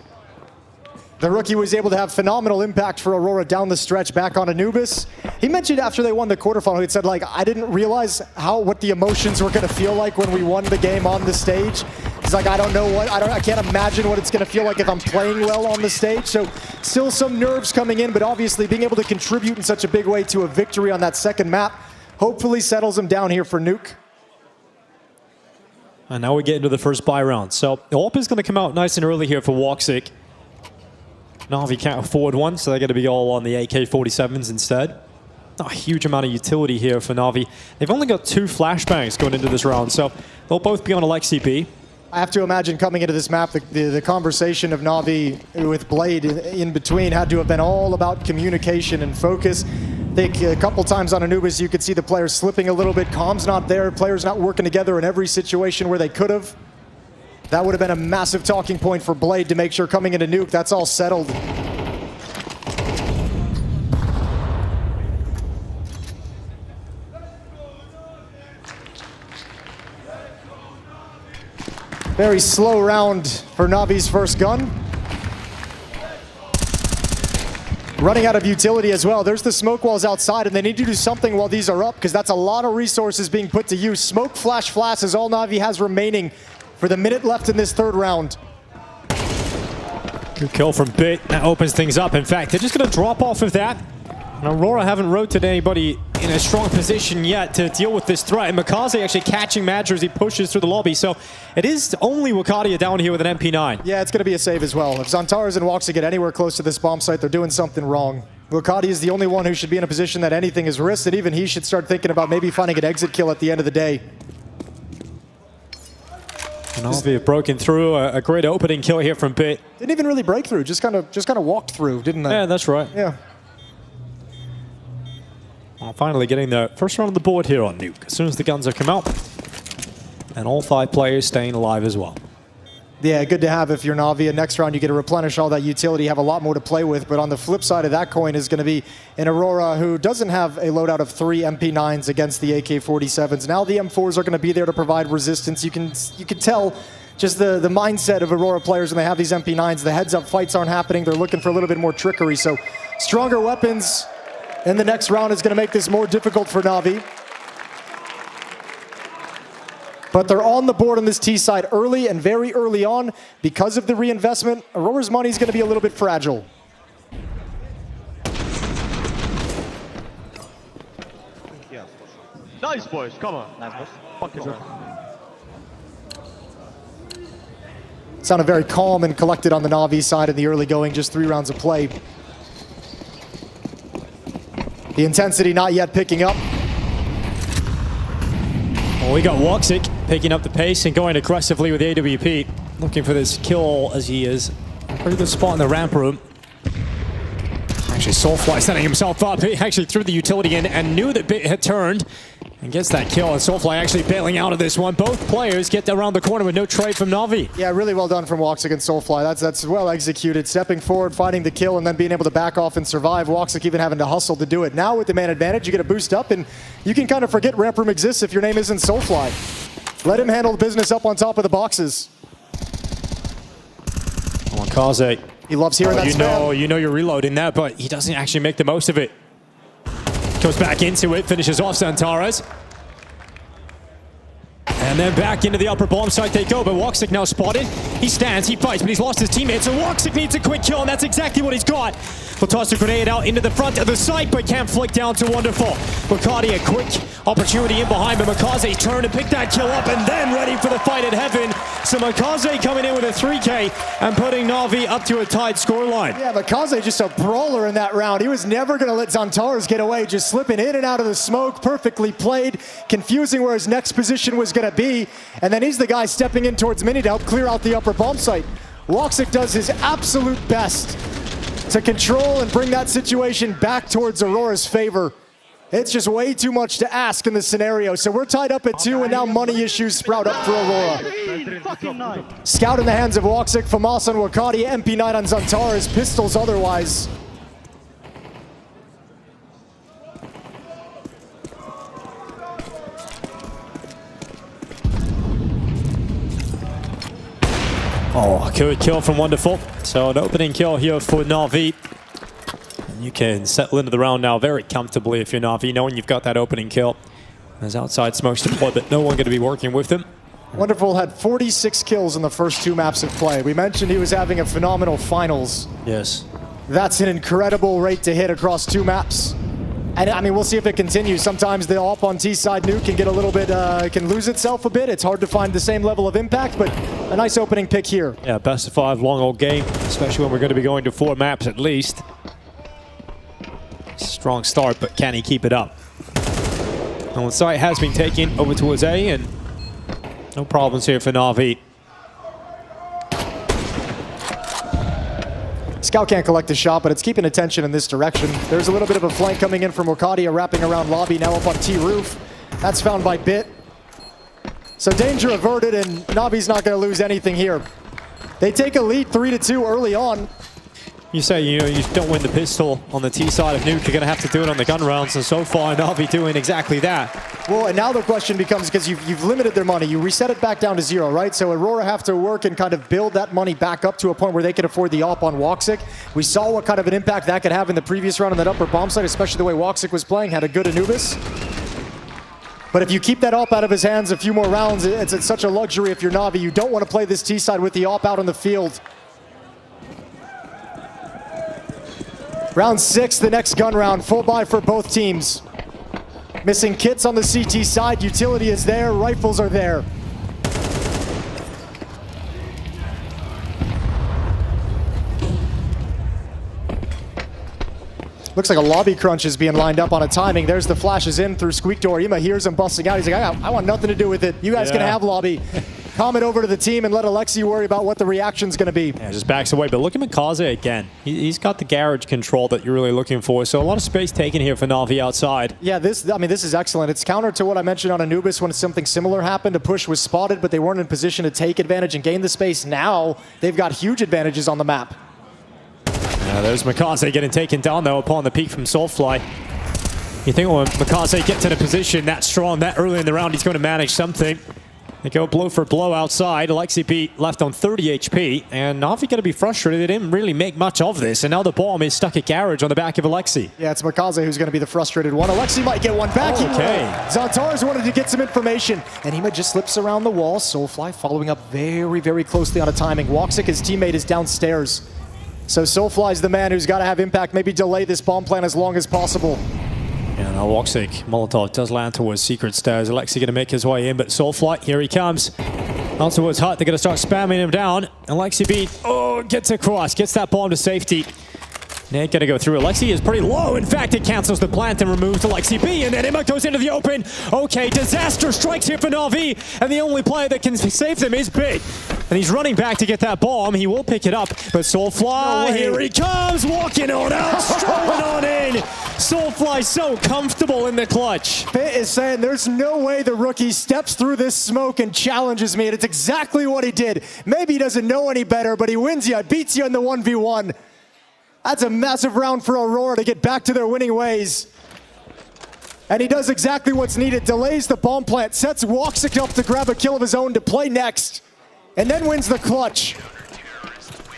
Speaker 2: The rookie was able to have phenomenal impact for Aurora down the stretch back on Anubis. He mentioned after they won the quarterfinal, he said, like, I didn't realize what the emotions were going to feel like when we won the game on the stage. He's like, I don't know I can't imagine what it's going to feel like if I'm playing well on the stage. So still some nerves coming in, but obviously being able to contribute in such a big way to a victory on that second map hopefully settles him down here for Nuke.
Speaker 11: And now we get into the first buy round. So AWP is going to come out nice and early here for Woxic. Na'Vi can't afford one, so they're going to be all on the AK-47s instead. Not a huge amount of utility here for Na'Vi. They've only got 2 flashbangs going into this round, so they'll both be on Alexi B.
Speaker 2: I have to imagine coming into this map, the conversation of Na'Vi with Blade in between had to have been all about communication and focus. I think a couple times on Anubis, you could see the players slipping a little bit. Comms not there, players not working together in every situation where they could have. That would have been a massive talking point for Blade to make sure coming into Nuke, that's all settled. Very slow round for Na'Vi's first gun. Running out of utility as well. There's the smoke walls outside, and they need to do something while these are up, because that's a lot of resources being put to use. Smoke flash flash is all Na'Vi has remaining for the minute left in this third round.
Speaker 11: Good kill from Bit. That opens things up. In fact, they're just going to drop off of that. And Aurora haven't rotated anybody in a strong position yet to deal with this threat. And Makaze actually catching Madger as he pushes through the lobby. So it is only Wakadia down here with an MP9.
Speaker 2: Yeah, it's going to be a save as well. If Zantares and Woxa get anywhere close to this bomb site, they're doing something wrong. Wakadia is the only one who should be in a position that anything is risked, and even he should start thinking about maybe finding an exit kill at the end of the day.
Speaker 11: And Navi have broken through a great opening kill here from Bit.
Speaker 2: Didn't even really break through, just kind of walked through, didn't they?
Speaker 11: Yeah, that's right.
Speaker 2: Yeah.
Speaker 11: Well, finally getting the first round on the board here on Nuke. As soon as the guns have come out, and all 5 players staying alive as well.
Speaker 2: Yeah, good to have if you're Navi. And next round you get to replenish all that utility, have a lot more to play with. But on the flip side of that coin is going to be an Aurora who doesn't have a loadout of 3 MP9s against the AK-47s. Now the M4s are going to be there to provide resistance. You can tell just the mindset of Aurora players when they have these MP9s. The heads-up fights aren't happening. They're looking for a little bit more trickery. So stronger weapons in the next round is going to make this more difficult for Navi. But they're on the board on this T side early and very early on. Because of the reinvestment, Aurora's money is going to be a little bit fragile.
Speaker 20: Nice, boys. Come on. Nice, boys. Fuck it.
Speaker 2: Sounded very calm and collected on the Navi side in the early going, just 3 rounds of play. The intensity not yet picking up.
Speaker 11: Well, we got Woxic picking up the pace and going aggressively with AWP. Looking for this kill as he is in a pretty good spot in the ramp room. Actually, Soulfly setting himself up. He actually threw the utility in and knew that Bit had turned and gets that kill. And Soulfly actually bailing out of this one. Both players get around the corner with no trade from Navi.
Speaker 2: Yeah, really well done from Woxic and Soulfly. That's well executed. Stepping forward, finding the kill, and then being able to back off and survive. Woxic even having to hustle to do it. Now with the man advantage, you get a boost up, and you can kind of forget ramp room exists if your name isn't Soulfly. Let him handle the business up on top of the boxes.
Speaker 11: Kaze.
Speaker 2: He loves hearing that spam.
Speaker 11: You know you're reloading that, but he doesn't actually make the most of it. Goes back into it, finishes off Zantares. And then back into the upper bomb site they go, but Woxic now spotted. He stands, he fights, but he's lost his teammates, so Woxic needs a quick kill, and that's exactly what he's got. He'll toss a grenade out into the front of the site, but can't flick down to Wonderful. Makati, a quick opportunity in behind, but Makaze's turn to pick that kill up, and then ready for the fight at heaven. So Makaze coming in with a 3K and putting Navi up to a tied scoreline.
Speaker 2: Yeah, Makaze just a brawler in that round. He was never going to let Zantares get away, just slipping in and out of the smoke, perfectly played, confusing where his next position was going to be, and then he's the guy stepping in towards Mini to help clear out the upper bomb site. Woxic does his absolute best to control and bring that situation back towards Aurora's favor. It's just way too much to ask in this scenario. So we're tied up at 2, and now money issues sprout up for Aurora. Scout in the hands of Woxic, Famas on Wakati, MP9 on Zantares, pistols otherwise.
Speaker 11: Oh, good kill from Wonderful. So an opening kill here for Na'Vi. And you can settle into the round now very comfortably if you're Na'Vi, knowing you've got that opening kill. There's outside smokes deployed, but no one going to be working with them.
Speaker 2: Wonderful had 46 kills in the first 2 maps of play. We mentioned he was having a phenomenal finals.
Speaker 11: Yes.
Speaker 2: That's an incredible rate to hit across 2 maps. And I mean, we'll see if it continues. Sometimes the op on T side Nuke can get a little bit, can lose itself a bit. It's hard to find the same level of impact, but a nice opening pick here.
Speaker 11: Yeah, best of 5 long old game, especially when we're going to be going to 4 maps at least. Strong start, but can he keep it up? And the site has been taken over towards A, and no problems here for Na'Vi.
Speaker 2: Scout can't collect a shot, but it's keeping attention in this direction. There's a little bit of a flank coming in from Wakadia, wrapping around lobby, now up on T roof. That's found by Bit. So danger averted, and Navi's not going to lose anything here. They take a lead 3-2 early on.
Speaker 11: You say, you don't win the pistol on the T side of Nuke, you're going to have to do it on the gun rounds, and so far Na'Vi doing exactly that.
Speaker 2: Well, and now the question becomes, because you've limited their money, you reset it back down to 0, right? So Aurora have to work and kind of build that money back up to a point where they can afford the op on Woxic. We saw what kind of an impact that could have in the previous round on that upper bomb site, especially the way Woxic was playing, had a good Anubis. But if you keep that op out of his hands a few more rounds, it's such a luxury if you're Na'Vi. You don't want to play this T side with the op out on the field. Round 6, the next gun round, full buy for both teams. Missing kits on the CT side. Utility is there. Rifles are there. Looks like a lobby crunch is being lined up on a timing. There's the flashes in through Squeak Door. Ima hears him busting out. He's like, I want nothing to do with it. You guys can have lobby. Comment over to the team and let Alexi worry about what the reaction's going to be.
Speaker 11: Yeah, just backs away. But look at Makaze again. He's got the garage control that you're really looking for. So a lot of space taken here for Na'Vi outside.
Speaker 2: Yeah, this is excellent. It's counter to what I mentioned on Anubis when something similar happened. A push was spotted, but they weren't in position to take advantage and gain the space. Now they've got huge advantages on the map.
Speaker 11: There's Makaze getting taken down, though, upon the peek from Soulfly. You think when Makaze gets in a position that strong, that early in the round, he's going to manage something. They go blow for blow outside. Alexi B left on 30 HP, and Na'Vi going to be frustrated. They didn't really make much of this, and now the bomb is stuck at garage on the back of Alexi.
Speaker 2: Yeah, it's Makaze who's going to be the frustrated one. Alexi might get one back.
Speaker 11: Okay.
Speaker 2: Zantar's wanted to get some information, and Ima just slips around the wall. Soulfly following up very, very closely on a timing. Woxic, his teammate, is downstairs. So Soulfly's the man who's got to have impact, maybe delay this bomb plan as long as possible.
Speaker 11: Yeah, now Woxic, Molotov does land towards secret stairs. Alexi going to make his way in, but Soulfly, here he comes. Out towards Hut, they're going to start spamming him down. Alexi B, gets across, gets that bomb to safety. Nate going to go through. Alexi is pretty low. In fact, it cancels the plant and removes Alexi B, and then Ima goes into the open. Okay, disaster strikes here for Na'Vi, and the only player that can save them is Bit. And he's running back to get that bomb. He will pick it up, but Soulfly, here he comes, walking on out, strolling on in. Soulfly so comfortable in the clutch.
Speaker 2: Bit is saying there's no way the rookie steps through this smoke and challenges me, and it's exactly what he did. Maybe he doesn't know any better, but he wins you, beats you in the 1v1. That's a massive round for Aurora to get back to their winning ways. And he does exactly what's needed. Delays the bomb plant, sets Woxic up to grab a kill of his own to play next. And then wins the clutch.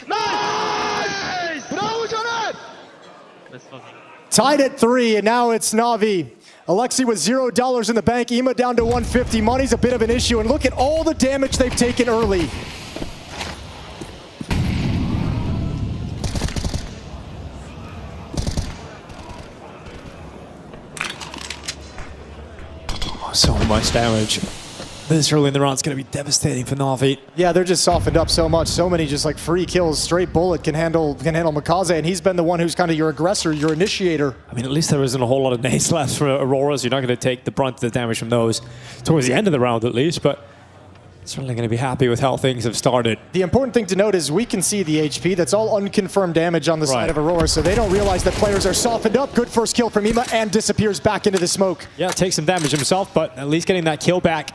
Speaker 1: Nice!
Speaker 2: Tied at 3, and now it's Na'Vi. Alexi with $0 in the bank. Ima down to 150. Money's a bit of an issue, and look at all the damage they've taken early.
Speaker 11: So much damage. This early in the round is going to be devastating for Na'Vi.
Speaker 2: Yeah, they're just softened up so much. So many just like free kills. Straight bullet can handle Makaze, and he's been the one who's kind of your aggressor, your initiator.
Speaker 11: I mean, at least there isn't a whole lot of nades left for Aurora, so you're not going to take the brunt of the damage from those towards the end of the round at least, but certainly going to be happy with how things have started.
Speaker 2: The important thing to note is we can see the HP. That's all unconfirmed damage on the side of Aurora, so they don't realize that players are softened up. Good first kill from Ima, and disappears back into the smoke.
Speaker 11: Yeah, takes some damage himself, but at least getting that kill back.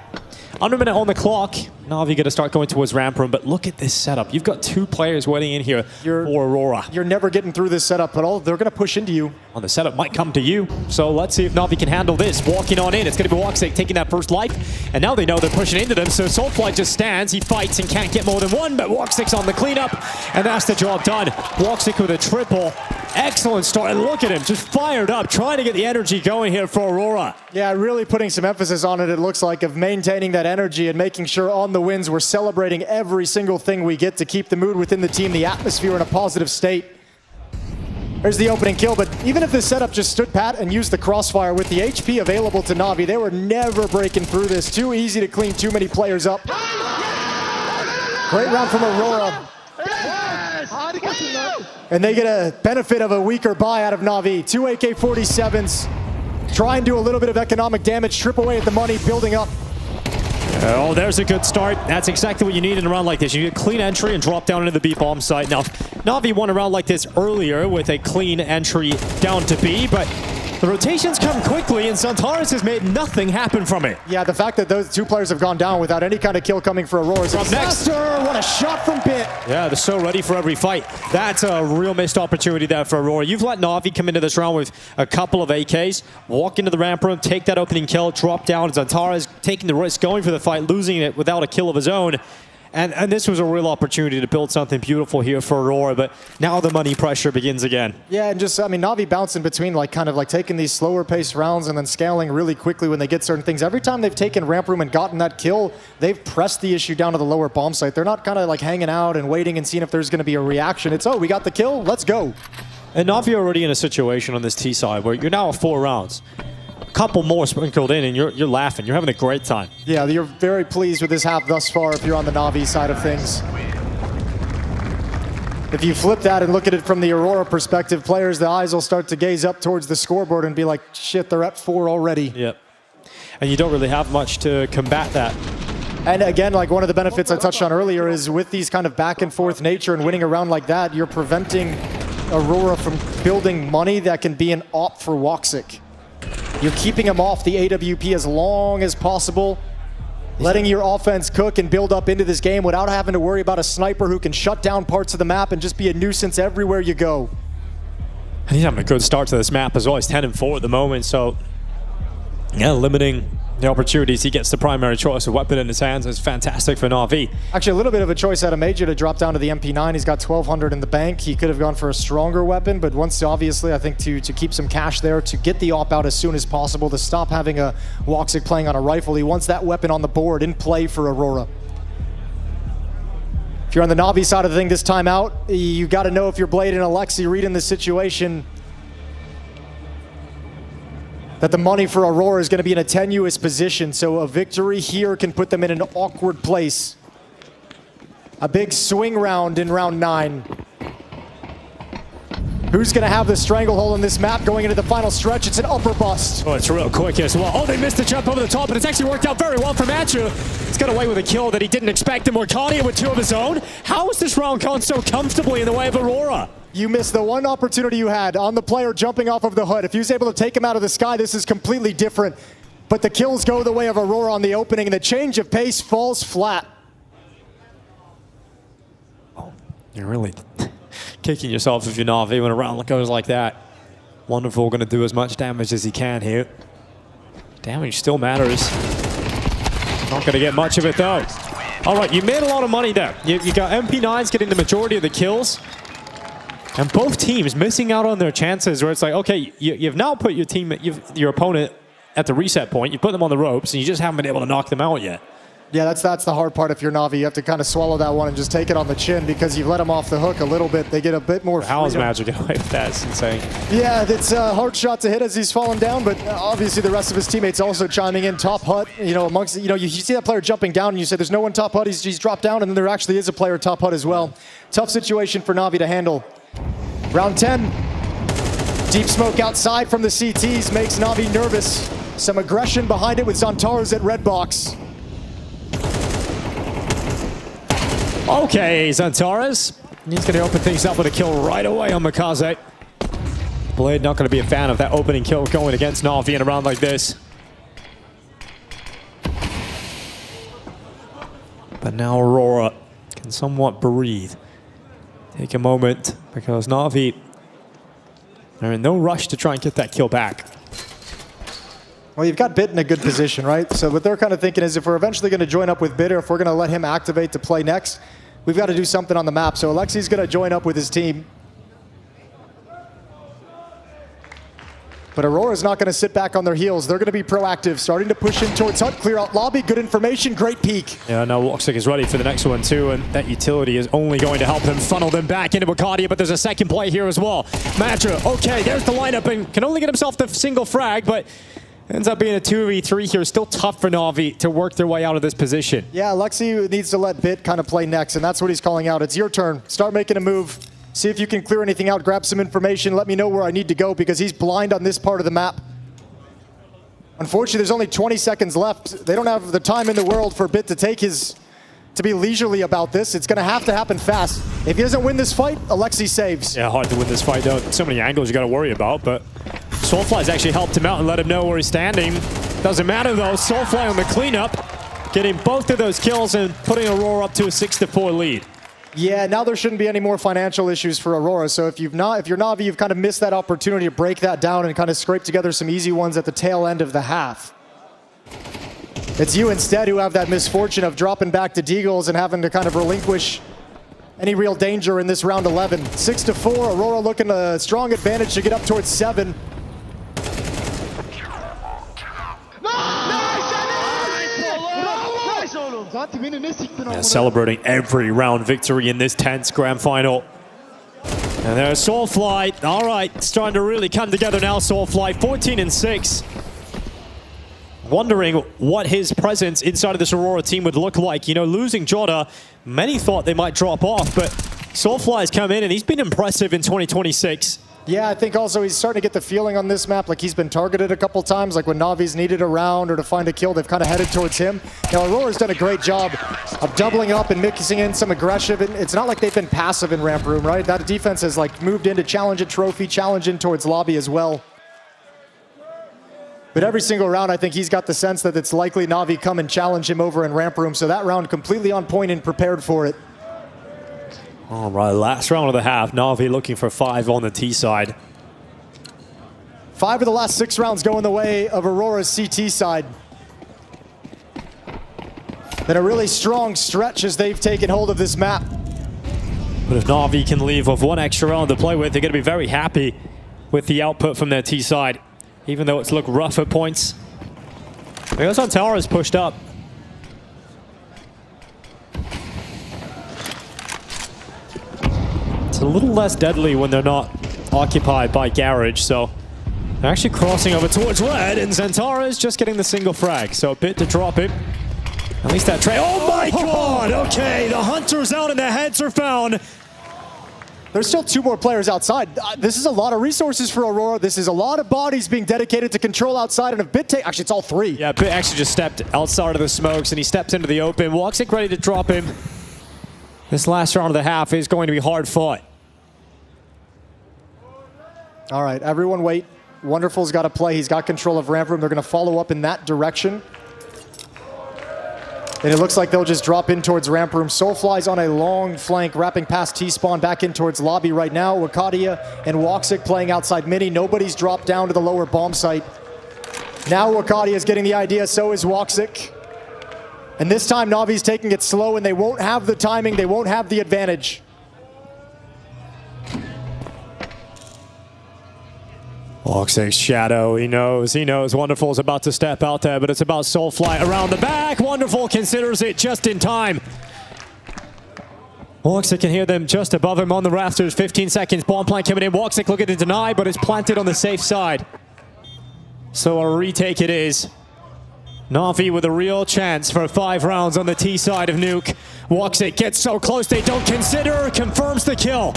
Speaker 11: Under a minute on the clock. Na'Vi going to start going towards ramp room, but look at this setup. You've got 2 players waiting in here for Aurora.
Speaker 2: You're never getting through this setup at all. They're going to push into you.
Speaker 11: On the setup might come to you. So let's see if Na'Vi can handle this. Walking on in. It's going to be Woxic taking that first life. And now they know they're pushing into them. So Soulfly just stands. He fights and can't get more than one, but Woxic's on the cleanup. And that's the job done. Woxic with a triple. Excellent start. And look at him, just fired up, trying to get the energy going here for Aurora.
Speaker 2: Yeah, really putting some emphasis on it, it looks like, of maintaining that energy and making sure on the wins we're celebrating every single thing we get to keep the mood within the team, the atmosphere in a positive state. There's the opening kill, but even if this setup just stood pat and used the crossfire with the HP available to Na'Vi, they were never breaking through this. Too easy to clean too many players up. Great round from Aurora. And they get a benefit of a weaker buy out of Na'Vi. 2 AK-47s. Try and do a little bit of economic damage, strip away at the money, building up.
Speaker 11: Oh, there's a good start. That's exactly what you need in a round like this. You get clean entry and drop down into the B bomb site. Now, Na'Vi won a round like this earlier with a clean entry down to B, but the rotations come quickly, and Zantaris has made nothing happen from it.
Speaker 2: Yeah, the fact that those 2 players have gone down without any kind of kill coming for Aurora is a disaster. What a shot from Bit.
Speaker 11: Yeah, they're so ready for every fight. That's a real missed opportunity there for Aurora. You've let Na'Vi come into this round with a couple of AKs, walk into the ramp room, take that opening kill, drop down. Zantaris taking the risk, going for the fight, losing it without a kill of his own. And this was a real opportunity to build something beautiful here for Aurora, but now the money pressure begins again.
Speaker 2: Yeah, and just, I mean, Na'Vi bouncing between, like, kind of like taking these slower paced rounds and then scaling really quickly when they get certain things. Every time they've taken ramp room and gotten that kill, they've pressed the issue down to the lower bomb site. They're not kind of like hanging out and waiting and seeing if there's going to be a reaction. It's, oh, we got the kill, let's go.
Speaker 11: And Na'Vi are already in a situation on this T side where you're now at 4 rounds. couple more sprinkled in and you're laughing. You're having a great time.
Speaker 2: Yeah, you're very pleased with this half thus far if you're on the Na'Vi side of things. If you flip that and look at it from the Aurora perspective, players, the eyes will start to gaze up towards the scoreboard and be like, shit, they're at 4 already.
Speaker 11: Yep. And you don't really have much to combat that.
Speaker 2: And again, like one of the benefits I touched on earlier is with these kind of back and forth nature and winning a round like that, you're preventing Aurora from building money that can be an op for Woxic. You're keeping him off the AWP as long as possible, letting your offense cook and build up into this game without having to worry about a sniper who can shut down parts of the map and just be a nuisance everywhere you go.
Speaker 11: And he's having a good start to this map as well. He's 10-4 at the moment, so yeah, limiting the opportunities. He gets the primary choice of weapon in his hands. It's fantastic for Na'Vi.
Speaker 2: Actually, a little bit of a choice out of Major to drop down to the MP9. He's got 1,200 in the bank. He could have gone for a stronger weapon, but once, obviously, I think to keep some cash there, to get the op out as soon as possible, to stop having a Woxic playing on a rifle. He wants that weapon on the board in play for Aurora. If you're on the Na'Vi side of the thing this time out, you got to know if you're Blade and Alexi reading the situation that the money for Aurora is going to be in a tenuous position, so a victory here can put them in an awkward place. A big swing round in round 9. Who's going to have the stranglehold on this map going into the final stretch? It's an upper bust.
Speaker 11: Oh, it's real quick as well. Oh, they missed the jump over the top, but it's actually worked out very well for Matchu. He's got away with a kill that he didn't expect, and Morcadia with 2 of his own. How is this round gone so comfortably in the way of Aurora?
Speaker 2: You missed the one opportunity you had on the player jumping off of the hood. If he was able to take him out of the sky, this is completely different. But the kills go the way of Aurora on the opening, and the change of pace falls flat.
Speaker 11: Oh, you're really kicking yourself if you're Na'Vi when a round goes like that. Wonderful going to do as much damage as he can here. Damage still matters. Not going to get much of it though. All right, you made a lot of money there. You got MP9s getting the majority of the kills. And both teams missing out on their chances where it's like, okay, you've now put your opponent at the reset point. You put them on the ropes, and you just haven't been able to knock them out yet.
Speaker 2: Yeah, that's the hard part if you're Na'Vi. You have to kind of swallow that one and just take it on the chin because you've let them off the hook a little bit. They get a bit more
Speaker 11: How is Magic get away with that? It's insane.
Speaker 2: Yeah, it's a hard shot to hit as he's falling down, but obviously the rest of his teammates also chiming in. Top hut, amongst, you see that player jumping down and you say there's no one top hut, he's dropped down, and then there actually is a player top hut as well. Tough situation for Na'Vi to handle. Round 10, deep smoke outside from the CTs makes Na'Vi nervous. Some aggression behind it with Zantaros at red box.
Speaker 11: Okay, Zantaros. He's going to open things up with a kill right away on Mikaze. Blade not going to be a fan of that opening kill going against Na'Vi in a round like this. But now Aurora can somewhat breathe. Take a moment, because Na'Vi are in no rush to try and get that kill back.
Speaker 2: Well, you've got Bit in a good position, right? So what they're kind of thinking is if we're eventually going to join up with Bit, or if we're going to let him activate to play next, we've got to do something on the map. So Alexi's going to join up with his team. But Aurora's not going to sit back on their heels. They're going to be proactive, starting to push in towards hut, clear out lobby, good information, great peek.
Speaker 11: Yeah, now Woxic is ready for the next one too, and that utility is only going to help them funnel them back into Morcadia, but there's a second play here as well. Matra, okay, there's the lineup, and can only get himself the single frag, but ends up being a 2v3 here. Still tough for Na'Vi to work their way out of this position.
Speaker 2: Yeah, Alexi needs to let Bit kind of play next, and that's what he's calling out. It's your turn. Start making a move. See if you can clear anything out, grab some information, let me know where I need to go, because he's blind on this part of the map. Unfortunately, there's only 20 seconds left. They don't have the time in the world for Bit to be leisurely about this. It's going to happen fast. If he doesn't win this fight, Alexi saves.
Speaker 11: Yeah, hard to win this fight though. So many angles you got to worry about, but Soulfly's actually helped him out and let him know where he's standing. Doesn't matter though, Soulfly on the cleanup, getting both of those kills and putting Aurora up to a 6-4 lead.
Speaker 2: Yeah, now there shouldn't be any more financial issues for Aurora. So if you're Na'Vi, you've kind of missed that opportunity to break that down and kind of scrape together some easy ones at the tail end of the half. It's you instead who have that misfortune of dropping back to Deagles and having to kind of relinquish any real danger in this round 11. 6-4, Aurora looking a strong advantage to get up towards 7.
Speaker 11: Yeah, celebrating every round victory in this tense grand final. And there's Soulfly. All right, it's starting to really come together now, Soulfly. 14-6. wondering what his presence inside of this Aurora team would look like. You know, losing Jota, many thought they might drop off, but Soulfly's come in and he's been impressive in 2026.
Speaker 2: Yeah, I think also he's starting to get the feeling on this map like he's been targeted a couple times, like when Navi's needed a round or to find a kill, they've kind of headed towards him. Now, Aurora's done a great job of doubling up and mixing in some aggression. It's not like they've been passive in ramp room, right? That defense has like moved into challenge a trophy, challenge in towards lobby as well. But every single round, I think he's got the sense that it's likely Navi come and challenge him over in ramp room. So that round completely on point and prepared for it.
Speaker 11: All right, last round of the half. Navi looking for 5 on the T side.
Speaker 2: 5 of the last 6 rounds going the way of Aurora's CT side. Been a really strong stretch as they've taken hold of this map.
Speaker 11: But if Navi can leave with 1 extra round to play with, they're going to be very happy with the output from their T side, even though it's looked rough at points. There's Antara's pushed up. It's a little less deadly when they're not occupied by Garage, so they're actually crossing over towards red, and Zantara is just getting the single frag, so a bit to drop it. At least that trade. Oh my god! Okay, the Hunter's out and their heads are found.
Speaker 2: There's still 2 more players outside. This is a lot of resources for Aurora. This is a lot of bodies being dedicated to control outside, and a Bit actually it's all 3.
Speaker 11: Yeah, Bit actually just stepped outside of the smokes and he steps into the open. Woxic ready to drop him. This last round of the half is going to be hard fought.
Speaker 2: All right, everyone wait. Wonderful's got to play. He's got control of ramp room. They're going to follow up in that direction. And it looks like they'll just drop in towards ramp room. Soulfly's on a long flank, wrapping past T-spawn back in towards lobby right now. Wakadia and Woxic playing outside mini. Nobody's dropped down to the lower bomb site. Now Wakadia is getting the idea, so is Woxic. And this time Navi's taking it slow and they won't have the timing, they won't have the advantage.
Speaker 11: Woxic's shadow, he knows Wonderful's about to step out there, but it's about Soulfly around the back. Wonderful considers it just in time. Woxic can hear them just above him on the rafters. 15 seconds, bomb plant coming in. Woxic looking to deny, but it's planted on the safe side. So a retake it is. Navi with a real chance for 5 rounds on the T side of Nuke. Woxic gets so close they don't consider, confirms the kill.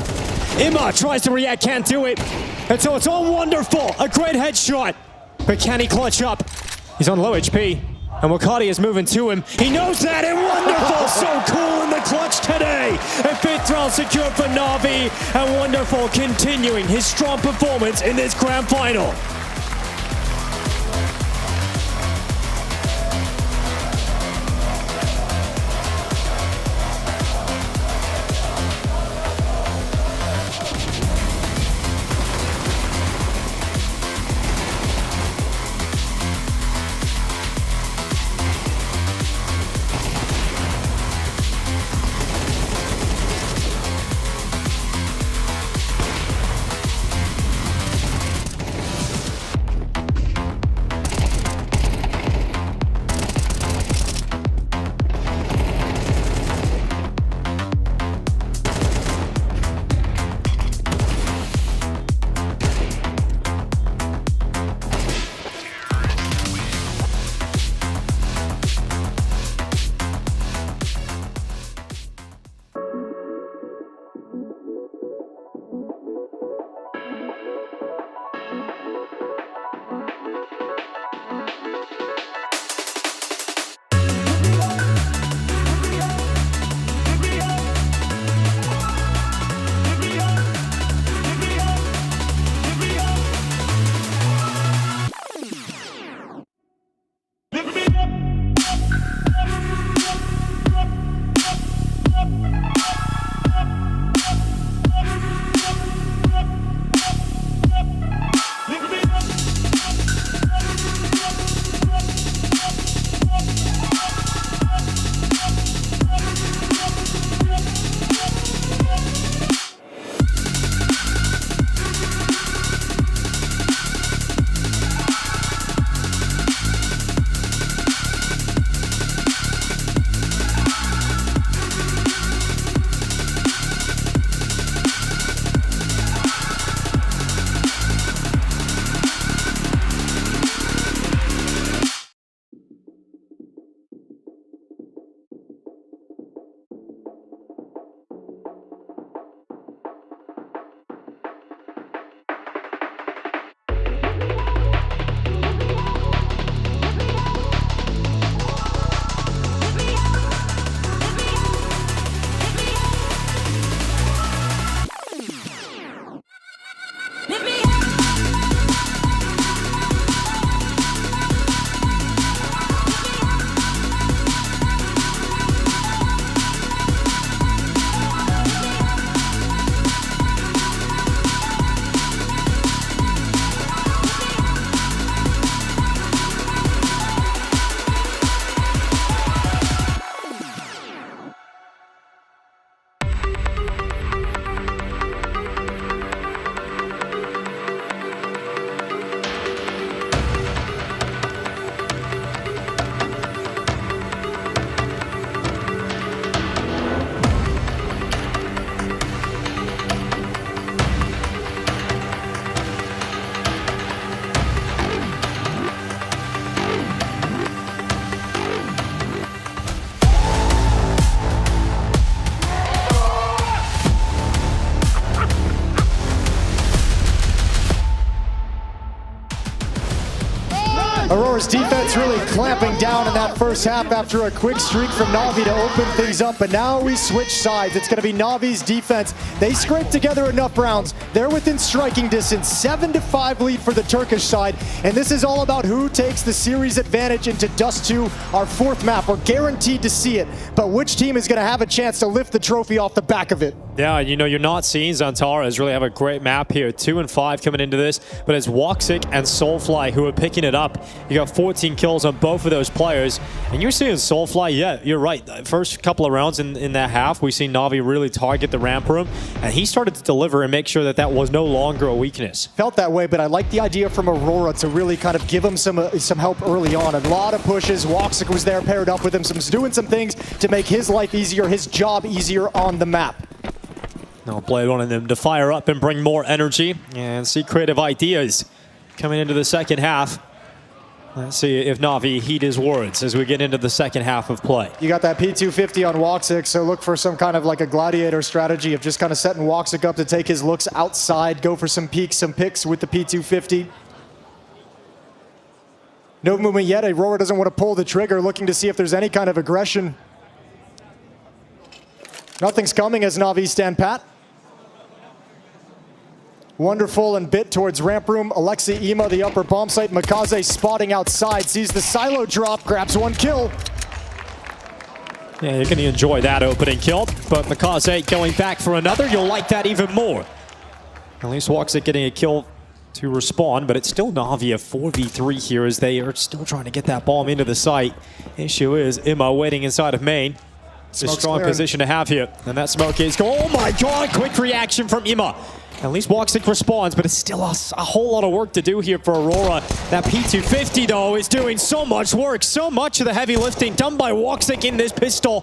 Speaker 11: Ima tries to react, can't do it. And so it's all Wonderful. A great headshot. But can he clutch up? He's on low HP. And Wakati is moving to him. He knows that, and Wonderful so cool in the clutch today. A 5th round secured for Navi. And Wonderful continuing his strong performance in this grand final.
Speaker 2: Aurora's defense really clamping down in that first half after a quick streak from Na'Vi to open things up, but now we switch sides. It's going to be Na'Vi's defense. They scraped together enough rounds. They're within striking distance, 7-5 lead for the Turkish side, and this is all about who takes the series advantage into Dust 2, our fourth map. We're guaranteed to see it, but which team is going to have a chance to lift the trophy off the back of it?
Speaker 11: Yeah, you know, you're not seeing Zantaras really have a great map here. 2 and 5 coming into this, but it's Woxic and Soulfly who are picking it up. You got 14 kills on both of those players, and you're seeing Soulfly, yeah, you're right. The first couple of rounds in that half, we seen Na'Vi really target the ramp room, and he started to deliver and make sure that that was no longer a weakness.
Speaker 2: Felt that way, but I like the idea from Aurora to really kind of give him some help early on. A lot of pushes. Woxic was there paired up with him, doing some things to make his life easier, his job easier on the map.
Speaker 11: Now Blade wanting them to fire up and bring more energy and see creative ideas coming into the second half. Let's see if Na'Vi heed his words as we get into the second half of play.
Speaker 2: You got that P250 on Woxic, so look for some kind of like a gladiator strategy of just kind of setting Woxic up to take his looks outside, go for some peeks, some picks with the P250. No movement yet. Aurora doesn't want to pull the trigger, looking to see if there's any kind of aggression. Nothing's coming as Na'Vi stand pat. Wonderful and bit towards ramp room. Alexi Ema, the upper bomb site. Makaze spotting outside, sees the silo drop, grabs 1 kill.
Speaker 11: Yeah, you're going to enjoy that opening kill, but Makaze going back for another, you'll like that even more. At least Woxic getting a kill to respawn, but it's still Na'Vi a 4v3 here as they are still trying to get that bomb into the site. Issue is Ema waiting inside of main. It's a strong position to have here, and that smoke is going. Oh my god, quick reaction from Ema. At least Woxic responds, but it's still a whole lot of work to do here for Aurora. That P250, though, is doing so much work. So much of the heavy lifting done by Woxic in this pistol.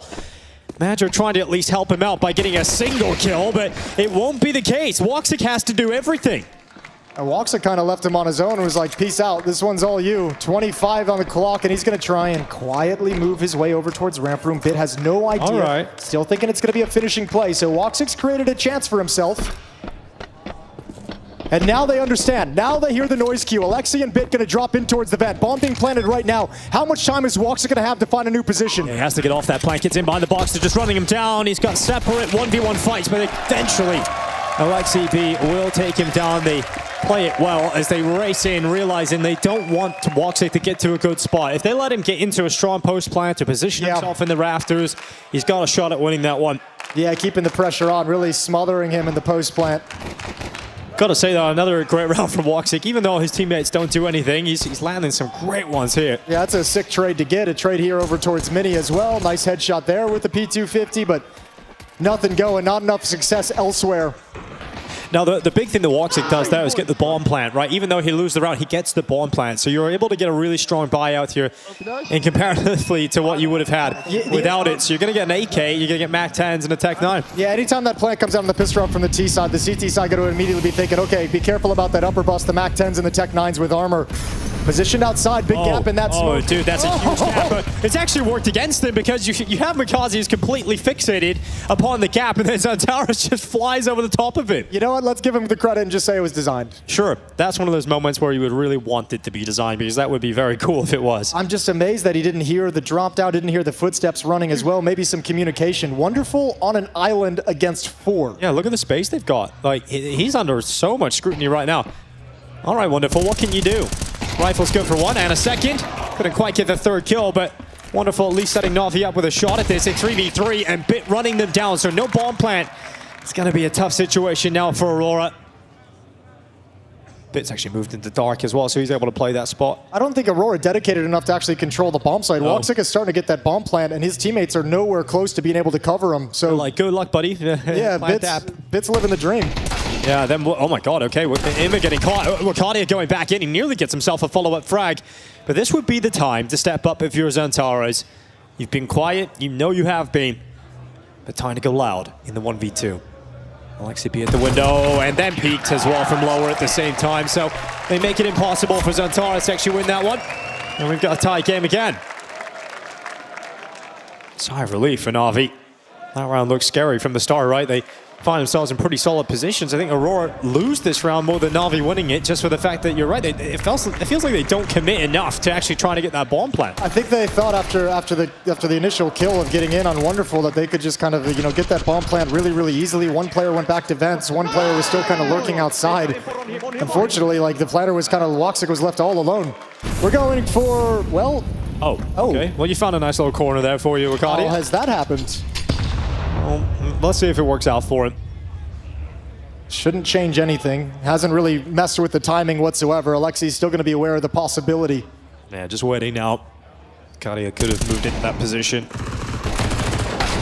Speaker 11: Madger trying to at least help him out by getting a single kill, but it won't be the case. Woxic has to do everything.
Speaker 2: And Woxic kind of left him on his own and was like, peace out, this one's all you. 25 on the clock, and he's going to try and quietly move his way over towards ramp room. Bit has no idea.
Speaker 11: All right.
Speaker 2: Still thinking it's going to be a finishing play, so Woxic's created a chance for himself. And now they understand. Now they hear the noise cue. Alexi and Bit going to drop in towards the vent. Bomb being planted right now. How much time is Woxic going to have to find a new position?
Speaker 11: Yeah, he has to get off that plank. Gets in behind the box. They're just running him down. He's got separate 1v1 fights, but eventually Alexi B will take him down. They play it well as they race in, realizing they don't want Woxic to get to a good spot. If they let him get into a strong post plant to position himself in the rafters, he's got a shot at winning that one.
Speaker 2: Yeah, keeping the pressure on, really smothering him in the post plant.
Speaker 11: Gotta say though, another great round from Woxic. Even though his teammates don't do anything, he's landing some great ones here.
Speaker 2: Yeah, that's a sick trade to get. A trade here over towards Mini as well. Nice headshot there with the P250, but nothing going, not enough success elsewhere.
Speaker 11: Now, the big thing that Woxic does there is get the bomb plant, right? Even though he loses the round, he gets the bomb plant. So you're able to get a really strong buyout here in comparatively to what you would have had without it. So you're going to get an AK, you're going to get Mac 10s and a Tech 9.
Speaker 2: Yeah, anytime that plant comes out on the pistol round from the T side, the CT side going to immediately be thinking, okay, be careful about that upper bust, the Mac 10s and the Tech 9s with armor. Positioned outside, big gap in that smoke.
Speaker 11: Oh, dude, that's a huge gap. But it's actually worked against him because you have Makaze who's completely fixated upon the gap, and then Zantaras just flies over the top of it.
Speaker 2: You know what? Let's give him the credit and just say it was designed.
Speaker 11: Sure. That's one of those moments where you would really want it to be designed, because that would be very cool if it was.
Speaker 2: I'm just amazed that he didn't hear the drop down, didn't hear the footsteps running as well. Maybe some communication. Wonderful on an island against 4.
Speaker 11: Yeah, look at the space they've got. Like, he's under so much scrutiny right now. All right, Wonderful, what can you do? Rifles go for 1 and a second. Couldn't quite get the 3rd kill, but Wonderful at least setting Na'Vi up with a shot at this. A 3v3 and Bit running them down, so no bomb plant. It's going to be a tough situation now for Aurora. Bit's actually moved into dark as well, so he's able to play that spot.
Speaker 2: I don't think Aurora dedicated enough to actually control the bomb site. Woxic is starting to get that bomb plant, and his teammates are nowhere close to being able to cover him. So,
Speaker 11: they're like, good luck, buddy.
Speaker 2: Yeah, Bit's living the dream.
Speaker 11: Yeah, then, oh my god, okay, Emma getting caught. Wakadia going back in, he nearly gets himself a follow-up frag. But this would be the time to step up if you're Zantaras. You've been quiet, you know you have been, but time to go loud in the 1v2. Alexi B at the window, and then peeked as well from lower at the same time, so they make it impossible for Zantaras to actually win that one. And we've got a tie game again. Sigh of relief for Na'Vi. That round looks scary from the start, right? They find themselves in pretty solid positions. I think Aurora lose this round more than Na'Vi winning it, just for the fact that you're right. It feels like they don't commit enough to actually trying to get that bomb plant.
Speaker 2: I think they thought after the initial kill of getting in on Wonderful that they could just kind of get that bomb plant really easily. One player went back to vents. One player was still kind of lurking outside. Unfortunately, like the planter was kind of Woxic was left all alone. We're going for
Speaker 11: Okay. Well, you found a nice little corner there for you, Ricardo.
Speaker 2: How has that happened?
Speaker 11: Well, let's see if it works out for him.
Speaker 2: Shouldn't change anything. Hasn't really messed with the timing whatsoever. Alexi's still going to be aware of the possibility.
Speaker 11: Yeah, just waiting now. Wakadia could have moved into that position.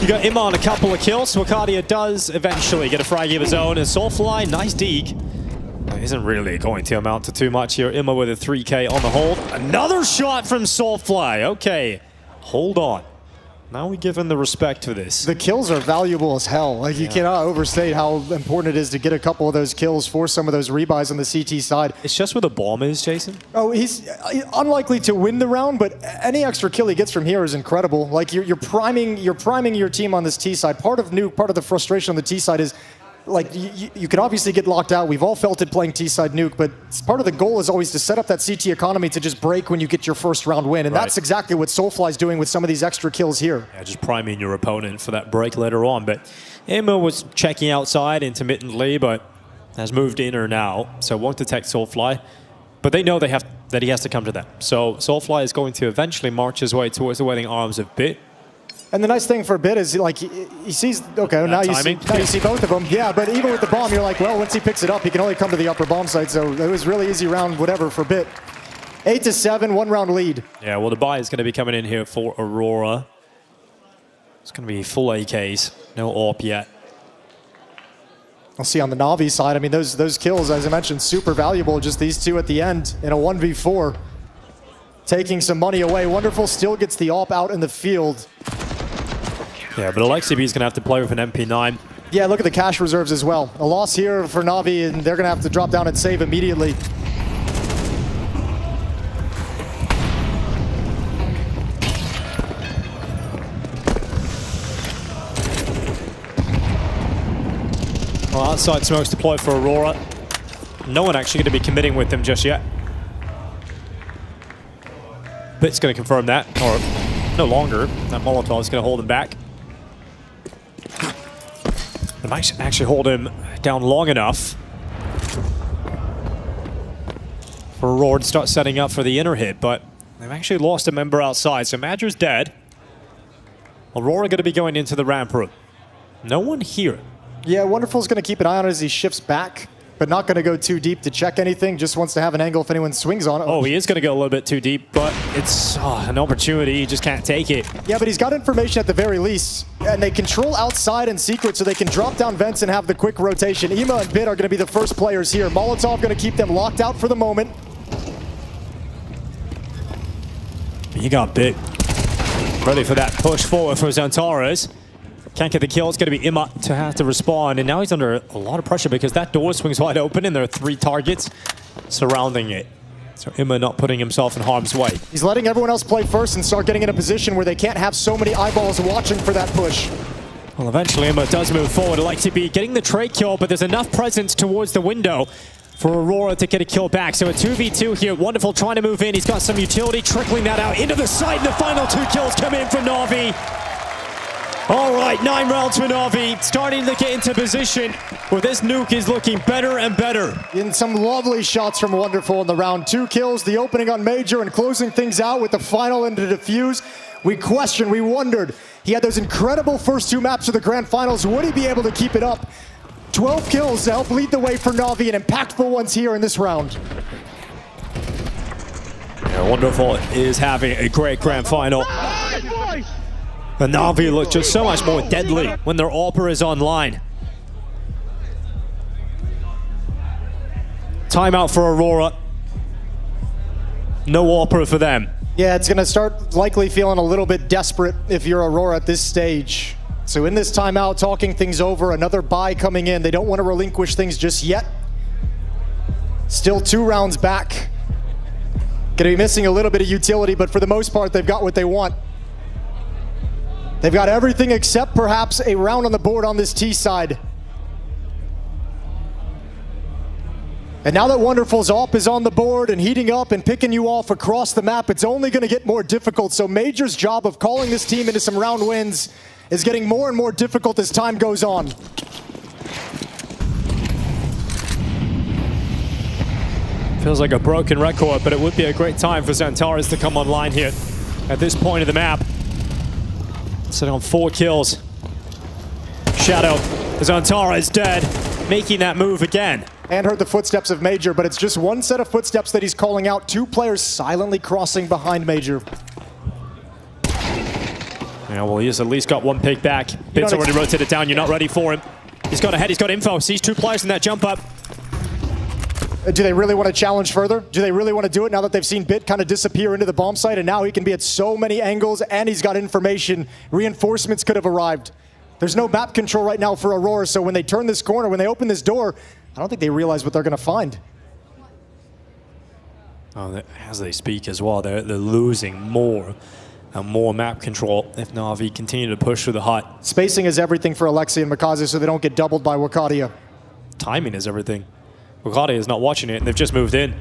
Speaker 11: You got Imma on a couple of kills. Wakadia does eventually get a frag of his own. And Soulfly, nice deke. Isn't really going to amount to too much here. Imma with a 3K on the hold. Another shot from Soulfly. Okay, hold on. Now we give him the respect for this.
Speaker 2: The kills are valuable as hell. Like, you cannot overstate how important it is to get a couple of those kills for some of those rebuys on the CT side.
Speaker 11: It's just where the bomb is, Jason.
Speaker 2: Oh, he's unlikely to win the round, but any extra kill he gets from here is incredible. Like, you're priming your team on this T side. Part of Nuke, part of the frustration on the T side is, like, you can obviously get locked out. We've all felt it playing T-side Nuke, but part of the goal is always to set up that CT economy to just break when you get your first round win, and that's exactly what Soulfly's doing with some of these extra kills here.
Speaker 11: Yeah, just priming your opponent for that break later on. But Imma was checking outside intermittently, but has moved inner now, so won't detect Soulfly. But they know that he has to come to them. So Soulfly is going to eventually march his way towards the waiting arms of Bit.
Speaker 2: And the nice thing for Bit is, like, he sees, okay, now you see both of them. Yeah, but even with the bomb, you're like, well, once he picks it up, he can only come to the upper bomb site. So it was really easy round, whatever, for Bit. 8-7, 1 round lead.
Speaker 11: Yeah, well, the buy is going to be coming in here for Aurora. It's going to be full AKs, no AWP yet.
Speaker 2: I'll see on the Na'Vi side, I mean, those kills, as I mentioned, super valuable. Just these two at the end in a 1v4. Taking some money away. Wonderful still gets the AWP out in the field.
Speaker 11: Yeah, but Alexi B is going to have to play with an MP9.
Speaker 2: Yeah, look at the cash reserves as well. A loss here for Na'Vi, and they're going to have to drop down and save immediately.
Speaker 11: Well, outside smokes deployed for Aurora. No one actually going to be committing with them just yet. Bit's going to confirm that, or no longer. That Molotov is going to hold him back. They might actually hold him down long enough for Aurora to start setting up for the inner hit, but they've actually lost a member outside, so Madger's dead. Aurora going to be going into the ramp room. No one here.
Speaker 2: Yeah, Wonderful's going to keep an eye on it as he shifts back, but not going to go too deep to check anything. Just wants to have an angle if anyone swings on it.
Speaker 11: Oh, he is going to go a little bit too deep, but it's an opportunity. He just can't take it.
Speaker 2: Yeah, but he's got information at the very least. And they control outside and secret, so they can drop down vents and have the quick rotation. Imma and Bit are going to be the first players here. Molotov going to keep them locked out for the moment.
Speaker 11: You got Bit ready for that push forward for Zantaras. Can't get the kill. It's going to be Imma to have to respond. And now he's under a lot of pressure because that door swings wide open and there are 3 targets surrounding it. So Imma not putting himself in harm's way.
Speaker 2: He's letting everyone else play first and start getting in a position where they can't have so many eyeballs watching for that push.
Speaker 11: Well, eventually Imma does move forward. Alexi B getting the trade kill, but there's enough presence towards the window for Aurora to get a kill back. So a 2v2 here. Wonderful trying to move in. He's got some utility trickling that out into the site. And the final 2 kills come in from Na'Vi. All right, 9 rounds for Na'Vi, starting to get into position where this Nuke is looking better and better.
Speaker 2: In some lovely shots from Wonderful in the round. 2 kills, the opening on Major, and closing things out with the final into Defuse. We wondered. He had those incredible first 2 maps of the grand finals. Would he be able to keep it up? 12 kills to help lead the way for Na'Vi, and impactful ones here in this round.
Speaker 11: Yeah, Wonderful is having a great grand final. The Na'Vi look just so much more deadly when their AWPer is online. Timeout for Aurora. No AWPer for them.
Speaker 2: Yeah, it's going to start likely feeling a little bit desperate if you're Aurora at this stage. So in this timeout, talking things over, another buy coming in. They don't want to relinquish things just yet. Still 2 rounds back. Going to be missing a little bit of utility, but for the most part, they've got what they want. They've got everything except perhaps a round on the board on this T side. And now that Wonderful's AWP is on the board and heating up and picking you off across the map, it's only going to get more difficult. So Major's job of calling this team into some round wins is getting more and more difficult as time goes on.
Speaker 11: Feels like a broken record, but it would be a great time for Xantares to come online here at this point of the map. Sitting on 4 kills. Shadow, Xantares dead, making that move again.
Speaker 2: And heard the footsteps of Major, but it's just one set of footsteps that he's calling out. 2 players silently crossing behind Major.
Speaker 11: Yeah, well, he's at least got 1 pick back. Bit's already rotated down. You're not ready for him. He's got ahead. He's got info. Sees 2 players in that jump up.
Speaker 2: Do they really want to challenge further? Do they really want to do it now that they've seen Bit kind of disappear into the bomb site, and now he can be at so many angles and he's got information? Reinforcements could have arrived. There's no map control right now for Aurora, so when they turn this corner, when they open this door, I don't think they realize what they're going to find.
Speaker 11: Oh, as they speak as well, they're losing more and more map control if Na'Vi continue to push through the hut.
Speaker 2: Spacing is everything for Alexi and Makaze so they don't get doubled by Wakadia.
Speaker 11: Timing is everything. Wakadia is not watching it, and they've just moved in.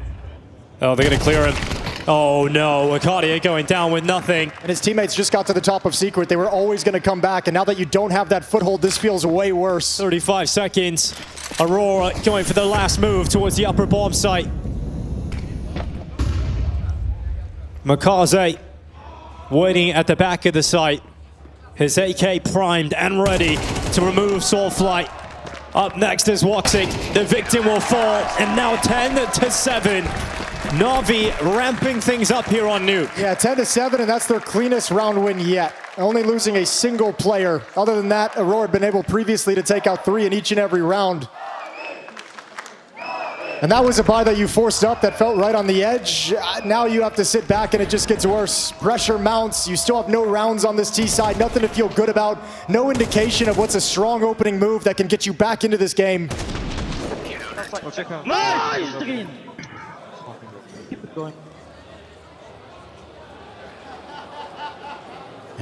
Speaker 11: Oh, they're going to clear him. Oh no, Wakadia going down with nothing.
Speaker 2: And his teammates just got to the top of Secret. They were always going to come back, and now that you don't have that foothold, this feels way worse.
Speaker 11: 35 seconds. Aurora going for the last move towards the upper bomb site. Makaze waiting at the back of the site. His AK primed and ready to remove Soulflight. Up next is Woxic. The victim will fall, and now 10-7. Na'Vi ramping things up here on Nuke.
Speaker 2: Yeah, 10-7, and that's their cleanest round win yet. Only losing a single player. Other than that, Aurora had been able previously to take out 3 in each and every round. And that was a buy that you forced up that felt right on the edge. Now you have to sit back and it just gets worse. Pressure mounts. You still have no rounds on this T side. Nothing to feel good about. No indication of what's a strong opening move that can get you back into this game.
Speaker 7: Nice, Green. Keep it going.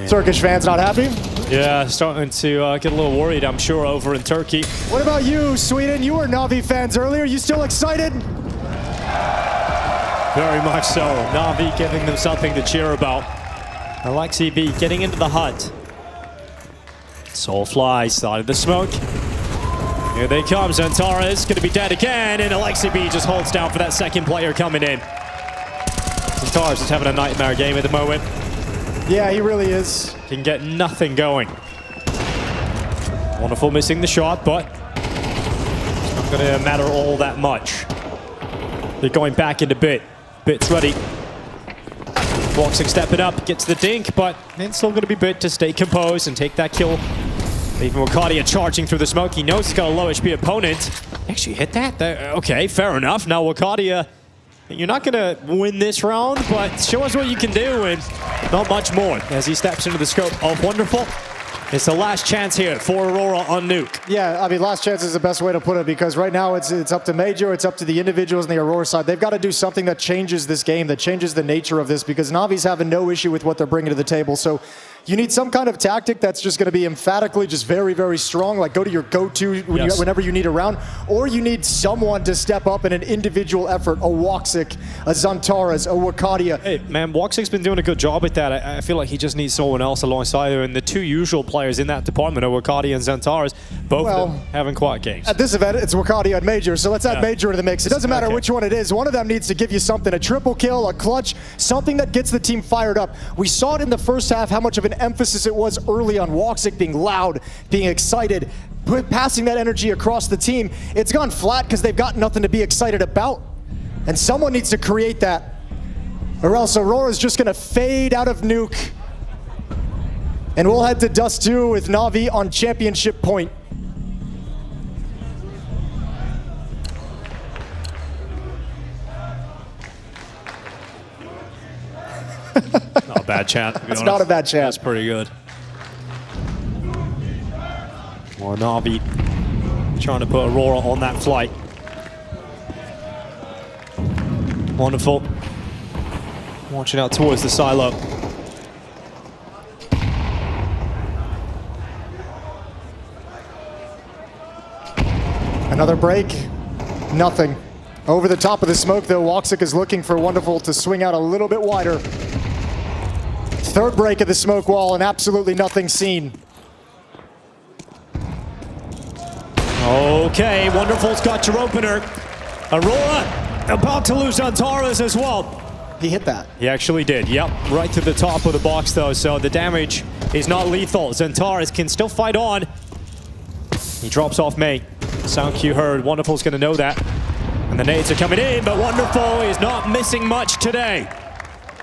Speaker 2: Turkish fans not happy?
Speaker 11: Yeah, starting to get a little worried, I'm sure, over in Turkey.
Speaker 2: What about you, Sweden? You were Na'Vi fans earlier. You still excited?
Speaker 11: Very much so. Na'Vi giving them something to cheer about. Alexi B getting into the hut. Soulfly started the smoke. Here they come. Xantares going to be dead again, and Alexi B just holds down for that second player coming in. Xantares is having a nightmare game at the moment.
Speaker 2: Yeah, he really is.
Speaker 11: Can get nothing going. Wonderful missing the shot, but it's not going to matter all that much. They're going back into Bit. Bit's ready. Woxic stepping up, gets the dink, but it's still going to be Bit to stay composed and take that kill. Even Wakadia charging through the smoke. He knows he's got a low HP opponent. Actually hit that? Okay, fair enough. Now Wakadia, you're not going to win this round, but show us what you can do, and not much more as he steps into the scope of Wonderful. It's the last chance here for Aurora on Nuke.
Speaker 2: Yeah, I mean, last chance is the best way to put it, because right now it's up to Major, it's up to the individuals on the Aurora side. They've got to do something that changes this game, that changes the nature of this, because Navi's having no issue with what they're bringing to the table. So you need some kind of tactic that's just going to be emphatically just very, very strong, like go to your go-to whenever you need a round, or you need someone to step up in an individual effort, a Woxic, a Xantares, a Wakadia.
Speaker 11: Hey, man, Woxic's been doing a good job with that. I feel like he just needs someone else alongside him, and the 2 usual players in that department are Wakadia and Xantares, both of them having quiet games.
Speaker 2: At this event, it's Wakadia and Major, so let's add Major into the mix. It doesn't matter which one it is. One of them needs to give you something, a triple kill, a clutch, something that gets the team fired up. We saw it in the first half, how much of an emphasis it was early on Woxic being loud, being excited, passing that energy across the team. It's gone flat because they've got nothing to be excited about. And someone needs to create that, or else Aurora's just going to fade out of Nuke. And we'll head to Dust 2 with Na'Vi on championship point.
Speaker 11: Not a bad chant.
Speaker 2: That's not a bad chant.
Speaker 11: That's pretty good. More Na'Vi trying to put Aurora on that flight. Wonderful. Launching out towards the silo.
Speaker 2: Another break. Nothing. Over the top of the smoke, though, Woxic is looking for Wonderful to swing out a little bit wider. Third break of the smoke wall and absolutely nothing seen.
Speaker 11: Okay, Wonderful's got your opener. Aurora about to lose Antares as well.
Speaker 2: He hit that.
Speaker 11: He actually did, yep. Right to the top of the box, though, so the damage is not lethal. Antares can still fight on. He drops off May. Sound cue heard. Wonderful's going to know that. And the nades are coming in, but Wonderful is not missing much today.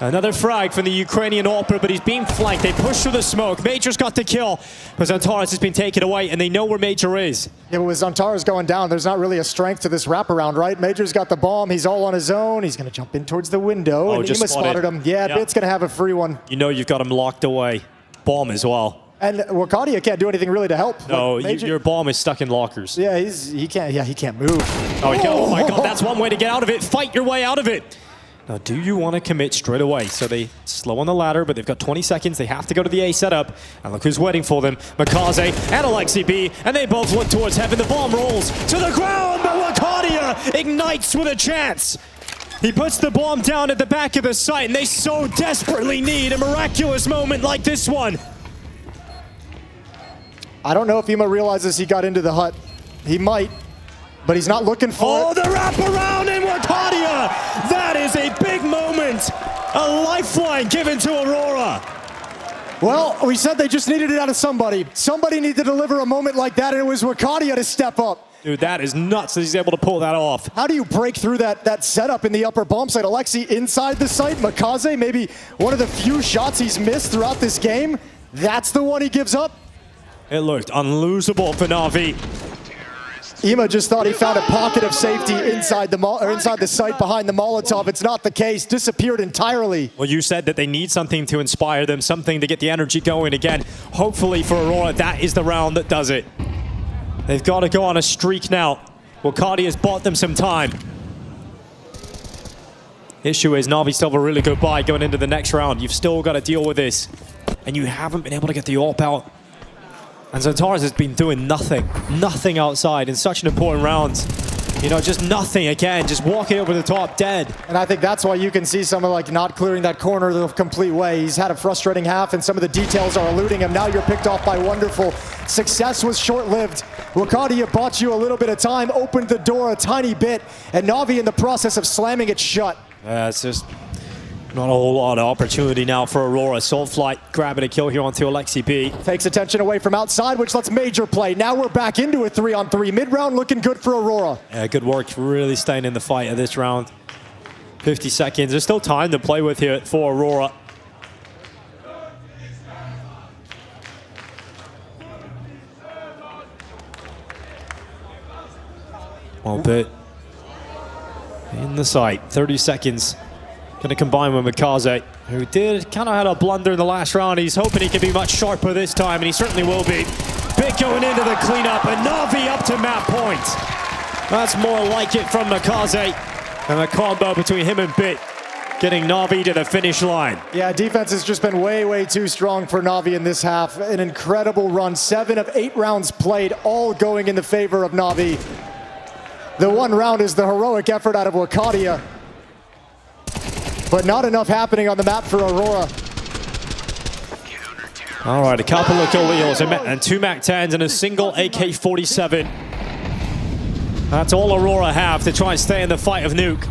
Speaker 11: Another frag from the Ukrainian Opera, but he's being flanked. They push through the smoke. Major's got the kill, but Antares has been taken away, and they know where Major is.
Speaker 2: Yeah, but with Antares going down, there's not really a strength to this wraparound, right? Major's got the bomb. He's all on his own. He's going to jump in towards the window.
Speaker 11: Oh,
Speaker 2: and
Speaker 11: just
Speaker 2: Ima spotted him. Yeah,
Speaker 11: yep.
Speaker 2: Bit's going to have a free one.
Speaker 11: You know you've got him locked away. Bomb as well.
Speaker 2: And Wakadia can't do anything really to help.
Speaker 11: No,
Speaker 2: Like,
Speaker 11: your bomb is stuck in lockers.
Speaker 2: Yeah, he can't move.
Speaker 11: Oh, oh my God, that's one way to get out of it. Fight your way out of it. Now, do you want to commit straight away? So they slow on the ladder, but they've got 20 seconds. They have to go to the A setup. And look who's waiting for them. Makaze and Alexi B. And they both look towards heaven. The bomb rolls to the ground, but Wakadia ignites with a chance. He puts the bomb down at the back of the site, and they so desperately need a miraculous moment like this one.
Speaker 2: I don't know if Ima realizes he got into the hut. He might, but he's not looking for it.
Speaker 11: Oh, the wraparound in Wakadia! That is a big moment! A lifeline given to Aurora.
Speaker 2: Well, we said they just needed it out of somebody. Somebody needed to deliver a moment like that, and it was Wakadia to step up.
Speaker 11: Dude, that is nuts that he's able to pull that off.
Speaker 2: How do you break through that setup in the upper bomb site? Alexi inside the site. Makaze, maybe one of the few shots he's missed throughout this game. That's the one he gives up.
Speaker 11: It looked unlosable for Na'Vi.
Speaker 2: Ima just thought he found a pocket of safety inside the site behind the Molotov. It's not the case. Disappeared entirely.
Speaker 11: Well, you said that they need something to inspire them, something to get the energy going again. Hopefully for Aurora, that is the round that does it. They've got to go on a streak now. Wakadi has bought them some time. Issue is Na'Vi still have a really good buy going into the next round. You've still got to deal with this. And you haven't been able to get the AWP out. And Antares has been doing nothing outside in such an important round. You know, just nothing again, just walking over the top dead.
Speaker 2: And I think that's why you can see someone like not clearing that corner the complete way. He's had a frustrating half and some of the details are eluding him. Now you're picked off by Wonderful. Success was short-lived. Wakadia bought you a little bit of time, opened the door a tiny bit, and Na'Vi in the process of slamming it shut.
Speaker 11: Yeah, it's just not a whole lot of opportunity now for Aurora. Soulflight grabbing a kill here onto Alexi B.
Speaker 2: Takes attention away from outside, which lets Major play. Now we're back into a 3-on-3. Mid-round looking good for Aurora.
Speaker 11: Yeah, good work. Really staying in the fight of this round. 50 seconds. There's still time to play with here for Aurora. Well, bit in the sight. 30 seconds. Going to combine with Makaze, who did kind of had a blunder in the last round. He's hoping he can be much sharper this time, and he certainly will be. Bit going into the cleanup, and Na'Vi up to map point. That's more like it from Makaze. And a combo between him and Bit, getting Na'Vi to the finish line.
Speaker 2: Yeah, defense has just been way too strong for Na'Vi in this half. An incredible run. 7 of 8 rounds played, all going in the favor of Na'Vi. The one round is the heroic effort out of Wakadia. But not enough happening on the map for Aurora.
Speaker 11: All right, a couple of Khalils and 2 MAC-10s and a single AK-47. That's all Aurora have to try and stay in the fight of Nuke.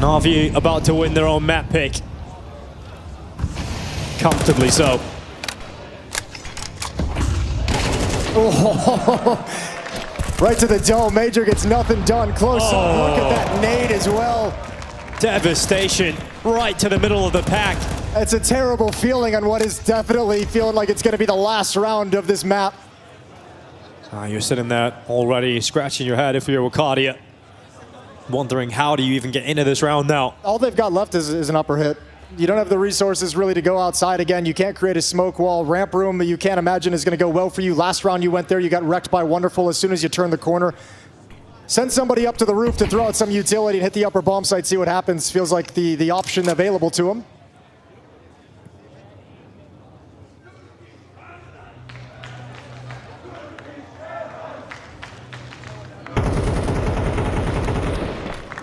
Speaker 11: Na'Vi about to win their own map pick. Comfortably so.
Speaker 2: Oh. Right to the dome. Major gets nothing done. Close up. Look at that nade as well.
Speaker 11: Devastation right to the middle of the pack.
Speaker 2: It's a terrible feeling on what is definitely feeling like it's going to be the last round of this map.
Speaker 11: You're sitting there already scratching your head if you're Wakadia. Wondering how do you even get into this round now?
Speaker 2: All they've got left is an upper hit. You don't have the resources really to go outside again. You can't create a smoke wall. Ramp room, you can't imagine is going to go well for you. Last round you went there, you got wrecked by Wonderful as soon as you turned the corner. Send somebody up to the roof to throw out some utility and hit the upper bomb site, see what happens. Feels like the option available to him.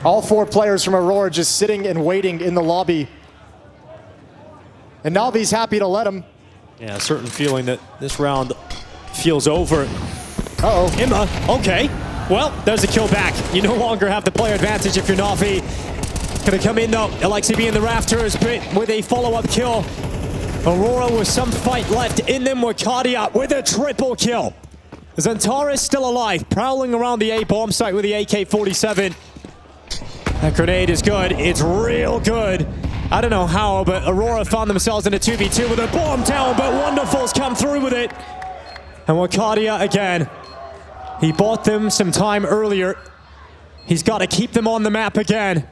Speaker 2: All 4 players from Aurora just sitting and waiting in the lobby. And Navi's happy to let him.
Speaker 11: Yeah, a certain feeling that this round feels over.
Speaker 2: Uh-oh.
Speaker 11: Emma, okay. Well, there's a kill back. You no longer have the player advantage if you're Navi. Gonna come in though, LXCB in the rafters, but with a follow-up kill. Aurora with some fight left in them with Cardia with a triple kill. Zantara is still alive, prowling around the A bomb site with the AK-47. That grenade is good, it's real good. I don't know how, but Aurora found themselves in a 2v2 with a bomb down, but Wonderful's come through with it. And Wakadia again. He bought them some time earlier. He's got to keep them on the map again.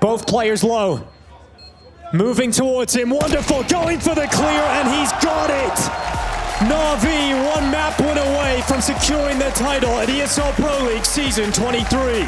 Speaker 11: Both players low. Moving towards him, Wonderful going for the clear, and he's got it! Na'Vi 1 map win away from securing the title at ESL Pro League Season 23.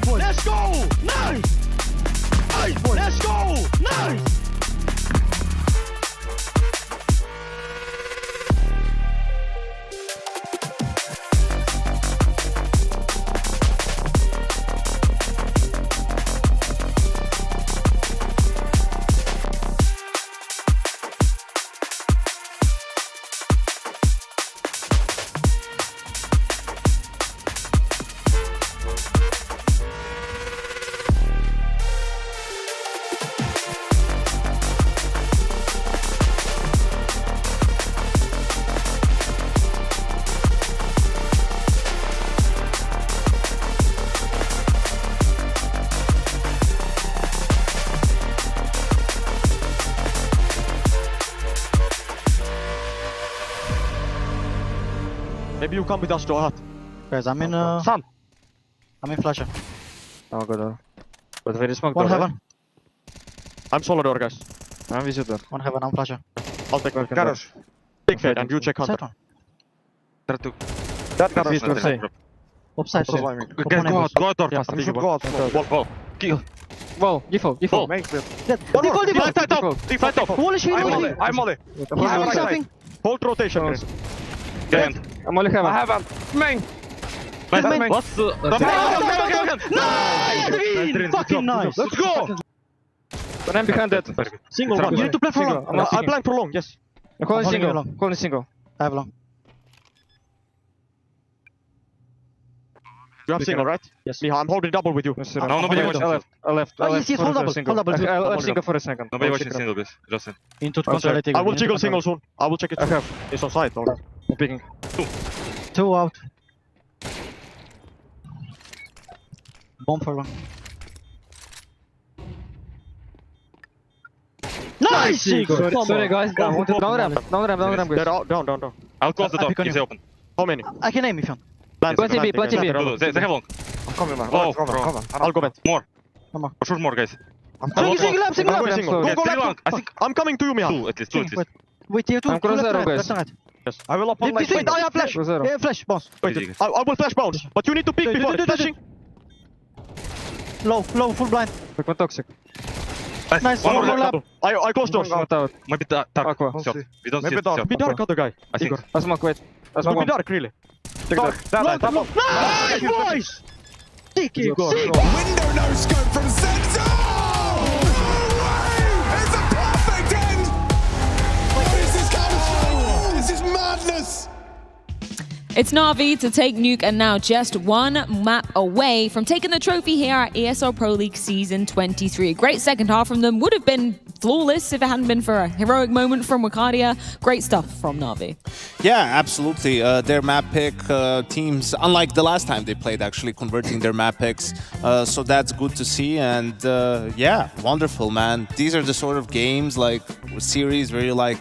Speaker 20: Let's go! Nice! Let's go! Nice!
Speaker 6: Maybe you come with us to a hut.
Speaker 7: Guys, I'm in
Speaker 6: Sun.
Speaker 7: I'm in flasher.
Speaker 6: Oh god. But very smoke.
Speaker 7: One heaven.
Speaker 6: I'm Solidor, guys.
Speaker 4: I'm visitor.
Speaker 7: One heaven, I'm flasher.
Speaker 6: I'll take Garage. Big fade and you check hunter.
Speaker 4: Try to...
Speaker 6: That Garage.
Speaker 7: Upside.
Speaker 4: Guys, go out door fast.
Speaker 6: You should go out. Wall.
Speaker 4: Kill. Wall, default.
Speaker 6: Make clear.
Speaker 7: Default.
Speaker 6: Deflect top.
Speaker 7: Wall is really.
Speaker 6: I'm molly.
Speaker 7: He's something.
Speaker 6: Hold rotation.
Speaker 4: Get. I'm only heaven.
Speaker 6: I haven't. Main.
Speaker 4: Main. What's the...
Speaker 7: Nice! Fucking nice!
Speaker 6: Let's go!
Speaker 4: But I'm behind that.
Speaker 6: Single one.
Speaker 7: You need to play for long.
Speaker 6: I blank for long, yes.
Speaker 4: Calling single. Calling single.
Speaker 7: I have long.
Speaker 6: You have single, right?
Speaker 7: Yes.
Speaker 6: Miha, I'm holding double with you.
Speaker 4: No, nobody watching. I left.
Speaker 7: Yes, hold double. Hold double.
Speaker 4: I left single for a second.
Speaker 5: Nobody watching single, please. Just in.
Speaker 7: Into control.
Speaker 6: I will jiggle single soon. I will check it.
Speaker 4: I have.
Speaker 6: It's on side already. I'm picking.
Speaker 7: Two out. Bomb for one. Nice!
Speaker 4: Sorry guys, down ramp guys.
Speaker 6: They're out, down.
Speaker 5: I'll close the door. It's open.
Speaker 6: How many?
Speaker 7: I can aim if you want.
Speaker 4: Planting B.
Speaker 5: They have long.
Speaker 6: I'm coming, man.
Speaker 5: Oh,
Speaker 6: Come on. I'll go back.
Speaker 5: More.
Speaker 7: Come on.
Speaker 5: For sure, more guys.
Speaker 6: I'm
Speaker 7: Single
Speaker 6: Go
Speaker 5: Yeah,
Speaker 6: left.
Speaker 5: I think
Speaker 6: I'm coming to you, Miha.
Speaker 5: two, at least.
Speaker 7: Wait, you two.
Speaker 4: I'm cross arrow, guys.
Speaker 6: Yes. I will upon my
Speaker 7: Wait, I have flash.
Speaker 4: Cross arrow.
Speaker 7: Yeah, flash, boss.
Speaker 6: Wait, I will flash bounce. But you need to pick before flashing.
Speaker 7: Low, full blind.
Speaker 4: Quick one toxic.
Speaker 7: Nice.
Speaker 5: One more
Speaker 7: One
Speaker 5: lap.
Speaker 7: lap.
Speaker 6: I close doors.
Speaker 4: Out.
Speaker 5: Maybe dark.
Speaker 4: Aqua.
Speaker 5: Shot. We don't see
Speaker 6: Maybe
Speaker 5: it.
Speaker 6: dark.
Speaker 5: Shot.
Speaker 6: Be dark, other guy.
Speaker 5: I think.
Speaker 4: I smoke, wait. I smoke
Speaker 6: Be
Speaker 4: one.
Speaker 6: dark, really.
Speaker 4: Take
Speaker 6: Dark.
Speaker 4: that.
Speaker 6: Nice, boys!
Speaker 7: Sticky.
Speaker 1: Window no scope from Senzo! It's a perfect end! What is this counter? This is madness!
Speaker 14: It's Na'Vi to take Nuke and now just one map away from taking the trophy here at ESL Pro League Season 23. A great second half from them. Would have been flawless if it hadn't been for a heroic moment from Wakadia. Great stuff from Na'Vi.
Speaker 19: Yeah, absolutely. Their map pick teams, unlike the last time they played, actually converting their map picks. So that's good to see. And yeah, wonderful, man. These are the sort of games, like series where you're like,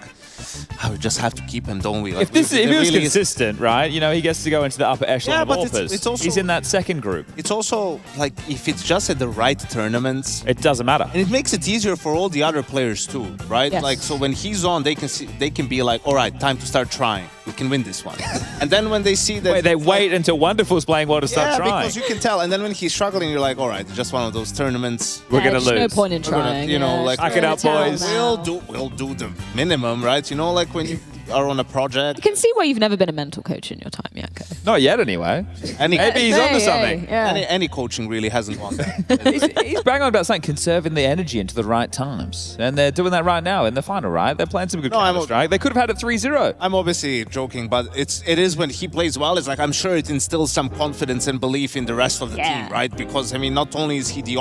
Speaker 19: we just have to keep him, don't we? Like,
Speaker 9: if he was consistent, right? You know, he gets to go into the upper echelon of Overpass.
Speaker 19: It's also,
Speaker 9: he's in that second group.
Speaker 19: It's also like if it's just at the right tournaments,
Speaker 9: it doesn't matter,
Speaker 19: and it makes it easier for all the other players too, right?
Speaker 14: Yes.
Speaker 19: Like so when he's on, they can be like, all right, time to start trying. We can win this one. And then when they see that,
Speaker 9: they wait until Wonderful's playing well to start trying.
Speaker 19: Yeah, because you can tell. And then when he's struggling, you're like, all right, just one of those tournaments.
Speaker 9: We're gonna lose.
Speaker 14: No point in trying.
Speaker 19: You know, like
Speaker 9: back it up, boys.
Speaker 19: We'll do the minimum, right? You know, like when you are on a project.
Speaker 14: I can see why you've never been a mental coach in your time, Yako.
Speaker 9: Not yet, anyway.
Speaker 19: Maybe
Speaker 9: he's onto something.
Speaker 19: Any coaching really hasn't won that.
Speaker 9: he's banging on about something, conserving the energy into the right times. And they're doing that right now in the final, right? They're playing some good Counter-Strike. They could have had it 3-0.
Speaker 19: I'm obviously joking, but it is when he plays well, it's like I'm sure it instills some confidence and belief in the rest of the team, right? Because, I mean, not only is he the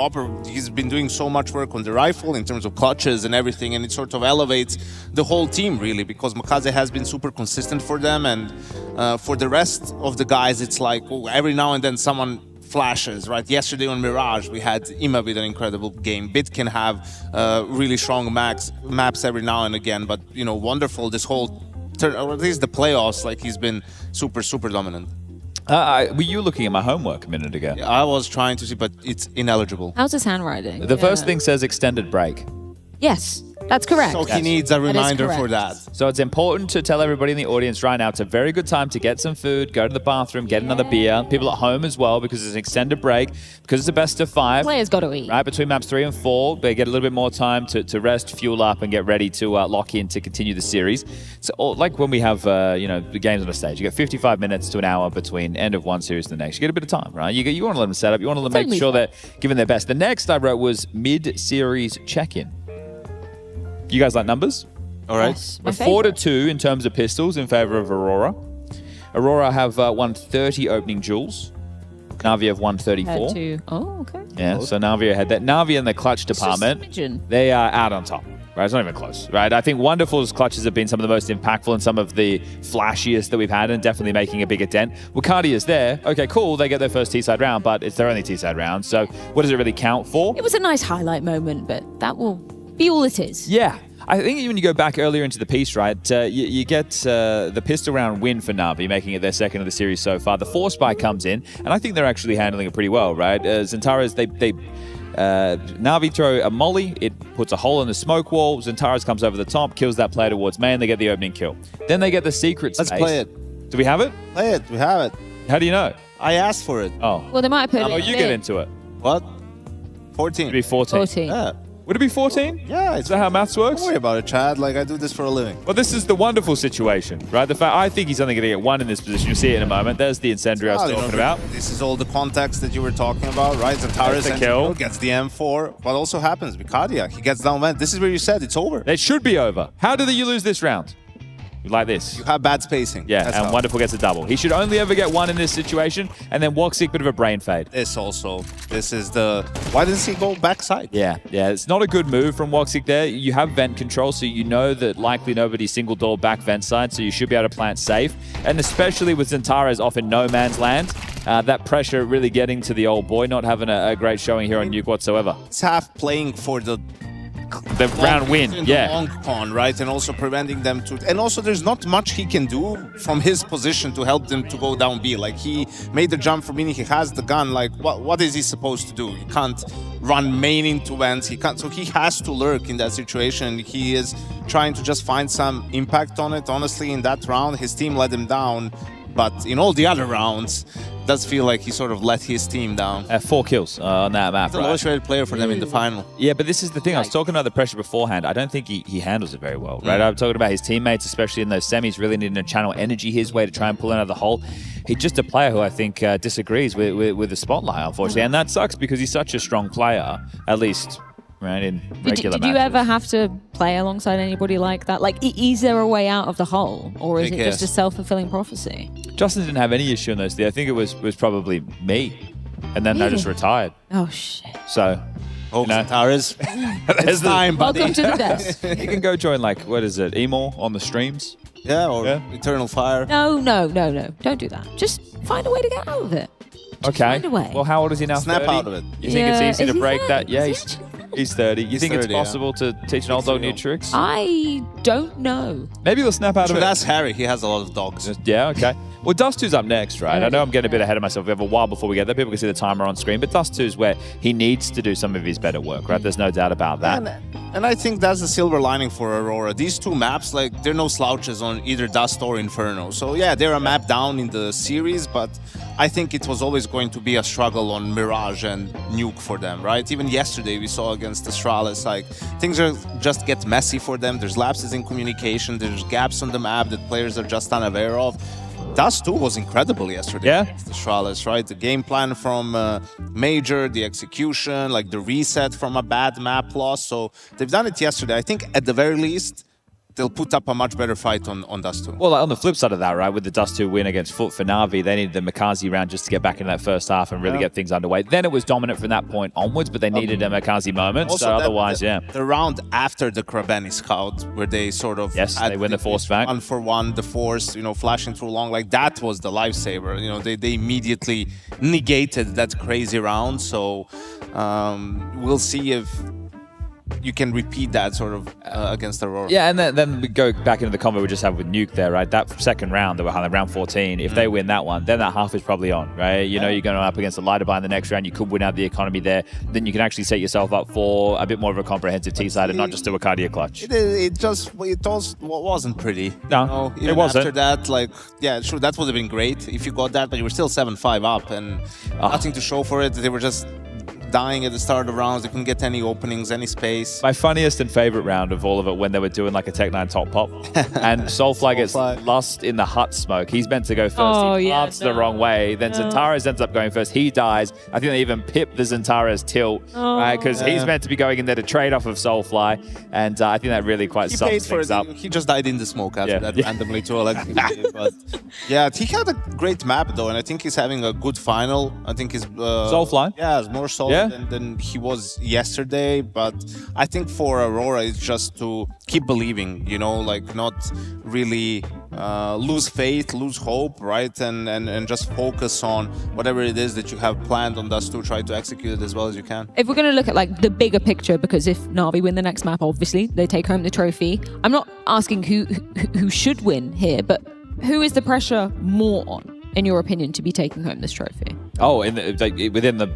Speaker 19: he's been doing so much work on the rifle in terms of clutches and everything, and it sort of elevates the whole team, really, because Makaze has been super consistent for them, and for the rest of the guys, it's like every now and then someone flashes, right? Yesterday on Mirage, we had Ima with an incredible game. Bit can have really strong maps every now and again, but, you know, wonderful this whole or at least the playoffs, like he's been super dominant.
Speaker 9: Were you looking at my homework a minute ago?
Speaker 19: I was trying to see, but it's ineligible.
Speaker 14: How's his handwriting?
Speaker 9: The first thing says extended break.
Speaker 14: Yes, that's correct.
Speaker 19: So he needs a reminder for that.
Speaker 9: So it's important to tell everybody in the audience right now, it's a very good time to get some food, go to the bathroom, get another beer. People at home as well, because it's an extended break, because it's a best of 5.
Speaker 14: Players got to eat.
Speaker 9: Right, between maps 3 and 4, they get a little bit more time to rest, fuel up, and get ready to lock in to continue the series. So like when we have, you know, the games on a stage, you get 55 minutes to an hour between end of one series and the next. You get a bit of time, right? You want to let them set up. You want to make sure they're giving their best. The next I wrote was mid-series check-in. You guys like numbers?
Speaker 19: All right.
Speaker 14: Yes,
Speaker 9: we're 4-2 in terms of pistols in favor of Aurora. Aurora have won 30 opening duels. Na'Vi have won 34.
Speaker 14: Oh, okay.
Speaker 9: Yeah, so Na'Vi had that. Na'Vi in the clutch department, they are out on top. Right, it's not even close, right? I think Wonderful's clutches have been some of the most impactful and some of the flashiest that we've had, and definitely making a bigger dent. Wakadia is there. Okay, cool. They get their first T-side round, but it's their only T-side round. So what does it really count for?
Speaker 14: It was a nice highlight moment, but that will be all it is.
Speaker 9: Yeah. I think when you go back earlier into the piece, right, you get the pistol round win for Na'Vi, making it their second of the series so far. The 4-spy comes in, and I think they're actually handling it pretty well, right? Zentaras, Na'Vi throw a molly, it puts a hole in the smoke wall, Zentaras comes over the top, kills that player towards main, they get the opening kill. Then they get the secret space.
Speaker 19: Let's play it.
Speaker 9: Do we have it?
Speaker 19: Play it, we have it.
Speaker 9: How do you know?
Speaker 19: I asked for it.
Speaker 9: Oh.
Speaker 14: Well, they might put
Speaker 9: Oh, you get into it.
Speaker 19: What? 14.
Speaker 9: It'd be 14.
Speaker 14: 14.
Speaker 19: Yeah.
Speaker 9: Would it be 14?
Speaker 19: Yeah.
Speaker 9: Is that how maths works?
Speaker 19: Don't worry about it, Chad. Like, I do this for a living.
Speaker 9: Well, this is the wonderful situation, right? The fact I think he's only going to get 1 in this position. You'll see it in a moment. There's the incendiary I was talking about.
Speaker 19: This is all the context that you were talking about, right? Zentaras
Speaker 9: kill.
Speaker 19: Gets the M4. What also happens? Vikadia, he gets down, man. This is where you said it's over.
Speaker 9: It should be over. How did you lose this round? Like this.
Speaker 19: You have bad spacing.
Speaker 9: Yeah,
Speaker 19: That's
Speaker 9: and
Speaker 19: how.
Speaker 9: Wonderful gets a double. He should only ever get 1 in this situation, and then Woxic, bit of a brain fade.
Speaker 19: This is the... Why does he go backside?
Speaker 9: Yeah, it's not a good move from Woxic there. You have vent control, so you know that likely nobody's single door back vent side, so you should be able to plant safe. And especially with Zentaras off in no man's land, that pressure really getting to the old boy, not having a great showing here on Nuke whatsoever.
Speaker 19: It's half playing for the
Speaker 9: round win,
Speaker 19: the long con, right? And also preventing them to... And also there's not much he can do from his position to help them to go down B. Like, he made the jump for Mini, he has the gun. Like, what is he supposed to do? He can't run main into vents. He can't... So he has to lurk in that situation. He is trying to just find some impact on it. Honestly, in that round, his team let him down. But in all the other rounds, it does feel like he sort of let his team down.
Speaker 9: 4 kills on that map,
Speaker 19: the lowest rated player for them in the final.
Speaker 9: Yeah, but this is the thing. I was talking about the pressure beforehand. I don't think he handles it very well, right? I'm talking about his teammates, especially in those semis, really needing to channel energy his way to try and pull out of the hole. He's just a player who I think disagrees with the spotlight, unfortunately. And that sucks because he's such a strong player, at least... Right, in regular
Speaker 14: did you ever have to play alongside anybody like that? Like, is there a way out of the hole? Or is it just a self-fulfilling prophecy?
Speaker 9: Justin didn't have any issue in those three. I think it was probably me. And then I just retired.
Speaker 14: Oh, shit.
Speaker 9: So,
Speaker 19: you know, Towers. It's time, buddy.
Speaker 14: Welcome to the desk.
Speaker 9: You can go join, like, what is it, Emor on the streams?
Speaker 19: Yeah, or Eternal Fire.
Speaker 14: No. Don't do that. Just find a way to get out of it.
Speaker 9: Okay.
Speaker 14: Find a way.
Speaker 9: Well, how old is he now?
Speaker 19: Snap
Speaker 9: 30?
Speaker 19: out of it.
Speaker 9: You think it's easy
Speaker 14: Is
Speaker 9: to
Speaker 14: he
Speaker 9: break
Speaker 14: 30?
Speaker 9: that? Yeah, he's 30. You think it's
Speaker 19: 30, yeah.
Speaker 9: possible to teach an old dog new tricks?
Speaker 14: I don't know.
Speaker 9: Maybe he'll snap out of
Speaker 19: Should
Speaker 9: it.
Speaker 19: ask Harry. He has a lot of dogs.
Speaker 9: Yeah, okay. Well, Dust 2's up next, right? I know I'm getting a bit ahead of myself. We have a while before we get there. People can see the timer on screen. But Dust 2 is where he needs to do some of his better work, right? There's no doubt about that.
Speaker 19: And I think that's the silver lining for Aurora. These two maps, like, they're no slouches on either Dust or Inferno. So, yeah, they're a map down in the series, but I think it was always going to be a struggle on Mirage and Nuke for them, right? Even yesterday we saw against Astralis, like, things just get messy for them. There's lapses in communication. There's gaps on the map that players are just unaware of. Dust 2 was incredible yesterday against Astralis, right? The game plan from Major, the execution, like the reset from a bad map loss. So they've done it yesterday. I think at the very least, they'll put up a much better fight on Dust 2.
Speaker 9: Well, like on the flip side of that, right, with the Dust 2 win against Foot for Na'Vi, they needed the Makazi round just to get back into that first half and really get things underway. Then it was dominant from that point onwards, but they needed a Makazi moment.
Speaker 19: Also,
Speaker 9: So otherwise,
Speaker 19: the round after the Krabeni scout, where they sort of
Speaker 9: they win the Force back.
Speaker 19: 1-for-1, the Force, you know, flashing through long, like that was the lifesaver. You know, they immediately negated that crazy round. So we'll see if you can repeat that sort of against Aurora.
Speaker 9: Yeah, and then we go back into the combo we just had with Nuke there, right? That second round that we're having, round 14, if they win that one, then that half is probably on, right? You know, you're going up against a lighter buy in the next round. You could win out the economy there. Then you can actually set yourself up for a bit more of a comprehensive T-side and not just do a cardio clutch.
Speaker 19: It wasn't pretty.
Speaker 9: No,
Speaker 19: you know, even
Speaker 9: it wasn't.
Speaker 19: After that, like, yeah, sure, that would have been great if you got that, but you were still 7-5 up and nothing to show for it. They were just dying at the start of the rounds. They couldn't get any openings, any space.
Speaker 9: My funniest and favorite round of all of it when they were doing like a Tech-9 top pop and Soulfly gets lost in the hut smoke. He's meant to go first. He plants the wrong way. Then Zentares ends up going first. He dies. I think they even pip the Zentares tilt, right? Because he's meant to be going in there to trade off of Soulfly. And I think that really quite sums things up.
Speaker 19: He just died in the smoke after that randomly too. Like, but yeah, he had a great map though, and I think he's having a good final. I think he's
Speaker 9: Soulfly.
Speaker 19: Yeah, it's more solid than he was yesterday. But I think for Aurora, it's just to keep believing, you know, like not really lose faith, lose hope, right? And just focus on whatever it is that you have planned on Dust 2, try to execute it as well as you can.
Speaker 14: If we're going to look at like the bigger picture, because if Na'Vi win the next map, obviously they take home the trophy. I'm not asking who should win here, but who is the pressure more on, in your opinion, to be taking home this trophy?
Speaker 9: Oh, within the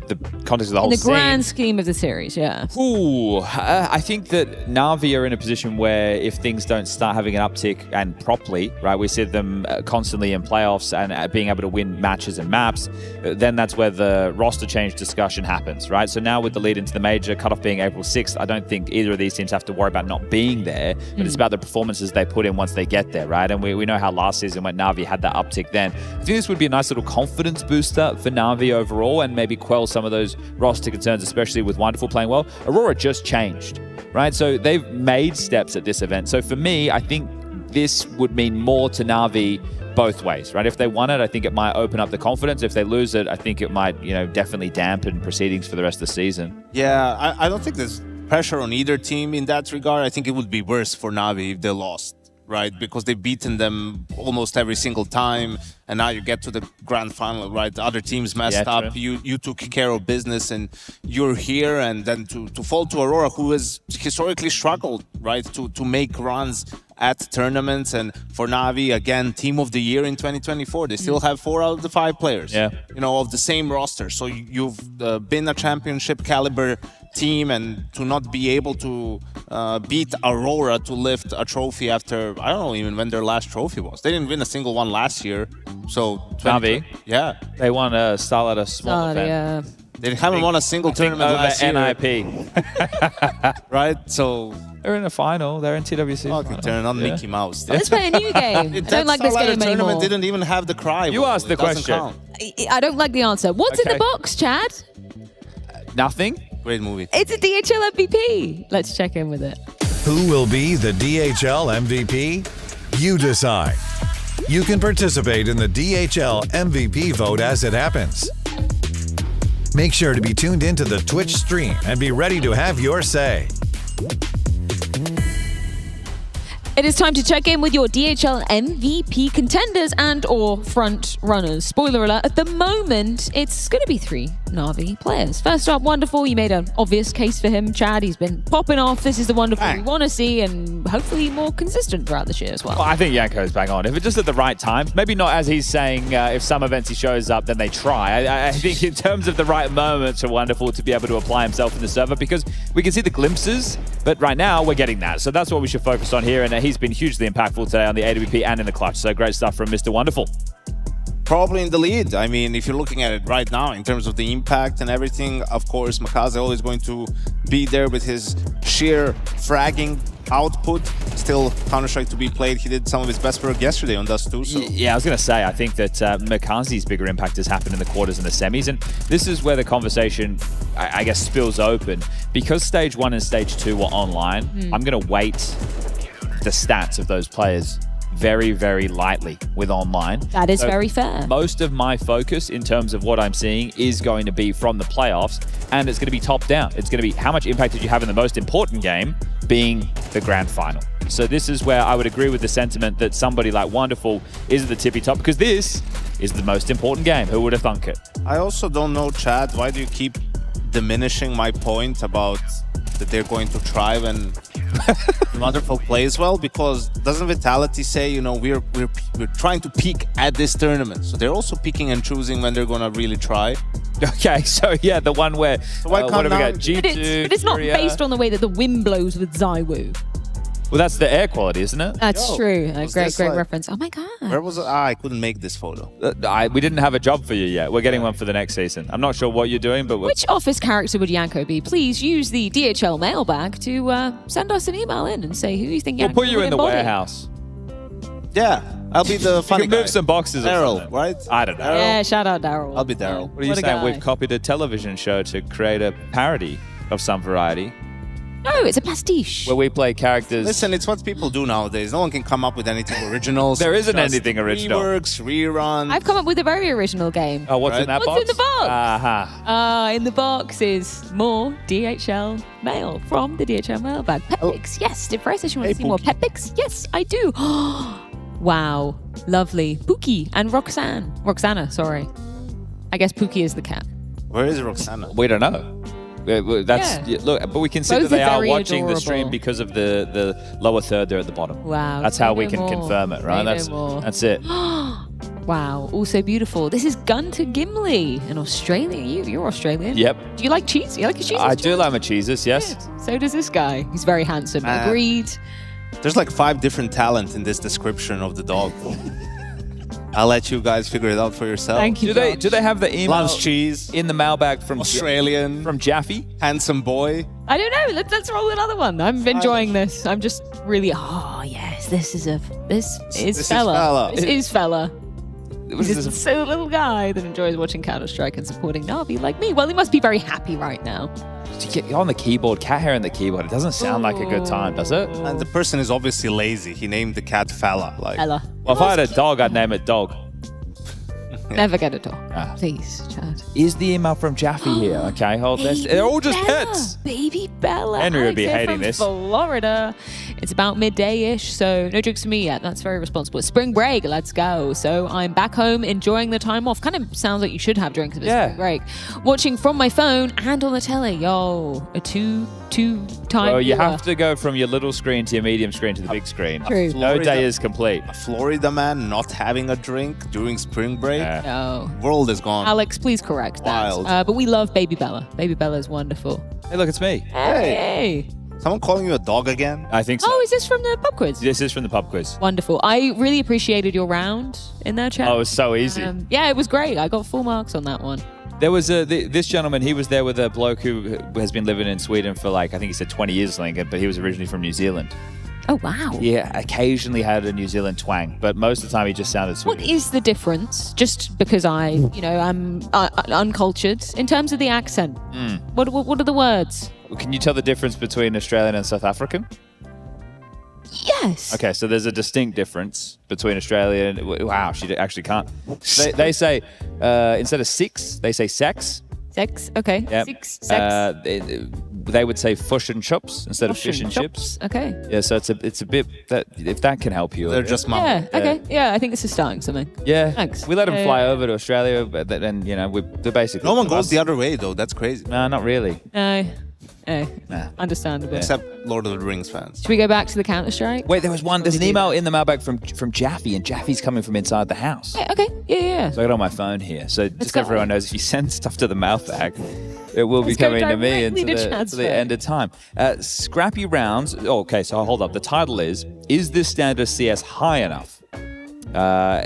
Speaker 9: context of the whole
Speaker 14: in the grand
Speaker 9: scene.
Speaker 14: scheme of the series, yeah.
Speaker 9: Ooh, I think that Na'Vi are in a position where if things don't start having an uptick and properly, right, we see them constantly in playoffs and being able to win matches and maps, then that's where the roster change discussion happens, right? So now with the lead into the major, cutoff being April 6th, I don't think either of these teams have to worry about not being there, but it's about the performances they put in once they get there, right? And we know how last season when Na'Vi had that uptick then. I think this would be a nice little confidence booster for Na'Vi overall and maybe quell some of those roster concerns, especially with Wonderful playing well. Aurora just changed, right? So they've made steps at this event. So for me, I think this would mean more to Na'Vi both ways, right? If they won it, I think it might open up the confidence. If they lose it, I think it might, you know, definitely dampen proceedings for the rest of the season.
Speaker 19: Yeah, I don't think there's pressure on either team in that regard. I think it would be worse for Na'Vi if they lost, right? Because they've beaten them almost every single time, and now you get to the grand final, right? The other teams messed up. You took care of business, and you're here, and then to fall to Aurora, who has historically struggled, right, to make runs at tournaments. And for Na'Vi, again, team of the year in 2024. They still have 4 out of the 5 players, you know, of the same roster. So you've been a championship caliber team, and to not be able to beat Aurora to lift a trophy after, I don't know even when their last trophy was. They didn't win a single one last year. So
Speaker 9: Na'Vi,
Speaker 19: they
Speaker 9: won a style at a small event.
Speaker 14: Yeah.
Speaker 19: They haven't won a single tournament last year.
Speaker 9: NIP.
Speaker 19: Right? So
Speaker 9: they're in a final. They're in TWC.
Speaker 19: Okay, turn on Mickey Mouse.
Speaker 14: Let's play a new game. I don't like this game anymore.
Speaker 19: Tournament didn't even have the cry.
Speaker 9: You asked the question.
Speaker 14: I don't like the answer. What's in the box, Chad?
Speaker 9: Nothing.
Speaker 19: Great movie.
Speaker 14: It's a DHL MVP. Let's check in with it.
Speaker 10: Who will be the DHL MVP? You decide. You can participate in the DHL MVP vote as it happens. Make sure to be tuned into the Twitch stream and be ready to have your say.
Speaker 14: It is time to check in with your DHL MVP contenders and or front runners. Spoiler alert, at the moment, it's going to be 3 Na'Vi players. First up, Wonderful. You made an obvious case for him, Chad. He's been popping off. This is the Wonderful we want to see, and hopefully more consistent throughout this year as well.
Speaker 9: Well, I think Yanko's bang on. If it's just at the right time, maybe not as he's saying, if some events he shows up, then they try. I think in terms of the right moments for Wonderful to be able to apply himself in the server, because we can see the glimpses, but right now we're getting that. So that's what we should focus on here, and he's been hugely impactful today on the AWP and in the clutch. So great stuff from Mr. Wonderful.
Speaker 19: Probably in the lead. I mean, if you're looking at it right now in terms of the impact and everything, of course, Makaze always going to be there with his sheer fragging output. Still Counter-Strike to be played. He did some of his best work yesterday on Dust 2. So.
Speaker 9: Yeah, I was going to say, I think that Makaze's bigger impact has happened in the quarters and the semis, and this is where the conversation, I guess, spills open. Because Stage 1 and Stage 2 were online, I'm going to weight the stats of those players very, very lightly with online.
Speaker 14: That is very fair.
Speaker 9: Most of my focus in terms of what I'm seeing is going to be from the playoffs, and it's going to be top down. It's going to be how much impact did you have in the most important game, being the grand final. So this is where I would agree with the sentiment that somebody like Wonderful is at the tippy top, because this is the most important game. Who would have thunk it?
Speaker 19: I also don't know, Chad, why do you keep diminishing my point about that they're going to try when Wonderful plays well? Because doesn't Vitality say, you know, we're trying to peak at this tournament, so they're also picking and choosing when they're gonna really try.
Speaker 9: Okay, so yeah, the one where
Speaker 19: so why
Speaker 9: what have we got? G2,
Speaker 14: but it's not based on the way that the wind blows with Zywoo.
Speaker 9: Well, that's the air quality, isn't it?
Speaker 14: That's true. Great
Speaker 19: like,
Speaker 14: reference. Oh my god.
Speaker 19: Where was it? I couldn't make this photo.
Speaker 9: We didn't have a job for you yet. We're getting one for the next season. I'm not sure what you're doing, but
Speaker 14: which office character would Yanko be? Please use the DHL mailbag to send us an email in and say who you think Yanko
Speaker 9: We'll put you
Speaker 14: would
Speaker 9: in the
Speaker 14: embody.
Speaker 9: warehouse.
Speaker 19: Yeah, I'll be the funny
Speaker 9: You can move
Speaker 19: guy.
Speaker 9: some boxes or
Speaker 19: Daryl,
Speaker 9: something.
Speaker 19: right?
Speaker 9: I don't know.
Speaker 14: Yeah, shout out Daryl.
Speaker 19: I'll be Daryl.
Speaker 9: What are you
Speaker 14: What a
Speaker 9: saying?
Speaker 14: guy.
Speaker 9: We've copied a television show to create a parody of some variety,
Speaker 14: No, it's a pastiche.
Speaker 9: where we play characters.
Speaker 19: Listen, it's what people do nowadays. No one can come up with anything original.
Speaker 9: There
Speaker 19: so
Speaker 9: isn't
Speaker 19: just
Speaker 9: anything original.
Speaker 19: Reworks, reruns.
Speaker 14: I've come up with a very original game.
Speaker 9: Oh, what's in that box?
Speaker 14: What's in the box?
Speaker 9: Aha.
Speaker 14: In the box is more DHL mail from the DHL mailbag. Pet pics, yes. Did Fresh want to see more pet pics? Yes, I do. Wow, lovely. Pookie and Roxana, sorry. I guess Pookie is the cat.
Speaker 19: Where is Roxana?
Speaker 9: We don't know. That's look, but we can see
Speaker 14: Both
Speaker 9: that they
Speaker 14: are
Speaker 9: are
Speaker 14: very
Speaker 9: watching the
Speaker 14: adorable.
Speaker 9: stream because of the lower third there at the bottom.
Speaker 14: Wow.
Speaker 9: That's how
Speaker 14: say
Speaker 9: we
Speaker 14: no
Speaker 9: can
Speaker 14: more.
Speaker 9: confirm it, right?
Speaker 14: Say no more.
Speaker 9: That's it.
Speaker 14: Wow, also beautiful. This is Gunter Gimli, an Australian. You're Australian.
Speaker 9: Yep.
Speaker 14: Do you like cheese? You like your cheese?
Speaker 9: I do like my cheeses, yes.
Speaker 14: So does this guy. He's very handsome. Agreed.
Speaker 19: There's like 5 different talents in this description of the dog. I'll let you guys figure it out for yourself.
Speaker 14: Thank you.
Speaker 9: Do they have the email
Speaker 19: Loves cheese.
Speaker 9: in the mailbag from
Speaker 19: Australian.
Speaker 9: from Jaffe?
Speaker 19: Handsome boy.
Speaker 14: I don't know. Let's roll another one. I'm enjoying this. I'm just really. Oh yes, this is fella. This is fella. He's a silly little guy that enjoys watching Counter-Strike and supporting Na'Vi like me. Well, he must be very happy right now.
Speaker 9: On the keyboard, cat hair on the keyboard. It doesn't sound like a good time, does it?
Speaker 19: And the person is obviously lazy. He named the cat Fella. Like,
Speaker 14: Fella.
Speaker 9: Well, if I had a dog, I'd name it Dog.
Speaker 14: Never get a dog. Please, Chad.
Speaker 9: Is the email from Jaffe here? Okay, hold this. They're all just
Speaker 14: Bella.
Speaker 9: pets.
Speaker 14: Baby Bella.
Speaker 9: Henry would be
Speaker 14: Alex here
Speaker 9: hating
Speaker 14: from
Speaker 9: this.
Speaker 14: Florida. It's about midday-ish, so no drinks for me yet. That's very responsible. Spring break, let's go. So I'm back home enjoying the time off. Kind of sounds like you should have drinks at spring break. Watching from my phone and on the telly. Yo, a two-time
Speaker 9: Well, you
Speaker 14: viewer.
Speaker 9: have to go from your little screen to your medium screen to the big screen.
Speaker 14: True.
Speaker 9: No day is complete.
Speaker 19: A Florida man not having a drink during spring break.
Speaker 14: No.
Speaker 19: World is gone.
Speaker 14: Alex, please correct that.
Speaker 19: Wild.
Speaker 14: But we love Baby Bella. Baby Bella is wonderful.
Speaker 9: Hey, look, it's me.
Speaker 14: Hey.
Speaker 19: Someone calling you a dog again?
Speaker 9: I think so.
Speaker 14: Oh, is this from the pub quiz?
Speaker 9: This is from the pub quiz.
Speaker 14: Wonderful. I really appreciated your round in there, chat.
Speaker 9: Oh, it was so easy.
Speaker 14: Yeah, it was great. I got full marks on that one.
Speaker 9: There was this gentleman, he was there with a bloke who has been living in Sweden for like, I think he said 20 years, but he was originally from New Zealand.
Speaker 14: Oh, wow.
Speaker 9: Yeah, occasionally had a New Zealand twang, but most of the time he just sounded
Speaker 14: What
Speaker 9: Swedish.
Speaker 14: is the difference? Just because I'm uncultured in terms of the accent. What are the words?
Speaker 9: Can you tell the difference between Australian and South African?
Speaker 14: Yes.
Speaker 9: Okay, so there's a distinct difference between Australia and... Wow, she actually can't. They say, instead of six, they say sex.
Speaker 14: Sex, okay.
Speaker 9: Yep.
Speaker 14: Six, sex.
Speaker 9: They would say fish and chips instead of fish and chips.
Speaker 14: Okay.
Speaker 9: Yeah, so it's a bit that if that can help you.
Speaker 19: They're just mum.
Speaker 14: Yeah, okay. Yeah, I think this is starting something.
Speaker 9: Yeah.
Speaker 14: Thanks.
Speaker 9: We let them fly over to Australia, but then they're basically.
Speaker 19: No one goes the other way though. That's crazy.
Speaker 9: No, not really.
Speaker 14: No.
Speaker 9: Nah.
Speaker 14: Understandable.
Speaker 19: Except Lord of the Rings fans.
Speaker 14: Should we go back to the Counter-Strike?
Speaker 9: Wait, there's an email in the mailbag from Jaffe, and Jaffe's coming from inside the house.
Speaker 14: Yeah, okay. Yeah.
Speaker 9: So I got it on my phone here. So just
Speaker 14: go.
Speaker 9: everyone knows, if you send stuff to the mailbag, it will be coming to me
Speaker 14: directly
Speaker 9: until
Speaker 14: to
Speaker 9: the
Speaker 14: transfer.
Speaker 9: end of time. Scrappy rounds. Oh, okay, so hold up. The title is this standard of CS high enough?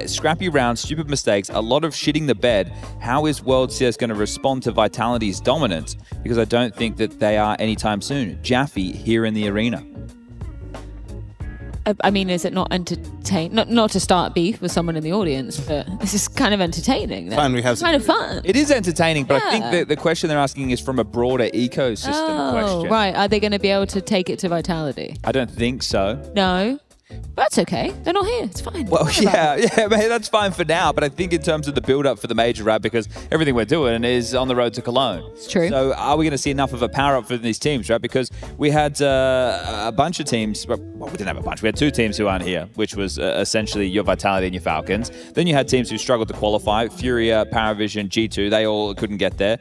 Speaker 9: Scrappy rounds, stupid mistakes, a lot of shitting the bed. How is World CS going to respond to Vitality's dominance? Because I don't think that they are anytime soon. Jaffe here in the arena.
Speaker 14: I mean, is it not entertaining? Not to start beef with someone in the audience, but this is kind of entertaining.
Speaker 19: Fine, we have
Speaker 14: it's kind of fun.
Speaker 9: It is entertaining, but I think
Speaker 14: Yeah.
Speaker 9: that the question they're asking is from a broader ecosystem question.
Speaker 14: Right. Are they going to be able to take it to Vitality?
Speaker 9: I don't think so.
Speaker 14: No. But that's okay. They're not here. It's fine.
Speaker 9: Well,
Speaker 14: Don't worry about it.
Speaker 9: yeah, man, that's fine for now. But I think in terms of the build-up for the major, right, because everything we're doing is on the road to Cologne.
Speaker 14: It's true.
Speaker 9: So are we going to see enough of a power-up for these teams, right? Because we had a bunch of teams. Well, we didn't have a bunch. We had two teams who aren't here, which was essentially your Vitality and your Falcons. Then you had teams who struggled to qualify. Furia, Paravision, G2, they all couldn't get there.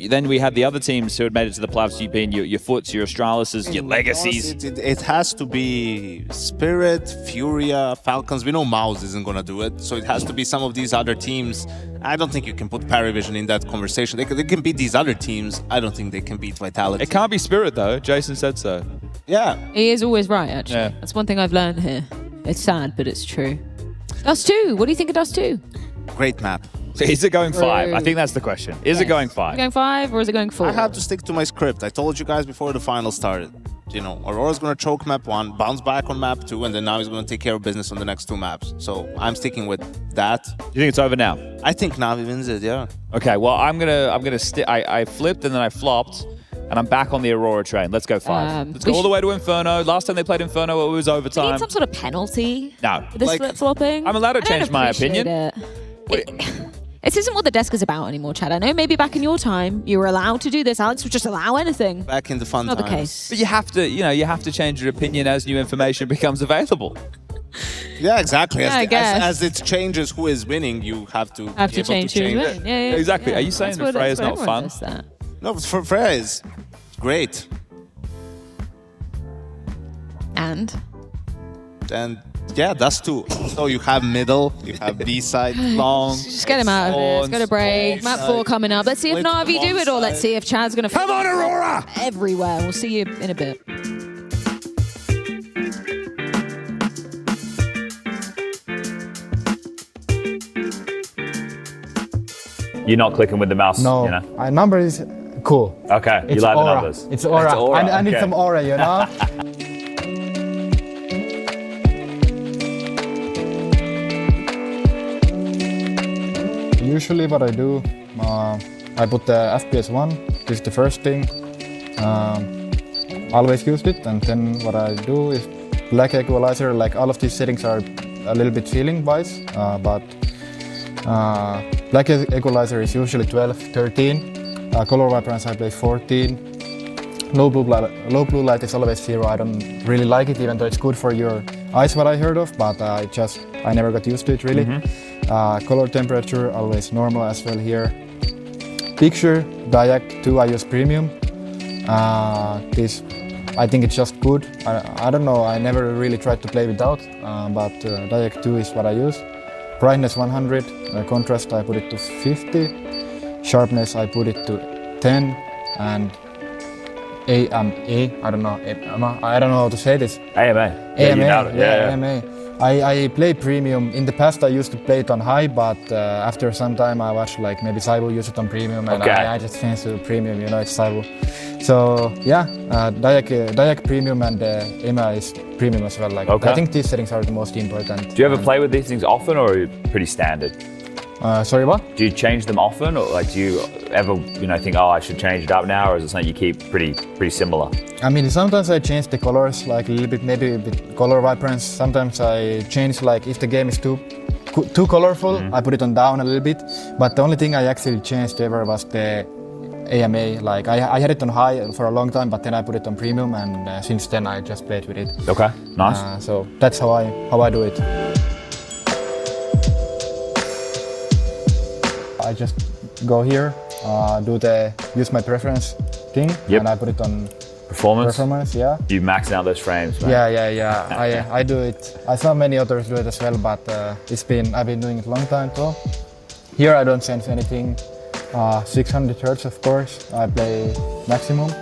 Speaker 9: Then we had the other teams who had made it to the playoffs. You've been your Foots, your Astralises, your Legacies.
Speaker 19: It has to be Spirit, Furia, Falcons. We know Mouse isn't going to do it, so it has to be some of these other teams. I don't think you can put Paravision in that conversation. They can beat these other teams. I don't think they can beat Vitality.
Speaker 9: It can't be Spirit, though. Jason said so.
Speaker 19: Yeah.
Speaker 14: He is always right, actually.
Speaker 9: Yeah.
Speaker 14: That's one thing I've learned here. It's sad, but it's true. Dust 2. What do you think of Dust 2?
Speaker 19: Great map.
Speaker 9: Is it going 5? I think that's the question. Is it going 5?
Speaker 14: Is it going 5 or is it going 4?
Speaker 19: I have to stick to my script. I told you guys before the final started. You know, Aurora's going to choke map 1, bounce back on map 2, and then now he's going to take care of business on the next 2 maps. So I'm sticking with that.
Speaker 9: You think it's over now?
Speaker 19: I think Navi wins it, yeah.
Speaker 9: Okay, well, I'm gonna stick. I flipped and then I flopped, and I'm back on the Aurora train. Let's go 5. Let's go all the way to Inferno. Last time they played Inferno, it was
Speaker 14: Do you
Speaker 9: overtime.
Speaker 14: need some sort of penalty?
Speaker 9: No.
Speaker 14: For this flip-flopping?
Speaker 9: I'm allowed to
Speaker 14: I don't
Speaker 9: change my
Speaker 14: appreciate
Speaker 9: opinion.
Speaker 14: This isn't what the desk is about anymore, Chad. I know maybe back in your time you were allowed to do this. Alex would just allow anything.
Speaker 19: Back in the fun
Speaker 14: Not
Speaker 19: times.
Speaker 14: the case.
Speaker 9: But you have to change your opinion as new information becomes available.
Speaker 19: Yeah, exactly.
Speaker 14: Yeah, I guess.
Speaker 19: As it changes who is winning, you have to be able
Speaker 14: to change who's winning. Yeah.
Speaker 9: Exactly.
Speaker 14: Yeah.
Speaker 9: Are you saying
Speaker 14: That's
Speaker 9: that Freya's
Speaker 14: what
Speaker 9: not
Speaker 14: everyone
Speaker 9: fun?
Speaker 14: does that.
Speaker 19: No, for Freya is great.
Speaker 14: And
Speaker 19: yeah, that's 2. So you have middle, you have B side, long.
Speaker 14: just get him out of this. Go to break. Map 4 coming up. Let's see if
Speaker 19: Split
Speaker 14: Navi do
Speaker 19: one
Speaker 14: it, or let's
Speaker 19: side.
Speaker 14: see if Chad's going to...
Speaker 19: Come on, Aurora!
Speaker 14: Everywhere. We'll see you in a bit.
Speaker 9: You're not clicking with the mouse,
Speaker 12: No,
Speaker 9: you know?
Speaker 12: number is cool.
Speaker 9: Okay, you
Speaker 12: It's
Speaker 9: like
Speaker 12: aura.
Speaker 9: the numbers.
Speaker 12: It's aura. I need
Speaker 9: okay.
Speaker 12: some aura, you know? Usually what I do, I put the FPS 1, this is the first thing. Always used it, and then what I do is black equalizer, like all of these settings are a little bit feeling-wise, but black equalizer is usually 12, 13. Color vibrance I play 14. Low blue light is always 0. I don't really like it, even though it's good for your eyes, what I heard of, but I never got used to it really. Color temperature always normal as well here. Picture Diag 2 I use premium. This I think it's just good. I don't know, I never really tried to play without, but Diag 2 is what I use. Brightness 100, contrast I put it to 50, sharpness I put it to 10, and AMA, I don't know how to say this.
Speaker 9: AMA. Yeah, you nailed it. Yeah.
Speaker 12: AMA. I play premium. In the past I used to play it on high, but after some time I watched like maybe Saibu use it on premium, and I just changed to premium, you know, it's Saibu. So yeah, Diag premium and EMA is premium as well. Like I think these settings are the most important.
Speaker 9: Do you ever play with these things often, or are you pretty standard?
Speaker 12: Sorry, what?
Speaker 9: Do you change them often, or like do you ever, think, oh, I should change it up now, or is it something you keep pretty similar?
Speaker 12: I mean, sometimes I change the colors, like a little bit, maybe a bit color vibrance. Sometimes I change, like if the game is too colorful, I put it on down a little bit. But the only thing I actually changed ever was the AMA. Like I had it on high for a long time, but then I put it on premium, and since then I just played with it.
Speaker 9: Okay, nice.
Speaker 12: So that's how I do it. I just go here, use my preference thing, and I put it on performance. Yeah.
Speaker 9: You max out those frames, man.
Speaker 12: Yeah. I do it. I saw many others do it as well, but I've been doing it a long time too. Here I don't change anything. 600 Hz, of course. I play maximum.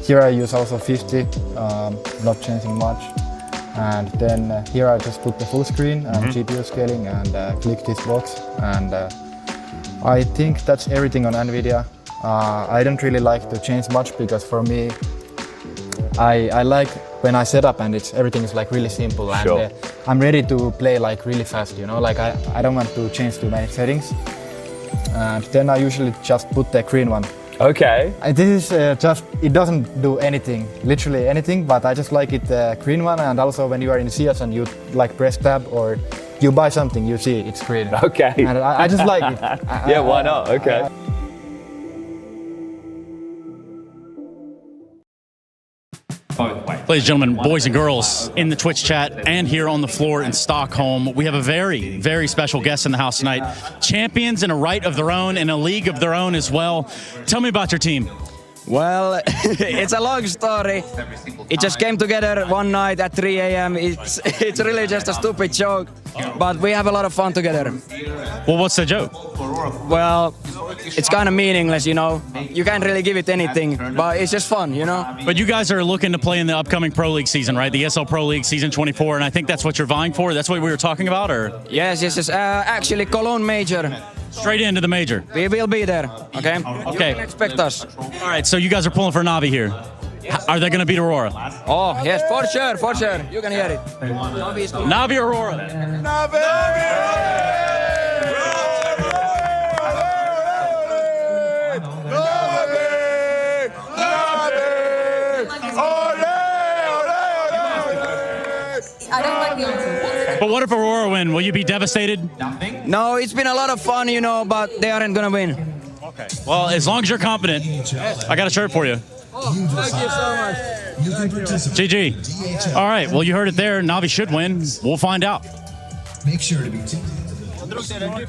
Speaker 12: Here I use also 50, not changing much. And then here I just put the full screen and GPU scaling and click this box. And I think that's everything on NVIDIA. I don't really like to change much because for me, I like when I set up and everything is like really simple. And I'm ready to play like really fast, like I don't want to change too many settings. And then I usually just put the green one.
Speaker 9: Okay.
Speaker 12: This is it doesn't do anything, literally anything, but I just like it green one. And also when you are in CS and you like press tab or you buy something, you see it's green.
Speaker 9: Okay.
Speaker 12: And I just like it.
Speaker 9: Yeah, why not? Okay.
Speaker 16: Ladies and gentlemen, boys and girls in the Twitch chat and here on the floor in Stockholm, we have a very, very special guest in the house tonight. Champions in a right of their own, in a league of their own as well. Tell me about your team.
Speaker 15: Well, it's a long story. It just came together one night at 3 a.m. It's really just a stupid joke, but we have a lot of fun together.
Speaker 16: Well, what's the joke?
Speaker 15: Well, it's kind of meaningless, You can't really give it anything, but it's just fun,
Speaker 16: But you guys are looking to play in the upcoming Pro League season, right? The ESL Pro League season 24, and I think that's what you're vying for? That's what we were talking about, or?
Speaker 15: Yes. Actually, Cologne Major.
Speaker 16: Straight into the Major?
Speaker 15: We will be there, okay? You can expect us.
Speaker 16: All right, so you guys are pulling for Navi here. Are they going to beat Aurora?
Speaker 15: Oh, yes, for sure. You can hear it.
Speaker 16: Navi Aurora.
Speaker 15: I don't like the answer.
Speaker 16: But what if Aurora win? Will you be devastated?
Speaker 15: No, it's been a lot of fun, but they aren't going to win.
Speaker 16: Okay. Well, as long as you're confident, I got a shirt for you.
Speaker 15: Oh, thank you so much.
Speaker 16: GG. All right, well, you heard it there. Navi should win. We'll find out.
Speaker 24: Make sure to be tuned into the stream.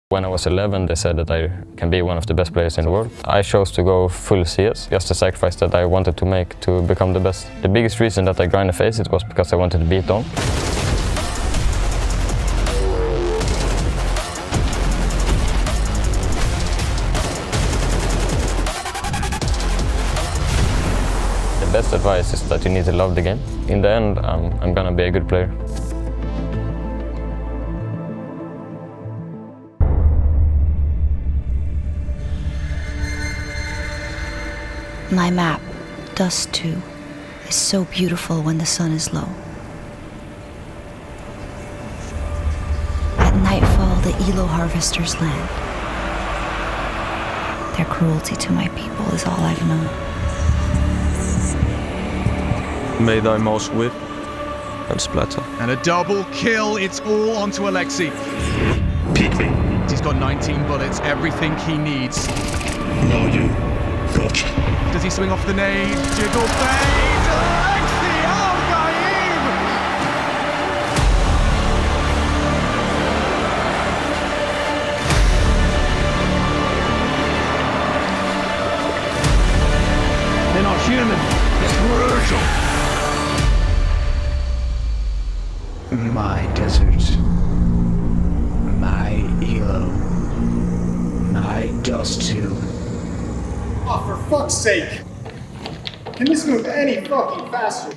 Speaker 17: When I was 11, they said that I can be one of the best players in the world. I chose to go full CS, just a sacrifice that I wanted to make to become the best. The biggest reason that I grinded Faceit was because I wanted to beat on. The best advice is that you need to love the game. In the end, I'm gonna be a good player.
Speaker 18: My map, Dust 2, is so beautiful when the sun is low. At nightfall, the Elo harvesters land. Their cruelty to my people is all I've known.
Speaker 21: May thy mouse whip and splatter.
Speaker 1: And a double kill, it's all onto Alexi.
Speaker 21: Peek me.
Speaker 1: He's got 19 bullets, everything he needs.
Speaker 21: No, you. Gotcha.
Speaker 1: Does he swing off the nade? Jiggle fade! Alexi Al-Gaim!
Speaker 20: They're not human. It's brutal.
Speaker 23: My desert
Speaker 3: my elo. I dust 2.
Speaker 2: Oh, for fuck's sake! Can this move any fucking faster?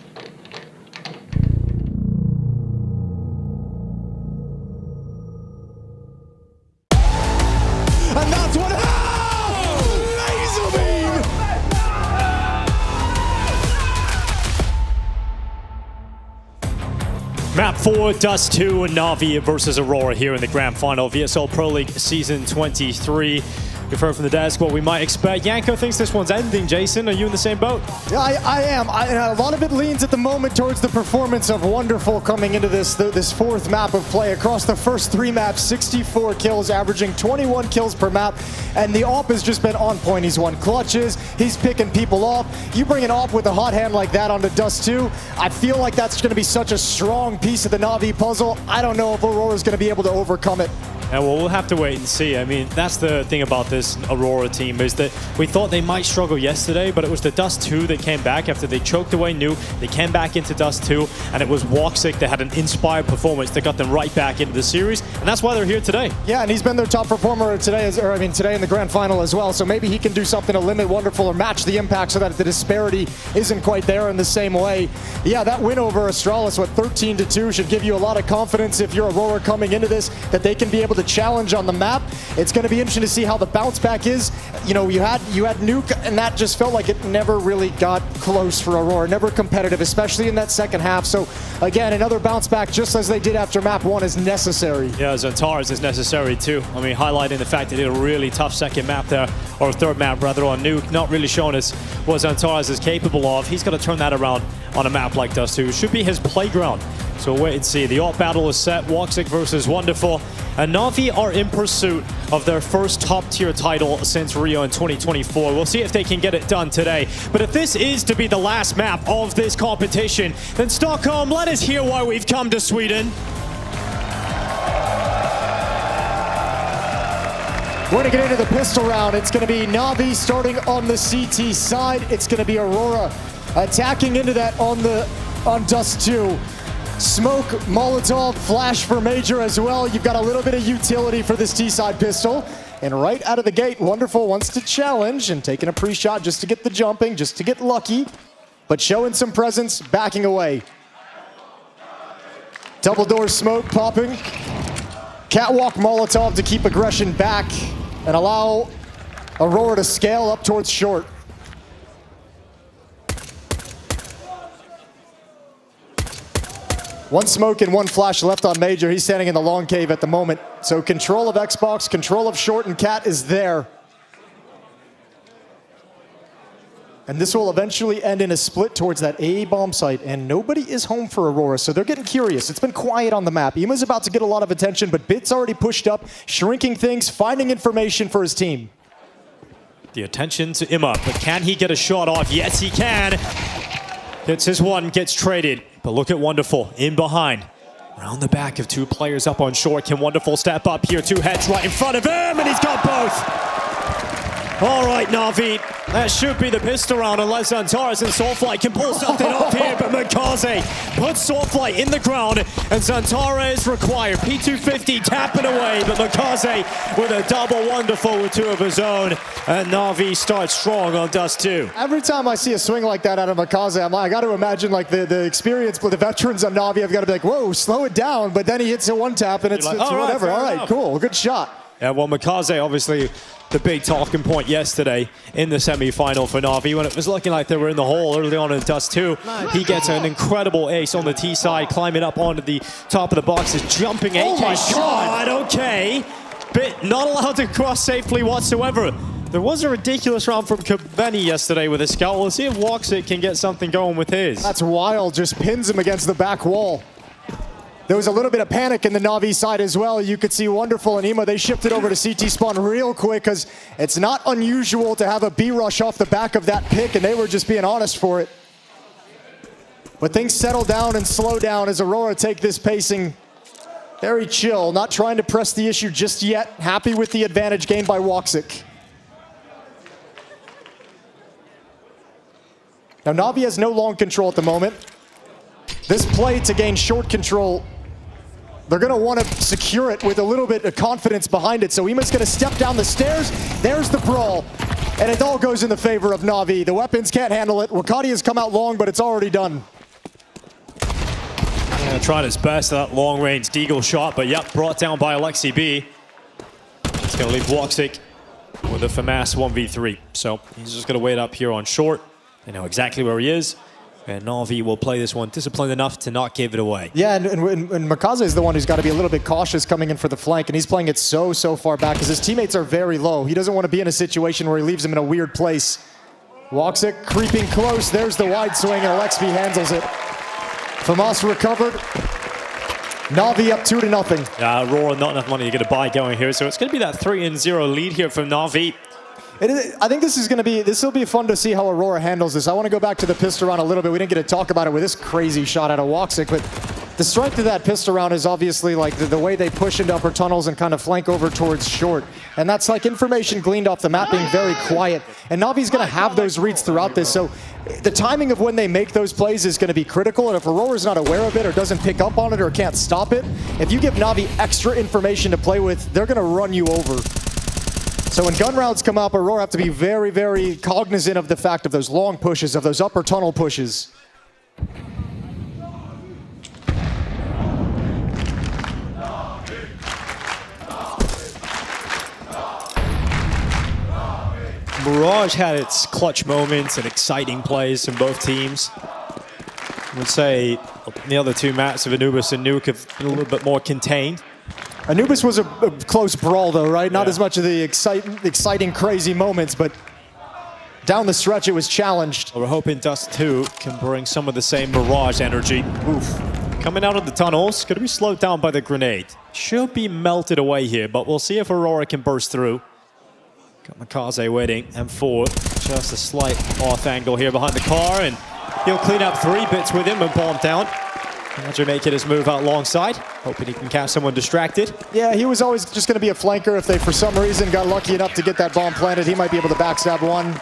Speaker 11: And that's what laser beam! Map 4, Dust 2, and Na'Vi versus Aurora here in the grand final of ESL Pro League Season 23. We've heard from the desk what we might expect. Yanko thinks this one's ending. Jason, are you in the same boat?
Speaker 2: Yeah, I am. A lot of it leans at the moment towards the performance of Wonderful coming into this fourth map of play. Across the first 3 maps, 64 kills, averaging 21 kills per map. And the AWP has just been on point. He's won clutches. He's picking people off. You bring an AWP with a hot hand like that onto Dust 2, I feel like that's going to be such a strong piece of the Na'Vi puzzle. I don't know if Aurora's going to be able to overcome it.
Speaker 11: Yeah, well, we'll have to wait and see. I mean, that's the thing about this Aurora team, is that we thought they might struggle yesterday, but it was the Dust 2 that came back after they choked away Nuke. They came back into Dust 2, and it was Woxic that had an inspired performance that got them right back into the series, and that's why they're here today.
Speaker 2: Yeah, and he's been their top performer today, today in the grand final as well, so maybe he can do something to limit Wonderful or match the impact so that the disparity isn't quite there in the same way. Yeah, that win over Astralis, 13-2, should give you a lot of confidence if you're Aurora coming into this, that they can be able to challenge on the map. It's going to be interesting to see how the bounce back is. You know, you had Nuke, and that just felt like it never really got close for Aurora, never competitive, especially in that second half. So again, another bounce back just as they did after map 1 is necessary.
Speaker 11: Yeah, Zantares is necessary too. I mean, highlighting the fact that they did a really tough second map there, or third map rather, on Nuke, not really showing us what Zantares is capable of. He's got to turn that around on a map like Dust 2. It should be his playground. So we'll wait and see. The AWP battle is set. Woxic versus Wonderful. And Na'Vi are in pursuit of their first top-tier title since Rio in 2024. We'll see if they can get it done today. But if this is to be the last map of this competition, then Stockholm, let us hear why we've come to Sweden.
Speaker 2: We're going to get into the pistol round. It's going to be Na'Vi starting on the CT side. It's going to be Aurora attacking into that on Dust 2. Smoke, Molotov, flash for Major as well. You've got a little bit of utility for this T-side pistol. And right out of the gate, Wonderful wants to challenge and taking a pre-shot just to get the jumping, just to get lucky, but showing some presence, backing away. Double door smoke popping. Catwalk Molotov to keep aggression back and allow Aurora to scale up towards short. One smoke and one flash left on Major. He's standing in the long cave at the moment. So control of Xbox, control of short, and Cat is there. And this will eventually end in a split towards that A bomb site. And nobody is home for Aurora, so they're getting curious. It's been quiet on the map. Ima's about to get a lot of attention, but Bit's already pushed up, shrinking things, finding information for his team.
Speaker 11: The attention to Ima, but can he get a shot off? Yes, he can. Hits his one, gets traded. But look at Wonderful, in behind. Around the back of 2 players up on short. Can Wonderful step up here? 2 heads right in front of him, and he's got both. All right, Na'Vi, that should be the pistol round unless Zantares and Soulflight can pull something off here, but Mikaze puts Soulflight in the ground, and Zantares required. P250 tapping away, but Mikaze with a double Wonderful with 2 of his own, and Na'Vi starts strong on Dust 2.
Speaker 2: Every time I see a swing like that out of Mikaze, I got to imagine like the experience with the veterans on Na'Vi have got to be like, whoa, slow it down, but then he hits a one tap and it's
Speaker 11: like,
Speaker 2: whatever. All right, cool, good shot.
Speaker 11: Yeah, well, Mikaze, obviously, the big talking point yesterday in the semi-final for Na'Vi when it was looking like they were in the hole early on in Dust 2. He gets an incredible ace on the T side, climbing up onto the top of the boxes, jumping 8K shot. Okay, Bit not allowed to cross safely whatsoever. There was a ridiculous round from Kabeni yesterday with a scout. We'll see if Woxic can get something going with his.
Speaker 2: That's wild, just pins him against the back wall. There was a little bit of panic in the Na'Vi side as well. You could see Wonderful and Ima, they shifted over to CT spawn real quick because it's not unusual to have a B rush off the back of that pick, and they were just being honest for it. But things settle down and slow down as Aurora take this pacing very chill, not trying to press the issue just yet. Happy with the advantage gained by Woxic. Now Na'Vi has no long control at the moment. This play to gain short control they're going to want to secure it with a little bit of confidence behind it. So Ima's going to step down the stairs. There's the brawl. And it all goes in the favor of Na'Vi. The weapons can't handle it. Wakati has come out long, but it's already done.
Speaker 11: Yeah, trying his best at that long-range deagle shot, but yep, brought down by Alexi B. It's going to leave Woxic with a FAMAS 1v3. So he's just going to wait up here on short. They know exactly where he is. And Na'Vi will play this one disciplined enough to not give it away.
Speaker 2: Yeah, and Makaze is the one who's got to be a little bit cautious coming in for the flank, and he's playing it so far back because his teammates are very low. He doesn't want to be in a situation where he leaves them in a weird place. Woxic creeping close. There's the wide swing, and Alexby handles it. FAMAS recovered. Na'Vi up 2-0.
Speaker 11: Aurora not enough money to get a buy going here, so it's going to be that 3-0 lead here from Na'Vi.
Speaker 2: I think this will be fun to see how Aurora handles this. I want to go back to the pistol round a little bit. We didn't get to talk about it with this crazy shot out of Woxic, but the strength of that pistol round is obviously like the way they push into upper tunnels and kind of flank over towards short. And that's like information gleaned off the map being very quiet. And Na'Vi's going to have those reads throughout this, so the timing of when they make those plays is going to be critical, and if Aurora's not aware of it or doesn't pick up on it or can't stop it, if you give Na'Vi extra information to play with, they're going to run you over. So when gun rounds come up, Aurora have to be very cognizant of the fact of those long pushes, of those upper tunnel pushes.
Speaker 11: Mirage had its clutch moments and exciting plays from both teams. I would say the other two maps of Anubis and Nuke have been a little bit more contained.
Speaker 2: Anubis was a close brawl though, right? Not as much of the exciting, crazy moments, but down the stretch it was challenged.
Speaker 11: We're hoping Dust 2 can bring some of the same Mirage energy. Oof. Coming out of the tunnels, going to be slowed down by the grenade. Should be melted away here, but we'll see if Aurora can burst through. Got Makaze waiting, M4, just a slight off angle here behind the car, and he'll clean up 3 bits with him and bomb down. Roger making his move out longside, hoping he can catch someone distracted.
Speaker 2: Yeah, he was always just going to be a flanker. If they, for some reason, got lucky enough to get that bomb planted, he might be able to backstab one.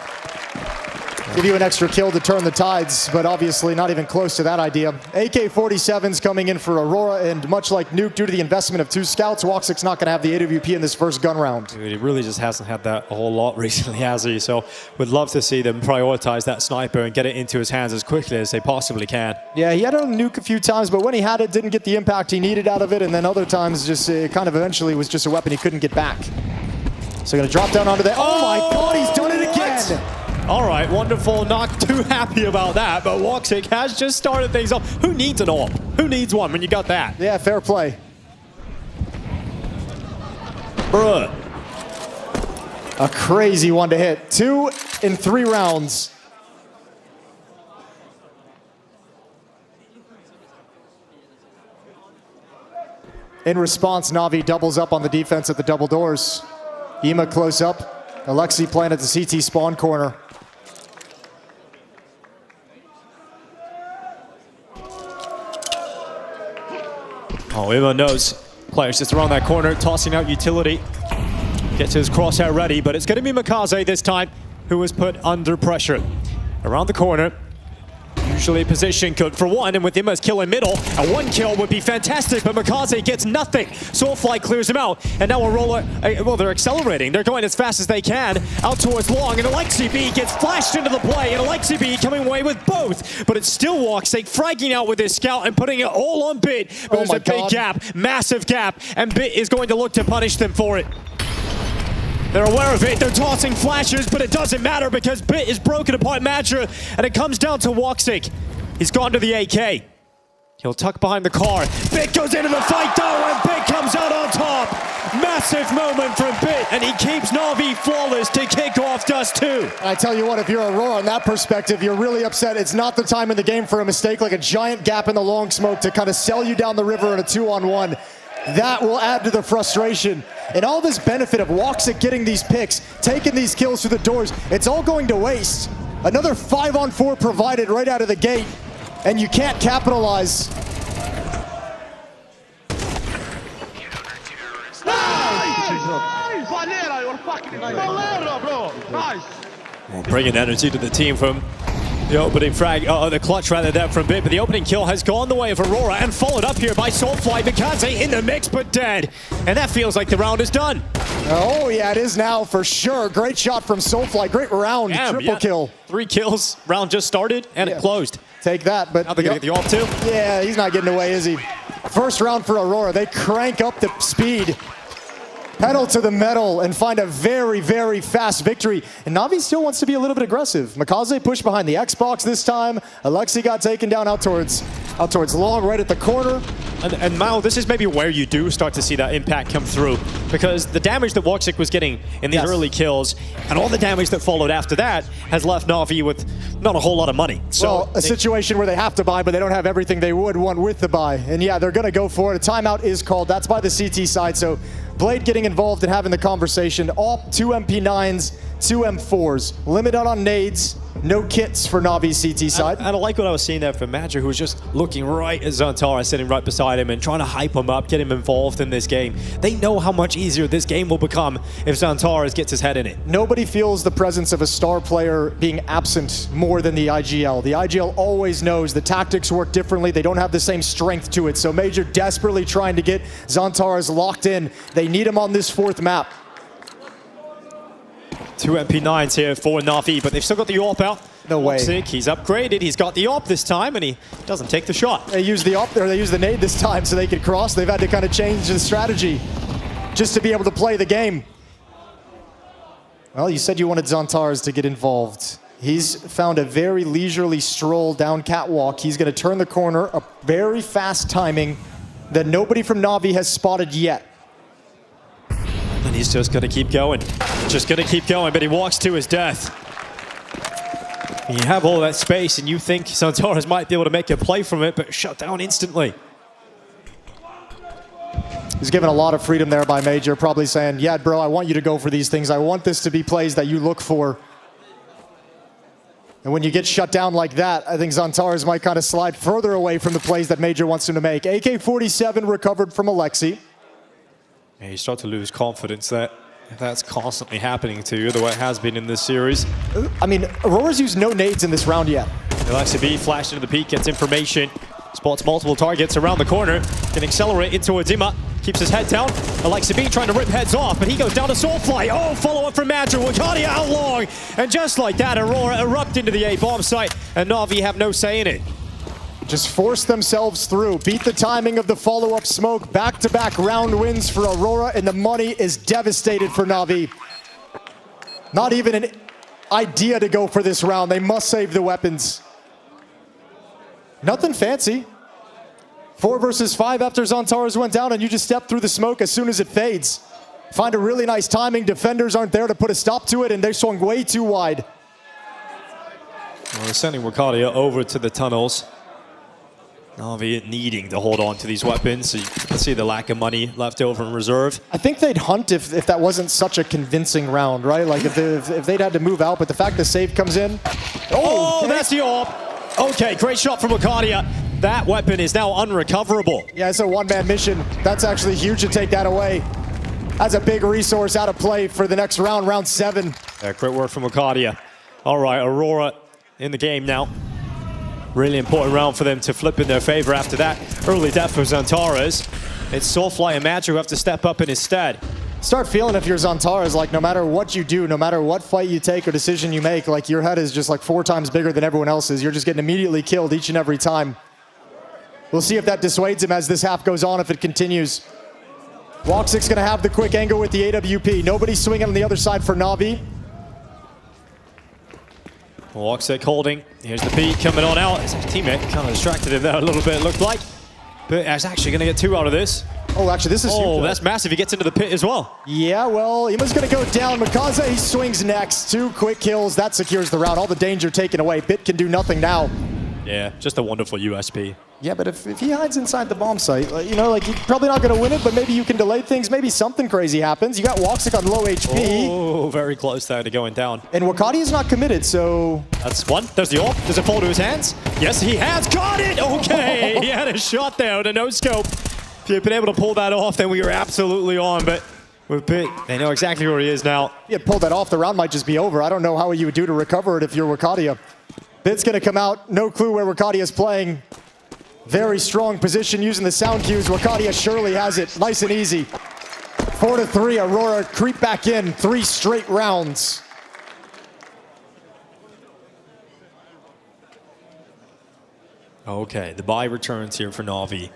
Speaker 2: Give you an extra kill to turn the tides, but obviously not even close to that idea. AK-47's coming in for Aurora, and much like Nuke, due to the investment of 2 scouts, Woxic's not going to have the AWP in this first gun round.
Speaker 11: Dude, he really just hasn't had that a whole lot recently, has he? So would love to see them prioritize that sniper and get it into his hands as quickly as they possibly can.
Speaker 2: Yeah, he had it on Nuke a few times, but when he had it, didn't get the impact he needed out of it, and then other times just kind of eventually was just a weapon he couldn't get back. So going to drop down onto that. Oh my God, he's done it again!
Speaker 11: All right, wonderful. Not too happy about that, but Woxic has just started things off. Who needs an AWP? Who needs one when you got that?
Speaker 2: Yeah, fair play.
Speaker 11: Bruh.
Speaker 2: A crazy one to hit. 2 in 3 rounds. In response, Na'Vi doubles up on the defense at the double doors. Ema close up. Alexi playing at the CT spawn corner.
Speaker 11: Oh, Ema knows players just around that corner, tossing out utility. Gets his crosshair ready, but it's going to be Makaze this time, who was put under pressure. Around the corner, usually position good for one, and with Ima's kill in middle, a 1 kill would be fantastic, but Makaze gets nothing. Soulfly clears him out, and now Aurora, well, they're accelerating. They're going as fast as they can, out towards long, and Alexi B gets flashed into the play, and Alexi B coming away with both, but it's still Woxic fragging out with his scout and putting it all on Bit, but there's a big gap, massive gap, and Bit is going to look to punish them for it. They're aware of it, they're tossing flashes, but it doesn't matter because Bit is broken apart Madra, and it comes down to Woxic. He's gone to the AK. He'll tuck behind the car. Bit goes into the fight though, and Bit comes out on top. Massive moment from Bit, and he keeps Na'Vi flawless to kick off Dust 2.
Speaker 2: And I tell you what, if you're Aurora on that perspective, you're really upset. It's not the time in the game for a mistake, like a giant gap in the long smoke to kind of sell you down the river in a 2-on-1. That will add to the frustration. And all this benefit of Woxic getting these picks, taking these kills through the doors, it's all going to waste. Another 5-on-4 provided right out of the gate, and you can't capitalize.
Speaker 11: Well, bringing energy to the team from The opening frag, the clutch rather there from Bit, but the opening kill has gone the way of Aurora and followed up here by Soulfly. Mikaze in the mix, but dead. And that feels like the round is done.
Speaker 2: Oh, yeah, it is now for sure. Great shot from Soulfly. Great round. Triple kill.
Speaker 11: 3 kills. Round just started, and it closed.
Speaker 2: Take that, but...
Speaker 11: Now they're going to get the AWP too?
Speaker 2: Yeah, he's not getting away, is he? First round for Aurora. They crank up the speed. Pedal to the metal and find a very, very fast victory. And Na'Vi still wants to be a little bit aggressive. Mikaze pushed behind the Xbox this time. Alexi got taken down out towards long, right at the corner.
Speaker 11: And Mao, this is maybe where you do start to see that impact come through, because the damage that Woxic was getting in these early kills and all the damage that followed after that has left Na'Vi with not a whole lot of money. So
Speaker 2: well, a situation where they have to buy, but they don't have everything they would want with the buy. And yeah, they're going to go for it. A timeout is called. That's by the CT side. So Blade getting involved and having the conversation. All 2 MP9s, 2 M4s. Limited on nades. No kits for Na'Vi's CT side.
Speaker 11: And I like what I was seeing there from Madger, who was just looking right at Zantara, sitting right beside him and trying to hype him up, get him involved in this game. They know how much easier this game will become if Zantara gets his head in it.
Speaker 2: Nobody feels the presence of a star player being absent more than the IGL. The IGL always knows the tactics work differently. They don't have the same strength to it. So Major desperately trying to get Zantara's locked in. They need him on this 4th map.
Speaker 11: 2 MP9s here for Na'Vi, but they've still got the AWP out.
Speaker 2: No way.
Speaker 11: Woxic, he's upgraded. He's got the AWP this time, and he doesn't take the shot.
Speaker 2: They use the AWP, or they use the nade this time so they could cross. They've had to kind of change the strategy just to be able to play the game. Well, you said you wanted Zantars to get involved. He's found a very leisurely stroll down catwalk. He's going to turn the corner, a very fast timing that nobody from Na'Vi has spotted yet.
Speaker 11: And he's just going to keep going. Just going to keep going, but he walks to his death. And you have all that space, and you think Santaras might be able to make a play from it, but shut down instantly.
Speaker 2: He's given a lot of freedom there by Major, probably saying, yeah, bro, I want you to go for these things. I want this to be plays that you look for. And when you get shut down like that, I think Zantaras might kind of slide further away from the plays that Major wants him to make. AK-47 recovered from Alexi.
Speaker 11: Yeah, you start to lose confidence that that's constantly happening to you, the way it has been in this series.
Speaker 2: I mean, Aurora's used no nades in this round yet.
Speaker 11: Alexi B flashed into the peak, gets information, spots multiple targets around the corner, can accelerate into Adzima, keeps his head down. Alexi B trying to rip heads off, but he goes down to Soulfly. Oh, follow-up from Madger, Wakadia out long. And just like that, Aurora erupt into the A-bomb site, and Na'Vi have no say in it.
Speaker 2: Just force themselves through, beat the timing of the follow-up smoke, back-to-back round wins for Aurora, and the money is devastated for Na'Vi. Not even an idea to go for this round. They must save the weapons. Nothing fancy. 4 versus 5 after Zantaras went down, and you just step through the smoke as soon as it fades. Find a really nice timing. Defenders aren't there to put a stop to it, and they're swung way too wide.
Speaker 11: Well, they're sending Wakadia over to the tunnels. Na'Vi needing to hold on to these weapons, so you can see the lack of money left over in reserve.
Speaker 2: I think they'd hunt if that wasn't such a convincing round, right? Like if they'd had to move out, but the fact the save comes in.
Speaker 11: Oh, that's the AWP. Okay, great shot from Wakadia. That weapon is now unrecoverable.
Speaker 2: Yeah, it's a one-man mission. That's actually huge to take that away. That's a big resource out of play for the next round, round 7.
Speaker 11: Yeah, great work from Wakadia. All right, Aurora in the game now. Really important round for them to flip in their favor after that early death for Zantaras. It's Soulfly and Madger who have to step up in his stead.
Speaker 2: Start feeling if you're Zantaras, like no matter what you do, no matter what fight you take or decision you make, like your head is just like 4 times bigger than everyone else's. You're just getting immediately killed each and every time. We'll see if that dissuades him as this half goes on, if it continues. Woxic's gonna have the quick angle with the AWP. Nobody swinging on the other side for Na'Vi.
Speaker 11: Woxic holding. Here's the peak coming on out. His teammate kind of distracted him there a little bit, it looked like. But he's actually going to get 2 out of this.
Speaker 2: Oh, actually, this is huge.
Speaker 11: Oh, that's massive. He gets into the pit as well.
Speaker 2: Yeah, well, Ima's going to go down. Mikaze, he swings next. 2 quick kills. That secures the round. All the danger taken away. Bit can do nothing now.
Speaker 11: Yeah, just a wonderful USP.
Speaker 2: Yeah, but if he hides inside the bomb site, you know, like, you're probably not going to win it, but maybe you can delay things. Maybe something crazy happens. You got Woxic on low HP.
Speaker 11: Oh, very close there to going down.
Speaker 2: And Wakadia is not committed, so...
Speaker 11: That's one. There's the AWP. Does it fall to his hands? Yes, he has. Got it! Okay, he had a shot there with a no-scope. If you'd been able to pull that off, then we were absolutely on, but with Bit, they know exactly where he is now.
Speaker 2: If you had pulled that off, the round might just be over. I don't know how you would do to recover it if you're Wakadia. Bit's going to come out. No clue where Wakadia's playing. Very strong position using the sound cues. Wakadia surely has it. Nice and easy. 4-3. Aurora creep back in. 3 straight rounds.
Speaker 11: Okay, the buy returns here for Na'Vi.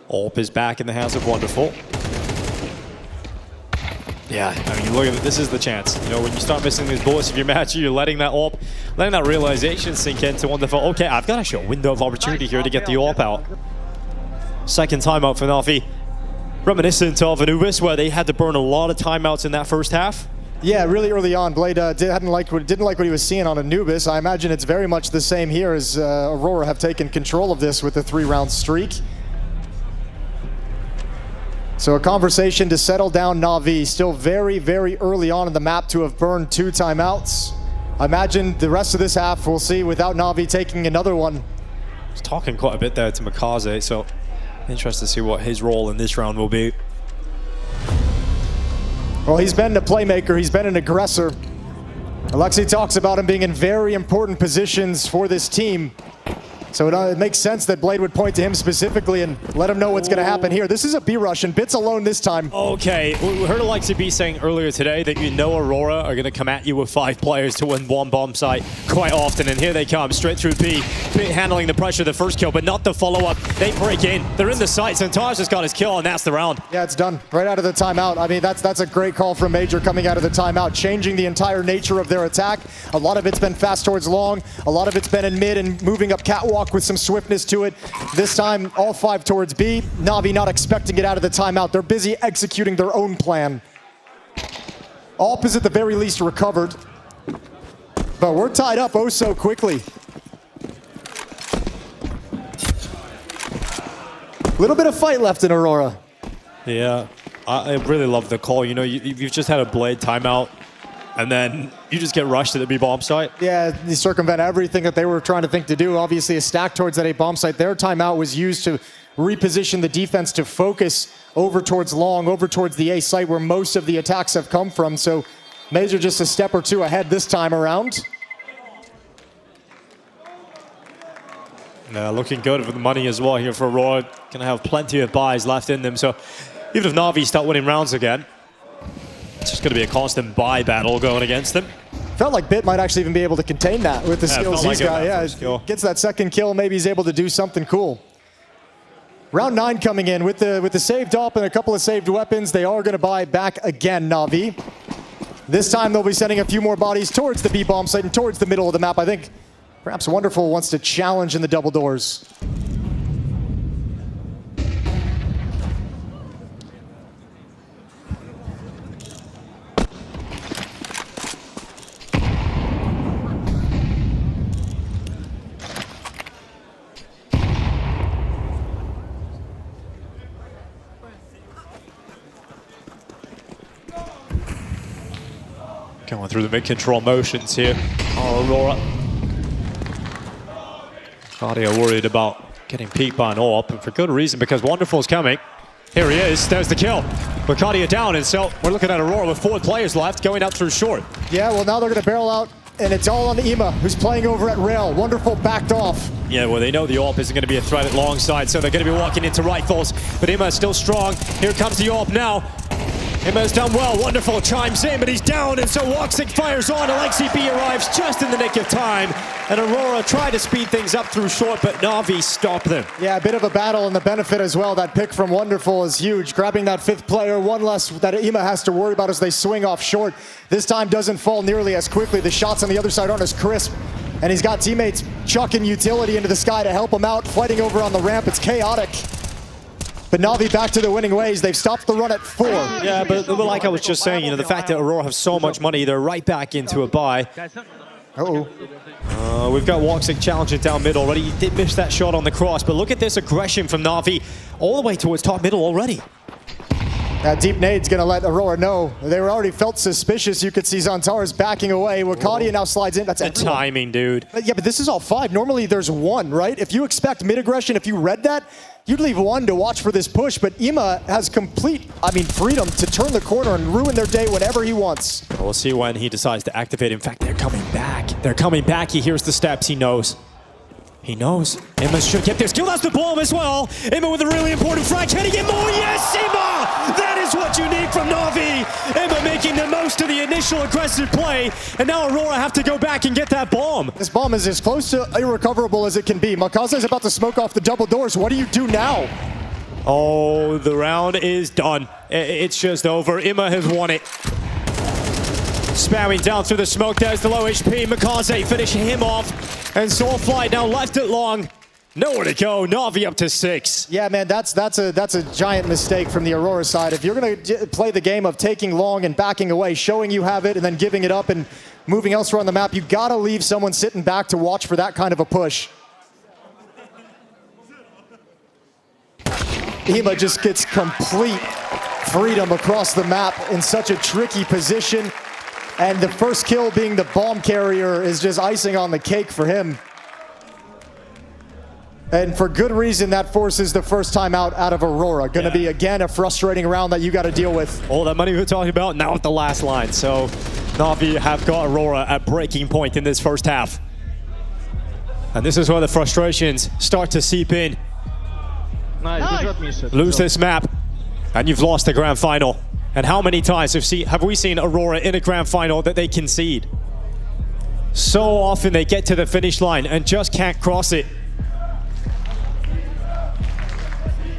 Speaker 11: AWP is back in the hands of Wonderful. Yeah, I mean, look at it. This is the chance. You know, when you start missing these bullets of your match, you're letting that AWP, letting that realization sink into Wonderful. Okay, I've got actually a window of opportunity here to get the AWP out. Second timeout for Na'Vi. Reminiscent of Anubis, where they had to burn a lot of timeouts in that first half.
Speaker 2: Yeah, really early on, Blade didn't like what he was seeing on Anubis. I imagine it's very much the same here as Aurora have taken control of this with the 3-round streak. So a conversation to settle down Na'Vi. Still very, very early on in the map to have burned 2 timeouts. I imagine the rest of this half we'll see without Na'Vi taking another one.
Speaker 11: I was talking quite a bit there to Makaze, so interested to see what his role in this round will be.
Speaker 2: Well, he's been a playmaker, he's been an aggressor. Alexi talks about him being in very important positions for this team. So it makes sense that Blade would point to him specifically and let him know what's going to happen here. This is a B rush, and Bit's alone this time.
Speaker 11: Okay, we heard Alexi B saying earlier today that you know Aurora are going to come at you with 5 players to win 1 bomb site quite often, and here they come, straight through B. Bit handling the pressure of the first kill, but not the follow-up. They break in, they're in the site. Santar's just got his kill, and that's the round.
Speaker 2: Yeah, it's done. Right out of the timeout. I mean, that's a great call from Major coming out of the timeout, changing the entire nature of their attack. A lot of it's been fast towards long, a lot of it's been in mid and moving up catwalk with some swiftness to it. This time, all 5 towards B. Na'Vi not expecting it out of the timeout. They're busy executing their own plan. AWP is at the very least recovered. But we're tied up oh so quickly. A little bit of fight left in Aurora.
Speaker 11: Yeah, I really love the call. You know, you've just had a Blade timeout, and then you just get rushed to the B bomb site.
Speaker 2: Yeah, they circumvent everything that they were trying to think to do. Obviously, a stack towards that A bomb site. Their timeout was used to reposition the defense to focus over towards long, over towards the A site where most of the attacks have come from. So Major just a step or 2 ahead this time around.
Speaker 11: Yeah, looking good for the money as well here for Aurora. Gonna have plenty of buys left in them. So even if Na'Vi start winning rounds again, it's just going to be a constant buy battle going against them.
Speaker 2: Felt like Bit might actually even be able to contain that with the skills he's got.
Speaker 11: Yeah,
Speaker 2: gets that second kill, maybe he's able to do something cool. Round 9 coming in with the saved AWP and a couple of saved weapons. They are going to buy back again, Na'Vi. This time they'll be sending a few more bodies towards the B bomb site and towards the middle of the map. I think perhaps Wonderful wants to challenge in the double doors.
Speaker 11: Going through the mid-control motions here. Aurora. Cardio worried about getting peeked by an AWP, and for good reason, because Wonderful's coming. Here he is, there's the kill. Bacardia down, and so we're looking at Aurora with 4 players left, going out through short.
Speaker 2: Yeah, well now they're going to barrel out, and it's all on Ima, who's playing over at rail. Wonderful backed off.
Speaker 11: Yeah, well, they know the AWP isn't going to be a threat at long side, so they're going to be walking into rifles. But Ima is still strong. Here comes the AWP now. Ima has done well. Wonderful chimes in, but he's down, and so Woxic fires on. Alexi B arrives just in the nick of time, and Aurora tried to speed things up through short, but Na'Vi stopped them.
Speaker 2: Yeah, a bit of a battle, and the benefit as well. That pick from Wonderful is huge. Grabbing that 5th player, one less that Ima has to worry about as they swing off short. This time doesn't fall nearly as quickly. The shots on the other side aren't as crisp, and he's got teammates chucking utility into the sky to help him out, fighting over on the ramp. It's chaotic. But Na'Vi back to the winning ways. They've stopped the run at 4.
Speaker 11: Yeah, but like I was just saying, you know, the fact that Aurora have so much money, they're right back into a buy.
Speaker 2: Uh-oh.
Speaker 11: We've got Woxic challenging down mid already. He did miss that shot on the cross, but look at this aggression from Na'Vi all the way towards top middle already.
Speaker 2: That deep nade's going to let Aurora know. They were already felt suspicious. You could see Xantares backing away. Wakadia now slides in. That's
Speaker 11: the timing, dude.
Speaker 2: Yeah, but this is all 5. Normally there's 1, right? If you expect mid-aggression, if you read that, you'd leave 1 to watch for this push. But Ima has complete, freedom to turn the corner and ruin their day whenever he wants.
Speaker 11: We'll see when he decides to activate. In fact, they're coming back. They're coming back. He hears the steps. He knows. He knows. Ima should get this kill. That's the bomb as well. Ima with a really important frag. Can he get more? Yes, Ima! That is what you need from Na'Vi. Ima making the most of the initial aggressive play. And now Aurora have to go back and get that bomb.
Speaker 2: This bomb is as close to irrecoverable as it can be. Makaze is about to smoke off the double doors. What do you do now?
Speaker 11: Oh, the round is done. It's just over. Ima has won it. Spamming down through the smoke. There's the low HP. Makaze finishing him off. And Soulfly now left it long. Nowhere to go. Na'Vi up to 6.
Speaker 2: Yeah, man, that's a giant mistake from the Aurora side. If you're going to play the game of taking long and backing away, showing you have it and then giving it up and moving elsewhere on the map, you got to leave someone sitting back to watch for that kind of a push. Ima just gets complete freedom across the map in such a tricky position. And the first kill being the bomb carrier is just icing on the cake for him. And for good reason, that forces the first time out of Aurora. Going to be, again, a frustrating round that you got to deal with.
Speaker 11: All that money we were talking about, now at the last line. So Na'Vi have got Aurora at breaking point in this first half. And this is where the frustrations start to seep in. Lose this map, and you've lost the grand final. And how many times have we seen Aurora in a grand final that they concede? So often they get to the finish line and just can't cross it.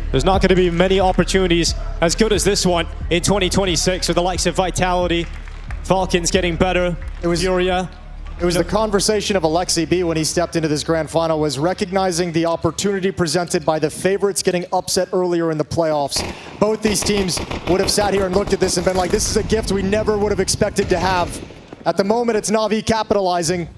Speaker 11: There's not going to be many opportunities as good as this one in 2026 with the likes of Vitality, Falcons getting better, Furia.
Speaker 2: It was the conversation of Alexi B when he stepped into this grand final, was recognizing the opportunity presented by the favorites getting upset earlier in the playoffs. Both these teams would have sat here and looked at this and been like, this is a gift we never would have expected to have. At the moment, it's Na'Vi capitalizing.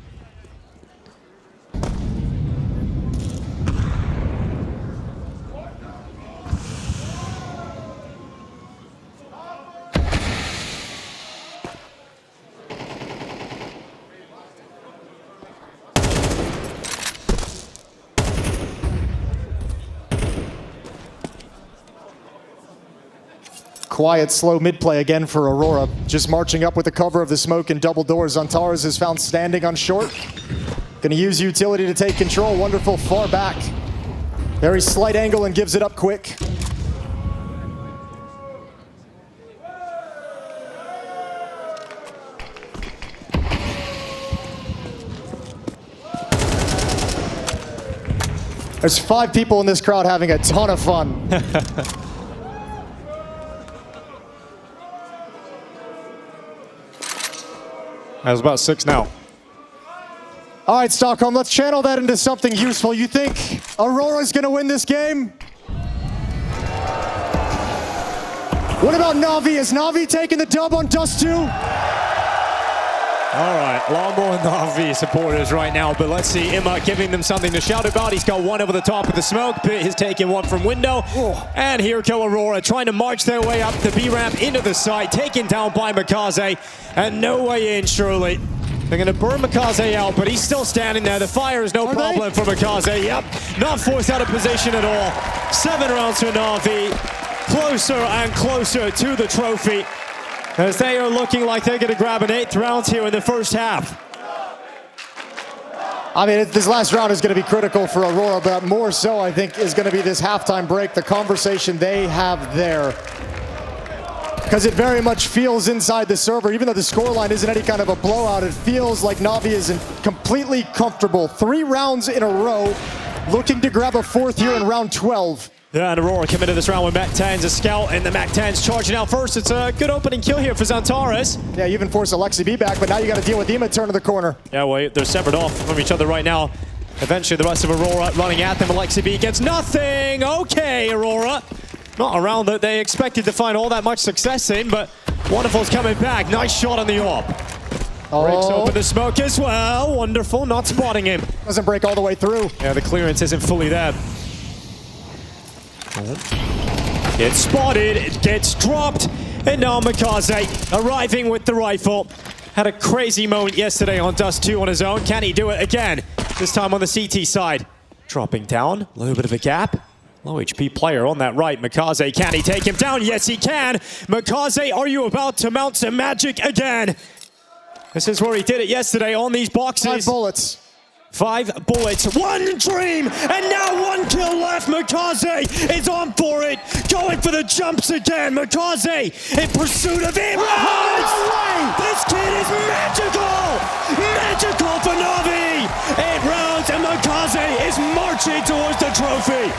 Speaker 2: Quiet, slow mid-play again for Aurora. Just marching up with the cover of the smoke and double doors. Xantares is found standing on short. Gonna use utility to take control. Wonderful far back. Very slight angle and gives it up quick. There's 5 people in this crowd having a ton of fun.
Speaker 11: That's about 6 now.
Speaker 2: All right, Stockholm, let's channel that into something useful. You think Aurora's going to win this game? What about Na'Vi? Is Na'Vi taking the dub on Dust 2?
Speaker 11: All right, a lot more Na'Vi supporters right now, but let's see Ima giving them something to shout about. He's got one over the top of the smoke. Pit is taking one from window. And here go Aurora trying to march their way up the B ramp into the site, taken down by Makaze, and no way in, surely. They're going to burn Makaze out, but he's still standing there. The fire is no problem for Makaze. Yep, not forced out of position at all. 7 rounds for Na'Vi. Closer and closer to the trophy, as they are looking like they're going to grab an 8th round here in the first half.
Speaker 2: I mean, this last round is going to be critical for Aurora, but more so, I think, is going to be this halftime break, the conversation they have there. Because it very much feels inside the server, even though the scoreline isn't any kind of a blowout, it feels like Na'Vi is completely comfortable. 3 rounds in a row, looking to grab a 4th here in round 12.
Speaker 11: Yeah, and Aurora come into this round with Mac-10's a scout, and the Mac-10's charging out first. It's a good opening kill here for Xantares.
Speaker 2: Yeah, you even force Alexi B back, but now you got to deal with Ima turn to the corner.
Speaker 11: Yeah, well, they're severed off from each other right now. Eventually, the rest of Aurora running at them. Alexi B gets nothing. Okay, Aurora. Not a round that they expected to find all that much success in, but Wonderful's coming back. Nice shot on the AWP. Breaks open the smoke as well. Wonderful, not spotting him.
Speaker 2: Doesn't break all the way through.
Speaker 11: Yeah, the clearance isn't fully there. Gets spotted, it gets dropped, and now Mikaze arriving with the rifle. Had a crazy moment yesterday on Dust 2 on his own. Can he do it again? This time on the CT side. Dropping down, a little bit of a gap. Low HP player on that right. Mikaze, can he take him down? Yes, he can. Mikaze, are you about to mount some magic again? This is where he did it yesterday on these boxes.
Speaker 2: 5 bullets.
Speaker 11: 5 bullets, 1 dream, and now 1 kill left. Mikaze is on for it, going for the jumps again. Mikaze in pursuit of him. This kid is magical! Magical for Na'Vi! 8 rounds, and Mikaze is marching towards the trophy.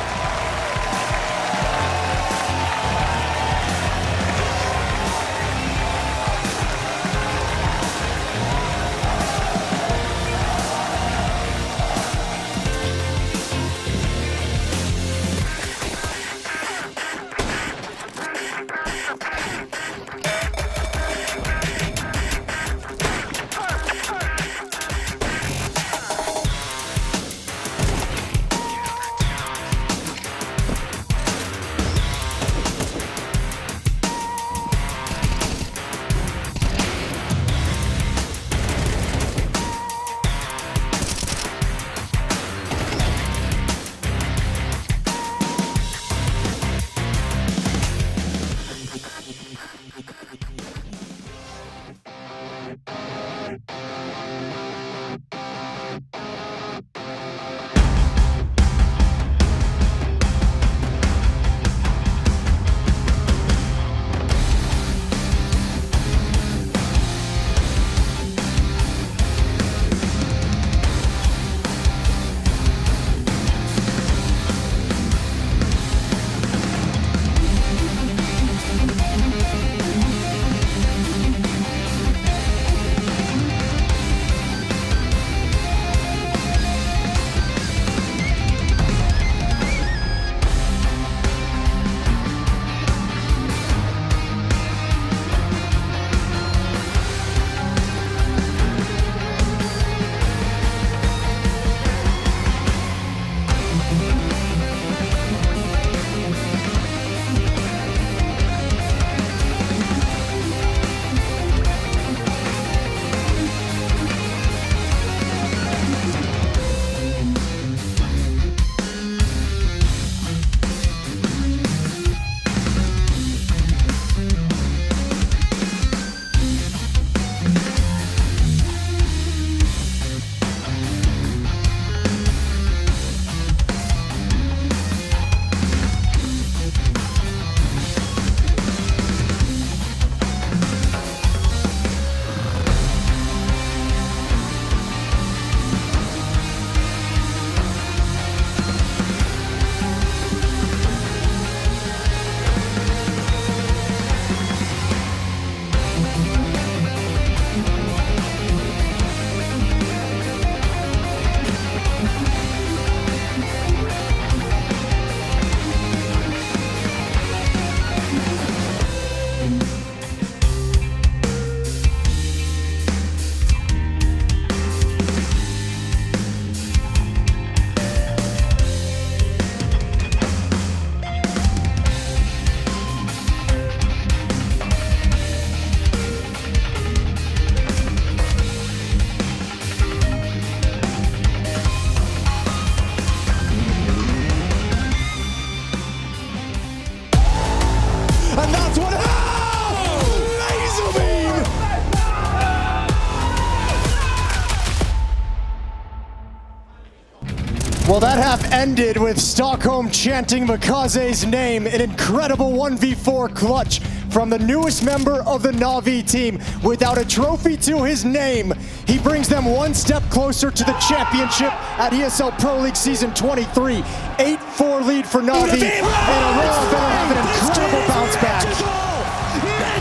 Speaker 2: Well, that half ended with Stockholm chanting Mikaze's name. An incredible 1v4 clutch from the newest member of the Na'Vi team. Without a trophy to his name, he brings them one step closer to the championship at ESL Pro League Season 23. 8-4 lead for Na'Vi, and Aurora better have an incredible bounce back.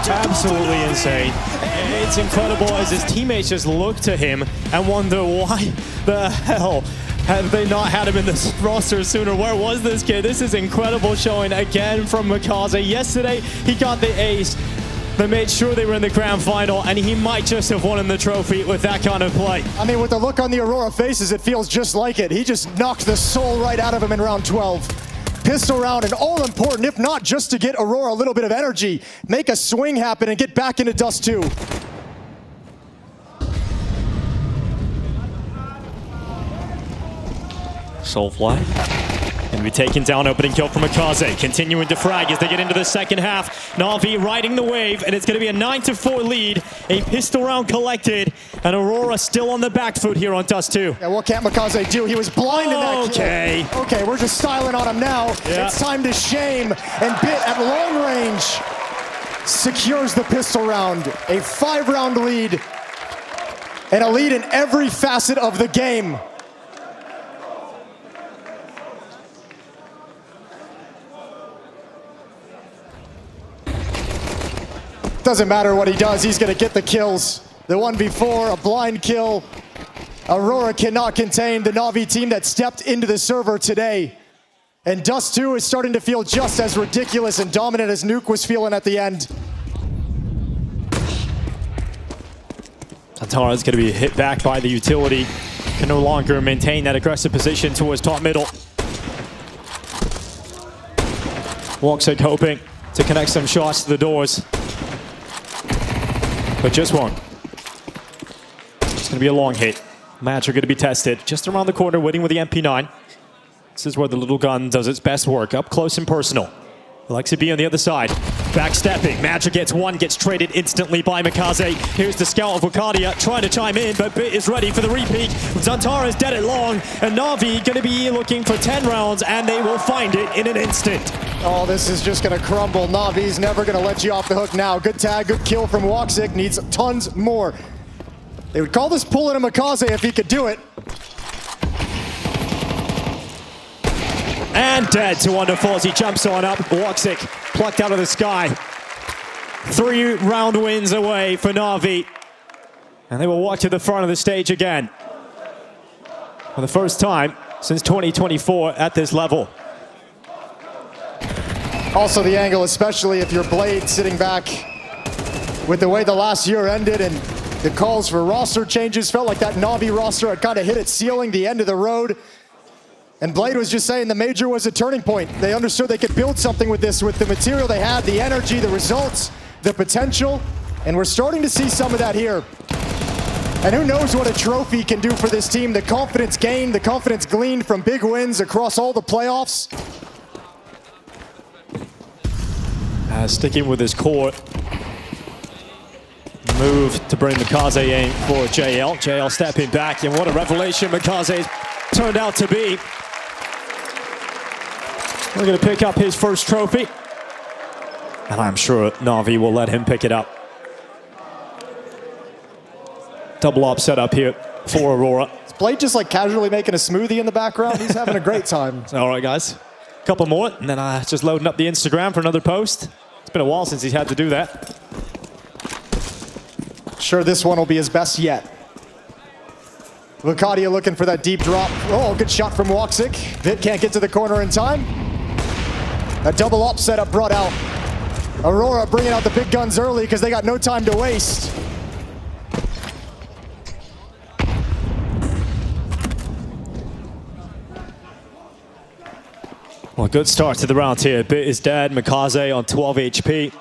Speaker 11: Absolutely insane. It's incredible as his teammates just look to him and wonder why the hell have they not had him in this roster sooner? Where was this kid? This is incredible showing again from Mikaze. Yesterday, he got the ace. They made sure they were in the grand final, and he might just have won the trophy with that kind of play.
Speaker 2: I mean, with the look on the Aurora faces, it feels just like it. He just knocked the soul right out of him in round 12. Pistol round and all important, if not just to get Aurora a little bit of energy, make a swing happen and get back into Dust 2.
Speaker 11: Soulfly. And we taking down opening kill from Mikaze. Continuing to frag as they get into the second half. Na'Vi riding the wave, and it's going to be a 9-4 lead. A pistol round collected, and Aurora still on the back foot here on Dust 2.
Speaker 2: Yeah, what can't Mikaze do? He was blind in that kill. Okay, we're just styling on him now.
Speaker 11: Yeah.
Speaker 2: It's time to shame, and Bit at long range secures the pistol round. A 5-round lead, and a lead in every facet of the game. Doesn't matter what he does, he's gonna get the kills. The 1v4, a blind kill. Aurora cannot contain the Na'Vi team that stepped into the server today. And Dust 2 is starting to feel just as ridiculous and dominant as Nuke was feeling at the end.
Speaker 11: Antara's going to be hit back by the utility. Can no longer maintain that aggressive position towards top middle. Woxic hoping to connect some shots to the doors. But just one. It's going to be a long hit. Match are going to be tested. Just around the corner, waiting with the MP9. This is where the little gun does its best work, up close and personal. Alexi B on the other side. Backstepping. Magic gets one, gets traded instantly by Mikaze. Here's the scout of Wukadia trying to chime in, but Bit is ready for the repeat. Zantara's dead at long, and Na'Vi going to be looking for 10 rounds, and they will find it in an instant.
Speaker 2: Oh, this is just gonna crumble. Na'Vi's never gonna let you off the hook now. Good tag, good kill from Woxic. Needs tons more. They would call this pulling a Mikaze if he could do it.
Speaker 11: And dead to wonderful as he jumps on up. Woxic plucked out of the sky. 3-round wins away for Na'Vi. And they will walk to the front of the stage again. For the first time since 2024 at this level.
Speaker 2: Also the angle, especially if you're Blade sitting back with the way the last year ended and the calls for roster changes. Felt like that Na'Vi roster had kind of hit its ceiling, the end of the road. And Blade was just saying the major was a turning point. They understood they could build something with this, with the material they had, the energy, the results, the potential. And we're starting to see some of that here. And who knows what a trophy can do for this team. The confidence gained, the confidence gleaned from big wins across all the playoffs.
Speaker 11: Sticking with his core. Move to bring Mikaze in for JL. JL stepping back, and what a revelation Mikaze turned out to be. We're going to pick up his first trophy. And I'm sure Na'Vi will let him pick it up. Double up set up here for Aurora.
Speaker 2: Is Blade just like casually making a smoothie in the background? He's having a great time.
Speaker 11: All right, guys. Couple more, and then just loading up the Instagram for another post. It's been a while since he's had to do that.
Speaker 2: Sure, this one will be his best yet. Wukadia looking for that deep drop. Oh, good shot from Woxic. Vit can't get to the corner in time. That double up setup brought out. Aurora bringing out the big guns early because they got no time to waste.
Speaker 11: Well, good start to the round here. Bit is dead. Mikaze on 12 HP.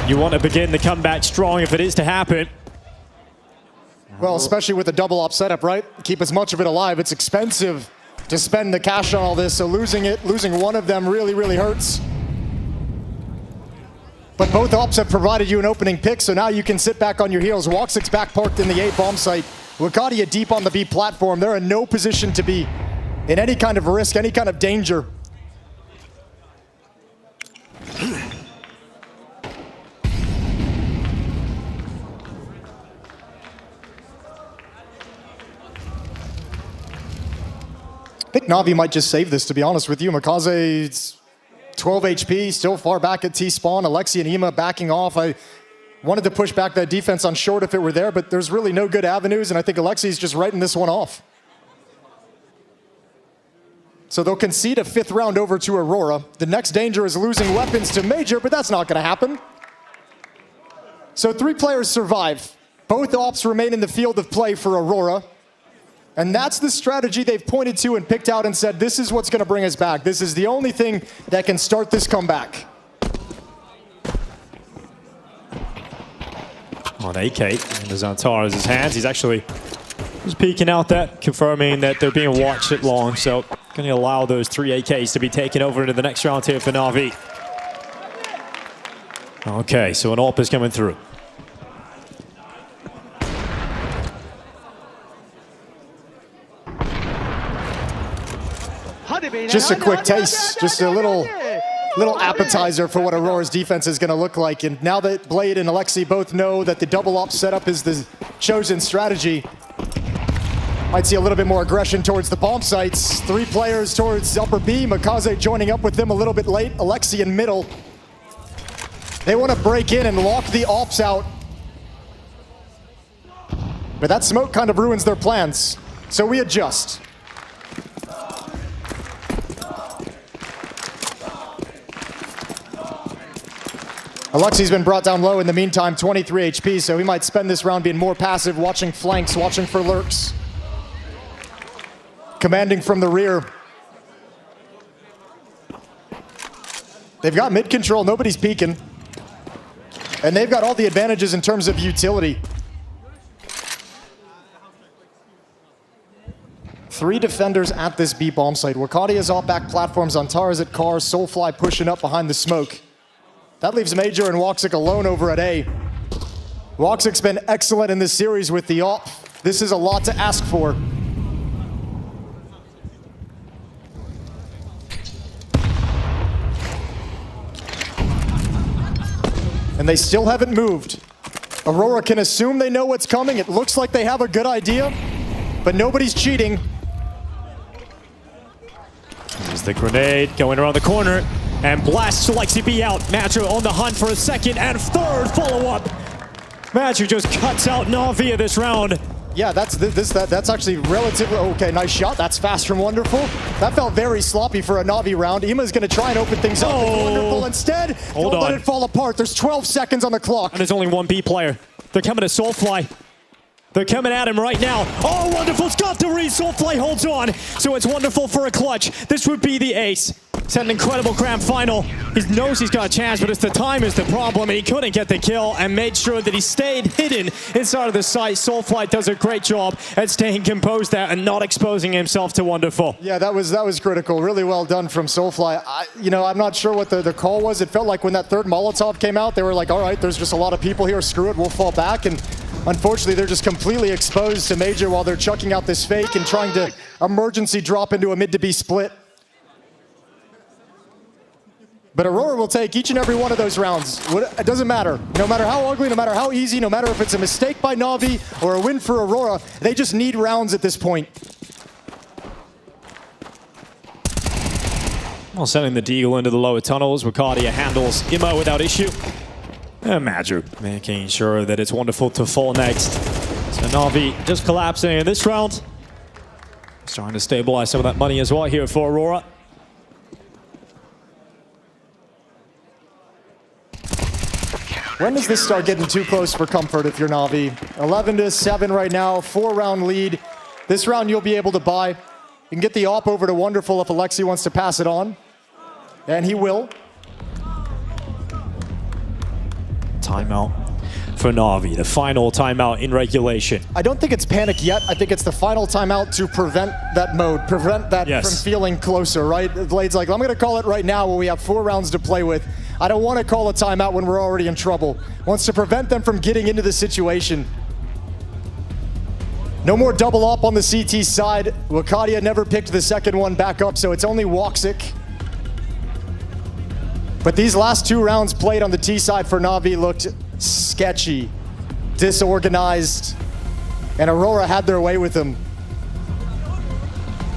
Speaker 11: You want to begin the comeback strong if it is to happen.
Speaker 2: Well, especially with the double op setup, right? Keep as much of it alive. It's expensive to spend the cash on all this, so losing one of them really, really hurts. But both ops have provided you an opening pick, so now you can sit back on your heels. Woxic's back parked in the A bomb site. Wukadia deep on the B platform. They're in no position to be in any kind of risk, any kind of danger. I think Na'Vi might just save this, to be honest with you. Mikaze's 12 HP, still far back at T-spawn. Alexi and Ema backing off. I wanted to push back that defense on short if it were there, but there's really no good avenues, and I think Alexi's just writing this one off. So they'll concede a 5th round over to Aurora. The next danger is losing weapons to Major, but that's not going to happen. So 3 players survive. Both ops remain in the field of play for Aurora. And that's the strategy they've pointed to and picked out and said, this is what's going to bring us back. This is the only thing that can start this comeback.
Speaker 11: On AK in Antares' hands. He's actually just peeking out that, confirming that they're being watched at long. So going to allow those 3 AKs to be taken over into the next round here for Na'Vi. Okay, so an AWP is coming through.
Speaker 2: Just a quick taste, just a little appetizer for what Aurora's defense is going to look like. And now that Blade and Alexi both know that the double op setup is the chosen strategy, might see a little bit more aggression towards the bomb sites. 3 players towards upper B, Makaze joining up with them a little bit late, Alexi in middle. They want to break in and lock the ops out. But that smoke kind of ruins their plans, so we adjust. Alexi's been brought down low in the meantime, 23 HP, so he might spend this round being more passive, watching flanks, watching for lurks. Commanding from the rear. They've got mid control, nobody's peeking. And they've got all the advantages in terms of utility. 3 defenders at this B bomb site. Wakadia's off back platforms, Antares at car, Soulfly pushing up behind the smoke. That leaves Major and Woxic alone over at A. Woxic's been excellent in this series with the op. This is a lot to ask for. And they still haven't moved. Aurora can assume they know what's coming. It looks like they have a good idea, but nobody's cheating.
Speaker 11: There's the grenade going around the corner. And blasts Alexi B out. Matchu on the hunt for a second and third follow-up. Matchu just cuts out Na'Vi this round.
Speaker 2: Yeah, that's actually relatively okay. Nice shot. That's fast from Wonderful. That felt very sloppy for a Na'Vi round. Ima's going to try and open things up. Wonderful instead.
Speaker 11: Hold
Speaker 2: Don't
Speaker 11: on.
Speaker 2: let it fall apart. There's 12 seconds on the clock.
Speaker 11: And there's only 1 B player. They're coming to Soulfly. They're coming at him right now. Oh, Wonderful's got the read. Soulfly holds on. So it's Wonderful for a clutch. This would be the ace. It's an incredible grand final. He knows he's got a chance, but it's the time is the problem, and he couldn't get the kill and made sure that he stayed hidden inside of the site. Soulfly does a great job at staying composed there and not exposing himself to Wonderful.
Speaker 2: Yeah, that was critical. Really well done from Soulfly. I'm not sure what the call was. It felt like when that third Molotov came out, they were like, all right, there's just a lot of people here. Screw it, we'll fall back. And unfortunately, they're just completely exposed to Major while they're chucking out this fake and trying to emergency drop into a mid to B split. But Aurora will take each and every one of those rounds. It doesn't matter. No matter how ugly, no matter how easy, no matter if it's a mistake by Na'Vi or a win for Aurora, they just need rounds at this point.
Speaker 11: Well, sending the Deagle into the lower tunnels. Wakadia handles Ima without issue. And Madru making sure that it's Wonderful to fall next. So Na'Vi just collapsing in this round. He's trying to stabilize some of that money as well here for Aurora.
Speaker 2: When does this start getting too close for comfort if you're Na'Vi? 11-7 right now, 4-round lead. This round you'll be able to buy. You can get the op over to Wonderful if Alexi wants to pass it on. And he will.
Speaker 11: Timeout for Na'Vi, the final timeout in regulation.
Speaker 2: I don't think it's panic yet. I think it's the final timeout to prevent that mode, prevent that from feeling closer, right? Blade's like, I'm going to call it right now when we have 4 rounds to play with. I don't want to call a timeout when we're already in trouble. Wants to prevent them from getting into the situation. No more double op on the CT side. Wakadia never picked the second one back up, so it's only Woxic. But these last 2 rounds played on the T side for Na'Vi looked sketchy, disorganized, and Aurora had their way with them.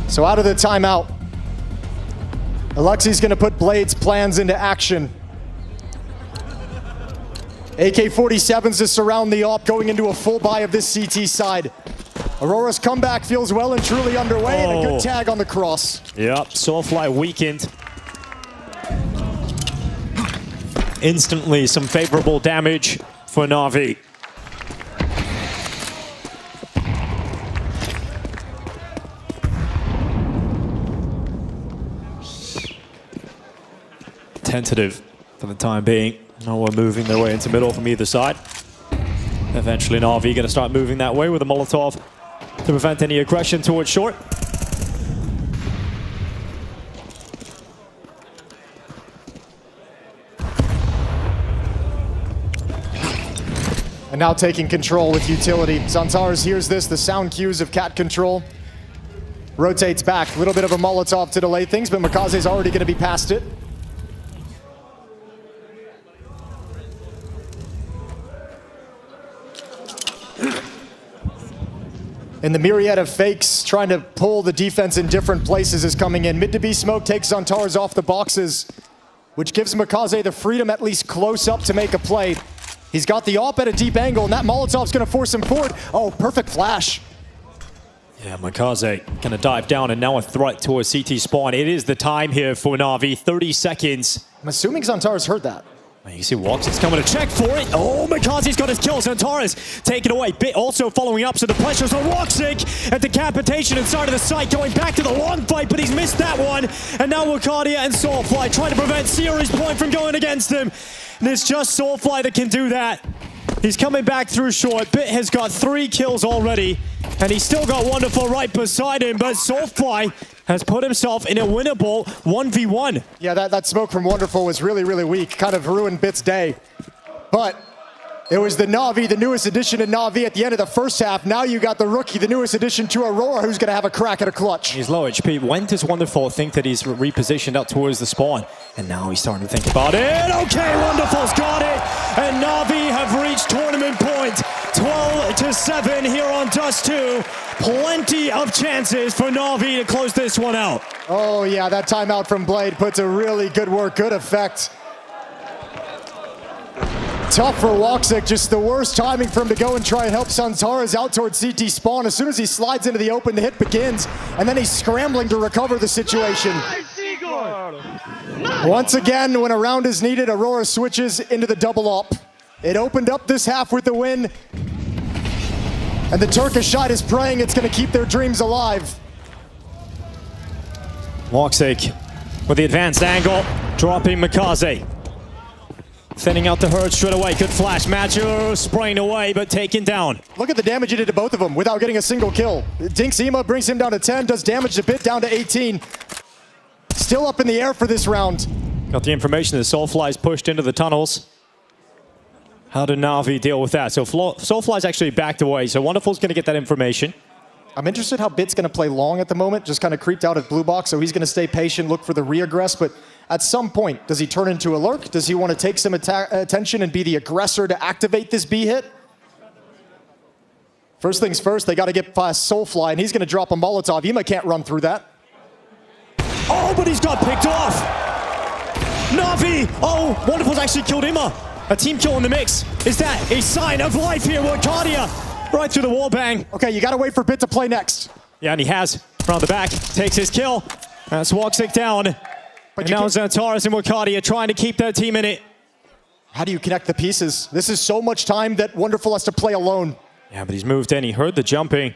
Speaker 2: So out of the timeout, Alexi's gonna put Blade's plans into action. AK-47s to surround the op, going into a full buy of this CT side. Aurora's comeback feels well and truly underway, and a good tag on the cross.
Speaker 11: Yep, Soulfly weakened. Instantly some favorable damage for Na'Vi. tentative for the time being. No one moving their way into middle from either side. Eventually Na'Vi going to start moving that way with a Molotov to prevent any aggression towards short.
Speaker 2: And now taking control with utility. Xantares hears this, the sound cues of cat control. Rotates back, a little bit of a Molotov to delay things, but Makaze's already going to be past it. And the myriad of fakes trying to pull the defense in different places is coming in. Mid to B smoke takes Xantares off the boxes, which gives Makaze the freedom at least close up to make a play. He's got the op at a deep angle, and that Molotov's going to force him forward. Oh, perfect flash.
Speaker 11: Yeah, Makaze going to dive down, and now a threat towards CT spawn. It is the time here for Na'Vi, 30 seconds.
Speaker 2: I'm assuming Xantares heard that.
Speaker 11: You see Woxic's coming to check for it. Oh, Makaze's got his kill. Xantares taken away. Bit also following up, so the pressure's on Woxic. At decapitation inside of the site, going back to the long fight, but he's missed that one. And now Wakadia and Soulfly trying to prevent Series Point from going against him. And it's just Soulfly that can do that. He's coming back through short. Bit has got 3 kills already, and he's still got Wonderful right beside him, but Soulfly has put himself in a winnable 1v1.
Speaker 2: Yeah, that smoke from Wonderful was really, really weak. Kind of ruined Bit's day. But it was the Na'Vi, the newest addition to Na'Vi at the end of the first half. Now you got the rookie, the newest addition to Aurora, who's going to have a crack at a clutch.
Speaker 11: He's low HP. When does Wonderful think that he's repositioned up towards the spawn? And now he's starting to think about it. Okay, Wonderful's got it. And Na'Vi have reached tournament point. 12-7 here on Dust 2. Plenty of chances for Na'Vi to close this one out.
Speaker 2: Oh yeah, that timeout from Blade puts a really good work, good effect. Tough for Woxic, just the worst timing for him to go and try and help Xantares out towards CT spawn. As soon as he slides into the open, the hit begins, and then he's scrambling to recover the situation. Once again, when a round is needed, Aurora switches into the double op. It opened up this half with the win, and the Turkish side is praying it's going to keep their dreams alive.
Speaker 11: Woxic with the advanced angle, dropping Makaze. Thinning out the herd straight away. Good flash. Macho spraying away, but taken down.
Speaker 2: Look at the damage he did to both of them without getting a single kill. Dinks Ema brings him down to 10, does damage to Bit down to 18. Still up in the air for this round.
Speaker 11: Got the information that Soulfly's pushed into the tunnels. How did Na'Vi deal with that? So Soulfly's actually backed away, so Wonderful's going to get that information.
Speaker 2: I'm interested how Bit's going to play long at the moment, just kind of creeped out at blue box, so he's going to stay patient, look for the re-aggress, but at some point, does he turn into a lurk? Does he want to take some attention and be the aggressor to activate this B hit? First things first, they got to get past Soulfly, and he's going to drop a Molotov. Ema can't run through that.
Speaker 11: Oh, but he's got picked off! Na'Vi! Oh, Wonderful's actually killed Ema. A team kill in the mix. Is that a sign of life here with Cardia? Right through the wall bang.
Speaker 2: Okay, you got to wait for Bit to play next.
Speaker 11: Yeah, and he has. Around the back, takes his kill. That's Woxic down. And now Xantares and Wakadia trying to keep their team in it.
Speaker 2: How do you connect the pieces? This is so much time that Wonderful has to play alone.
Speaker 11: Yeah, but he's moved in. He heard the jumping.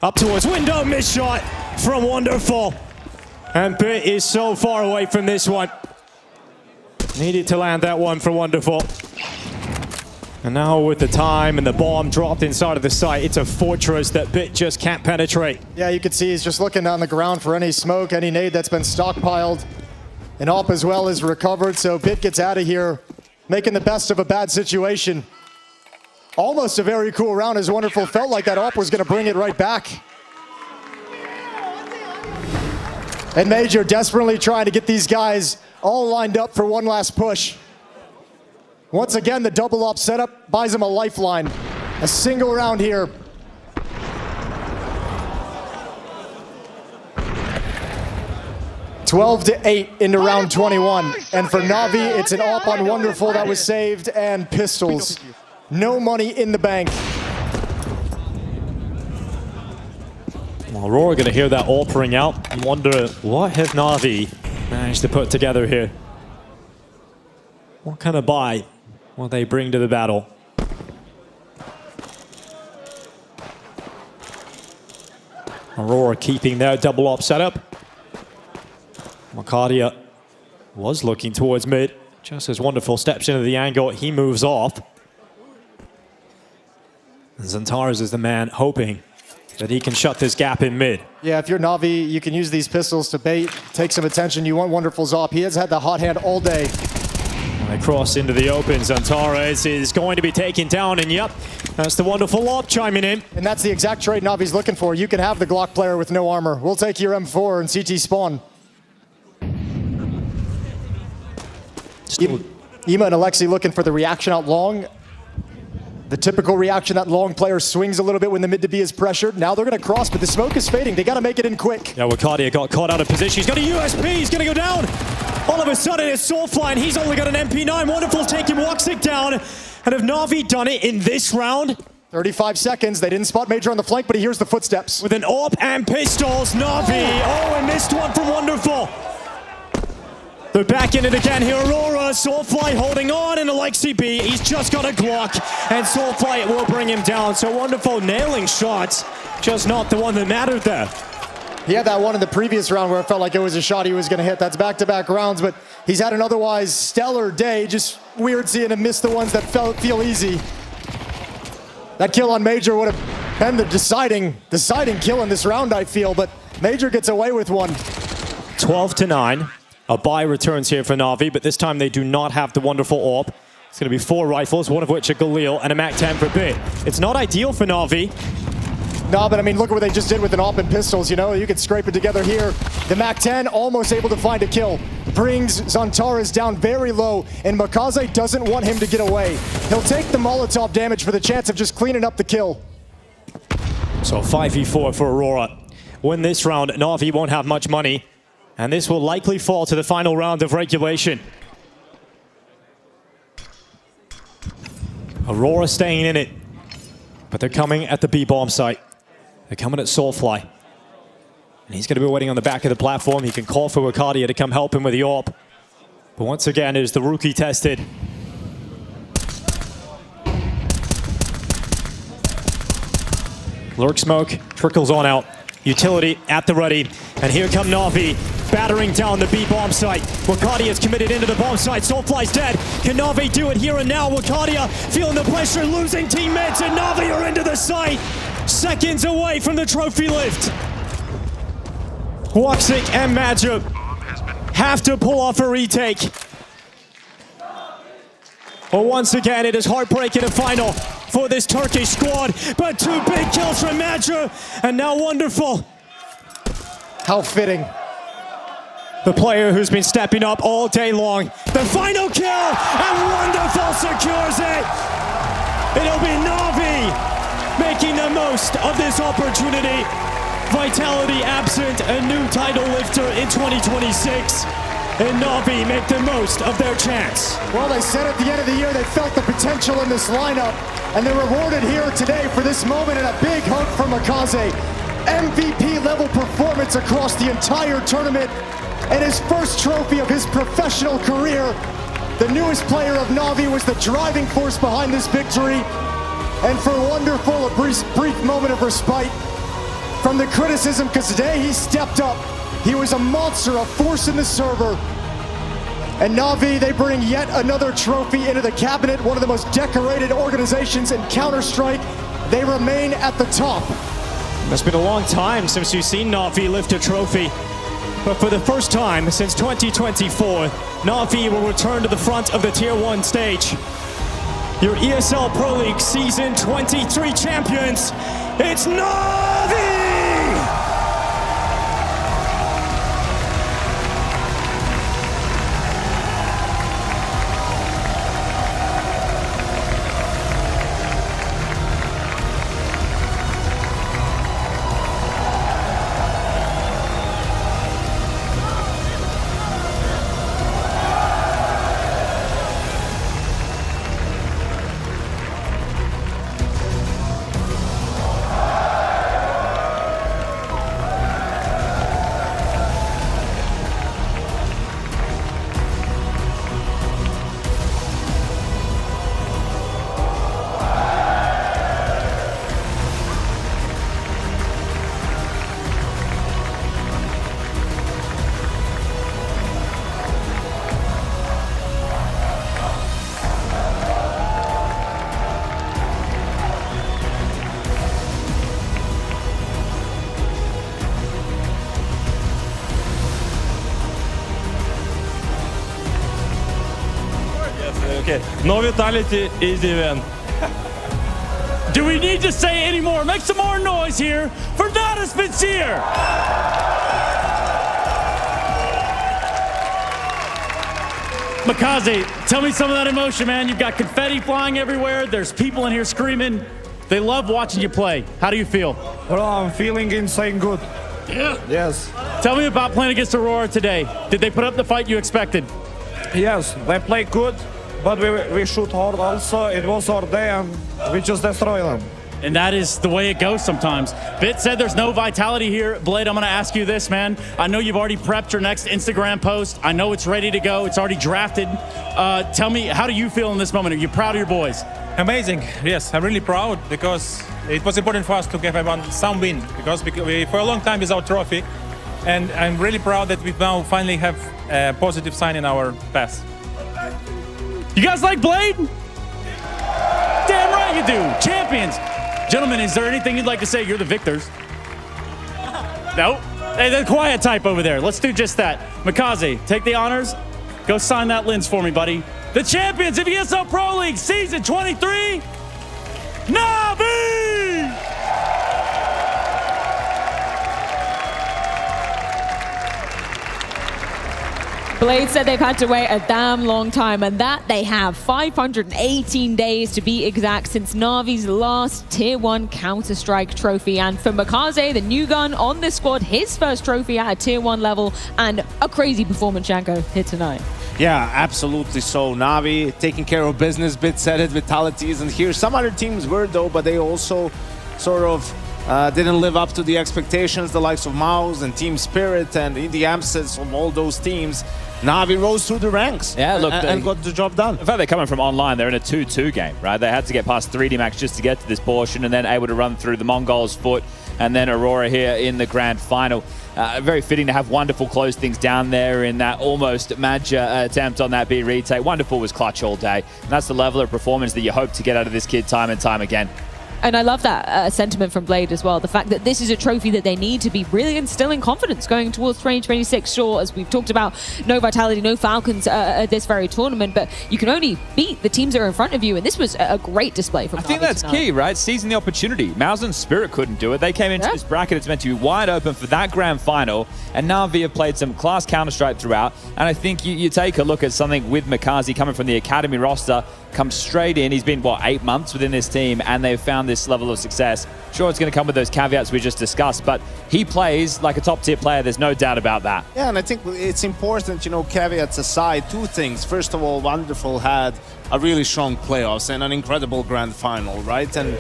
Speaker 11: Up towards window, missed shot from Wonderful. And Bit is so far away from this one. Needed to land that one for Wonderful. And now with the time and the bomb dropped inside of the site, it's a fortress that Bit just can't penetrate.
Speaker 2: Yeah, you can see he's just looking on the ground for any smoke, any nade that's been stockpiled. And op as well is recovered, so Bit gets out of here, making the best of a bad situation. Almost a very cool round, as Wonderful felt like that op was going to bring it right back. And Major desperately trying to get these guys all lined up for one last push. Once again, the double op setup buys him a lifeline. A single round here. (12-8) into round 21. And for Na'Vi, it's an op on Wonderful that was saved, and pistols. No money in the bank.
Speaker 11: Well, Aurora going to hear that AWP ring out and wonder, what have Na'Vi managed to put together here? What kind of buy will they bring to the battle? Aurora keeping their double op setup. Wakadia Was looking towards mid. Just as Wonderful steps into the angle, he moves off. Xantares is the man hoping that he can shut this gap in mid.
Speaker 2: Yeah, if you're Na'Vi, you can use these pistols to bait, take some attention. You want Wonderful's op. He has had the hot hand all day.
Speaker 11: And they cross into the open. Xantares is going to be taken down, and yep, that's the Wonderful op chiming in.
Speaker 2: And that's the exact trade Na'Vi's looking for. You can have the Glock player with no armor. We'll take your M4 and CT spawn. Ema and Alexi looking for the reaction out long. The typical reaction, that long player swings a little bit when the mid to B is pressured. Now they're going to cross, but the smoke is fading. They got to make it in quick.
Speaker 11: Yeah, Wakadia got caught out of position. He's got a USP. He's going to go down. All of a sudden, it's Soulfly, and he's only got an MP9. Wonderful's taking Woxic down. And have Na'Vi done it in this round?
Speaker 2: 35 seconds. They didn't spot Major on the flank, but he hears the footsteps.
Speaker 11: With an AWP and pistols, Na'Vi. Oh, and missed one from Wonderful. They're back in it again here. Aurora, Soulfly holding on, and Alexi B, he's just got a Glock, and Soulfly will bring him down. So Wonderful nailing shots, just not the one that mattered there.
Speaker 2: He had that one in the previous round where it felt like it was a shot he was going to hit. That's back-to-back rounds, but he's had an otherwise stellar day. Just weird seeing him miss the ones that feel easy. That kill on Major would have been the deciding kill in this round, I feel, but Major gets away with one.
Speaker 11: 12-9. A buy returns here for Na'Vi, but this time they do not have the Wonderful AWP. It's going to be 4 rifles, one of which a Galil and a MAC-10 for Bit. It's not ideal for Na'Vi.
Speaker 2: No, but I mean, look at what they just did with an AWP and pistols, you know? You could scrape it together here. The MAC-10 almost able to find a kill. Brings Xantares down very low, and Makaze doesn't want him to get away. He'll take the Molotov damage for the chance of just cleaning up the kill.
Speaker 11: So 5v4 for Aurora. Win this round, Na'Vi won't have much money. And this will likely fall to the final round of regulation. Aurora staying in it. But they're coming at the B-bomb site. They're coming at Soulfly. And he's going to be waiting on the back of the platform. He can call for Wakadia to come help him with the AWP. But once again, it is the rookie tested. Lurk smoke, trickles on out. Utility at the ready. And here come Na'Vi, battering down the B-bomb site. Wakadia is committed into the bomb site. Soulfly's dead. Can Na'Vi do it here and now? Wakadia feeling the pressure, losing teammates, and Na'Vi are into the site. Seconds away from the trophy lift. Woxic and Magic have to pull off a retake. But once again, it is heartbreaking a final for this Turkish squad. But 2 big kills from Magic, and now Wonderful.
Speaker 2: How fitting.
Speaker 11: The player who's been stepping up all day long. The final kill, and Wonderful secures it. It'll be Na'Vi making the most of this opportunity. Vitality absent, a new title lifter in 2026. And Na'Vi make the most of their chance.
Speaker 2: Well, they said at the end of the year they felt the potential in this lineup, and they're rewarded here today for this moment, and a big hug from Makaze. MVP level performance across the entire tournament, and his first trophy of his professional career. The newest player of Na'Vi was the driving force behind this victory, and for Wonderful, a brief moment of respite from the criticism, because today he stepped up. He was a monster, a force in the server. And Na'Vi, they bring yet another trophy into the cabinet, one of the most decorated organizations in Counter-Strike. They remain at the top.
Speaker 11: It's been a long time since you've seen Na'Vi lift a trophy. But for the first time since 2024, Na'Vi will return to the front of the Tier 1 stage. Your ESL Pro League Season 23 champions, it's Na'Vi!
Speaker 21: Okay. No vitality, easy win.
Speaker 16: Do we need to say any more? Make some more noise here for Natus Vincere. Makaze, tell me some of that emotion, man. You've got confetti flying everywhere. There's people in here screaming. They love watching you play. How do you feel?
Speaker 21: Bro, I'm feeling insane good.
Speaker 16: Yeah.
Speaker 21: Yes.
Speaker 16: Tell me about playing against Aurora today. Did they put up the fight you expected?
Speaker 21: Yes, they play good, but we shoot hard also. It was our day and we just destroy them.
Speaker 16: And that is the way it goes sometimes. Bit said there's no vitality here. Blade, I'm going to ask you this, man. I know you've already prepped your next Instagram post. I know it's ready to go. It's already drafted. Tell me, how do you feel in this moment? Are you proud of your boys?
Speaker 8: Amazing. Yes, I'm really proud because it was important for us to give everyone some win because we, for a long time, without trophy. And I'm really proud that we now finally have a positive sign in our pass.
Speaker 16: You guys like Blade? Damn right you do. Champions. Gentlemen, is there anything you'd like to say? You're the victors. No? Hey, the quiet type over there. Let's do just that. Makaze, take the honors. Go sign that lens for me, buddy. The champions of ESL Pro League Season 23, Navi!
Speaker 14: Blade said they've had to wait a damn long time, and that they have 518 days to be exact since Navi's last Tier 1 Counter-Strike trophy. And for Makaze, the new gun on this squad, his first trophy at a Tier 1 level, and a crazy performance, Janko, here tonight.
Speaker 19: Yeah, absolutely so. Navi taking care of business, Bit said it, Vitality isn't here. Some other teams were though, but they also sort of didn't live up to the expectations, the likes of Mouse and Team Spirit and the Amsteds from all those teams. Navi rose through the ranks and got the job done.
Speaker 9: In fact, they're coming from online. They're in a 2-2 game, right? They had to get past 3D Max just to get to this portion and then able to run through the Mongols' foot and then Aurora here in the grand final. Very fitting to have Wonderful close things down there in that almost Madja attempt on that B retake. Wonderful was clutch all day. And that's the level of performance that you hope to get out of this kid time and time again.
Speaker 14: And I love that sentiment from Blade as well. The fact that this is a trophy that they need to be really instilling confidence going towards 2026. Sure, as we've talked about, no Vitality, no Falcons at this very tournament, but you can only beat the teams that are in front of you. And this was a great display from Navi.
Speaker 9: I think that's key, right? Seizing the opportunity. Mouse and Spirit couldn't do it. They came into this bracket. It's meant to be wide open for that grand final. And Navi have played some class Counter-Strike throughout. And I think you take a look at something with Makaze coming from the Academy roster, comes straight in. He's been, what, 8 months within this team, and they've found this level of success. Sure, it's going to come with those caveats we just discussed, but he plays like a top-tier player. There's no doubt about that.
Speaker 19: Yeah, and I think it's important, you know, caveats aside, two things. First of all, Wonderful had a really strong playoffs and an incredible grand final, right? And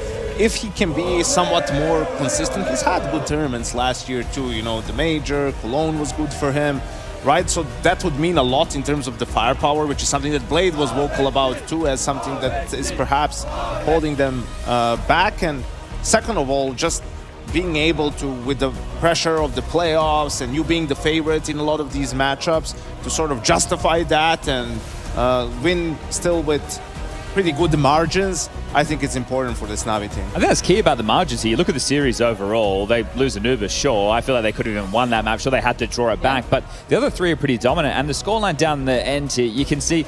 Speaker 19: if he can be somewhat more consistent, he's had good tournaments last year too. You know, the Major, Cologne was good for him. Right, so that would mean a lot in terms of the firepower, which is something that Blade was vocal about too, as something that is perhaps holding them back. And second of all, just being able to, with the pressure of the playoffs and you being the favorite in a lot of these matchups, to sort of justify that and win still with pretty good margins. I think it's important for this Navi team.
Speaker 9: I think that's key about the margins here. You look at the series overall, they lose Anubis, sure. I feel like they could have even won that match, sure they had to draw it back, but the other three are pretty dominant, and the scoreline down the end here, you can see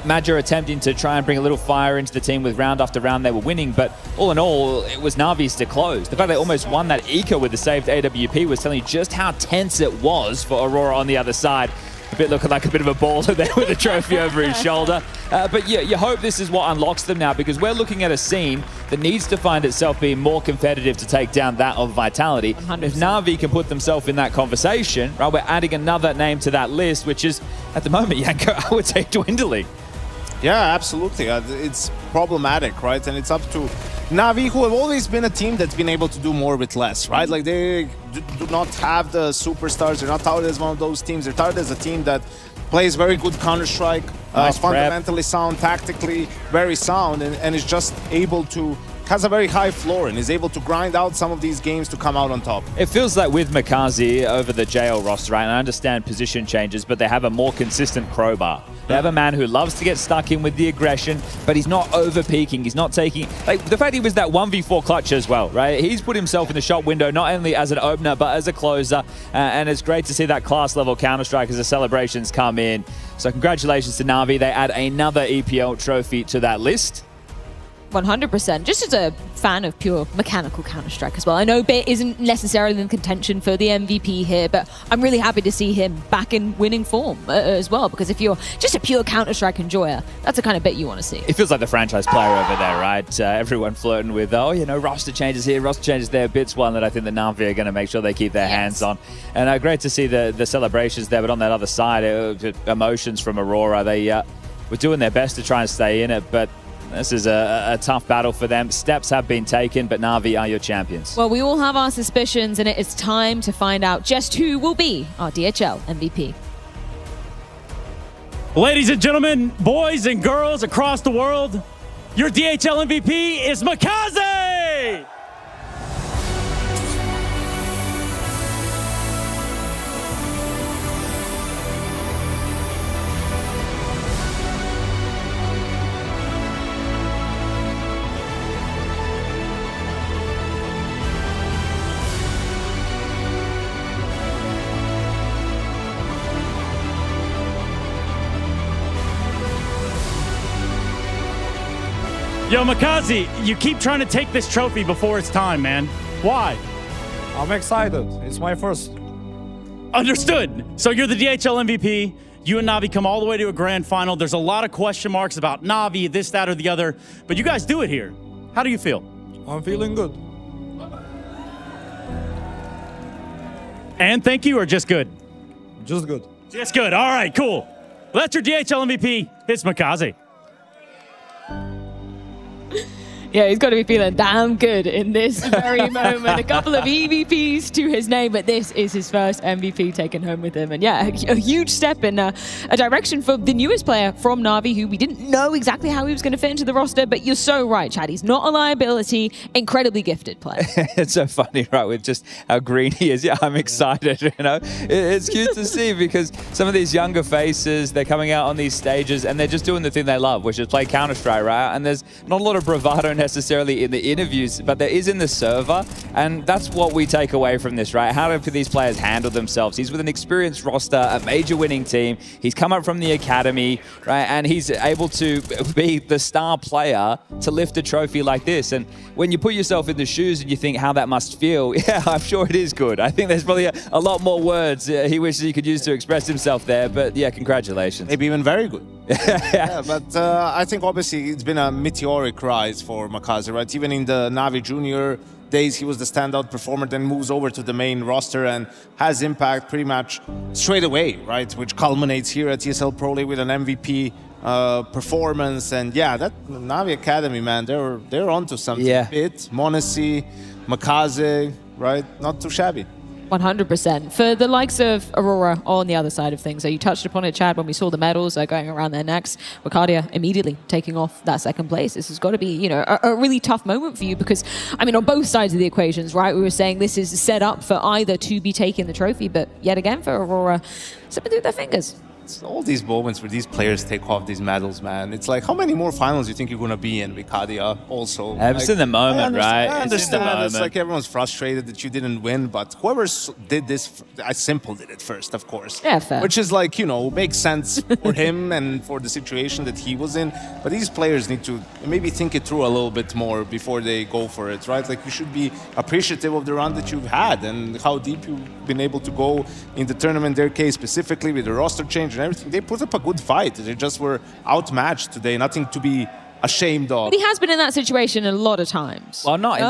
Speaker 9: Madja attempting to try and bring a little fire into the team with round after round they were winning, but all in all, it was Navi's to close. The fact they almost won that eco with the saved AWP was telling you just how tense it was for Aurora on the other side. A bit looking like a bit of a baller there with a trophy over his shoulder. But yeah, you hope this is what unlocks them now, because we're looking at a scene that needs to find itself being more competitive to take down that of Vitality. 100%. If Navi can put themselves in that conversation, right, we're adding another name to that list, which is, at the moment, Janko, I would say dwindling.
Speaker 19: Yeah, absolutely. It's problematic, right? And it's up to Navi, who have always been a team that's been able to do more with less, right? Like, they do not have the superstars. They're not touted as one of those teams. They're touted as a team that plays very good Counter-Strike,
Speaker 9: nice
Speaker 19: fundamentally sound, tactically very sound, and is just able to has a very high floor and is able to grind out some of these games to come out on top.
Speaker 9: It feels like with Makazi over the JL roster, right? And I understand position changes, but they have a more consistent crowbar. They have a man who loves to get stuck in with the aggression, but he's not over-peaking. He's not taking... Like, the fact he was that 1v4 clutch as well, right? He's put himself in the shot window, not only as an opener, but as a closer. And it's great to see that class-level Counter-Strike as the celebrations come in. So congratulations to Na'Vi. They add another EPL trophy to that list.
Speaker 14: 100%. Just as a fan of pure mechanical Counter-Strike as well. I know Bit isn't necessarily in contention for the MVP here, but I'm really happy to see him back in winning form as well, because if you're just a pure Counter-Strike enjoyer, that's the kind of Bit you want to see.
Speaker 9: It feels like the franchise player over there, right? Everyone flirting with, oh, you know, roster changes here, roster changes there. Bit's one that I think the Na'Vi are going to make sure they keep their hands on. And great to see the celebrations there, but on that other side, emotions from Aurora. They were doing their best to try and stay in it, but this is a tough battle for them. Steps have been taken, but Na'Vi are your champions.
Speaker 14: Well, we all have our suspicions, and it is time to find out just who will be our DHL MVP.
Speaker 16: Ladies and gentlemen, boys and girls across the world, your DHL MVP is Makazi! Yo, Makazi, you keep trying to take this trophy before it's time, man. Why?
Speaker 21: I'm excited. It's my first.
Speaker 16: Understood. So you're the DHL MVP. You and Na'Vi come all the way to a grand final. There's a lot of question marks about Na'Vi, this, that, or the other. But you guys do it here. How do you feel?
Speaker 21: I'm feeling good.
Speaker 16: And thank you, or just good?
Speaker 21: Just good.
Speaker 16: Just good. All right, cool. Well, that's your DHL MVP. It's Makazi.
Speaker 14: Yeah, he's got to be feeling damn good in this very moment. A couple of EVPs to his name, but this is his first MVP taken home with him. And yeah, a huge step in a direction for the newest player from Na'Vi, who we didn't know exactly how he was going to fit into the roster, but you're so right, Chad. He's not a liability, incredibly gifted player.
Speaker 9: It's so funny, right, with just how green he is. Yeah, I'm excited, you know. It's cute to see because some of these younger faces, they're coming out on these stages and they're just doing the thing they love, which is play Counter-Strike, right? And there's not a lot of bravado necessarily in the interviews, but there is in the server, and that's what we take away from this, right? How do these players handle themselves? He's with an experienced roster, a major winning team. He's come up from the academy, right? And he's able to be the star player to lift a trophy like this. And when you put yourself in the shoes and you think how that must feel, yeah, I'm sure it is good. I think there's probably a lot more words he wishes he could use to express himself there, but yeah, congratulations.
Speaker 19: Maybe even very good. Yeah, but I think obviously it's been a meteoric rise for Makazi, right? Even in the Na'Vi Junior days, he was the standout performer, then moves over to the main roster and has impact pretty much straight away, right? Which culminates here at ESL Pro League with an MVP performance. And yeah, that Na'Vi Academy, man, they're onto something.
Speaker 9: Yeah.
Speaker 19: Bit, Monesi, Makazi, right? Not too shabby.
Speaker 14: 100%. For the likes of Aurora on the other side of things, you touched upon it, Chad, when we saw the medals going around their necks. Wakadia immediately taking off that second place. This has got to be, you know, a really tough moment for you because, I mean, on both sides of the equations, right? We were saying this is set up for either to be taking the trophy, but yet again for Aurora, slipping through their fingers.
Speaker 19: It's all these moments where these players take off these medals, man. It's like, how many more finals do you think you're going to be in, Vikadia, also?
Speaker 9: It's in the moment, right?
Speaker 19: I understand. It's like everyone's frustrated that you didn't win, but whoever did this, Simple did it first, of course.
Speaker 14: Yeah, fair.
Speaker 19: Which is like, you know, makes sense for him and for the situation that he was in. But these players need to maybe think it through a little bit more before they go for it, right? Like, you should be appreciative of the run that you've had and how deep you've been able to go in the tournament, their case specifically with the roster change and everything. They put up a good fight. They just were outmatched today. Nothing to be ashamed of.
Speaker 14: But he has been in that situation a lot of times.
Speaker 9: Well, not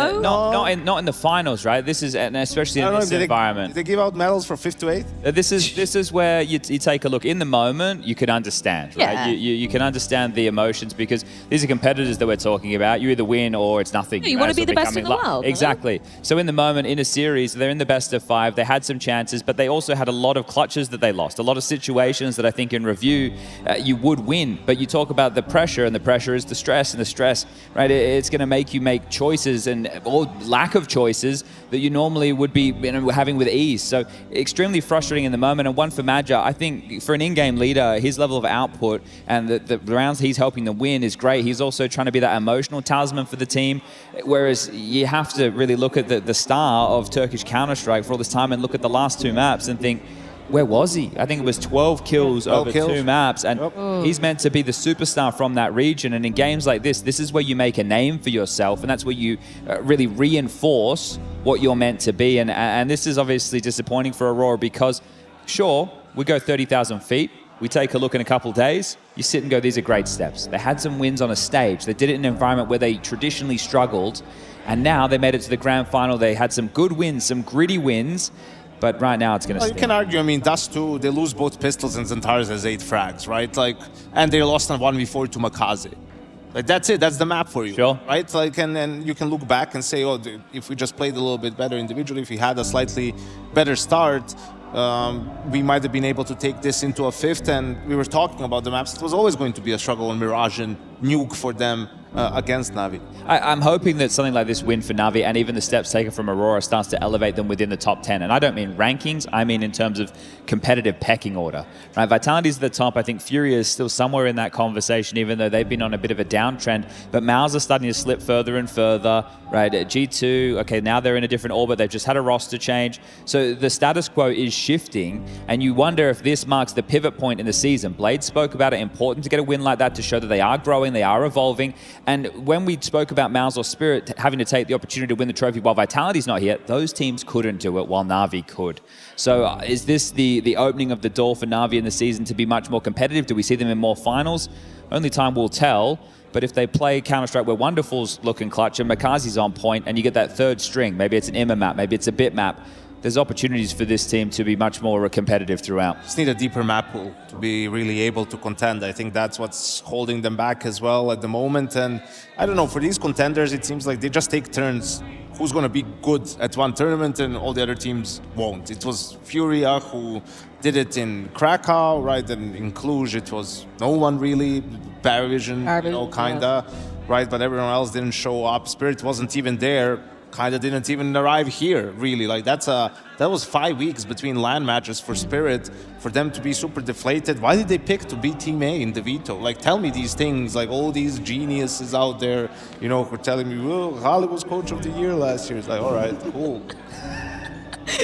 Speaker 9: in the finals, right? This is, and especially in this environment.
Speaker 19: Did they give out medals for 5th to 8th?
Speaker 9: This is where you take a look. In the moment, you can understand, right?
Speaker 14: Yeah.
Speaker 9: You can understand the emotions because these are competitors that we're talking about. You either win or it's nothing.
Speaker 14: You want to be the best in the world.
Speaker 9: Exactly. Right? So in the moment, in a series, they're in the best of 5. They had some chances, but they also had a lot of clutches that they lost. A lot of situations that I think in review, you would win. But you talk about the pressure, and the pressure is the stress, and the stress, right, it's going to make you make choices or lack of choices that you normally would be having with ease. So extremely frustrating in the moment. And one for Madja, I think for an in-game leader, his level of output and the rounds he's helping them win is great. He's also trying to be that emotional talisman for the team, whereas you have to really look at the star of Turkish Counter-Strike for all this time and look at the last 2 maps and think, where was he? I think it was 12 kills over 2 maps, and he's meant to be the superstar from that region. And in games like this is where you make a name for yourself, and that's where you really reinforce what you're meant to be. And this is obviously disappointing for Aurora because, sure, we go 30,000 feet, we take a look in a couple of days, you sit and go, these are great steps. They had some wins on a stage. They did it in an environment where they traditionally struggled, and now they made it to the grand final. They had some good wins, some gritty wins, but right now it's going to
Speaker 19: You can argue, I mean, Dust 2, they lose both pistols and Zentaris as 8 frags, right? Like, and they lost on 1v4 to Makaze. Like, that's it, that's the map for you, right? Like, and then you can look back and say, oh, if we just played a little bit better individually, if we had a slightly better start, we might have been able to take this into a 5th. And we were talking about the maps. It was always going to be a struggle on Mirage and Nuke for them against Navi.
Speaker 9: I'm hoping that something like this win for Navi and even the steps taken from Aurora starts to elevate them within the top 10. And I don't mean rankings, I mean in terms of competitive pecking order. Right? Vitality's at the top. I think Furia is still somewhere in that conversation, even though they've been on a bit of a downtrend. But Maus are starting to slip further and further. Right? G2, okay, now they're in a different orbit. They've just had a roster change. So the status quo is shifting, and you wonder if this marks the pivot point in the season. Blade spoke about it, important to get a win like that to show that they are growing, they are evolving. And when we spoke about Maus or Spirit having to take the opportunity to win the trophy while Vitality's not here, those teams couldn't do it while Navi could. So is this the opening of the door for Navi in the season to be much more competitive? Do we see them in more finals? Only time will tell. But if they play Counter-Strike where Wonderful's looking clutch and Makazi's on point and you get that third string, maybe it's an Imma map, maybe it's a bit map, there's opportunities for this team to be much more competitive throughout.
Speaker 19: Just need a deeper map pool to be really able to contend. I think that's what's holding them back as well at the moment. And I don't know, for these contenders, it seems like they just take turns. Who's going to be good at one tournament and all the other teams won't. It was Furia who did it in Krakow, right? And in Cluj, it was no one really. Paravision, you know, kinda, right? But everyone else didn't show up. Spirit wasn't even there. Kinda didn't even arrive here, really. Like that was 5 weeks between LAN matches for Spirit. For them to be super deflated, why did they pick to be Team A in the veto? Like, tell me these things. Like all these geniuses out there, you know, who are telling me, well, Holly was Coach of the Year last year. It's like, all right, cool.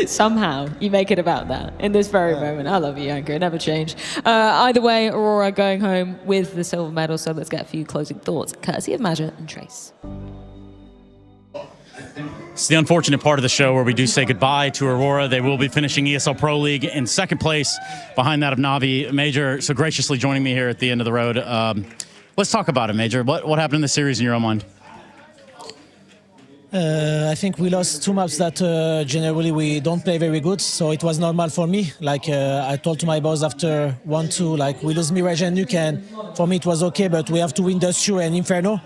Speaker 14: Somehow you make it about that in this very moment. I love you, Anchor. Never change. Either way, Aurora going home with the silver medal. So let's get a few closing thoughts, courtesy of Madja and Trace.
Speaker 16: It's the unfortunate part of the show where we do say goodbye to Aurora. They will be finishing ESL Pro League in 2nd place behind that of Navi. Major, so graciously joining me here at the end of the road. Let's talk about it, Major. What happened in the series in your own mind?
Speaker 5: I think we lost 2 maps that generally we don't play very good, so it was normal for me. Like I told to my boss after 1-2, like we lose Mirage and Nuke, and for me it was okay, but we have to win Dust 2 and Inferno.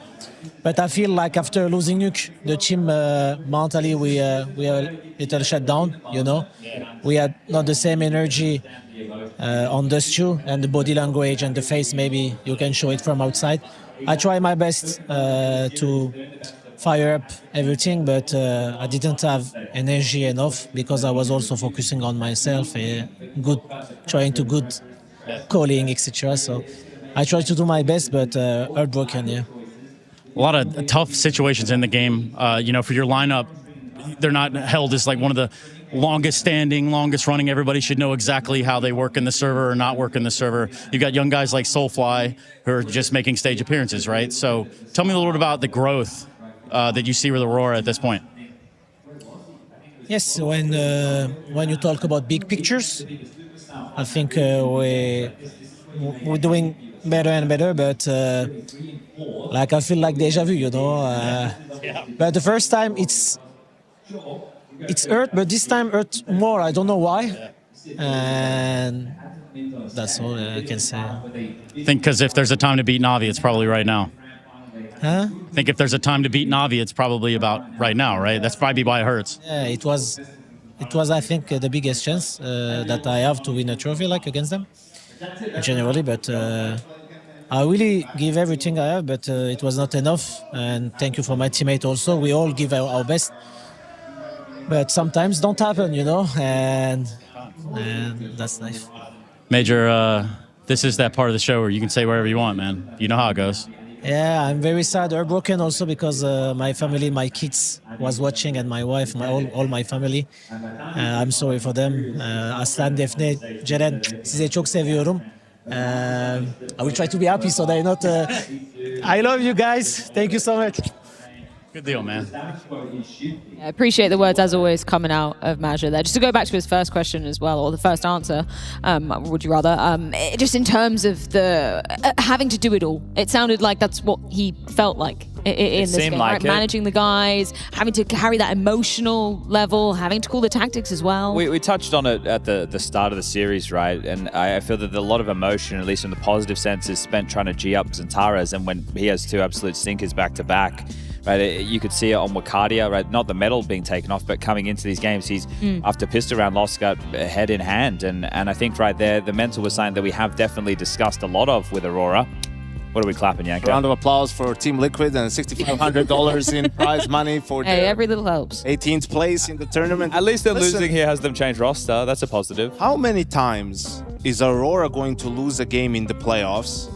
Speaker 5: But I feel like after losing Nuke, the team mentally we are a little shut down, you know. We had not the same energy on Dust 2, and the body language and the face, maybe you can show it from outside. I try my best to fire up everything, but I didn't have energy enough because I was also focusing on myself, trying to good calling, etc. So I tried to do my best, but heartbroken, yeah.
Speaker 16: A lot of tough situations in the game. You know, for your lineup, they're not held as like one of the longest standing, longest running. Everybody should know exactly how they work in the server or not work in the server. You've got young guys like Soulfly who are just making stage appearances, right? So tell me a little bit about the growth that you see with Aurora at this point.
Speaker 5: Yes, when you talk about big pictures, I think we're doing better and better, but like I feel like deja vu, you know. But the first time it's hurt, but this time hurt more. I don't know why, and that's all I can say.
Speaker 16: I think because if there's a time to beat Navi, it's probably right now.
Speaker 5: Huh?
Speaker 16: I think if there's a time to beat Navi, it's probably about right now, right? That's probably why it hurts.
Speaker 5: Yeah, it was I think the biggest chance that I have to win a trophy like against them generally, but I really give everything I have, but it was not enough. And thank you for my teammate also. We all give our best, but sometimes don't happen, you know, and that's nice.
Speaker 16: Major, this is that part of the show where you can say wherever you want, man. You know how it goes.
Speaker 5: Yeah, I'm very sad, heartbroken also because my family, my kids was watching, and my wife, all my family. I'm sorry for them. Aslan, Defne, Ceren, size çok seviyorum. I will try to be happy so they're not. I love you guys. Thank you so much.
Speaker 16: Good deal, man.
Speaker 14: I appreciate the words, as always, coming out of Major there. Just to go back to his first question as well, or the first answer, would you rather, just in terms of the having to do it all. It sounded like that's what he felt like in this game,
Speaker 9: like
Speaker 14: right? Managing the guys, having to carry that emotional level, having to call the tactics as well.
Speaker 9: We touched on it at the start of the series, right? And I feel that a lot of emotion, at least in the positive sense, is spent trying to G up Xantares, and when he has two absolute stinkers back-to-back, right, you could see it on Wakadia, right? Not the medal being taken off, but coming into these games, he's after pistol round lost, got head in hand, and I think right there, the mental was something that we have definitely discussed a lot of with Aurora. What are we clapping, Yanko?
Speaker 19: Round of applause for Team Liquid and $6,500 in prize money for
Speaker 14: hey, every little helps.
Speaker 19: 18th place in the tournament.
Speaker 9: At least they're losing here has them change roster. That's a positive.
Speaker 19: How many times is Aurora going to lose a game in the playoffs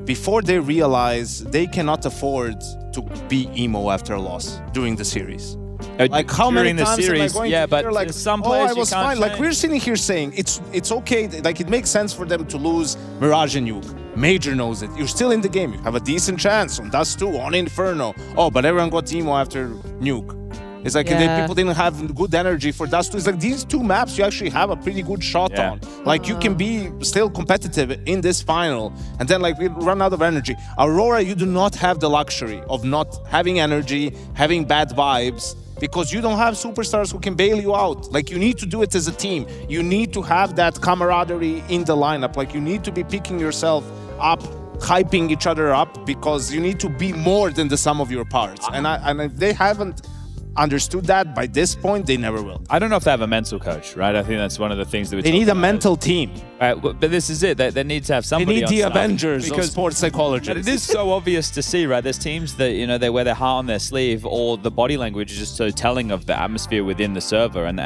Speaker 19: before they realize they cannot afford to be emo after a loss during the series? Like how many
Speaker 9: During the
Speaker 19: times
Speaker 9: series,
Speaker 19: am I going
Speaker 9: yeah,
Speaker 19: to
Speaker 9: but
Speaker 19: hear like,
Speaker 9: some
Speaker 19: oh,
Speaker 9: players
Speaker 19: I
Speaker 9: you
Speaker 19: was
Speaker 9: can't
Speaker 19: fine. Like
Speaker 9: change.
Speaker 19: we're sitting here saying it's okay. Like it makes sense for them to lose Mirage and Nuke. Major knows it. You're still in the game. You have a decent chance on Dust 2, on Inferno. Oh, but everyone got emo after Nuke. It's like people didn't have good energy for Dust 2. It's like these two maps you actually have a pretty good shot on. Like you can be still competitive in this final, and then like we run out of energy. Aurora, you do not have the luxury of not having energy, having bad vibes, because you don't have superstars who can bail you out. Like you need to do it as a team. You need to have that camaraderie in the lineup. Like you need to be picking yourself up, hyping each other up, because you need to be more than the sum of your parts. And if they haven't understood that by this point, they never will.
Speaker 9: I don't know if they have a mental coach, right? I think that's one of the things that we
Speaker 19: They need a mental team.
Speaker 9: Right, but this is it. They need to have somebody.
Speaker 19: They need the
Speaker 9: on side.
Speaker 19: Avengers of sports psychology.
Speaker 9: It is so obvious to see, right? There's teams that, you know, they wear their heart on their sleeve, or the body language is just so telling of the atmosphere within the server, and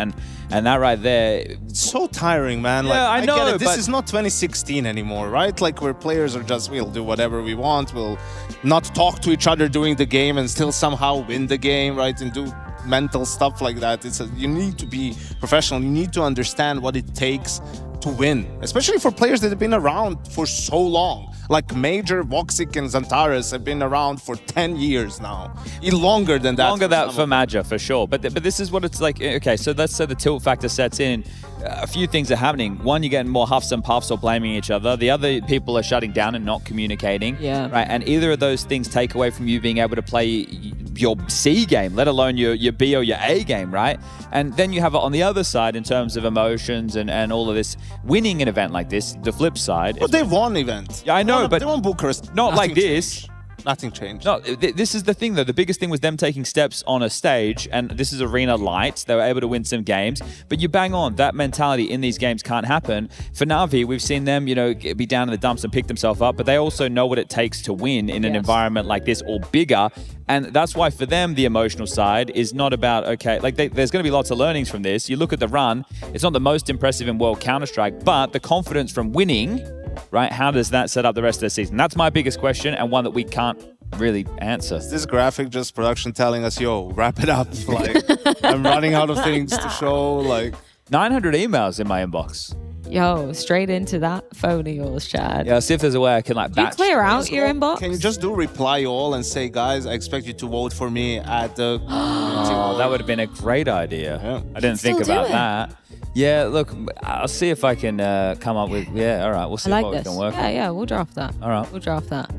Speaker 9: that right there.
Speaker 19: It's so tiring, man.
Speaker 9: Yeah,
Speaker 19: like,
Speaker 9: I know.
Speaker 19: Get it. This is not 2016 anymore, right? Like where players are just, we'll do whatever we want. We'll not talk to each other during the game and still somehow win the game, right? And do mental stuff like that. You need to be professional. You need to understand what it takes to win, especially for players that have been around for so long. Like Major, Voxic, and Xantares have been around for 10 years now. Longer than that.
Speaker 9: Longer that for Major, for sure. But this is what it's like. Okay, so let's say the tilt factor sets in. A few things are happening. One, you're getting more huffs and puffs or blaming each other. The other, people are shutting down and not communicating.
Speaker 14: Yeah.
Speaker 9: Right. And either of those things take away from you being able to play your C game, let alone your B or your A game, right? And then you have it on the other side in terms of emotions and all of this. Winning an event like this, the flip side.
Speaker 19: But they won events.
Speaker 9: Yeah, I know, but
Speaker 19: they won Bucharest.
Speaker 9: Not like this.
Speaker 19: Nothing changed.
Speaker 9: No, this is the thing, though. The biggest thing was them taking steps on a stage, and this is Arena Light. They were able to win some games, but you bang on. That mentality in these games can't happen. For Na'Vi, we've seen them, you know, be down in the dumps and pick themselves up, but they also know what it takes to win in an environment like this or bigger. And that's why for them, the emotional side is not about, okay, like there's going to be lots of learnings from this. You look at the run, it's not the most impressive in World Counter-Strike, but the confidence from winning, right? How does that set up the rest of the season? That's my biggest question, and one that we can't really answer.
Speaker 19: Is this graphic just production telling us, yo, wrap it up? Like, I'm running out of things to show. Like
Speaker 9: 900 emails in my inbox.
Speaker 14: Yo, straight into that phone of yours, Chad.
Speaker 9: Yeah, see if there's a way I can like
Speaker 14: Do you
Speaker 9: batch.
Speaker 14: clear out your inbox?
Speaker 19: Can you just do reply all and say, guys, I expect you to vote for me at the...
Speaker 9: Oh, that would have been a great idea.
Speaker 19: Yeah.
Speaker 9: I didn't think
Speaker 14: Still
Speaker 9: about
Speaker 14: do it.
Speaker 9: that. Yeah, look, I'll see if I can come up with... Yeah, all right, we'll see
Speaker 14: I like
Speaker 9: what
Speaker 14: this.
Speaker 9: we can work on.
Speaker 14: Yeah, we'll draft that.
Speaker 9: All right.
Speaker 14: We'll draft that.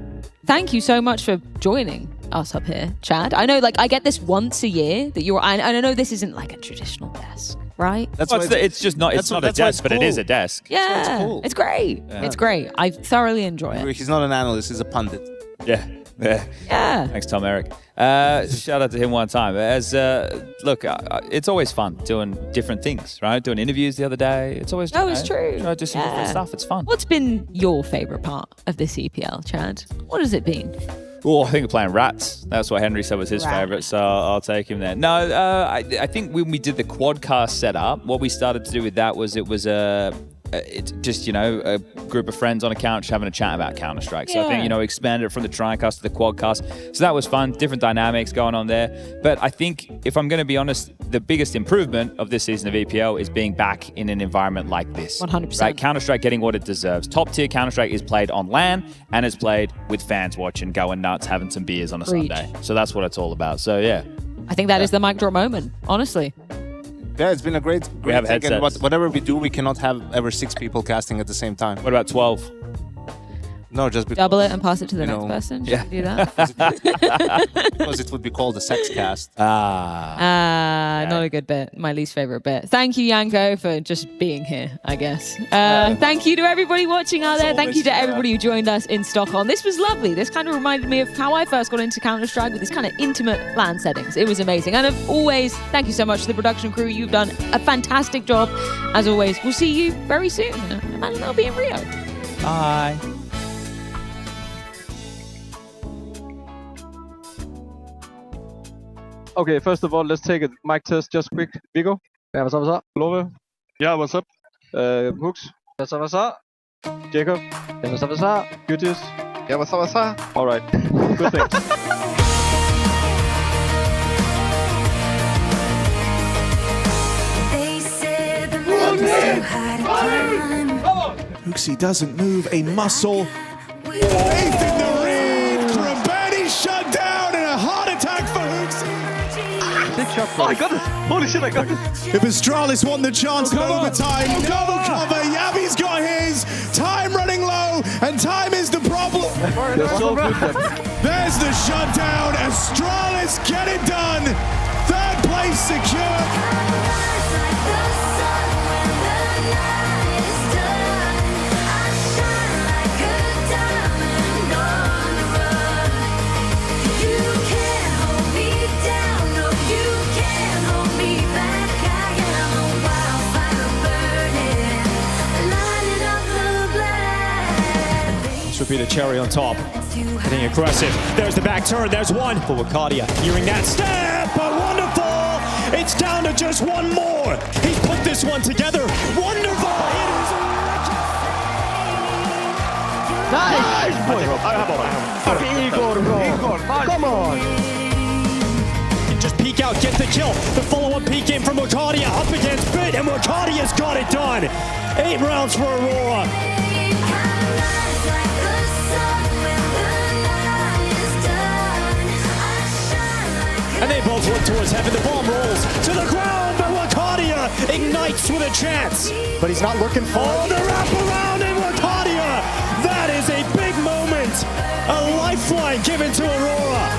Speaker 14: Thank you so much for joining us up here, Chad. I know, like, I get this once a year that you're... And I know this isn't like a traditional desk, right?
Speaker 9: Well, it's just not... It's not a desk, but it is a desk.
Speaker 14: Yeah,
Speaker 19: cool.
Speaker 14: it's great.
Speaker 9: Yeah.
Speaker 14: It's great. I thoroughly enjoy it.
Speaker 19: He's not an analyst, he's a pundit.
Speaker 9: Yeah.
Speaker 14: Yeah.
Speaker 9: Thanks, Tom Eric. Shout out to him one time. Look, it's always fun doing different things, right? Doing interviews the other day. It's always
Speaker 14: That was true.
Speaker 9: Try to do some different stuff. It's fun.
Speaker 14: What's been your favourite part of this EPL, Chad? What has it been?
Speaker 9: Oh, I think playing Rats. That's what Henry said was his favourite, so I'll take him there. No, I think when we did the quadcast setup, what we started to do with that was it's just, a group of friends on a couch having a chat about Counter-Strike. So I think, expanded it from the Tricast to the Quadcast. So that was fun, different dynamics going on there. But I think, if I'm going to be honest, the biggest improvement of this season of EPL is being back in an environment like this.
Speaker 14: 100%.
Speaker 9: Right? Counter-Strike getting what it deserves. Top-tier Counter-Strike is played on LAN and is played with fans watching, going nuts, having some beers on a Sunday. So that's what it's all about. So, yeah.
Speaker 14: I think that is the mic drop moment, honestly.
Speaker 19: Yeah, it's been a great
Speaker 9: We have
Speaker 19: thing, and
Speaker 9: headsets.
Speaker 19: whatever we do, we cannot have ever 6 people casting at the same time.
Speaker 9: What about 12?
Speaker 19: No, just because,
Speaker 14: Double it and pass it to the next person. Should we do that?
Speaker 19: because it would be called a sex cast.
Speaker 14: Not a good bit. My least favorite bit. Thank you, Yanko, for just being here, I guess. Thank you to everybody watching out there. Thank you to everybody who joined us in Stockholm. This was lovely. This kind of reminded me of how I first got into Counter-Strike with this kind of intimate LAN settings. It was amazing. And as always, thank you so much to the production crew. You've done a fantastic job. As always, we'll see you very soon. I imagine that'll be in Rio.
Speaker 9: Bye.
Speaker 6: Okay, first of all, let's take a mic test just quick. Viggo? Yeah, what's up? Love? Yeah, what's up? Hooks? What's up? Jacob? Yeah, what's up? Cuties? Yeah, what's up? Alright, good thing.
Speaker 1: Hooksy doesn't move a muscle. Nathan the Reed, Krabani shut down and a heart attack for Hooksy.
Speaker 6: Oh, I got it! Holy shit, I got it!
Speaker 1: If Astralis won the chance of overtime, no cover. Yabi's got his. Time running low, and time is the problem. There's the shutdown. Astralis get it done. Third place secure.
Speaker 11: This would be the cherry on top. Getting aggressive. There's the back turn. There's one for Wakadia. Hearing that step, but wonderful. It's down to just one more. He's put this one together. Wonderful.
Speaker 6: Nice! Igor, come on!
Speaker 11: Just peek out, get the kill. The follow-up peek in from Wakadia up against Bit, and Wakadia's got it done. 8 rounds for Aurora. And they both look towards heaven. The bomb rolls to the ground, but Wakadia ignites with a chance.
Speaker 2: But he's not looking for
Speaker 11: it. The wraparound in Wakadia. That is a big moment. A lifeline given to Aurora.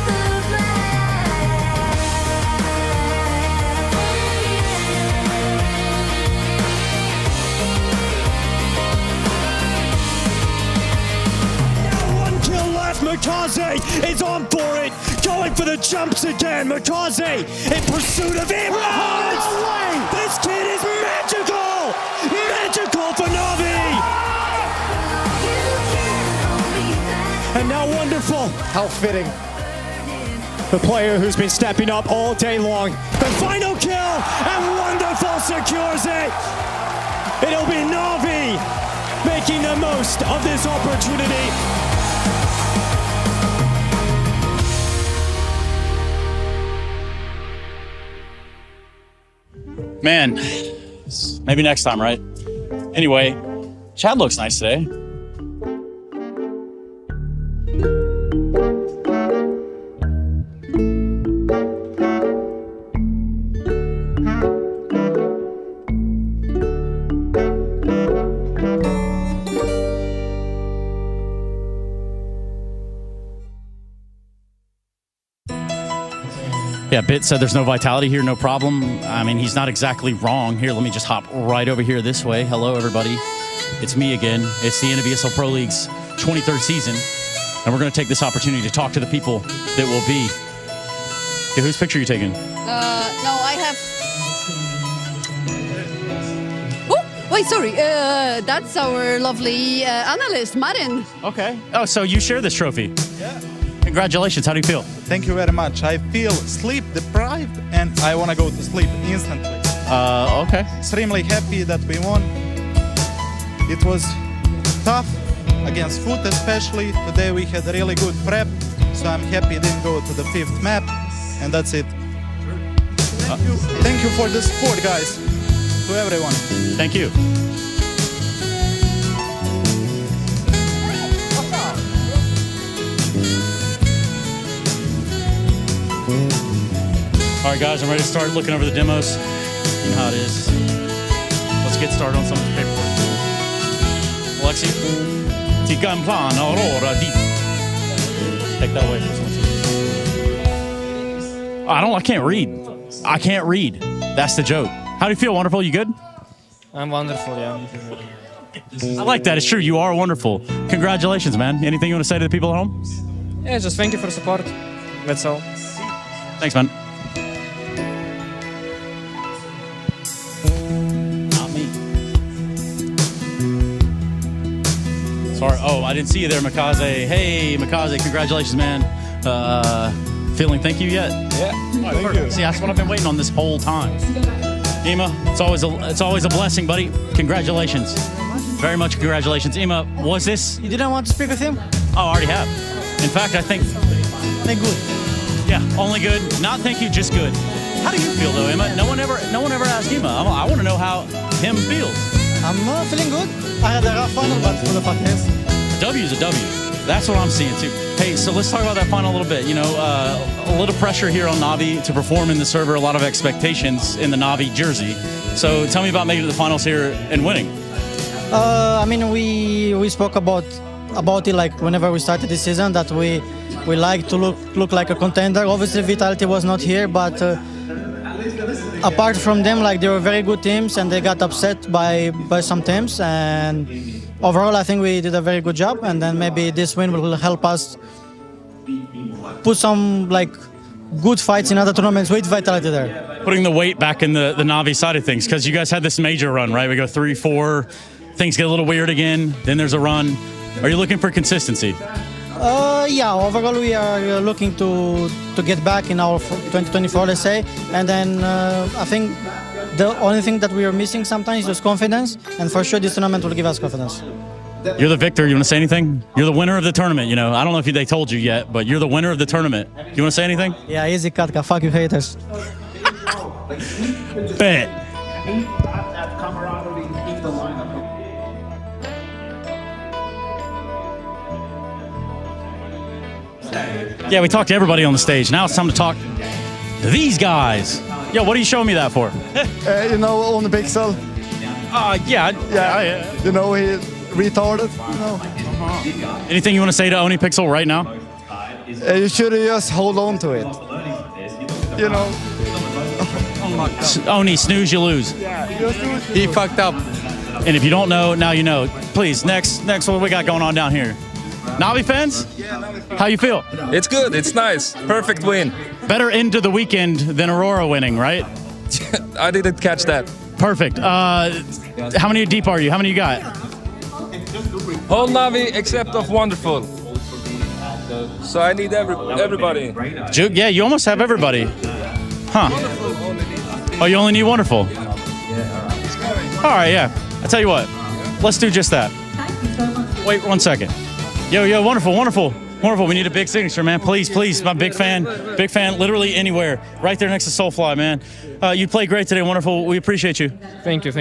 Speaker 11: Makaze is on for it, going for the jumps again. Makaze in pursuit of it. Oh, no, this kid is magical! Magical for Na'Vi! And now Wonderful.
Speaker 2: How fitting.
Speaker 11: The player who's been stepping up all day long. The final kill, and Wonderful secures it. It'll be Na'Vi making the most of this opportunity.
Speaker 16: Man, maybe next time, right? Anyway, Chad looks nice today. Yeah, Bit said there's no vitality here, no problem. I mean, he's not exactly wrong. Here, let me just hop right over here this way. Hello, everybody. It's me again. It's the end of ESL Pro League's 23rd season. and we're going to take this opportunity to talk to the people that will be. Okay, whose picture are you taking?
Speaker 4: No, I have. Oh, wait, sorry. That's our lovely analyst, Marin.
Speaker 16: Okay. Oh, so you share this trophy?
Speaker 13: Yeah.
Speaker 16: Congratulations. How do you feel?
Speaker 13: Thank you very much. I feel sleep deprived and I want to go to sleep instantly.
Speaker 16: Okay.
Speaker 13: Extremely happy that we won. It was tough against Foot especially. Today we had a really good prep, so I'm happy didn't go to the 5th map, and that's it. Thank you for the support, guys. To everyone.
Speaker 16: Thank you. All right, guys, I'm ready to start looking over the demos. You know how it is. Let's get started on some of the paperwork. Alexi, tika en plan Aurora dit. Take that away for someone. I can't read. I can't read. That's the joke. How do you feel? Wonderful? You good?
Speaker 22: I'm wonderful, yeah.
Speaker 16: I like that. It's true. You are wonderful. Congratulations, man. Anything you want to say to the people at home?
Speaker 22: Yeah, just thank you for the support. That's all.
Speaker 16: Thanks, man. Sorry. Oh, I didn't see you there, Makaze. Hey, Makaze, congratulations, man. Feeling thank you yet?
Speaker 22: Yeah.
Speaker 16: Thank you. See, that's what I've been waiting on this whole time. Ima, it's always a blessing, buddy. Congratulations. Very much congratulations. Ima, was this?
Speaker 7: You didn't want to speak with him?
Speaker 16: Oh, I already have. In fact, I think good. Yeah, only good. Not thank you, just good. How do you feel though, Ima? No one ever asked Ima. I want to know how him feels.
Speaker 7: I'm feeling good. I had a rough final, but for the fact is,
Speaker 16: A W is a W. That's what I'm seeing too. Hey, so let's talk about that final a little bit. You know, a little pressure here on Navi to perform in the server, a lot of expectations in the Navi jersey. So tell me about making it to the finals here and winning.
Speaker 7: I mean, we spoke about it like whenever we started this season that we like to look like a contender. Obviously, Vitality was not here, but apart from them, like they were very good teams and they got upset by some teams. And overall, I think we did a very good job. And then maybe this win will help us put some like good fights in other tournaments with Vitality there.
Speaker 16: Putting the weight back in the Navi side of things, because you guys had this major run, right? We go 3-4, things get a little weird again, then there's a run. Are you looking for consistency?
Speaker 7: Yeah, overall we are looking to get back in our 2024, let's say. And then I think the only thing that we are missing sometimes is confidence. And for sure this tournament will give us confidence.
Speaker 16: You're the victor. You want to say anything? You're the winner of the tournament. You know, I don't know if they told you yet, but you're the winner of the tournament. You want to say anything?
Speaker 7: Yeah, easy, Katka. Fuck you, haters.
Speaker 16: Bet. Yeah, we talked to everybody on the stage. Now it's time to talk to these guys. Yo, what are you showing me that for?
Speaker 23: You know, on the pixel.
Speaker 16: Yeah.
Speaker 23: You know, he retarded. You know.
Speaker 16: Anything you want to say to Oni Pixel right now?
Speaker 23: You should just hold on to it. You know.
Speaker 16: Oni, snooze, you lose.
Speaker 23: He fucked up.
Speaker 16: And if you don't know, now you know. Please, next, what we got going on down here? Navi fans? How you feel?
Speaker 25: It's good. It's nice. Perfect win.
Speaker 16: Better end to the weekend than Aurora winning, right?
Speaker 25: I didn't catch that.
Speaker 16: Perfect. How many deep are you? How many you got?
Speaker 25: Whole Navi except of Wonderful. So I need everybody.
Speaker 16: Yeah, you almost have everybody. Huh. Oh, you only need Wonderful? All right, yeah. I tell you what. Let's do just that. Wait 1 second. Yo, wonderful. We need a big signature, man. Please, my big fan, literally anywhere. Right there next to Soulfly, man. You played great today, wonderful. We appreciate you.
Speaker 22: Thank you.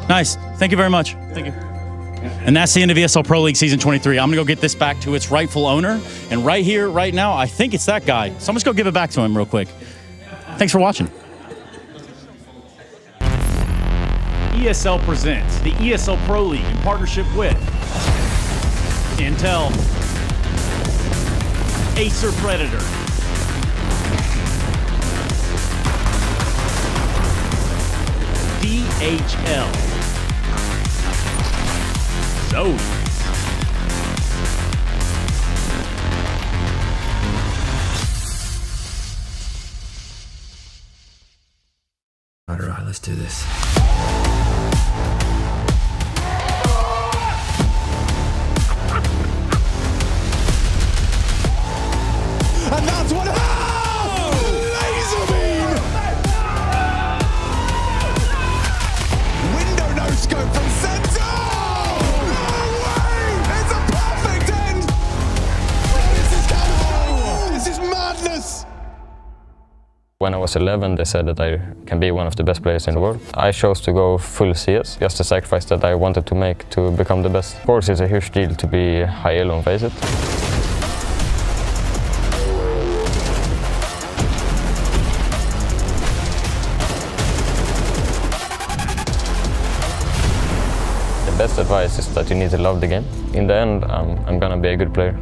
Speaker 16: Nice. Thank you very much. Thank you. And that's the end of ESL Pro League Season 23. I'm going to go get this back to its rightful owner. And right here, right now, I think it's that guy. So I'm just going to give it back to him real quick. Thanks for watching.
Speaker 26: ESL presents the ESL Pro League in partnership with Intel, Acer Predator, DHL, Zoe,
Speaker 3: let's do this.
Speaker 1: And that's what laser beam! Window no scope from Senzo! No way! It's a perfect end! This is California! This is madness!
Speaker 10: When I was 11, they said that I can be one of the best players in the world. I chose to go full CS, just the sacrifice that I wanted to make to become the best. Of course, it's a huge deal to be high elo and face it. The best advice is that you need to love the game. In the end, I'm gonna be a good player.